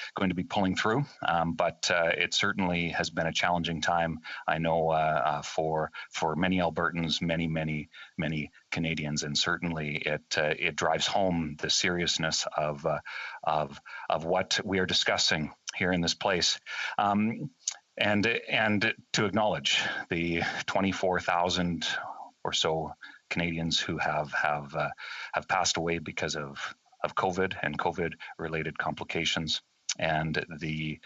pulling through, but it certainly has been a challenging time, I know, for many Albertans, many Canadians, and certainly it drives home the seriousness of what we are discussing here in this place. And to acknowledge the 24,000 or so Canadians who have passed away because of COVID and COVID-related complications, and the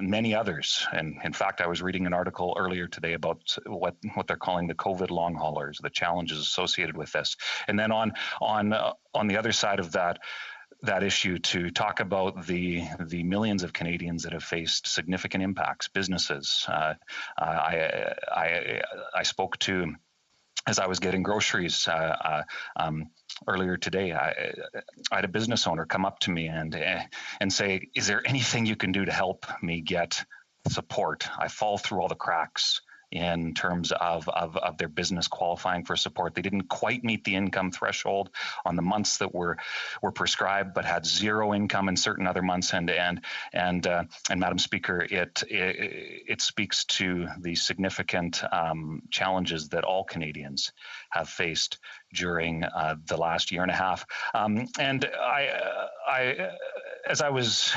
many others. And in fact, I was reading an article earlier today about what they're calling the COVID long haulers, the challenges associated with this. And then on the other side of that issue, to talk about the millions of Canadians that have faced significant impacts, businesses. I spoke to, as I was getting groceries earlier today, I had a business owner come up to me and say, "Is there anything you can do to help me get support? I fall through all the cracks in terms of their business qualifying for support. They didn't quite meet the income threshold on the months that were prescribed, but had zero income in certain other months." And Madam Speaker, it speaks to the significant challenges that all Canadians have faced during the last year and a half. And I as I was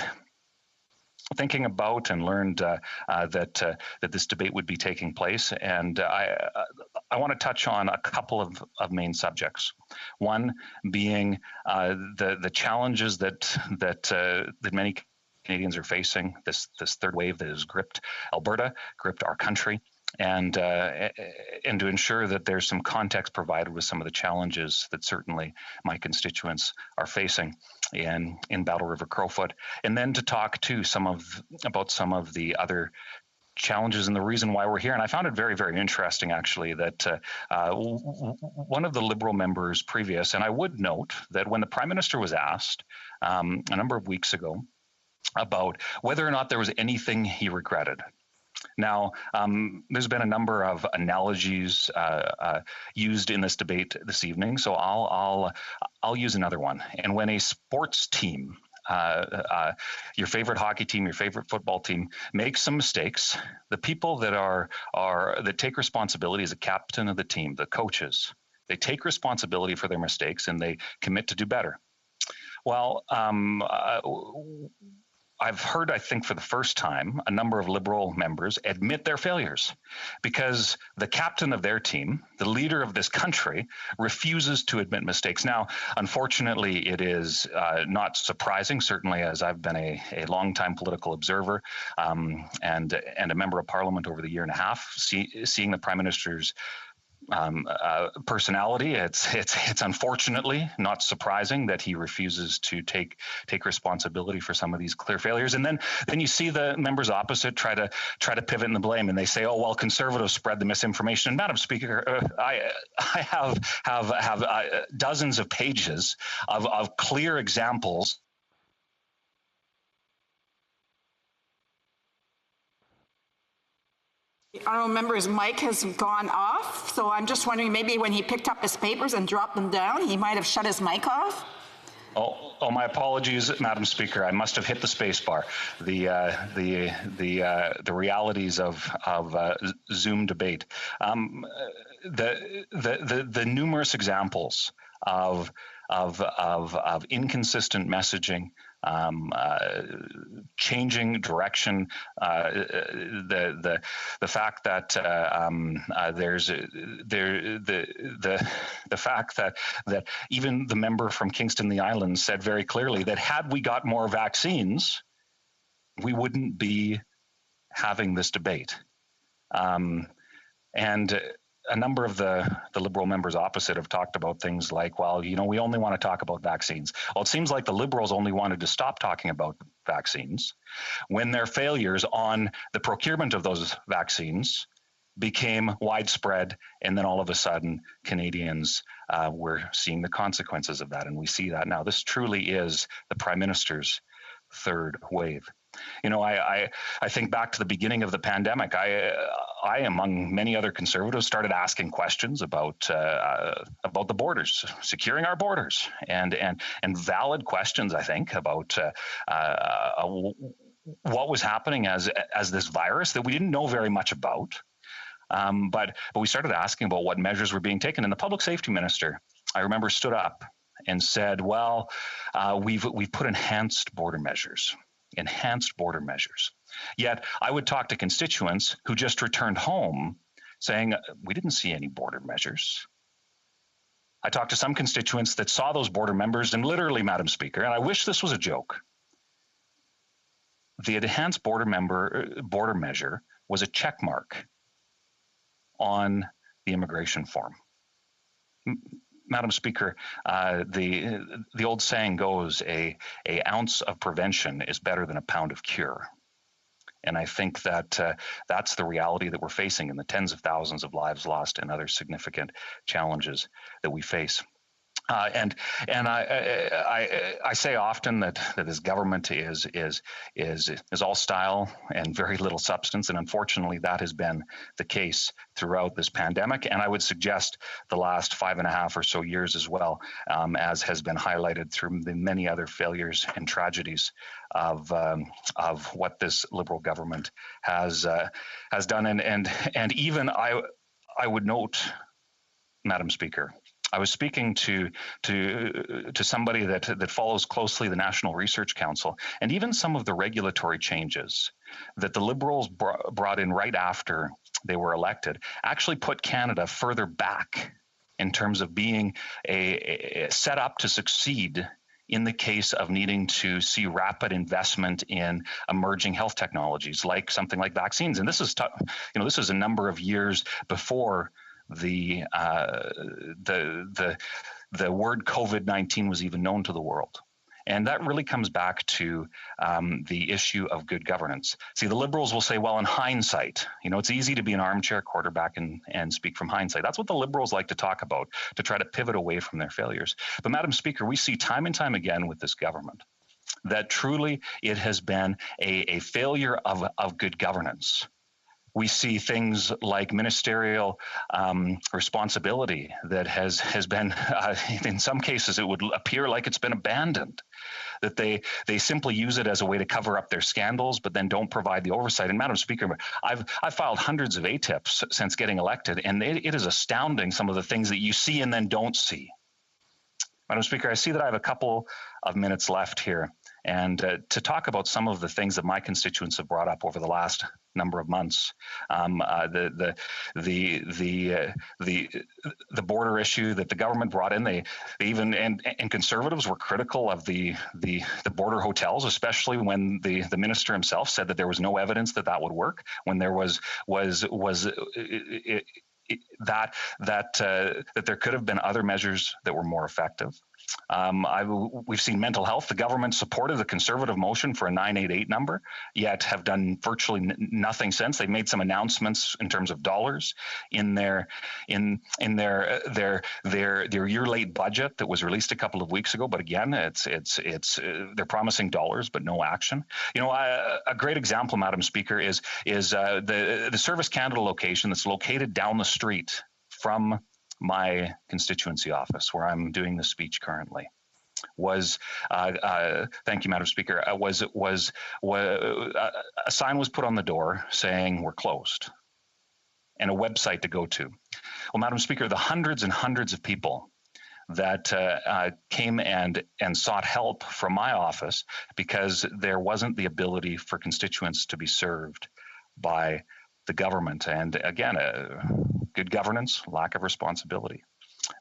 thinking about and learned that this debate would be taking place, and I want to touch on a couple of main subjects. One being the challenges that many Canadians are facing, this third wave that has gripped Alberta, gripped our country, and to ensure that there's some context provided with some of the challenges that certainly my constituents are facing in Battle River Crowfoot, and then to talk to about some of the other challenges and the reason why we're here. And I found it very, very interesting, actually, that one of the Liberal members previous, and I would note that when the Prime Minister was asked a number of weeks ago about whether or not there was anything he regretted. Now, there's been a number of analogies used in this debate this evening, so I'll use another one. And when a sports team, your favorite hockey team, your favorite football team, makes some mistakes, the people that take responsibility as the captain of the team, the coaches, they take responsibility for their mistakes and they commit to do better. Well, I've heard, I think for the first time, a number of Liberal members admit their failures because the captain of their team, the leader of this country, refuses to admit mistakes. Now, unfortunately, it is not surprising, certainly as I've been a longtime political observer and a member of Parliament over the year and a half, seeing the Prime Minister's personality. It's unfortunately not surprising that he refuses to take responsibility for some of these clear failures. And then you see the members opposite try to pivot in the blame, and they say, "Oh well, Conservatives spread the misinformation." And Madam Speaker, I have dozens of pages of clear examples. The honourable member's mic has gone off, so I'm just wondering, maybe when he picked up his papers and dropped them down, he might have shut his mic off? Oh, my apologies, Madam Speaker. I must have hit the space bar. The realities of Zoom debate. The numerous examples of inconsistent messaging changing direction, the fact that the fact that even the member from Kingston the Islands said very clearly that had we got more vaccines, we wouldn't be having this debate. And a number of the Liberal members opposite have talked about things like, well, you know, we only want to talk about vaccines. Well, it seems like the Liberals only wanted to stop talking about vaccines when their failures on the procurement of those vaccines became widespread, and then all of a sudden Canadians were seeing the consequences of that, and we see that now. This truly is the Prime Minister's third wave. You know, I think back to the beginning of the pandemic. I, among many other Conservatives, started asking questions about the borders, securing our borders, and valid questions, I think, about what was happening as this virus that we didn't know very much about. But we started asking about what measures were being taken, and the Public Safety Minister, I remember, stood up and said, "Well, we've put enhanced border measures." Yet I would talk to constituents who just returned home saying, we didn't see any border measures. I talked to some constituents that saw those border measures, and literally, Madam Speaker, and I wish this was a joke, the enhanced border measure was a check mark on the immigration form. Madam Speaker, the old saying goes, a ounce of prevention is better than a pound of cure. And I think that that's the reality that we're facing in the tens of thousands of lives lost and other significant challenges that we face. And I say often that this government is all style and very little substance, and unfortunately that has been the case throughout this pandemic, and I would suggest the last 5.5 or so years as well, as has been highlighted through the many other failures and tragedies of what this Liberal government has done, and even I would note, Madam Speaker, I was speaking to somebody that follows closely the National Research Council, and even some of the regulatory changes that the Liberals brought in right after they were elected actually put Canada further back in terms of being a set up to succeed in the case of needing to see rapid investment in emerging health technologies, like something like vaccines. And this is this is a number of years before the word COVID-19 was even known to the world. And that really comes back to the issue of good governance. See, the Liberals will say, well, in hindsight, it's easy to be an armchair quarterback and speak from hindsight. That's what the Liberals like to talk about, to try to pivot away from their failures. But Madam Speaker, we see time and time again with this government that truly it has been a failure of good governance. We see things like ministerial responsibility that has been, in some cases, it would appear like it's been abandoned, that they simply use it as a way to cover up their scandals, but then don't provide the oversight. And Madam Speaker, I've filed hundreds of ATIPs since getting elected, and it is astounding some of the things that you see and then don't see. Madam Speaker, I see that I have a couple of minutes left here, and to talk about some of the things that my constituents have brought up over the last number of months, the border issue that the government brought in, they even and Conservatives were critical of the border hotels, especially when the minister himself said that there was no evidence that would work, when there was that there could have been other measures that were more effective. We've seen mental health. The government supported the Conservative motion for a 988 number, yet have done virtually nothing since. They've made some announcements in terms of dollars in their year late budget that was released a couple of weeks ago. But again, they're promising dollars but no action. A great example, Madam Speaker, is the Service Canada location that's located down the street from my constituency office, where I'm doing the speech currently, was thank you, Madam Speaker. A sign was put on the door saying we're closed, and a website to go to. Well, Madam Speaker, the hundreds and hundreds of people that came and sought help from my office because there wasn't the ability for constituents to be served by the government. And again, good governance, lack of responsibility.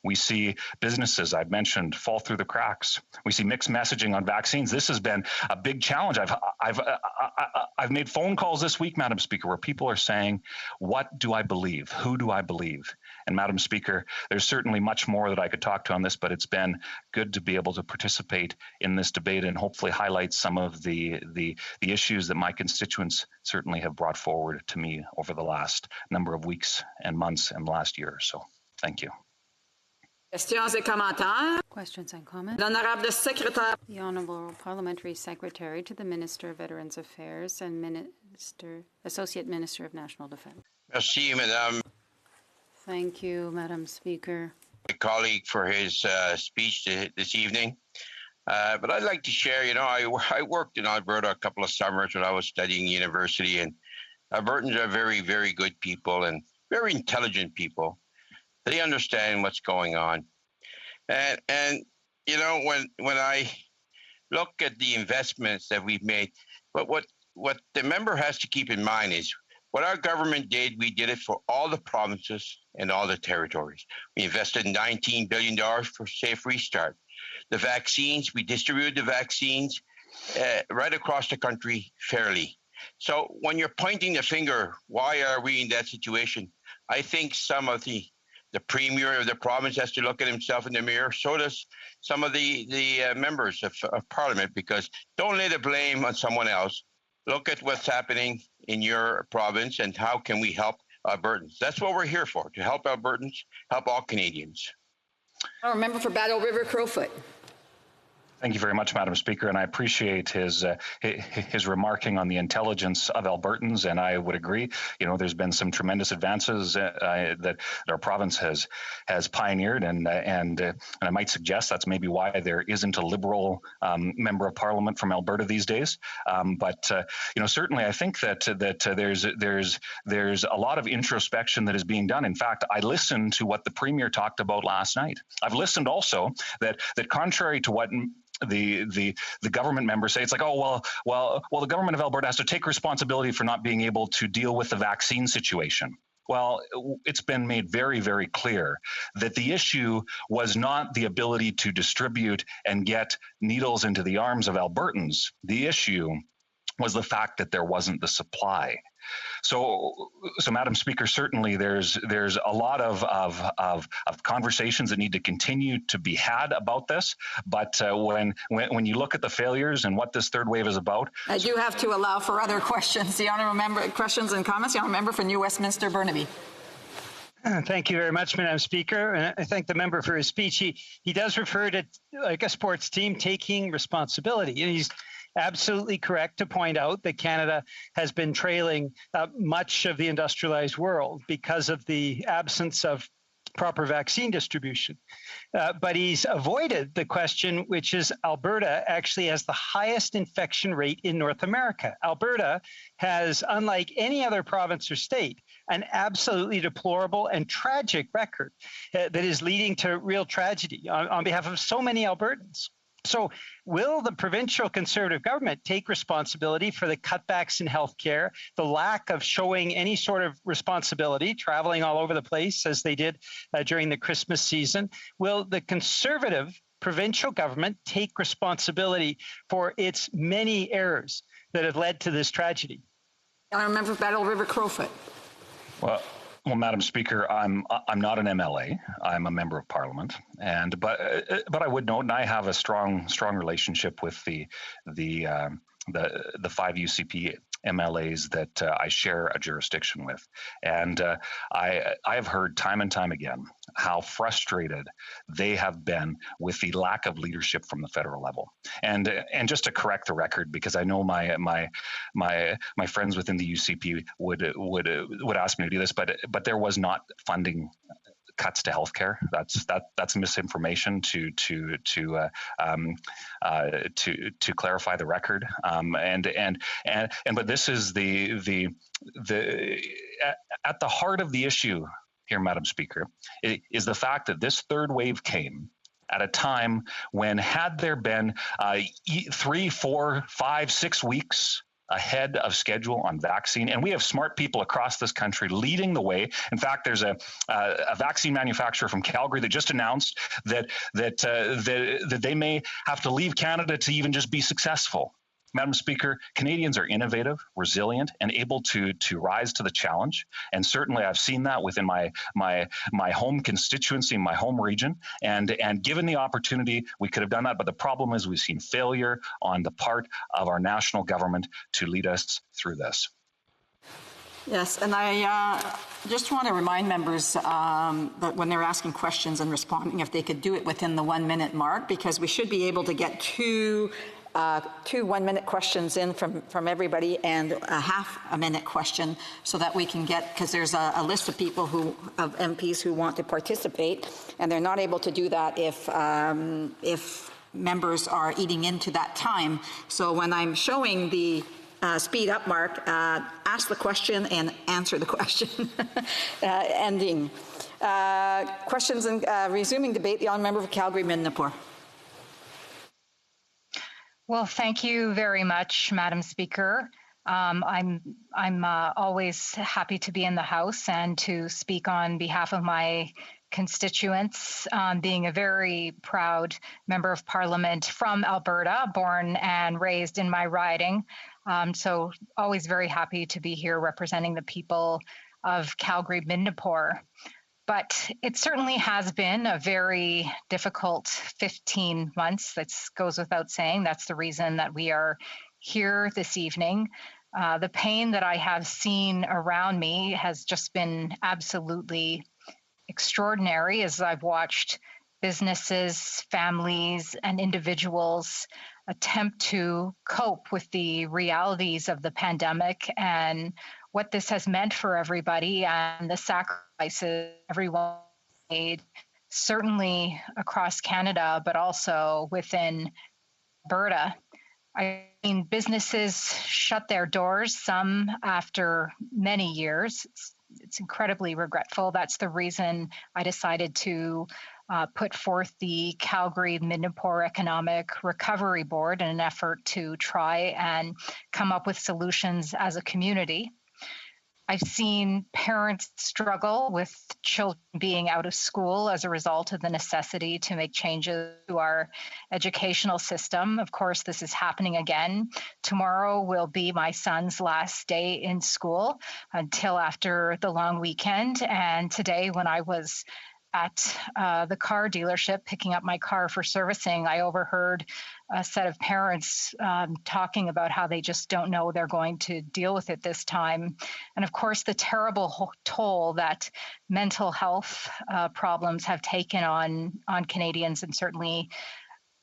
We see businesses, I've mentioned, fall through the cracks. We see mixed messaging on vaccines. This has been a big challenge. I've made phone calls this week, Madam Speaker, where people are saying, what do I believe? Who do I believe? And Madam Speaker, there's certainly much more that I could talk to on this, but it's been good to be able to participate in this debate and hopefully highlight some of the issues that my constituents certainly have brought forward to me over the last number of weeks and months and last year. So thank you. Questions et commentaires? Questions and comments? L'honorable secrétaire. The Honourable Parliamentary Secretary to the Minister of Veterans Affairs and Associate Minister of National Defence. Merci, Madame. Thank you, Madam Speaker. My colleague for his speech this evening. But I'd like to share, I worked in Alberta a couple of summers when I was studying university, and Albertans are very, very good people and very intelligent people. They understand what's going on. And when I look at the investments that we've made, but what the member has to keep in mind is what our government did, we did it for all the provinces and all the territories. We invested $19 billion for Safe Restart. The vaccines, we distributed the vaccines right across the country fairly. So when you're pointing the finger, why are we in that situation? I think some of the premier of the province has to look at himself in the mirror. So does some of the members of Parliament, because don't lay the blame on someone else. Look at what's happening in your province and how can we help Albertans. That's what we're here for, to help Albertans, help all Canadians. I remember for Battle River Crowfoot. Thank you very much, Madam Speaker, and I appreciate his remarking on the intelligence of Albertans, and I would agree. There's been some tremendous advances that our province has pioneered, and I might suggest that's maybe why there isn't a Liberal member of Parliament from Alberta these days. But certainly, I think that there's a lot of introspection that is being done. In fact, I listened to what the Premier talked about last night. I've listened also that contrary to what the government members say, it's like, the government of Alberta has to take responsibility for not being able to deal with the vaccine situation. Well, it's been made very, very clear that the issue was not the ability to distribute and get needles into the arms of Albertans. The issue was the fact that there wasn't the supply. So Madam Speaker, certainly there's a lot of conversations that need to continue to be had about this. But when you look at the failures and what this third wave is about, I do have to allow for other questions. The honourable member, questions and comments. The honourable member for New Westminster Burnaby. Thank you very much, Madam Speaker. And I thank the member for his speech. He does refer to a sports team taking responsibility. And he's absolutely correct to point out that Canada has been trailing much of the industrialized world because of the absence of proper vaccine distribution. But he's avoided the question, which is Alberta actually has the highest infection rate in North America. Alberta has, unlike any other province or state, an absolutely deplorable and tragic record that is leading to real tragedy on behalf of so many Albertans. So will the provincial Conservative government take responsibility for the cutbacks in healthcare, the lack of showing any sort of responsibility, traveling all over the place as they did during the Christmas season? Will the Conservative provincial government take responsibility for its many errors that have led to this tragedy? I remember Battle River Crowfoot. Well, Madam Speaker, I'm not an MLA. I'm a member of Parliament, but I would note, and I have a strong relationship with the 5 UCP MLAs that I share a jurisdiction with, and I have heard time and time again how frustrated they have been with the lack of leadership from the federal level. And just to correct the record, because I know my friends within the UCP would ask me to do this, but there was not funding cuts to healthcare. That's misinformation to clarify the record. But this is the at the heart of the issue here, Madam Speaker, is the fact that this third wave came at a time when, had there been 3, 4, 5, 6 weeks ahead of schedule on vaccine, and we have smart people across this country leading the way. In fact, there's a vaccine manufacturer from Calgary that just announced that they may have to leave Canada to even just be successful. Madam Speaker, Canadians are innovative, resilient, and able to rise to the challenge. And certainly I've seen that within my home constituency, my home region. And given the opportunity, we could have done that. But the problem is we've seen failure on the part of our national government to lead us through this. Yes, and I just want to remind members that when they're asking questions and responding, if they could do it within the 1 minute mark, because we should be able to get two 1 minute questions in from everybody and a half a minute question, so that we can get, because there's a list of people of MPs who want to participate, and they're not able to do that if members are eating into that time. So when I'm showing the speed up mark, ask the question and answer the question. Ending. Questions and resuming debate. The honourable member for Calgary-Midnapore. Well, thank you very much, Madam Speaker. I'm always happy to be in the House and to speak on behalf of my constituents, being a very proud member of Parliament from Alberta, born and raised in my riding. So always very happy to be here representing the people of Calgary-Midnapore. But it certainly has been a very difficult 15 months. That goes without saying. That's the reason that we are here this evening. The pain that I have seen around me has just been absolutely extraordinary as I've watched businesses, families, and individuals attempt to cope with the realities of the pandemic and what this has meant for everybody and the sacrifices everyone made, certainly across Canada, but also within Alberta. I mean, businesses shut their doors, some after many years. It's incredibly regretful. That's the reason I decided to put forth the Calgary-Midnapore Economic Recovery Board in an effort to try and come up with solutions as a community. I've seen parents struggle with children being out of school as a result of the necessity to make changes to our educational system. Of course, this is happening again. Tomorrow will be my son's last day in school until after the long weekend. And today, when I was at the car dealership picking up my car for servicing, I overheard a set of parents talking about how they just don't know they're going to deal with it this time. And of course, the terrible toll that mental health problems have taken on Canadians, and certainly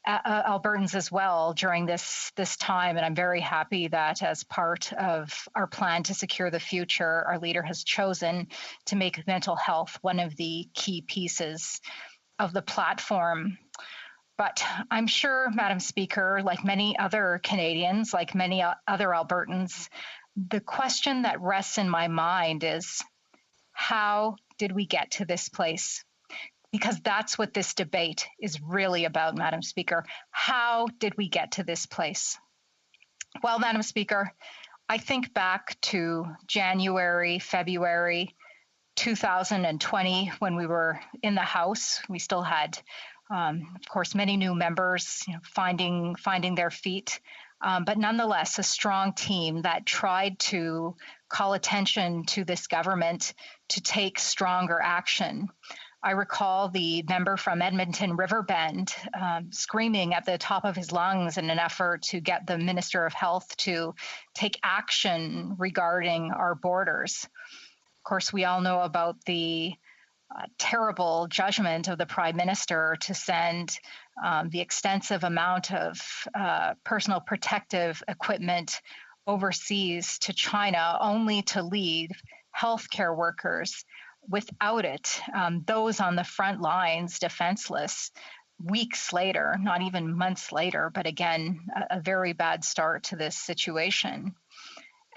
Albertans as well during this time. And I'm very happy that as part of our plan to secure the future, our leader has chosen to make mental health one of the key pieces of the platform. But I'm sure, Madam Speaker, like many other Canadians, like many other Albertans, the question that rests in my mind is, how did we get to this place? Because that's what this debate is really about, Madam Speaker. How did we get to this place? Well, Madam Speaker, I think back to January, February 2020, when we were in the House. We still had, of course, many new members finding their feet, but nonetheless, a strong team that tried to call attention to this government to take stronger action. I recall the member from Edmonton Riverbend screaming at the top of his lungs in an effort to get the Minister of Health to take action regarding our borders. Of course, we all know about the terrible judgment of the Prime Minister to send the extensive amount of personal protective equipment overseas to China, only to leave healthcare workers without it, those on the front lines defenseless weeks later, not even months later, but again, a very bad start to this situation.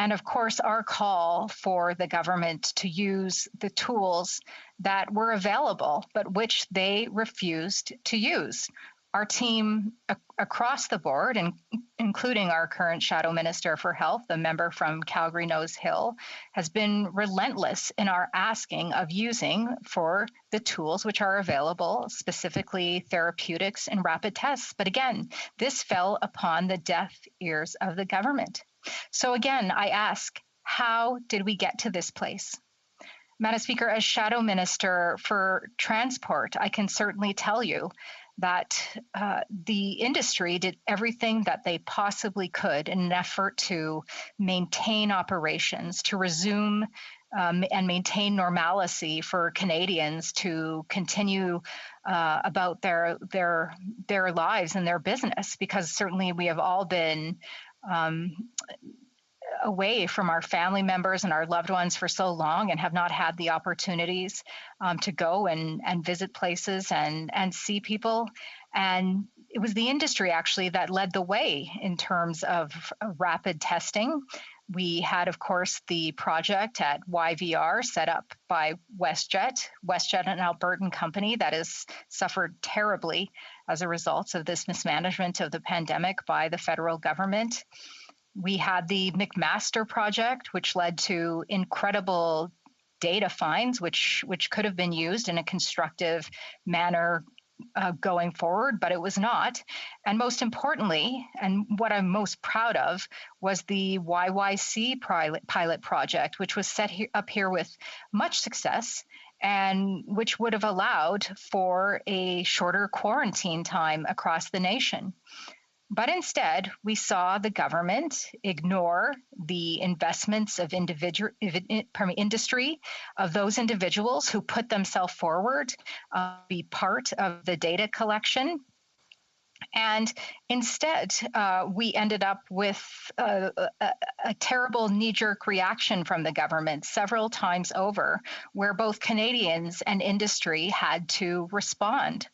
And of course, our call for the government to use the tools that were available, but which they refused to use. Our team across the board, and including our current Shadow Minister for Health, the member from Calgary Nose Hill, has been relentless in our asking of using for the tools which are available, specifically therapeutics and rapid tests. But again, this fell upon the deaf ears of the government. So again, I ask, how did we get to this place? Madam Speaker, as Shadow Minister for Transport, I can certainly tell you that the industry did everything that they possibly could in an effort to maintain operations, to resume and maintain normalcy for Canadians to continue about their lives and their business, because certainly we have all been away from our family members and our loved ones for so long and have not had the opportunities to go and visit places and see people. And it was the industry actually that led the way in terms of rapid testing. We had, of course, the project at YVR set up by WestJet, an Albertan company that has suffered terribly as a result of this mismanagement of the pandemic by the federal government. We had the McMaster project, which led to incredible data finds, which could have been used in a constructive manner going forward, but it was not. And most importantly, and what I'm most proud of, was the YYC pilot project, which was set up here with much success and which would have allowed for a shorter quarantine time across the nation. But instead, we saw the government ignore the investments of industry, of those individuals who put themselves forward, be part of the data collection. And instead, we ended up with a terrible knee-jerk reaction from the government several times over, where both Canadians and industry had to respond.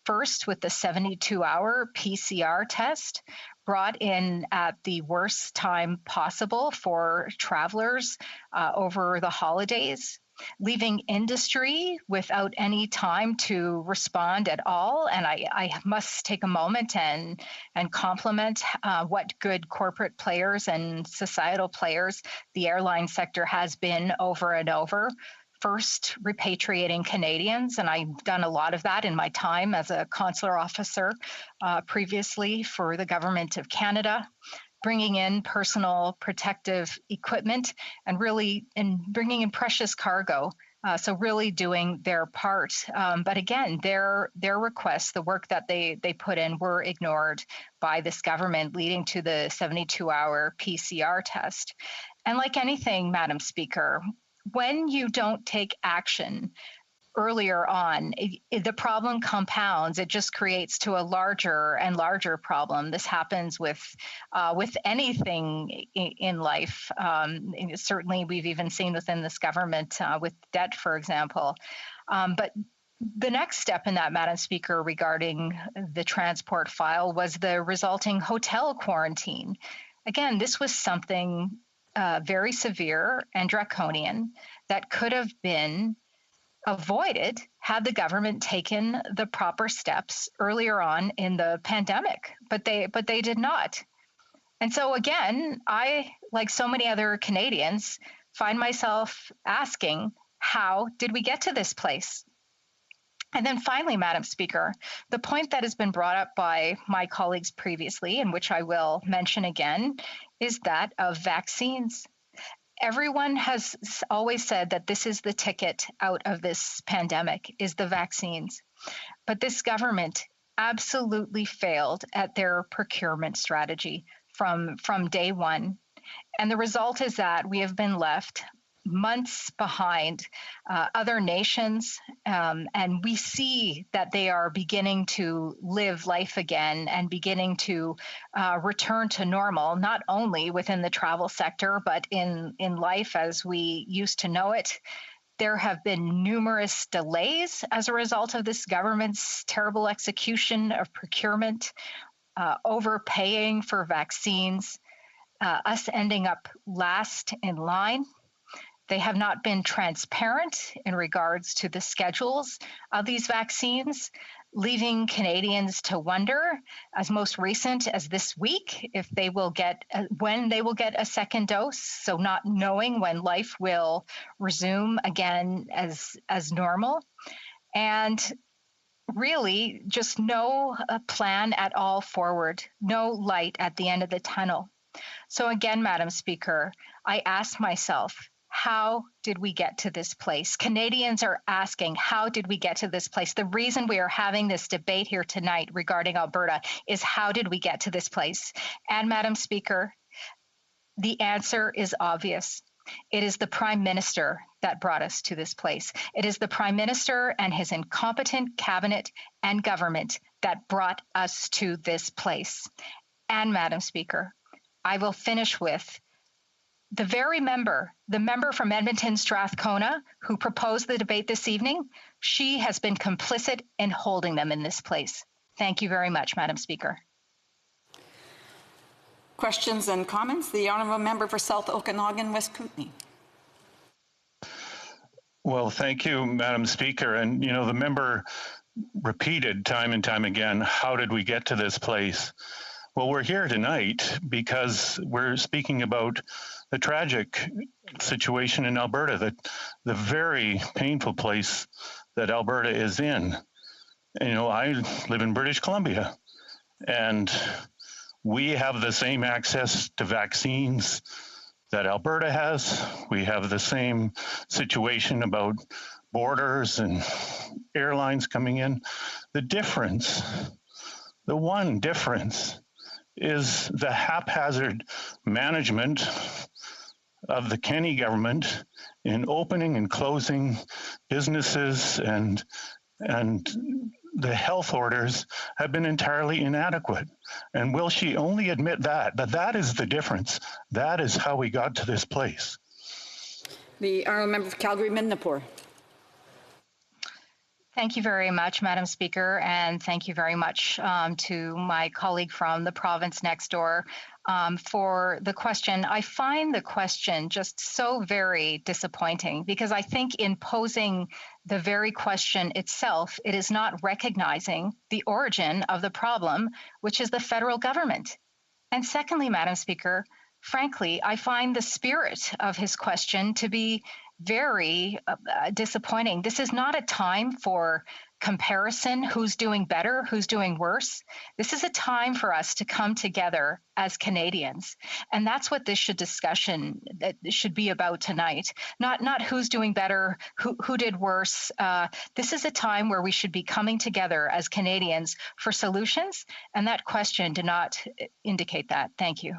First, with the 72-hour PCR test, brought in at the worst time possible for travelers over the holidays, leaving industry without any time to respond at all. And I must take a moment and compliment what good corporate players and societal players the airline sector has been over and over. First, repatriating Canadians, and I've done a lot of that in my time as a consular officer previously for the Government of Canada, bringing in personal protective equipment and really bringing in precious cargo. So really doing their part. But again, their requests, the work that they put in, were ignored by this government, leading to the 72-hour PCR test. And like anything, Madam Speaker, when you don't take action earlier on, the problem compounds. It just creates to a larger and larger problem. This happens with anything in life. Certainly, we've even seen within this government with debt, for example. But the next step in that, Madam Speaker, regarding the transport file was the resulting hotel quarantine. Again, this was something very severe and draconian that could have been avoided had the government taken the proper steps earlier on in the pandemic, but they did not. And so again, I, like so many other Canadians, find myself asking, how did we get to this place? And then finally, Madam Speaker, the point that has been brought up by my colleagues previously, and which I will mention again, is that of vaccines. Everyone has always said that this is the ticket out of this pandemic, is the vaccines. But this government absolutely failed at their procurement strategy from day one. And the result is that we have been left months behind other nations, and we see that they are beginning to live life again and beginning to return to normal, not only within the travel sector, but in life as we used to know it. There have been numerous delays as a result of this government's terrible execution of procurement, overpaying for vaccines. us ending up last in line. They have not been transparent in regards to the schedules of these vaccines, leaving Canadians to wonder, as most recent as this week, if they will get when they will get a second dose. So not knowing when life will resume again as normal, and really just no plan at all forward, no light at the end of the tunnel. So again, Madam Speaker, I ask myself, how did we get to this place? Canadians are asking, how did we get to this place? The reason we are having this debate here tonight regarding Alberta is how did we get to this place? And Madam Speaker, the answer is obvious. It is the Prime Minister that brought us to this place. It is the Prime Minister and his incompetent cabinet and government that brought us to this place. And Madam Speaker, I will finish with the very member, the member from Edmonton Strathcona who proposed the debate this evening. She has been complicit in holding them in this place. Thank you very much, Madam Speaker. Questions and comments? The honourable member for South Okanagan, West Kootenay. Well, thank you, Madam Speaker. And, you know, the member repeated time and time again, how did we get to this place? Well, we're here tonight because we're speaking about the tragic situation in Alberta, the very painful place that Alberta is in. And, you know, I live in British Columbia, and we have the same access to vaccines that Alberta has. We have the same situation about borders and airlines coming in. The difference, the one difference, is the haphazard management of the Kenney government in opening and closing businesses, and the health orders have been entirely inadequate. And will she only admit that that is the difference? That is how we got to this place. The honourable member for Calgary-Midnapore. Thank you very much, Madam Speaker, and thank you very much to my colleague from the province next door for the question. I find the question just so very disappointing because I think in posing the very question itself, it is not recognizing the origin of the problem, which is the federal government. And secondly, Madam Speaker, frankly, I find the spirit of his question to be very disappointing. This is not a time for comparison, who's doing better, who's doing worse. This is a time for us to come together as Canadians. And that's what this discussion should be about tonight. Not who's doing better, who did worse. This is a time where we should be coming together as Canadians for solutions. And that question did not indicate that. Thank you.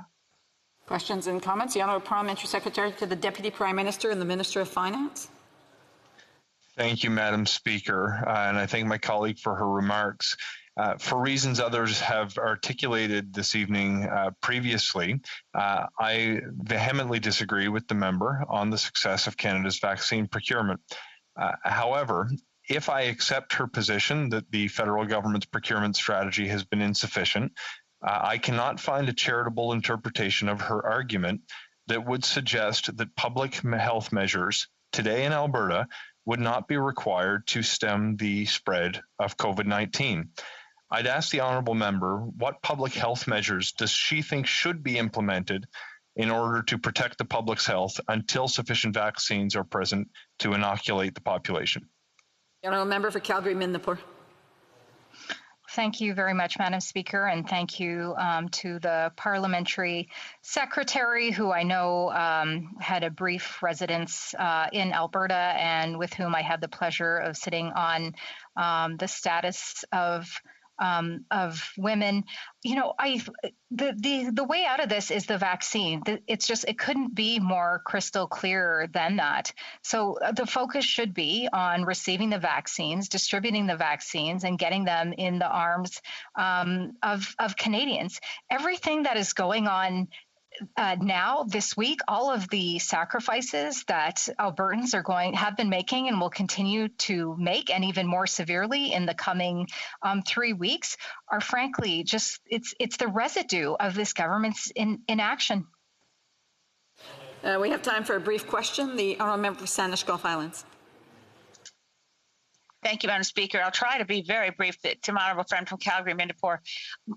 Questions and comments? The Honourable Parliamentary Secretary to the Deputy Prime Minister and the Minister of Finance. Thank you, Madam Speaker, and I thank my colleague for her remarks. For reasons others have articulated this evening previously, I vehemently disagree with the member on the success of Canada's vaccine procurement. However, if I accept her position that the federal government's procurement strategy has been insufficient, I cannot find a charitable interpretation of her argument that would suggest that public health measures today in Alberta would not be required to stem the spread of COVID-19. I'd ask the honourable member, what public health measures does she think should be implemented in order to protect the public's health until sufficient vaccines are present to inoculate the population? The honourable member for Calgary-Midnapore. Thank you very much, Madam Speaker, and thank you to the Parliamentary Secretary, who I know had a brief residence in Alberta and with whom I had the pleasure of sitting on the status of women. You know, the way out of this is the vaccine. It couldn't be more crystal clear than that. So the focus should be on receiving the vaccines, distributing the vaccines, and getting them in the arms of Canadians. Everything that is going on now this week, all of the sacrifices that Albertans have been making and will continue to make, and even more severely in the coming 3 weeks, are frankly just it's the residue of this government's inaction. We have time for a brief question. The honourable member for Saanich Gulf Islands. Thank you, Madam Speaker. I'll try to be very brief. To my honourable friend from Calgary, Mindapore,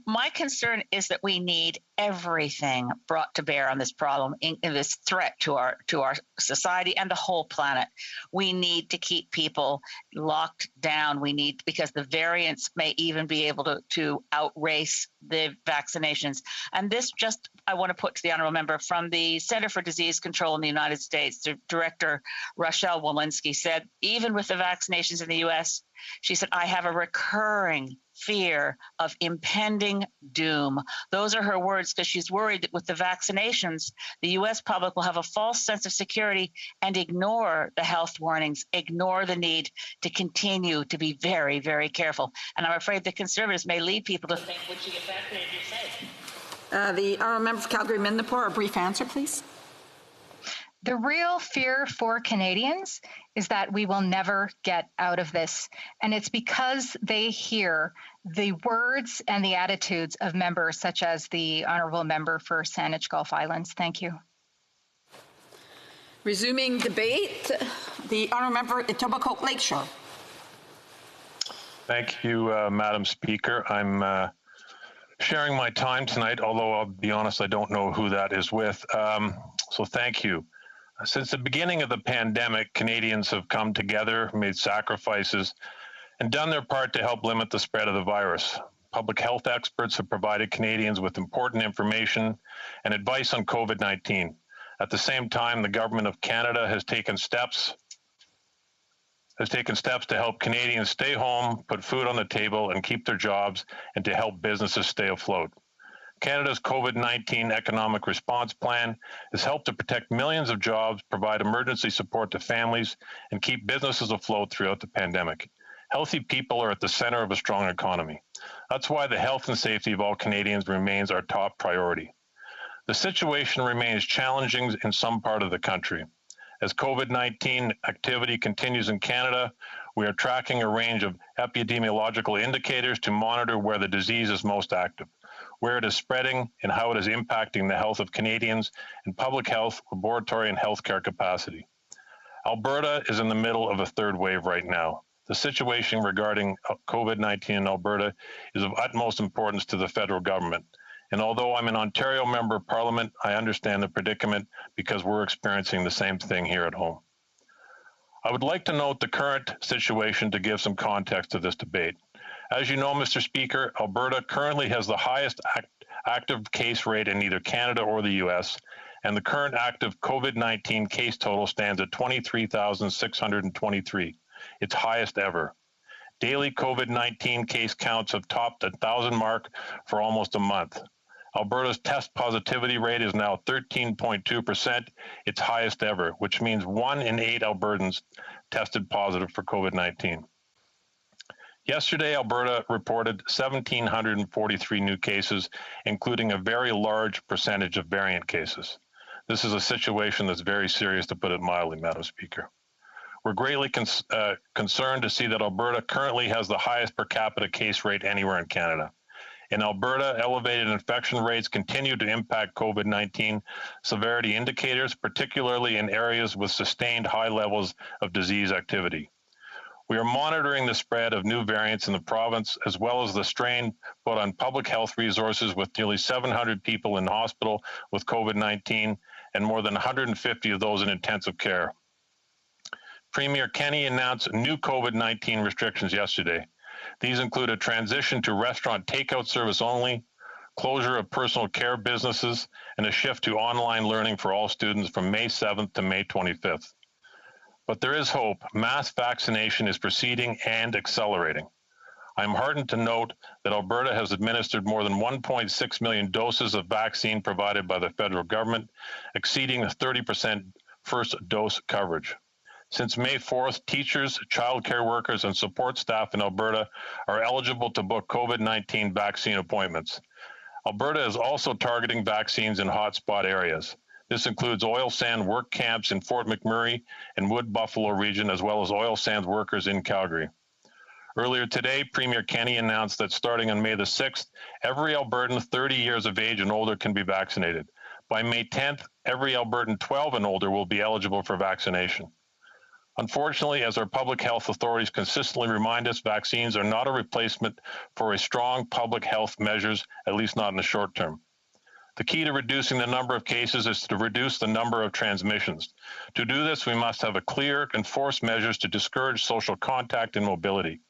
my concern is that we need everything brought to bear on this problem, in this threat to our society and the whole planet. We need to keep people locked down. We need, because the variants may even be able to outrace the vaccinations. And this just, I want to put to the honourable member from the Center for Disease Control in the United States, the Director Rochelle Walensky said, even with the vaccinations in the U.S., she said, I have a recurring fear of impending doom. Those are her words, because she's worried that with the vaccinations, the U.S. public will have a false sense of security and ignore the health warnings, ignore the need to continue to be very, very careful. And I'm afraid the Conservatives may lead people to think, once you get vaccinated, you're safe. The honourable member for Calgary, Mindapore, a brief answer, please. The real fear for Canadians is that we will never get out of this. And it's because they hear the words and the attitudes of members such as the honourable member for Saanich Gulf Islands. Thank you. Resuming debate, the honourable member Etobicoke Lakeshore. Thank you, Madam Speaker. I'm sharing my time tonight, although I'll be honest, I don't know who that is with. So thank you. Since the beginning of the pandemic, Canadians have come together, made sacrifices, and done their part to help limit the spread of the virus. Public health experts have provided Canadians with important information and advice on COVID-19. At the same time, the Government of Canada has taken steps to help Canadians stay home, put food on the table, and keep their jobs, and to help businesses stay afloat. Canada's COVID-19 Economic Response Plan has helped to protect millions of jobs, provide emergency support to families, and keep businesses afloat throughout the pandemic. Healthy people are at the center of a strong economy. That's why the health and safety of all Canadians remains our top priority. The situation remains challenging in some part of the country. As COVID-19 activity continues in Canada, we are tracking a range of epidemiological indicators to monitor where the disease is most active, where it is spreading, and how it is impacting the health of Canadians and public health, laboratory, and healthcare capacity. Alberta is in the middle of a third wave right now. The situation regarding COVID-19 in Alberta is of utmost importance to the federal government. And although I'm an Ontario member of Parliament, I understand the predicament because we're experiencing the same thing here at home. I would like to note the current situation to give some context to this debate. As you know, Mr. Speaker, Alberta currently has the highest active case rate in either Canada or the US, and the current active COVID-19 case total stands at 23,623, its highest ever. Daily COVID-19 case counts have topped the 1,000 mark for almost a month. Alberta's test positivity rate is now 13.2%, its highest ever, which means 1 in 8 Albertans tested positive for COVID-19. Yesterday, Alberta reported 1,743 new cases, including a very large percentage of variant cases. This is a situation that's very serious, to put it mildly, Madam Speaker. We're greatly concerned to see that Alberta currently has the highest per capita case rate anywhere in Canada. In Alberta, elevated infection rates continue to impact COVID-19 severity indicators, particularly in areas with sustained high levels of disease activity. We are monitoring the spread of new variants in the province, as well as the strain put on public health resources, with nearly 700 people in hospital with COVID-19 and more than 150 of those in intensive care. Premier Kenney announced new COVID-19 restrictions yesterday. These include a transition to restaurant takeout service only, closure of personal care businesses, and a shift to online learning for all students from May 7th to May 25th. But there is hope. Mass vaccination is proceeding and accelerating. I'm heartened to note that Alberta has administered more than 1.6 million doses of vaccine provided by the federal government, exceeding the 30% first dose coverage. Since May 4th, teachers, childcare workers, and support staff in Alberta are eligible to book COVID-19 vaccine appointments. Alberta is also targeting vaccines in hotspot areas. This includes oil sand work camps in Fort McMurray and Wood Buffalo region, as well as oil sands workers in Calgary. Earlier today, Premier Kenney announced that starting on May the 6th, every Albertan 30 years of age and older can be vaccinated. By May 10th, every Albertan 12 and older will be eligible for vaccination. Unfortunately, as our public health authorities consistently remind us, vaccines are not a replacement for a strong public health measures, at least not in the short term. The key to reducing the number of cases is to reduce the number of transmissions. To do this, we must have a clear, enforced measures to discourage social contact and mobility.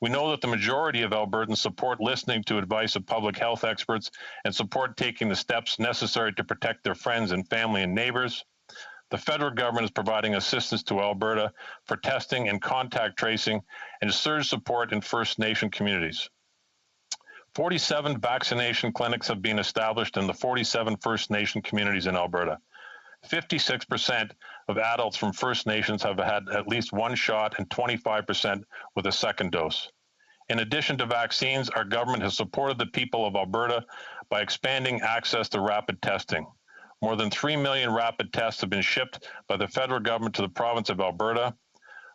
We know that the majority of Albertans support listening to advice of public health experts and support taking the steps necessary to protect their friends and family and neighbors. The federal government is providing assistance to Alberta for testing and contact tracing and surge support in First Nation communities. 47 vaccination clinics have been established in the 47 First Nation communities in Alberta. 56% of adults from First Nations have had at least one shot and 25% with a second dose. In addition to vaccines, our government has supported the people of Alberta by expanding access to rapid testing. More than 3 million rapid tests have been shipped by the federal government to the province of Alberta.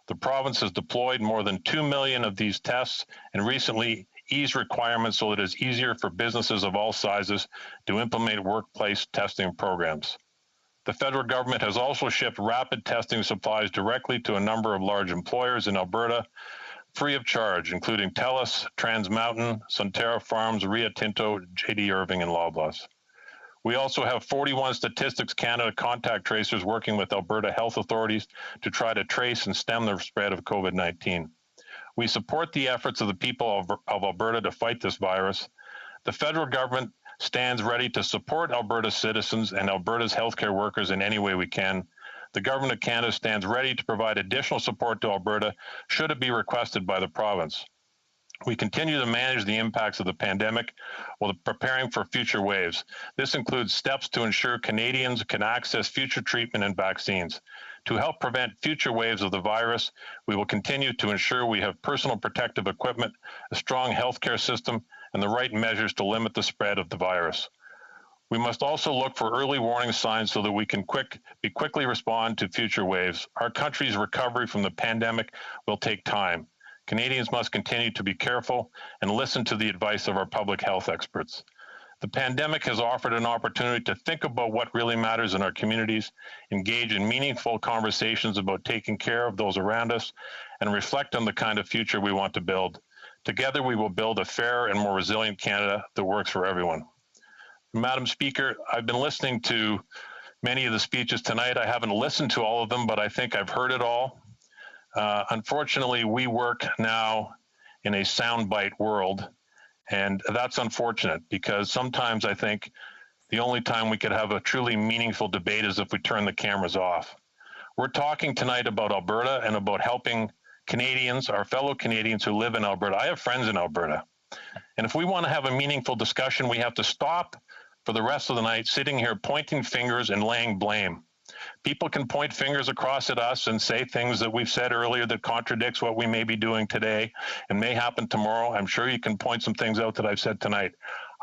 The province has deployed more than 2 million of these tests and recently eased requirements so that it is easier for businesses of all sizes to implement workplace testing programs. The federal government has also shipped rapid testing supplies directly to a number of large employers in Alberta, free of charge, including TELUS, Trans Mountain, Sonterra Farms, Rio Tinto, JD Irving, and Loblaws. We also have 41 Statistics Canada contact tracers working with Alberta health authorities to try to trace and stem the spread of COVID-19. We support the efforts of the people of Alberta to fight this virus. The federal government stands ready to support Alberta's citizens and Alberta's healthcare workers in any way we can. The Government of Canada stands ready to provide additional support to Alberta should it be requested by the province. We continue to manage the impacts of the pandemic while preparing for future waves. This includes steps to ensure Canadians can access future treatment and vaccines. To help prevent future waves of the virus, we will continue to ensure we have personal protective equipment, a strong healthcare system, and the right measures to limit the spread of the virus. We must also look for early warning signs so that we can quickly respond to future waves. Our country's recovery from the pandemic will take time. Canadians must continue to be careful and listen to the advice of our public health experts. The pandemic has offered an opportunity to think about what really matters in our communities, engage in meaningful conversations about taking care of those around us, and reflect on the kind of future we want to build. Together, we will build a fairer and more resilient Canada that works for everyone. Madam Speaker, I've been listening to many of the speeches tonight. I haven't listened to all of them, but I think I've heard it all. Unfortunately, we work now in a soundbite world, and that's unfortunate because sometimes I think the only time we could have a truly meaningful debate is if we turn the cameras off. We're talking tonight about Alberta and about helping Canadians, our fellow Canadians who live in Alberta. I have friends in Alberta. And if we want to have a meaningful discussion, we have to stop for the rest of the night sitting here pointing fingers and laying blame. People can point fingers across at us and say things that we've said earlier that contradicts what we may be doing today and may happen tomorrow. I'm sure you can point some things out that I've said tonight.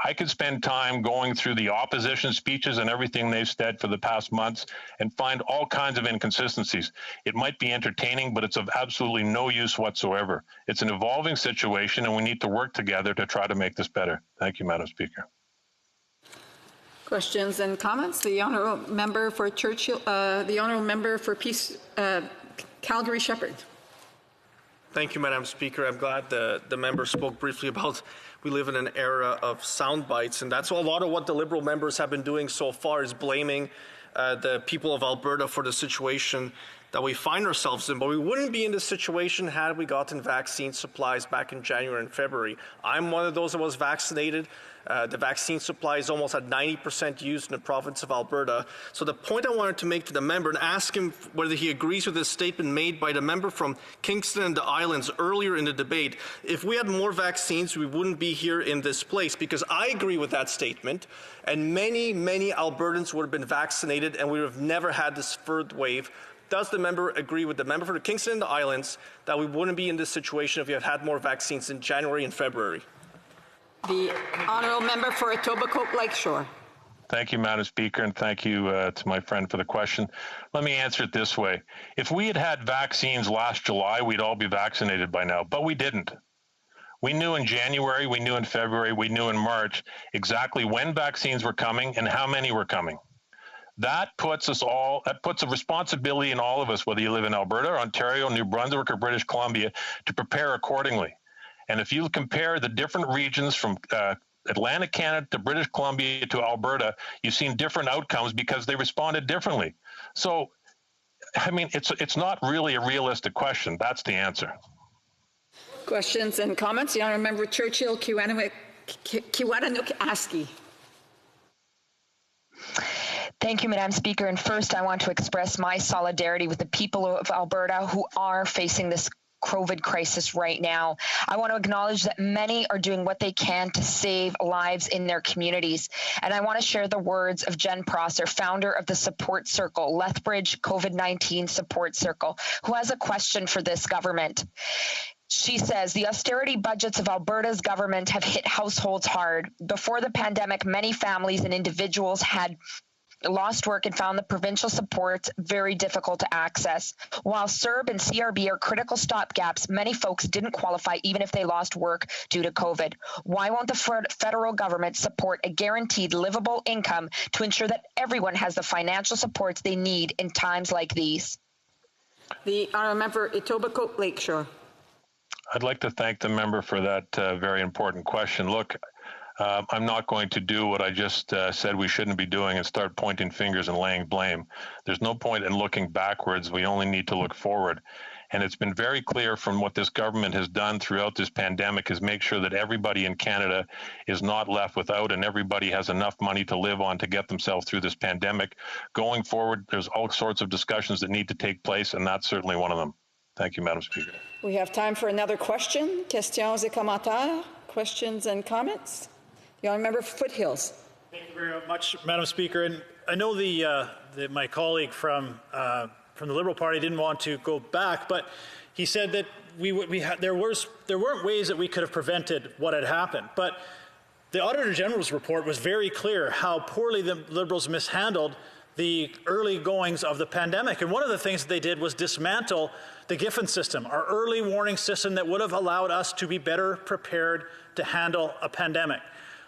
I could spend time going through the opposition speeches and everything they've said for the past months and find all kinds of inconsistencies. It might be entertaining, but it's of absolutely no use whatsoever. It's an evolving situation, and we need to work together to try to make this better. Thank you, Madam Speaker. Questions and comments? The honourable member for Churchill, the honourable member for Peace, Calgary Shepherd. Thank you, Madam Speaker. I'm glad the member spoke briefly about we live in an era of sound bites, and that's a lot of what the Liberal members have been doing so far is blaming the people of Alberta for the situation that we find ourselves in. But we wouldn't be in this situation had we gotten vaccine supplies back in January and February. I'm one of those that was vaccinated. The vaccine supply is almost at 90% used in the province of Alberta. So the point I wanted to make to the member and ask him whether he agrees with this statement made by the member from Kingston and the Islands earlier in the debate. If we had more vaccines, we wouldn't be here in this place, because I agree with that statement, and many, many Albertans would have been vaccinated and we would have never had this third wave. Does the member agree with the member for Kingston and the Islands that we wouldn't be in this situation if we had had more vaccines in January and February? The honourable member for Etobicoke Lakeshore. Thank you, Madam Speaker, and thank you to my friend for the question. Let me answer it this way. If we had had vaccines last July, we'd all be vaccinated by now, but we didn't. We knew in January, we knew in February, we knew in March exactly when vaccines were coming and how many were coming. That puts a responsibility in all of us, whether you live in Alberta, Ontario, New Brunswick, or British Columbia, to prepare accordingly. And if you compare the different regions from Atlantic Canada to British Columbia to Alberta, you've seen different outcomes because they responded differently. So, I mean, it's not really a realistic question. That's the answer. Questions and comments? The Honourable Member Churchill, Kiwatanuk-Aski. Thank you, Madam Speaker. And first, I want to express my solidarity with the people of Alberta who are facing this COVID crisis right now. I want to acknowledge that many are doing what they can to save lives in their communities. And I want to share the words of Jen Prosser, founder of the Support Circle, Lethbridge COVID-19 Support Circle, who has a question for this government. She says, the austerity budgets of Alberta's government have hit households hard. Before the pandemic, many families and individuals had lost work and found the provincial supports very difficult to access. While CERB and CRB are critical stopgaps, many folks didn't qualify even if they lost work due to COVID. Why won't the federal government support a guaranteed livable income to ensure that everyone has the financial supports they need in times like these? The Honourable Member Etobicoke Lakeshore. I'd like to thank the member for that very important question. Look, I'm not going to do what I just said we shouldn't be doing and start pointing fingers and laying blame. There's no point in looking backwards. We only need to look forward. And it's been very clear from what this government has done throughout this pandemic is make sure that everybody in Canada is not left without and everybody has enough money to live on to get themselves through this pandemic. Going forward, there's all sorts of discussions that need to take place, and that's certainly one of them. Thank you, Madam Speaker. We have time for another question. Questions et commentaires? Questions and comments? The Honourable Member Foothills. Thank you very much, Madam Speaker. And I know my colleague from the Liberal Party didn't want to go back, but he said that there weren't ways that we could have prevented what had happened. But the Auditor General's report was very clear how poorly the Liberals mishandled the early goings of the pandemic. And one of the things that they did was dismantle the Giffen system, our early warning system that would have allowed us to be better prepared to handle a pandemic.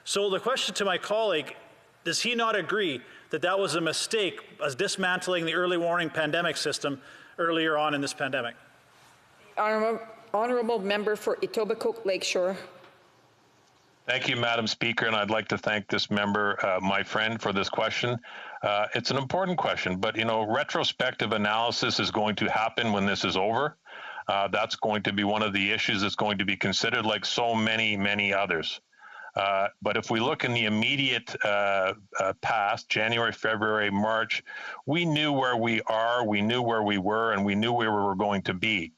So the question to my colleague, does he not agree that that was a mistake as dismantling the early warning pandemic system earlier on in this pandemic? Honourable Member for Etobicoke Lakeshore. Thank you, Madam Speaker, and I'd like to thank this member, my friend, for this question. It's an important question, but retrospective analysis is going to happen when this is over. That's going to be one of the issues that's going to be considered, like so many, many others. But if we look in the immediate past, January, February, March, we knew where we are, we knew where we were, and we knew where we were going to be.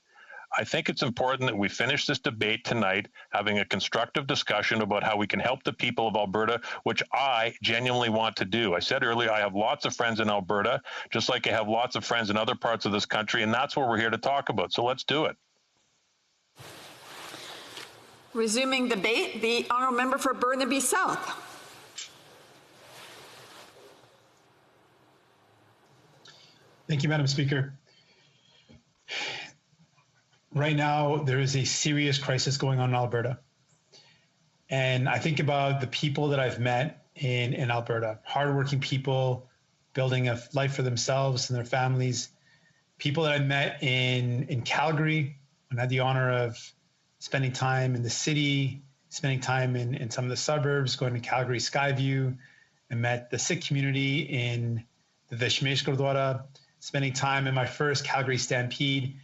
I think it's important that we finish this debate tonight, having a constructive discussion about how we can help the people of Alberta, which I genuinely want to do. I said earlier, I have lots of friends in Alberta, just like I have lots of friends in other parts of this country, and that's what we're here to talk about. So let's do it. Resuming debate, the Honourable Member for Burnaby South. Thank you, Madam Speaker. Right now, there is a serious crisis going on in Alberta. And I think about the people that I've met in Alberta, hardworking people building a life for themselves and their families, people that I met in Calgary, and had the honor of spending time in the city, spending time in some of the suburbs, going to Calgary Skyview. I met the Sikh community in the Vishmesh Gurdwara, spending time in my first Calgary Stampede,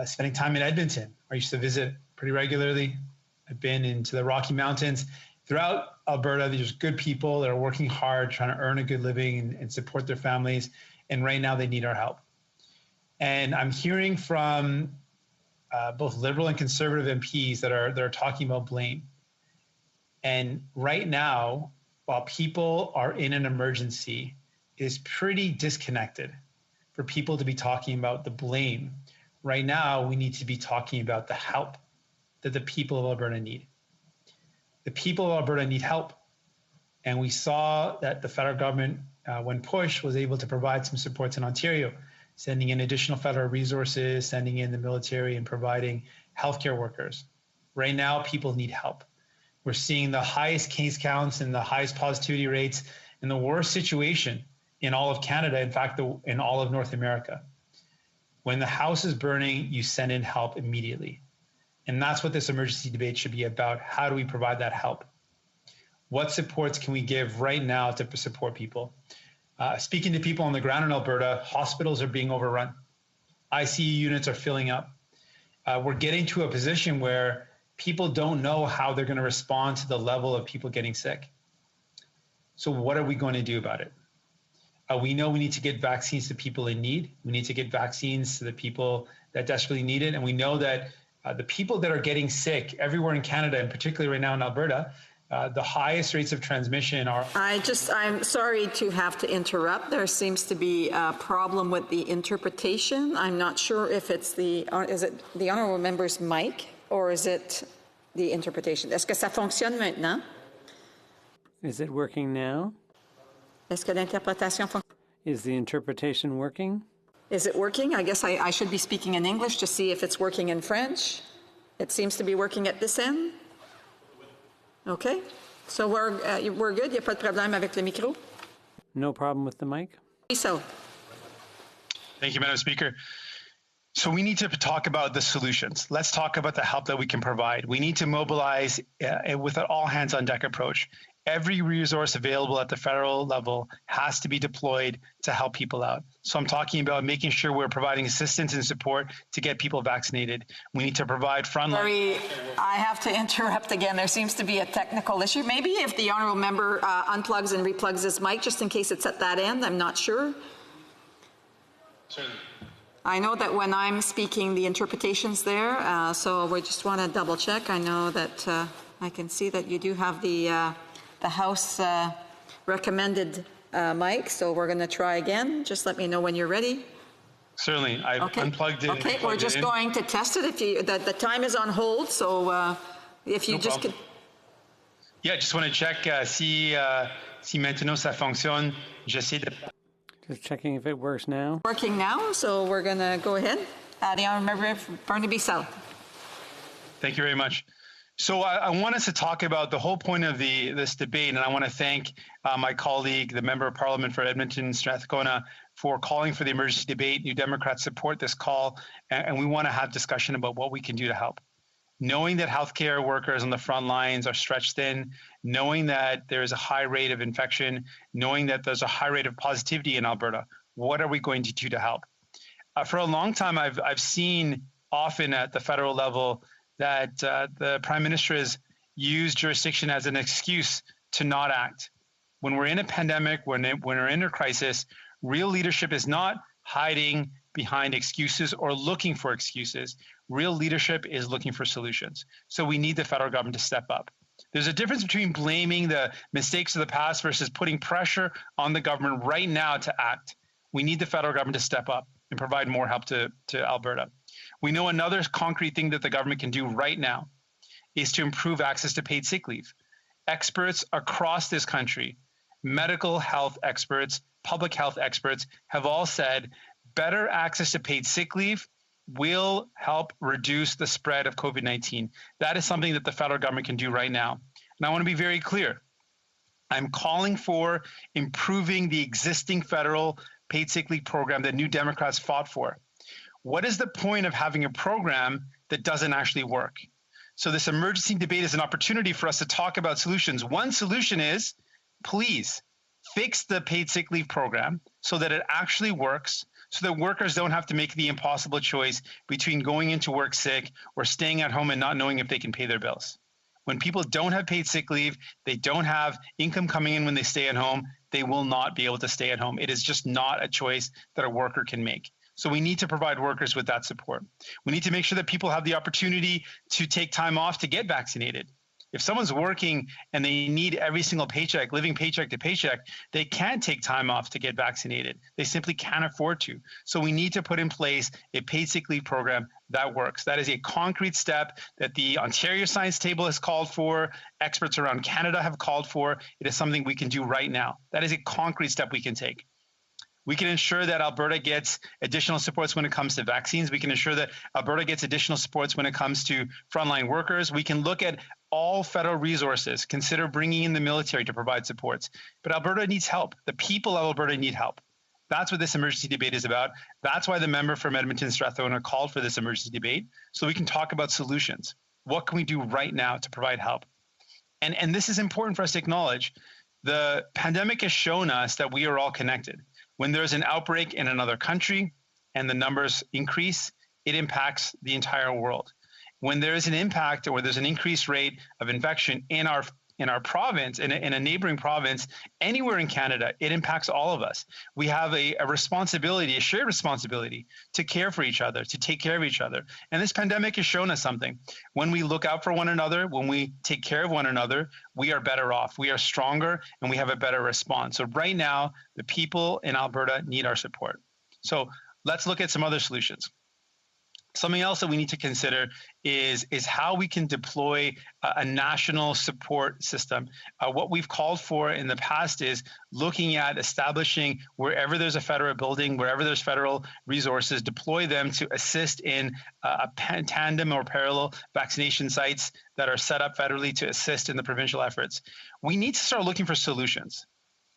spending time in Edmonton, where I used to visit pretty regularly. I've been into the Rocky Mountains. Throughout Alberta, there's good people that are working hard, trying to earn a good living and support their families. And right now they need our help. And I'm hearing from both Liberal and Conservative MPs that are talking about blame. And right now, while people are in an emergency, it is pretty disconnected for people to be talking about the blame. Right now, we need to be talking about the help that the people of Alberta need. The people of Alberta need help. And we saw that the federal government, when pushed, was able to provide some supports in Ontario, sending in additional federal resources, sending in the military, and providing healthcare workers. Right now, people need help. We're seeing the highest case counts and the highest positivity rates and the worst situation in all of Canada, in fact, in all of North America. When the house is burning, you send in help immediately. And that's what this emergency debate should be about. How do we provide that help? What supports can we give right now to support people? Speaking to people on the ground in Alberta, hospitals are being overrun. ICU units are filling up. We're getting to a position where people don't know how they're going to respond to the level of people getting sick. So what are we going to do about it? We know we need to get vaccines to people in need. We need to get vaccines to the people that desperately need it. And we know that the people that are getting sick everywhere in Canada, and particularly right now in Alberta, the highest rates of transmission are... I'm sorry to have to interrupt. There seems to be a problem with the interpretation. I'm not sure if it's is it the honourable member's mic or is it the interpretation? Est-ce que ça fonctionne maintenant? Is it working now? Est-ce que l'interprétation fonctionne? Is the interpretation working? Is it working? I guess I should be speaking in English to see if it's working in French. It seems to be working at this end. Okay. So we're good. Il n'y a pas de problème avec le micro? No problem with the mic? So. Thank you, Madam Speaker. So we need to talk about the solutions. Let's talk about the help that we can provide. We need to mobilize with an all-hands-on-deck approach. Every resource available at the federal level has to be deployed to help people out. So I'm talking about making sure we're providing assistance and support to get people vaccinated. We need to provide frontline... I have to interrupt again. There seems to be a technical issue. Maybe if the honourable member unplugs and replugs his mic, just in case it's at that end, I'm not sure. Certainly. I know that when I'm speaking, the interpretation's there, so we just want to double check. I know that I can see that you do have the House recommended mic, so we're going to try again. Just let me know when you're ready. Certainly. I've unplugged it. Okay, we're just going to test it. If you, the time is on hold, so if you just could. Yeah, just want to check si maintenant ça fonctionne. J'essaie de... Just checking if it works now. Working now, so we're going to go ahead. The honourable member for Burnaby South. Thank you very much. So I want us to talk about the whole point of this debate, and I want to thank my colleague, the Member of Parliament for Edmonton Strathcona, for calling for the emergency debate. New Democrats support this call, and we want to have discussion about what we can do to help. Knowing that healthcare workers on the front lines are stretched thin, knowing that there is a high rate of infection, knowing that there's a high rate of positivity in Alberta, what are we going to do to help? For a long time, I've seen often at the federal level that the Prime Minister has used jurisdiction as an excuse to not act. When we're in a pandemic, when we're in a crisis, real leadership is not hiding behind excuses or looking for excuses. Real leadership is looking for solutions. So we need the federal government to step up. There's a difference between blaming the mistakes of the past versus putting pressure on the government right now to act. We need the federal government to step up and provide more help to Alberta. We know another concrete thing that the government can do right now is to improve access to paid sick leave. Experts across this country, medical health experts, public health experts have all said better access to paid sick leave will help reduce the spread of COVID-19. That is something that the federal government can do right now. And I want to be very clear. I'm calling for improving the existing federal paid sick leave program that New Democrats fought for. What is the point of having a program that doesn't actually work? So this emergency debate is an opportunity for us to talk about solutions. One solution is, please fix the paid sick leave program so that it actually works, so that workers don't have to make the impossible choice between going into work sick or staying at home and not knowing if they can pay their bills. When people don't have paid sick leave, they don't have income coming in when they stay at home, they will not be able to stay at home. It is just not a choice that a worker can make. So we need to provide workers with that support. We need to make sure that people have the opportunity to take time off to get vaccinated. If someone's working and they need every single paycheck, living paycheck to paycheck, they can't take time off to get vaccinated. They simply can't afford to. So we need to put in place a paid sick leave program that works. That is a concrete step that the Ontario Science Table has called for, experts around Canada have called for. It is something we can do right now. That is a concrete step we can take. We can ensure that Alberta gets additional supports when it comes to vaccines. We can ensure that Alberta gets additional supports when it comes to frontline workers. We can look at all federal resources, consider bringing in the military to provide supports. But Alberta needs help. The people of Alberta need help. That's what this emergency debate is about. That's why the member from Edmonton Strathcona called for this emergency debate, so we can talk about solutions. What can we do right now to provide help? And this is important for us to acknowledge. The pandemic has shown us that we are all connected. When there's an outbreak in another country and the numbers increase, it impacts the entire world. When there is an impact or there's an increased rate of infection in our province, in a neighboring province, anywhere in Canada, it impacts all of us. We have a responsibility, a shared responsibility to care for each other, to take care of each other. And this pandemic has shown us something. When we look out for one another, when we take care of one another, we are better off. We are stronger and we have a better response. So right now, the people in Alberta need our support. So let's look at some other solutions. Something else that we need to consider is how we can deploy a national support system. What we've called for in the past is looking at establishing wherever there's a federal building, wherever there's federal resources, deploy them to assist in tandem or parallel vaccination sites that are set up federally to assist in the provincial efforts. We need to start looking for solutions.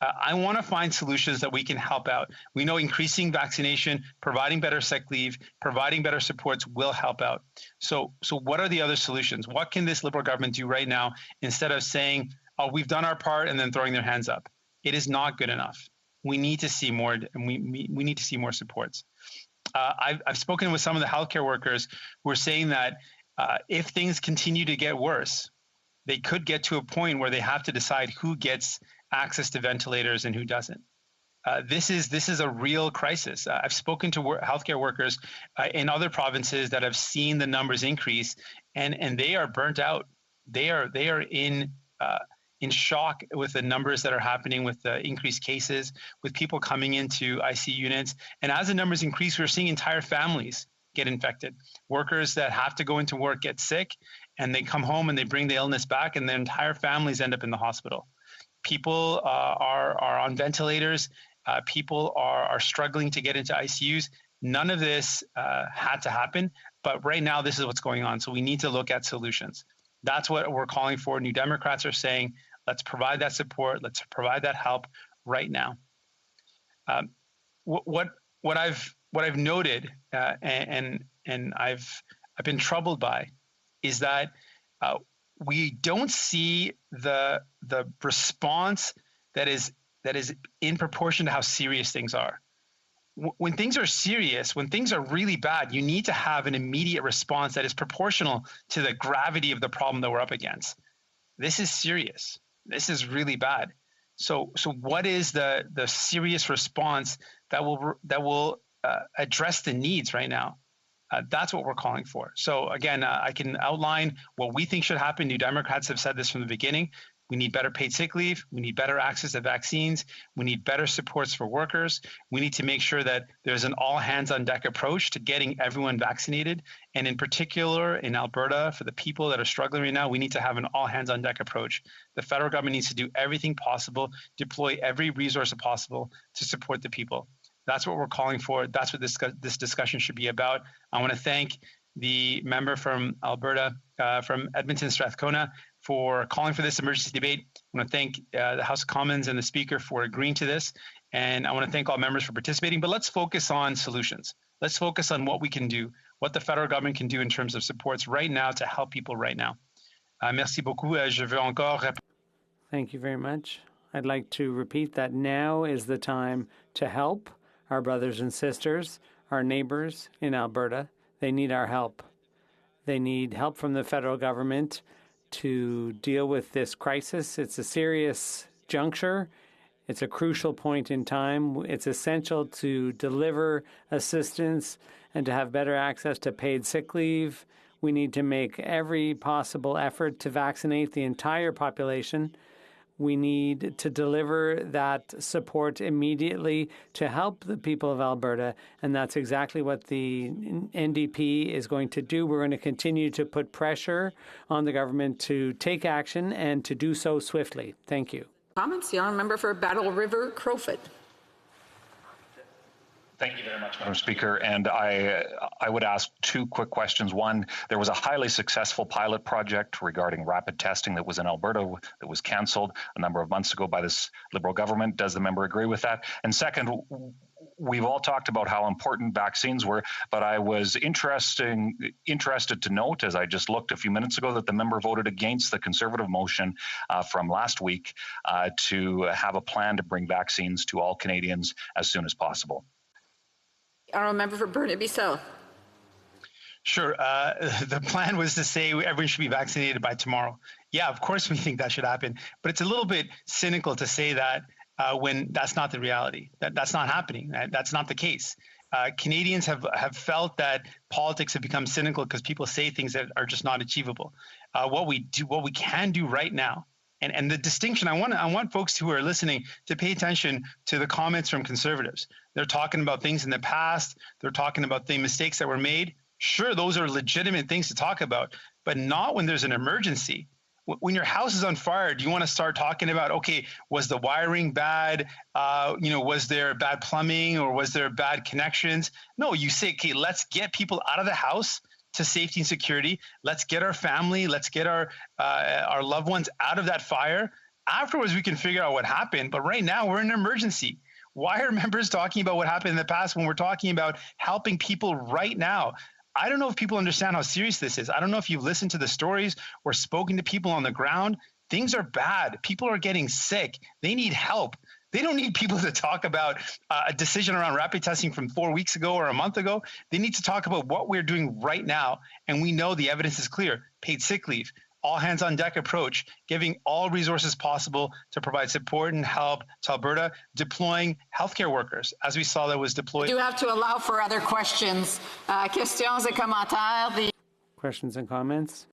I want to find solutions that we can help out. We know increasing vaccination, providing better sick leave, providing better supports will help out. So what are the other solutions? What can this Liberal government do right now instead of saying, oh, we've done our part and then throwing their hands up? It is not good enough. We need to see more, and we need to see more supports. I've spoken with some of the healthcare workers who are saying that if things continue to get worse, they could get to a point where they have to decide who gets access to ventilators and who doesn't. This is a real crisis. I've spoken to healthcare workers in other provinces that have seen the numbers increase, and they are burnt out. They are in shock with the numbers that are happening with the increased cases, with people coming into ICU units. And as the numbers increase, we're seeing entire families get infected. Workers that have to go into work get sick, and they come home and they bring the illness back, and their entire families end up in the hospital. People are on ventilators. People are struggling to get into ICUs. None of this had to happen, but right now this is what's going on. So we need to look at solutions. That's what we're calling for. New Democrats are saying, let's provide that support. Let's provide that help right now. What I've noted and I've been troubled by is that we don't see the response that is in proportion to how serious things are. When things are serious, when things are really bad, you need to have an immediate response that is proportional to the gravity of the problem that we're up against. This is serious. This is really bad. So what is the serious response that will address the needs right now? That's what we're calling for. So again, I can outline what we think should happen. New Democrats have said this from the beginning. We need better paid sick leave. We need better access to vaccines. We need better supports for workers. We need to make sure that there's an all hands on deck approach to getting everyone vaccinated. And in particular, in Alberta, for the people that are struggling right now, we need to have an all hands on deck approach. The federal government needs to do everything possible, deploy every resource possible to support the people. That's what we're calling for. That's what this discussion should be about. I want to thank the member from Alberta, from Edmonton Strathcona, for calling for this emergency debate. I want to thank the House of Commons and the Speaker for agreeing to this. And I want to thank all members for participating. But let's focus on solutions. Let's focus on what we can do, what the federal government can do in terms of supports right now to help people right now. Merci beaucoup. Je veux encore... Thank you very much. I'd like to repeat that now is the time to help our brothers and sisters, our neighbors in Alberta. They need our help. They need help from the federal government to deal with this crisis. It's a serious juncture. It's a crucial point in time. It's essential to deliver assistance and to have better access to paid sick leave. We need to make every possible effort to vaccinate the entire population. We need to deliver that support immediately to help the people of Alberta, and that's exactly what the NDP is going to do. We're going to continue to put pressure on the government to take action and to do so swiftly. Thank you. Comments? The honourable member for Battle River Crowfoot. Thank you very much, Madam Speaker. And I would ask two quick questions. One, there was a highly successful pilot project regarding rapid testing that was in Alberta that was cancelled a number of months ago by this Liberal government. Does the member agree with that? And second, we've all talked about how important vaccines were, but I was interested to note, as I just looked a few minutes ago, that the member voted against the Conservative motion from last week to have a plan to bring vaccines to all Canadians as soon as possible. Honourable member for Burnaby South. Sure. The plan was to say everyone should be vaccinated by tomorrow. Yeah, of course we think that should happen, but it's a little bit cynical to say that when that's not the reality. That's not happening. That's not the case. Canadians have felt that politics have become cynical because people say things that are just not achievable. What we can do right now, and the distinction, I want folks who are listening to pay attention to the comments from Conservatives. They're talking about things in the past. They're talking about the mistakes that were made. Sure, those are legitimate things to talk about, but not when there's an emergency. When your house is on fire, do you want to start talking about, okay, was the wiring bad? Was there bad plumbing or was there bad connections? No, you say, okay, let's get people out of the house to safety and security. Let's get our family, let's get our loved ones out of that fire. Afterwards, we can figure out what happened. But right now, we're in an emergency. Why are members talking about what happened in the past when we're talking about helping people right now? I don't know if people understand how serious this is. I don't know if you've listened to the stories or spoken to people on the ground. Things are bad. People are getting sick. They need help. They don't need people to talk about a decision around rapid testing from 4 weeks ago or a month ago. They need to talk about what we're doing right now. And we know the evidence is clear. Paid sick leave, all hands on deck approach, giving all resources possible to provide support and help to Alberta, deploying healthcare workers, as we saw that was deployed. You have to allow for other questions. Questions et commentaires. Questions and comments?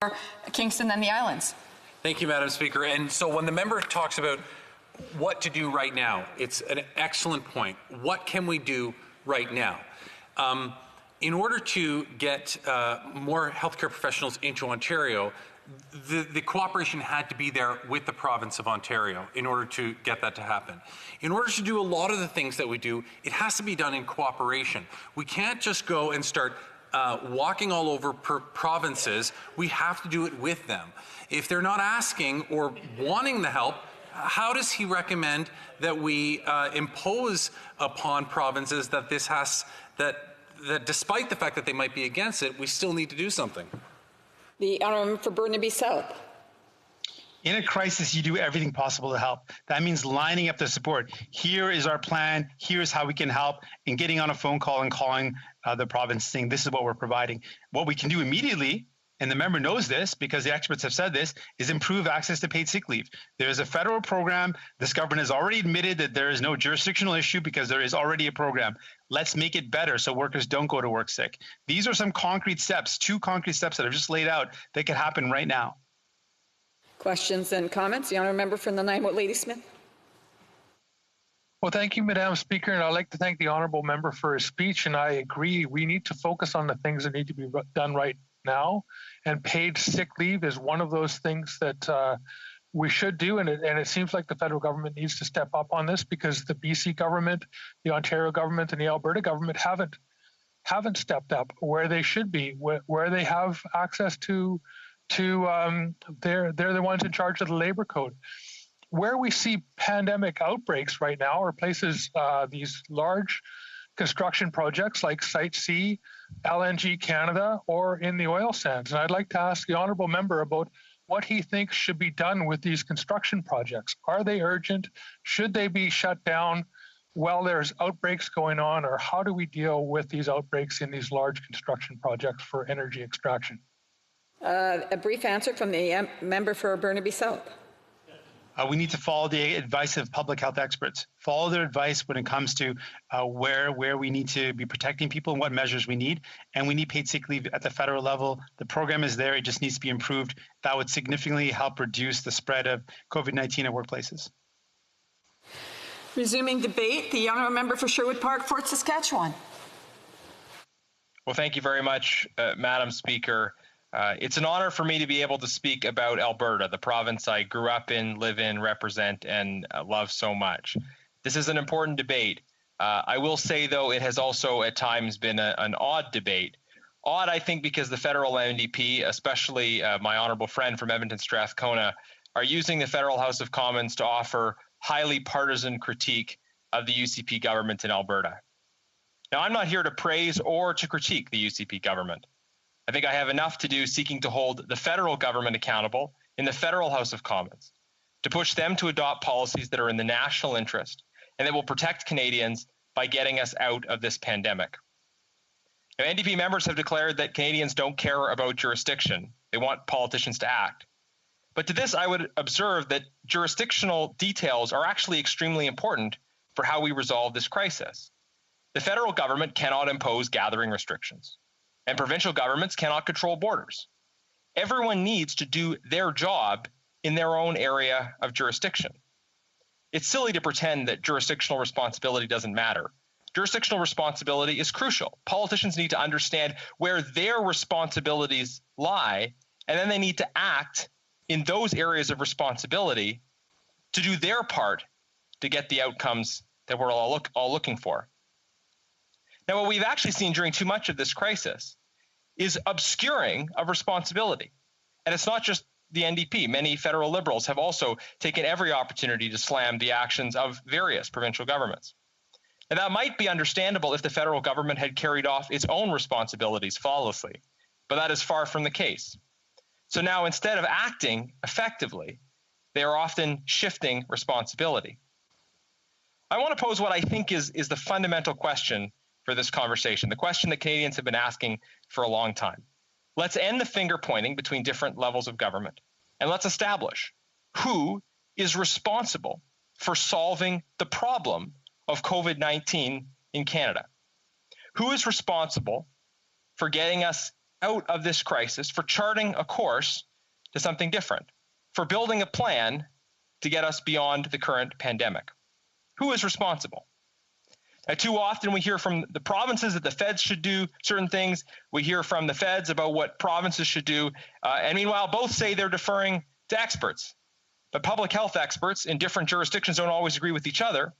Kingston and the Islands. Thank you, Madam Speaker. And so when the member talks about what to do right now, it's an excellent point. What can we do right now? In order to get more healthcare professionals into Ontario, the cooperation had to be there with the province of Ontario in order to get that to happen. In order to do a lot of the things that we do, it has to be done in cooperation. We can't just go and start walking all over provinces. We have to do it with them. If they're not asking or wanting the help, how does he recommend that we impose upon provinces that this has, that despite the fact that they might be against it, we still need to do something? The Honourable for Burnaby South. In a crisis, you do everything possible to help. That means lining up the support. Here is our plan. Here's how we can help. And getting on a phone call and calling the province saying, this is what we're providing. What we can do immediately, and the member knows this because the experts have said this, is improve access to paid sick leave. There is a federal program. This government has already admitted that there is no jurisdictional issue because there is already a program. Let's make it better so workers don't go to work sick. These are some concrete steps, 2 concrete steps that I've just laid out that could happen right now. Questions and comments? The honourable member from the Ninewood Ladysmith. Well, thank you, Madam Speaker, and I'd like to thank the honourable member for his speech, and I agree. We need to focus on the things that need to be done right now, and paid sick leave is one of those things that we should do, and it seems like the federal government needs to step up on this because the BC government, the Ontario government, and the Alberta government haven't stepped up where they should be, where they have access to they're the ones in charge of the labor code. Where we see pandemic outbreaks right now are places, these large construction projects like Site C, LNG Canada, or in the oil sands. And I'd like to ask the honourable member about what he thinks should be done with these construction projects. Are they urgent? Should they be shut down while there's outbreaks going on? Or how do we deal with these outbreaks in these large construction projects for energy extraction? A brief answer from the member for Burnaby South. We need to follow the advice of public health experts. Follow their advice when it comes to where we need to be protecting people and what measures we need. And we need paid sick leave at the federal level. The program is there. It just needs to be improved. That would significantly help reduce the spread of COVID-19 at workplaces. Resuming debate, the honourable member for Sherwood Park, Fort Saskatchewan. Well, thank you very much, Madam Speaker. It's an honor for me to be able to speak about Alberta, the province I grew up in, live in, represent, and love so much. This is an important debate. I will say, though, it has also at times been an odd debate. Odd, I think, because the federal NDP, especially my honourable friend from Edmonton Strathcona, are using the federal House of Commons to offer highly partisan critique of the UCP government in Alberta. Now, I'm not here to praise or to critique the UCP government. I think I have enough to do seeking to hold the federal government accountable in the federal House of Commons, to push them to adopt policies that are in the national interest and that will protect Canadians by getting us out of this pandemic. Now, NDP members have declared that Canadians don't care about jurisdiction. They want politicians to act. But to this, I would observe that jurisdictional details are actually extremely important for how we resolve this crisis. The federal government cannot impose gathering restrictions, and provincial governments cannot control borders. Everyone needs to do their job in their own area of jurisdiction. It's silly to pretend that jurisdictional responsibility doesn't matter. Jurisdictional responsibility is crucial. Politicians need to understand where their responsibilities lie, and then they need to act in those areas of responsibility to do their part to get the outcomes that we're all looking for. Now, what we've actually seen during too much of this crisis is obscuring of responsibility. And it's not just the NDP. Many federal Liberals have also taken every opportunity to slam the actions of various provincial governments. And that might be understandable if the federal government had carried off its own responsibilities flawlessly, but that is far from the case. So now, instead of acting effectively, they are often shifting responsibility. I want to pose what I think is the fundamental question for this conversation, the question that Canadians have been asking for a long time. Let's end the finger pointing between different levels of government, and let's establish who is responsible for solving the problem of COVID-19 in Canada. Who is responsible for getting us out of this crisis, for charting a course to something different, for building a plan to get us beyond the current pandemic? Who is responsible? Now, too often we hear from the provinces that the feds should do certain things. We hear from the feds about what provinces should do. And meanwhile, both say they're deferring to experts. But public health experts in different jurisdictions don't always agree with each other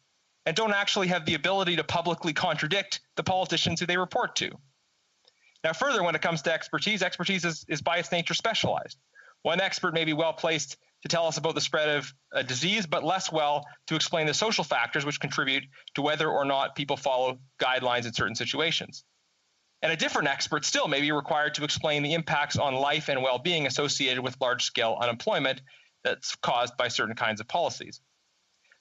and don't actually have the ability to publicly contradict the politicians who they report to. Now, further, when it comes to expertise is by its nature specialized. One expert may be well placed to tell us about the spread of a disease, but less well to explain the social factors which contribute to whether or not people follow guidelines in certain situations. And a different expert still may be required to explain the impacts on life and well-being associated with large-scale unemployment that's caused by certain kinds of policies.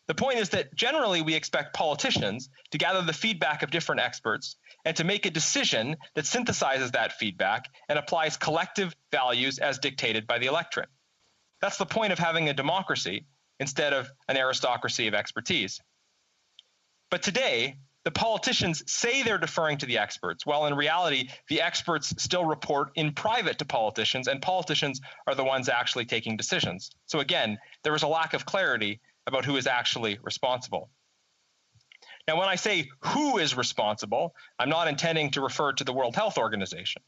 The point is that generally we expect politicians to gather the feedback of different experts and to make a decision that synthesizes that feedback and applies collective values as dictated by the electorate. That's the point of having a democracy instead of an aristocracy of expertise. But today, the politicians say they're deferring to the experts, while in reality, the experts still report in private to politicians, and politicians are the ones actually taking decisions. So again, there is a lack of clarity about who is actually responsible. Now, when I say who is responsible, I'm not intending to refer to the World Health Organization.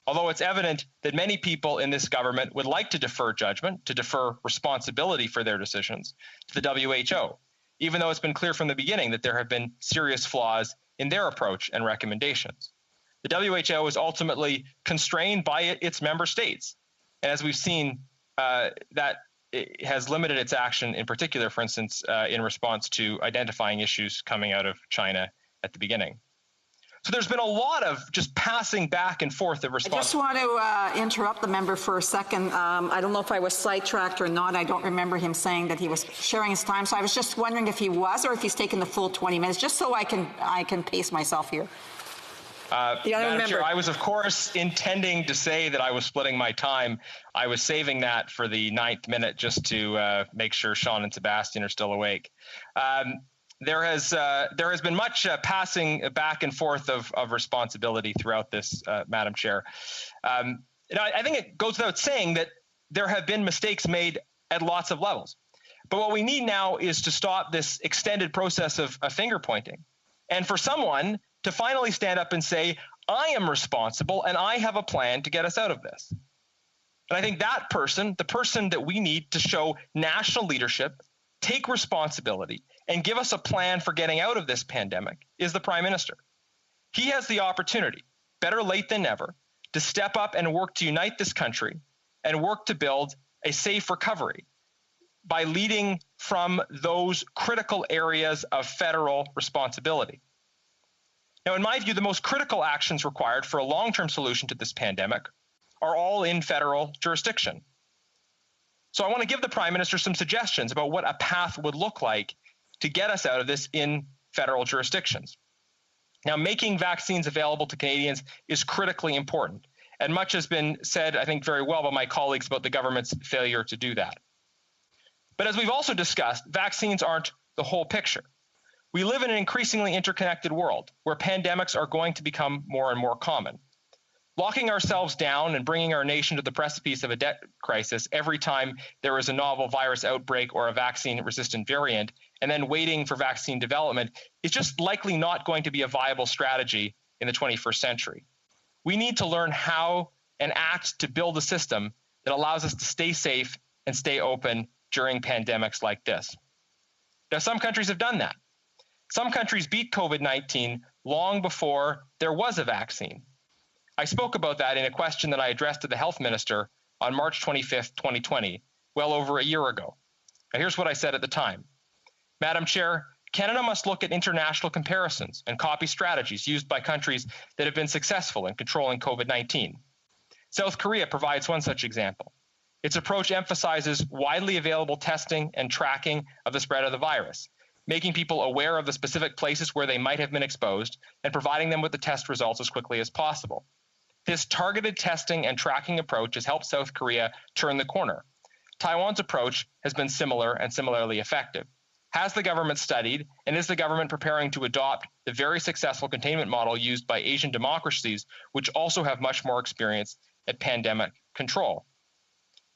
Although it's evident that many people in this government would like to defer judgment, to defer responsibility for their decisions to the WHO, even though it's been clear from the beginning that there have been serious flaws in their approach and recommendations. The WHO is ultimately constrained by its member states. And as we've seen, that it has limited its action in particular, for instance, in response to identifying issues coming out of China at the beginning. So there's been a lot of just passing back and forth of response. I just want to interrupt the member for a second. I don't know if I was sidetracked or not. I don't remember him saying that he was sharing his time. So I was just wondering if he was or if he's taken the full 20 minutes, just so I can pace myself here. Madam Chair, I was, of course, intending to say that I was splitting my time. I was saving that for the 9th minute just to make sure Sean and Sebastian are still awake. There has been much passing back and forth of responsibility throughout this, Madam Chair. I think it goes without saying that there have been mistakes made at lots of levels. But what we need now is to stop this extended process of finger pointing, and for someone to finally stand up and say, I am responsible and I have a plan to get us out of this. And I think that person, the person that we need to show national leadership, take responsibility and give us a plan for getting out of this pandemic is the Prime Minister. He has the opportunity, better late than never, to step up and work to unite this country and work to build a safe recovery by leading from those critical areas of federal responsibility. Now, in my view, the most critical actions required for a long-term solution to this pandemic are all in federal jurisdiction. So I want to give the Prime Minister some suggestions about what a path would look like to get us out of this in federal jurisdictions. Now, making vaccines available to Canadians is critically important, and much has been said, I think, very well by my colleagues about the government's failure to do that. But as we've also discussed, vaccines aren't the whole picture. We live in an increasingly interconnected world where pandemics are going to become more and more common. Locking ourselves down and bringing our nation to the precipice of a debt crisis every time there is a novel virus outbreak or a vaccine-resistant variant, and then waiting for vaccine development, is just likely not going to be a viable strategy in the 21st century. We need to learn how and act to build a system that allows us to stay safe and stay open during pandemics like this. Now, some countries have done that. Some countries beat COVID-19 long before there was a vaccine. I spoke about that in a question that I addressed to the Health Minister on March 25th, 2020, well over a year ago. Now, here's what I said at the time. Madam Chair, Canada must look at international comparisons and copy strategies used by countries that have been successful in controlling COVID-19. South Korea provides one such example. Its approach emphasizes widely available testing and tracking of the spread of the virus, making people aware of the specific places where they might have been exposed and providing them with the test results as quickly as possible. This targeted testing and tracking approach has helped South Korea turn the corner. Taiwan's approach has been similar and similarly effective. Has the government studied, and is the government preparing to adopt the very successful containment model used by Asian democracies, which also have much more experience at pandemic control?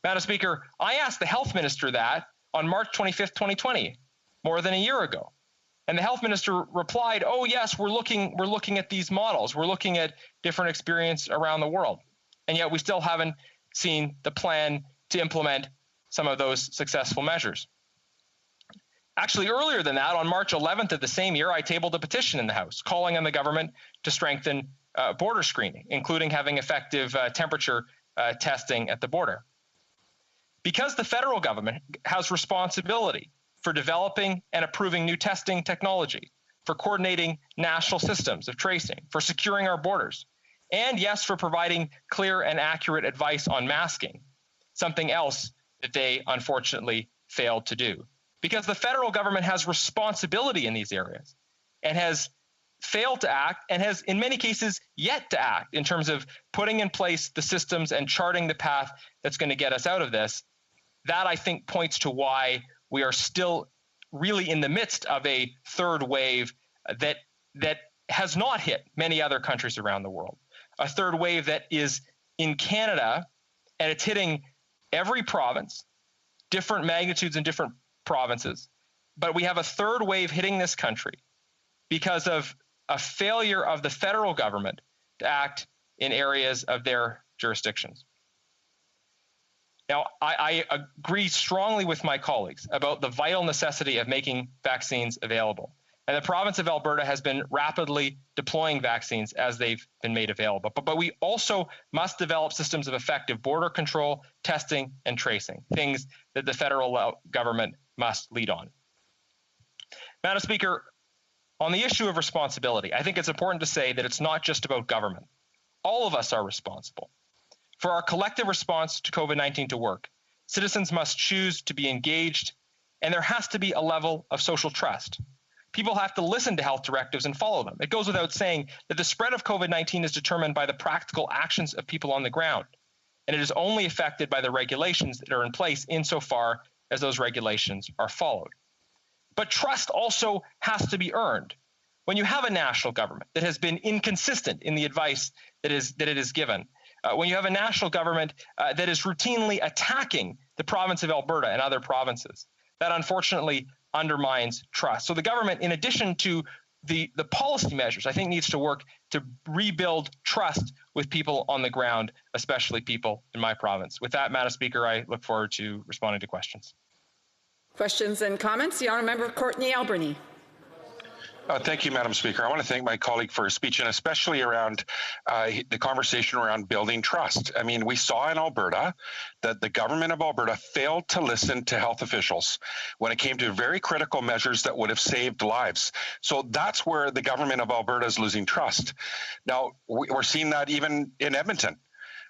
Madam Speaker, I asked the Health Minister that on March 25th, 2020, more than a year ago. And the Health Minister replied, oh yes, we're looking at these models. We're looking at different experience around the world. And yet we still haven't seen the plan to implement some of those successful measures. Actually, earlier than that, on March 11th of the same year, I tabled a petition in the House calling on the government to strengthen border screening, including having effective temperature testing at the border. Because the federal government has responsibility for developing and approving new testing technology, for coordinating national systems of tracing, for securing our borders, and yes, for providing clear and accurate advice on masking, something else that they unfortunately failed to do. Because the federal government has responsibility in these areas and has failed to act and has, in many cases, yet to act in terms of putting in place the systems and charting the path that's going to get us out of this. That, I think, points to why we are still really in the midst of a third wave that has not hit many other countries around the world. A third wave that is in Canada, and it's hitting every province, different magnitudes in different provinces. But we have a third wave hitting this country because of a failure of the federal government to act in areas of their jurisdictions. Now, I agree strongly with my colleagues about the vital necessity of making vaccines available. And the province of Alberta has been rapidly deploying vaccines as they've been made available. But we also must develop systems of effective border control, testing, and tracing, things that the federal government must lead on. Madam Speaker, on the issue of responsibility, I think it's important to say that it's not just about government. All of us are responsible. For our collective response to COVID-19 to work, citizens must choose to be engaged, and there has to be a level of social trust. People have to listen to health directives and follow them. It goes without saying that the spread of COVID-19 is determined by the practical actions of people on the ground, and it is only affected by the regulations that are in place insofar as those regulations are followed. But trust also has to be earned. When you have a national government that has been inconsistent in the advice that it is given, when you have a national government that is routinely attacking the province of Alberta and other provinces, that unfortunately undermines trust. So the government, in addition to the policy measures, I think needs to work to rebuild trust with people on the ground, especially people in my province. With that, Madam Speaker, I look forward to responding to questions. Questions and comments? The Honourable Member Courtney Alberni. Thank you, Madam Speaker. I want to thank my colleague for his speech, and especially around the conversation around building trust. I mean, we saw in Alberta that the government of Alberta failed to listen to health officials when it came to very critical measures that would have saved lives. So that's where the government of Alberta is losing trust. Now, we're seeing that even in Edmonton,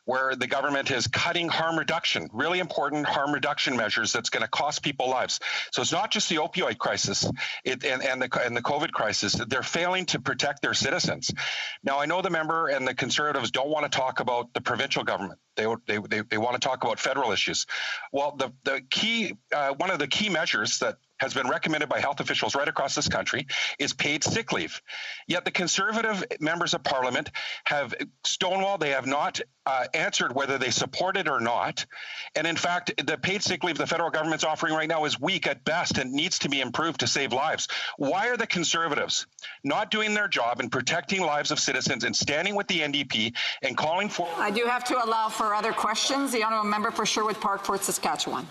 where the government is cutting harm reduction, really important harm reduction measures that's going to cost people lives. So it's not just the opioid crisis and the COVID crisis. They're failing to protect their citizens. Now, I know the member and the Conservatives don't want to talk about the provincial government. They want to talk about federal issues. Well, the key one of the key measures that has been recommended by health officials right across this country is paid sick leave. Yet the Conservative members of Parliament have stonewalled. They have not answered whether they support it or not. And in fact, the paid sick leave the federal government's offering right now is weak at best and needs to be improved to save lives. Why are the Conservatives not doing their job in protecting lives of citizens and standing with the NDP and calling for... I do have to allow for other questions. The Honourable Member for Sherwood Park, Fort Saskatchewan.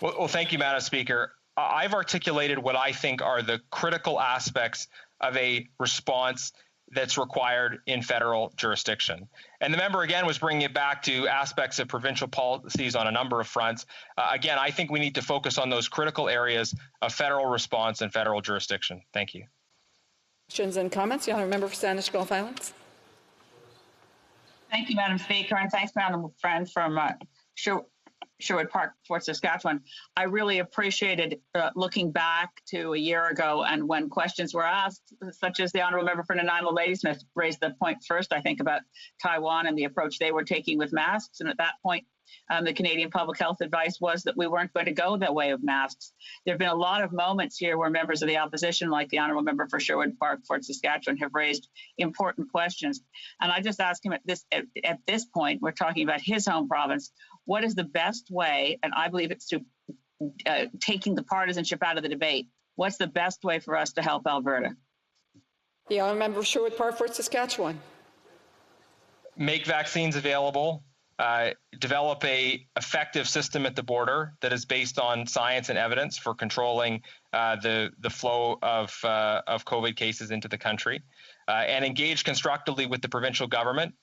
Well, thank you, Madam Speaker. I've articulated what I think are the critical aspects of a response that's required in federal jurisdiction. And the member, again, was bringing it back to aspects of provincial policies on a number of fronts. Again, I think we need to focus on those critical areas of federal response and federal jurisdiction. Thank you. Questions and comments? The Honourable Member for Saanich Gulf Islands. Thank you, Madam Speaker, and thanks, Madam Friend from Sherwood Park, Fort Saskatchewan. I really appreciated looking back to a year ago and when questions were asked, such as the Honourable Member for Nanaimo Ladysmith raised the point first, I think, about Taiwan and the approach they were taking with masks. And at that point, the Canadian public health advice was that we weren't going to go that way of masks. There have been a lot of moments here where members of the opposition, like the Honourable Member for Sherwood Park, Fort Saskatchewan, have raised important questions. And I just ask him at this point, we're talking about his home province, what is the best way, and I believe it's to taking the partisanship out of the debate, what's the best way for us to help Alberta? The Honourable Member for Sherwood Park, Fort Saskatchewan. Make vaccines available. Develop a effective system at the border that is based on science and evidence for controlling the flow of COVID cases into the country, and engage constructively with the provincial government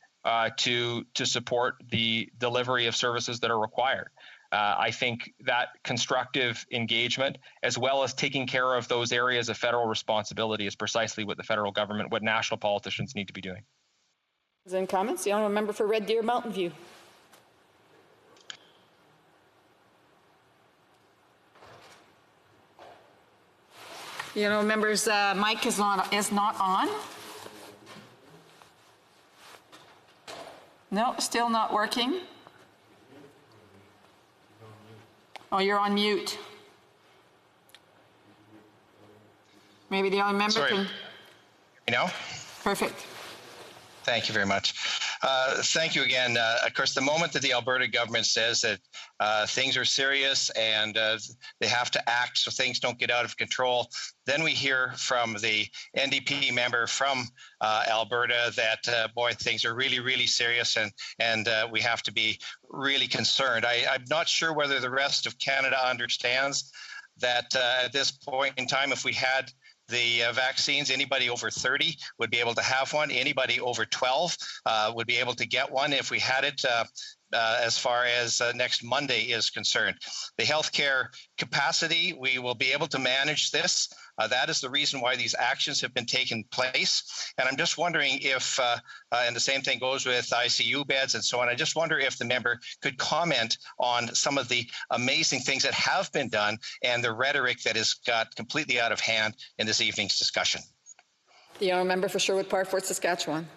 to support the delivery of services that are required. I think that constructive engagement, as well as taking care of those areas of federal responsibility, is precisely what the federal government, what national politicians need to be doing. Any comments? The Honourable Member for Red Deer Mountain View. You know, members, mic is not on. No, still not working. Oh, you're on mute. Maybe the other member can. You know? Perfect. Thank you very much. Thank you again. Of course, the moment that the Alberta government says that things are serious and they have to act so things don't get out of control, then we hear from the NDP member from Alberta that, boy, things are really, really serious and we have to be really concerned. I'm not sure whether the rest of Canada understands that at this point in time, if we had the vaccines, anybody over 30 would be able to have one. Anybody over 12 would be able to get one if we had it as far as next Monday is concerned. The healthcare capacity, we will be able to manage this. That is the reason why these actions have been taking place. And I'm just wondering if, and the same thing goes with ICU beds and so on, I just wonder if the member could comment on some of the amazing things that have been done and the rhetoric that has got completely out of hand in this evening's discussion. The Honourable Member for Sherwood Park, Fort Saskatchewan.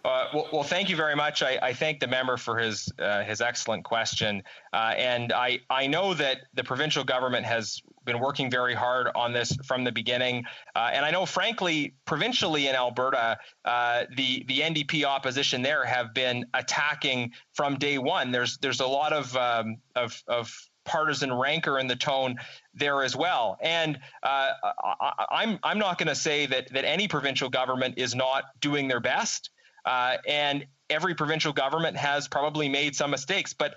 Well, thank you very much. I thank the member for his excellent question. And I know that the provincial government has been working very hard on this from the beginning. And I know, frankly, provincially in Alberta, the NDP opposition there have been attacking from day one. There's a lot of partisan rancor in the tone there as well. And I'm not going to say that any provincial government is not doing their best. And every provincial government has probably made some mistakes, but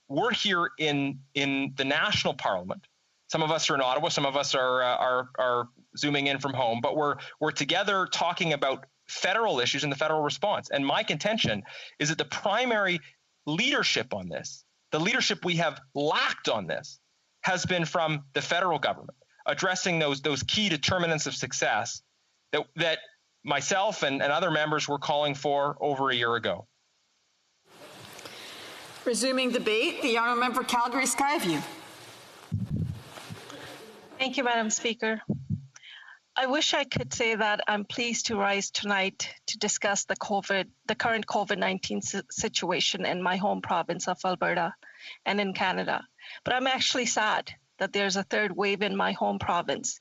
we're here in the national parliament. Some of us are in Ottawa, some of us are zooming in from home, but we're together talking about federal issues and the federal response. And my contention is that the primary leadership on this, the leadership we have lacked on this, has been from the federal government, addressing those key determinants of success that myself and other members were calling for over a year ago. Resuming debate, the honourable member for Calgary Skyview. Thank you, Madam Speaker. I wish I could say that I'm pleased to rise tonight to discuss the current COVID-19 situation in my home province of Alberta and in Canada. But I'm actually sad that there's a third wave in my home province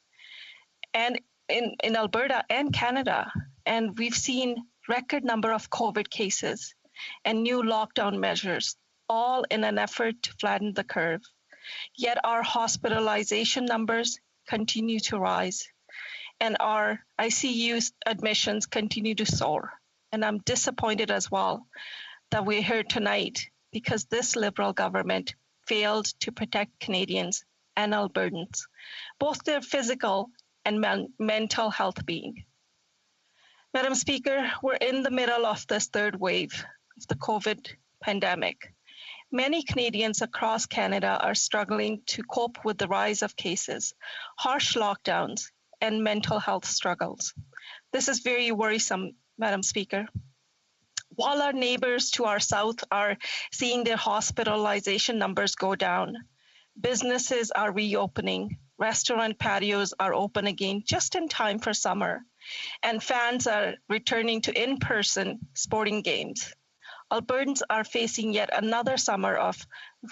and in Alberta and Canada. And we've seen record number of COVID cases and new lockdown measures, all in an effort to flatten the curve. Yet our hospitalization numbers continue to rise, and our ICU admissions continue to soar. And I'm disappointed as well that we're here tonight because this Liberal government failed to protect Canadians and Albertans, both their physical and mental health being. Madam Speaker, we're in the middle of this third wave of the COVID pandemic. Many Canadians across Canada are struggling to cope with the rise of cases, harsh lockdowns, and mental health struggles. This is very worrisome, Madam Speaker. While our neighbours to our south are seeing their hospitalization numbers go down, businesses are reopening, restaurant patios are open again just in time for summer, and fans are returning to in-person sporting games. Albertans are facing yet another summer of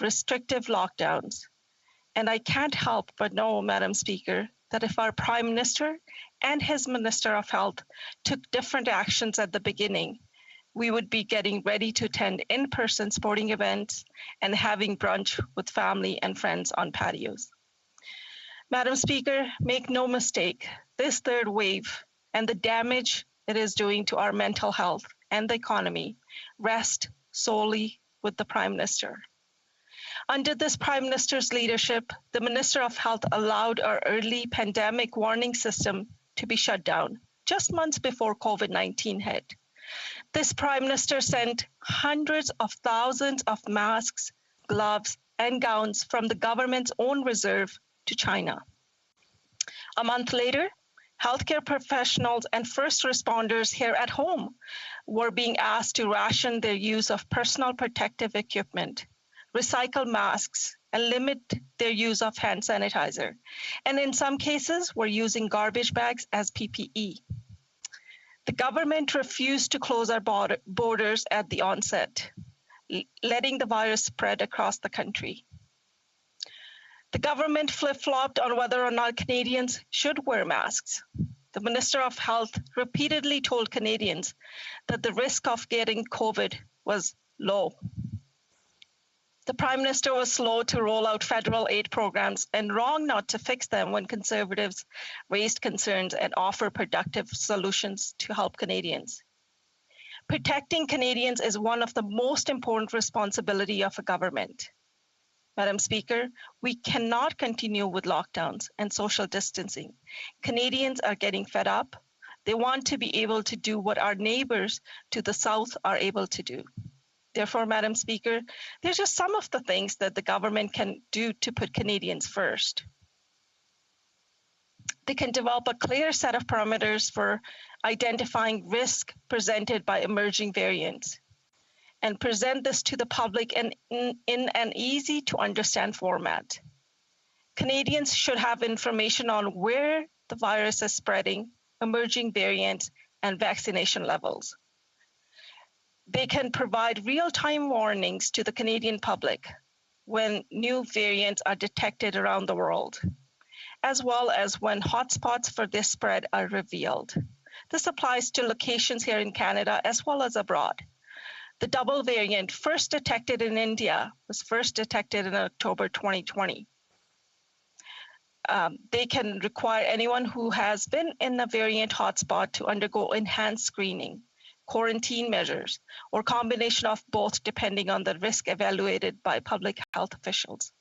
restrictive lockdowns. And I can't help but know, Madam Speaker, that if our Prime Minister and his Minister of Health took different actions at the beginning, we would be getting ready to attend in-person sporting events and having brunch with family and friends on patios. Madam Speaker, make no mistake, this third wave and the damage it is doing to our mental health and the economy rest solely with the Prime Minister. Under this Prime Minister's leadership, the Minister of Health allowed our early pandemic warning system to be shut down just months before COVID-19 hit. This Prime Minister sent hundreds of thousands of masks, gloves, and gowns from the government's own reserve to China. A month later, healthcare professionals and first responders here at home were being asked to ration their use of personal protective equipment, recycle masks, and limit their use of hand sanitizer. And in some cases, were using garbage bags as PPE. The government refused to close our borders at the onset, letting the virus spread across the country. The government flip-flopped on whether or not Canadians should wear masks. The Minister of Health repeatedly told Canadians that the risk of getting COVID was low. The Prime Minister was slow to roll out federal aid programs and wrong not to fix them when Conservatives raised concerns and offer productive solutions to help Canadians. Protecting Canadians is one of the most important responsibilities of a government. Madam Speaker, we cannot continue with lockdowns and social distancing. Canadians are getting fed up. They want to be able to do what our neighbours to the south are able to do. Therefore, Madam Speaker, there's just some of the things that the government can do to put Canadians first. They can develop a clear set of parameters for identifying risk presented by emerging variants and present this to the public in an easy to understand format. Canadians should have information on where the virus is spreading, emerging variants, and vaccination levels. They can provide real-time warnings to the Canadian public when new variants are detected around the world, as well as when hotspots for this spread are revealed. This applies to locations here in Canada as well as abroad. The double variant first detected in India was first detected in October 2020. They can require anyone who has been in a variant hotspot to undergo enhanced screening quarantine measures, or combination of both depending on the risk evaluated by public health officials.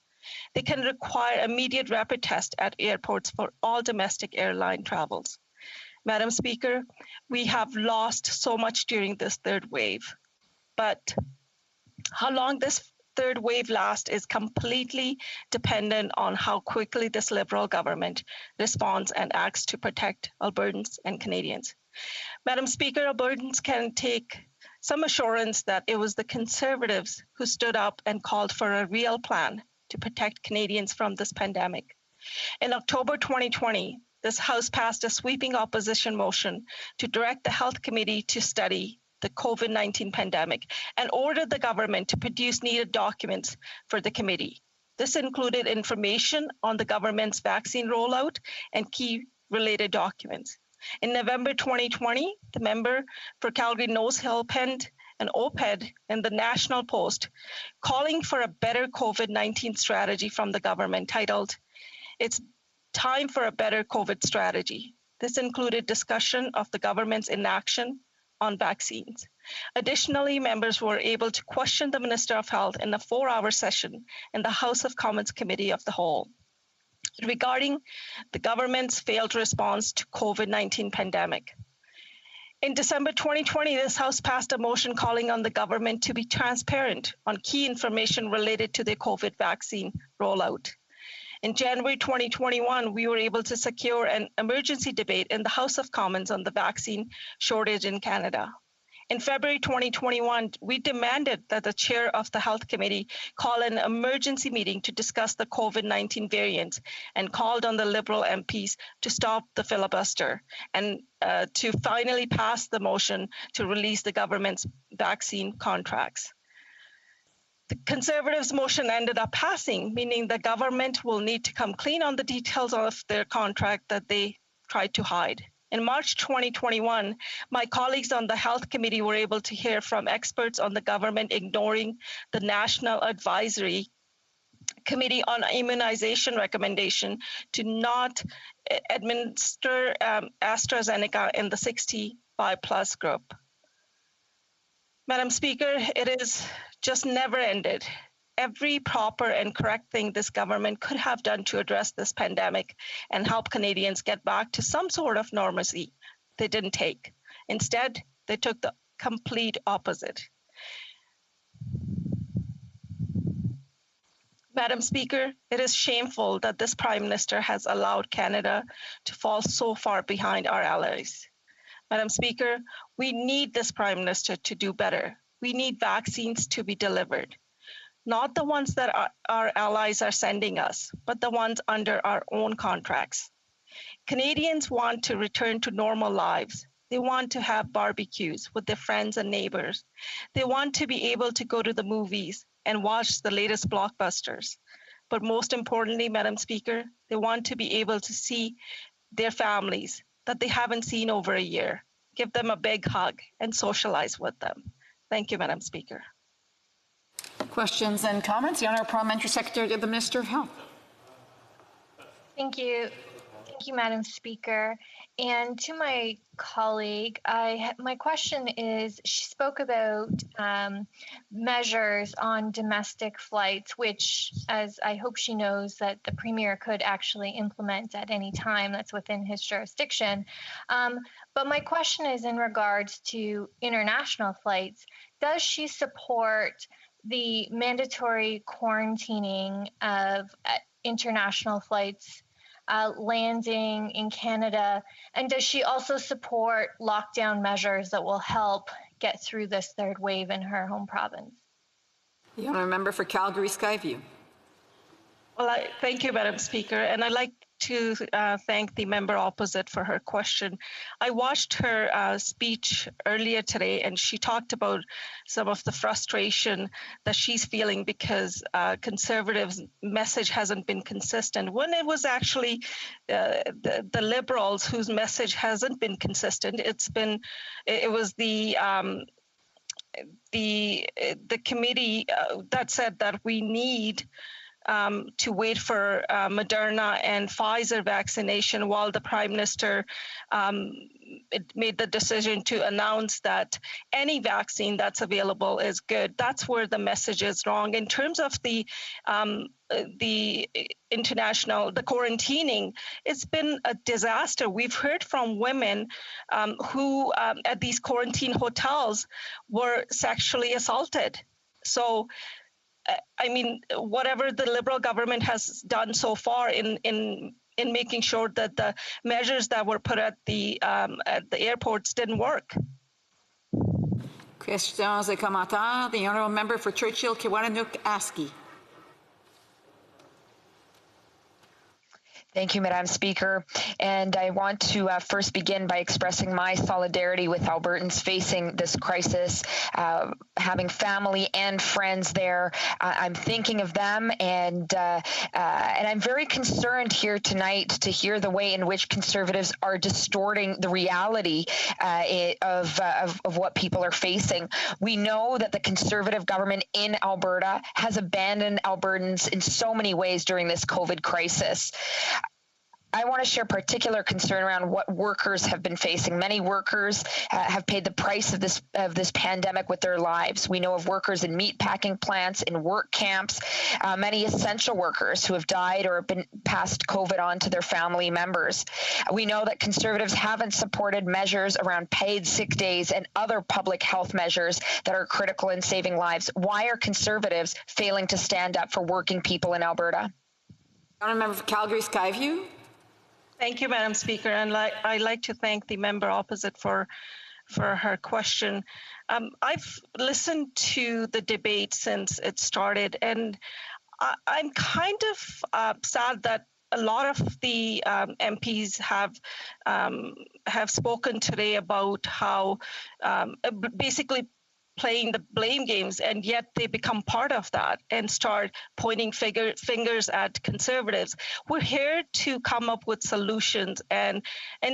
They can require immediate rapid test at airports for all domestic airline travels. Madam Speaker, we have lost so much during this third wave, but how long this third wave lasts is completely dependent on how quickly this Liberal government responds and acts to protect Albertans and Canadians. Madam Speaker, Albertans can take some assurance that it was the Conservatives who stood up and called for a real plan to protect Canadians from this pandemic. In October 2020, this House passed a sweeping opposition motion to direct the Health Committee to study the COVID-19 pandemic and ordered the government to produce needed documents for the committee. This included information on the government's vaccine rollout and key related documents. In November 2020, the member for Calgary Nose Hill penned an op-ed in the National Post calling for a better COVID-19 strategy from the government titled, "It's time for a better COVID strategy." This included discussion of the government's inaction on vaccines. Additionally, members were able to question the Minister of Health in a 4-hour session in the House of Commons Committee of the Whole regarding the government's failed response to COVID-19 pandemic. In December 2020, this House passed a motion calling on the government to be transparent on key information related to the COVID vaccine rollout. In January 2021, we were able to secure an emergency debate in the House of Commons on the vaccine shortage in Canada. In February 2021, we demanded that the chair of the Health Committee call an emergency meeting to discuss the COVID-19 variants and called on the Liberal MPs to stop the filibuster and to finally pass the motion to release the government's vaccine contracts. The Conservatives' motion ended up passing, meaning the government will need to come clean on the details of their contract that they tried to hide. In March 2021, my colleagues on the Health Committee were able to hear from experts on the government ignoring the National Advisory Committee on Immunization recommendation to not administer AstraZeneca in the 65+ group. Madam Speaker, it is just never ended. Every proper and correct thing this government could have done to address this pandemic and help Canadians get back to some sort of normalcy, they didn't take. Instead, they took the complete opposite. Madam Speaker, it is shameful that this Prime Minister has allowed Canada to fall so far behind our allies. Madam Speaker, we need this Prime Minister to do better. We need vaccines to be delivered. Not the ones that our allies are sending us, but the ones under our own contracts. Canadians want to return to normal lives. They want to have barbecues with their friends and neighbors. They want to be able to go to the movies and watch the latest blockbusters. But most importantly, Madam Speaker, they want to be able to see their families that they haven't seen over a year, give them a big hug, and socialize with them. Thank you, Madam Speaker. Questions and comments? The Honourable Parliamentary Secretary to the Minister of Health. Thank you. Thank you, Madam Speaker. And to my colleague, my question is, she spoke about measures on domestic flights, which, as I hope she knows, that the Premier could actually implement at any time that's within his jurisdiction. But my question is in regards to international flights. Does she support the mandatory quarantining of international flights landing in Canada? And does she also support lockdown measures that will help get through this third wave in her home province? The honourable member for Calgary Skyview. Well, thank you, Madam Speaker, and I'd like to thank the member opposite for her question. I watched her speech earlier today, and she talked about some of the frustration that she's feeling because Conservatives' message hasn't been consistent, when it was actually the Liberals whose message hasn't been consistent. It was the committee that said that we need to wait for Moderna and Pfizer vaccination while the Prime Minister made the decision to announce that any vaccine that's available is good. That's where the message is wrong. In terms of the quarantining, it's been a disaster. We've heard from women who at these quarantine hotels were sexually assaulted. So, I mean, whatever the Liberal government has done so far in making sure that the measures that were put at the airports didn't work. Questions et commentaires. The honourable member for Churchill, Kiwanis, Aski. Thank you, Madam Speaker. And I want to first begin by expressing my solidarity with Albertans facing this crisis, having family and friends there. I'm thinking of them, and I'm very concerned here tonight to hear the way in which Conservatives are distorting the reality of what people are facing. We know that the Conservative government in Alberta has abandoned Albertans in so many ways during this COVID crisis. I want to share particular concern around what workers have been facing. Many workers have paid the price of this pandemic with their lives. We know of workers in meatpacking plants, in work camps, many essential workers who have died or have been passed COVID on to their family members. We know that Conservatives haven't supported measures around paid sick days and other public health measures that are critical in saving lives. Why are Conservatives failing to stand up for working people in Alberta? Honourable member for Calgary Skyview. Thank you, Madam Speaker, and I'd like to thank the member opposite for her question. I've listened to the debate since it started, and I'm kind of sad that a lot of the MPs have spoken today about how basically playing the blame games, and yet they become part of that and start pointing fingers at Conservatives. We're here to come up with solutions and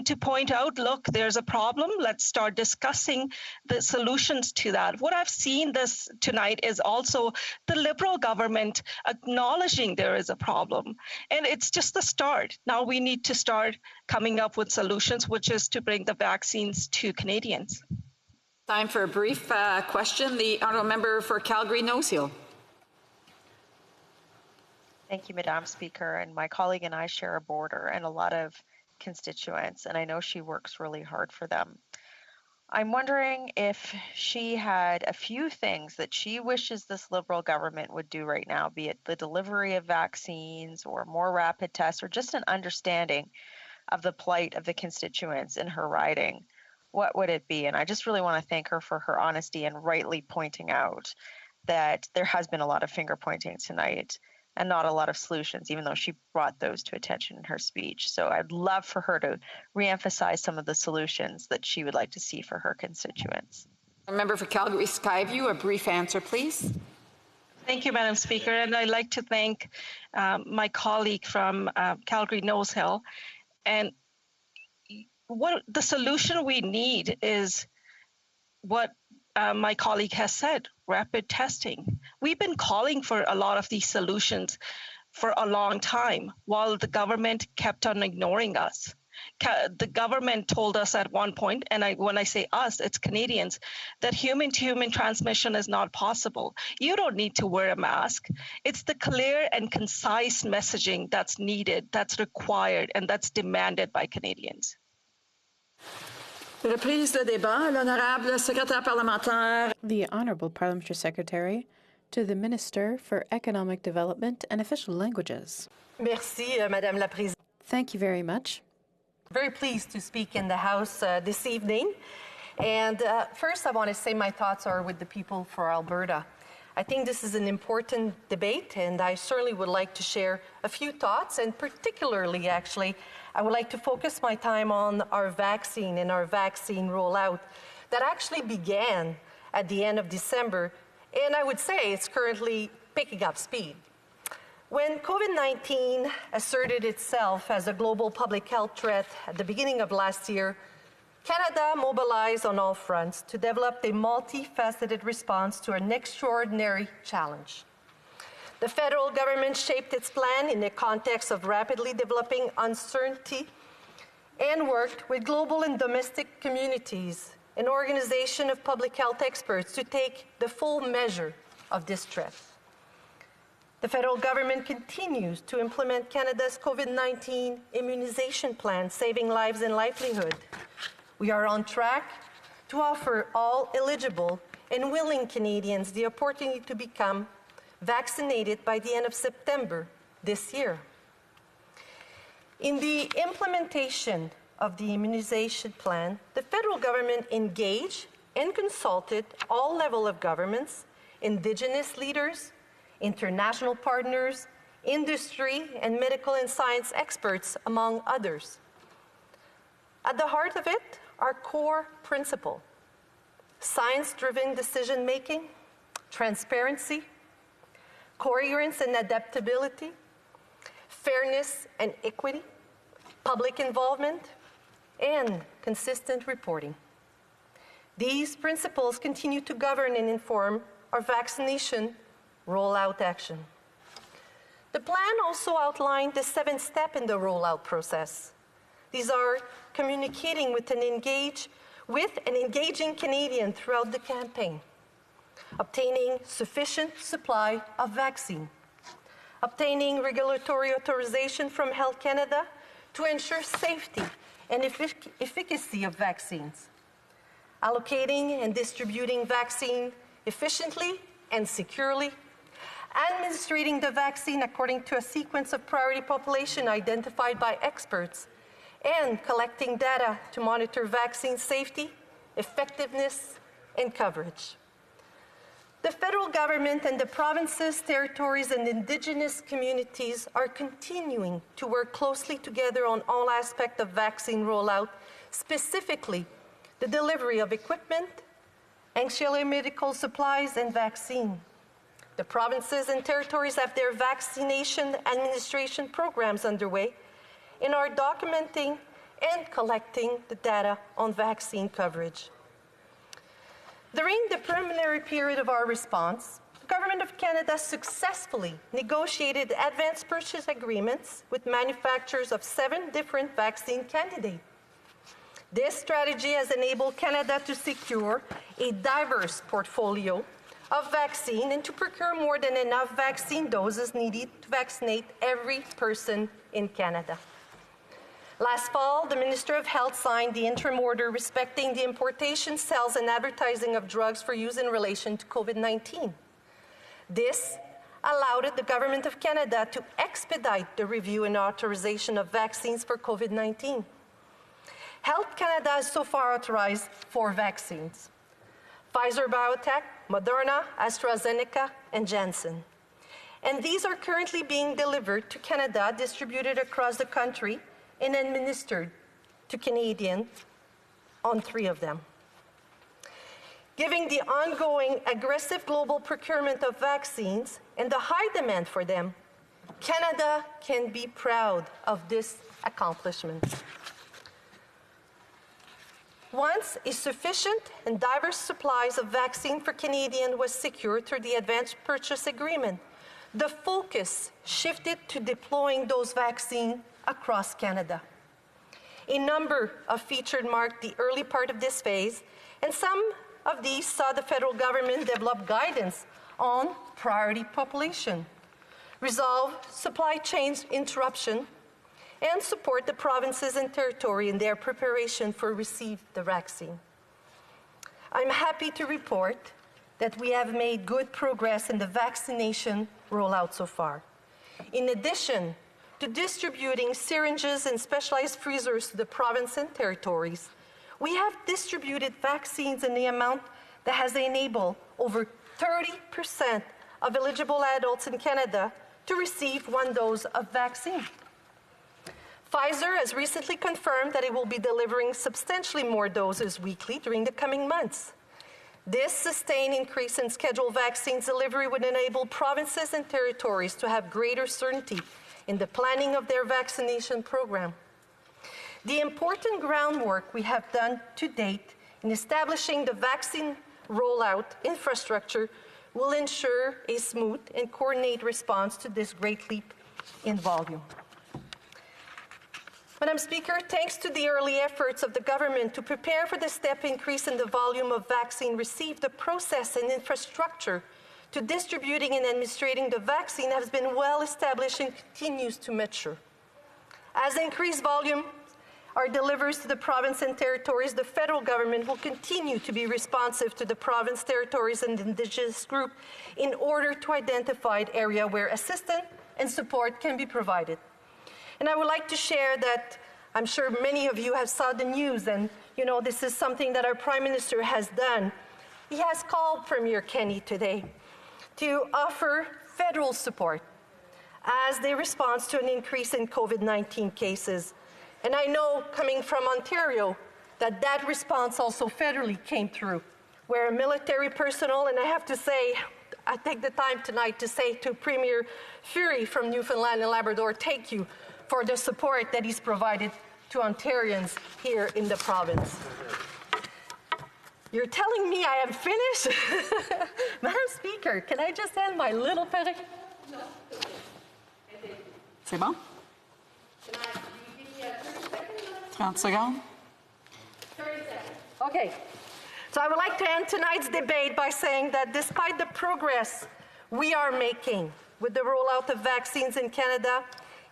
to point out, look, there's a problem. Let's start discussing the solutions to that. What I've seen this tonight is also the Liberal government acknowledging there is a problem, and it's just the start. Now we need to start coming up with solutions, which is to bring the vaccines to Canadians. Time for a brief question. The honourable member for Calgary Nose Hill. Thank you, Madam Speaker. And my colleague and I share a border and a lot of constituents, and I know she works really hard for them. I'm wondering if she had a few things that she wishes this Liberal government would do right now, be it the delivery of vaccines or more rapid tests or just an understanding of the plight of the constituents in her riding. What would it be? And I just really want to thank her for her honesty and rightly pointing out that there has been a lot of finger pointing tonight and not a lot of solutions, even though she brought those to attention in her speech. So I'd love for her to reemphasize some of the solutions that she would like to see for her constituents. Member for Calgary Skyview, a brief answer, please. Thank you, Madam Speaker. And I'd like to thank my colleague from Calgary Nose Hill. And what the solution we need is what my colleague has said, rapid testing. We've been calling for a lot of these solutions for a long time while the government kept on ignoring us. The government told us at one point, and when I say us, it's Canadians, that human-to-human transmission is not possible. You don't need to wear a mask. It's the clear and concise messaging that's needed, that's required, and that's demanded by Canadians. Reprise de débat, l'honorable secrétaire parlementaire. The Honourable Parliamentary Secretary to the Minister for Economic Development and Official Languages. Merci, Madame la Présidente. Thank you very much. Very pleased to speak in the House this evening. And first, I want to say my thoughts are with the people for Alberta. I think this is an important debate, and I certainly would like to share a few thoughts, and particularly, actually, I would like to focus my time on our vaccine and our vaccine rollout that actually began at the end of December, and I would say it's currently picking up speed. When COVID-19 asserted itself as a global public health threat at the beginning of last year, Canada mobilized on all fronts to develop a multifaceted response to an extraordinary challenge. The federal government shaped its plan in the context of rapidly developing uncertainty and worked with global and domestic communities, an organization of public health experts, to take the full measure of this threat. The federal government continues to implement Canada's COVID-19 immunization plan, saving lives and livelihood. We are on track to offer all eligible and willing Canadians the opportunity to become vaccinated by the end of September this year. In the implementation of the immunization plan, the federal government engaged and consulted all levels of governments, Indigenous leaders, international partners, industry, and medical and science experts, among others. At the heart of it are core principles: science-driven decision-making, transparency, coherence and adaptability, fairness and equity, public involvement, and consistent reporting. These principles continue to govern and inform our vaccination rollout action. The plan also outlined the 7th step in the rollout process. These are communicating with an engaging Canadian throughout the campaign, obtaining sufficient supply of vaccine, obtaining regulatory authorization from Health Canada to ensure safety and efficacy of vaccines, allocating and distributing vaccine efficiently and securely, administrating the vaccine according to a sequence of priority population identified by experts, and collecting data to monitor vaccine safety, effectiveness, and coverage. The federal government and the provinces, territories, and Indigenous communities are continuing to work closely together on all aspects of vaccine rollout, specifically the delivery of equipment, ancillary medical supplies, and vaccine. The provinces and territories have their vaccination administration programs underway and are documenting and collecting the data on vaccine coverage. During the preliminary period of our response, the Government of Canada successfully negotiated advance purchase agreements with manufacturers of 7 different vaccine candidates. This strategy has enabled Canada to secure a diverse portfolio of vaccine and to procure more than enough vaccine doses needed to vaccinate every person in Canada. Last fall, the Minister of Health signed the interim order respecting the importation, sales, and advertising of drugs for use in relation to COVID-19. This allowed the Government of Canada to expedite the review and authorization of vaccines for COVID-19. Health Canada has so far authorized 4 vaccines: Pfizer-BioNTech, Moderna, AstraZeneca, and Janssen. And these are currently being delivered to Canada, distributed across the country, and administered to Canadians on 3 of them. Given the ongoing aggressive global procurement of vaccines and the high demand for them, Canada can be proud of this accomplishment. Once a sufficient and diverse supplies of vaccine for Canadians was secured through the advance purchase agreement, the focus shifted to deploying those vaccines across Canada. A number of features marked the early part of this phase, and some of these saw the federal government develop guidance on priority population, resolve supply chain interruption, and support the provinces and territory in their preparation for receive the vaccine. I'm happy to report that we have made good progress in the vaccination rollout so far. In addition to distributing syringes and specialized freezers to the province and territories, we have distributed vaccines in the amount that has enabled over 30% of eligible adults in Canada to receive 1 dose of vaccine. Pfizer has recently confirmed that it will be delivering substantially more doses weekly during the coming months. This sustained increase in scheduled vaccines delivery would enable provinces and territories to have greater certainty in the planning of their vaccination program. The important groundwork we have done to date in establishing the vaccine rollout infrastructure will ensure a smooth and coordinated response to this great leap in volume. Madam Speaker, thanks to the early efforts of the government to prepare for the step increase in the volume of vaccine received, the process and infrastructure to distributing and administrating the vaccine has been well established and continues to mature. As the increased volume are delivered to the province and territories, the federal government will continue to be responsive to the province, territories, and Indigenous group in order to identify the area where assistance and support can be provided. And I would like to share that I'm sure many of you have saw the news, and this is something that our Prime Minister has done. He has called Premier Kenney today to offer federal support as they respond to an increase in COVID-19 cases. And I know, coming from Ontario, that response also federally came through, where military personnel, and I have to say, I take the time tonight to say to Premier Furey from Newfoundland and Labrador, thank you for the support that he's provided to Ontarians here in the province. You're telling me I am finished? Madam Speaker, can I just end my little paragraph? No. C'est bon? 30 seconds? 30 seconds. Okay. So I would like to end tonight's debate by saying that despite the progress we are making with the rollout of vaccines in Canada,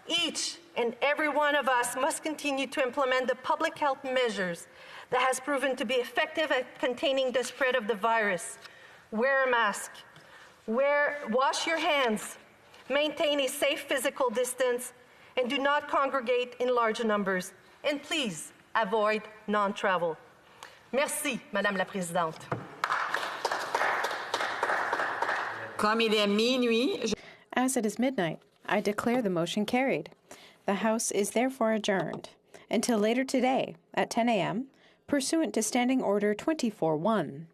each and every one of us must continue to implement the public health measures that has proven to be effective at containing the spread of the virus. Wear a mask, wash your hands, maintain a safe physical distance, and do not congregate in large numbers. And please avoid non-travel. Merci, Madame la Présidente. Comme il est minuit. As it is midnight, I declare the motion carried. The House is therefore adjourned until later today at 10 a.m., pursuant to Standing Order 24-1.